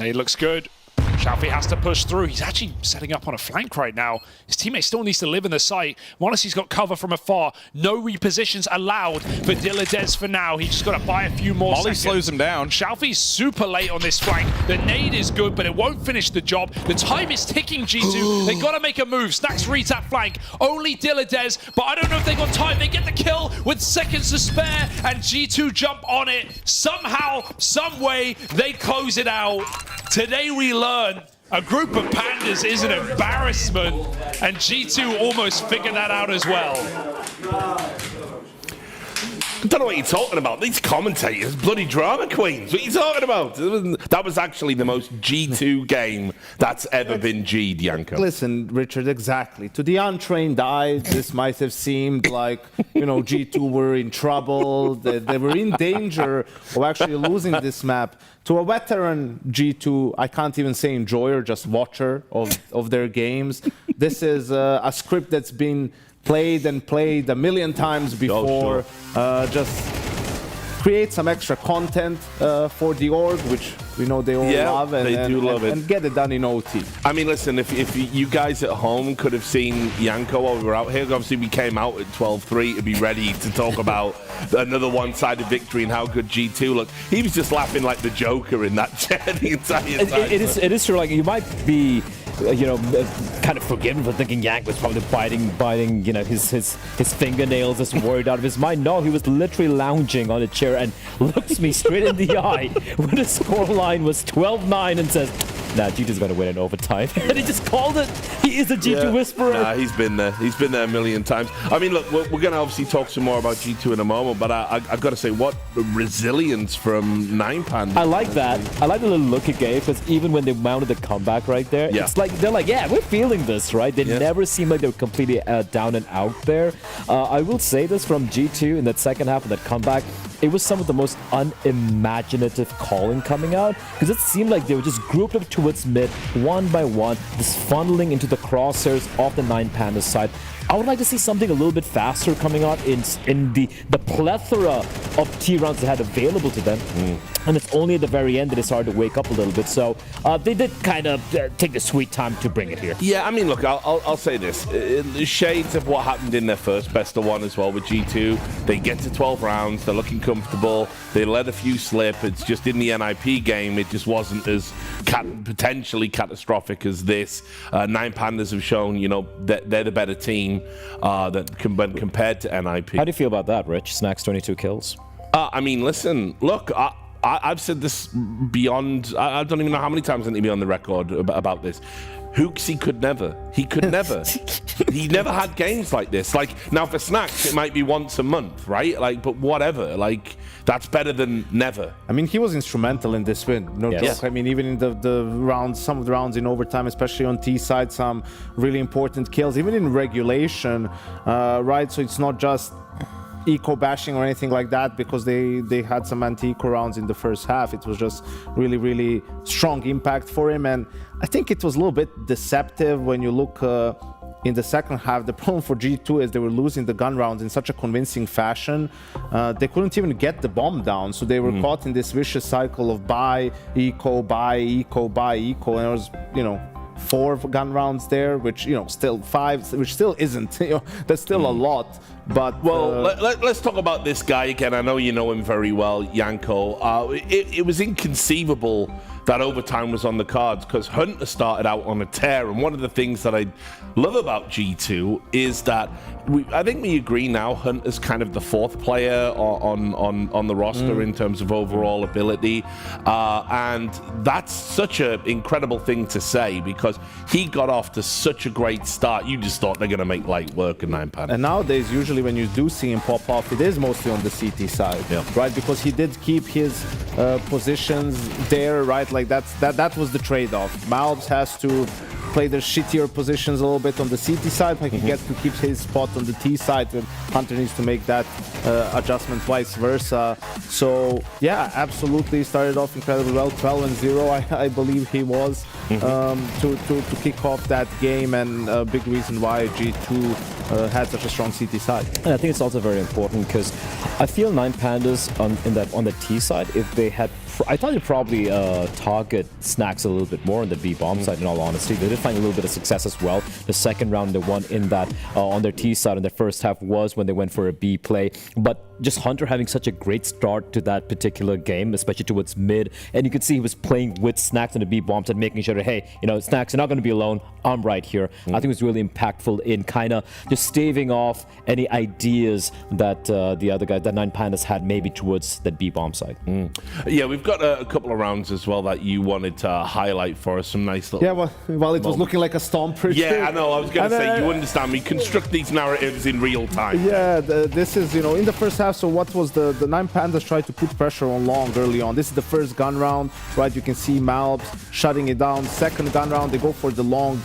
It looks good. Xiaofi has to push through. He's actually setting up on a flank right now. His teammate still needs to live in the site. m0NESY's got cover from afar. No repositions allowed for Diladez for now. He's just got to buy a few more seconds. Slows him down. Xiaofi's super late on this flank. The nade is good, but it won't finish the job. The time is ticking, G2. They got to make a move. Snacks reads that flank. Only Diladez, but I don't know if they got time. They get the kill with seconds to spare, and G2 jump on it. Somehow, some way, they close it out. Today we learn A group of Pandas is an embarrassment, and G2 almost figured that out as well. I don't know what you're talking about. These commentators, bloody drama queens. What are you talking about? That was actually the most G2 game that's ever been G'd, Yanko. Listen, Richard, exactly. To the untrained eye, this might have seemed like, G2 were in trouble. They were in danger of actually losing this map. To a veteran G2, I can't even say enjoyer, just watcher of their games. This is a script that's been played a million times before. Just create some extra content for the org, which we know they all love, and they do love it, and get it done in OT. I mean, listen, if you guys at home could have seen Yanko while we were out here, obviously we came out at 12-3 to be ready to talk about another one-sided victory and how good G2 looked. He was just laughing like the Joker in that chair the entire time. It is true. Like, you might be kind of forgiven for thinking Yank was probably biting, his fingernails, just worried out of his mind. No, he was literally lounging on a chair and looks me straight in the eye when the scoreline was 12-9 and says, nah, G2's going to win in overtime. And he just called it. He is a G2 whisperer. Nah, he's been there. He's been there a million times. I mean, look, we're going to obviously talk some more about G2 in a moment, but I've got to say, what resilience from 9pan. I like that. I like the little look he gave, because even when they mounted the comeback right there, it's like they're like, yeah, we're feeling this, right? They never seemed like they were completely down and out there. I will say this from G2 in that second half of that comeback, it was some of the most unimaginative calling coming out, because it seemed like they were just grouped up towards mid, one by one, just funneling into the crosshairs of the 9Pandas side. I would like to see something a little bit faster coming out in the plethora of T rounds they had available to them. And it's only at the very end that they started to wake up a little bit. So they did kind of take the sweet time to bring it here. Yeah, I mean, look, I'll say this. Shades of what happened in their first best of one as well with G2. They get to 12 rounds. They're looking comfortable. They let a few slip. It's just in the NIP game, it just wasn't as potentially catastrophic as this. 9Pandas have shown, that they're the better team when compared to NIP. How do you feel about that, Rich? Snacks 22 kills. I mean, listen, look, I've said this beyond, I don't even know how many times I need to be on the record about this. Hooksy could never. He could never. He never had games like this. Like, now for Snacks, it might be once a month, right? Like, but whatever. Like, that's better than never. I mean, he was instrumental in this win. No joke. I mean, even in the rounds, some of the rounds in overtime, especially on T side, some really important kills. Even in regulation, right? So it's not just eco bashing or anything like that, because they had some anti-eco rounds in the first half. It was just really, really strong impact for him, and I think it was a little bit deceptive when you look in the second half. The problem for G2 is they were losing the gun rounds in such a convincing fashion. They couldn't even get the bomb down, so they were caught in this vicious cycle of buy, eco, and it was, 4 gun rounds there, which, still 5, which still isn't, that's still a lot. But let's talk about this guy again. I know you know him very well, Yanko. It was inconceivable that overtime was on the cards, because Hunter started out on a tear, and one of the things that I love about G2 is that I think we agree now Hunter's kind of the 4th player on the roster in terms of overall ability, and that's such an incredible thing to say, because he got off to such a great start. You just thought they're going to make light work in 9pan. And nowadays, usually when you do see him pop off, it is mostly on the CT side, right? Because he did keep his positions there, right? Like that was the trade-off. Malbs has to play their shittier positions a little bit on the CT side, but he gets to keep his spot on the T side, when Hunter needs to make that adjustment, vice versa. So yeah, absolutely started off incredibly well. 12-0, I believe he was, to kick off that game, and a big reason why G2 had such a strong CT side. And I think it's also very important, because I feel 9Pandas on the T side, if they had, I thought they'd probably target Snacks a little bit more on the B bomb side, in all honesty. They did find a little bit of success as well. The second round they won in that on their T side in the first half was when they went for a B play. But just Hunter having such a great start to that particular game, especially towards mid. And you could see he was playing with Snacks on the B bombs and making sure that, hey, you know, Snacks, you're not going to be alone. I'm right here. I think it was really impactful in kind of just staving off any ideas that the other guy, that 9 Pandas, had maybe towards that B bomb side. Yeah, we've got a couple of rounds as well that you wanted to highlight for us. Some nice little. Yeah, well, while it was looking like a stomper. Yeah, I know. I was going to say, you understand me. Construct these narratives in real time. Yeah, this is, you know, in the first half. So what was the 9 Pandas tried to put pressure on long early on. This is the first gun round, right? You can see Malbs shutting it down. Second gun round, they go for the long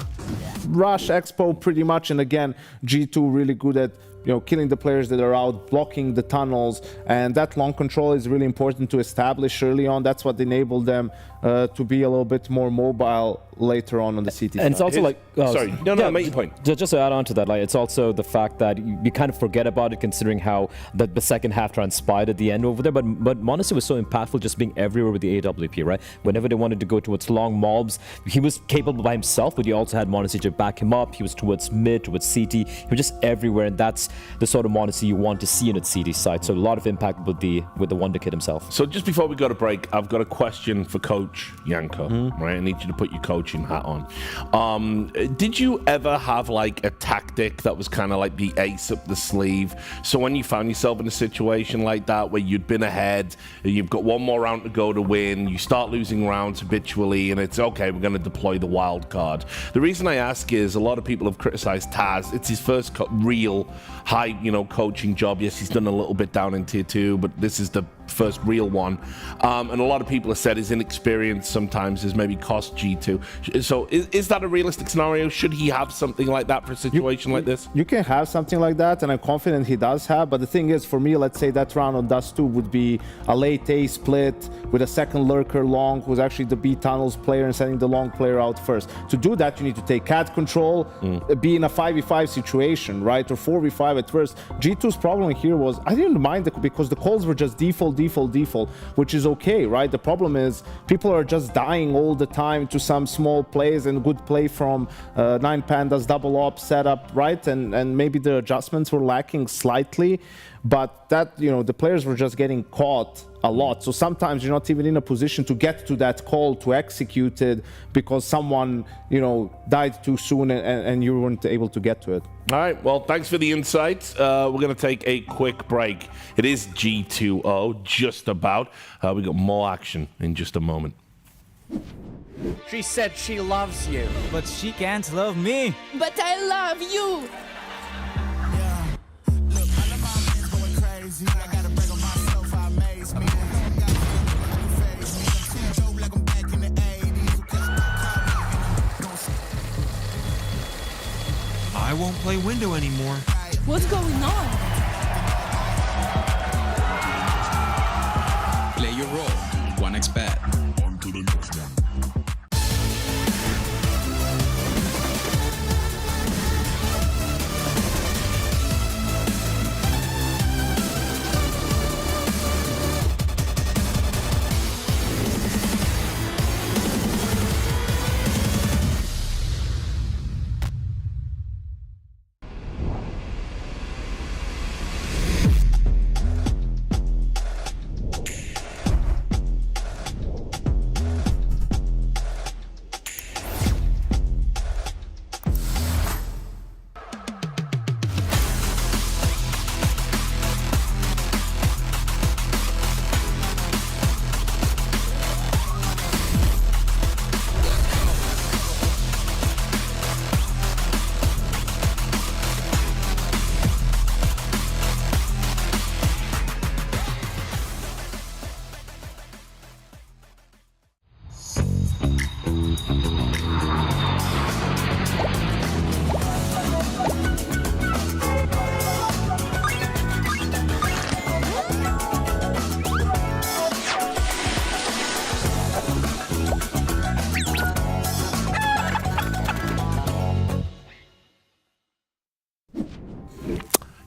rush expo pretty much. And again, G2 really good at, you know, killing the players that are out, blocking the tunnels, and that long control is really important to establish early on. That's what enabled them to be a little bit more mobile later on the CT side. And it's also like... sorry, no, make your point. Just to add on to that, like, it's also the fact that you kind of forget about it considering how the second half transpired at the end over there. But m0NESY was so impactful just being everywhere with the AWP, right? Whenever they wanted to go towards long mobs, he was capable by himself, but he also had m0NESY to back him up. He was towards mid, towards CT. He was just everywhere, and that's the sort of m0NESY you want to see in its CT side. So a lot of impact with the Wonder Kid himself. So just before we go to break, I've got a question for Coach Janko, right? I need you to put your coaching hat on. Did you ever have like a tactic that was kind of like the ace up the sleeve? So when you found yourself in a situation like that where you'd been ahead, you've got one more round to go to win, you start losing rounds habitually, and it's okay, we're going to deploy the wild card. The reason I ask is a lot of people have criticized Taz. It's his first real high, you know, coaching job. Yes, he's done a little bit down in tier 2, but this is the first real one. And a lot of people have said his inexperience sometimes has maybe cost G2. So is that a realistic scenario? Should he have something like that for a situation like this? You can have something like that, and I'm confident he does have. But the thing is, for me, let's say that round on Dust 2 would be a late A split with a second lurker long, who's actually the B tunnels player, and sending the long player out first. To do that, you need to take CAD control, be in a 5v5 situation, right? Or 4v5 at first. G2's problem here was, I didn't mind it because the calls were just default, which is okay, right? The problem is people are just dying all the time to some small plays and good play from 9 Pandas, double op setup, right? And maybe the adjustments were lacking slightly, but that, you know, the players were just getting caught a lot. So sometimes you're not even in a position to get to that call to execute it because someone, you know, died too soon and you weren't able to get to it. All right, well, thanks for the insights. We're going to take a quick break. It is G2O, just about. We got more action in just a moment. She said she loves you, but she can't love me. But I love you. I won't play window anymore. What's going on? Play your role. 1xBet. On to the next one.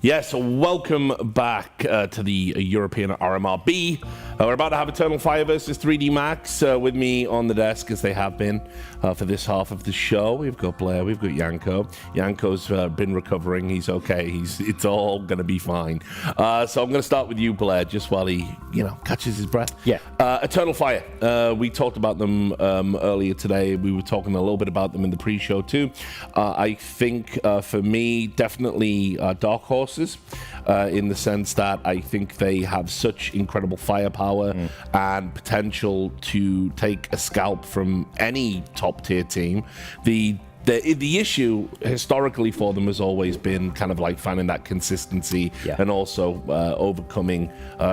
Yes, welcome back to the European RMR B We're about to have Eternal Fire versus 3D Max with me on the desk, as they have been for this half of the show. We've got Blair, we've got Yanko. Yanko's been recovering. He's okay. It's all going to be fine. So I'm going to start with you, Blair, just while he, catches his breath. Yeah. Eternal Fire. We talked about them earlier today. We were talking a little bit about them in the pre-show too. I think for me, definitely dark horses, in the sense that I think they have such incredible firepower and potential to take a scalp from any top-tier team. The issue historically for them has always been kind of like finding that consistency and also overcoming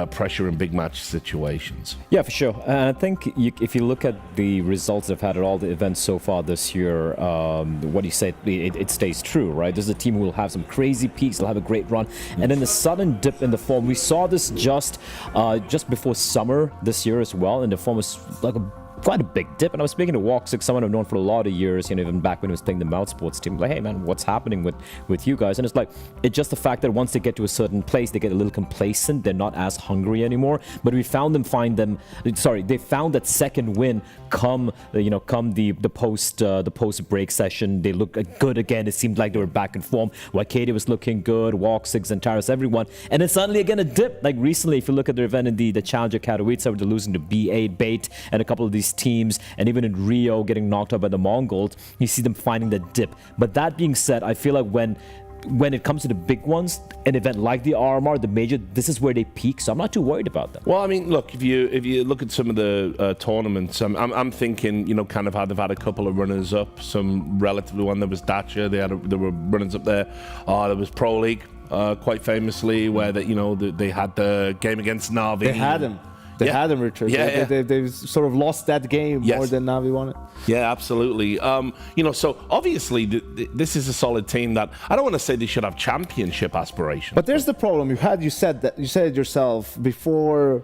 pressure in big match situations. Yeah, for sure. And I think if you look at the results they've had at all the events so far this year, what you said, it stays true, right? This is a team who will have some crazy peaks, they'll have a great run, and then the sudden dip in the form. We saw this just before summer this year as well, and the form was like quite a big dip. And I was speaking to Walksix, someone I've known for a lot of years, even back when he was playing the Mouth Sports team, like, hey man, what's happening with you guys? And it's like, it's just the fact that once they get to a certain place, they get a little complacent, they're not as hungry anymore. But we found they found that second win come the post break session. They look good again. It seemed like they were back in form. Wakedi was looking good, Walksix, Zantares, everyone. And then suddenly again a dip. Like recently, if you look at their event in the Challenger Katowice, where they're losing to B8, Bait, and a couple of these teams, and even in Rio getting knocked out by the Mongols, you see them finding the dip. But that being said, I feel like when it comes to the big ones, an event like the RMR, the Major, this is where they peak, so I'm not too worried about them. Well, I mean, look, if you look at some of the tournaments, I'm thinking, kind of how they've had a couple of runners up, some relatively one. There was Dacia, there were runners up there. There was Pro League, quite famously, where they had the game against Na'Vi. They had him. They had him, Richard. They sort of lost that game more than Na'Vi won it. Yeah, absolutely. So obviously this is a solid team that I don't want to say they should have championship aspirations. But there's the problem. You said it yourself before.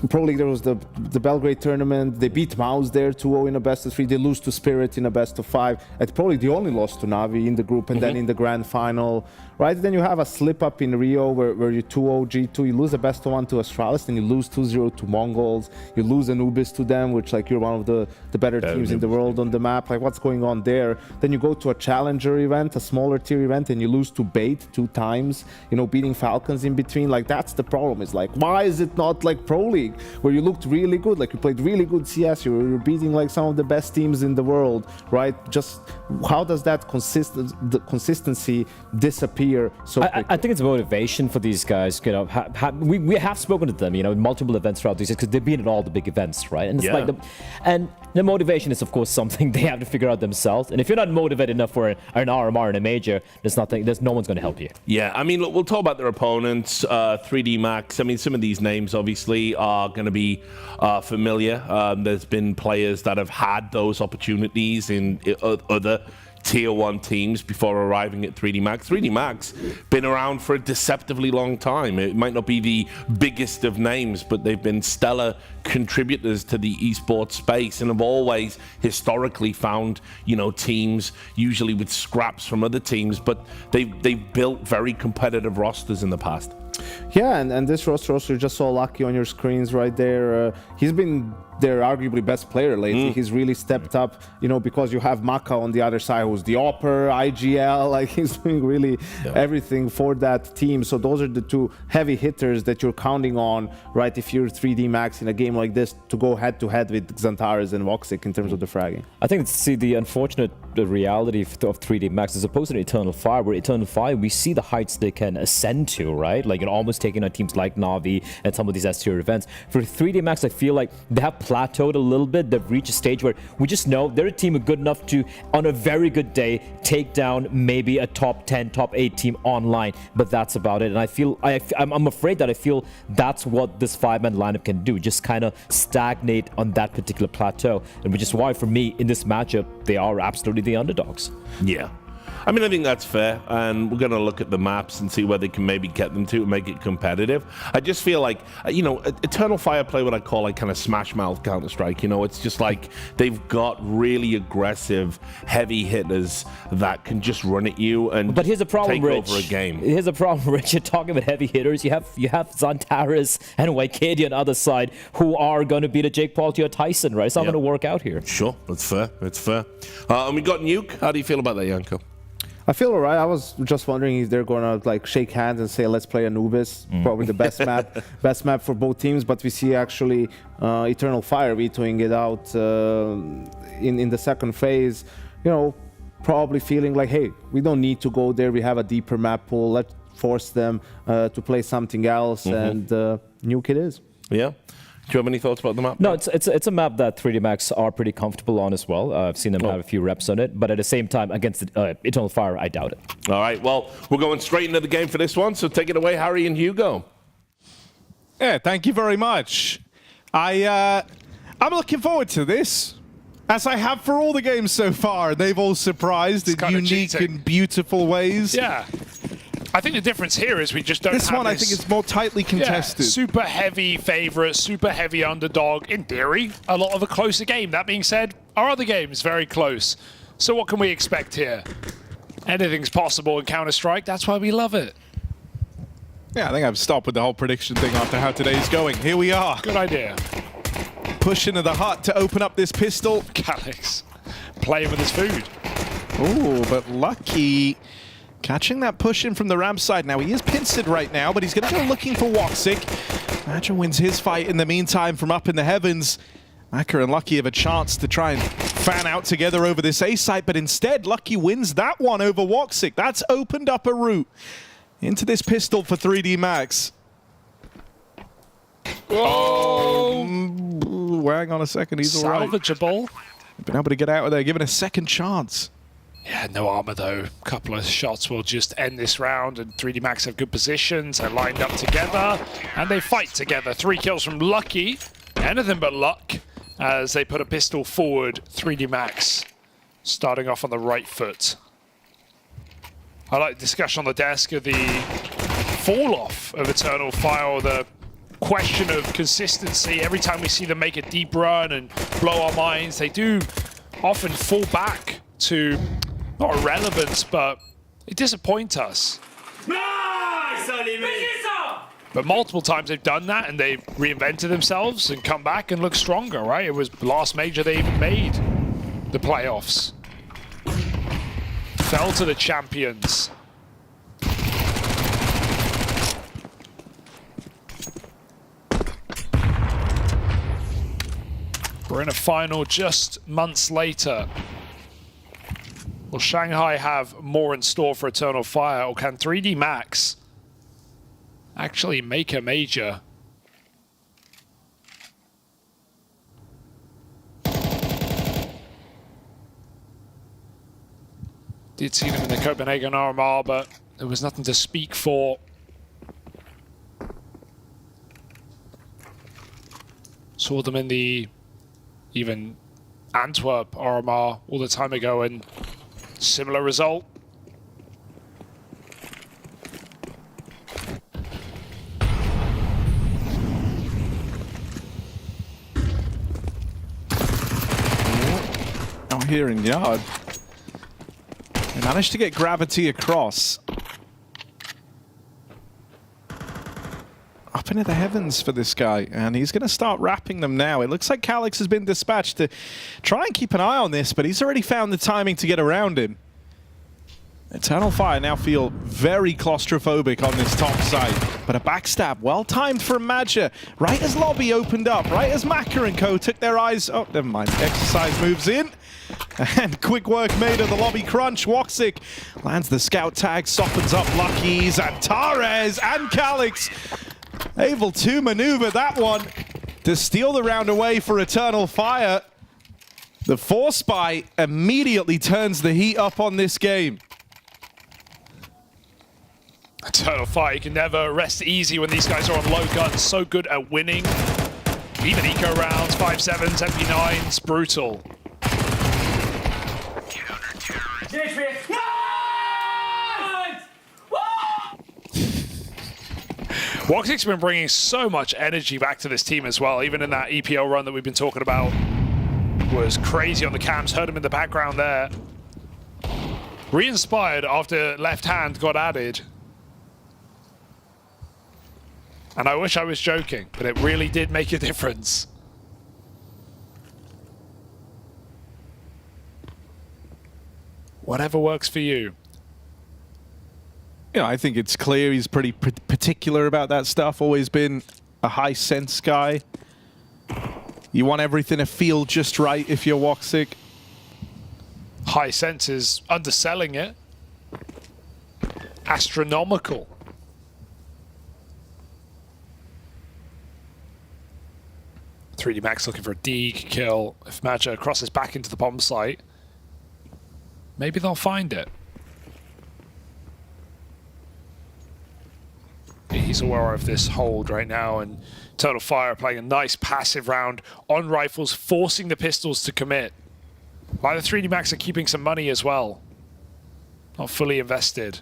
Pro League, there was the Belgrade tournament. They beat Mouse there 2-0 in a best of 3. They lose to Spirit in a best of 5. At Pro League, they only lost to Na'Vi in the group and then in the grand final. Right? Then you have a slip up in Rio where you 2-0 G2. You lose a best of 1 to Astralis, then you lose 2-0 to Mongols. You lose Anubis to them, which you're one of the better teams in the world on the map. Like, what's going on there? Then you go to a challenger event, a smaller tier event, and you lose to Bait 2 times. Beating Falcons in between. Like, that's the problem. It's like, why is it not like Pro League, where you looked really good, like you played really good CS, you're beating like some of the best teams in the world, right? Just how does that consistency disappear so quickly? I think it's motivation for these guys. We have spoken to them, in multiple events throughout these years, because they've been at all the big events, right? And it's like the motivation is, of course, something they have to figure out themselves. And if you're not motivated enough for an RMR and a major, there's no one's going to help you. Yeah, I mean, look, we'll talk about their opponents. 3D Max. I mean, some of these names obviously are going to be familiar. There's been players that have had those opportunities in other tier 1 teams before arriving at 3D Max. 3D Max been around for a deceptively long time. It might not be the biggest of names, but they've been stellar contributors to the esports space and have always historically found teams usually with scraps from other teams, but they've built very competitive rosters in the past. Yeah, and this roster also, you just saw Lucky on your screens right there. He's been their arguably best player lately. He's really stepped up, because you have Maka on the other side, who's the Opper, IGL, like he's doing really everything for that team. So those are the 2 heavy hitters that you're counting on, right? If you're 3D Max in a game like this, to go head to head with Xantares and Voxic in terms of the fragging. I think the unfortunate reality of 3D Max as opposed to Eternal Fire, where Eternal Fire, we see the heights they can ascend to, right? Like almost taking on teams like Na'Vi and some of these S-tier events. For 3D Max, I feel like they have plateaued a little bit. They've reached a stage where we just know they're a team good enough to, on a very good day, take down maybe a top 10, top 8 team online, but that's about it. And I'm afraid that I feel that's what this 5-man lineup can do, just kind of stagnate on that particular plateau, and which is why for me in this matchup they are absolutely the underdogs. Yeah. I mean, I think that's fair, and we're going to look at the maps and see where they can maybe get them to make it competitive. I just feel like, you know, Eternal Fire play what I call like kind of smash mouth Counter-Strike. You know, it's just like they've got really aggressive, heavy hitters that can just run at you and but here's a problem, take Rich. over a game. Here's a problem, Rich. You're talking about heavy hitters. You have Zantares and Waikadi on the other side who are going to be the Jake Paul to your Tyson, right? It's not going to work out here. Sure, that's fair. It's fair. And we got Nuke. How do you feel about that, Janko? I feel alright. I was just wondering if they're going to like shake hands and say, "Let's play Anubis." Probably the best map for both teams. But we see actually Eternal Fire vetoing it out in the second phase. You know, probably feeling like, hey, we don't need to go there. We have a deeper map pool. Let's force them to play something else, and Nuke it is. Yeah. Do you have any thoughts about the map? No, it's a map that 3D Max are pretty comfortable on as well. I've seen them have a few reps on it, but at the same time, against Eternal Fire, I doubt it. All right, well, we're going straight into the game for this one, so take it away, Harry and Hugo. Yeah, thank you very much. I'm looking forward to this, as I have for all the games so far. They've all surprised in unique and beautiful ways. Yeah. I think the difference here is we just don't have this one, I think, is more tightly contested. Yeah, super heavy favorite, super heavy underdog. In theory, a lot of a closer game. That being said, our other game is very close. So what can we expect here? Anything's possible in Counter-Strike. That's why we love it. Yeah, I think I've stopped with the whole prediction thing after how today's going. Here we are. Good idea. Push into the hut to open up this pistol. Calyx playing with his food. Ooh, but Lucky catching that push in from the ramp side. Now, he is pincered right now, but he's going to go looking for Woxic. Major wins his fight in the meantime from up in the heavens. Maka and Lucky have a chance to try and fan out together over this A site, but instead, Lucky wins that one over Woxic. That's opened up a route into this pistol for 3D Max. Oh! Hang on a second, he's all right. Salvageable. Been able to get out of there, given a second chance. Yeah, no armor though. A couple of shots will just end this round, and 3D Max have good positions. They're lined up together, and they fight together. 3 kills from Lucky. Anything but luck as they put a pistol forward. 3D Max starting off on the right foot. I like the discussion on the desk of the fall-off of Eternal Fire, the question of consistency. Every time we see them make a deep run and blow our minds, they do often fall back to not irrelevance, but it disappoints us. But multiple times they've done that and they've reinvented themselves and come back and look stronger, right? It was the last major they even made the playoffs. Fell to the champions. We're in a final just months later. Will Shanghai have more in store for Eternal Fire, or can 3D Max actually make a major? Did see them in the Copenhagen RMR, but there was nothing to speak for. Saw them in the even Antwerp RMR all the time ago, and similar result. Out here in Yard. They managed to get Gravity across. Up into the heavens for this guy, and he's going to start wrapping them now. It looks like Calyx has been dispatched to try and keep an eye on this, but he's already found the timing to get around him. Eternal Fire now feel very claustrophobic on this top side, but a backstab, well timed from Major. Right as lobby opened up, right as Maka and co took their eyes... Oh, never mind. Exercise moves in. And quick work made of the lobby crunch. Woxic lands the scout tag, softens up Lucky's, and Tares and Calyx able to maneuver that one to steal the round away for Eternal Fire. The Force Buy immediately turns the heat up on this game. Eternal Fire, you can never rest easy when these guys are on low guns. So good at winning. Even eco rounds, 5-7s, MP9s, brutal. Woxic's been bringing so much energy back to this team as well, even in that EPL run that we've been talking about. Was crazy on the cams, heard him in the background there. Re-inspired after left hand got added. And I wish I was joking, but it really did make a difference. Whatever works for you. I think it's clear he's pretty particular about that stuff. Always been a high sense guy. You want everything to feel just right if you're Woxic. High sense is underselling it. Astronomical. .3D Max looking for a Deeg kill. If Major crosses back into the bomb site, maybe they'll find it. He's aware of this hold right now, and Total Fire playing a nice passive round on rifles, forcing the pistols to commit. While the 3D Max are keeping some money as well. Not fully invested.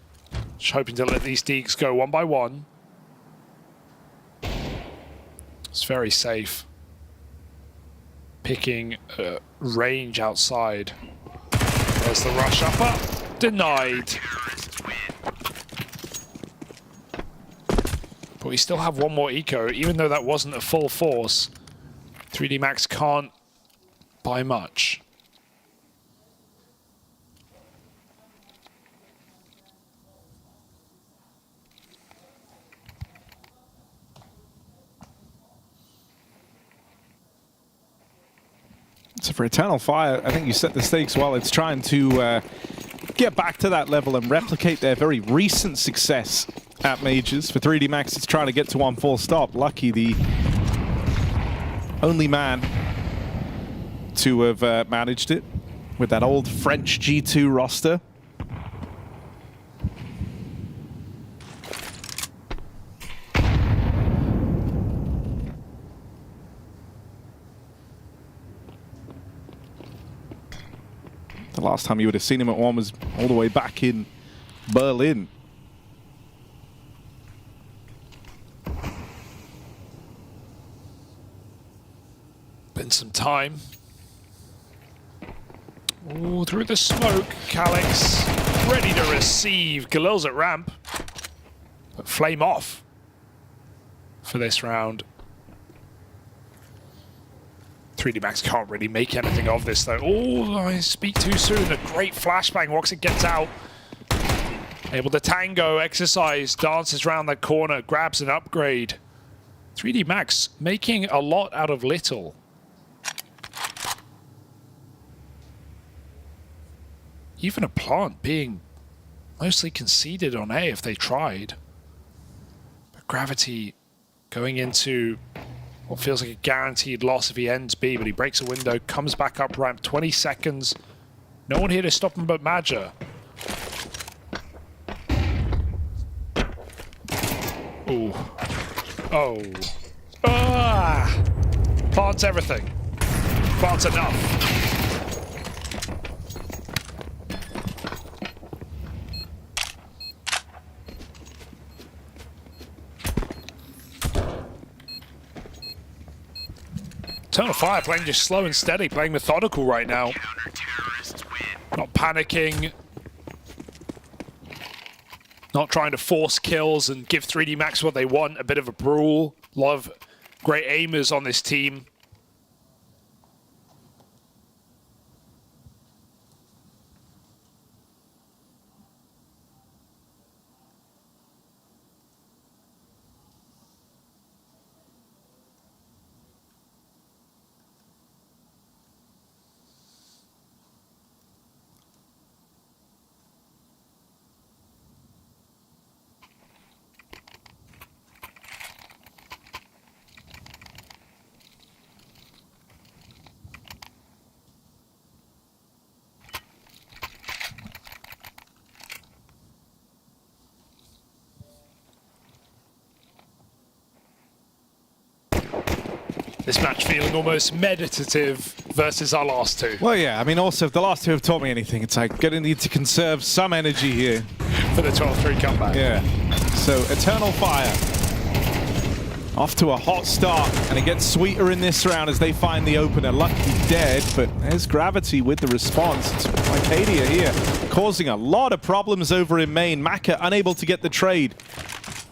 Just hoping to let these Deegs go one by one. It's very safe. Picking range outside. There's the rush upper. Denied. But we still have one more eco, even though that wasn't a full force. 3D Max can't buy much. So for Eternal Fire, I think you set the stakes well. It's trying to get back to that level and replicate their very recent success at Majors. For 3D Max, it's trying to get to one full stop. Lucky, the only man to have managed it with that old French G2 roster. The last time you would have seen him at one was all the way back in Berlin. Been some time. Ooh, through the smoke, Calyx ready to receive. Galil's at ramp, but flame off for this round. 3D Max can't really make anything of this though. Oh, I speak too soon. A great flashbang. Woxic gets out. Able to tango, exercise, dances around that corner, grabs an upgrade. 3D Max making a lot out of little. Even a plant being mostly conceded on A if they tried. But Gravity going into what feels like a guaranteed loss if he ends B, but he breaks a window, comes back up ramp, 20 seconds. No one here to stop him but Major. Ooh. Oh. Ah! Plants everything. Plants enough. Eternal Fire playing just slow and steady, playing methodical right now. Not panicking. Not trying to force kills and give 3D Max what they want. A bit of a brawl. A lot of great aimers on this team. This match feeling almost meditative versus our last two. Well, yeah, I mean, also, if the last two have taught me anything, it's like going to need to conserve some energy here. For the 12-3 comeback. Yeah. So, Eternal Fire Off to a hot start, and it gets sweeter in this round as they find the opener. Lucky dead, but there's Gravity with the response. It's Arcadia here, causing a lot of problems over in main. Maka unable to get the trade,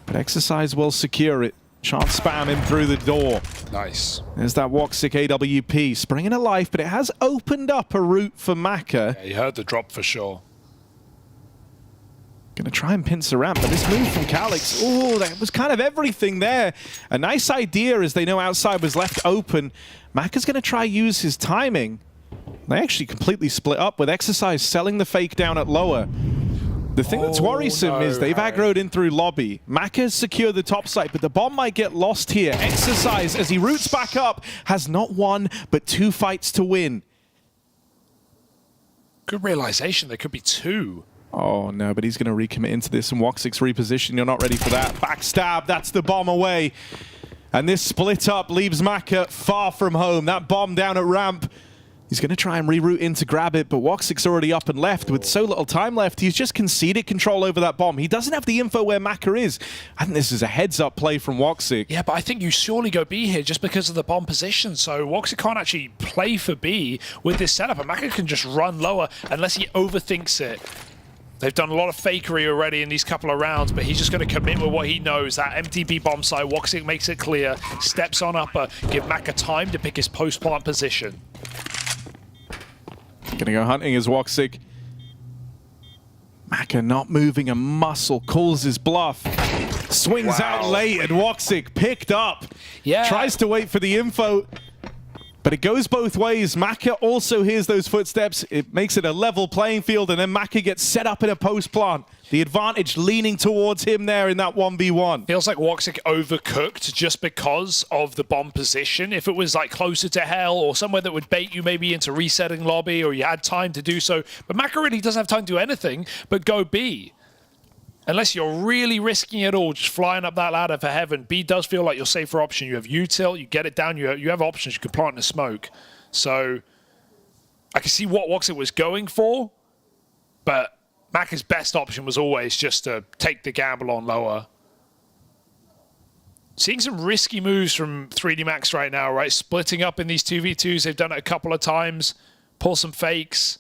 but Exercise will secure it. Chance spam him through the door. Nice. There's that Woxic AWP, springing a life, but it has opened up a route for Maka. Yeah, he heard the drop for sure. Gonna try and pincer around, but this move from Calix, oh, that was kind of everything there. A nice idea as they know outside was left open. Maka's gonna try use his timing. They actually completely split up with Exercise selling the fake down at lower. The thing that's worrisome is they've aggroed in through lobby. Maka has secured the top site, but the bomb might get lost here. Exercise, as he roots back up, has not one, but 2 fights to win. Good realization, there could be 2. Oh no, but he's going to recommit into this, and Woxic's reposition. You're not ready for that. Backstab, that's the bomb away. And this split up leaves Maka far from home. That bomb down at ramp. He's going to try and reroute in to grab it, but Woxic's already up and left. With so little time left, he's just conceded control over that bomb. He doesn't have the info where Maka is. I think this is a heads-up play from Woxic. Yeah, but I think you surely go B here just because of the bomb position. So Woxic can't actually play for B with this setup, and Maka can just run lower unless he overthinks it. They've done a lot of fakery already in these couple of rounds, but he's just going to commit with what he knows. That MTB bomb site, Woxic makes it clear, steps on upper, give Maka time to pick his post-plant position. Gonna go hunting as Woxic. Maka not moving a muscle, calls his bluff. Swings out late, and Woxic picked up. Yeah. Tries to wait for the info, but it goes both ways. Maka also hears those footsteps. It makes it a level playing field, and then Maka gets set up in a post plant. The advantage leaning towards him there in that 1v1. Feels like Woxic overcooked just because of the bomb position. If it was like closer to hell or somewhere that would bait you maybe into resetting lobby, or you had time to do so. But Maka really doesn't have time to do anything but go B. Unless you're really risking it all, just flying up that ladder for heaven. B does feel like your safer option. You have util, you get it down, you have options. You can plant in the smoke. So I can see what Woxic was going for, but Maka's best option was always just to take the gamble on lower. Seeing some risky moves from 3D Max right now, right? Splitting up in these 2v2s. They've done it a couple of times. Pull some fakes.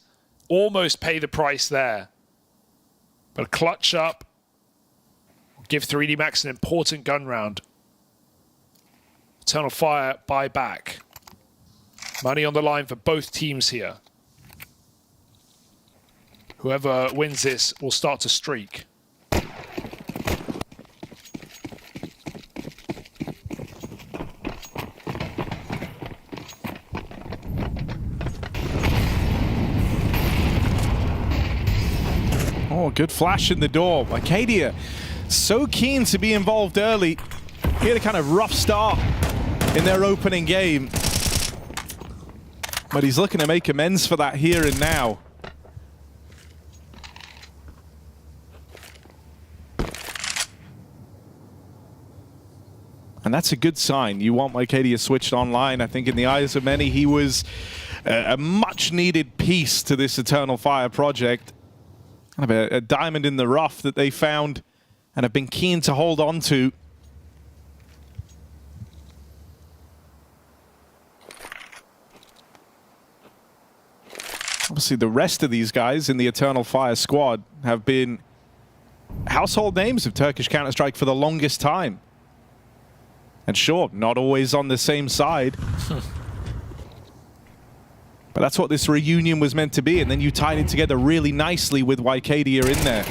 Almost pay the price there. But a clutch up. Give 3D Max an important gun round. Eternal Fire, buy back. Money on the line for both teams here. Whoever wins this will start to streak. Oh, good flash in the door. Arcadia, so keen to be involved early. He had a kind of rough start in their opening game, but he's looking to make amends for that here and now. And that's a good sign. You want Arcadia switched online. I think in the eyes of many, he was a much-needed piece to this Eternal Fire project. Kind of a diamond in the rough that they found and have been keen to hold on to. Obviously, the rest of these guys in the Eternal Fire squad have been household names of Turkish Counter-Strike for the longest time. And sure, not always on the same side. But that's what this reunion was meant to be, and then you tied it together really nicely with Wycadia in there.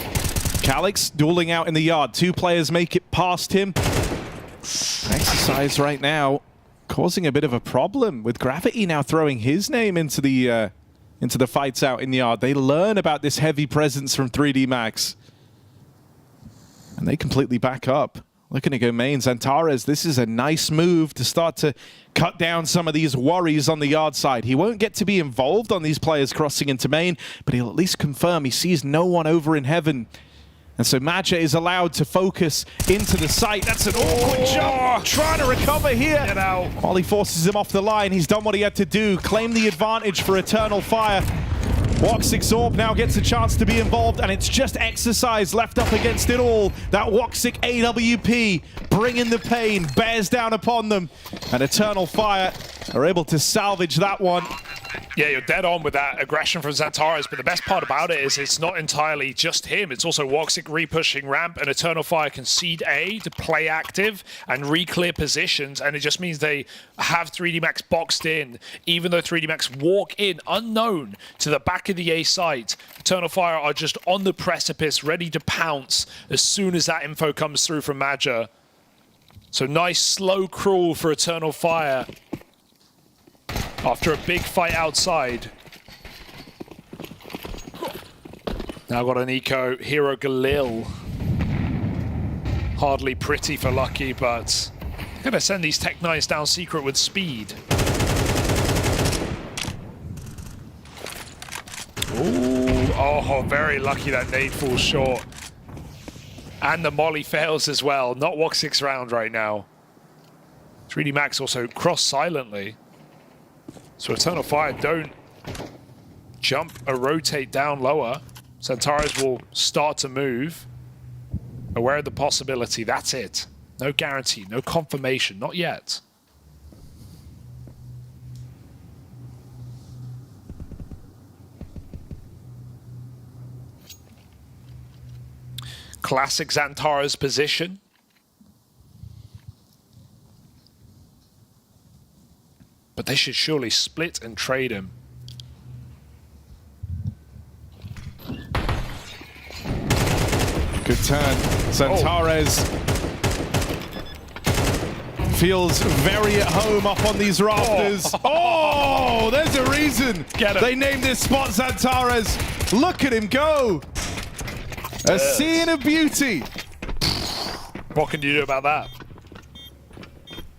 Calix dueling out in the yard. 2 players make it past him. Exercise right now causing a bit of a problem with Gravity now throwing his name into the fights out in the yard. They learn about this heavy presence from 3D Max. And they completely back up. Looking to go main. Zantares, this is a nice move to start to cut down some of these worries on the yard side. He won't get to be involved on these players crossing into main, but he'll at least confirm he sees no one over in heaven. And so Major is allowed to focus into the site. That's an awkward jump. Trying to recover here. While he forces him off the line, he's done what he had to do. Claim the advantage for Eternal Fire. Woxic's Orb now gets a chance to be involved, and it's just Exercise left up against it all. That Woxic AWP bringing the pain, bears down upon them, and Eternal Fire are able to salvage that one. Yeah, you're dead on with that aggression from Xantares, but the best part about it is it's not entirely just him. It's also Woxic re-pushing ramp, and Eternal Fire concede A to play active and re-clear positions, and it just means they have 3D Max boxed in, even though 3D Max walk in unknown to the back of the A site. Eternal Fire are just on the precipice, ready to pounce as soon as that info comes through from Major. So nice slow crawl for Eternal Fire after a big fight outside. Now got a Nico, Hero Galil. Hardly pretty for Lucky, but gonna send these Tech 9s down secret with speed. Ooh, oh, very lucky that nade falls short. And the molly fails as well. Not Woxic's round right now. 3D Max also cross silently. So Eternal Fire don't jump or rotate down lower. Xantares will start to move. Aware of the possibility, that's it. No guarantee, no confirmation, not yet. Classic Xantares position. But they should surely split and trade him. Good turn. Xantares feels very at home up on these rafters. Oh, there's a reason they named this spot Xantares. Look at him go. A scene of beauty. What can you do about that?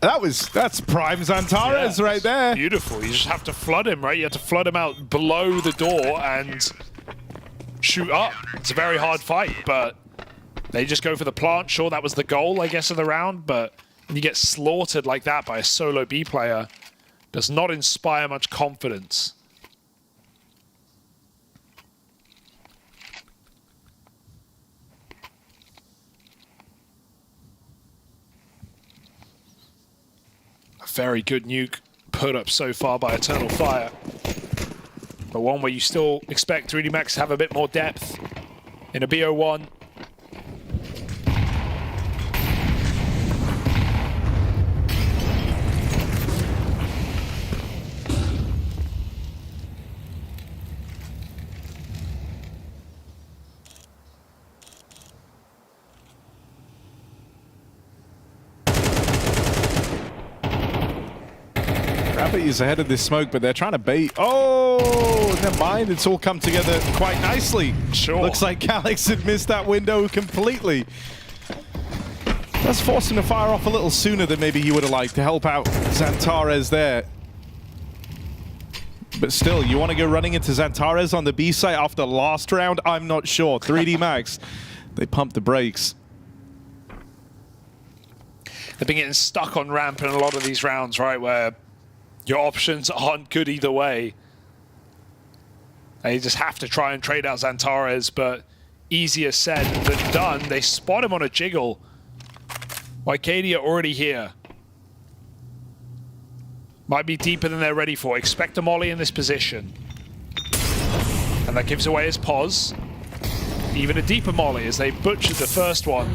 That's prime Xantares right there. Beautiful. You just have to flood him, right? You have to flood him out below the door and shoot up. It's a very hard fight, but they just go for the plant. Sure, that was the goal, I guess, of the round, but when you get slaughtered like that by a solo B player, does not inspire much confidence. Very good nuke put up so far by Eternal Fire. But one where you still expect 3D Max to have a bit more depth in a BO1. Is ahead of this smoke, but they're trying to bait. Oh, never mind. It's all come together quite nicely. Sure. Looks like Calix had missed that window completely. That's forced him to fire off a little sooner than maybe he would have liked to help out Xantares there. But still, you want to go running into Xantares on the B site after last round? I'm not sure. 3D Max, they pumped the brakes. They've been getting stuck on ramp in a lot of these rounds, right, where your options aren't good either way. They just have to try and trade out Xantares, but easier said than done. They spot him on a jiggle. Wycadia already here. Might be deeper than they're ready for. Expect a molly in this position. And that gives away his pause. Even a deeper molly as they butchered the first one.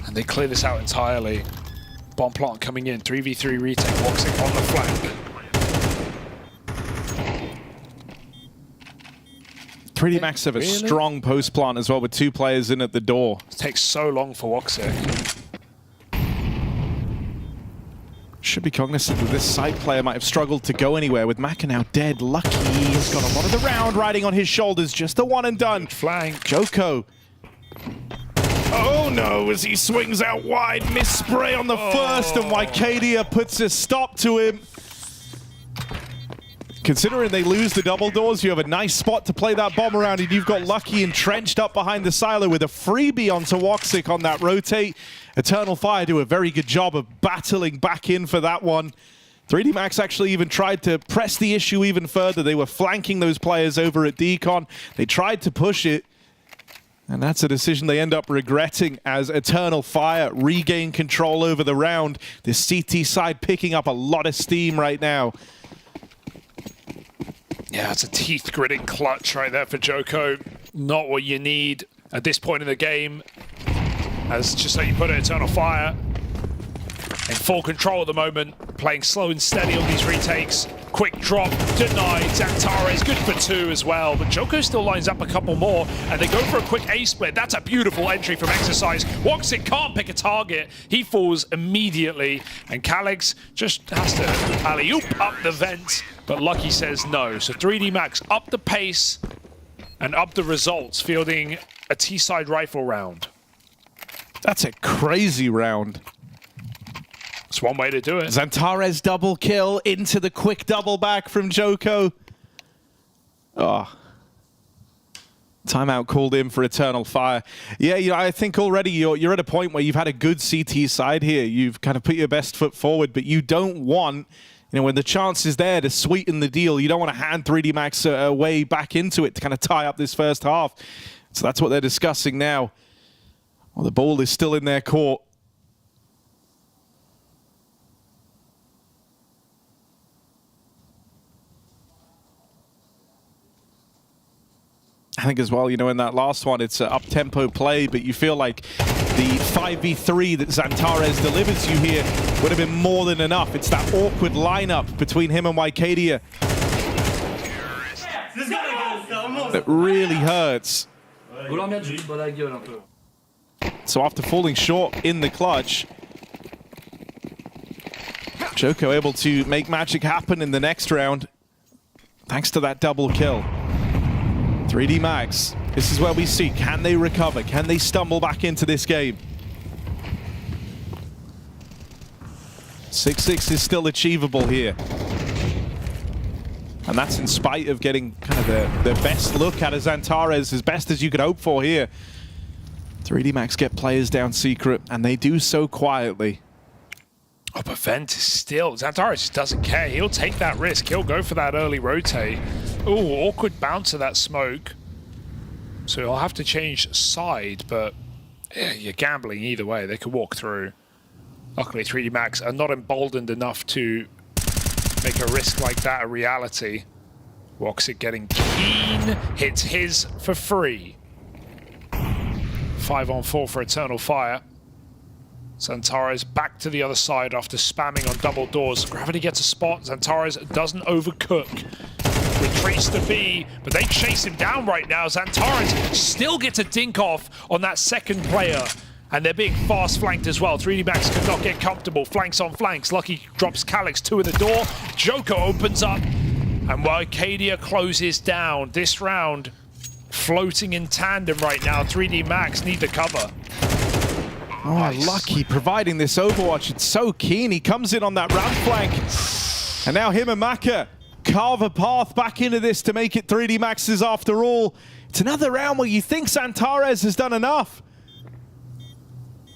And they clear this out entirely. Bomb plant coming in, 3v3 retake, Woxic on the flank. 3D Max have a strong post plant as well with 2 players in at the door. It takes so long for Woxic. Should be cognizant that this side player might have struggled to go anywhere with Maka now dead. Lucky has got a lot of the round riding on his shoulders, just a one and done. Flank. Joko. Oh no, as he swings out wide, miss spray on the first, and Wycadia puts a stop to him. Considering they lose the double doors, you have a nice spot to play that bomb around, and you've got Lucky entrenched up behind the silo with a freebie onto Woxic on that rotate. Eternal Fire do a very good job of battling back in for that one. 3D Max actually even tried to press the issue even further. They were flanking those players over at Decon. They tried to push it. And that's a decision they end up regretting as Eternal Fire regain control over the round. This CT side picking up a lot of steam right now. Yeah, it's a teeth-gritting clutch right there for Joko. Not what you need at this point in the game. As just like you put it, Eternal Fire in full control at the moment, playing slow and steady on these retakes. Quick drop, denied. Xantares, good for 2 as well. But Joko still lines up a couple more, and they go for a quick A-split. That's a beautiful entry from Exercise. Woxic can't pick a target. He falls immediately, and Calix just has to alley-oop up the vent, but Lucky says no. So 3D Max up the pace and up the results, fielding a T-side rifle round. That's a crazy round. It's one way to do it. Xantares double kill into the quick double back from Joko. Oh. Timeout called in for Eternal Fire. Yeah, you know, I think already you're at a point where you've had a good CT side here. You've kind of put your best foot forward, but you don't want, you know, when the chance is there to sweeten the deal, you don't want to hand 3D Max way back into it to kind of tie up this first half. So that's what they're discussing now. Well, the ball is still in their court. I think as well, you know, in that last one, it's an up-tempo play, but you feel like the 5v3 that Xantares delivers you here would have been more than enough. It's that awkward lineup between him and Wycadia that really hurts. So after falling short in the clutch, Joko able to make magic happen in the next round, thanks to that double kill. 3D Max, this is where we see, can they recover? Can they stumble back into this game? 6-6 is still achievable here. And that's in spite of getting kind of the best look at Xantares, as best as you could hope for here. 3D Max get players down secret, and they do so quietly. Oh, but Vent is still... Xantares just doesn't care. He'll take that risk. He'll go for that early rotate. Ooh, awkward bounce of that smoke. So he'll have to change side, but yeah, you're gambling either way. They could walk through. Luckily, 3D Max are not emboldened enough to make a risk like that a reality. Woxic getting keen. Hits his for free. 5-on-4 for Eternal Fire. Xantares back to the other side after spamming on double doors. Gravity gets a spot. Xantares doesn't overcook. Retreats to B, but they chase him down right now. Xantares still gets a dink off on that second player. And they're being fast flanked as well. 3D Max could not get comfortable. Flanks on flanks. Lucky drops Calix 2 in the door. Joko opens up. And Wycadia closes down. This round floating in tandem right now. 3D Max need the cover. Oh, nice. Lucky providing this Overwatch. It's so keen. He comes in on that ramp flank. And now him and Maka carve a path back into this to make it 3D Max's after all. It's another round where you think Xantares has done enough.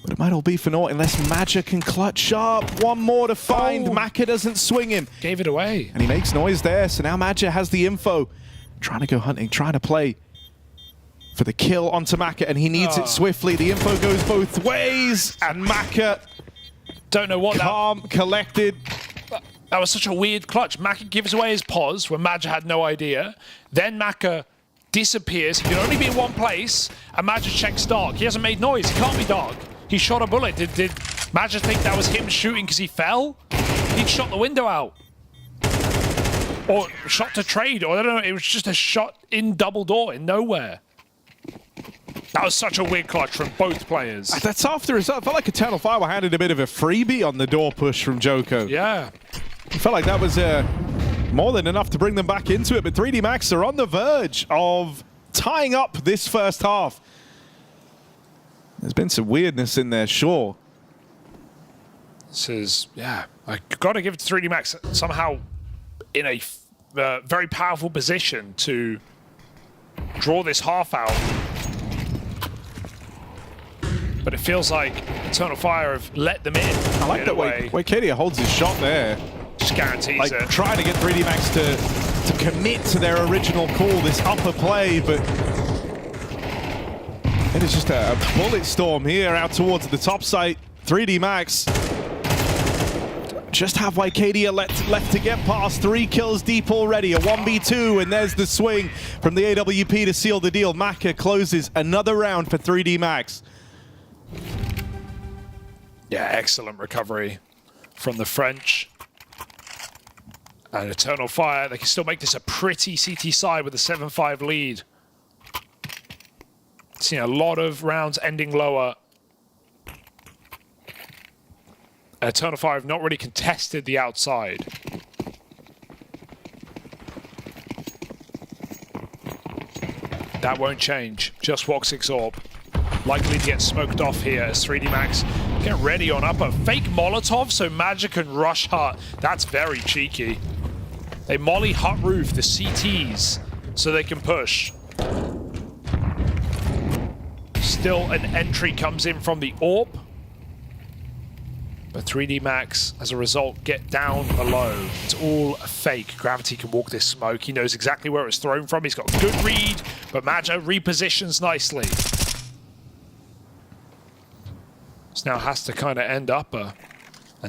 But it might all be for naught unless Major can clutch sharp. One more to find. Maka doesn't swing him. Gave it away. And he makes noise there. So now Major has the info. Trying to go hunting, trying to play for the kill onto Maka, and he needs it swiftly. The info goes both ways, and Maka, don't know what calm, collected. That was such a weird clutch. Maka gives away his pause when Major had no idea. Then Maka disappears. He can only be in one place, and Major checks dark. He hasn't made noise. He can't be dark. He shot a bullet. Did Major think that was him shooting because he fell? He'd shot the window out. Or shot to trade, or I don't know. It was just a shot in double door, in nowhere. That was such a weird clutch from both players. That's after as well. I felt like Eternal Fire were handed a bit of a freebie on the door push from Joko. Yeah. I felt like that was more than enough to bring them back into it, but 3D Max are on the verge of tying up this first half. There's been some weirdness in there, sure. This is, yeah, I got to give it to 3D Max somehow in a very powerful position to draw this half out. But it feels like Eternal Fire have let them in. I like that way Wycadia holds his shot there. just guarantees like, it. trying to get 3D Max to commit to their original call, this upper play, but it is just a bullet storm here out towards the top site. 3D Max just have Wycadia left to get past. 3 kills deep already, a 1v2, and there's the swing from the AWP to seal the deal. Maka closes another round for 3D Max. Yeah, excellent recovery from the French. And Eternal Fire, they can still make this a pretty CT side with a 7-5 lead. Seen a lot of rounds ending lower. Eternal Fire have not really contested the outside. That won't change. Just walk 6 orb. Likely to get smoked off here as 3D Max get ready on upper. Fake Molotov so Magic can rush hut. That's very cheeky. They molly hut roof, the CTs, so they can push. Still an entry comes in from the orb. But 3D Max, as a result, get down below. It's all fake. Gravity can walk this smoke. He knows exactly where it's thrown from. He's got a good read, but Major repositions nicely. This now has to kind of end up. A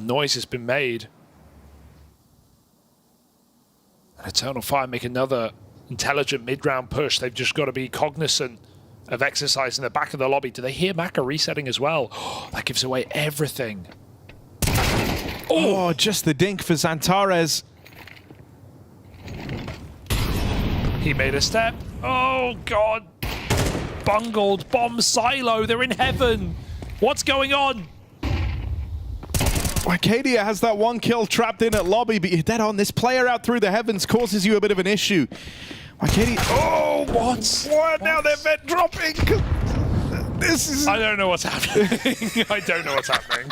noise has been made. And Eternal Fire make another intelligent mid-round push. They've just got to be cognizant of exercise in the back of the lobby. Do they hear Maka resetting as well? Oh, that gives away everything. Oh, just the dink for Xantares. He made a step. Oh, God. Bungled. Bomb silo. They're in heaven. What's going on? Wycadia has that 1 kill trapped in at lobby, but you're dead on. This player out through the heavens causes you a bit of an issue. Wycadia. Oh, what? Now they're vent dropping. This is. I don't know what's happening. I don't know what's happening.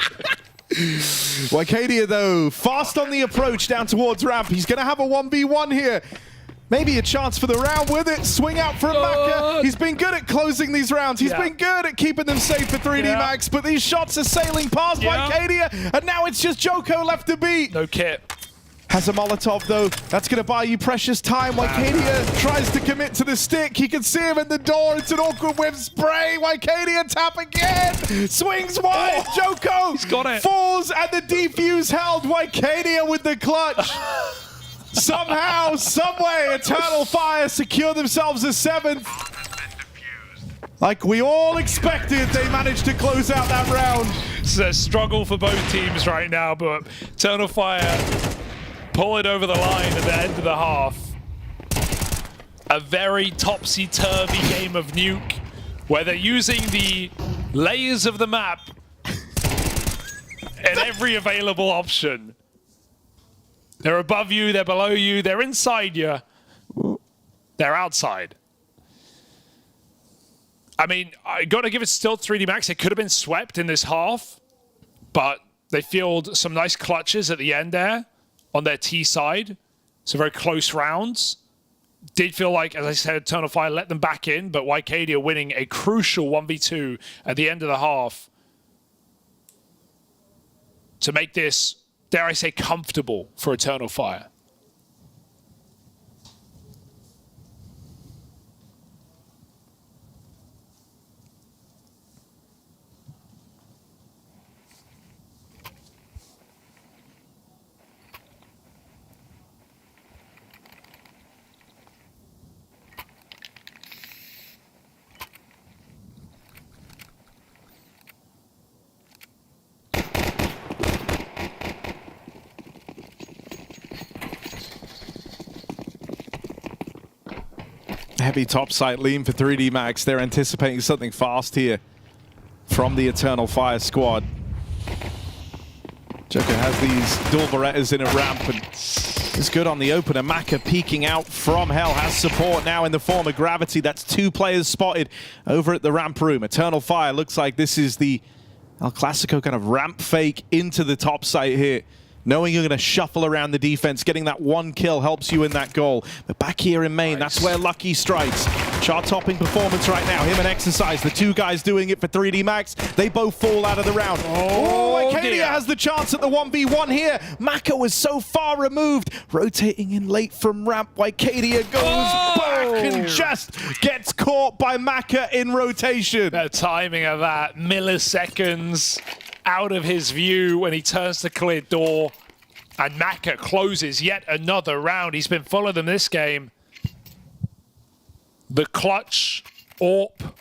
Wycadia, though, fast on the approach down towards ramp. He's going to have a 1v1 here. Maybe a chance for the round with it. Swing out from Maka. He's been good at closing these rounds. He's been good at keeping them safe for 3D Max, but these shots are sailing past Wycadia, and now it's just Joko left to beat. No kit. Has a Molotov, though. That's going to buy you precious time. Wycadia tries to commit to the stick. You can see him in the door. It's an awkward whiff spray. Wycadia tap again. Swings wide. Joko He's got it. Falls, and the defuse held. Wycadia with the clutch. Somehow, someway, Eternal Fire secure themselves a 7th. Like we all expected, they managed to close out that round. It's a struggle for both teams right now, but Eternal Fire pull it over the line at the end of the half. A very topsy-turvy game of Nuke, where they're using the layers of the map and every available option. They're above you, they're below you, they're inside you, they're outside. I mean, I got to give it still 3D Max. It could have been swept in this half, but they field some nice clutches at the end there on their T side. So very close rounds. Did feel like, as I said, Eternal Fire let them back in, but Wycadia winning a crucial 1v2 at the end of the half to make this, dare I say, comfortable for Eternal Fire. Heavy topside lean for 3D Max. They're anticipating something fast here from the Eternal Fire squad. Joko has these dual Berettas in a ramp and is good on the opener. Maka peeking out from hell, has support now in the form of Gravity. That's 2 players spotted over at the ramp room. Eternal Fire looks like this is the El Clasico kind of ramp fake into the top site here. Knowing you're going to shuffle around the defense, getting that 1 kill helps you in that goal. But back here in main, that's where Lucky strikes. Chart-topping performance right now. Him and Exercise, the two guys doing it for 3D Max. They both fall out of the round. Acadia has the chance at the 1v1 here. Maka was so far removed. Rotating in late from ramp. Acadia goes back and just gets caught by Maka in rotation. The timing of that, milliseconds out of his view when he turns to clear door. And Maka closes yet another round. He's been full of them this game. The clutch AWP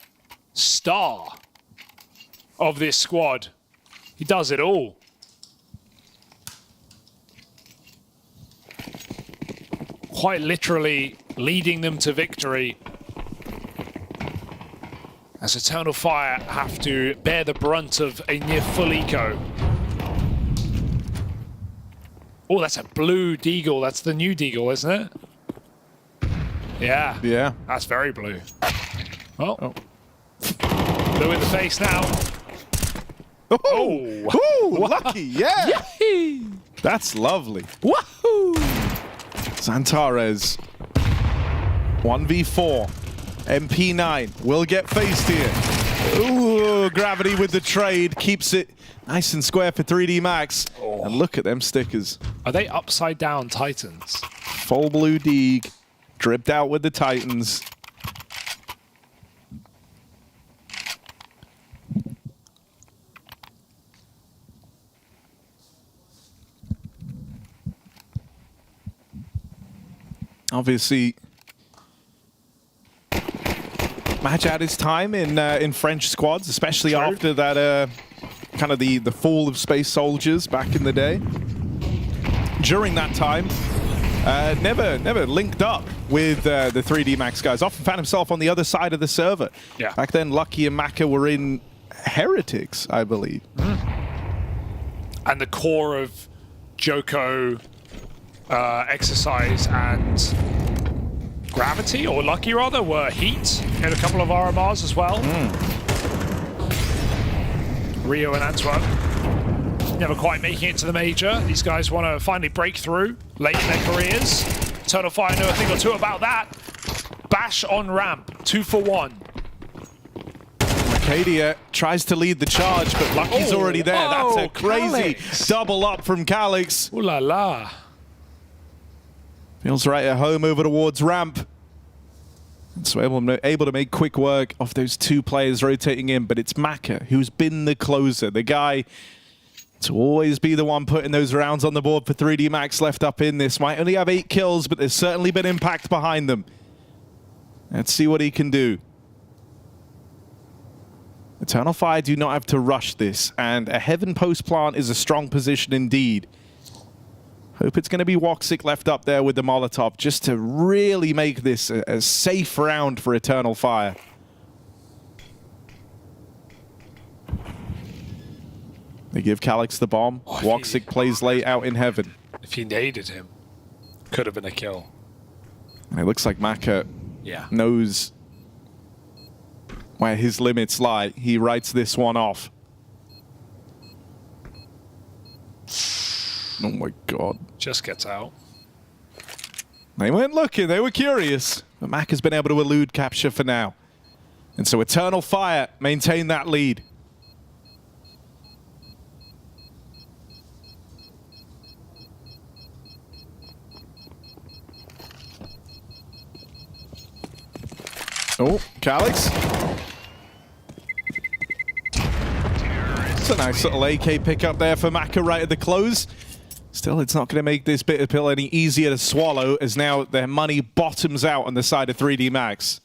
star of this squad. He does it all. Quite literally leading them to victory. As Eternal Fire have to bear the brunt of a near full eco. Oh, that's a blue deagle. That's the new deagle, isn't it? Yeah. Yeah. That's very blue. Oh. Blue in the face now. Oh, lucky, yeah. That's lovely. Woohoo! Santares, 1v4. MP9 will get faced here. Ooh, Gravity with the trade keeps it nice and square for 3D Max. And look at them stickers. Are they upside down Titans? Full blue Deeg, dripped out with the Titans. Obviously, Match had his time in French squads, especially after that kind of the fall of Space Soldiers back in the day. During that time, never linked up with the 3D Max guys. Often found himself on the other side of the server. Yeah. Back then, Lucky and Maka were in Heretics, I believe. And the core of Joko, Exercise, and Gravity, or Lucky rather, were Heat in a couple of RMRs as well. Rio and Antwerp never quite making it to the major. These guys want to finally break through late in their careers. Eternal Fire know a thing or two about that. Bash on ramp, 2 for 1. Acadia tries to lead the charge, but Lucky's already there. That's a crazy double up from Calix. Ooh la la. Feels right at home over towards ramp. And so able to make quick work of those two players rotating in, but it's Maka who's been the closer, the guy to always be the one putting those rounds on the board for 3D Max left up in this. Might only have 8 kills, but there's certainly been impact behind them. Let's see what he can do. Eternal Fire do not have to rush this, and a Heaven Post plant is a strong position indeed. Hope it's going to be Woxic left up there with the Molotov just to really make this a safe round for Eternal Fire. They give Calix the bomb. Woxic plays late out in Heaven. If he naded him, could have been a kill. And it looks like Maka knows where his limits lie. He writes this one off. Oh my god. Just gets out. They weren't looking, they were curious. But Mac has been able to elude capture for now. And so Eternal Fire maintain that lead. Oh, Calix. It's a nice little AK pickup there for Maka right at the close. Still, it's not going to make this bitter pill any easier to swallow, as now their money bottoms out on the side of 3D Max.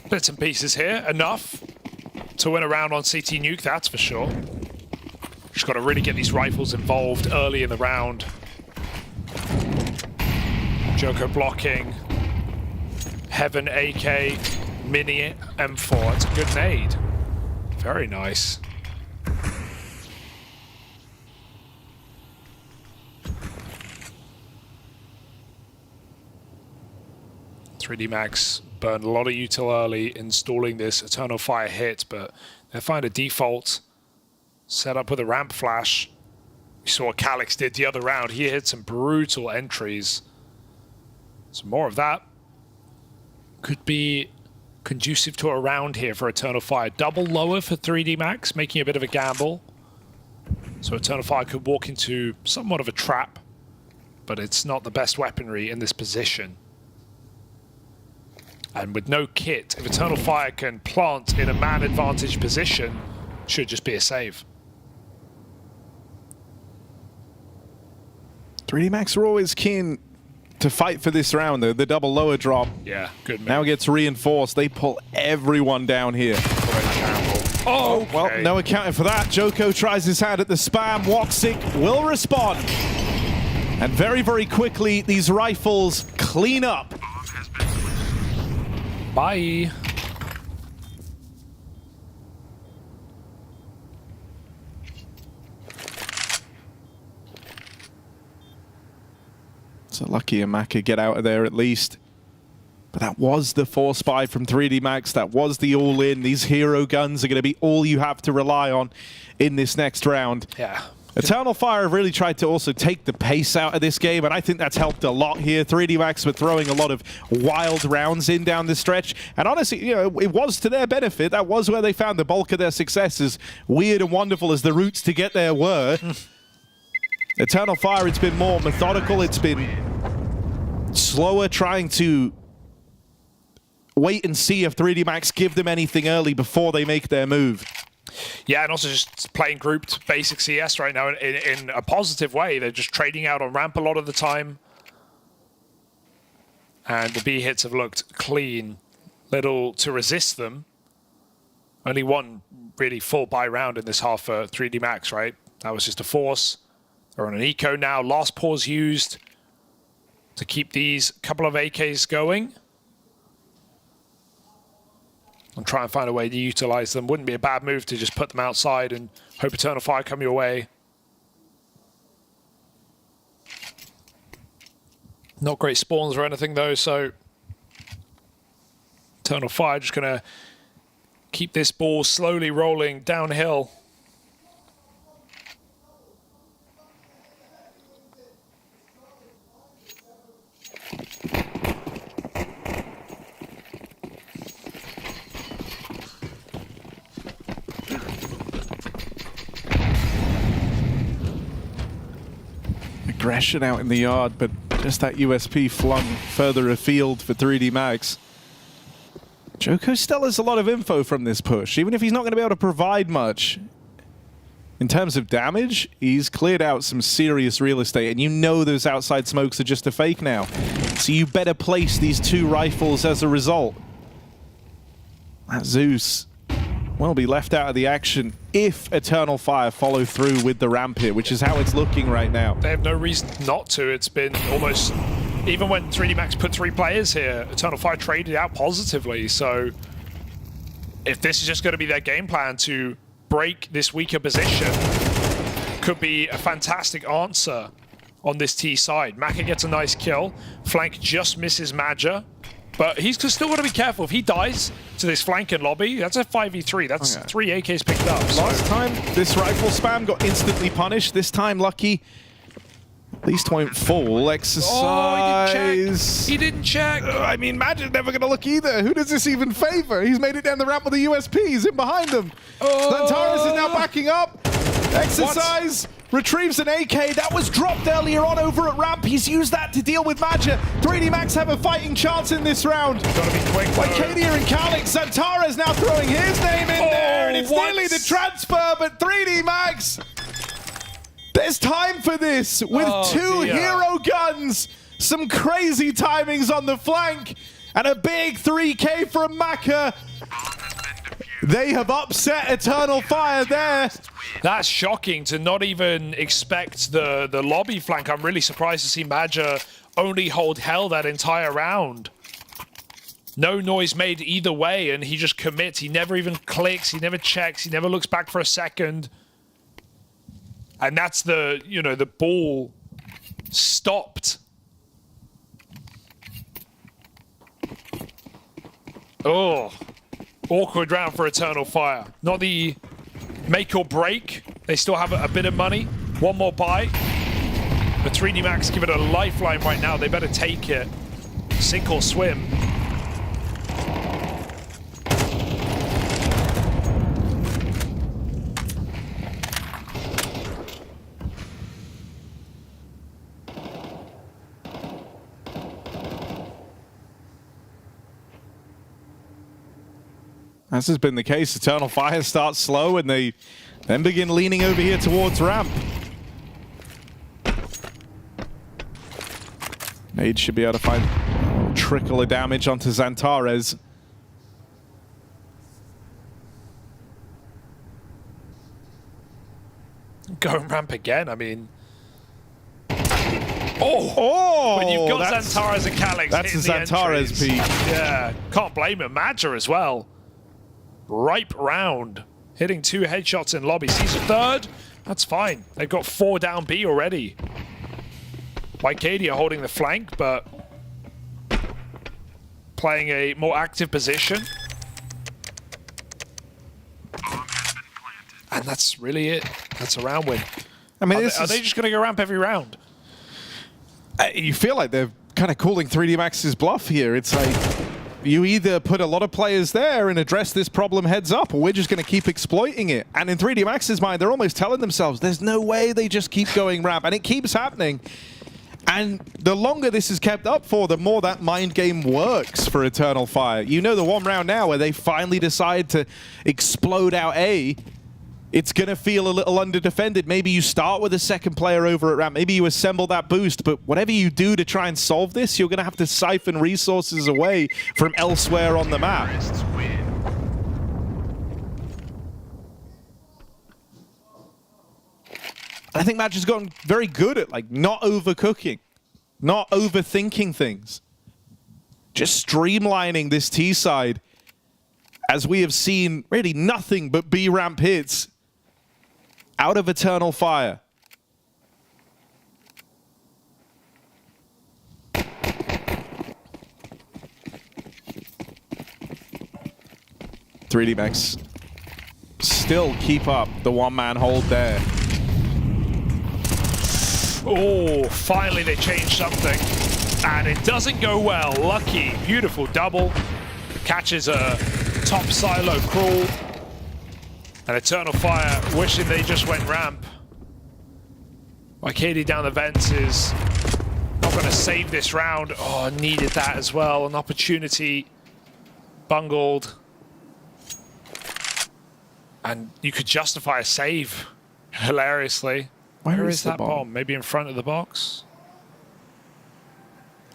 Bits and pieces here, enough to win a round on CT Nuke, that's for sure. Just got to really get these rifles involved early in the round. Joko blocking. Heaven AK, Mini M4. That's a good nade. Very nice. 3D Max burned a lot of util early installing this Eternal Fire hit, but they find a default set up with a ramp flash. We saw what Calix did the other round. He hit some brutal entries. So more of that could be conducive to a round here for Eternal Fire. Double lower for 3D Max, making a bit of a gamble. So Eternal Fire could walk into somewhat of a trap, but it's not the best weaponry in this position. And with no kit, if Eternal Fire can plant in a man advantage position, should just be a save. 3D Max are always keen to fight for this round, though. The double lower drop. Yeah, good move. Now gets reinforced. They pull everyone down here. Oh, well, no accounting for that. Joko tries his hand at the spam. Woxic will respond. And very, very quickly, these rifles clean up. Bye. So lucky Amaka get out of there at least. But that was the force buy from 3D Max. That was the all-in. These hero guns are going to be all you have to rely on in this next round. Yeah. Eternal Fire have really tried to also take the pace out of this game, and I think that's helped a lot here. 3D Max were throwing a lot of wild rounds in down the stretch, and honestly, you know, it was to their benefit. That was where they found the bulk of their successes. Weird and wonderful as the routes to get there were. Eternal Fire, it's been more methodical. It's been slower, trying to wait and see if 3D Max give them anything early before they make their move. Yeah, and also just playing grouped basic CS right now in a positive way. They're just trading out on ramp a lot of the time. And the B hits have looked clean. Little to resist them. Only one really full buy round in this half for 3D Max, right? That was just a force. They're on an eco now. Last pause used to keep these couple of AKs going. And try and find a way to utilize them. Wouldn't be a bad move to just put them outside and hope Eternal Fire come your way. Not great spawns or anything though, so Eternal Fire just gonna keep this ball slowly rolling downhill. Aggression out in the yard, but just that USP flung further afield for 3D Max. Joko still has a lot of info from this push, even if he's not going to be able to provide much. In terms of damage, he's cleared out some serious real estate, and you know those outside smokes are just a fake now. So you better place these two rifles as a result. That Zeus will be left out of the action if Eternal Fire follow through with the ramp hit, which is how it's looking right now. They have no reason not to. It's been almost, even when 3D Max put 3 players here, Eternal Fire traded out positively. So if this is just going to be their game plan to break this weaker position, could be a fantastic answer on this T side. Maka gets a nice kill. Flank just misses Major. But he's still got to be careful. If he dies to this flank and lobby, that's a 5v3. That's 3 AKs picked up. Last time, this rifle spam got instantly punished. This time, Lucky at least won't fall. Exercise. Oh, he didn't check. I mean, Magic's never going to look either. Who does this even favor? He's made it down the ramp with the USP. He's in behind them. Zantaris is now backing up. Exercise. Retrieves an AK that was dropped earlier on over at ramp. He's used that to deal with Major. 3D Max have a fighting chance in this round. Gotta be quick. Arcadia and Calix. Zantares now throwing his name in there, and it's nearly the transfer, but 3D Max. There's time for this with 2 hero guns. Some crazy timings on the flank, and a big 3K from Maka. They have upset Eternal Fire there. That's shocking to not even expect the lobby flank. I'm really surprised to see Major only hold hell that entire round. No noise made either way, and he just commits. He never even clicks, he never checks, he never looks back for a second. And that's the, you know, the ball stopped. Oh, awkward round for Eternal Fire. Not the make or break. They still have a bit of money. One more buy. But 3D Max give it a lifeline right now. They better take it. Sink or swim. As has been the case, Eternal Fire starts slow and they then begin leaning over here towards ramp. Nade should be able to find a trickle of damage onto Xantares. Going ramp again, I mean... Oh! When you've got Xantares and Calyx that's hitting a Xantares peak. Yeah, can't blame him. Major as well. Ripe round. Hitting 2 headshots in lobby. Sees a third. That's fine. They've got 4 down B already. YKD are holding the flank, but playing a more active position. And that's really it. That's a round win. I mean, are they just going to go ramp every round? You feel like they're kind of calling 3D Max's bluff here. It's like, you either put a lot of players there and address this problem heads up, or we're just going to keep exploiting it. And in 3D Max's mind, they're almost telling themselves, there's no way they just keep going ramp. And it keeps happening. And the longer this is kept up for, the more that mind game works for Eternal Fire. You know, the one round now where they finally decide to explode out A, it's going to feel a little under-defended. Maybe you start with a second player over at ramp. Maybe you assemble that boost. But whatever you do to try and solve this, you're going to have to siphon resources away from elsewhere on the map. I think Match has gotten very good at like not overcooking, not overthinking things. Just streamlining this T side, as we have seen really nothing but B ramp hits out of Eternal Fire. .3D Max still keep up the one-man hold there. Oh, finally they changed something. And it doesn't go well. Lucky, beautiful double. Catches a top silo crawl. And Eternal Fire wishing they just went ramp. YKD down the vents is not going to save this round. Oh, needed that as well. An opportunity bungled. And you could justify a save, hilariously. Where is that bomb? Maybe in front of the box?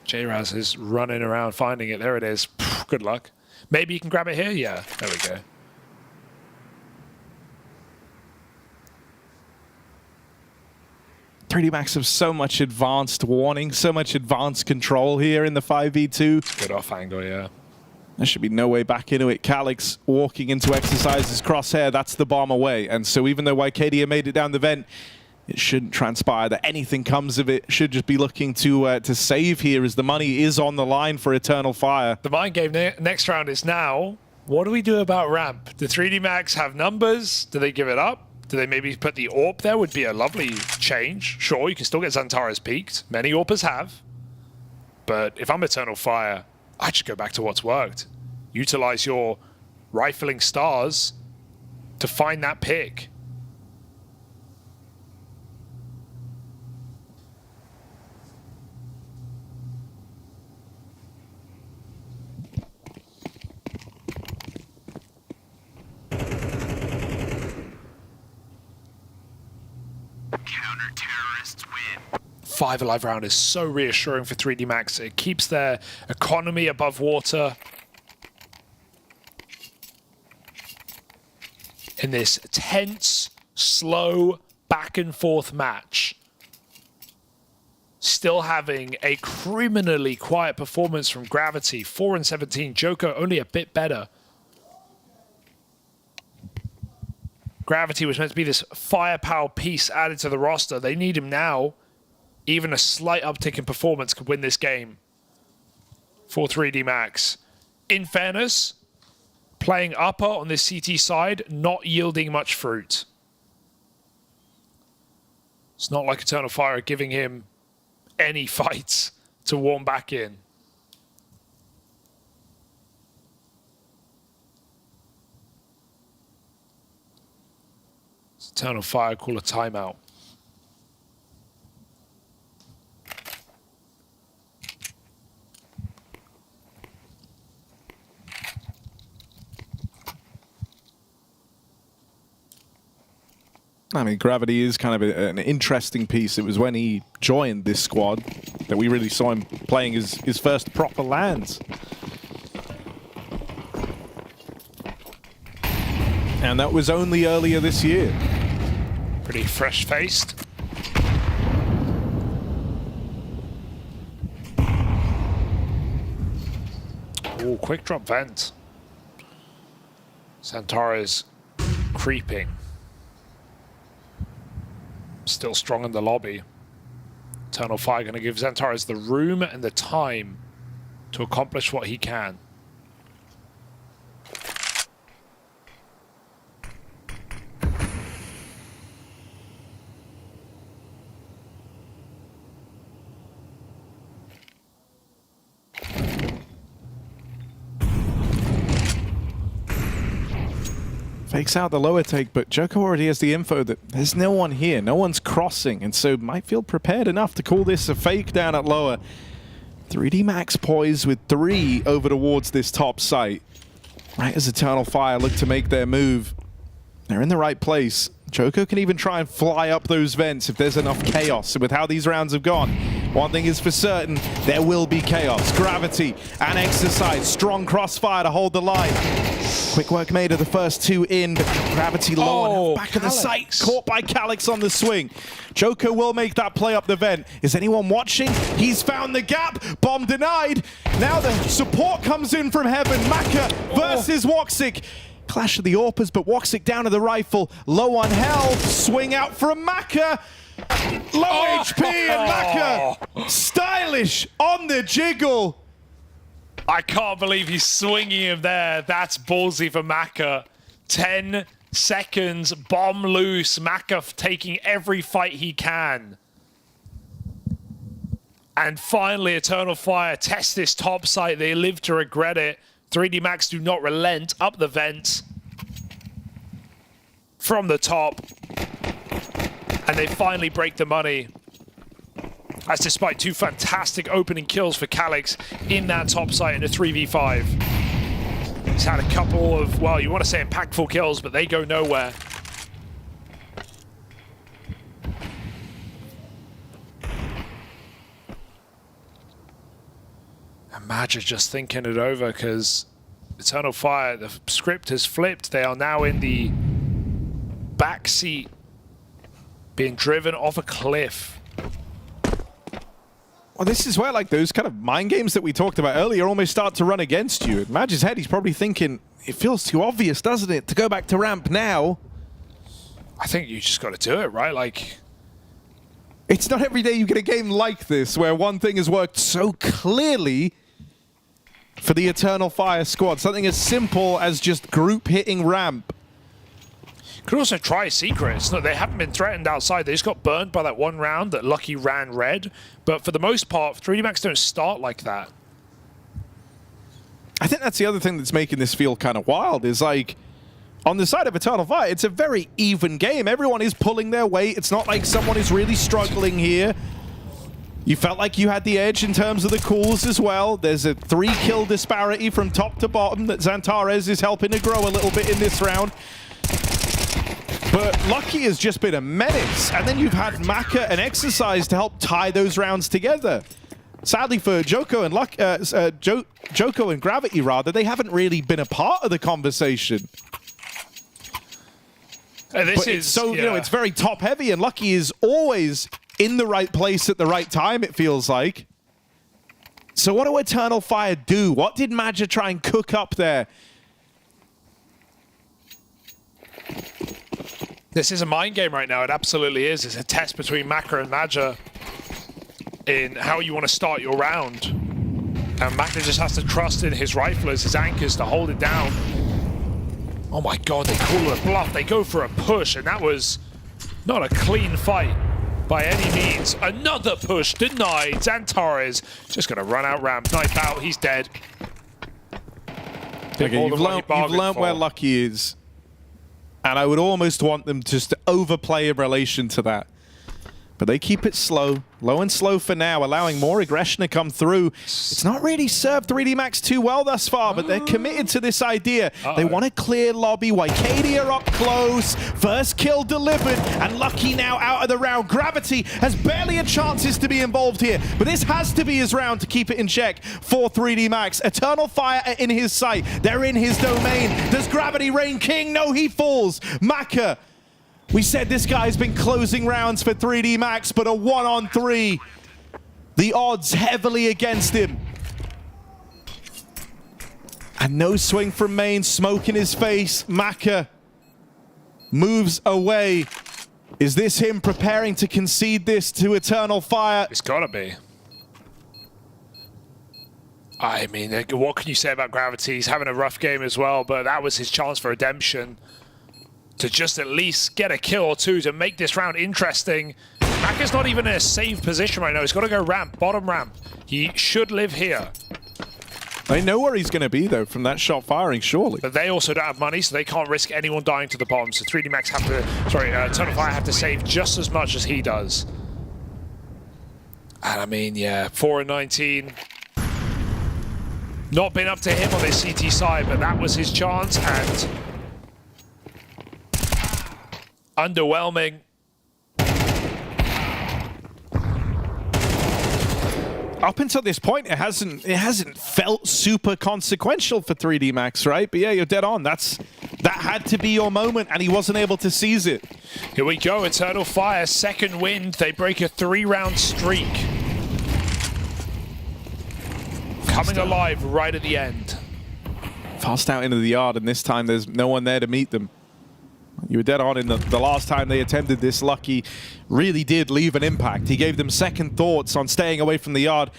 J-Raz is running around finding it. There it is. Good luck. Maybe you can grab it here? Yeah, there we go. .3D Max have so much advanced warning, so much advanced control here in the 5v2. Good off angle, yeah. There should be no way back into it. Calyx walking into Exercise's crosshair. That's the bomb away. And so even though YKD made it down the vent, it shouldn't transpire that anything comes of it. Should just be looking to save here, as the money is on the line for Eternal Fire. The mind game next round is now, what do we do about ramp? Do 3D Max have numbers? Do they give it up? Do they maybe put the AWP there? Would be a lovely change. Sure, you can still get Xantares peaked. Many AWPers have. But if I'm Eternal Fire, I just go back to what's worked. Utilize your rifling stars to find that pick. Counter-terrorists win. 5 alive round is so reassuring for 3D Max. It keeps their economy above water in this tense, slow, back and forth match. Still having a criminally quiet performance from Gravity. 4 and 17. Joko only a bit better. Gravity was meant to be this firepower piece added to the roster. They need him now. Even a slight uptick in performance could win this game for 3D Max. In fairness, playing upper on this CT side, not yielding much fruit. It's not like Eternal Fire are giving him any fights to warm back in. Eternal Fire call a timeout. I mean, Gravity is kind of an interesting piece. It was when he joined this squad that we really saw him playing his first proper lands. And that was only earlier this year. Pretty fresh-faced. Oh, quick drop vent. Xantara's creeping. Still strong in the lobby. Eternal Fire going to give Xantares the room and the time to accomplish what he can. Fakes out the lower take, but Joko already has the info that there's no one here, no one's crossing, and so might feel prepared enough to call this a fake down at lower. 3D Max poised with 3 over towards this top site. Right as Eternal Fire look to make their move. They're in the right place. Joko can even try and fly up those vents if there's enough chaos. And with how these rounds have gone, one thing is for certain, there will be chaos. Gravity and Exercise, strong crossfire to hold the line. Quick work made of the first 2 in, but Gravity low on back of the site, caught by Calix on the swing. Joko will make that play up the vent. Is anyone watching? He's found the gap, bomb denied. Now the support comes in from heaven. Maka versus Woxic. Clash of the Orpas, but Woxic down to the rifle, low on health, swing out from Maka. Low HP and Maka, stylish on the jiggle. I can't believe he's swinging him there. That's ballsy for Maka. 10 seconds, bomb loose. Maka taking every fight he can. And finally, Eternal Fire test this top site. They live to regret it. 3D Max do not relent. Up the vent. From the top. And they finally break the money. That's despite 2 fantastic opening kills for Calix in that top site in a 3v5. He's had a couple of, well, you want to say impactful kills, but they go nowhere. And Major just thinking it over because Eternal Fire, the script has flipped. They are now in the backseat, being driven off a cliff. Well, this is where like those kind of mind games that we talked about earlier almost start to run against you. In Maj's head, he's probably thinking, it feels too obvious, doesn't it, to go back to ramp now? I think you just got to do it, right? Like, it's not every day you get a game like this where one thing has worked so clearly for the Eternal Fire squad. Something as simple as just group hitting ramp. Could also try Secrets. No, they haven't been threatened outside. They just got burned by that one round that Lucky ran red. But for the most part, 3D Max don't start like that. I think that's the other thing that's making this feel kind of wild is like, on the side of Eternal Fire, it's a very even game. Everyone is pulling their weight. It's not like someone is really struggling here. You felt like you had the edge in terms of the calls as well. There's a 3-kill disparity from top to bottom that Xantares is helping to grow a little bit in this round. But Lucky has just been a menace, and then you've had Maka and Exercise to help tie those rounds together. Sadly for Joko and Joko and Gravity, rather, they haven't really been a part of the conversation. You know, it's very top heavy, and Lucky is always in the right place at the right time, it feels like. So what do Eternal Fire do? What did Major try and cook up there? This is a mind game right now. It absolutely is. It's a test between Maka and Major in how you want to start your round. And Maka just has to trust in his riflers, his anchors to hold it down. Oh my god, they call it a bluff. They go for a push, and that was not a clean fight by any means. Another push denied. Xantares just going to run out ramp. Knife out, he's dead. Okay, you've learned where Lucky is. And I would almost want them just to overplay in relation to that. But they keep it slow, low and slow for now, allowing more aggression to come through. It's not really served 3D Max too well thus far, but they're committed to this idea. They want to clear lobby. Wycadia up close. First kill delivered, and Lucky now out of the round. Gravity has barely a chances to be involved here, but this has to be his round to keep it in check for 3D Max. Eternal Fire are in his sight. They're in his domain. Does Gravity reign king? No, he falls. Maka. We said this guy's been closing rounds for 3D Max, but a 1-on-3. The odds heavily against him. And no swing from main, smoke in his face. Maka moves away. Is this him preparing to concede this to Eternal Fire? It's gotta be. I mean, what can you say about Gravity? He's having a rough game as well, but that was his chance for redemption. To just at least get a kill or two to make this round interesting. Maka's not even in a safe position right now. He's got to go ramp, bottom ramp. He should live here. They know where he's going to be, though, from that shot firing, surely. But they also don't have money, so they can't risk anyone dying to the bomb. So 3D Max have to, sorry, Eternal Fire have to save just as much as he does. And I mean, yeah, 4-19. Not been up to him on this CT side, but that was his chance, and underwhelming. Up until this point, it hasn't felt super consequential for 3D Max, right? But yeah, you're dead on. That had to be your moment, and he wasn't able to seize it. Here we go, Eternal Fire, second wind. They break a 3-round streak. Coming alive right at the end. Fast out into the yard, and this time there's no one there to meet them. You were dead on in the last time they attempted this. Lucky really did leave an impact. He gave them second thoughts on staying away from the yard.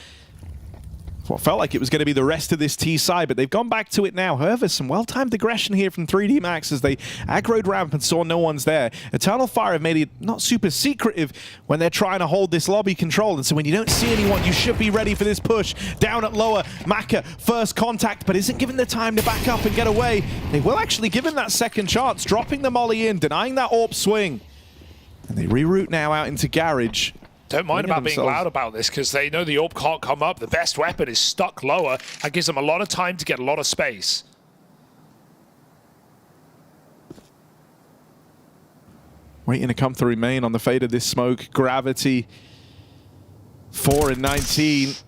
What felt like it was going to be the rest of this T side, but they've gone back to it now. However, some well-timed aggression here from 3D Max as they aggroed ramp and saw no one's there. Eternal Fire have made it not super secretive when they're trying to hold this lobby control, and so when you don't see anyone, you should be ready for this push. Down at lower, Maka, first contact, but isn't given the time to back up and get away. They will actually give him that second chance, dropping the molly in, denying that AWP swing. And they reroute now out into Garage. Don't mind about being loud about this, because they know the AWP can't come up. The best weapon is stuck lower. That gives them a lot of time to get a lot of space. Waiting to come through main on the fade of this smoke. Gravity, 4-19.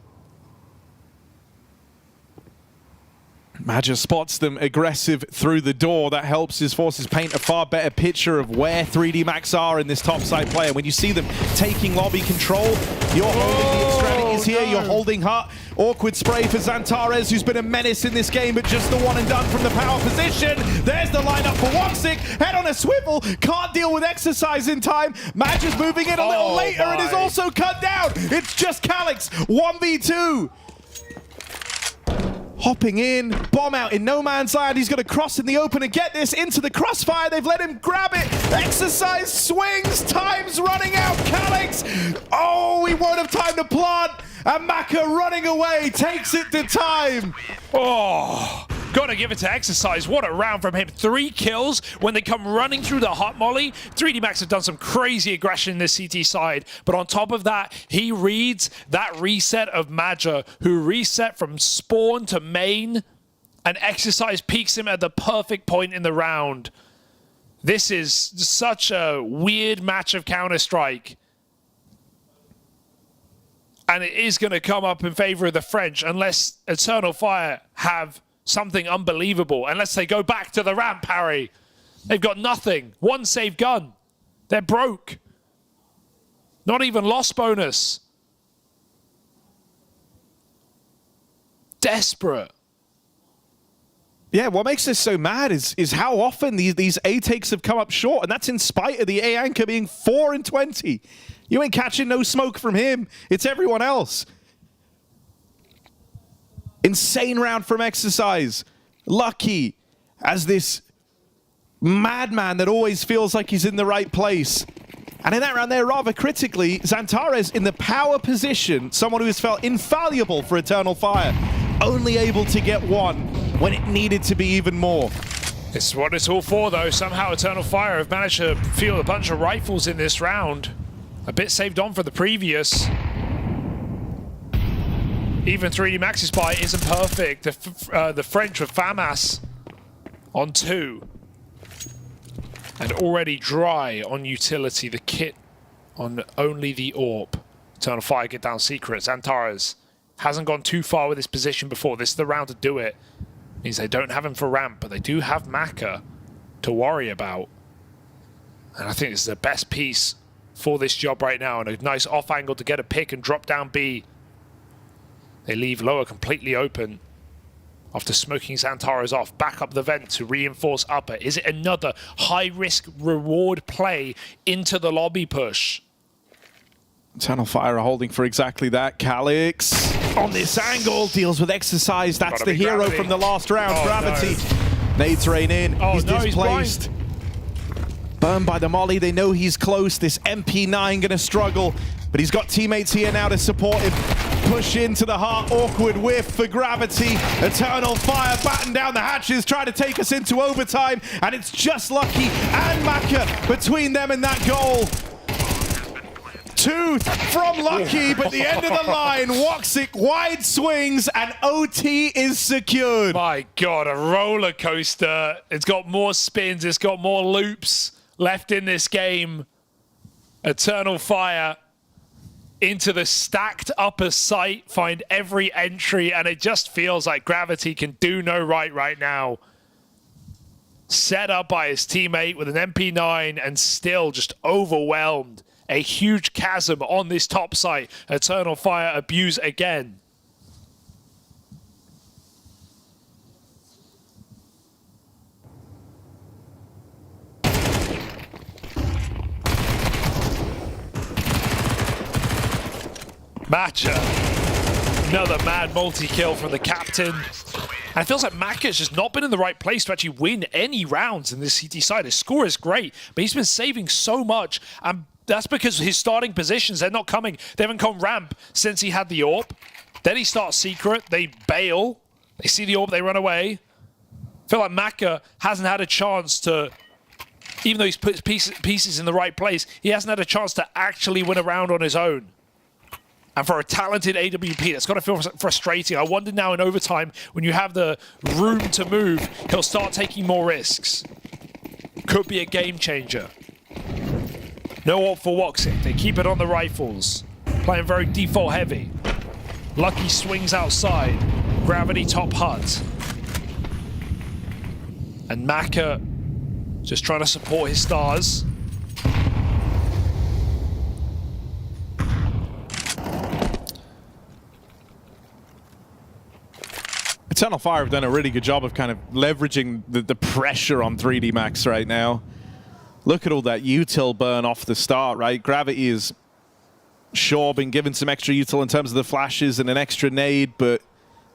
Major spots them aggressive through the door. That helps his forces paint a far better picture of where 3D Max are in this topside player. When you see them taking lobby control, you're holding the extremities here, you're holding Hut. Awkward spray for Xantares, who's been a menace in this game, but just the one and done from the power position. There's the lineup for Woxic. Head on a swivel, can't deal with Exercise in time. Major's moving in a little later and is also cut down. It's just Calyx, 1v2. Hopping in, bomb out in no man's land. He's going to cross in the open and get this into the crossfire. They've let him grab it. Exercise swings, time's running out. Calyx, oh, he won't have time to plant. And Maka running away, takes it to time. Oh, gotta give it to Exercise. What a round from him. 3 kills when they come running through the hot molly. 3D Max have done some crazy aggression in this CT side, but on top of that, he reads that reset of Major, who reset from spawn to main, and Exercise peaks him at the perfect point in the round. This is such a weird match of Counter-Strike. And it is going to come up in favor of the French unless Eternal Fire have something unbelievable. Unless they go back to the ramp, Parry. They've got nothing. 1 save gun. They're broke. Not even loss bonus. Desperate. Yeah, what makes this so mad is how often these A takes have come up short, and that's in spite of the A anchor being 4-20. You ain't catching no smoke from him. It's everyone else. Insane round from Exercise. Lucky as this madman that always feels like he's in the right place. And in that round there, rather critically, Xantares in the power position, someone who has felt infallible for Eternal Fire, only able to get one when it needed to be even more. This is what it's all for, though. Somehow Eternal Fire have managed to field a bunch of rifles in this round. A bit saved on for the previous. Even 3D Max's buy isn't perfect. The French with Pyjamas on 2. And already dry on utility. The kit on only the AWP. Eternal Fire get down secret. Xantares hasn't gone too far with this position before. This is the round to do it. Means they don't have him for ramp, but they do have Maka to worry about. And I think this is the best piece for this job right now. And a nice off angle to get a pick and drop down B. They leave lower completely open after smoking Xantares off. Back up the vent to reinforce upper. Is it another high-risk reward play into the lobby push? Eternal Fire are holding for exactly that. Calyx on this angle deals with exercise. That's the hero from the last round. Gravity. No. Nades rain in. He's displaced. Burned by the molly. They know he's close. This MP9 gonna struggle, but he's got teammates here now to support him. Push into the heart. Awkward whiff for Gravity. Eternal Fire batten down the hatches, trying to take us into overtime, and it's just Lucky and Maka between them and that goal. 2 from Lucky, but the end of the line, Woxic wide swings and OT is secured. My God, a roller coaster. It's got more spins, it's got more loops left in this game. Eternal Fire into the stacked upper site, find every entry, and it just feels like Gravity can do no right now. Set up by his teammate with an MP9 and still just overwhelmed. A huge chasm on this top site. Eternal Fire abuse again. Matcha. Another mad multi-kill from the captain. And it feels like Maka's just not been in the right place to actually win any rounds in this CT side. His score is great, but he's been saving so much. And that's because his starting positions, they're not coming. They haven't come ramp since he had the AWP. Then he starts secret. They bail. They see the AWP. They run away. I feel like Maka hasn't had a chance to, even though he's put pieces in the right place, he hasn't had a chance to actually win a round on his own. And for a talented AWP, that's got to feel frustrating. I wonder now in overtime, when you have the room to move, he'll start taking more risks. Could be a game changer. No AWP for Woxic. They keep it on the rifles. Playing very default heavy. Lucky swings outside. Gravity top hut. And Maka just trying to support his stars. Eternal Fire have done a really good job of kind of leveraging the pressure on 3D Max right now. Look at all that util burn off the start, right? Gravity is sure been given some extra util in terms of the flashes and an extra nade, but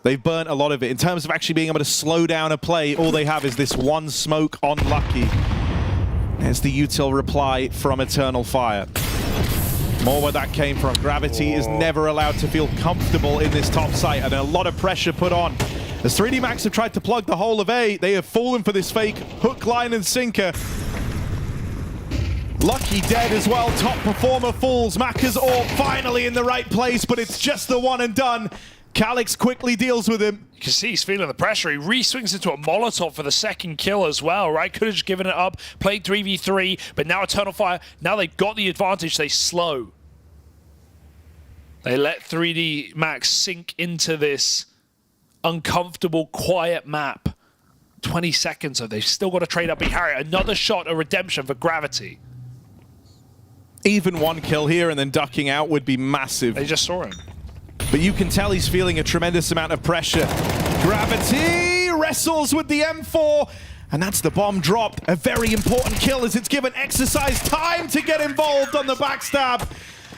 they've burnt a lot of it. In terms of actually being able to slow down a play, all they have is this one smoke on Lucky. There's the util reply from Eternal Fire. More where that came from. Gravity is never allowed to feel comfortable in this top site, and a lot of pressure put on. As 3D Max have tried to plug the whole of A, they have fallen for this fake hook, line, and sinker. Lucky dead as well. Top performer falls. Maka's AWP finally in the right place, but it's just the one and done. Calyx quickly deals with him. You can see he's feeling the pressure. He re-swings into a Molotov for the second kill as well, right? Could have just given it up, played 3v3, but now Eternal Fire, now they've got the advantage, they slow. They let 3D Max sink into this uncomfortable, quiet map. 20 seconds, so they've still got to trade up. Harriet, another shot, a redemption for Gravity. Even one kill here and then ducking out would be massive. They just saw him. But you can tell he's feeling a tremendous amount of pressure. Gravity wrestles with the M4, and that's the bomb dropped. A very important kill as it's given exercise time to get involved on the backstab.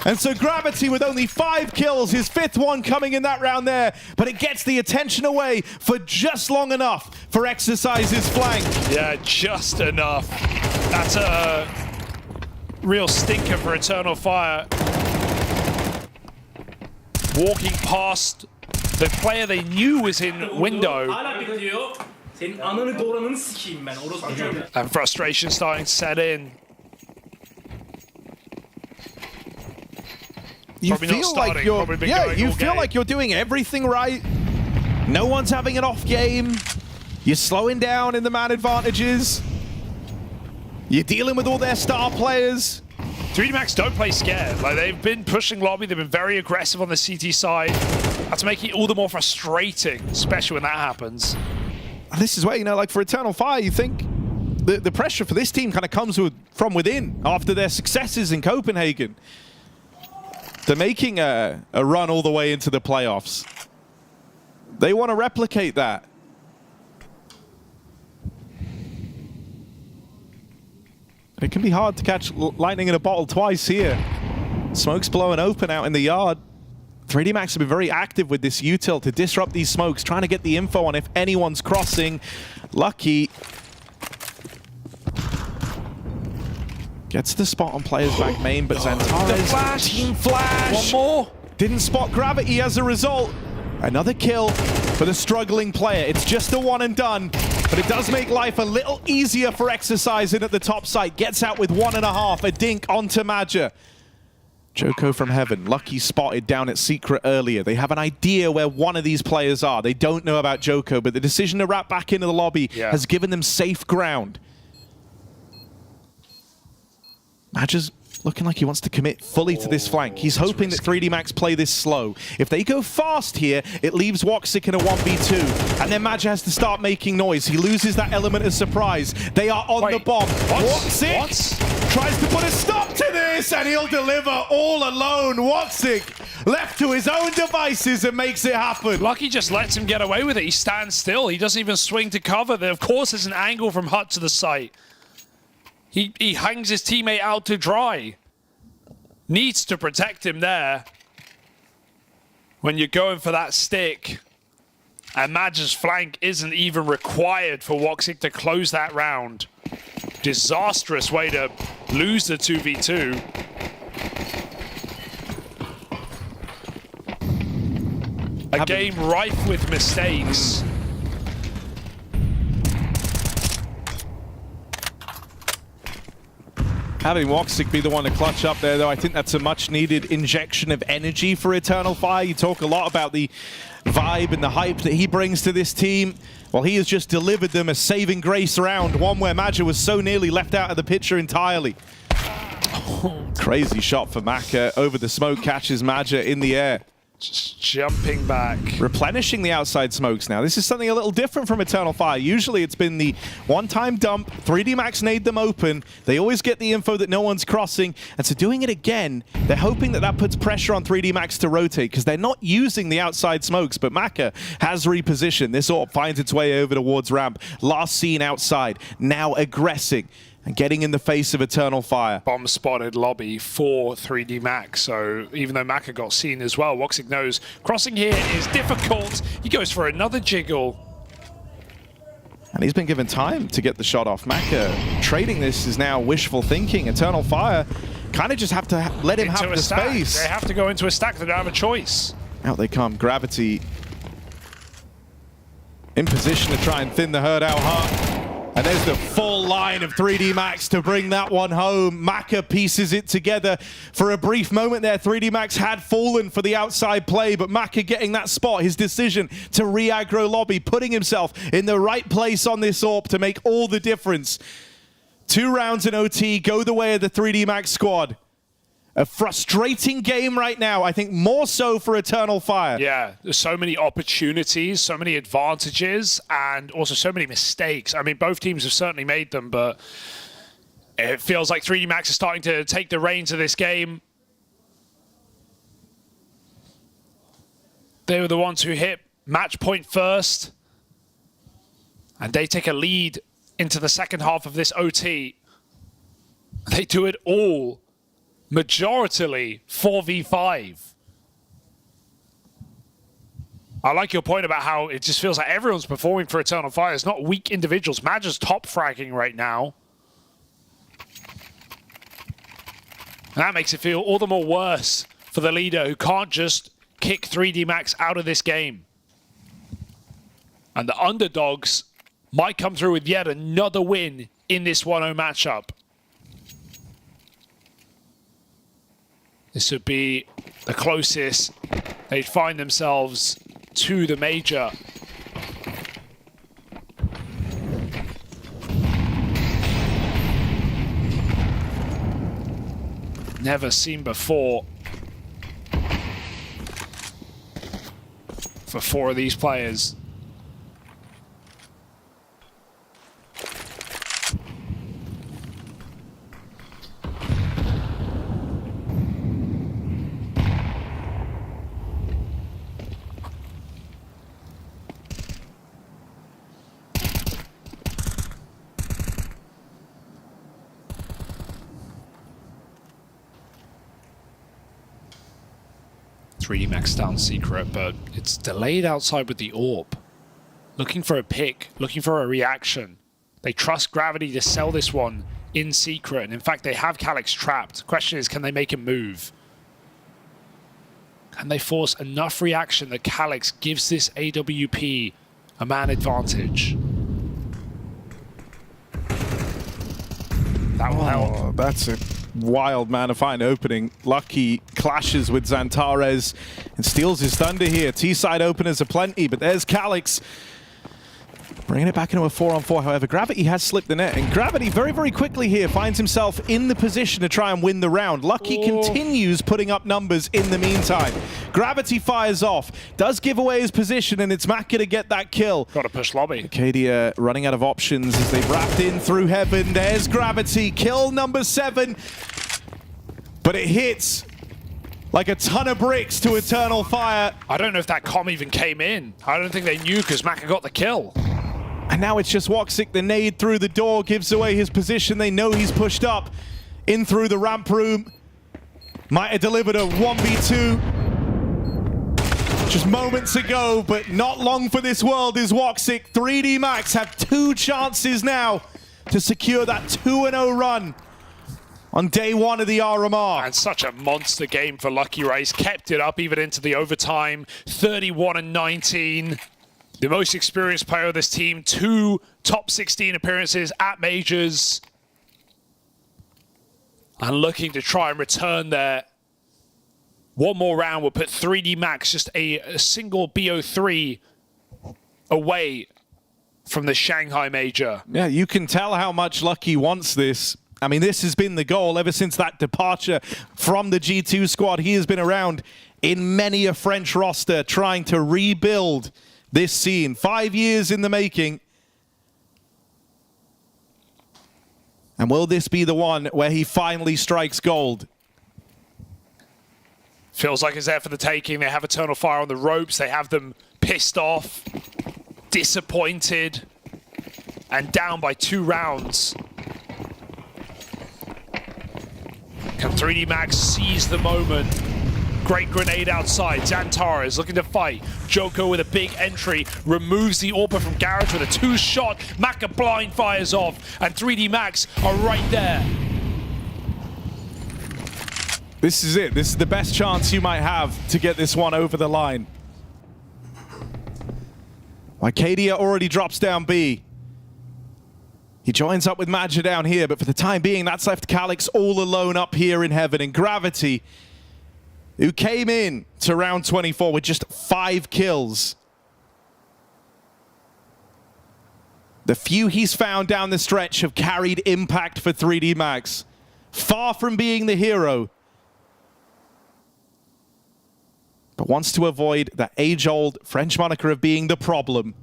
And so Gravity with only 5 kills, his 5th one coming in that round there, but it gets the attention away for just long enough for Exercise's flank. Yeah, just enough. That's a real stinker for Eternal Fire. Walking past the player they knew was in window. And frustration starting to set in. You feel like you're doing everything right. No one's having an off game. You're slowing down in the man advantages. You're dealing with all their star players. 3D Max don't play scared. Like, they've been pushing lobby, they've been very aggressive on the CT side. That's making it all the more frustrating, especially when that happens. And this is where, you know, like for Eternal Fire, you think the pressure for this team kind of comes from within after their successes in Copenhagen. They're making a run all the way into the playoffs. They want to replicate that. It can be hard to catch lightning in a bottle twice here. Smoke's blowing open out in the yard. 3D Max have been very active with this util to disrupt these smokes, trying to get the info on if anyone's crossing. Lucky gets the spot on players back main, but Xantares, team flash. One more. Didn't spot Gravity as a result. Another kill for the struggling player. It's just a one and done, but it does make life a little easier for Exercise in at the top site. Gets out with 1.5, a dink onto Major. Joko from Heaven, Lucky spotted down at Secret earlier. They have an idea where one of these players are. They don't know about Joko, but the decision to wrap back into the lobby has given them safe ground. Major's looking like he wants to commit fully to this flank. He's hoping that 3D Max play this slow. If they go fast here, it leaves Woxic in a 1v2. And then Major has to start making noise. He loses that element of surprise. They are on the bomb. Woxic tries to put a stop to this, and he'll deliver all alone. Woxic left to his own devices and makes it happen. Lucky just lets him get away with it. He stands still. He doesn't even swing to cover. There, of course, there's an angle from Hut to the site. He hangs his teammate out to dry. Needs to protect him there. When you're going for that stick, and Major's flank isn't even required for Woxic to close that round. Disastrous way to lose the 2v2. A game rife with mistakes. Having Woxic be the one to clutch up there, though, I think that's a much-needed injection of energy for Eternal Fire. You talk a lot about the vibe and the hype that he brings to this team. Well, he has just delivered them a saving grace round, one where Major was so nearly left out of the picture entirely. Crazy shot for Maka over the smoke, catches Major in the air. Just jumping back. Replenishing the outside smokes now. This is something a little different from Eternal Fire. Usually it's been the one-time dump. 3D Max nade them open. They always get the info that no one's crossing. And so doing it again, they're hoping that that puts pressure on 3D Max to rotate because they're not using the outside smokes. But Maka has repositioned. This AWP finds its way over towards ramp. Last seen outside. Now aggressing and getting in the face of Eternal Fire. Bomb spotted lobby for 3D Max, so even though Maka got seen as well, Woxic knows crossing here is difficult. He goes for another jiggle. And he's been given time to get the shot off. Maka trading this is now wishful thinking. Eternal Fire kind of just have to let him have the space. They have to go into a stack, they don't have a choice. Out they come, Gravity in position to try and thin the herd out hard. And there's the full line of 3D Max to bring that one home. Maka pieces it together. For a brief moment there, 3D Max had fallen for the outside play, but Maka getting that spot, his decision to re-aggro lobby, putting himself in the right place on this AWP to make all the difference. 2 rounds in OT go the way of the 3D Max squad. A frustrating game right now, I think more so for Eternal Fire. Yeah, there's so many opportunities, so many advantages, and also so many mistakes. I mean, both teams have certainly made them, but it feels like 3D Max is starting to take the reins of this game. They were the ones who hit match point first, and they take a lead into the second half of this OT. They do it all majoritarily 4v5. I like your point about how it just feels like everyone's performing for Eternal Fire. It's not weak individuals. Major's top fragging right now. And that makes it feel all the more worse for the leader who can't just kick 3D Max out of this game. And the underdogs might come through with yet another win in this 1-0 matchup. This would be the closest they'd find themselves to the major. Never seen before for 4 of these players. Max down secret, but it's delayed outside with the AWP. Looking for a pick, looking for a reaction. They trust Gravity to sell this one in secret, and in fact they have Calyx trapped. Question is, can they make a move? Can they force enough reaction that Calyx gives this AWP a man advantage? That will help. That's it. Wild Manifying opening. Lucky clashes with Xantares and steals his thunder here. T-side openers are plenty, but there's Calyx bringing it back into a 4-on-4. However, Gravity has slipped the net, and Gravity very, very quickly here finds himself in the position to try and win the round. Lucky continues putting up numbers in the meantime. Gravity fires off, does give away his position, and it's Maka to get that kill. Got to push lobby. Acadia running out of options as they've wrapped in through heaven. There's Gravity, kill number 7, but it hits like a ton of bricks to Eternal Fire. I don't know if that comm even came in. I don't think they knew because Maka got the kill. And now it's just Woxic. The nade through the door gives away his position. They know he's pushed up in through the ramp room. Might have delivered a 1v2 just moments ago, but not long for this world is Woxic. 3D Max have 2 chances now to secure that 2-0 run on day 1 of the RMR. And such a monster game for Lucky Race. Kept it up even into the overtime. 31-19. The most experienced player of this team, 2 top 16 appearances at majors. And looking to try and return there. One more round will put 3D Max just a single BO3 away from the Shanghai Major. Yeah, you can tell how much Lucky wants this. I mean, this has been the goal ever since that departure from the G2 squad. He has been around in many a French roster trying to rebuild this scene. 5 years in the making. And will this be the one where he finally strikes gold? Feels like it's there for the taking. They have Eternal Fire on the ropes. They have them pissed off, disappointed, and down by 2 rounds. Can 3D Max seize the moment? Great grenade outside. Xantares looking to fight. Joko with a big entry. Removes the AWP from Garage with a 2-shot. Maka blind fires off. And 3D Max are right there. This is it. This is the best chance you might have to get this one over the line. Acadia already drops down B. He joins up with Major down here, but for the time being, that's left Calyx all alone up here in heaven. And Gravity, who came in to round 24 with just 5 kills. The few he's found down the stretch have carried impact for 3D Max. Far from being the hero, but wants to avoid that age-old French moniker of being the problem.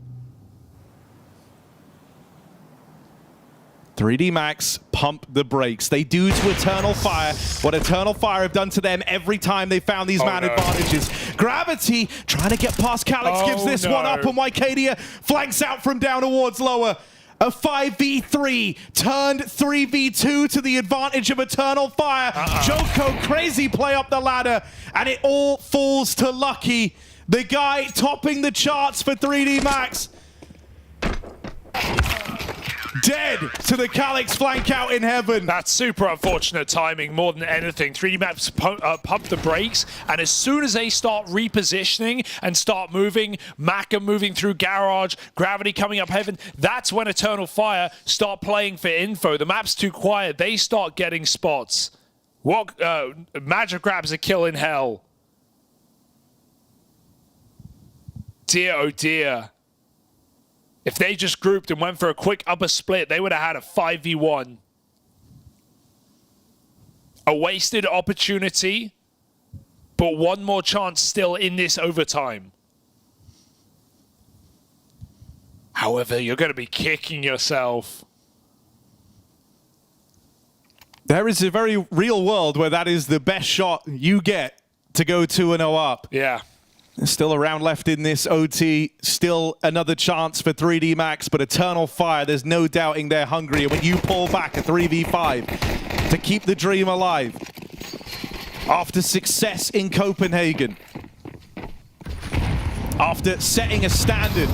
3D Max pump the brakes. They do to Eternal Fire what Eternal Fire have done to them every time they found these advantages. Gravity trying to get past Calyx, gives this one up, and Wycadia flanks out from down towards lower. A 5v3 turned 3v2 to the advantage of Eternal Fire. Joko, crazy play up the ladder, and it all falls to Lucky, the guy topping the charts for 3D Max. Dead to the Calyx flank out in heaven. That's super unfortunate timing more than anything. 3D Max pumped the brakes, and as soon as they start repositioning and start moving, Maka moving through Garage, Gravity coming up heaven, that's when Eternal Fire start playing for info. The map's too quiet. They start getting spots. What? Magic grabs a kill in hell. Dear, oh dear. If they just grouped and went for a quick upper split, they would have had a 5v1. A wasted opportunity, but one more chance still in this overtime. However, you're going to be kicking yourself. There is a very real world where that is the best shot you get to go 2-0 up. Yeah. There's still a round left in this OT. Still another chance for 3D Max, but Eternal Fire, there's no doubting they're hungry. When you pull back a 3v5 to keep the dream alive after success in Copenhagen, after setting a standard,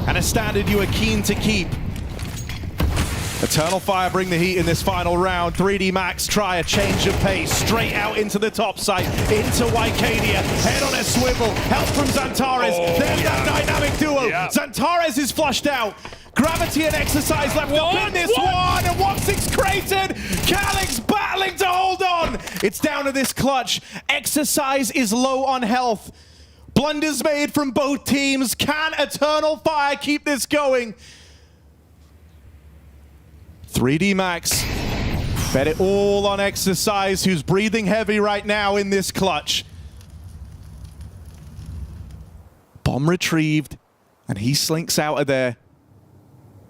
and a standard you are keen to keep. Eternal Fire bring the heat in this final round. 3D Max try a change of pace, straight out into the top site, into Wycadia, head on a swivel, help from Xantares. There's that dynamic duo. Xantares is flushed out. Gravity and Exercise left up in this one, and 1-6 created. Calyx battling to hold on. It's down to this clutch. Exercise is low on health. Blunders made from both teams. Can Eternal Fire keep this going? 3D Max bet it all on Exercise, who's breathing heavy right now in this clutch. Bomb retrieved, and he slinks out of there.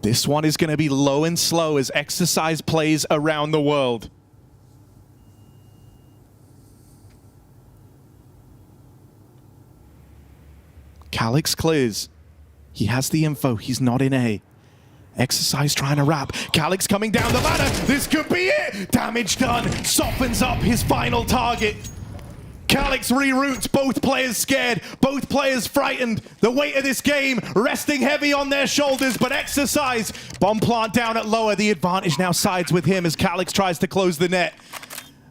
This one is going to be low and slow as Exercise plays around the world. Calyx clears. He has the info. He's not in A. Exercise trying to wrap. Calyx coming down the ladder. This could be it. Damage done. Softens up his final target. Calyx reroutes. Both players scared. Both players frightened. The weight of this game resting heavy on their shoulders. But Exercise, bomb plant down at lower. The advantage now sides with him as Calyx tries to close the net.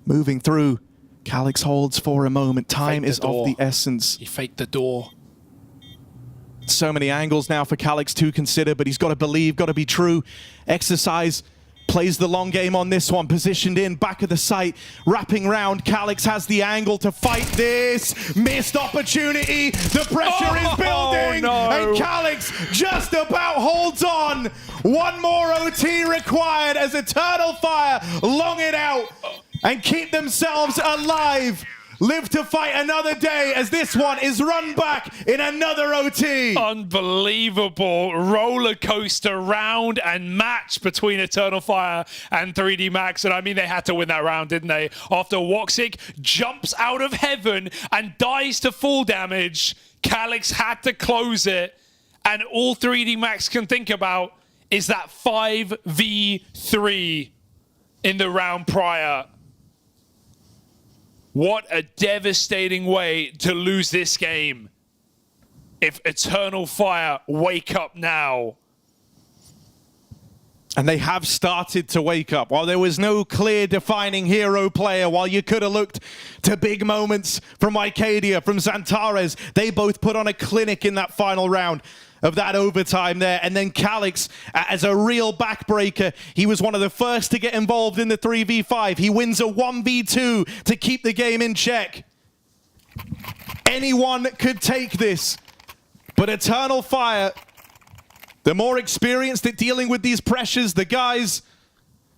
Moving through. Calyx holds for a moment. Time is of the essence. He faked the door. So many angles now for Calyx to consider, but he's got to believe, got to be true. Exercise plays the long game on this one, positioned in, back of the site, wrapping round. Calyx has the angle to fight this. Missed opportunity. The pressure is building, and Calyx just about holds on. One more OT required as Eternal Fire long it out and keep themselves alive. Live to fight another day as this one is run back in another OT. Unbelievable roller coaster round and match between Eternal Fire and 3D Max. And I mean, they had to win that round, didn't they? After Woxic jumps out of heaven and dies to full damage, Calyx had to close it. And all 3D Max can think about is that 5v3 in the round prior. What a devastating way to lose this game. If Eternal Fire wake up now. And they have started to wake up. While there was no clear defining hero player, while you could have looked to big moments from Wycadia, from Xantares, they both put on a clinic in that final round of that overtime there. And then Calyx, as a real backbreaker, he was one of the first to get involved in the 3v5. He wins a 1v2 to keep the game in check. Anyone could take this, but Eternal Fire, the more experienced at dealing with these pressures, the guys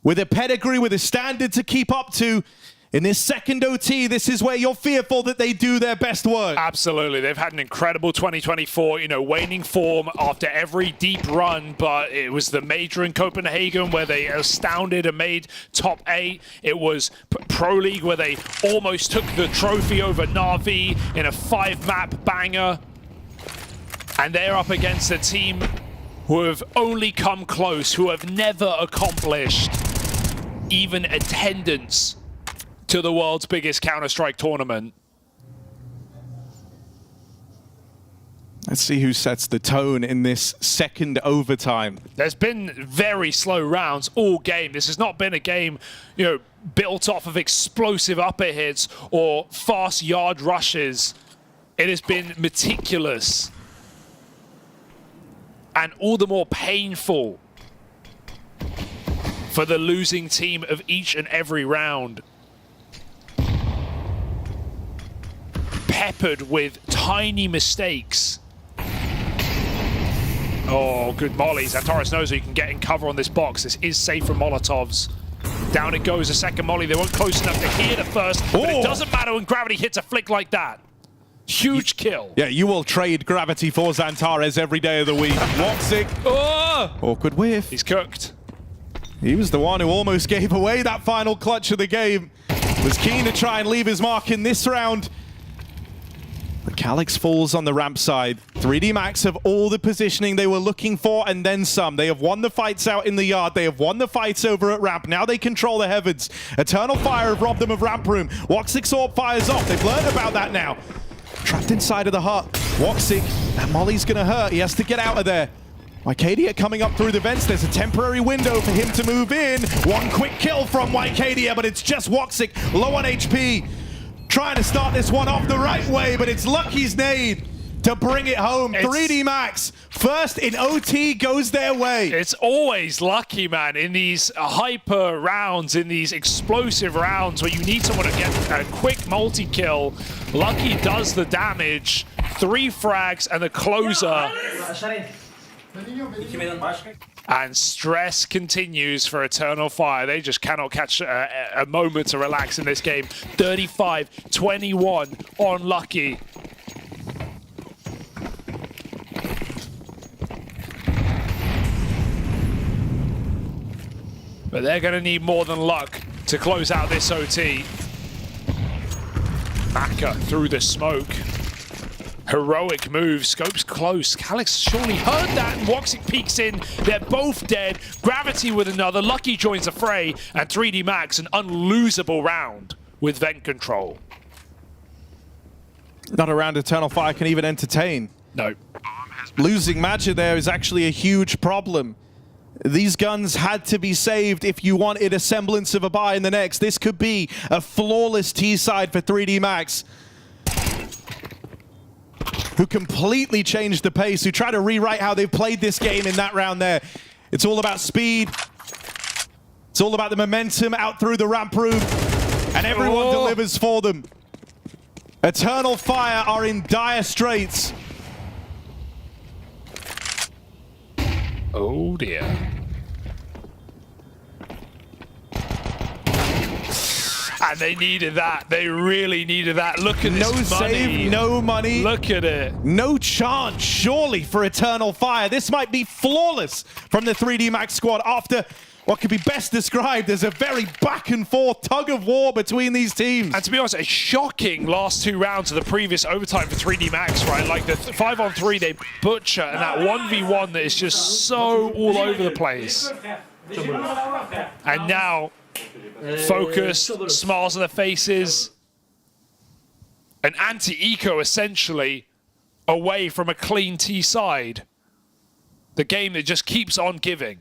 with a pedigree, with a standard to keep up to. In this second OT, this is where you're fearful that they do their best work. Absolutely. They've had an incredible 2024, you know, waning form after every deep run, but it was the major in Copenhagen where they astounded and made top 8. It was Pro League where they almost took the trophy over Na'Vi in a 5-map banger. And they're up against a team who have only come close, who have never accomplished even attendance to the world's biggest Counter-Strike tournament. Let's see who sets the tone in this second overtime. There's been very slow rounds all game. This has not been a game, you know, built off of explosive upper hits or fast yard rushes. It has been meticulous and all the more painful for the losing team of each and every round. Peppered with tiny mistakes. Oh, good mollies. Astralis knows he can get in cover on this box. This is safe from Molotovs. Down it goes, a second molly. They weren't close enough to hear the first, but it doesn't matter when Gravity hits a flick like that. Huge kill. Yeah, you will trade Gravity for Xantares every day of the week. Woxic. Awkward whiff. He's cooked. He was the one who almost gave away that final clutch of the game. Was keen to try and leave his mark in this round. But Calyx falls on the ramp side. 3D Max have all the positioning they were looking for and then some. They have won the fights out in the yard. They have won the fights over at ramp. Now they control the heavens. Eternal Fire have robbed them of ramp room. Woxic's AWP fires off. They've learned about that now. Trapped inside of the hut. Woxic, that molly's gonna hurt. He has to get out of there. Wycadia coming up through the vents. There's a temporary window for him to move in. One quick kill from Wycadia, but it's just Woxic, low on HP. Trying to start this one off the right way, but it's Lucky's nade to bring it home. 3D Max, first in OT, goes their way. It's always Lucky, man, in these hyper rounds, in these explosive rounds where you need someone to get a quick multi-kill. Lucky does the damage, 3 frags and a closer. And stress continues for Eternal Fire. They just cannot catch a moment to relax in this game. 35-21 on Lucky. But they're going to need more than luck to close out this OT. Maka through the smoke. Heroic move, scope's close. Calyx surely heard that, and Woxic peeks in. They're both dead. Gravity with another. Lucky joins the fray, and 3D Max an unlosable round with vent control. Not a round Eternal Fire can even entertain. No. Losing Major there is actually a huge problem. These guns had to be saved if you wanted a semblance of a buy in the next. This could be a flawless T-side for 3D Max, who completely changed the pace, who try to rewrite how they've played this game in that round there. It's all about speed. It's all about the momentum out through the ramp room, and everyone delivers for them. Eternal Fire are in dire straits. Oh dear. And they needed that. They really needed that. Look at this money. No save, no money. Look at it. No chance, surely, for Eternal Fire. This might be flawless from the 3D Max squad after what could be best described as a very back and forth tug of war between these teams. And to be honest, a shocking last 2 rounds of the previous overtime for 3D Max, right? Like the 5-on-3 they butcher, and that 1v1 that is just so all over the place. And now, focused, smiles on their faces. An anti-eco, essentially, away from a clean T side. The game that just keeps on giving.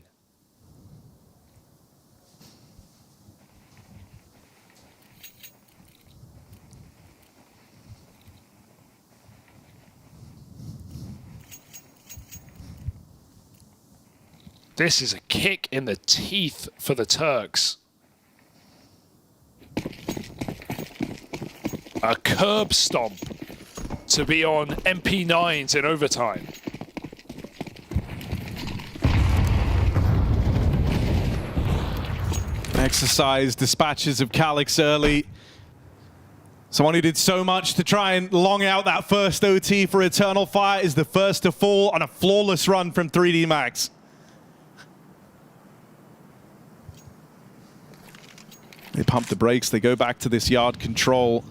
This is a kick in the teeth for the Turks. A curb stomp to be on MP9s in overtime. Exercise dispatches of Calyx early. Someone who did so much to try and long out that first OT for Eternal Fire is the first to fall on a flawless run from 3D Max. They pump the brakes, they go back to this yard control.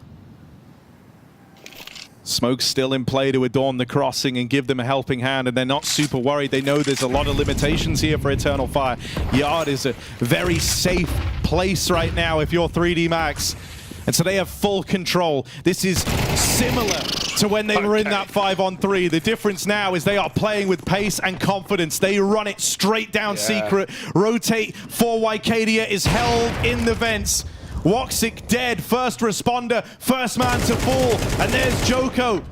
Smoke's still in play to adorn the crossing and give them a helping hand, and they're not super worried. They know there's a lot of limitations here for Eternal Fire. Yard is a very safe place right now if you're 3D Max. And so they have full control. This is similar to when they were in that 5-on-3. The difference now is they are playing with pace and confidence. They run it straight down secret. Rotate for Wycadia is held in the vents. Woxic dead, first responder, first man to fall. And there's Joko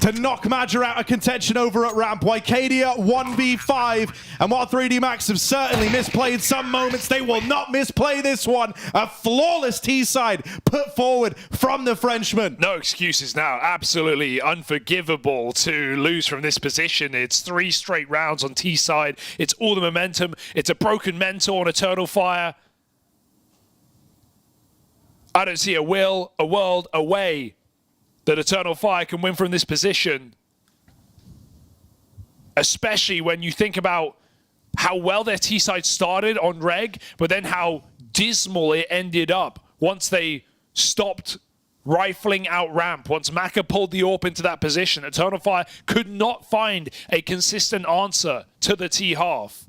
to knock Major out of contention over at ramp. Wycadia 1v5. And while 3D Max have certainly misplayed some moments, they will not misplay this one. A flawless T-side put forward from the Frenchman. No excuses now. Absolutely unforgivable to lose from this position. It's 3 straight rounds on T-side. It's all the momentum. It's a broken mentor on Eternal Fire. I don't see a will, a world, a way that Eternal Fire can win from this position. Especially when you think about how well their T-side started on Reg, but then how dismal it ended up once they stopped rifling out ramp. Once Maka pulled the AWP into that position, Eternal Fire could not find a consistent answer to the T-half.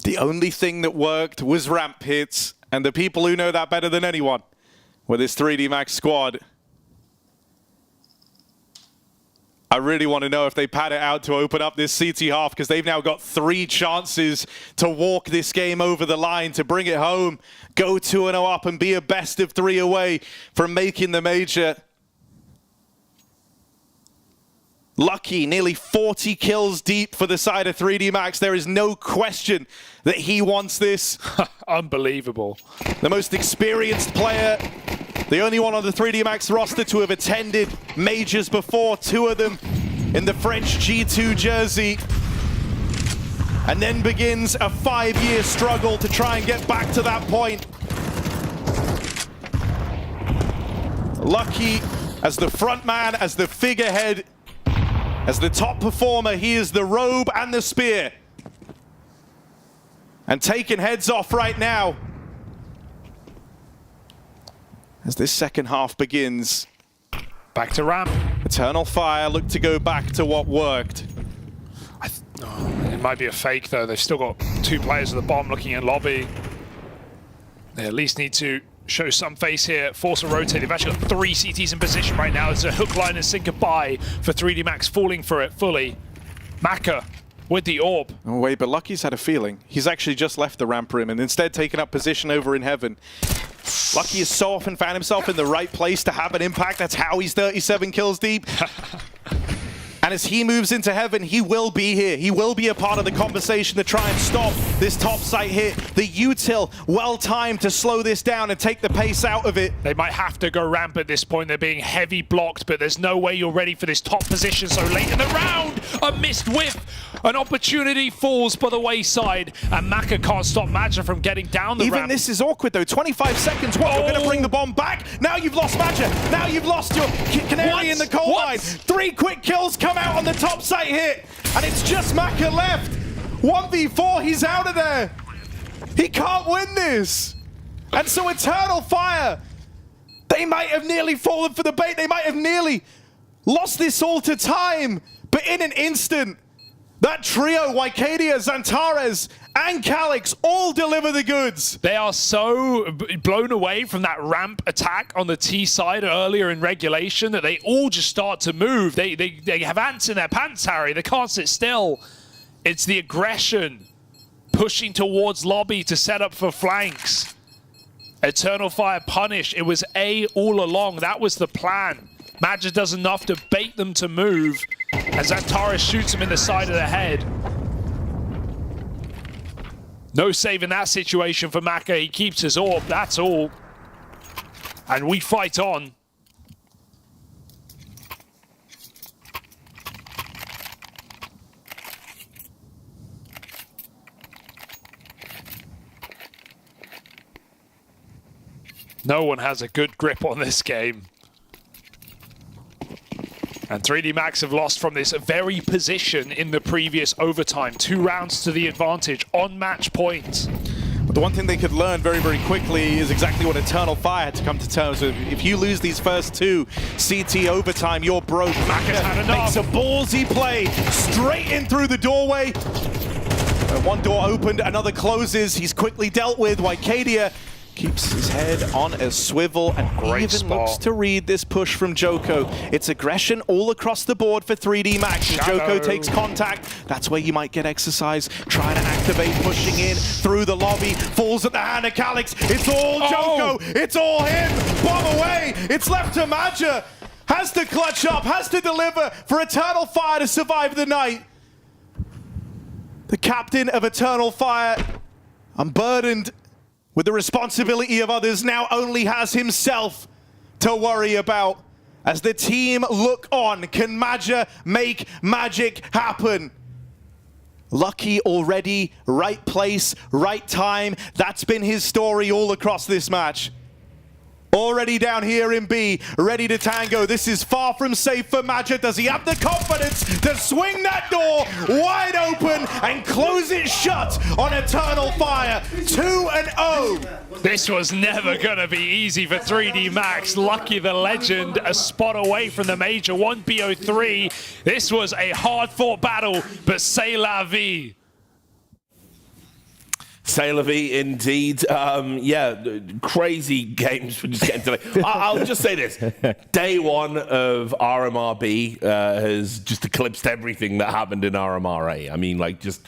The only thing that worked was ramp hits, and the people who know that better than anyone were this 3D Max squad. I really want to know if they pad it out to open up this CT half, because they've now got 3 chances to walk this game over the line, to bring it home, go 2-0 up and be a best of 3 away from making the major. Lucky, nearly 40 kills deep for the side of 3D Max. There is no question that he wants this. Unbelievable. The most experienced player, the only one on the 3D Max roster to have attended majors before, 2 of them in the French G2 jersey. And then begins a 5-year struggle to try and get back to that point. Lucky as the front man, as the figurehead, as the top performer, he is the robe and the spear. And taking heads off right now. As this second half begins. Back to ramp. Eternal Fire look to go back to what worked. It might be a fake though. They've still got 2 players at the bottom looking at lobby. They at least need to show some face here, force a rotate. They've actually got 3 CTs in position right now. There's a hook line and sink goodbye for 3D Max, falling for it fully. Maka with the AWP. Oh wait, but Lucky's had a feeling. He's actually just left the ramp rim and instead taken up position over in heaven. Lucky has so often found himself in the right place to have an impact. That's how he's 37 kills deep. And as he moves into heaven, he will be here. He will be a part of the conversation to try and stop this top site hit. The util, well timed to slow this down and take the pace out of it. They might have to go ramp at this point. They're being heavy blocked, but there's no way you're ready for this top position so late in the round. A missed whiff. An opportunity falls by the wayside, and Maka can't stop Major from getting down the ramp. Even this is awkward though. 25 seconds. What? You're going to bring the bomb back? Now you've lost Major. Now you've lost your canary in the coal mine. 3 quick kills come out on the top site hit, and it's just Maka left. 1v4, he's out of there. He can't win this. And so Eternal Fire, they might have nearly fallen for the bait. They might have nearly lost this all to time. But in an instant, that trio, Wycadia, Xantares, and Calix all deliver the goods. They are so blown away from that ramp attack on the T side earlier in regulation that they all just start to move. They have ants in their pants, Harry. They can't sit still. It's the aggression pushing towards lobby to set up for flanks. Eternal Fire punished. It was A all along. That was the plan. Major does enough to bait them to move, as Xantares shoots him in the side of the head. No save in that situation for Maka. He keeps his AWP, that's all. And we fight on. No one has a good grip on this game. And 3D Max have lost from this very position in the previous overtime. 2 rounds to the advantage on match point. The one thing they could learn very, very quickly is exactly what Eternal Fire had to come to terms with. If you lose these first two CT overtime, you're broke. Maka makes a ballsy play straight in through the doorway. One door opened, another closes. He's quickly dealt with. Wycadia keeps his head on a swivel and even looks to read this push from Joko. It's aggression all across the board for 3D Max. As Joko takes contact, that's where you might get exercise. Trying to activate, pushing in through the lobby. Falls at the hand of Calix. It's all Joko. It's all him. Bomb away. It's left to Major. Has to clutch up, has to deliver for Eternal Fire to survive the night. The captain of Eternal Fire, unburdened with the responsibility of others, now only has himself to worry about. As the team look on, can Major make magic happen? Lucky already, right place, right time. That's been his story all across this match. Already down here in B, ready to tango. This is far from safe for Major. Does he have the confidence to swing that door wide open and close it shut on Eternal Fire? 2-0. This was never going to be easy for 3D Max. Lucky the legend, a spot away from the major, 1BO3. This was a hard-fought battle, but c'est la vie. C'est la vie, indeed. Yeah, crazy games we're just getting today. I'll just say this. Day one of RMRB has just eclipsed everything that happened in RMRA. I mean, like, just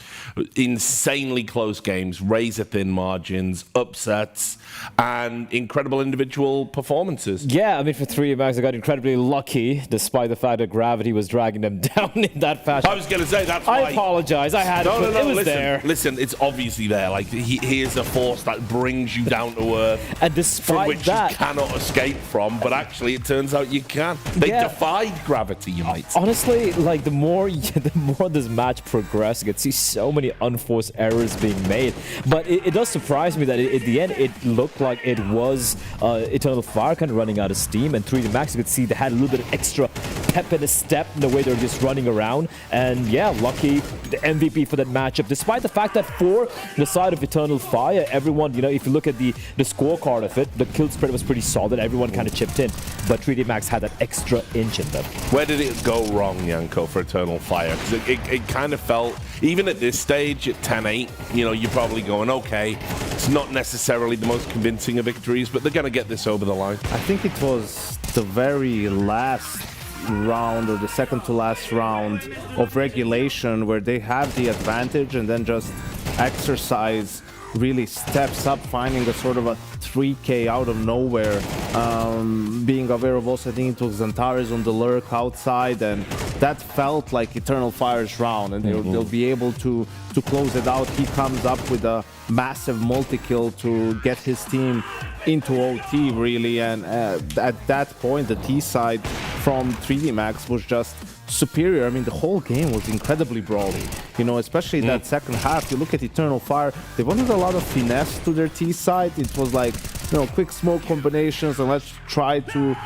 insanely close games, razor-thin margins, upsets, and incredible individual performances. Yeah, I mean, for 3D Max, they got incredibly lucky, despite the fact that gravity was dragging them down in that fashion. I was going to say, that's why... I apologize. I had it, but it was there. Listen, it's obviously there. Like, he is a force that brings you down to earth, and despite from which that, you cannot escape from. But actually, it turns out you can. They defied gravity, you might say. Honestly, like the more this match progressed, you could see so many unforced errors being made. But it does surprise me that at the end, it looked like it was Eternal Fire kind of running out of steam, and 3D Max, you could see they had a little bit of extra pep in the step in the way they're just running around. And yeah, lucky the MVP for that matchup, despite the fact that for the side of Eternal Fire, everyone, you know, if you look at the scorecard of it, the kill spread was pretty solid. Everyone kind of chipped in, but 3D Max had that extra inch in them. Where did it go wrong, Yanko, for Eternal Fire? Because it kind of felt, even at this stage, at 10-8, you know, you're probably going, okay, it's not necessarily the most convincing of victories, but they're going to get this over the line. I think it was the very last round, or the second to last round of regulation, where they have the advantage and then just exercise really steps up, finding a sort of a 3K out of nowhere, being aware of also, I think it was Xantares on the lurk outside, and that felt like Eternal Fire's round, and they'll be able to close it out. He comes up with a massive multi-kill to get his team into OT, really, and at that point, the T side from 3D Max was just superior. I mean, the whole game was incredibly brawly, you know, especially that second half. You look at Eternal Fire, they wanted a lot of finesse to their T side. It was like, you know, quick smoke combinations, and let's try to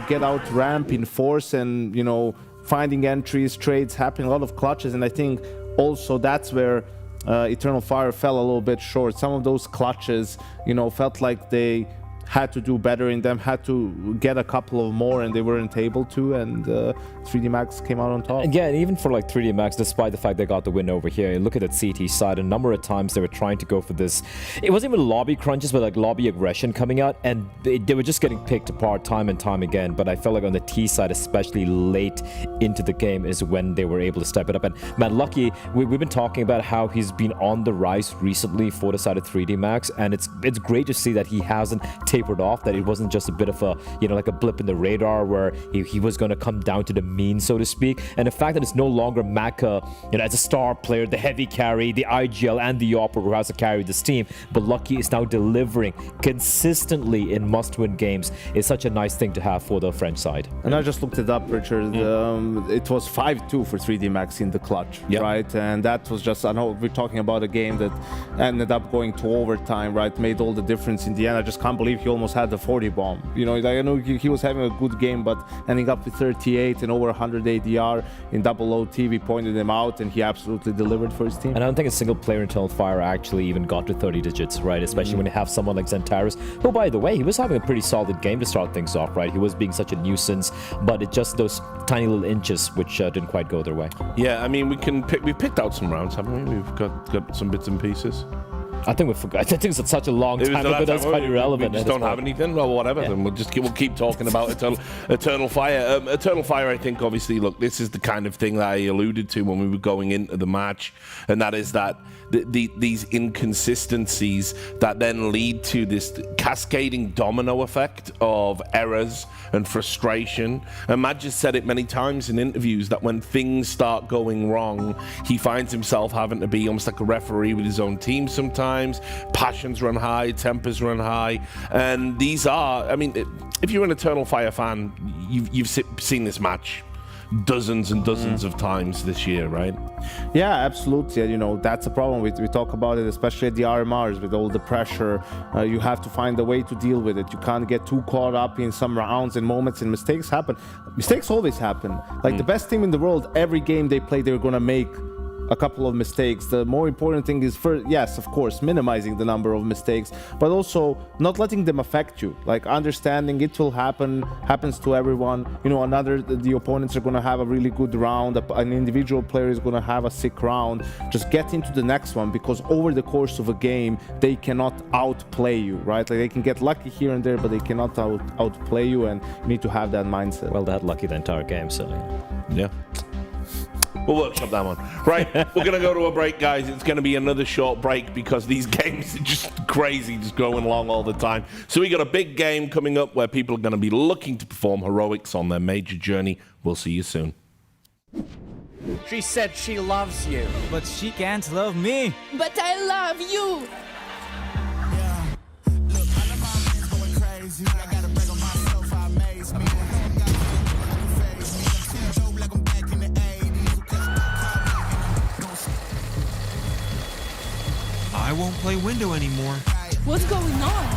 get out ramp in force, and, you know, finding entries, trades, happening, a lot of clutches. And I think also that's where Eternal Fire fell a little bit short. Some of those clutches, you know, felt like they had to do better in them, had to get a couple of more, and they weren't able to, and 3D Max came out on top. Yeah, and even for like 3D Max, despite the fact they got the win over here, you look at that CT side, a number of times they were trying to go for this. It wasn't even lobby crunches, but like lobby aggression coming out, and they were just getting picked apart time and time again. But I felt like on the T side, especially late into the game, is when they were able to step it up. And man, Lucky, we've been talking about how he's been on the rise recently for the side of 3D Max, and it's great to see that he hasn't tapered off, that it wasn't just a bit of a, you know, like a blip in the radar where he was going to come down to the mean, so to speak. And the fact that it's no longer Maka, you know, as a star player, the heavy carry, the IGL and the Opera who has to carry this team, but Lucky is now delivering consistently in must-win games, is such a nice thing to have for the French side. And I just looked it up, Richard. It was 5-2 for 3D Max in the clutch, right? And that was just, I know we're talking about a game that ended up going to overtime, right? Made all the difference in the end. I just can't believe he he almost had the 40 bomb. You know, like, I know he was having a good game, but ending up with 38 and over 100 ADR in double OT, we pointed him out, and he absolutely delivered for his team. And I don't think a single player in Eternal Fire actually even got to 30 digits, right? Especially when you have someone like Xantares, who, by the way, he was having a pretty solid game to start things off, right? He was being such a nuisance, but it's just those tiny little inches which didn't quite go their way. Yeah, I mean, we've picked out some rounds, haven't we? We've got some bits and pieces. I think we forgot. I think it's such a long time ago. That's quite irrelevant. We just don't have anything. Well, whatever. Yeah. Then we'll keep talking about Eternal Fire. Eternal Fire. I think obviously, look, this is the kind of thing that I alluded to when we were going into the match, and that is that these inconsistencies that then lead to this cascading domino effect of errors and frustration. And Matt just said it many times in interviews that when things start going wrong, he finds himself having to be almost like a referee with his own team sometimes. Passions run high, tempers run high. And these are, I mean, if you're an Eternal Fire fan, you've seen this match dozens and dozens of times this year, right? Yeah, absolutely. You know, that's a problem. We talk about it, especially at the RMRs, with all the pressure. You have to find a way to deal with it. You can't get too caught up in some rounds and moments, and mistakes happen. Mistakes always happen. Like the best team in the world, every game they play, they're going to make a couple of mistakes. The more important thing is, first, yes, of course, minimizing the number of mistakes, but also not letting them affect you. Like understanding it will happens to everyone. You know, the opponents are going to have a really good round. An individual player is going to have a sick round. Just get into the next one, because over the course of a game, they cannot outplay you, right? Like they can get lucky here and there, but they cannot outplay you, and you need to have that mindset. Well, they had lucky the entire game, so yeah. We'll workshop that one. Right, we're going to go to a break, guys. It's going to be another short break because these games are just crazy, just going along all the time. So we got a big game coming up where people are going to be looking to perform heroics on their major journey. We'll see you soon. She said she loves you, but she can't love me. But I love you. I won't play window anymore. What's going on?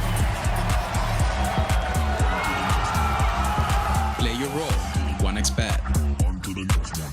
Play your role. 1xBet. On to the next one.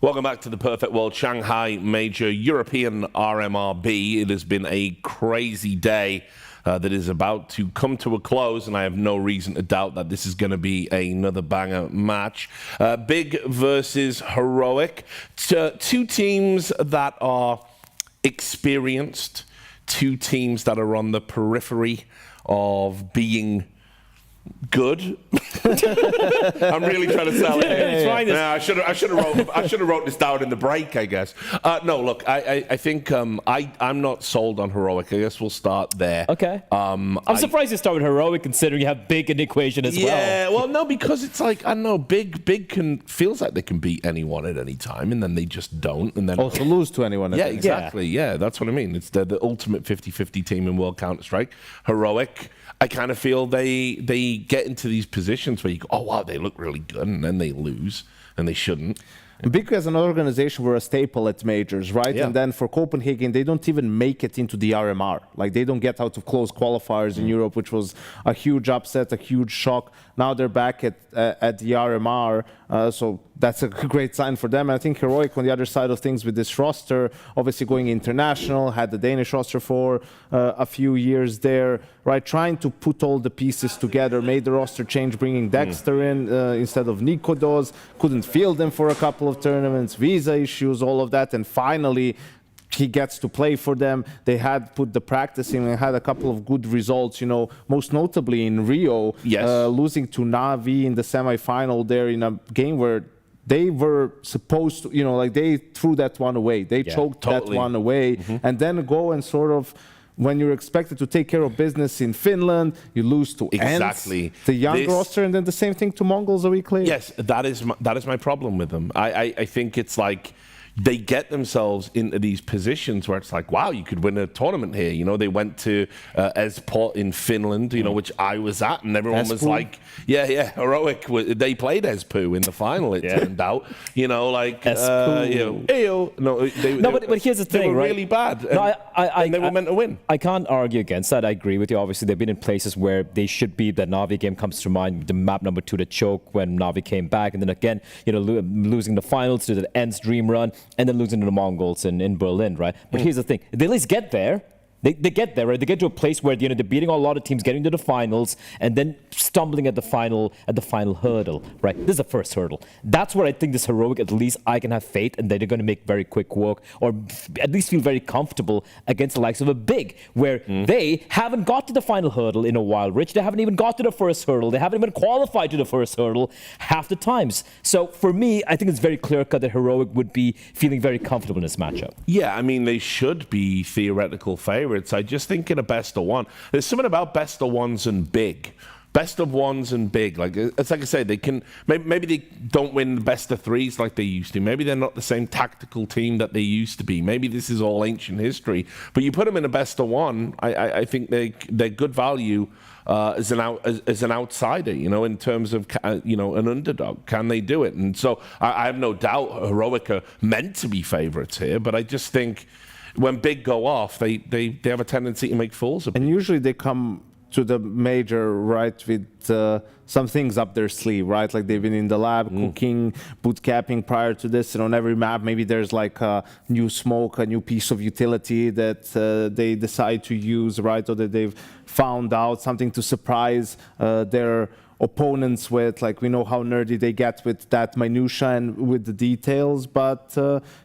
Welcome back to the Perfect World Shanghai Major European RMRB. It has been a crazy day that is about to come to a close, and I have no reason to doubt that this is going to be another banger match. Big versus Heroic. Two teams that are experienced, two teams that are on the periphery of being Good. I'm really trying to sell it. Yeah, I should have wrote this down in the break, I guess. No, look, I think I'm not sold on Heroic. I guess we'll start there. Okay. I'm surprised you start with Heroic, considering you have Big in the equation as well. Yeah, well, no, because it's like, I don't know, Big feels like they can beat anyone at any time, and then they just don't, and then also lose to anyone. Yeah, exactly. Yeah, that's what I mean. It's the ultimate 50-50 team in World Counter-Strike. Heroic, I kind of feel they get into these positions where you go, oh wow, they look really good, and then they lose, and they shouldn't. And Big as an organization were a staple at majors, right? Yeah. And then for Copenhagen, they don't even make it into the RMR. Like, they don't get out of close qualifiers in Europe, which was a huge upset, a huge shock. Now they're back at the RMR, so that's a great sign for them. And I think Heroic on the other side of things with this roster, obviously going international, had the Danish roster for a few years there, right? Trying to put all the pieces together, made the roster change, bringing Dexter in instead of Nico does, couldn't field him for a couple of tournaments, visa issues, all of that, and finally he gets to play for them. They had put the practice in and had a couple of good results, you know, most notably in Rio, losing to Navi in the semifinal there in a game where they were supposed to, you know, like they threw that one away. They choked that one away, and then go and sort of, when you're expected to take care of business in Finland, you lose to Ents, the young roster, and then the same thing to Mongols a week later. Yes, that is my problem with them. I think it's like they get themselves into these positions where it's like, wow, you could win a tournament here. You know, they went to Esport in Finland, you know, which I was at, and everyone was like, yeah, Heroic. They played Espoo in the final, it turned out. You know, like, but here's the thing, they were right? really bad. And they were meant to win. I can't argue against that. I agree with you. Obviously, they've been in places where they should be. The Navi game comes to mind. The map number 2, the choke when Navi came back, and then again, you know, losing the finals to the Ents Dream Run, and then losing to the Mongols in Berlin, right? But here's the thing. They at least get there. They get there, right? They get to a place where, you know, they're beating a lot of teams, getting to the finals, and then stumbling at the final hurdle, right? This is the first hurdle. That's where I think this Heroic, at least I can have faith, and they're going to make very quick work, or at least feel very comfortable against the likes of a Big, where they haven't got to the final hurdle in a while, Rich. They haven't even got to the first hurdle. They haven't even qualified to the first hurdle half the times. So for me, I think it's very clear-cut that Heroic would be feeling very comfortable in this matchup. Yeah, I mean, they should be theoretical favorites. I just think in a best of one, there's something about best of ones and Big. Best of ones and Big, like it's like I say, they can maybe they don't win the best of threes like they used to. Maybe they're not the same tactical team that they used to be. Maybe this is all ancient history. But you put them in a best of one, I think they're good value as an outsider, you know, in terms of you know, an underdog. Can they do it? And so I have no doubt Heroic are meant to be favorites here. But I just think when Big go off, they have a tendency to make fools of people. And usually they come to the major, right, with some things up their sleeve, right? Like they've been in the lab, cooking, boot camping prior to this, and on every map, maybe there's like a new smoke, a new piece of utility that they decide to use, right? Or that they've found out, something to surprise their opponents with. Like, we know how nerdy they get with that minutia and with the details, but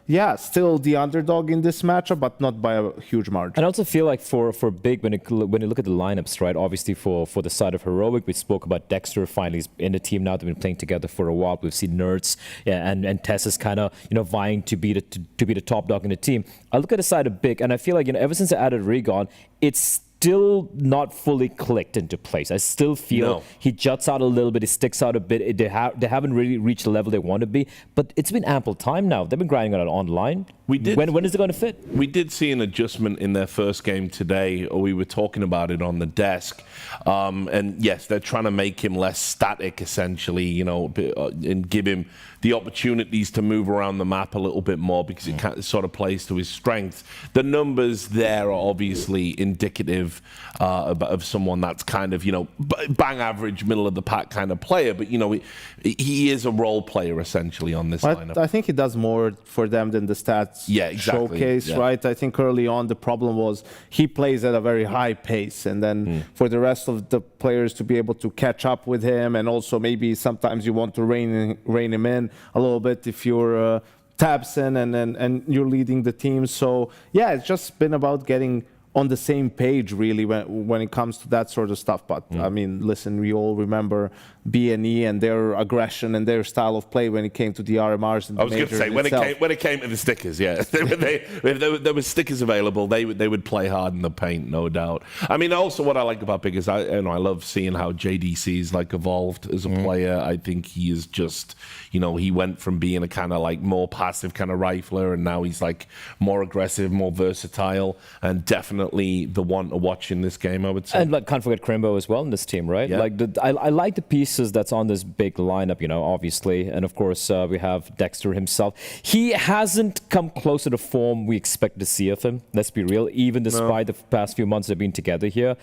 yeah, still the underdog in this matchup, but not by a huge margin. And I also feel like for Big, when you look at the lineups, right, obviously for the side of Heroic, we spoke about Dexter finally in the team now. They've been playing together for a while. We've seen Nerds and Tess is kind of, you know, vying to be the top dog in the team. I look at the side of Big, and I feel like, you know, ever since I added Regon, it's still not fully clicked into place. I still feel he juts out a little bit, he sticks out a bit. They haven't really reached the level they want to be, but it's been ample time now. They've been grinding on it online. When is it going to fit? We did see an adjustment in their first game today, or we were talking about it on the desk. And yes, they're trying to make him less static, essentially, you know, and give him the opportunities to move around the map a little bit more, because it sort of plays to his strengths. The numbers there are obviously indicative of someone that's kind of, you know, bang average, middle of the pack kind of player. But, you know, he is a role player essentially on this lineup. I think he does more for them than the stats showcase, right? I think early on the problem was he plays at a very high pace, and then for the rest of the players to be able to catch up with him, and also maybe sometimes you want to rein him in a little bit if you're Tabson and you're leading the team. So yeah, it's just been about getting on the same page really when it comes to that sort of stuff. But I mean, listen, we all remember BNE and their aggression and their style of play when it came to the RMRs. And I was going to say when it came to the stickers, yeah, if there were stickers available, they would play hard in the paint, no doubt. I mean, also what I like about Big is I love seeing how JDC's like evolved as a player. I think he is just, he went from being a kind of like more passive kind of rifler, and now he's like more aggressive, more versatile, and definitely the one to watch in this game, I would say. And can't forget Crimbo as well in this team, right? Yeah. I like the pieces that's on this big lineup, obviously. And of course, we have Dexter himself. He hasn't come close to the form we expect to see of him, let's be real, even despite the past few months they've been together here.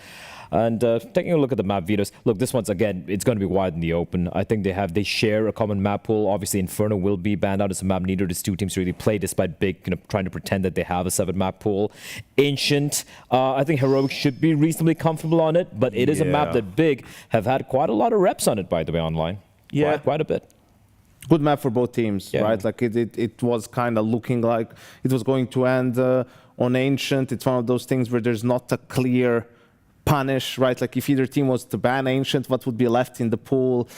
And taking a look at the map, Vitos, look, this one's, again, it's going to be wide in the open. I think they share a common map pool. Obviously, Inferno will be banned out as a map neither of these two teams really play, despite Big trying to pretend that they have a 7 map pool. Ancient, I think Heroic should be reasonably comfortable on it, but it is a map that Big have had quite a lot of reps on it, by the way, online. Yeah. Quite a bit. Good map for both teams, right? Like it was kind of looking like it was going to end on Ancient. It's one of those things where there's not a clear punish, right? Like if either team was to ban Ancient, what would be left in the pool?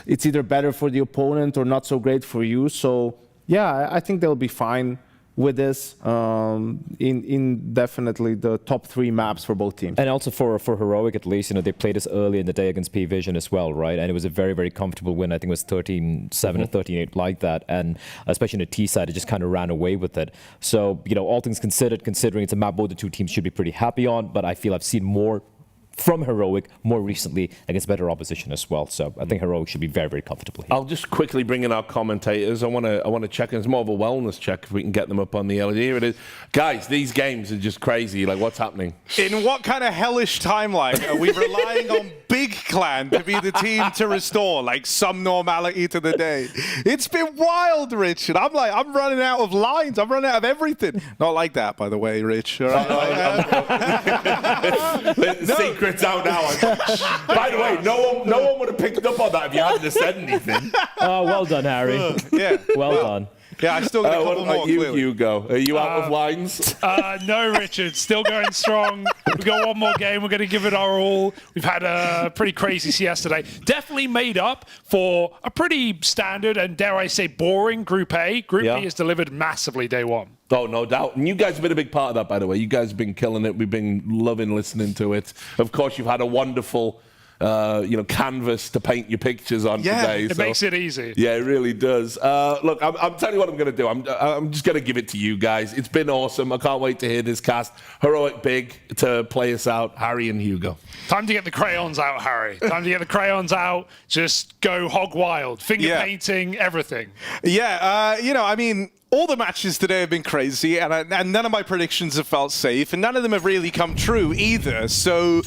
It's either better for the opponent or not so great for you. So yeah, I think they'll be fine with this in definitely the top 3 maps for both teams. And also for Heroic, at least, they played this early in the day against PWE is well, right? And it was a very, very comfortable win. I think it was 13-7 or 13-8 like that. And especially on the T side, it just kind of ran away with it. So, all things considered, considering it's a map both the two teams should be pretty happy on, but I feel I've seen more from Heroic more recently against better opposition as well. So I think Heroic should be very, very comfortable here. I'll just quickly bring in our commentators. I want to check, and it's more of a wellness check if we can get them up on the LED. Here it is. Guys, these games are just crazy. Like, what's happening? In what kind of hellish timeline are we relying on Big Clan to be the team to restore like some normality to the day? It's been wild, Rich. And I'm running out of lines. I'm running out of everything. Not like that, by the way, Rich. All right? Secrets out now. By the way, no one would have picked up on that if you hadn't said anything. Oh, well done, Harry. Yeah. Well done. Yeah, I still got a couple more. Hugo? Are you out of lines? No, Richard. Still going strong. We've got one more game. We're going to give it our all. We've had a pretty crazy CS today. Definitely made up for a pretty standard and, dare I say, boring Group A. Group B has delivered massively day one. Oh, no doubt. And you guys have been a big part of that, by the way. You guys have been killing it. We've been loving listening to it. Of course, you've had a wonderful canvas to paint your pictures on today. It makes it easy. Yeah, it really does. Look, I'm telling you what I'm going to do. I'm just going to give it to you guys. It's been awesome. I can't wait to hear this cast. Heroic Big to play us out. Harry and Hugo. Time to get the crayons out, Harry. Time to get the crayons out. Just go hog wild. Finger painting, everything. Yeah, I mean, all the matches today have been crazy, and none of my predictions have felt safe, and none of them have really come true either. So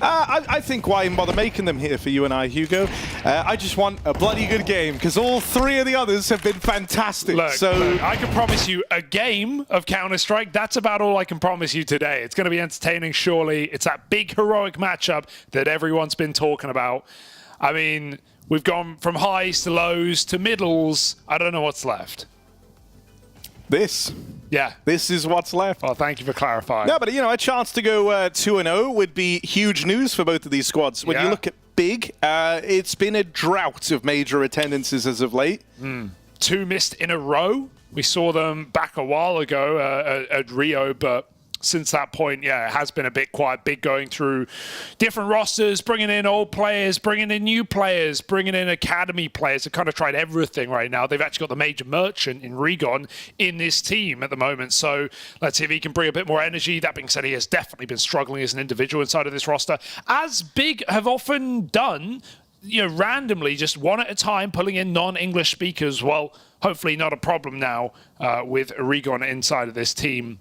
I think why even bother making them here for you and I, Hugo? I just want a bloody good game, because all 3 of the others have been fantastic. Look, I can promise you a game of Counter-Strike. That's about all I can promise you today. It's going to be entertaining, surely. It's that big heroic matchup that everyone's been talking about. I mean, we've gone from highs to lows to middles. I don't know what's left. This is what's left. Well, thank you for clarifying. No, but a chance to go 2-0 would be huge news for both of these squads. When you look at Big, it's been a drought of major attendances as of late. 2 missed in a row. We saw them back a while ago at Rio, but since that point, it has been a bit quiet. Big going through different rosters, bringing in old players, bringing in new players, bringing in academy players. They've kind of tried everything right now. They've actually got the major merchant in Regon in this team at the moment. So let's see if he can bring a bit more energy. That being said, he has definitely been struggling as an individual inside of this roster, as Big have often done, randomly, just one at a time, pulling in non-English speakers. Well, hopefully not a problem now with Regon inside of this team.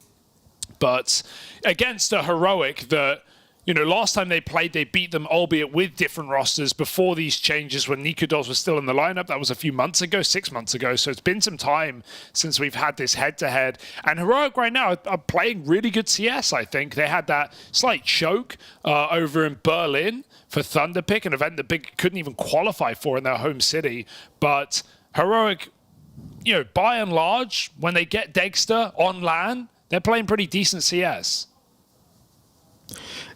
But against a Heroic that, last time they played, they beat them, albeit with different rosters before these changes when Nico was still in the lineup. That was a few months ago, 6 months ago. So it's been some time since we've had this head-to-head. And Heroic right now are playing really good CS, I think. They had that slight choke over in Berlin for Thunderpick, an event that Big couldn't even qualify for in their home city. But Heroic, by and large, when they get Dexter on LAN, they're playing pretty decent CS.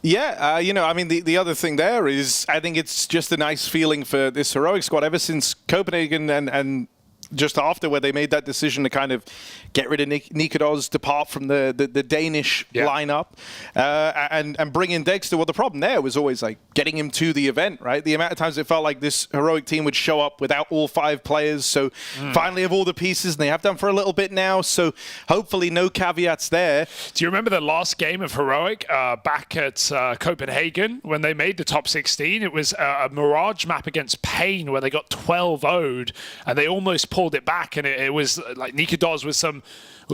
Yeah, you know, I mean, the other thing there is I think it's just a nice feeling for this Heroic squad ever since Copenhagen and just after where they made that decision to kind of get rid of Nico, depart from the Danish lineup, and bring in Dexter. Well, the problem there was always like getting him to the event, right? The amount of times it felt like this Heroic team would show up without all 5 players. So finally have all the pieces, and they have done for a little bit now. So hopefully no caveats there. Do you remember the last game of Heroic back at Copenhagen when they made the top 16? It was a Mirage map against Pain where they got 12-0'd, and they almost pulled it back, and it was like Nico with some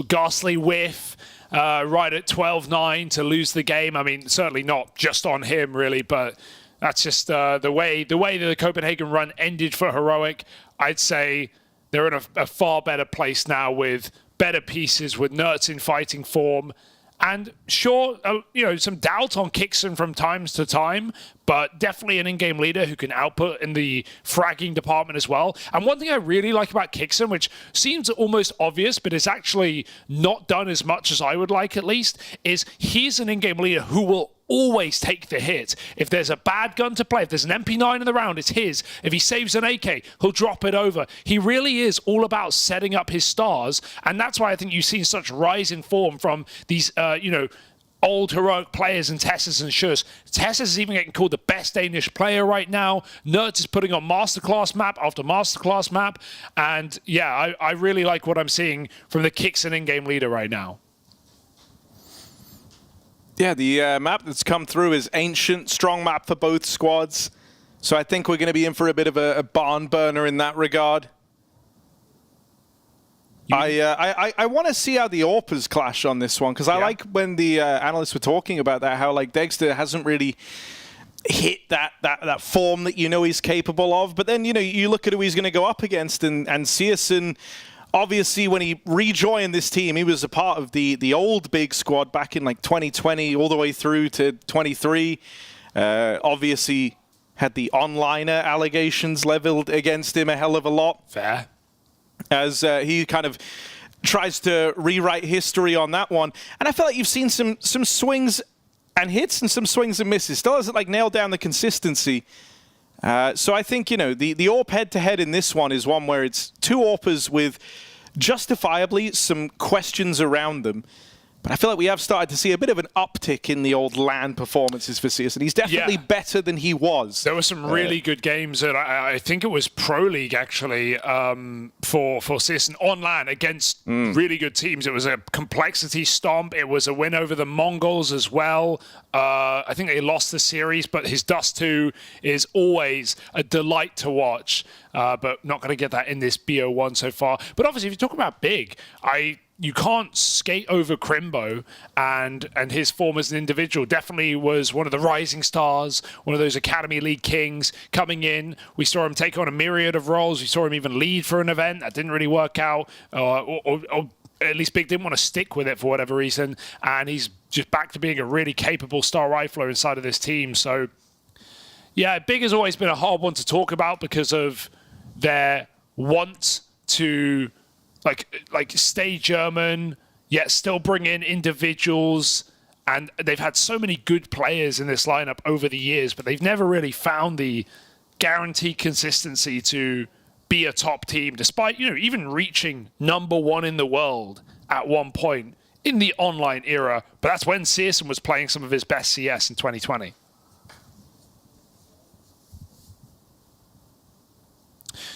ghastly whiff right at 12-9 to lose the game. I mean, certainly not just on him, really, but that's just the way that the Copenhagen run ended for Heroic. I'd say they're in a far better place now with better pieces, with Nerds in fighting form. And sure, you know, some doubt on Kixon from times to time, but definitely an in-game leader who can output in the fragging department as well. And one thing I really like about Kixon, which seems almost obvious, but is actually not done as much as I would like at least, is he's an in-game leader who will always take the hit. If there's a bad gun to play, if there's an MP9 in the round, it's his. If he saves an AK, he'll drop it over. He really is all about setting up his stars, and that's why I think you've seen such rise in form from these, you know, old Heroic players and Tessus and Shurs. Tessus is even getting called the best Danish player right now. Nerds is putting on masterclass map after masterclass map, and yeah, I really like what I'm seeing from the Kixon in-game leader right now. Yeah, the map that's come through is Ancient, strong map for both squads. So I think we're going to be in for a bit of a barn burner in that regard. I want to see how the AWPers clash on this one, because I like when the analysts were talking about that, how like Dexter hasn't really hit that form that you know he's capable of. But then, you know, you look at who he's going to go up against, and Searson, obviously, when he rejoined this team, he was a part of the old big squad back in like 2020 all the way through to 23. Obviously, had the onliner allegations leveled against him a hell of a lot. Fair. As he kind of tries to rewrite history on that one. And I feel like you've seen some swings and hits and some swings and misses. Still hasn't like nailed down the consistency. So I think, you know, the AWP head-to-head in this one is one where it's 2 AWPers with justifiably some questions around them. But I feel like we have started to see a bit of an uptick in the old LAN performances for Searson. He's definitely better than he was. There were some really good games, and I think it was Pro League, actually, for Searson on LAN against really good teams. It was a complexity stomp. It was a win over the Mongols as well. I think they lost the series, but his Dust 2 is always a delight to watch, but not going to get that in this BO1 so far. But obviously, if you talk about big, you can't skate over Crimbo, and his form as an individual definitely was one of the rising stars, one of those Academy League kings coming in. We saw him take on a myriad of roles. We saw him even lead for an event. That didn't really work out, or at least Big didn't want to stick with it for whatever reason, and he's just back to being a really capable star rifler inside of this team. So, yeah, Big has always been a hard one to talk about because of their want to like stay German, yet still bring in individuals. And they've had so many good players in this lineup over the years, but they've never really found the guaranteed consistency to be a top team, despite, you know, even reaching #1 in the world at one point in the online era. But that's when Searson was playing some of his best CS in 2020.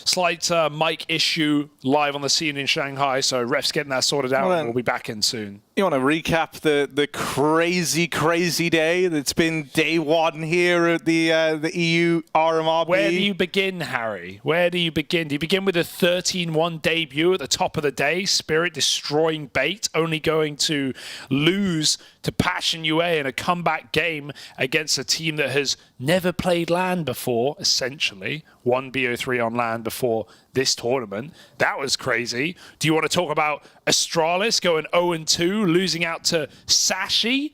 Slight mic issue live on the scene in Shanghai, so ref's getting that sorted out, and we'll be back in soon. You want to recap the crazy day that's been day 1 here at the EU RMR? Where do you begin, Harry? Where do you begin? Do you begin with a 13-1 debut at the top of the day, Spirit destroying Bait, only going to lose to Passion UA in a comeback game against a team that has never played LAN before, essentially, won BO3 on LAN before this tournament? That was crazy. Do you want to talk about Astralis going 0-2, losing out to Sashi?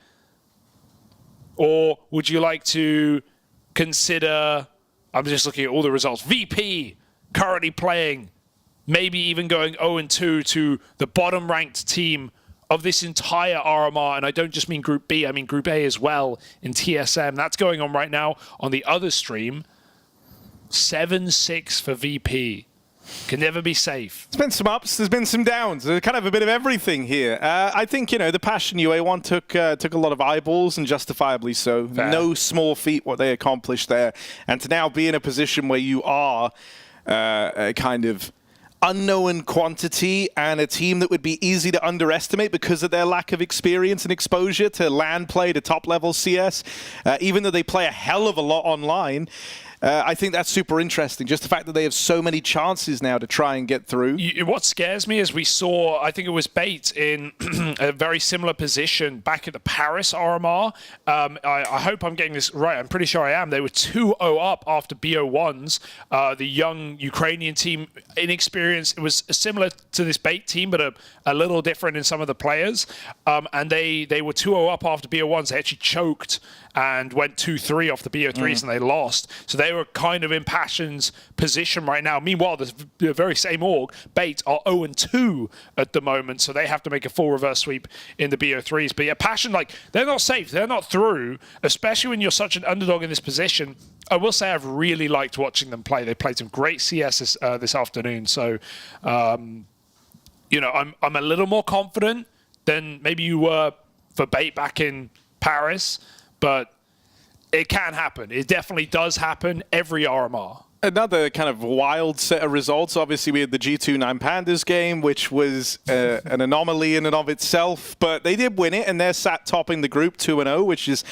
Or would you like to consider, I'm just looking at all the results, VP currently playing, maybe even going 0-2 to the bottom-ranked team of this entire RMR, and I don't just mean Group B, I mean Group A as well in TSM. That's going on right now on the other stream. 7-6 for VP. Can never be safe. There's been some ups, there's been some downs. There's kind of a bit of everything here. I think, the Passion UA one took a lot of eyeballs, and justifiably so. Fair. No small feat what they accomplished there. And to now be in a position where you are a kind of unknown quantity and a team that would be easy to underestimate because of their lack of experience and exposure to LAN play, to top-level CS, even though they play a hell of a lot online. I think that's super interesting. Just the fact that they have so many chances now to try and get through. What scares me is we saw, I think it was Bait in a very similar position back at the Paris RMR. I hope I'm getting this right. I'm pretty sure I am. They were 2-0 up after BO1s. The young Ukrainian team, inexperienced. It was similar to this Bait team, but a little different in some of the players. And they were 2-0 up after BO1s. They actually choked and went 2-3 off the BO3s and they lost. So they were kind of in Passion's position right now. Meanwhile, the very same org, Bait, are 0-2 at the moment, so they have to make a full reverse sweep in the BO3s. But yeah, Passion, they're not safe. They're not through, especially when you're such an underdog in this position. I will say I've really liked watching them play. They played some great CS this afternoon. So, I'm a little more confident than maybe you were for Bait back in Paris. But it can happen. It definitely does happen every RMR. Another kind of wild set of results. Obviously, we had the G2-9 Pandas game, which was an anomaly in and of itself. But they did win it, and they're sat topping the group 2-0, which is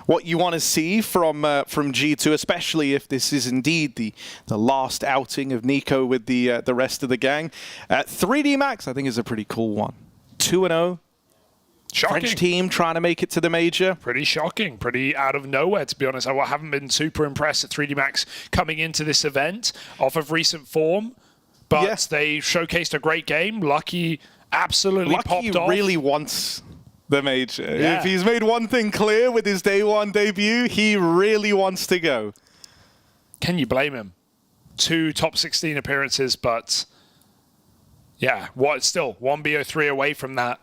what you want to see from G2, especially if this is indeed the last outing of Nico with the rest of the gang. 3D Max, I think, is a pretty cool one. 2-0. Shocking. French team trying to make it to the major. Pretty shocking. Pretty out of nowhere, to be honest. I haven't been super impressed at 3D Max coming into this event off of recent form. But they showcased a great game. Lucky absolutely popped off. Really wants the major. Yeah. If he's made one thing clear with his day one debut, he really wants to go. Can you blame him? 2 top 16 appearances, but yeah, still 1 BO3 away from that.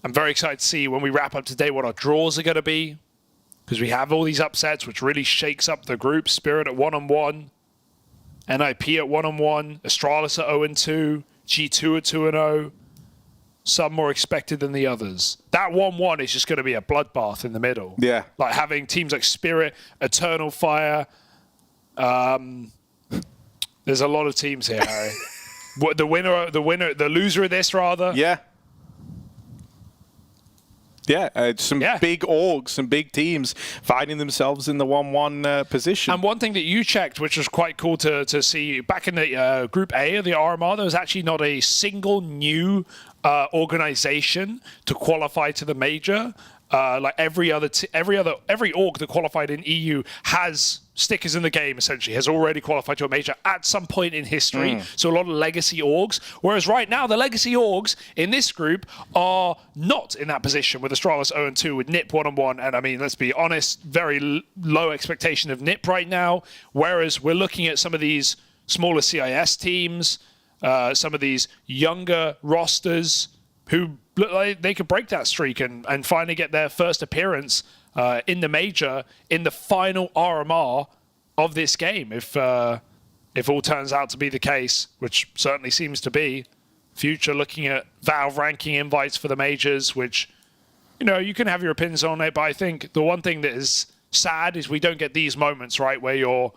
I'm very excited to see when we wrap up today what our draws are going to be, because we have all these upsets, which really shakes up the group. Spirit at 1-1, NIP at 1-1, Astralis at 0-2, G2 at 2-0. Some more expected than the others. That 1-1 is just going to be a bloodbath in the middle. Yeah. Like having teams like Spirit, Eternal Fire. There's a lot of teams here, Harry. The loser of this, rather. Yeah. Yeah, some big orgs, some big teams finding themselves in the 1-1 position. And one thing that you checked, which was quite cool to see, back in the Group A of the RMR, there was actually not a single new organization to qualify to the major. Like every org that qualified in EU has stickers in the game, essentially, has already qualified to a major at some point in history. So a lot of legacy orgs. Whereas right now, the legacy orgs in this group are not in that position with Astralis 0-2, with NIP 1-1. And I mean, let's be honest, very low expectation of NIP right now. Whereas we're looking at some of these smaller CIS teams, some of these younger rosters who look like they could break that streak and finally get their first appearance in the major in the final RMR of this game. If all turns out to be the case, which certainly seems to be. Future looking at Valve ranking invites for the majors, which, you can have your opinions on it, but I think the one thing that is sad is we don't get these moments, right, where you're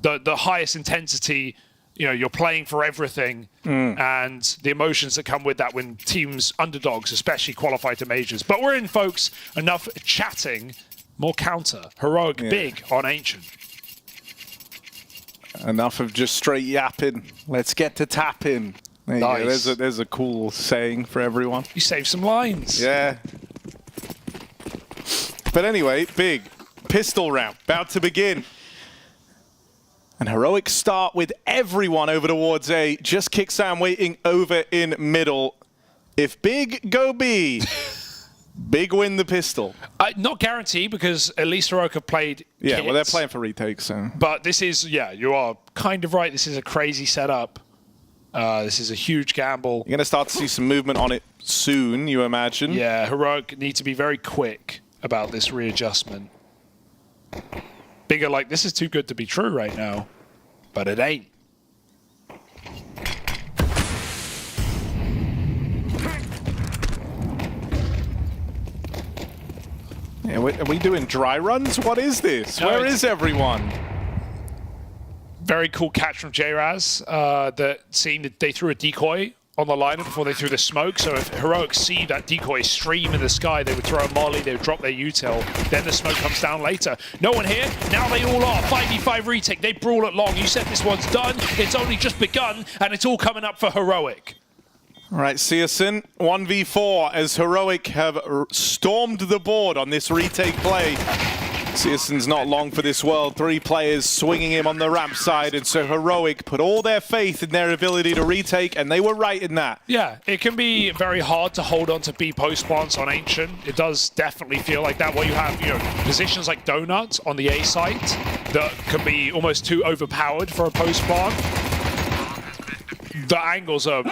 the highest intensity. You're playing for everything and the emotions that come with that when teams, underdogs especially, qualify to majors. But we're in, folks. Enough chatting. More counter. Heroic big on Ancient. Enough of just straight yapping. Let's get to tapping. There you go. There's a cool saying for everyone. You saved some lines. Yeah. But anyway, big pistol round about to begin. An heroic start with everyone over towards A. Just kick Sam waiting over in middle. If big, go B. Big win the pistol. Not guaranteed, because at least Heroic have played Yeah, kits. well, they're playing for retakes. So. But this is, you are kind of right. This is a crazy setup. This is a huge gamble. You're going to start to see some movement on it soon, you imagine. Yeah, Heroic need to be very quick about this readjustment. Bigger like, this is too good to be true right now, but it ain't. Yeah, are we doing dry runs? What is this? No, Where is everyone? Very cool catch from J-Raz that seemed that they threw a decoy on the lineup before they threw the smoke. So if Heroic see that decoy stream in the sky, they would throw a molly, they would drop their util. Then the smoke comes down later. No one here. Now they all are. 5v5 retake. They brawl it long. You said this one's done. It's only just begun, and it's all coming up for Heroic. All right, Searson, 1v4 as Heroic have stormed the board on this retake play. Searson's not long for this world. 3 players swinging him on the ramp side, and so Heroic put all their faith in their ability to retake, and they were right in that. Yeah, it can be very hard to hold on to B post spawns on Ancient. It does definitely feel like that. While you have, positions like Donut on the A site that can be almost too overpowered for a post spawn. The angles are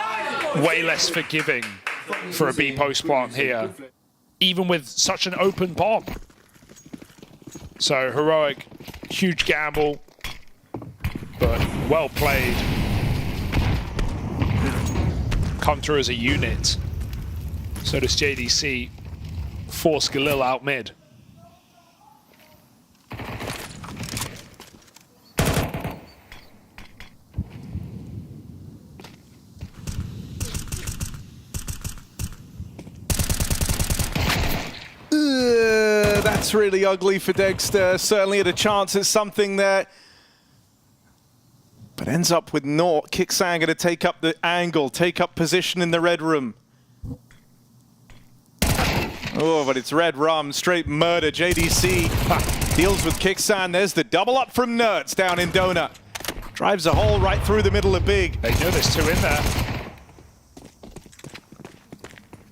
way less forgiving for a B post spawn here, even with such an open bomb. So Heroic, huge gamble, but well played. Come through as a unit. So does JDC force Galil out mid. That's really ugly for Dexter. Certainly had a chance at something there. But ends up with naught. Kicksang going to take up the angle, take up position in the red room. Oh, but it's red rum, straight murder. JDC deals with Kicksang. There's the double up from Nerds down in Donut. Drives a hole right through the middle of Big. They know there's 2 in there.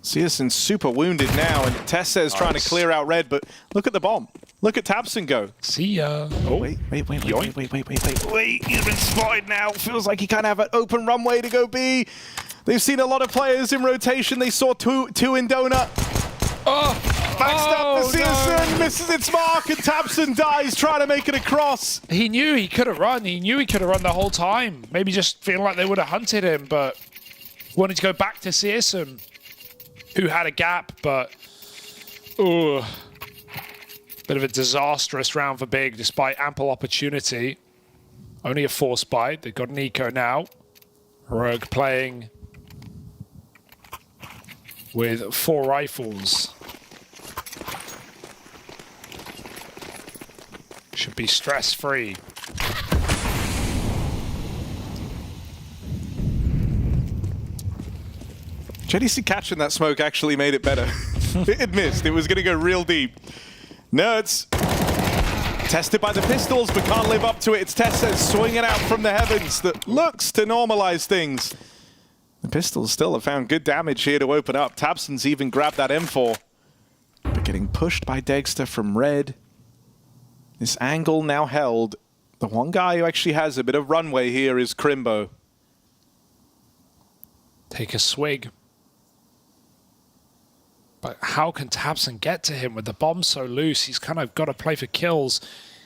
Searson's super wounded now, and Tessa's trying to clear out red, but look at the bomb. Look at Tabson go. See ya. Oh, wait. He's been spotted now. Feels like he kind of have an open runway to go B. They've seen a lot of players in rotation. They saw two in Donut. Backs up for Searson, misses its mark, and Tabson dies trying to make it across. He knew he could have run. He knew he could have run the whole time. Maybe just feeling like they would have hunted him, but wanted to go back to Searson, who had a gap, but bit of a disastrous round for Big despite ample opportunity. Only a 4 spite. They've got Nico now. Rogue playing with 4 rifles. Should be stress-free. JDC catching that smoke actually made it better. It missed. It was going to go real deep. Nerds tested by the pistols, but can't live up to it. It's Tessa swinging out from the heavens that looks to normalize things. The pistols still have found good damage here to open up. Tabson's even grabbed that M4. But getting pushed by Dexter from red. This angle now held. The one guy who actually has a bit of runway here is Crimbo. Take a swig. But how can Tabson get to him with the bomb so loose? He's kind of got to play for kills.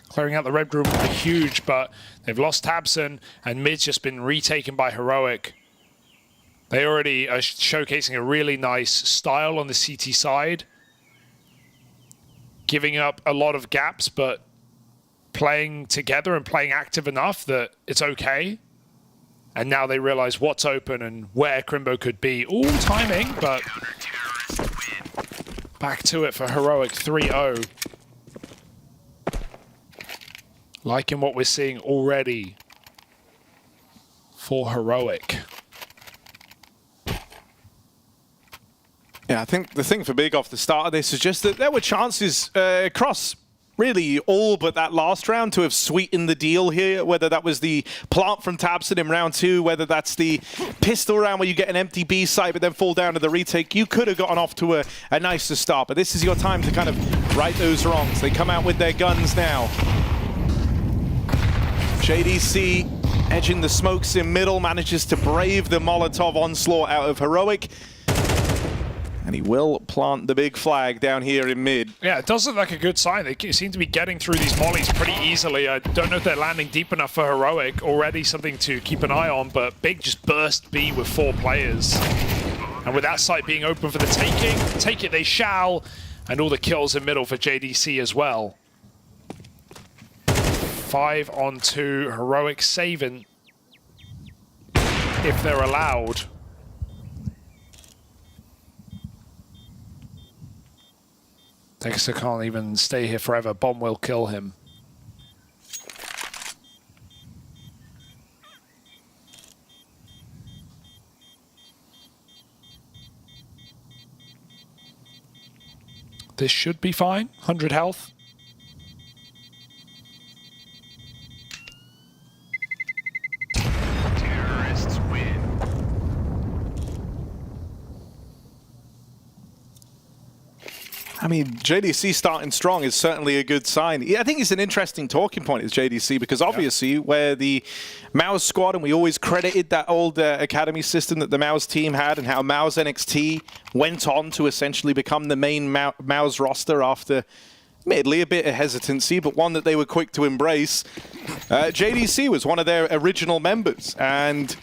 Clearing out the red room would be huge, but they've lost Tabson, and mid's just been retaken by Heroic. They already are showcasing a really nice style on the CT side. Giving up a lot of gaps, but playing together and playing active enough that it's okay. And now they realize what's open and where Crimbo could be. All timing, but back to it for Heroic 3-0. Liking what we're seeing already for Heroic. Yeah, I think the thing for Big off the start of this is just that there were chances across really all but that last round to have sweetened the deal here, whether that was the plant from Tabson in round 2, whether that's the pistol round where you get an empty B site but then fall down to the retake. You could have gotten off to a nicer start, but this is your time to kind of right those wrongs. They come out with their guns now. JDC edging the smokes in middle, manages to brave the Molotov onslaught out of Heroic. And he will plant the big flag down here in mid. Yeah, it does look like a good sign. They seem to be getting through these mollies pretty easily. I don't know if they're landing deep enough for Heroic. Already something to keep an eye on, but Big just burst B with 4 players. And with that site being open for the taking, take it they shall. And all the kills in middle for JDC as well. 5-on-2, Heroic saving if they're allowed. Dexter can't even stay here forever. Bomb will kill him. This should be fine. 100 health. Terrorists win. I mean, JDC starting strong is certainly a good sign. Yeah, I think it's an interesting talking point is JDC because obviously where the Mao's squad, and we always credited that old academy system that the Mao's team had and how Mao's NXT went on to essentially become the main Mao's roster after admittedly a bit of hesitancy, but one that they were quick to embrace. JDC was one of their original members and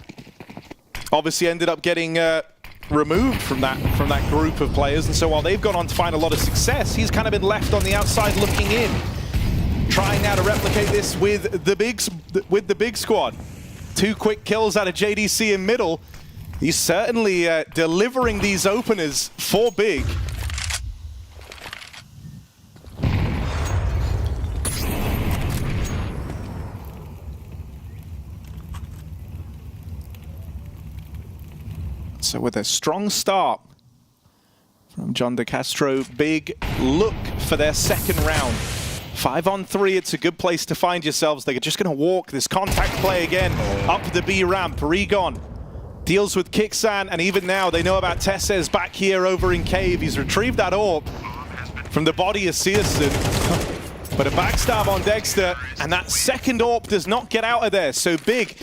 obviously ended up getting removed from that group of players, and so while they've gone on to find a lot of success, he's kind of been left on the outside looking in, trying now to replicate this with the big squad. 2 quick kills out of JDC in middle. He's certainly delivering these openers for Big. So with a strong start from John De Castro, Big look for their second round. 5-on-3, it's a good place to find yourselves. They're just going to walk this contact play again up the B ramp. Regon deals with Kixan, and even now they know about Tessez back here over in Cave. He's retrieved that orb from the body of Searson. But a backstab on Dexter, and that second orb does not get out of there. So Big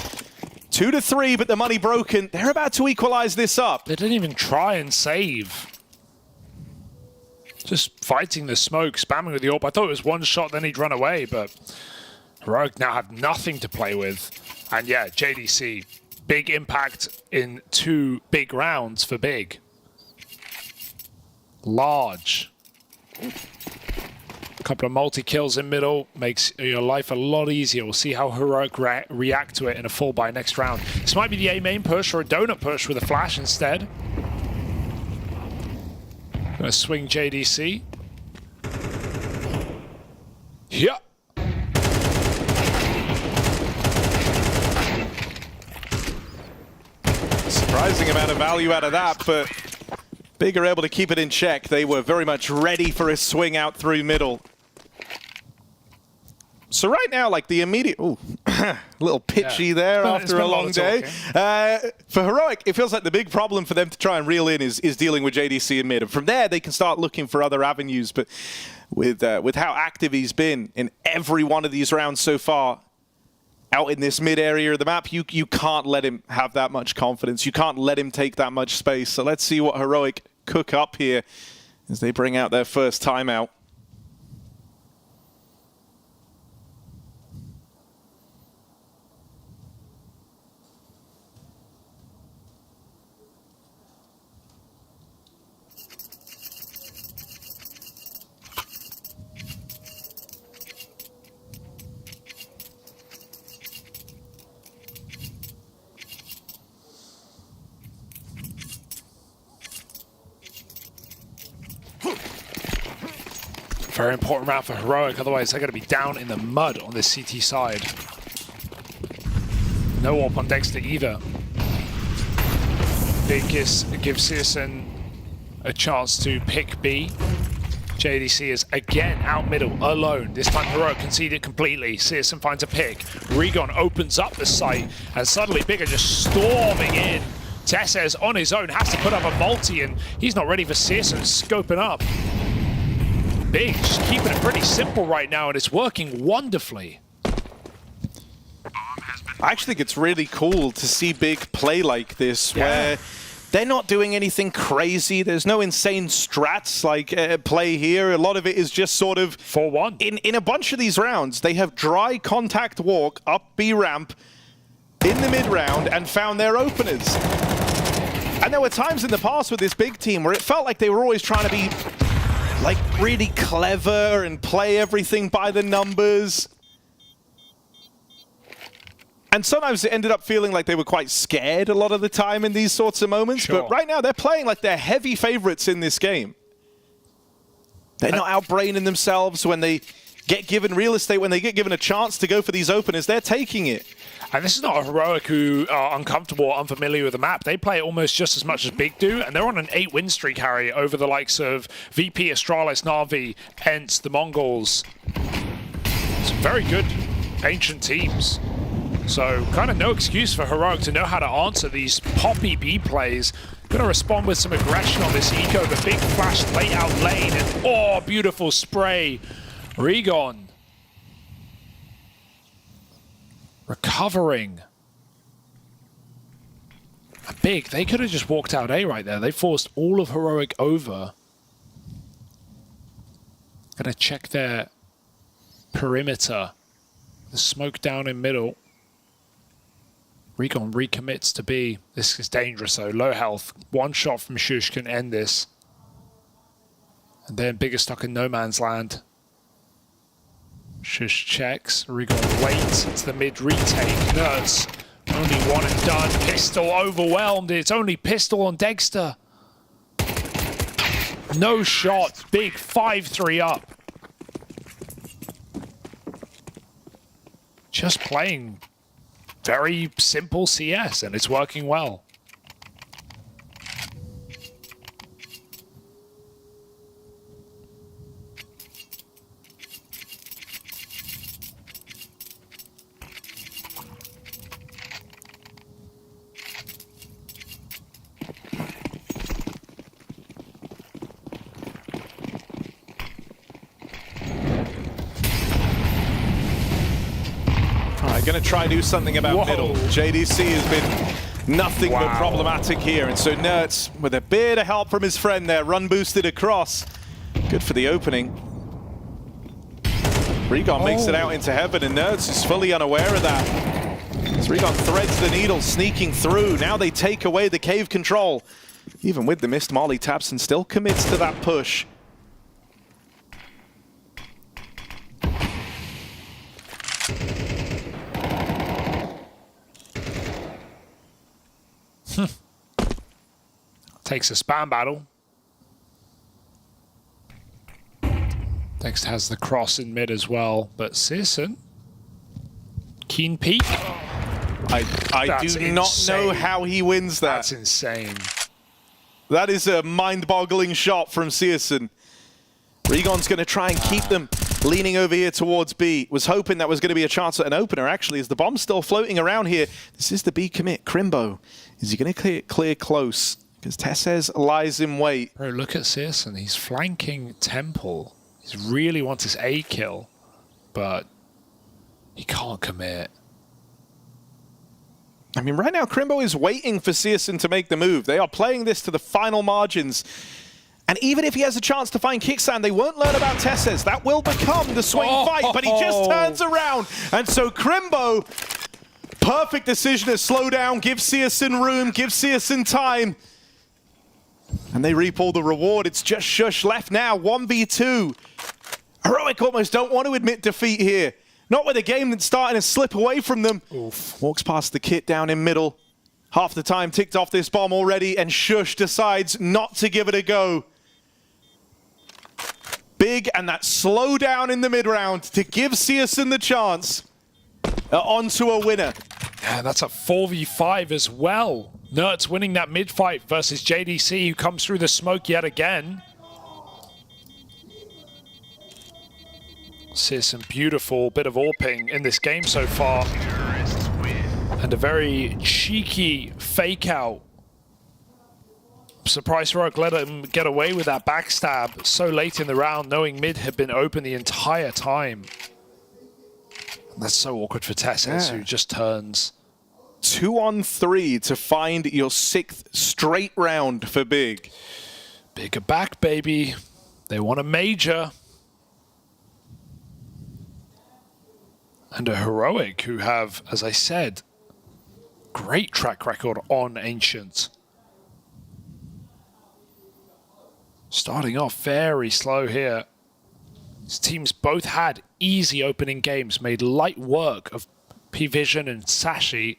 2-3, but the money broken. They're about to equalize this up. They didn't even try and save. Just fighting the smoke, spamming with the orb. I thought it was one shot, then he'd run away, but Heroic now have nothing to play with. And yeah, JDC, big impact in 2 big rounds for Big. Large. A couple of multi-kills in middle makes your life a lot easier. We'll see how Heroic react to it in a full buy next round. This might be the A main push or a donut push with a flash instead. Gonna swing JDC. Yeah. Surprising amount of value out of that, but Big are able to keep it in check. They were very much ready for a swing out through middle. So right now, like the immediate, a little pitchy there after a long day. For Heroic, it feels like the big problem for them to try and reel in is dealing with JDC in mid. And from there, they can start looking for other avenues. But with how active he's been in every one of these rounds so far, out in this mid area of the map, you can't let him have that much confidence. You can't let him take that much space. So let's see what Heroic cook up here as they bring out their first timeout. Very important round for Heroic, otherwise they're going to be down in the mud on this CT side. No AWP on Dexter either. Big gives Searson a chance to pick B. JDC is again out middle, alone. This time Heroic conceded completely. Searson finds a pick. Regon opens up the site, and suddenly Big are just storming in. Tessez on his own has to put up a multi, and he's not ready for Searson scoping up. Big just keeping it pretty simple right now, and it's working wonderfully. I actually think it's really cool to see Big play like this, where They're not doing anything crazy. There's no insane strats like play here. A lot of it is just sort of 4-1. In a bunch of these rounds, they have dry contact walk up B ramp in the mid round and found their openers. And there were times in the past with this big team where it felt like they were always trying to be like really clever and play everything by the numbers. And sometimes it ended up feeling like they were quite scared a lot of the time in these sorts of moments. Sure. But right now, they're playing like they're heavy favorites in this game. They're not outbraining themselves when they get given real estate, when they get given a chance to go for these openers. They're taking it. And this is not a Heroic who are uncomfortable or unfamiliar with the map. They play it almost just as much as Big do, and they're on an 8-win streak, Harry, over the likes of VP, Astralis, Na'Vi, Ents, the Mongols. Some very good ancient teams. So kind of no excuse for Heroic to know how to answer these poppy B plays. Going to respond with some aggression on this eco. The big flash late out lane. And oh, beautiful spray. Regon. Recovering. Big. They could have just walked out A right there. They forced all of Heroic over. Going to check their perimeter. The smoke down in middle. Regon recommits to B. This is dangerous though. Low health. One shot from Shush can end this. And then Big is stuck in no man's land. Shush checks. Regon waits. It's the mid retake. Nerds. Only one and done. Pistol overwhelmed. It's only Pistol on Dexter. No shot. Big 5-3 up. Just playing very simple CS, and it's working well. Going to try to do something about middle. JDC has been nothing but problematic here, and so Nerds, with a bit of help from his friend there, run boosted across. Good for the opening. Regon makes it out into heaven, and Nerds is fully unaware of that. As Regon threads the needle, sneaking through. Now they take away the cave control. Even with the missed Molly, Tapson still commits to that push. Takes a spam battle. Next has the cross in mid as well, but Searson, keen peek. I do not know how he wins that. That's insane. That is a mind-boggling shot from Searson. Regon's going to try and keep them leaning over here towards B. Was hoping that was going to be a chance at an opener, actually, as the bomb's still floating around here. This is the B commit. Crimbo, is he going to clear close? Because Tessez lies in wait. Bro, look at Searson. He's flanking Temple. He really wants his A kill, but he can't commit. I mean, right now, Crimbo is waiting for Searson to make the move. They are playing this to the final margins. And even if he has a chance to find kickstand, they won't learn about Tessez. That will become the swing fight, but he just turns around. And so Crimbo, perfect decision to slow down, give Searson room, give Searson time. And they reap all the reward. It's just Shush left now, 1v2. Heroic almost don't want to admit defeat here. Not with a game that's starting to slip away from them. Oof. Walks past the kit down in middle. Half the time ticked off this bomb already, and Shush decides not to give it a go. Big, and that slowdown in the mid-round to give Searson the chance onto a winner. Yeah, that's a 4v5 as well. Nerds winning that mid-fight versus JDC, who comes through the smoke yet again. See some beautiful bit of AWPing in this game so far. And a very cheeky fake out. Surprise Heroic let him get away with that backstab so late in the round, knowing mid had been open the entire time. And that's so awkward for Tessez, who just turns. 2-on-3 to find your 6th straight round for Big. Big are back, baby. They want a major. And a Heroic who have, as I said, great track record on Ancient. Starting off very slow here. These teams both had easy opening games, made light work of PWE and Sashi.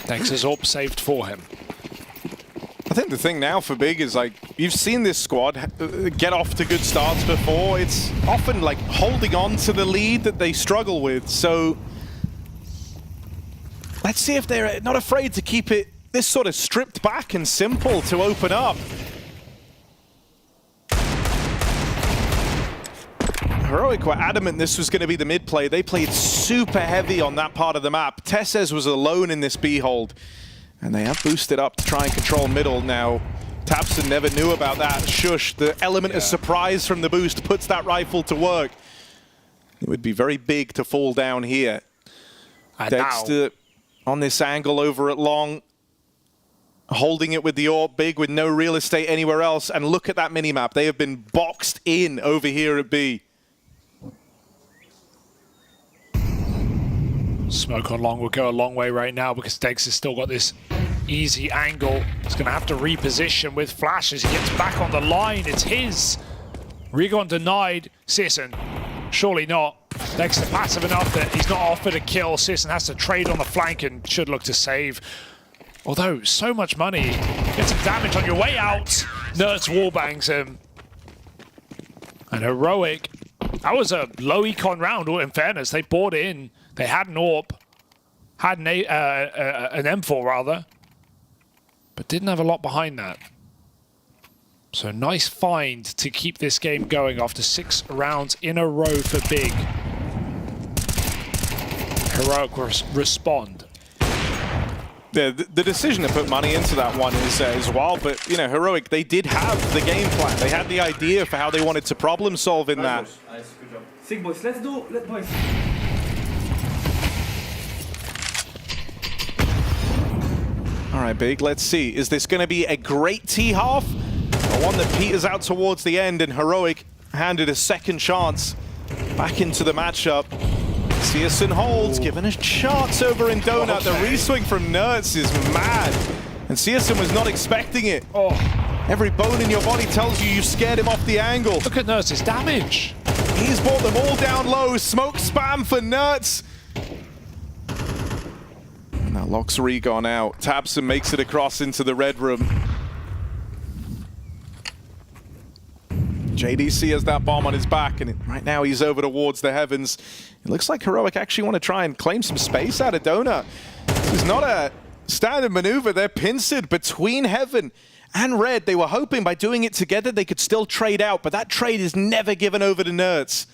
Dex's AWP saved for him. I think the thing now for Big is, like, you've seen this squad get off to good starts before. It's often like holding on to the lead that they struggle with. So let's see if they're not afraid to keep it this sort of stripped back and simple to open up. Heroic were adamant this was going to be the mid play. They played super heavy on that part of the map. Tesses was alone in this B hold. And they have boosted up to try and control middle now. tabseN never knew about that. Shush, the element of surprise from the boost puts that rifle to work. It would be very big to fall down here. And Dexter on this angle over at long. Holding it with the AWP, Big with no real estate anywhere else. And look at that minimap. They have been boxed in over here at B. Smoke on long will go a long way right now because Dex has still got this easy angle. He's going to have to reposition with flash as he gets back on the line. It's his. Rigon denied. CS2, surely not. Dex is passive enough that he's not offered a kill. CS2 has to trade on the flank and should look to save. Although, so much money. Get some damage on your way out. Nerds wallbangs him. And Heroic, that was a low econ round, in fairness. They bought in. They had an AWP, had an M4 rather, but didn't have a lot behind that. So nice find to keep this game going after 6 rounds in a row for Big. Heroic respond. The decision to put money into that one is wild, but you know, Heroic, they did have the game plan. They had the idea for how they wanted to problem solve in that. Nice, good job. Sig boys, let's do, boys. All right, Big, let's see. Is this going to be a great T-half? Or one that peters out towards the end and Heroic handed a second chance back into the matchup. CS2 holds, given a chance over in Donut. Okay. The reswing from Nerds is mad. And CS2 was not expecting it. Oh. Every bone in your body tells you you scared him off the angle. Look at Nerds' damage. He's brought them all down low. Smoke spam for Nerds. Now locks Rigon out. tabseN makes it across into the red room. JDC has that bomb on his back, and right now he's over towards the heavens. It looks like Heroic actually want to try and claim some space out of Donut. This is not a standard maneuver. They're pincered between heaven and red. They were hoping by doing it together they could still trade out, but that trade is never given over to Nerds.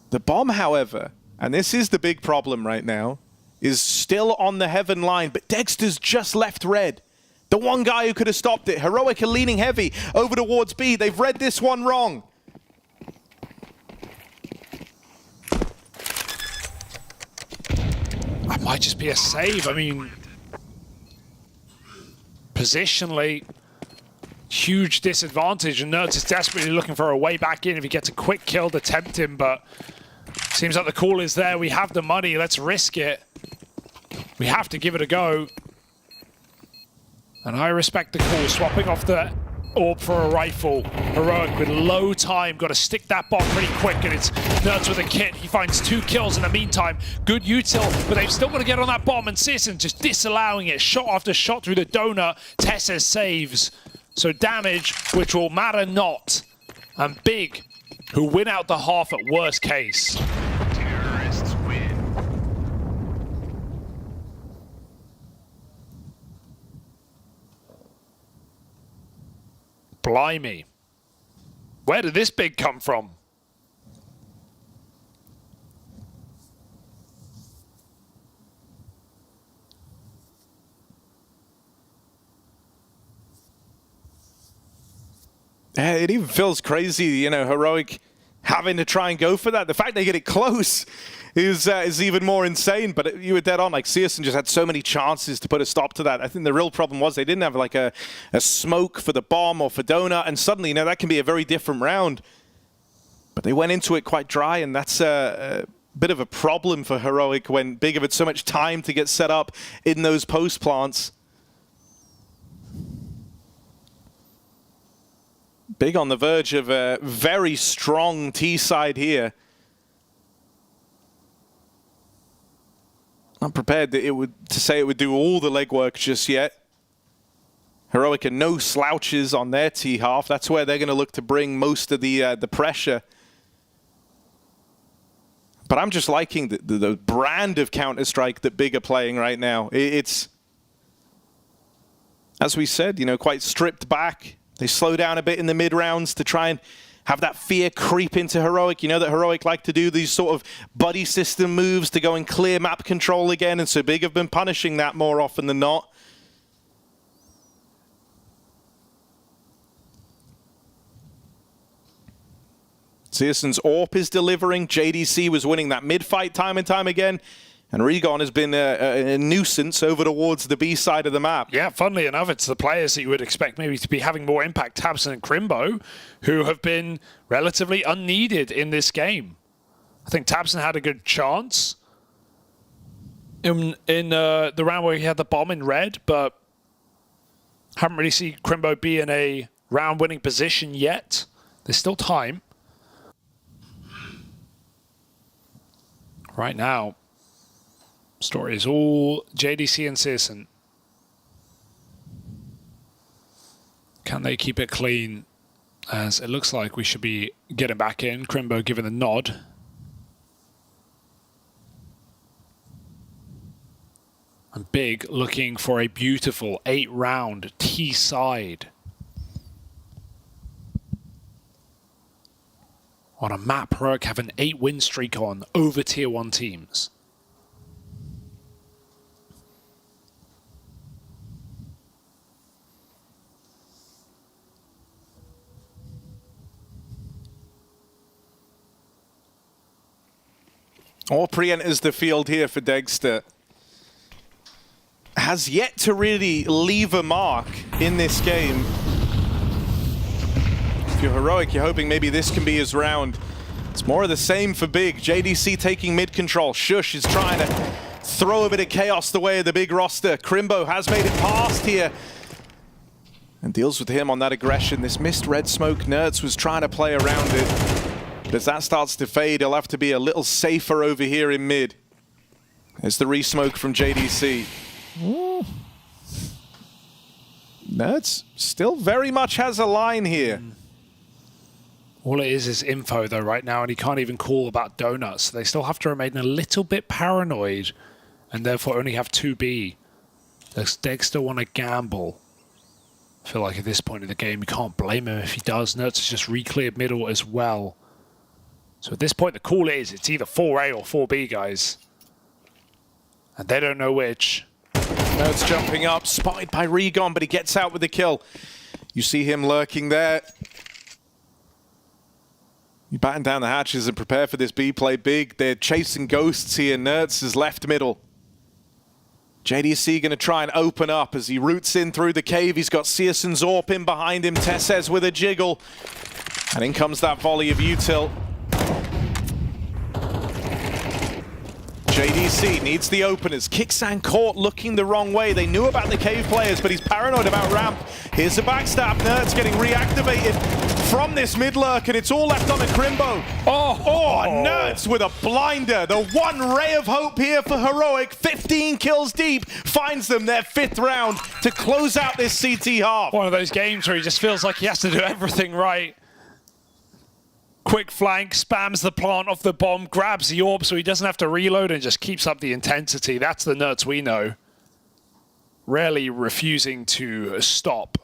The bomb, however, and this is the big problem right now, is still on the heaven line, but Dexter's just left red. The one guy who could have stopped it. Heroic are leaning heavy over towards B. They've read this one wrong. That might just be a save. I mean, positionally, huge disadvantage, and Nerds is desperately looking for a way back in if he gets a quick kill to tempt him, but seems like the call is there. We have the money. Let's risk it. We have to give it a go. And I respect the call. Swapping off the AWP for a rifle. Heroic with low time. Got to stick that bomb pretty quick, and it's Nerds with a kit. He finds 2 kills in the meantime. Good util, but they've still got to get on that bomb, and CS2 just disallowing it. Shot after shot through the donut. Tesses saves. So damage, which will matter not. And Big, who win out the half at worst case. Terrorists win. Blimey. Where did this Big come from? It even feels crazy, you know, Heroic having to try and go for that. The fact they get it close is even more insane. But you were dead on. Like, CS2 just had so many chances to put a stop to that. I think the real problem was they didn't have like a smoke for the bomb or for Donut, and suddenly, you know, that can be a very different round. But they went into it quite dry, and that's a bit of a problem for Heroic when Big have had so much time to get set up in those post plants. Big on the verge of a very strong T side here. Not prepared that to say it would do all the legwork just yet. Heroic are no slouches on their T half. That's where they're going to look to bring most of the pressure. But I'm just liking the brand of Counter-Strike that Big are playing right now. It's, as we said, you know, quite stripped back. They slow down a bit in the mid rounds to try and have that fear creep into Heroic. You know that Heroic like to do these sort of buddy system moves to go and clear map control again, and so Big have been punishing that more often than not. CS2's AWP is delivering. JDC was winning that mid-fight time and time again. And Regon has been a nuisance over towards the B side of the map. Yeah, funnily enough, it's the players that you would expect maybe to be having more impact, tabseN and Crimbo, who have been relatively unneeded in this game. I think tabseN had a good chance in the round where he had the bomb in red, but haven't really seen Crimbo be in a round-winning position yet. There's still time. Right now, story is all JDC and CS2. Can they keep it clean? As it looks like we should be getting back in. Crimbo giving the nod. And Big looking for a beautiful 8-round T side. On a map, Heroic have an 8-win streak on over Tier 1 teams. Aubrey enters the field here for Dexter. Has yet to really leave a mark in this game. If you're Heroic, you're hoping maybe this can be his round. It's more of the same for Big. JDC taking mid control. Shush is trying to throw a bit of chaos the way of the Big roster. Crimbo has made it past here and deals with him on that aggression. This missed red smoke, Nerds was trying to play around it. But as that starts to fade, he'll have to be a little safer over here in mid. There's the re-smoke from JDC. Nerds still very much has a line here. All it is info though right now, and he can't even call about donuts. They still have to remain a little bit paranoid and therefore only have 2B. Does Dexter want to gamble? I feel like at this point in the game, you can't blame him if he does. Nerds has just re-cleared middle as well. So at this point, the call is it's either 4A or 4B, guys. And they don't know which. Nerds jumping up, spotted by Regon, but he gets out with the kill. You see him lurking there. You batten down the hatches and prepare for this B play. Big, they're chasing ghosts here. Nerds is left middle. JDC going to try and open up as he roots in through the cave. He's got CS2's AWP in behind him. Tessez with a jiggle. And in comes that volley of util. JDC needs the openers. Kicksan caught looking the wrong way. They knew about the cave players, but he's paranoid about ramp. Here's the backstab. Nerds getting reactivated from this mid lurk, and it's all left on a Crimbo. Nerds with a blinder. The one ray of hope here for Heroic. 15 kills deep. Finds them their 5th round to close out this CT half. One of those games where he just feels like he has to do everything right. Quick flank, spams the plant off the bomb, grabs the orb so he doesn't have to reload and just keeps up the intensity. That's the Nerds we know. Rarely refusing to stop.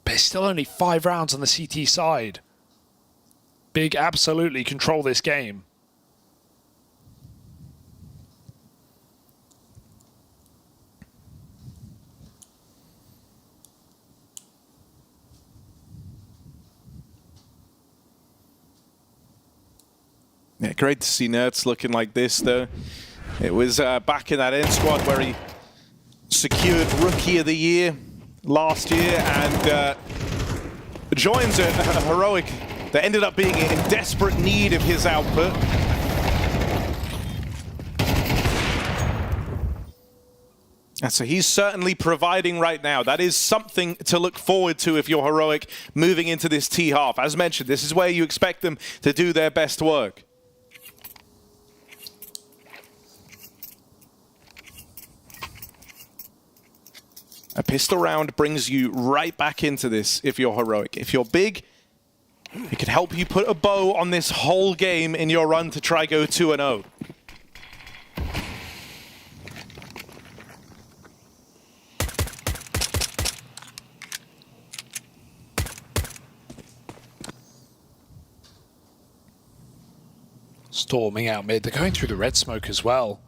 But it's still only 5 rounds on the CT side. Big absolutely control this game. Yeah, great to see Nerds looking like this, though. It was back in that end squad where he secured Rookie of the Year last year and joins a Heroic that ended up being in desperate need of his output. And so he's certainly providing right now. That is something to look forward to if you're Heroic moving into this T-half. As mentioned, this is where you expect them to do their best work. A pistol round brings you right back into this if you're Heroic. If you're big, it could help you put a bow on this whole game in your run to try go 2-0. Storming out mid. They're going through the red smoke as well.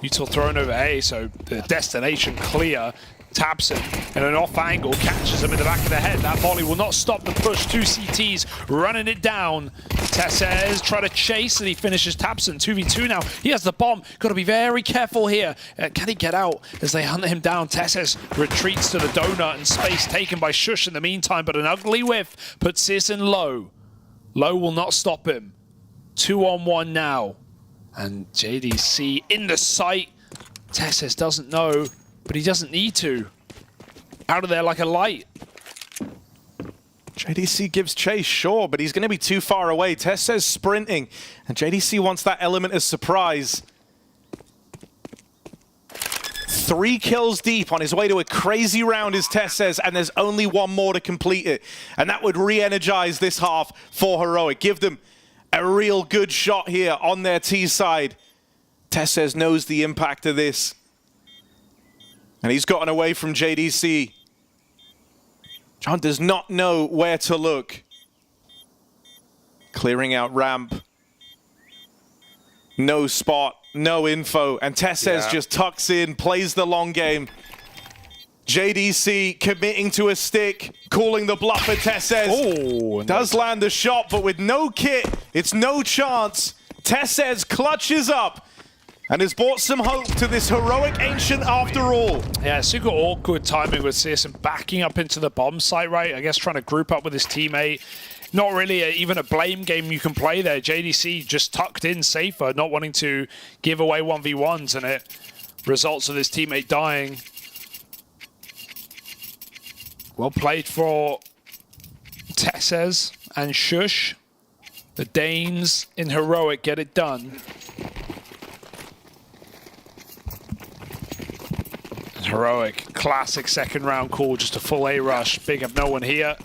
Util thrown over A, so the destination clear. Taps him and an off angle catches him in the back of the head. That volley will not stop the push. 2 CTs running it down. Tesses try to chase and he finishes Tapson. 2v2 now. He has the bomb. Got to be very careful here. Can he get out as they hunt him down? Tesses retreats to the donut and space taken by Shush in the meantime, but an ugly whiff puts Searson low. Low will not stop him. 2-on-1 now. And JDC in the sight. Tesses doesn't know, but he doesn't need to. Out of there like a light. JDC gives chase, sure, but he's going to be too far away. Tess says sprinting, and JDC wants that element of surprise. 3 kills deep on his way to a crazy round, as Tess says, and there's only one more to complete it. And that would re-energize this half for Heroic. Give them a real good shot here on their T side. Tess says knows the impact of this. And he's gotten away from JDC. John does not know where to look. Clearing out ramp. No spot, no info. And Tesses just tucks in, plays the long game. JDC committing to a stick, calling the bluff at Tesses. Oh, does land the shot, but with no kit, it's no chance. Tesses clutches up and has brought some hope to this Heroic Ancient after all. Yeah, super awkward timing with Searson backing up into the bomb site, right? I guess trying to group up with his teammate. Not really even a blame game you can play there. JDC just tucked in safer, not wanting to give away 1v1s, and it results with his teammate dying. Well played for Tesses and Shush. The Danes in Heroic get it done. Heroic, classic second round call, just a full A rush. Big up, no one here.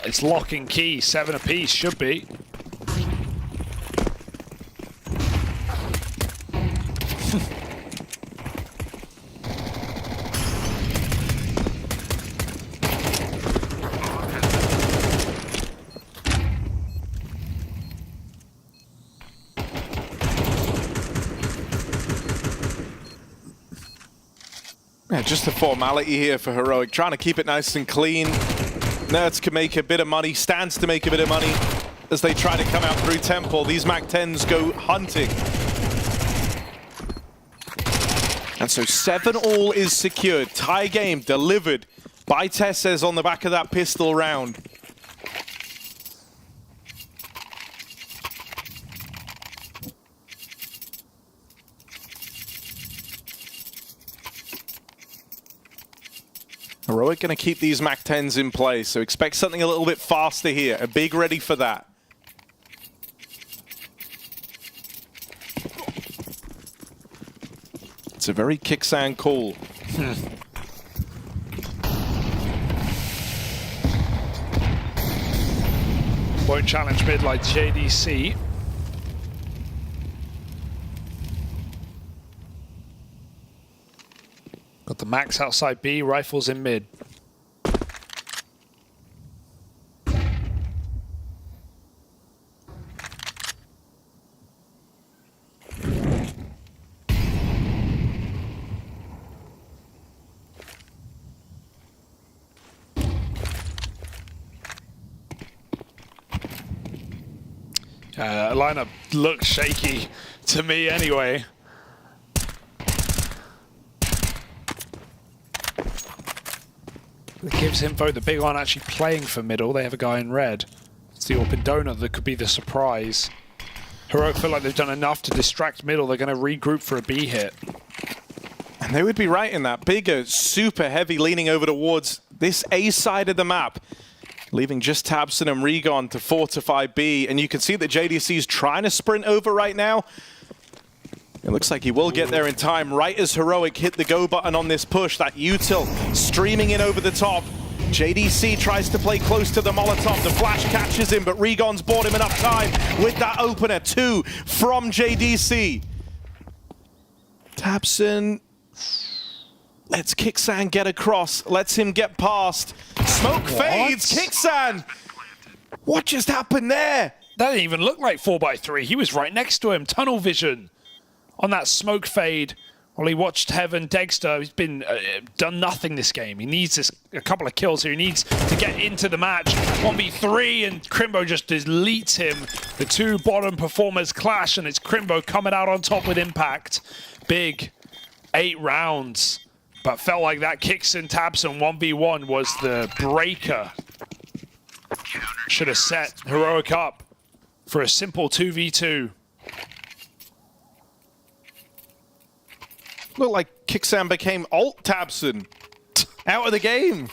It's lock and key, 7 apiece, should be. Yeah, just a formality here for Heroic, trying to keep it nice and clean. Nerds can make a bit of money, stands to make a bit of money as they try to come out through Temple. These MAC-10s go hunting. And so 7-all is secured. Tie game delivered by Tesses on the back of that pistol round. Heroic going to keep these MAC-10s in play, so expect something a little bit faster here. A big ready for that. It's a very Kicksan call. Won't challenge mid like JDC. Got the max outside B, rifles in mid. Lineup looks shaky to me anyway. It gives info the big one actually playing for middle. They have a guy in red. It's the open donut that could be the surprise. Heroic feel like they've done enough to distract middle. They're going to regroup for a B hit. And they would be right in that. Bigger, super heavy, leaning over towards this A side of the map, leaving just Tabson and Regon to fortify B. And you can see that JDC is trying to sprint over right now. It looks like he will get there in time, right as Heroic hit the go button on this push. That util streaming in over the top. JDC tries to play close to the Molotov. The flash catches him, but Regon's bought him enough time with that opener. 2 from JDC. Tabson lets Kixan get across, lets him get past. Smoke fades, Kixan! What just happened there? That didn't even look like 4x3. He was right next to him. Tunnel vision on that smoke fade. Well, he watched Heaven. Dexter, he's been done nothing this game. He needs a couple of kills here. He needs to get into the match. 1v3, and Crimbo just deletes him. The 2 bottom performers clash, and it's Crimbo coming out on top with impact. Big 8 rounds, but felt like that Kixan Tabson 1v1 was the breaker. Should have set Heroic up for a simple 2v2. Looked like Kixan became alt Tabson. Out of the game.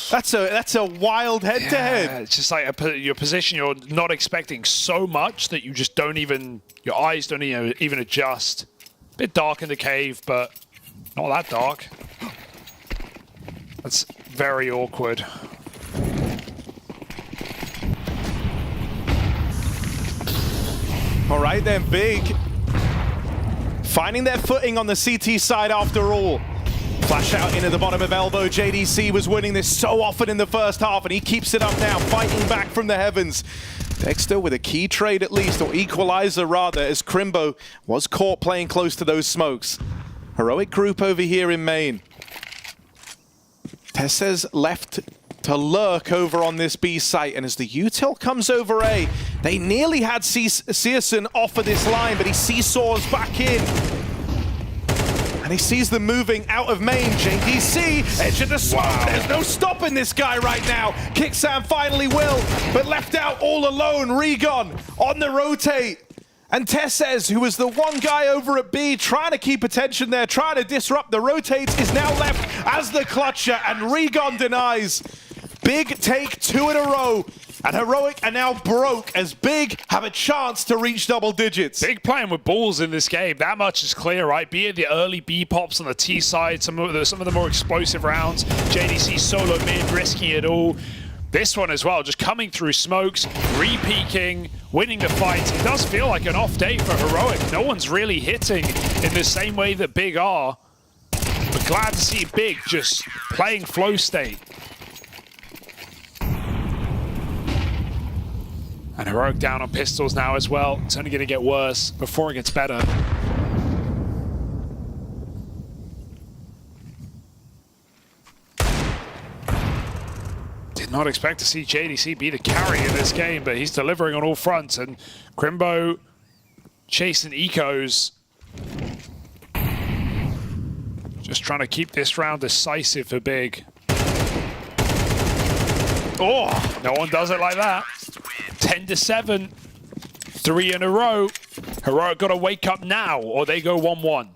That's a wild head-to-head. Yeah, it's just like your position, you're not expecting so much that you just don't even, your eyes don't even adjust. Bit dark in the cave, but not that dark. That's very awkward. All right then, Big. Finding their footing on the CT side after all. Flash out into the bottom of elbow. JDC was winning this so often in the first half, and he keeps it up now, fighting back from the heavens. Dexter with a key trade at least, or equalizer rather, as Crimbo was caught playing close to those smokes. Heroic group over here in main. Tesses left to lurk over on this B site, and as the util comes over A, they nearly had Searson offer this line, but he seesaws back in. And he sees them moving out of main. JDC, edge of the smoke. Wow. There's no stopping this guy right now. Kixan finally will, but left out all alone. Regon on the rotate. And Tesses, who was the one guy over at B, trying to keep attention there, trying to disrupt the rotates, is now left as the clutcher, and Regon denies. Big take 2 in a row. And Heroic are now broke as Big have a chance to reach double digits. Big playing with balls in this game. That much is clear, right? Be it the early B pops on the T side, some of the more explosive rounds. JDC solo mid, risking it all. This one as well, just coming through smokes, re-peaking, winning the fight. It does feel like an off day for Heroic. No one's really hitting in the same way that Big are. But glad to see Big just playing flow state. And Heroic down on pistols now as well. It's only going to get worse before it gets better. Did not expect to see JDC be the carry in this game, but he's delivering on all fronts. And Crimbo chasing ecos. Just trying to keep this round decisive for Big. Oh, no one does it like that. 10-7, 3 in a row. Heroic got to wake up now, or they go 1-1.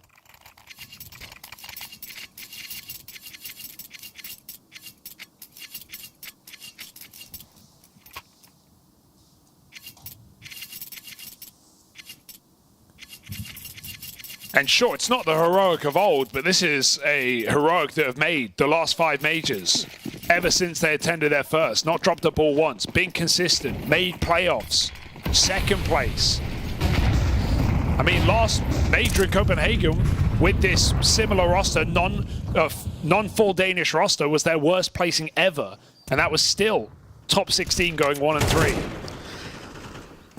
And sure, it's not the Heroic of old, but this is a Heroic that have made the last 5 majors ever since they attended their first. Not dropped a ball once, been consistent, made playoffs, 2nd place. I mean, last major in Copenhagen with this similar roster, non-full Danish roster, was their worst placing ever. And that was still top 16 going 1 and 3.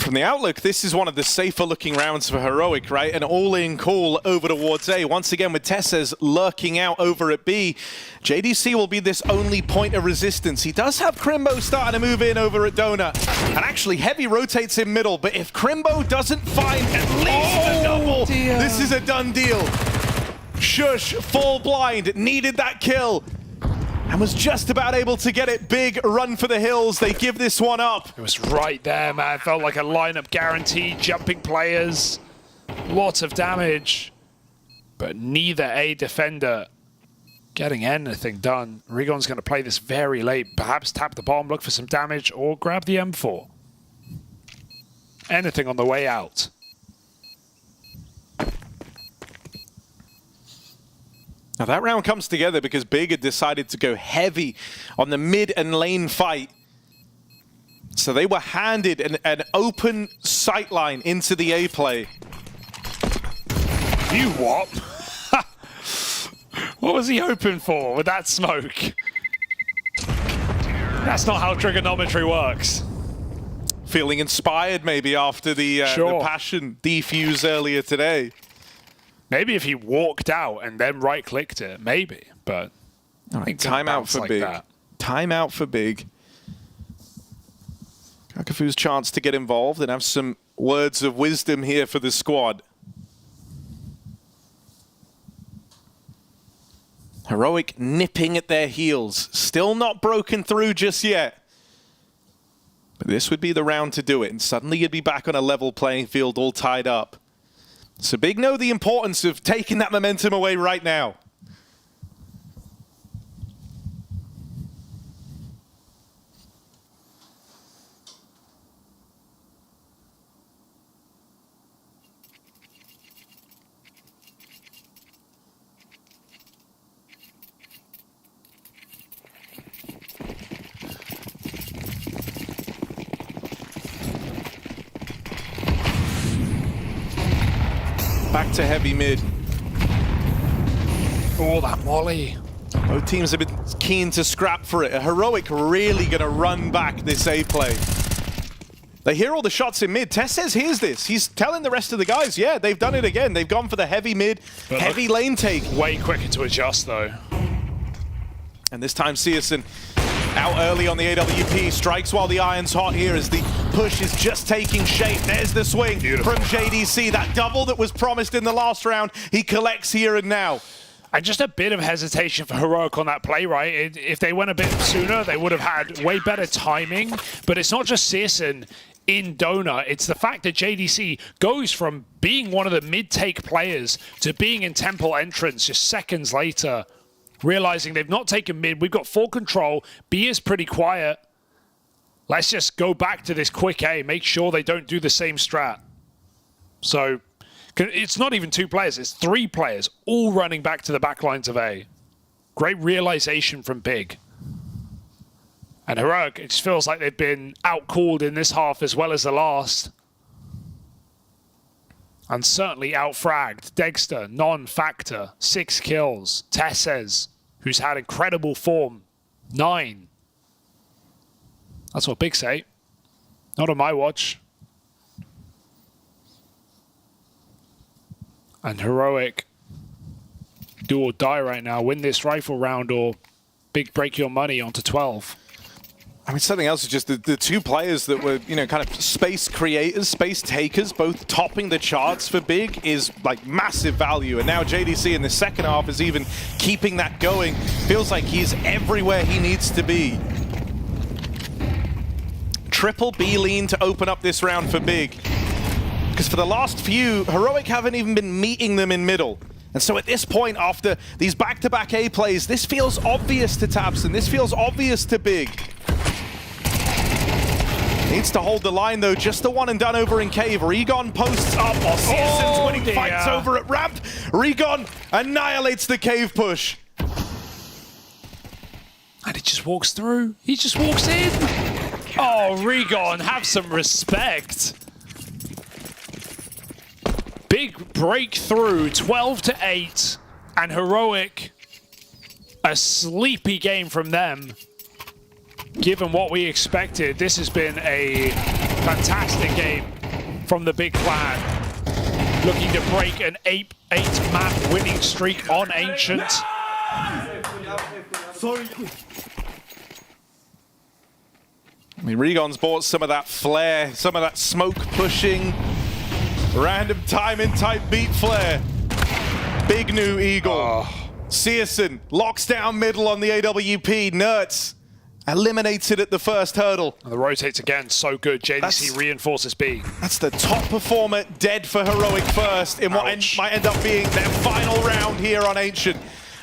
From the outlook, this is one of the safer looking rounds for Heroic, right? An all-in call over towards A. Once again with Tesses lurking out over at B. JDC will be this only point of resistance. He does have Crimbo starting to move in over at Donut. And actually, Heavy rotates in middle, but if Crimbo doesn't find at least a double, this is a done deal. Shush, full blind, needed that kill. And was just about able to get it. Big run for the hills. They give this one up. It was right there, man. Felt like a lineup guarantee. Jumping players. Lots of damage. But neither a defender getting anything done. Rigon's going to play this very late. Perhaps tap the bomb, look for some damage, or grab the M4. Anything on the way out. Now that round comes together because Big had decided to go heavy on the mid and lane fight. So they were handed an open sight line into the A play. You what? What was he hoping for with that smoke? That's not how trigonometry works. Feeling inspired maybe after the passion defuse earlier today. Maybe if he walked out and then right-clicked it, maybe. But all right, timeout for Big. Timeout for Big. Kakafu's chance to get involved and have some words of wisdom here for the squad. Heroic nipping at their heels. Still not broken through just yet. But this would be the round to do it. And suddenly you'd be back on a level playing field all tied up. So Big know the importance of taking that momentum away right now. Back to heavy mid. Oh, that molly. Both teams have been keen to scrap for it. A Heroic really going to run back this A play. They hear all the shots in mid. Tess says, here's this. He's telling the rest of the guys, yeah, they've done it again. They've gone for the heavy mid, heavy lane take. Way quicker to adjust, though. And this time, Searson out early on the AWP. Strikes while the iron's hot here as the push is just taking shape. There's the swing from JDC. That double that was promised in the last round, he collects here and now. And just a bit of hesitation for Heroic on that play, right? If they went a bit sooner, they would have had way better timing. But it's not just Searson in Donut. It's the fact that JDC goes from being one of the mid-take players to being in Temple entrance just seconds later. Realizing they've not taken mid. We've got full control. B is pretty quiet. Let's just go back to this quick A. Make sure they don't do the same strat. So it's not even two players. It's three players all running back to the back lines of A. Great realization from Big. And Heroic, it just feels like they've been outcalled in this half as well as the last. And certainly outfragged. Dexter, non-factor, 6 kills. Tesses, who's had incredible form, 9. That's what Big say. Not on my watch. And Heroic, do or die right now. Win this rifle round or Big break your money onto 12. I mean, something else is just the two players that were, you know, kind of space creators, space takers, both topping the charts for Big is like massive value. And now JDC in the second half is even keeping that going. Feels like he's everywhere he needs to be. Triple B lean to open up this round for Big. Because for the last few, Heroic haven't even been meeting them in middle. And so at this point, after these back-to-back A plays, this feels obvious to Tabson. This feels obvious to Big. Needs to hold the line, though. Just the one and done over in Cave. Rigon posts up while Searson's winning fights over at ramp. Rigon annihilates the Cave push. And he just walks through. He just walks in. Oh, Rigon, have some respect. Big breakthrough, 12-8. And Heroic, a sleepy game from them. Given what we expected, this has been a fantastic game. from the big clan. Looking to break an 8-map winning streak on Ancient. Sorry. I mean, Regon's bought some of that flair, some of that smoke pushing, random timing type beat flair. Big new Eagle. Searson locks down middle on the AWP. Nerds eliminates it at the first hurdle. And the rotates again, so good. JDC reinforces B. That's the top performer dead for Heroic first in what might end up being their final round here on Ancient.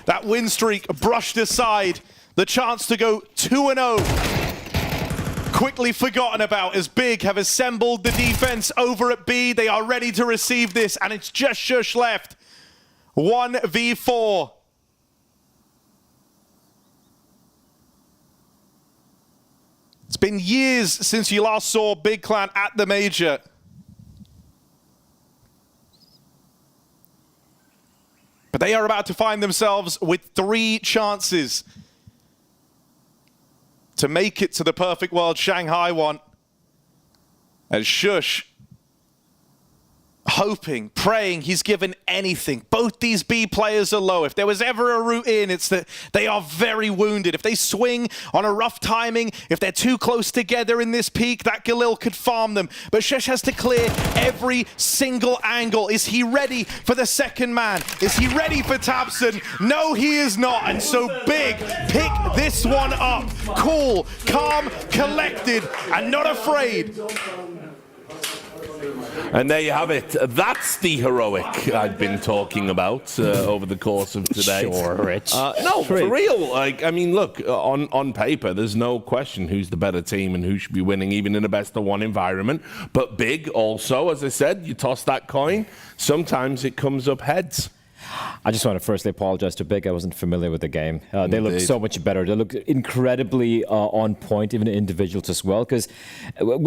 That win streak brushed aside. The chance to go 2-0. Quickly forgotten about as Big have assembled the defense over at B. They are ready to receive this, and it's just Shush left. 1v4. It's been years since you last saw Big Clan at the Major. But they are about to find themselves with 3 chances to make it to the perfect world Shanghai one. And Shush, hoping, praying he's given anything. Both these B players are low. If there was ever a route in, it's that they are very wounded. If they swing on a rough timing, if they're too close together in this peak, that Galil could farm them. But Shush has to clear every single angle. Is he ready for the second man? Is he ready for Tabson? No, he is not. And so Big pick this one up. Cool, calm, collected, and not afraid. And there you have it. That's the heroic I've been talking about over the course of today. Sure, Rich. No, for real. Like, I mean, look, on paper, there's no question who's the better team and who should be winning, even in a best-of-1 environment. But Big, also, as I said, you toss that coin, sometimes it comes up heads. I just want to firstly apologize to Big. I wasn't familiar with the game. They look so much better. They look incredibly on point, even individuals as well. Because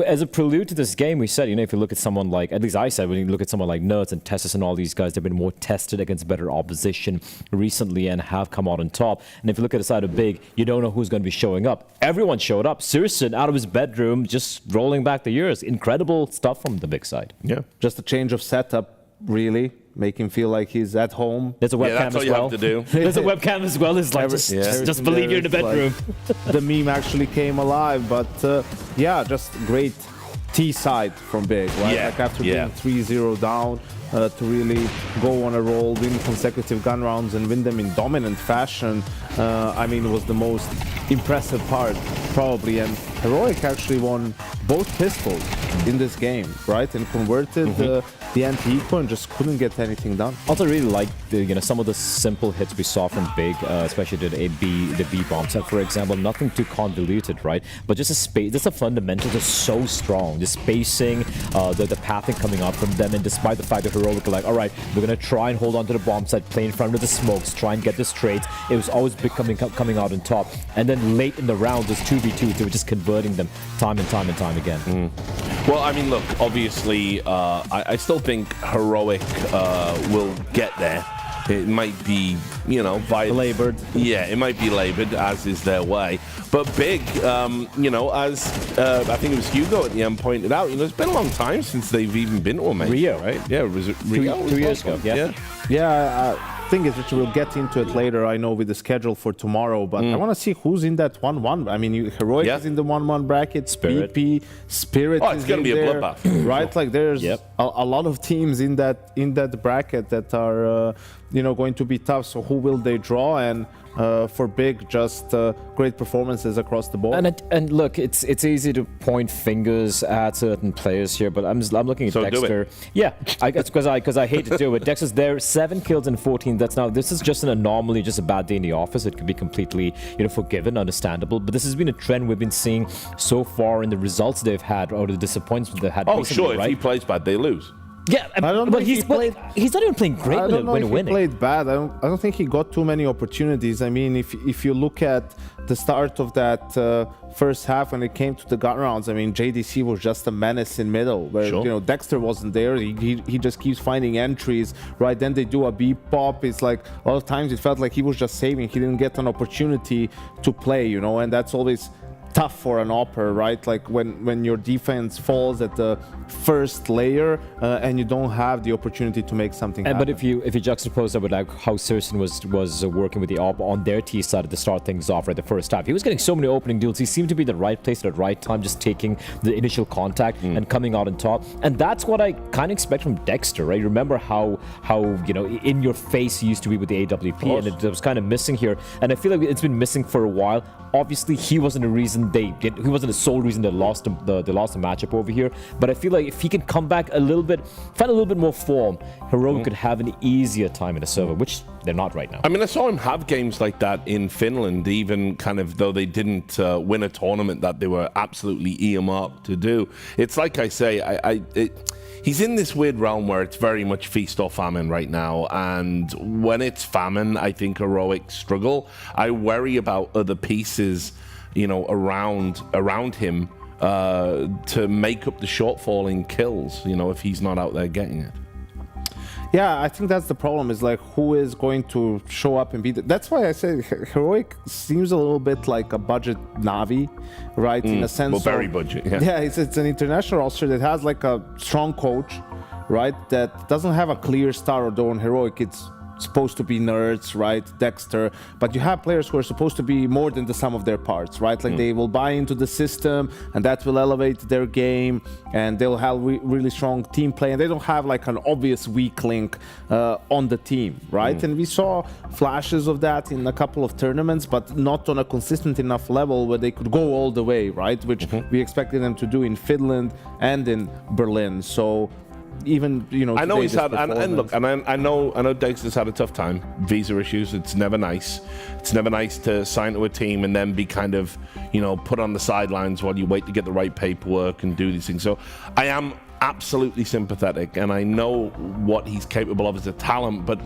as a prelude to this game, we said, you know, if you look at someone like, at least I said, when you look at someone like Nerds and Tessus and all these guys, they've been more tested against better opposition recently and have come out on top. And if you look at the side of Big, you don't know who's going to be showing up. Everyone showed up. Searson out of his bedroom, just rolling back the years. Incredible stuff from the Big side. Yeah. Just a change of setup, really. Make him feel like he's at home. There's a webcam as well. There's a webcam as well. It's like, just believe you're in the bedroom. Like, the meme actually came alive, but yeah, just great T side from Big. Right? Yeah. Like after being 3-0 down, to really go on a roll, win consecutive gun rounds and win them in dominant fashion. I mean, it was the most impressive part, probably. And Heroic actually won both pistols in this game, right? And converted the anti-eco and just couldn't get anything done. Also, really like some of the simple hits we saw from Big, especially the B bomb set, for example. Nothing too convoluted, right? But just a space, just the fundamentals are so strong. The spacing, the pathing coming out from them, and despite the fact that Heroic are like, all right, we're gonna try and hold on to the bomb site, play in front of the smokes, try and get this trade. It was always Big coming out on top, and then late in the round, those 2v2s, they were just converting them time and time and time again. Well, I mean, look, obviously, I still think Heroic will get there. It might be, you know, labored. Yeah, it might be labored, as is their way. But Big, you know, as I think it was Hugo at the end pointed out, you know, it's been a long time since they've even been to a major. Rio, right? Yeah, was it Rio? 2 years ago, yeah. Yeah, I think it's, we'll get into it later, I know, with the schedule for tomorrow, but I want to see who's in that 1-1. I mean, Heroic is in the 1-1 bracket, Spirit. BP, Spirit it's going to be there, a bloodbath. right? Like, there's a lot of teams in that bracket that are, you know, going to be tough. So who will they draw? And for Big, just great performances across the board. And look, it's easy to point fingers at certain players here, but I'm looking at Dexter. Yeah, it's because I hate to do it. Dexter's there, 7 kills and 14. This is just an anomaly, just a bad day in the office. It could be completely, you know, forgiven, understandable. But this has been a trend we've been seeing so far in the results they've had or the disappointments they've had. Oh, recently, sure. right? If he plays bad, they lose. Yeah, but he's not even playing great when winning. He played bad. I don't think he got too many opportunities. I mean, if you look at the start of that first half when it came to the gun rounds, I mean, JDC was just a menace in middle, where you know Dexter wasn't there. He just keeps finding entries, right? Then they do a B pop. It's like a lot of times it felt like he was just saving. He didn't get an opportunity to play, you know, and that's always tough for an Opera, right? Like when your defense falls at the first layer and you don't have the opportunity to make something happen. But if you juxtapose that with like how Sursen was working with the Op on their T side to start things off right the first half, he was getting so many opening duels. He seemed to be in the right place at the right time, just taking the initial contact and coming out on top. And that's what I kind of expect from Dexter, right? Remember how in your face he used to be with the AWP, and it was kind of missing here. And I feel like it's been missing for a while. Obviously, he wasn't he wasn't the sole reason they lost the matchup over here. But I feel like if he can come back a little bit, find a little bit more form, Heroic could have an easier time in the server, which they're not right now. I mean, I saw him have games like that in Finland, even kind of though they didn't win a tournament that they were absolutely earmarked to do. It's like I say, he's in this weird realm where it's very much feast or famine right now, and when it's famine, I think Heroic struggle. I worry about other pieces, around him to make up the shortfall in kills, if he's not out there getting it. Yeah, I think that's the problem, is like who is going to show up and beat it. That's why I say Heroic seems a little bit like a budget Navi, right? In a sense. Well, very budget, yeah. Yeah, it's an international roster that has like a strong coach, right? That doesn't have a clear star, although on Heroic it's supposed to be nerds, right? Dexter, but you have players who are supposed to be more than the sum of their parts, right? Like they will buy into the system and that will elevate their game, and they'll have really strong team play, and they don't have like an obvious weak link on the team, right? And we saw flashes of that in a couple of tournaments, but not on a consistent enough level where they could go all the way, right? Which we expected them to do in Finland and in Berlin. So even I know he's had, and look, and I know Dexter's had a tough time, visa issues. It's never nice. It's never nice to sign to a team and then be kind of put on the sidelines while you wait to get the right paperwork and do these things. So I am absolutely sympathetic, and I know what he's capable of as a talent. But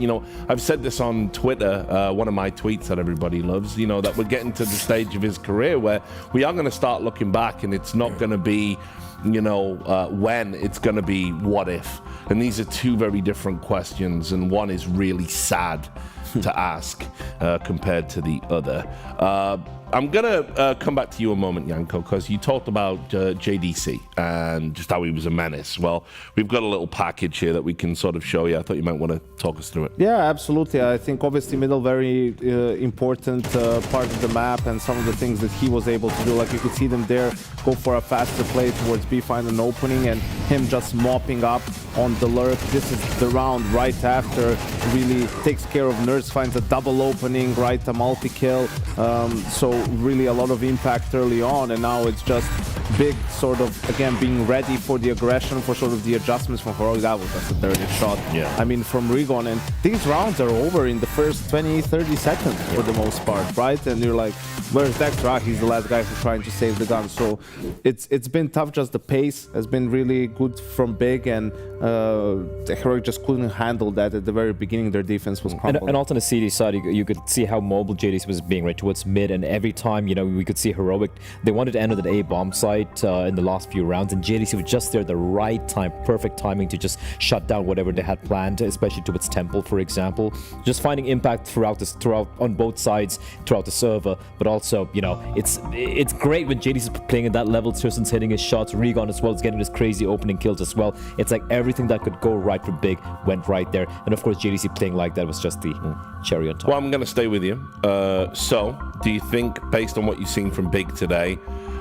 I've said this on Twitter, one of my tweets that everybody loves, that we're getting to the stage of his career where we are going to start looking back, and it's not going to be when, it's going to be what if. And these are two very different questions, and one is really sad to ask compared to the other. I'm going to come back to you a moment, Janko, because you talked about JDC and just how he was a menace. Well, we've got a little package here that we can sort of show you. I thought you might want to talk us through it. Yeah, absolutely. I think obviously middle, very important part of the map, and some of the things that he was able to do. Like you could see them there go for a faster play towards B, find an opening, and him just mopping up on the lurk. This is the round right after, really takes care of Nerds, finds a double opening, right, a multi-kill. So really a lot of impact early on, and now it's just Big sort of, again, being ready for the aggression, for sort of the adjustments from Heroic. That was just a dirty shot. Yeah. I mean, from Rigon, and these rounds are over in the first 20-30 seconds for the most part, right? And you're like, where's Dexter? He's the last guy who's trying to save the gun. So it's been tough. Just the pace has been really good from Big, and the Heroic just couldn't handle that at the very beginning. Their defense was crumbling. And also on the CD side, you could see how mobile JDC was being right towards mid, and every time, you know, we could see Heroic, they wanted to enter the A bomb site in the last few rounds, and JDC was just there at the right time, perfect timing to just shut down whatever they had planned, especially towards Temple, for example. Just finding impact throughout on both sides throughout the server, but also, you know, it's great when JDC is playing at that level. Sursen's hitting his shots, Rigon as well is getting his crazy opening kills as well. It's like everything that could go right for Big went right there, and of course JDC playing like that was just the cherry on top. Well, I'm going to stay with you. So, do you think, based on what you've seen from Big today,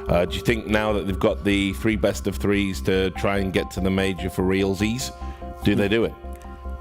do you think now that they've got the 3 best of 3s to try and get to the major for realsies, do they do it?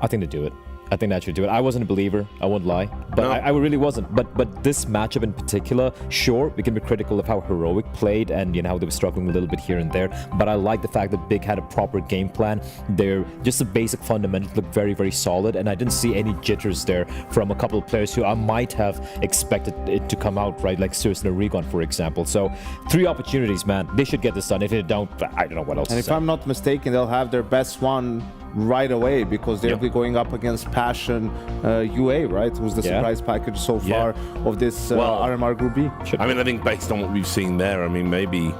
I think they do it. I think that should do it. I wasn't a believer, I won't lie, but no. I really wasn't. But this matchup in particular, sure, we can be critical of how Heroic played and, you know, how they were struggling a little bit here and there, but I like the fact that Big had a proper game plan. They're just the basic fundamentals look very, very solid, and I didn't see any jitters there from a couple of players who I might have expected it to come out, right, like Sursen or Rigon, for example. So 3 opportunities, man. They should get this done. If they don't, I don't know what else and to if say. I'm not mistaken, they'll have their best one right away, because they'll be going up against Passion UA, right? Who's the surprise package so far of this RMR Group B. I mean, I think based on what we've seen there, I mean, maybe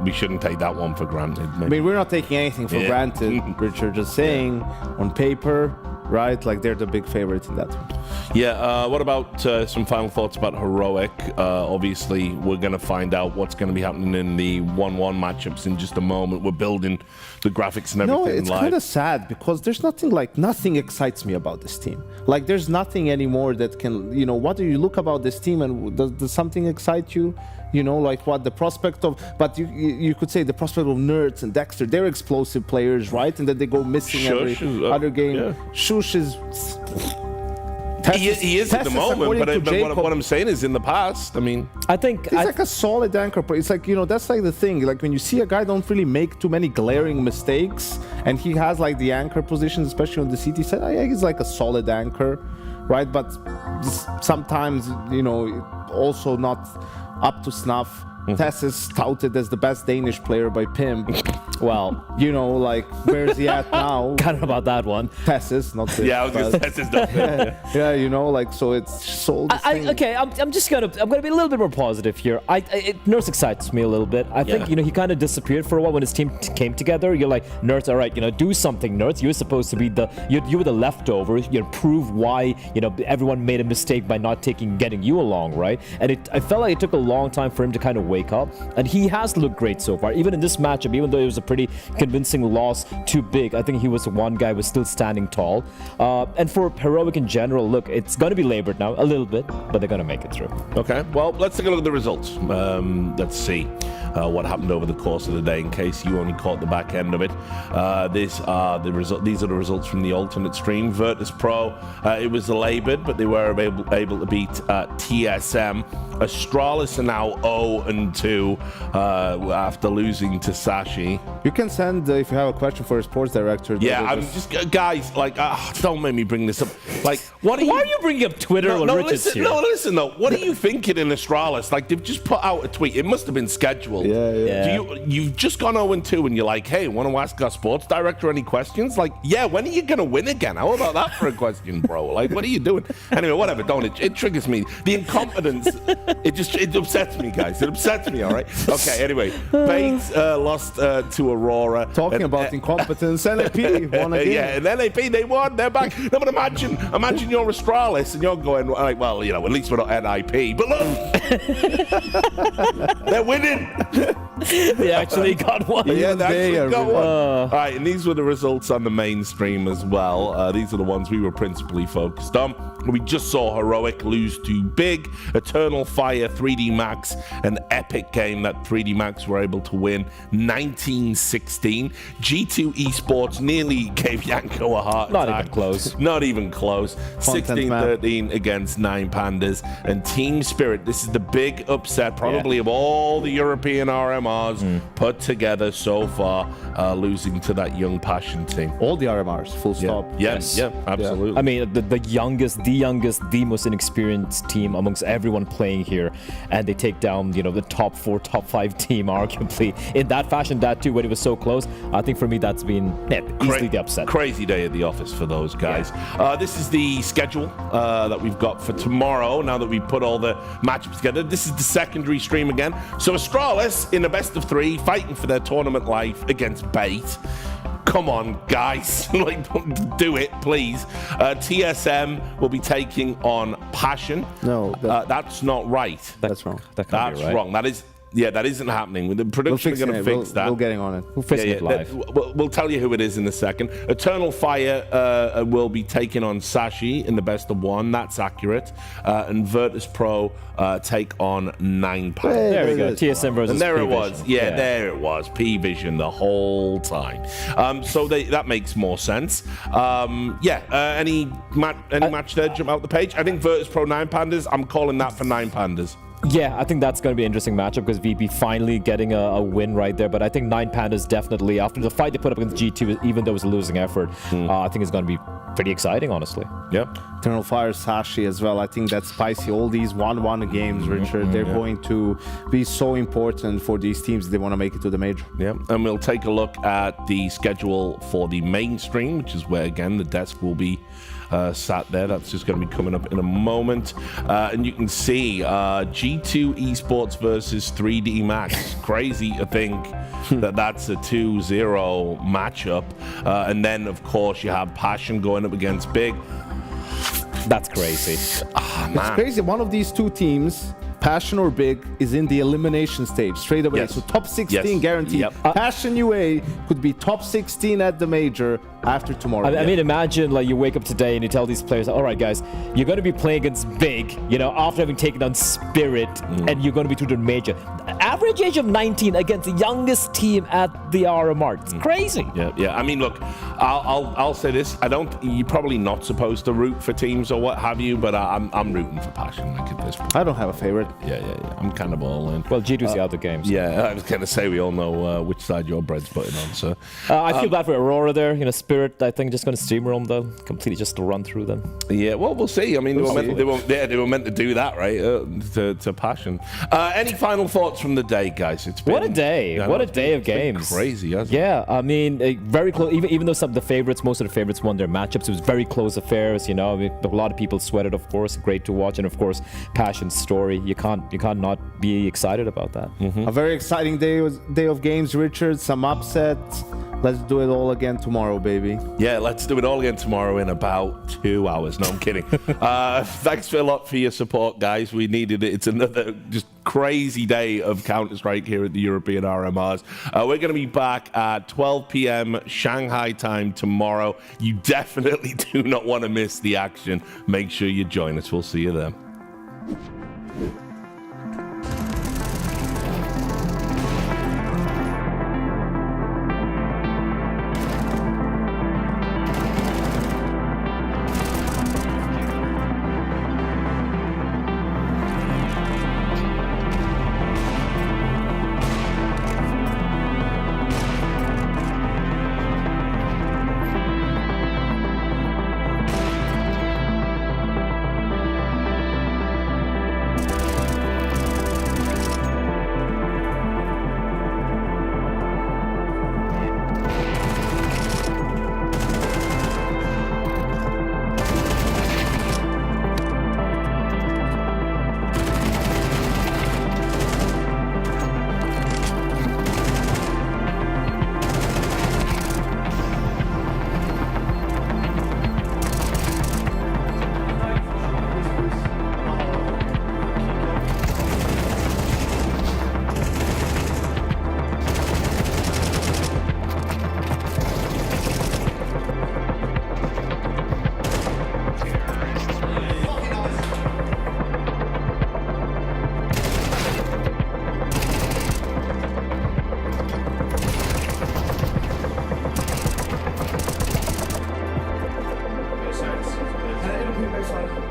we shouldn't take that one for granted. Maybe. I mean, we're not taking anything for granted, Richard. Just saying, on paper, right? Like, they're the big favorite in that one. Yeah, what about some final thoughts about Heroic? Obviously, we're going to find out what's going to be happening in the 1-1 matchups in just a moment. We're building the graphics and everything No, it's kind of sad because there's nothing excites me about this team. Like, there's nothing anymore that can, what do you look about this team and does something excite you? Like what the prospect of, but you could say the prospect of Nerds and Dexter, they're explosive players, right? And then they go missing every other game. Yeah. Shush is... He is at the moment, but what I'm saying is in the past, I mean... I think... He's like a solid anchor player. It's like, that's like the thing. Like when you see a guy don't really make too many glaring mistakes, and he has like the anchor position, especially on the CT side, yeah, he's like a solid anchor, right? But sometimes, also not up to snuff. Tess is touted as the best Danish player by Pim. Well, where's he at now? Kind of about that one. Tess is not this. Yeah, I was going to say Tess is not yeah, so it's so. Okay, I'm gonna be a little bit more positive here. Nurse excites me a little bit. I think he kind of disappeared for a while when his team came together. You're like, Nurse, all right, do something, Nurse. You're supposed to be you were the leftover. Prove why everyone made a mistake by not getting you along, right? And I felt like it took a long time for him to kind of wake up, and he has looked great so far. Even in this matchup, even though it was a pretty convincing loss to Big, I think he was the one guy who was still standing tall. And for Heroic in general, look, it's going to be labored now a little bit, but they're going to make it through. Okay, well, let's take a look at the results. Let's see what happened over the course of the day, in case you only caught the back end of it. These are the results from the alternate stream. Virtus.pro, it was labored, but they were able to beat TSM. Astralis are now 0-2 after losing to Sashi. You can send if you have a question for a sports director. Yeah, I'm just guys, don't make me bring this up. Like, why are you bringing up Twitter or Richards here? Listen though. What are you thinking in Astralis? Like, they've just put out a tweet. It must have been scheduled. Yeah. You've just gone 0-2 and you're like, hey, want to ask our sports director any questions? Like, yeah, when are you gonna win again? How about that for a question, bro? Like, what are you doing? Anyway, whatever. It triggers me. The incompetence. It upsets me, guys. It upsets me, all right? Okay, anyway. Bates lost to Aurora. Talking about incompetence, NAP won again. Yeah, and NAP, they won. They're back. No, but imagine you're Astralis and you're going, like, well, at least we're not NIP. But look, they're winning. They actually got one. Yeah, they actually got one. All right, and these were the results on the mainstream as well. These are the ones we were principally focused on. We just saw Heroic lose to Big, Eternal Fire, 3D Max, an epic game that 3D Max were able to win 19-16. G2 Esports nearly gave Yanko a heart attack. Not even close. Not even close. 16-13 against 9 Pandas. And Team Spirit, this is the big upset probably of all the European RMRs put together so far, losing to that young Passion team. All the RMRs, full stop. Yes, absolutely. I mean, the youngest, the most inexperienced team amongst everyone playing here, and they take down, the top 4, top 5 team arguably in that fashion. That too, when it was so close. I think for me, that's been easily the upset. Crazy day at the office for those guys. This is the schedule that we've got for tomorrow. Now that we've put all the matchups together, this is the secondary stream again. So Astralis in a best of 3, fighting for their tournament life against Bait. Come on, guys. Do it, please. TSM will be taking on Passion. No. That's not right. That's wrong. That's wrong. That isn't happening. The production are going to fix that. We're getting on it. We'll fix it live. We'll tell you who it is in a second. Eternal Fire will be taking on Sashi in the best of 1. That's accurate. And Virtus.pro take on 9 Pandas. There we go. TSM versus And there P-Vision. it was. There it was. PWE the whole time. So that makes more sense. Any match there jump out the page? I think Virtus.pro 9 Pandas. I'm calling that for 9 Pandas. Yeah, I think that's going to be an interesting matchup because VP finally getting a win right there. But I think 9 Pandas definitely, after the fight they put up against G2, even though it was a losing effort, I think it's going to be pretty exciting, honestly. Yep. Eternal Fire, Sashi as well. I think that's spicy. All these 1-1 games, Richard, they're going to be so important for these teams if they want to make it to the major. Yeah, and we'll take a look at the schedule for the mainstream, which is where, again, the desk will be sat there. That's just going to be coming up in a moment. And you can see G2 Esports versus 3D Max. Crazy to think that's a 2-0 matchup. And then, of course, you have Passion going up against Big. That's crazy. It's crazy. One of these two teams, Passion or Big, is in the elimination stage straight away. Yes. So top 16 Yes. guaranteed. Yep. Passion UA could be top 16 at the major after tomorrow. I mean, imagine like you wake up today and you tell these players, all right, guys, you're going to be playing against Big, you know, after having taken on Spirit, and you're going to be through the major. Average age of 19 against the youngest team at the RMR. It's crazy. Yeah. I mean, look, I'll say this. You're probably not supposed to root for teams or what have you, but I'm rooting for Passion like at this point. I don't have a favorite. Yeah. I'm kind of all in. Well, G2's the other games. Yeah, I was going to say we all know which side your bread's putting on. So I feel bad for Aurora there. You know, Spirit, I think, just going to steamroll them, completely just to run through them. Yeah, well, we'll see. I mean, they were meant to do that, right? To Passion. Any final thoughts from the day, guys? It's been, what a day! What a day of games. Crazy, hasn't it? Yeah, I mean, very close. Even though most of the favorites won their matchups, it was very close affairs. You know, I mean, a lot of people sweated, of course. Great to watch, and of course, Passion's story. You can't not be excited about that. A very exciting day of games, Richard. Some upsets. Let's do it all again tomorrow, baby. Yeah, let's do it all again tomorrow in about 2 hours. No, I'm kidding. Thanks a lot for your support, guys. We needed it. It's another just crazy day of Counter-Strike here at the European RMRs. We're going to be back at 12 p.m. Shanghai time tomorrow. You definitely do not want to miss the action. Make sure you join us. We'll see you then. Baseline.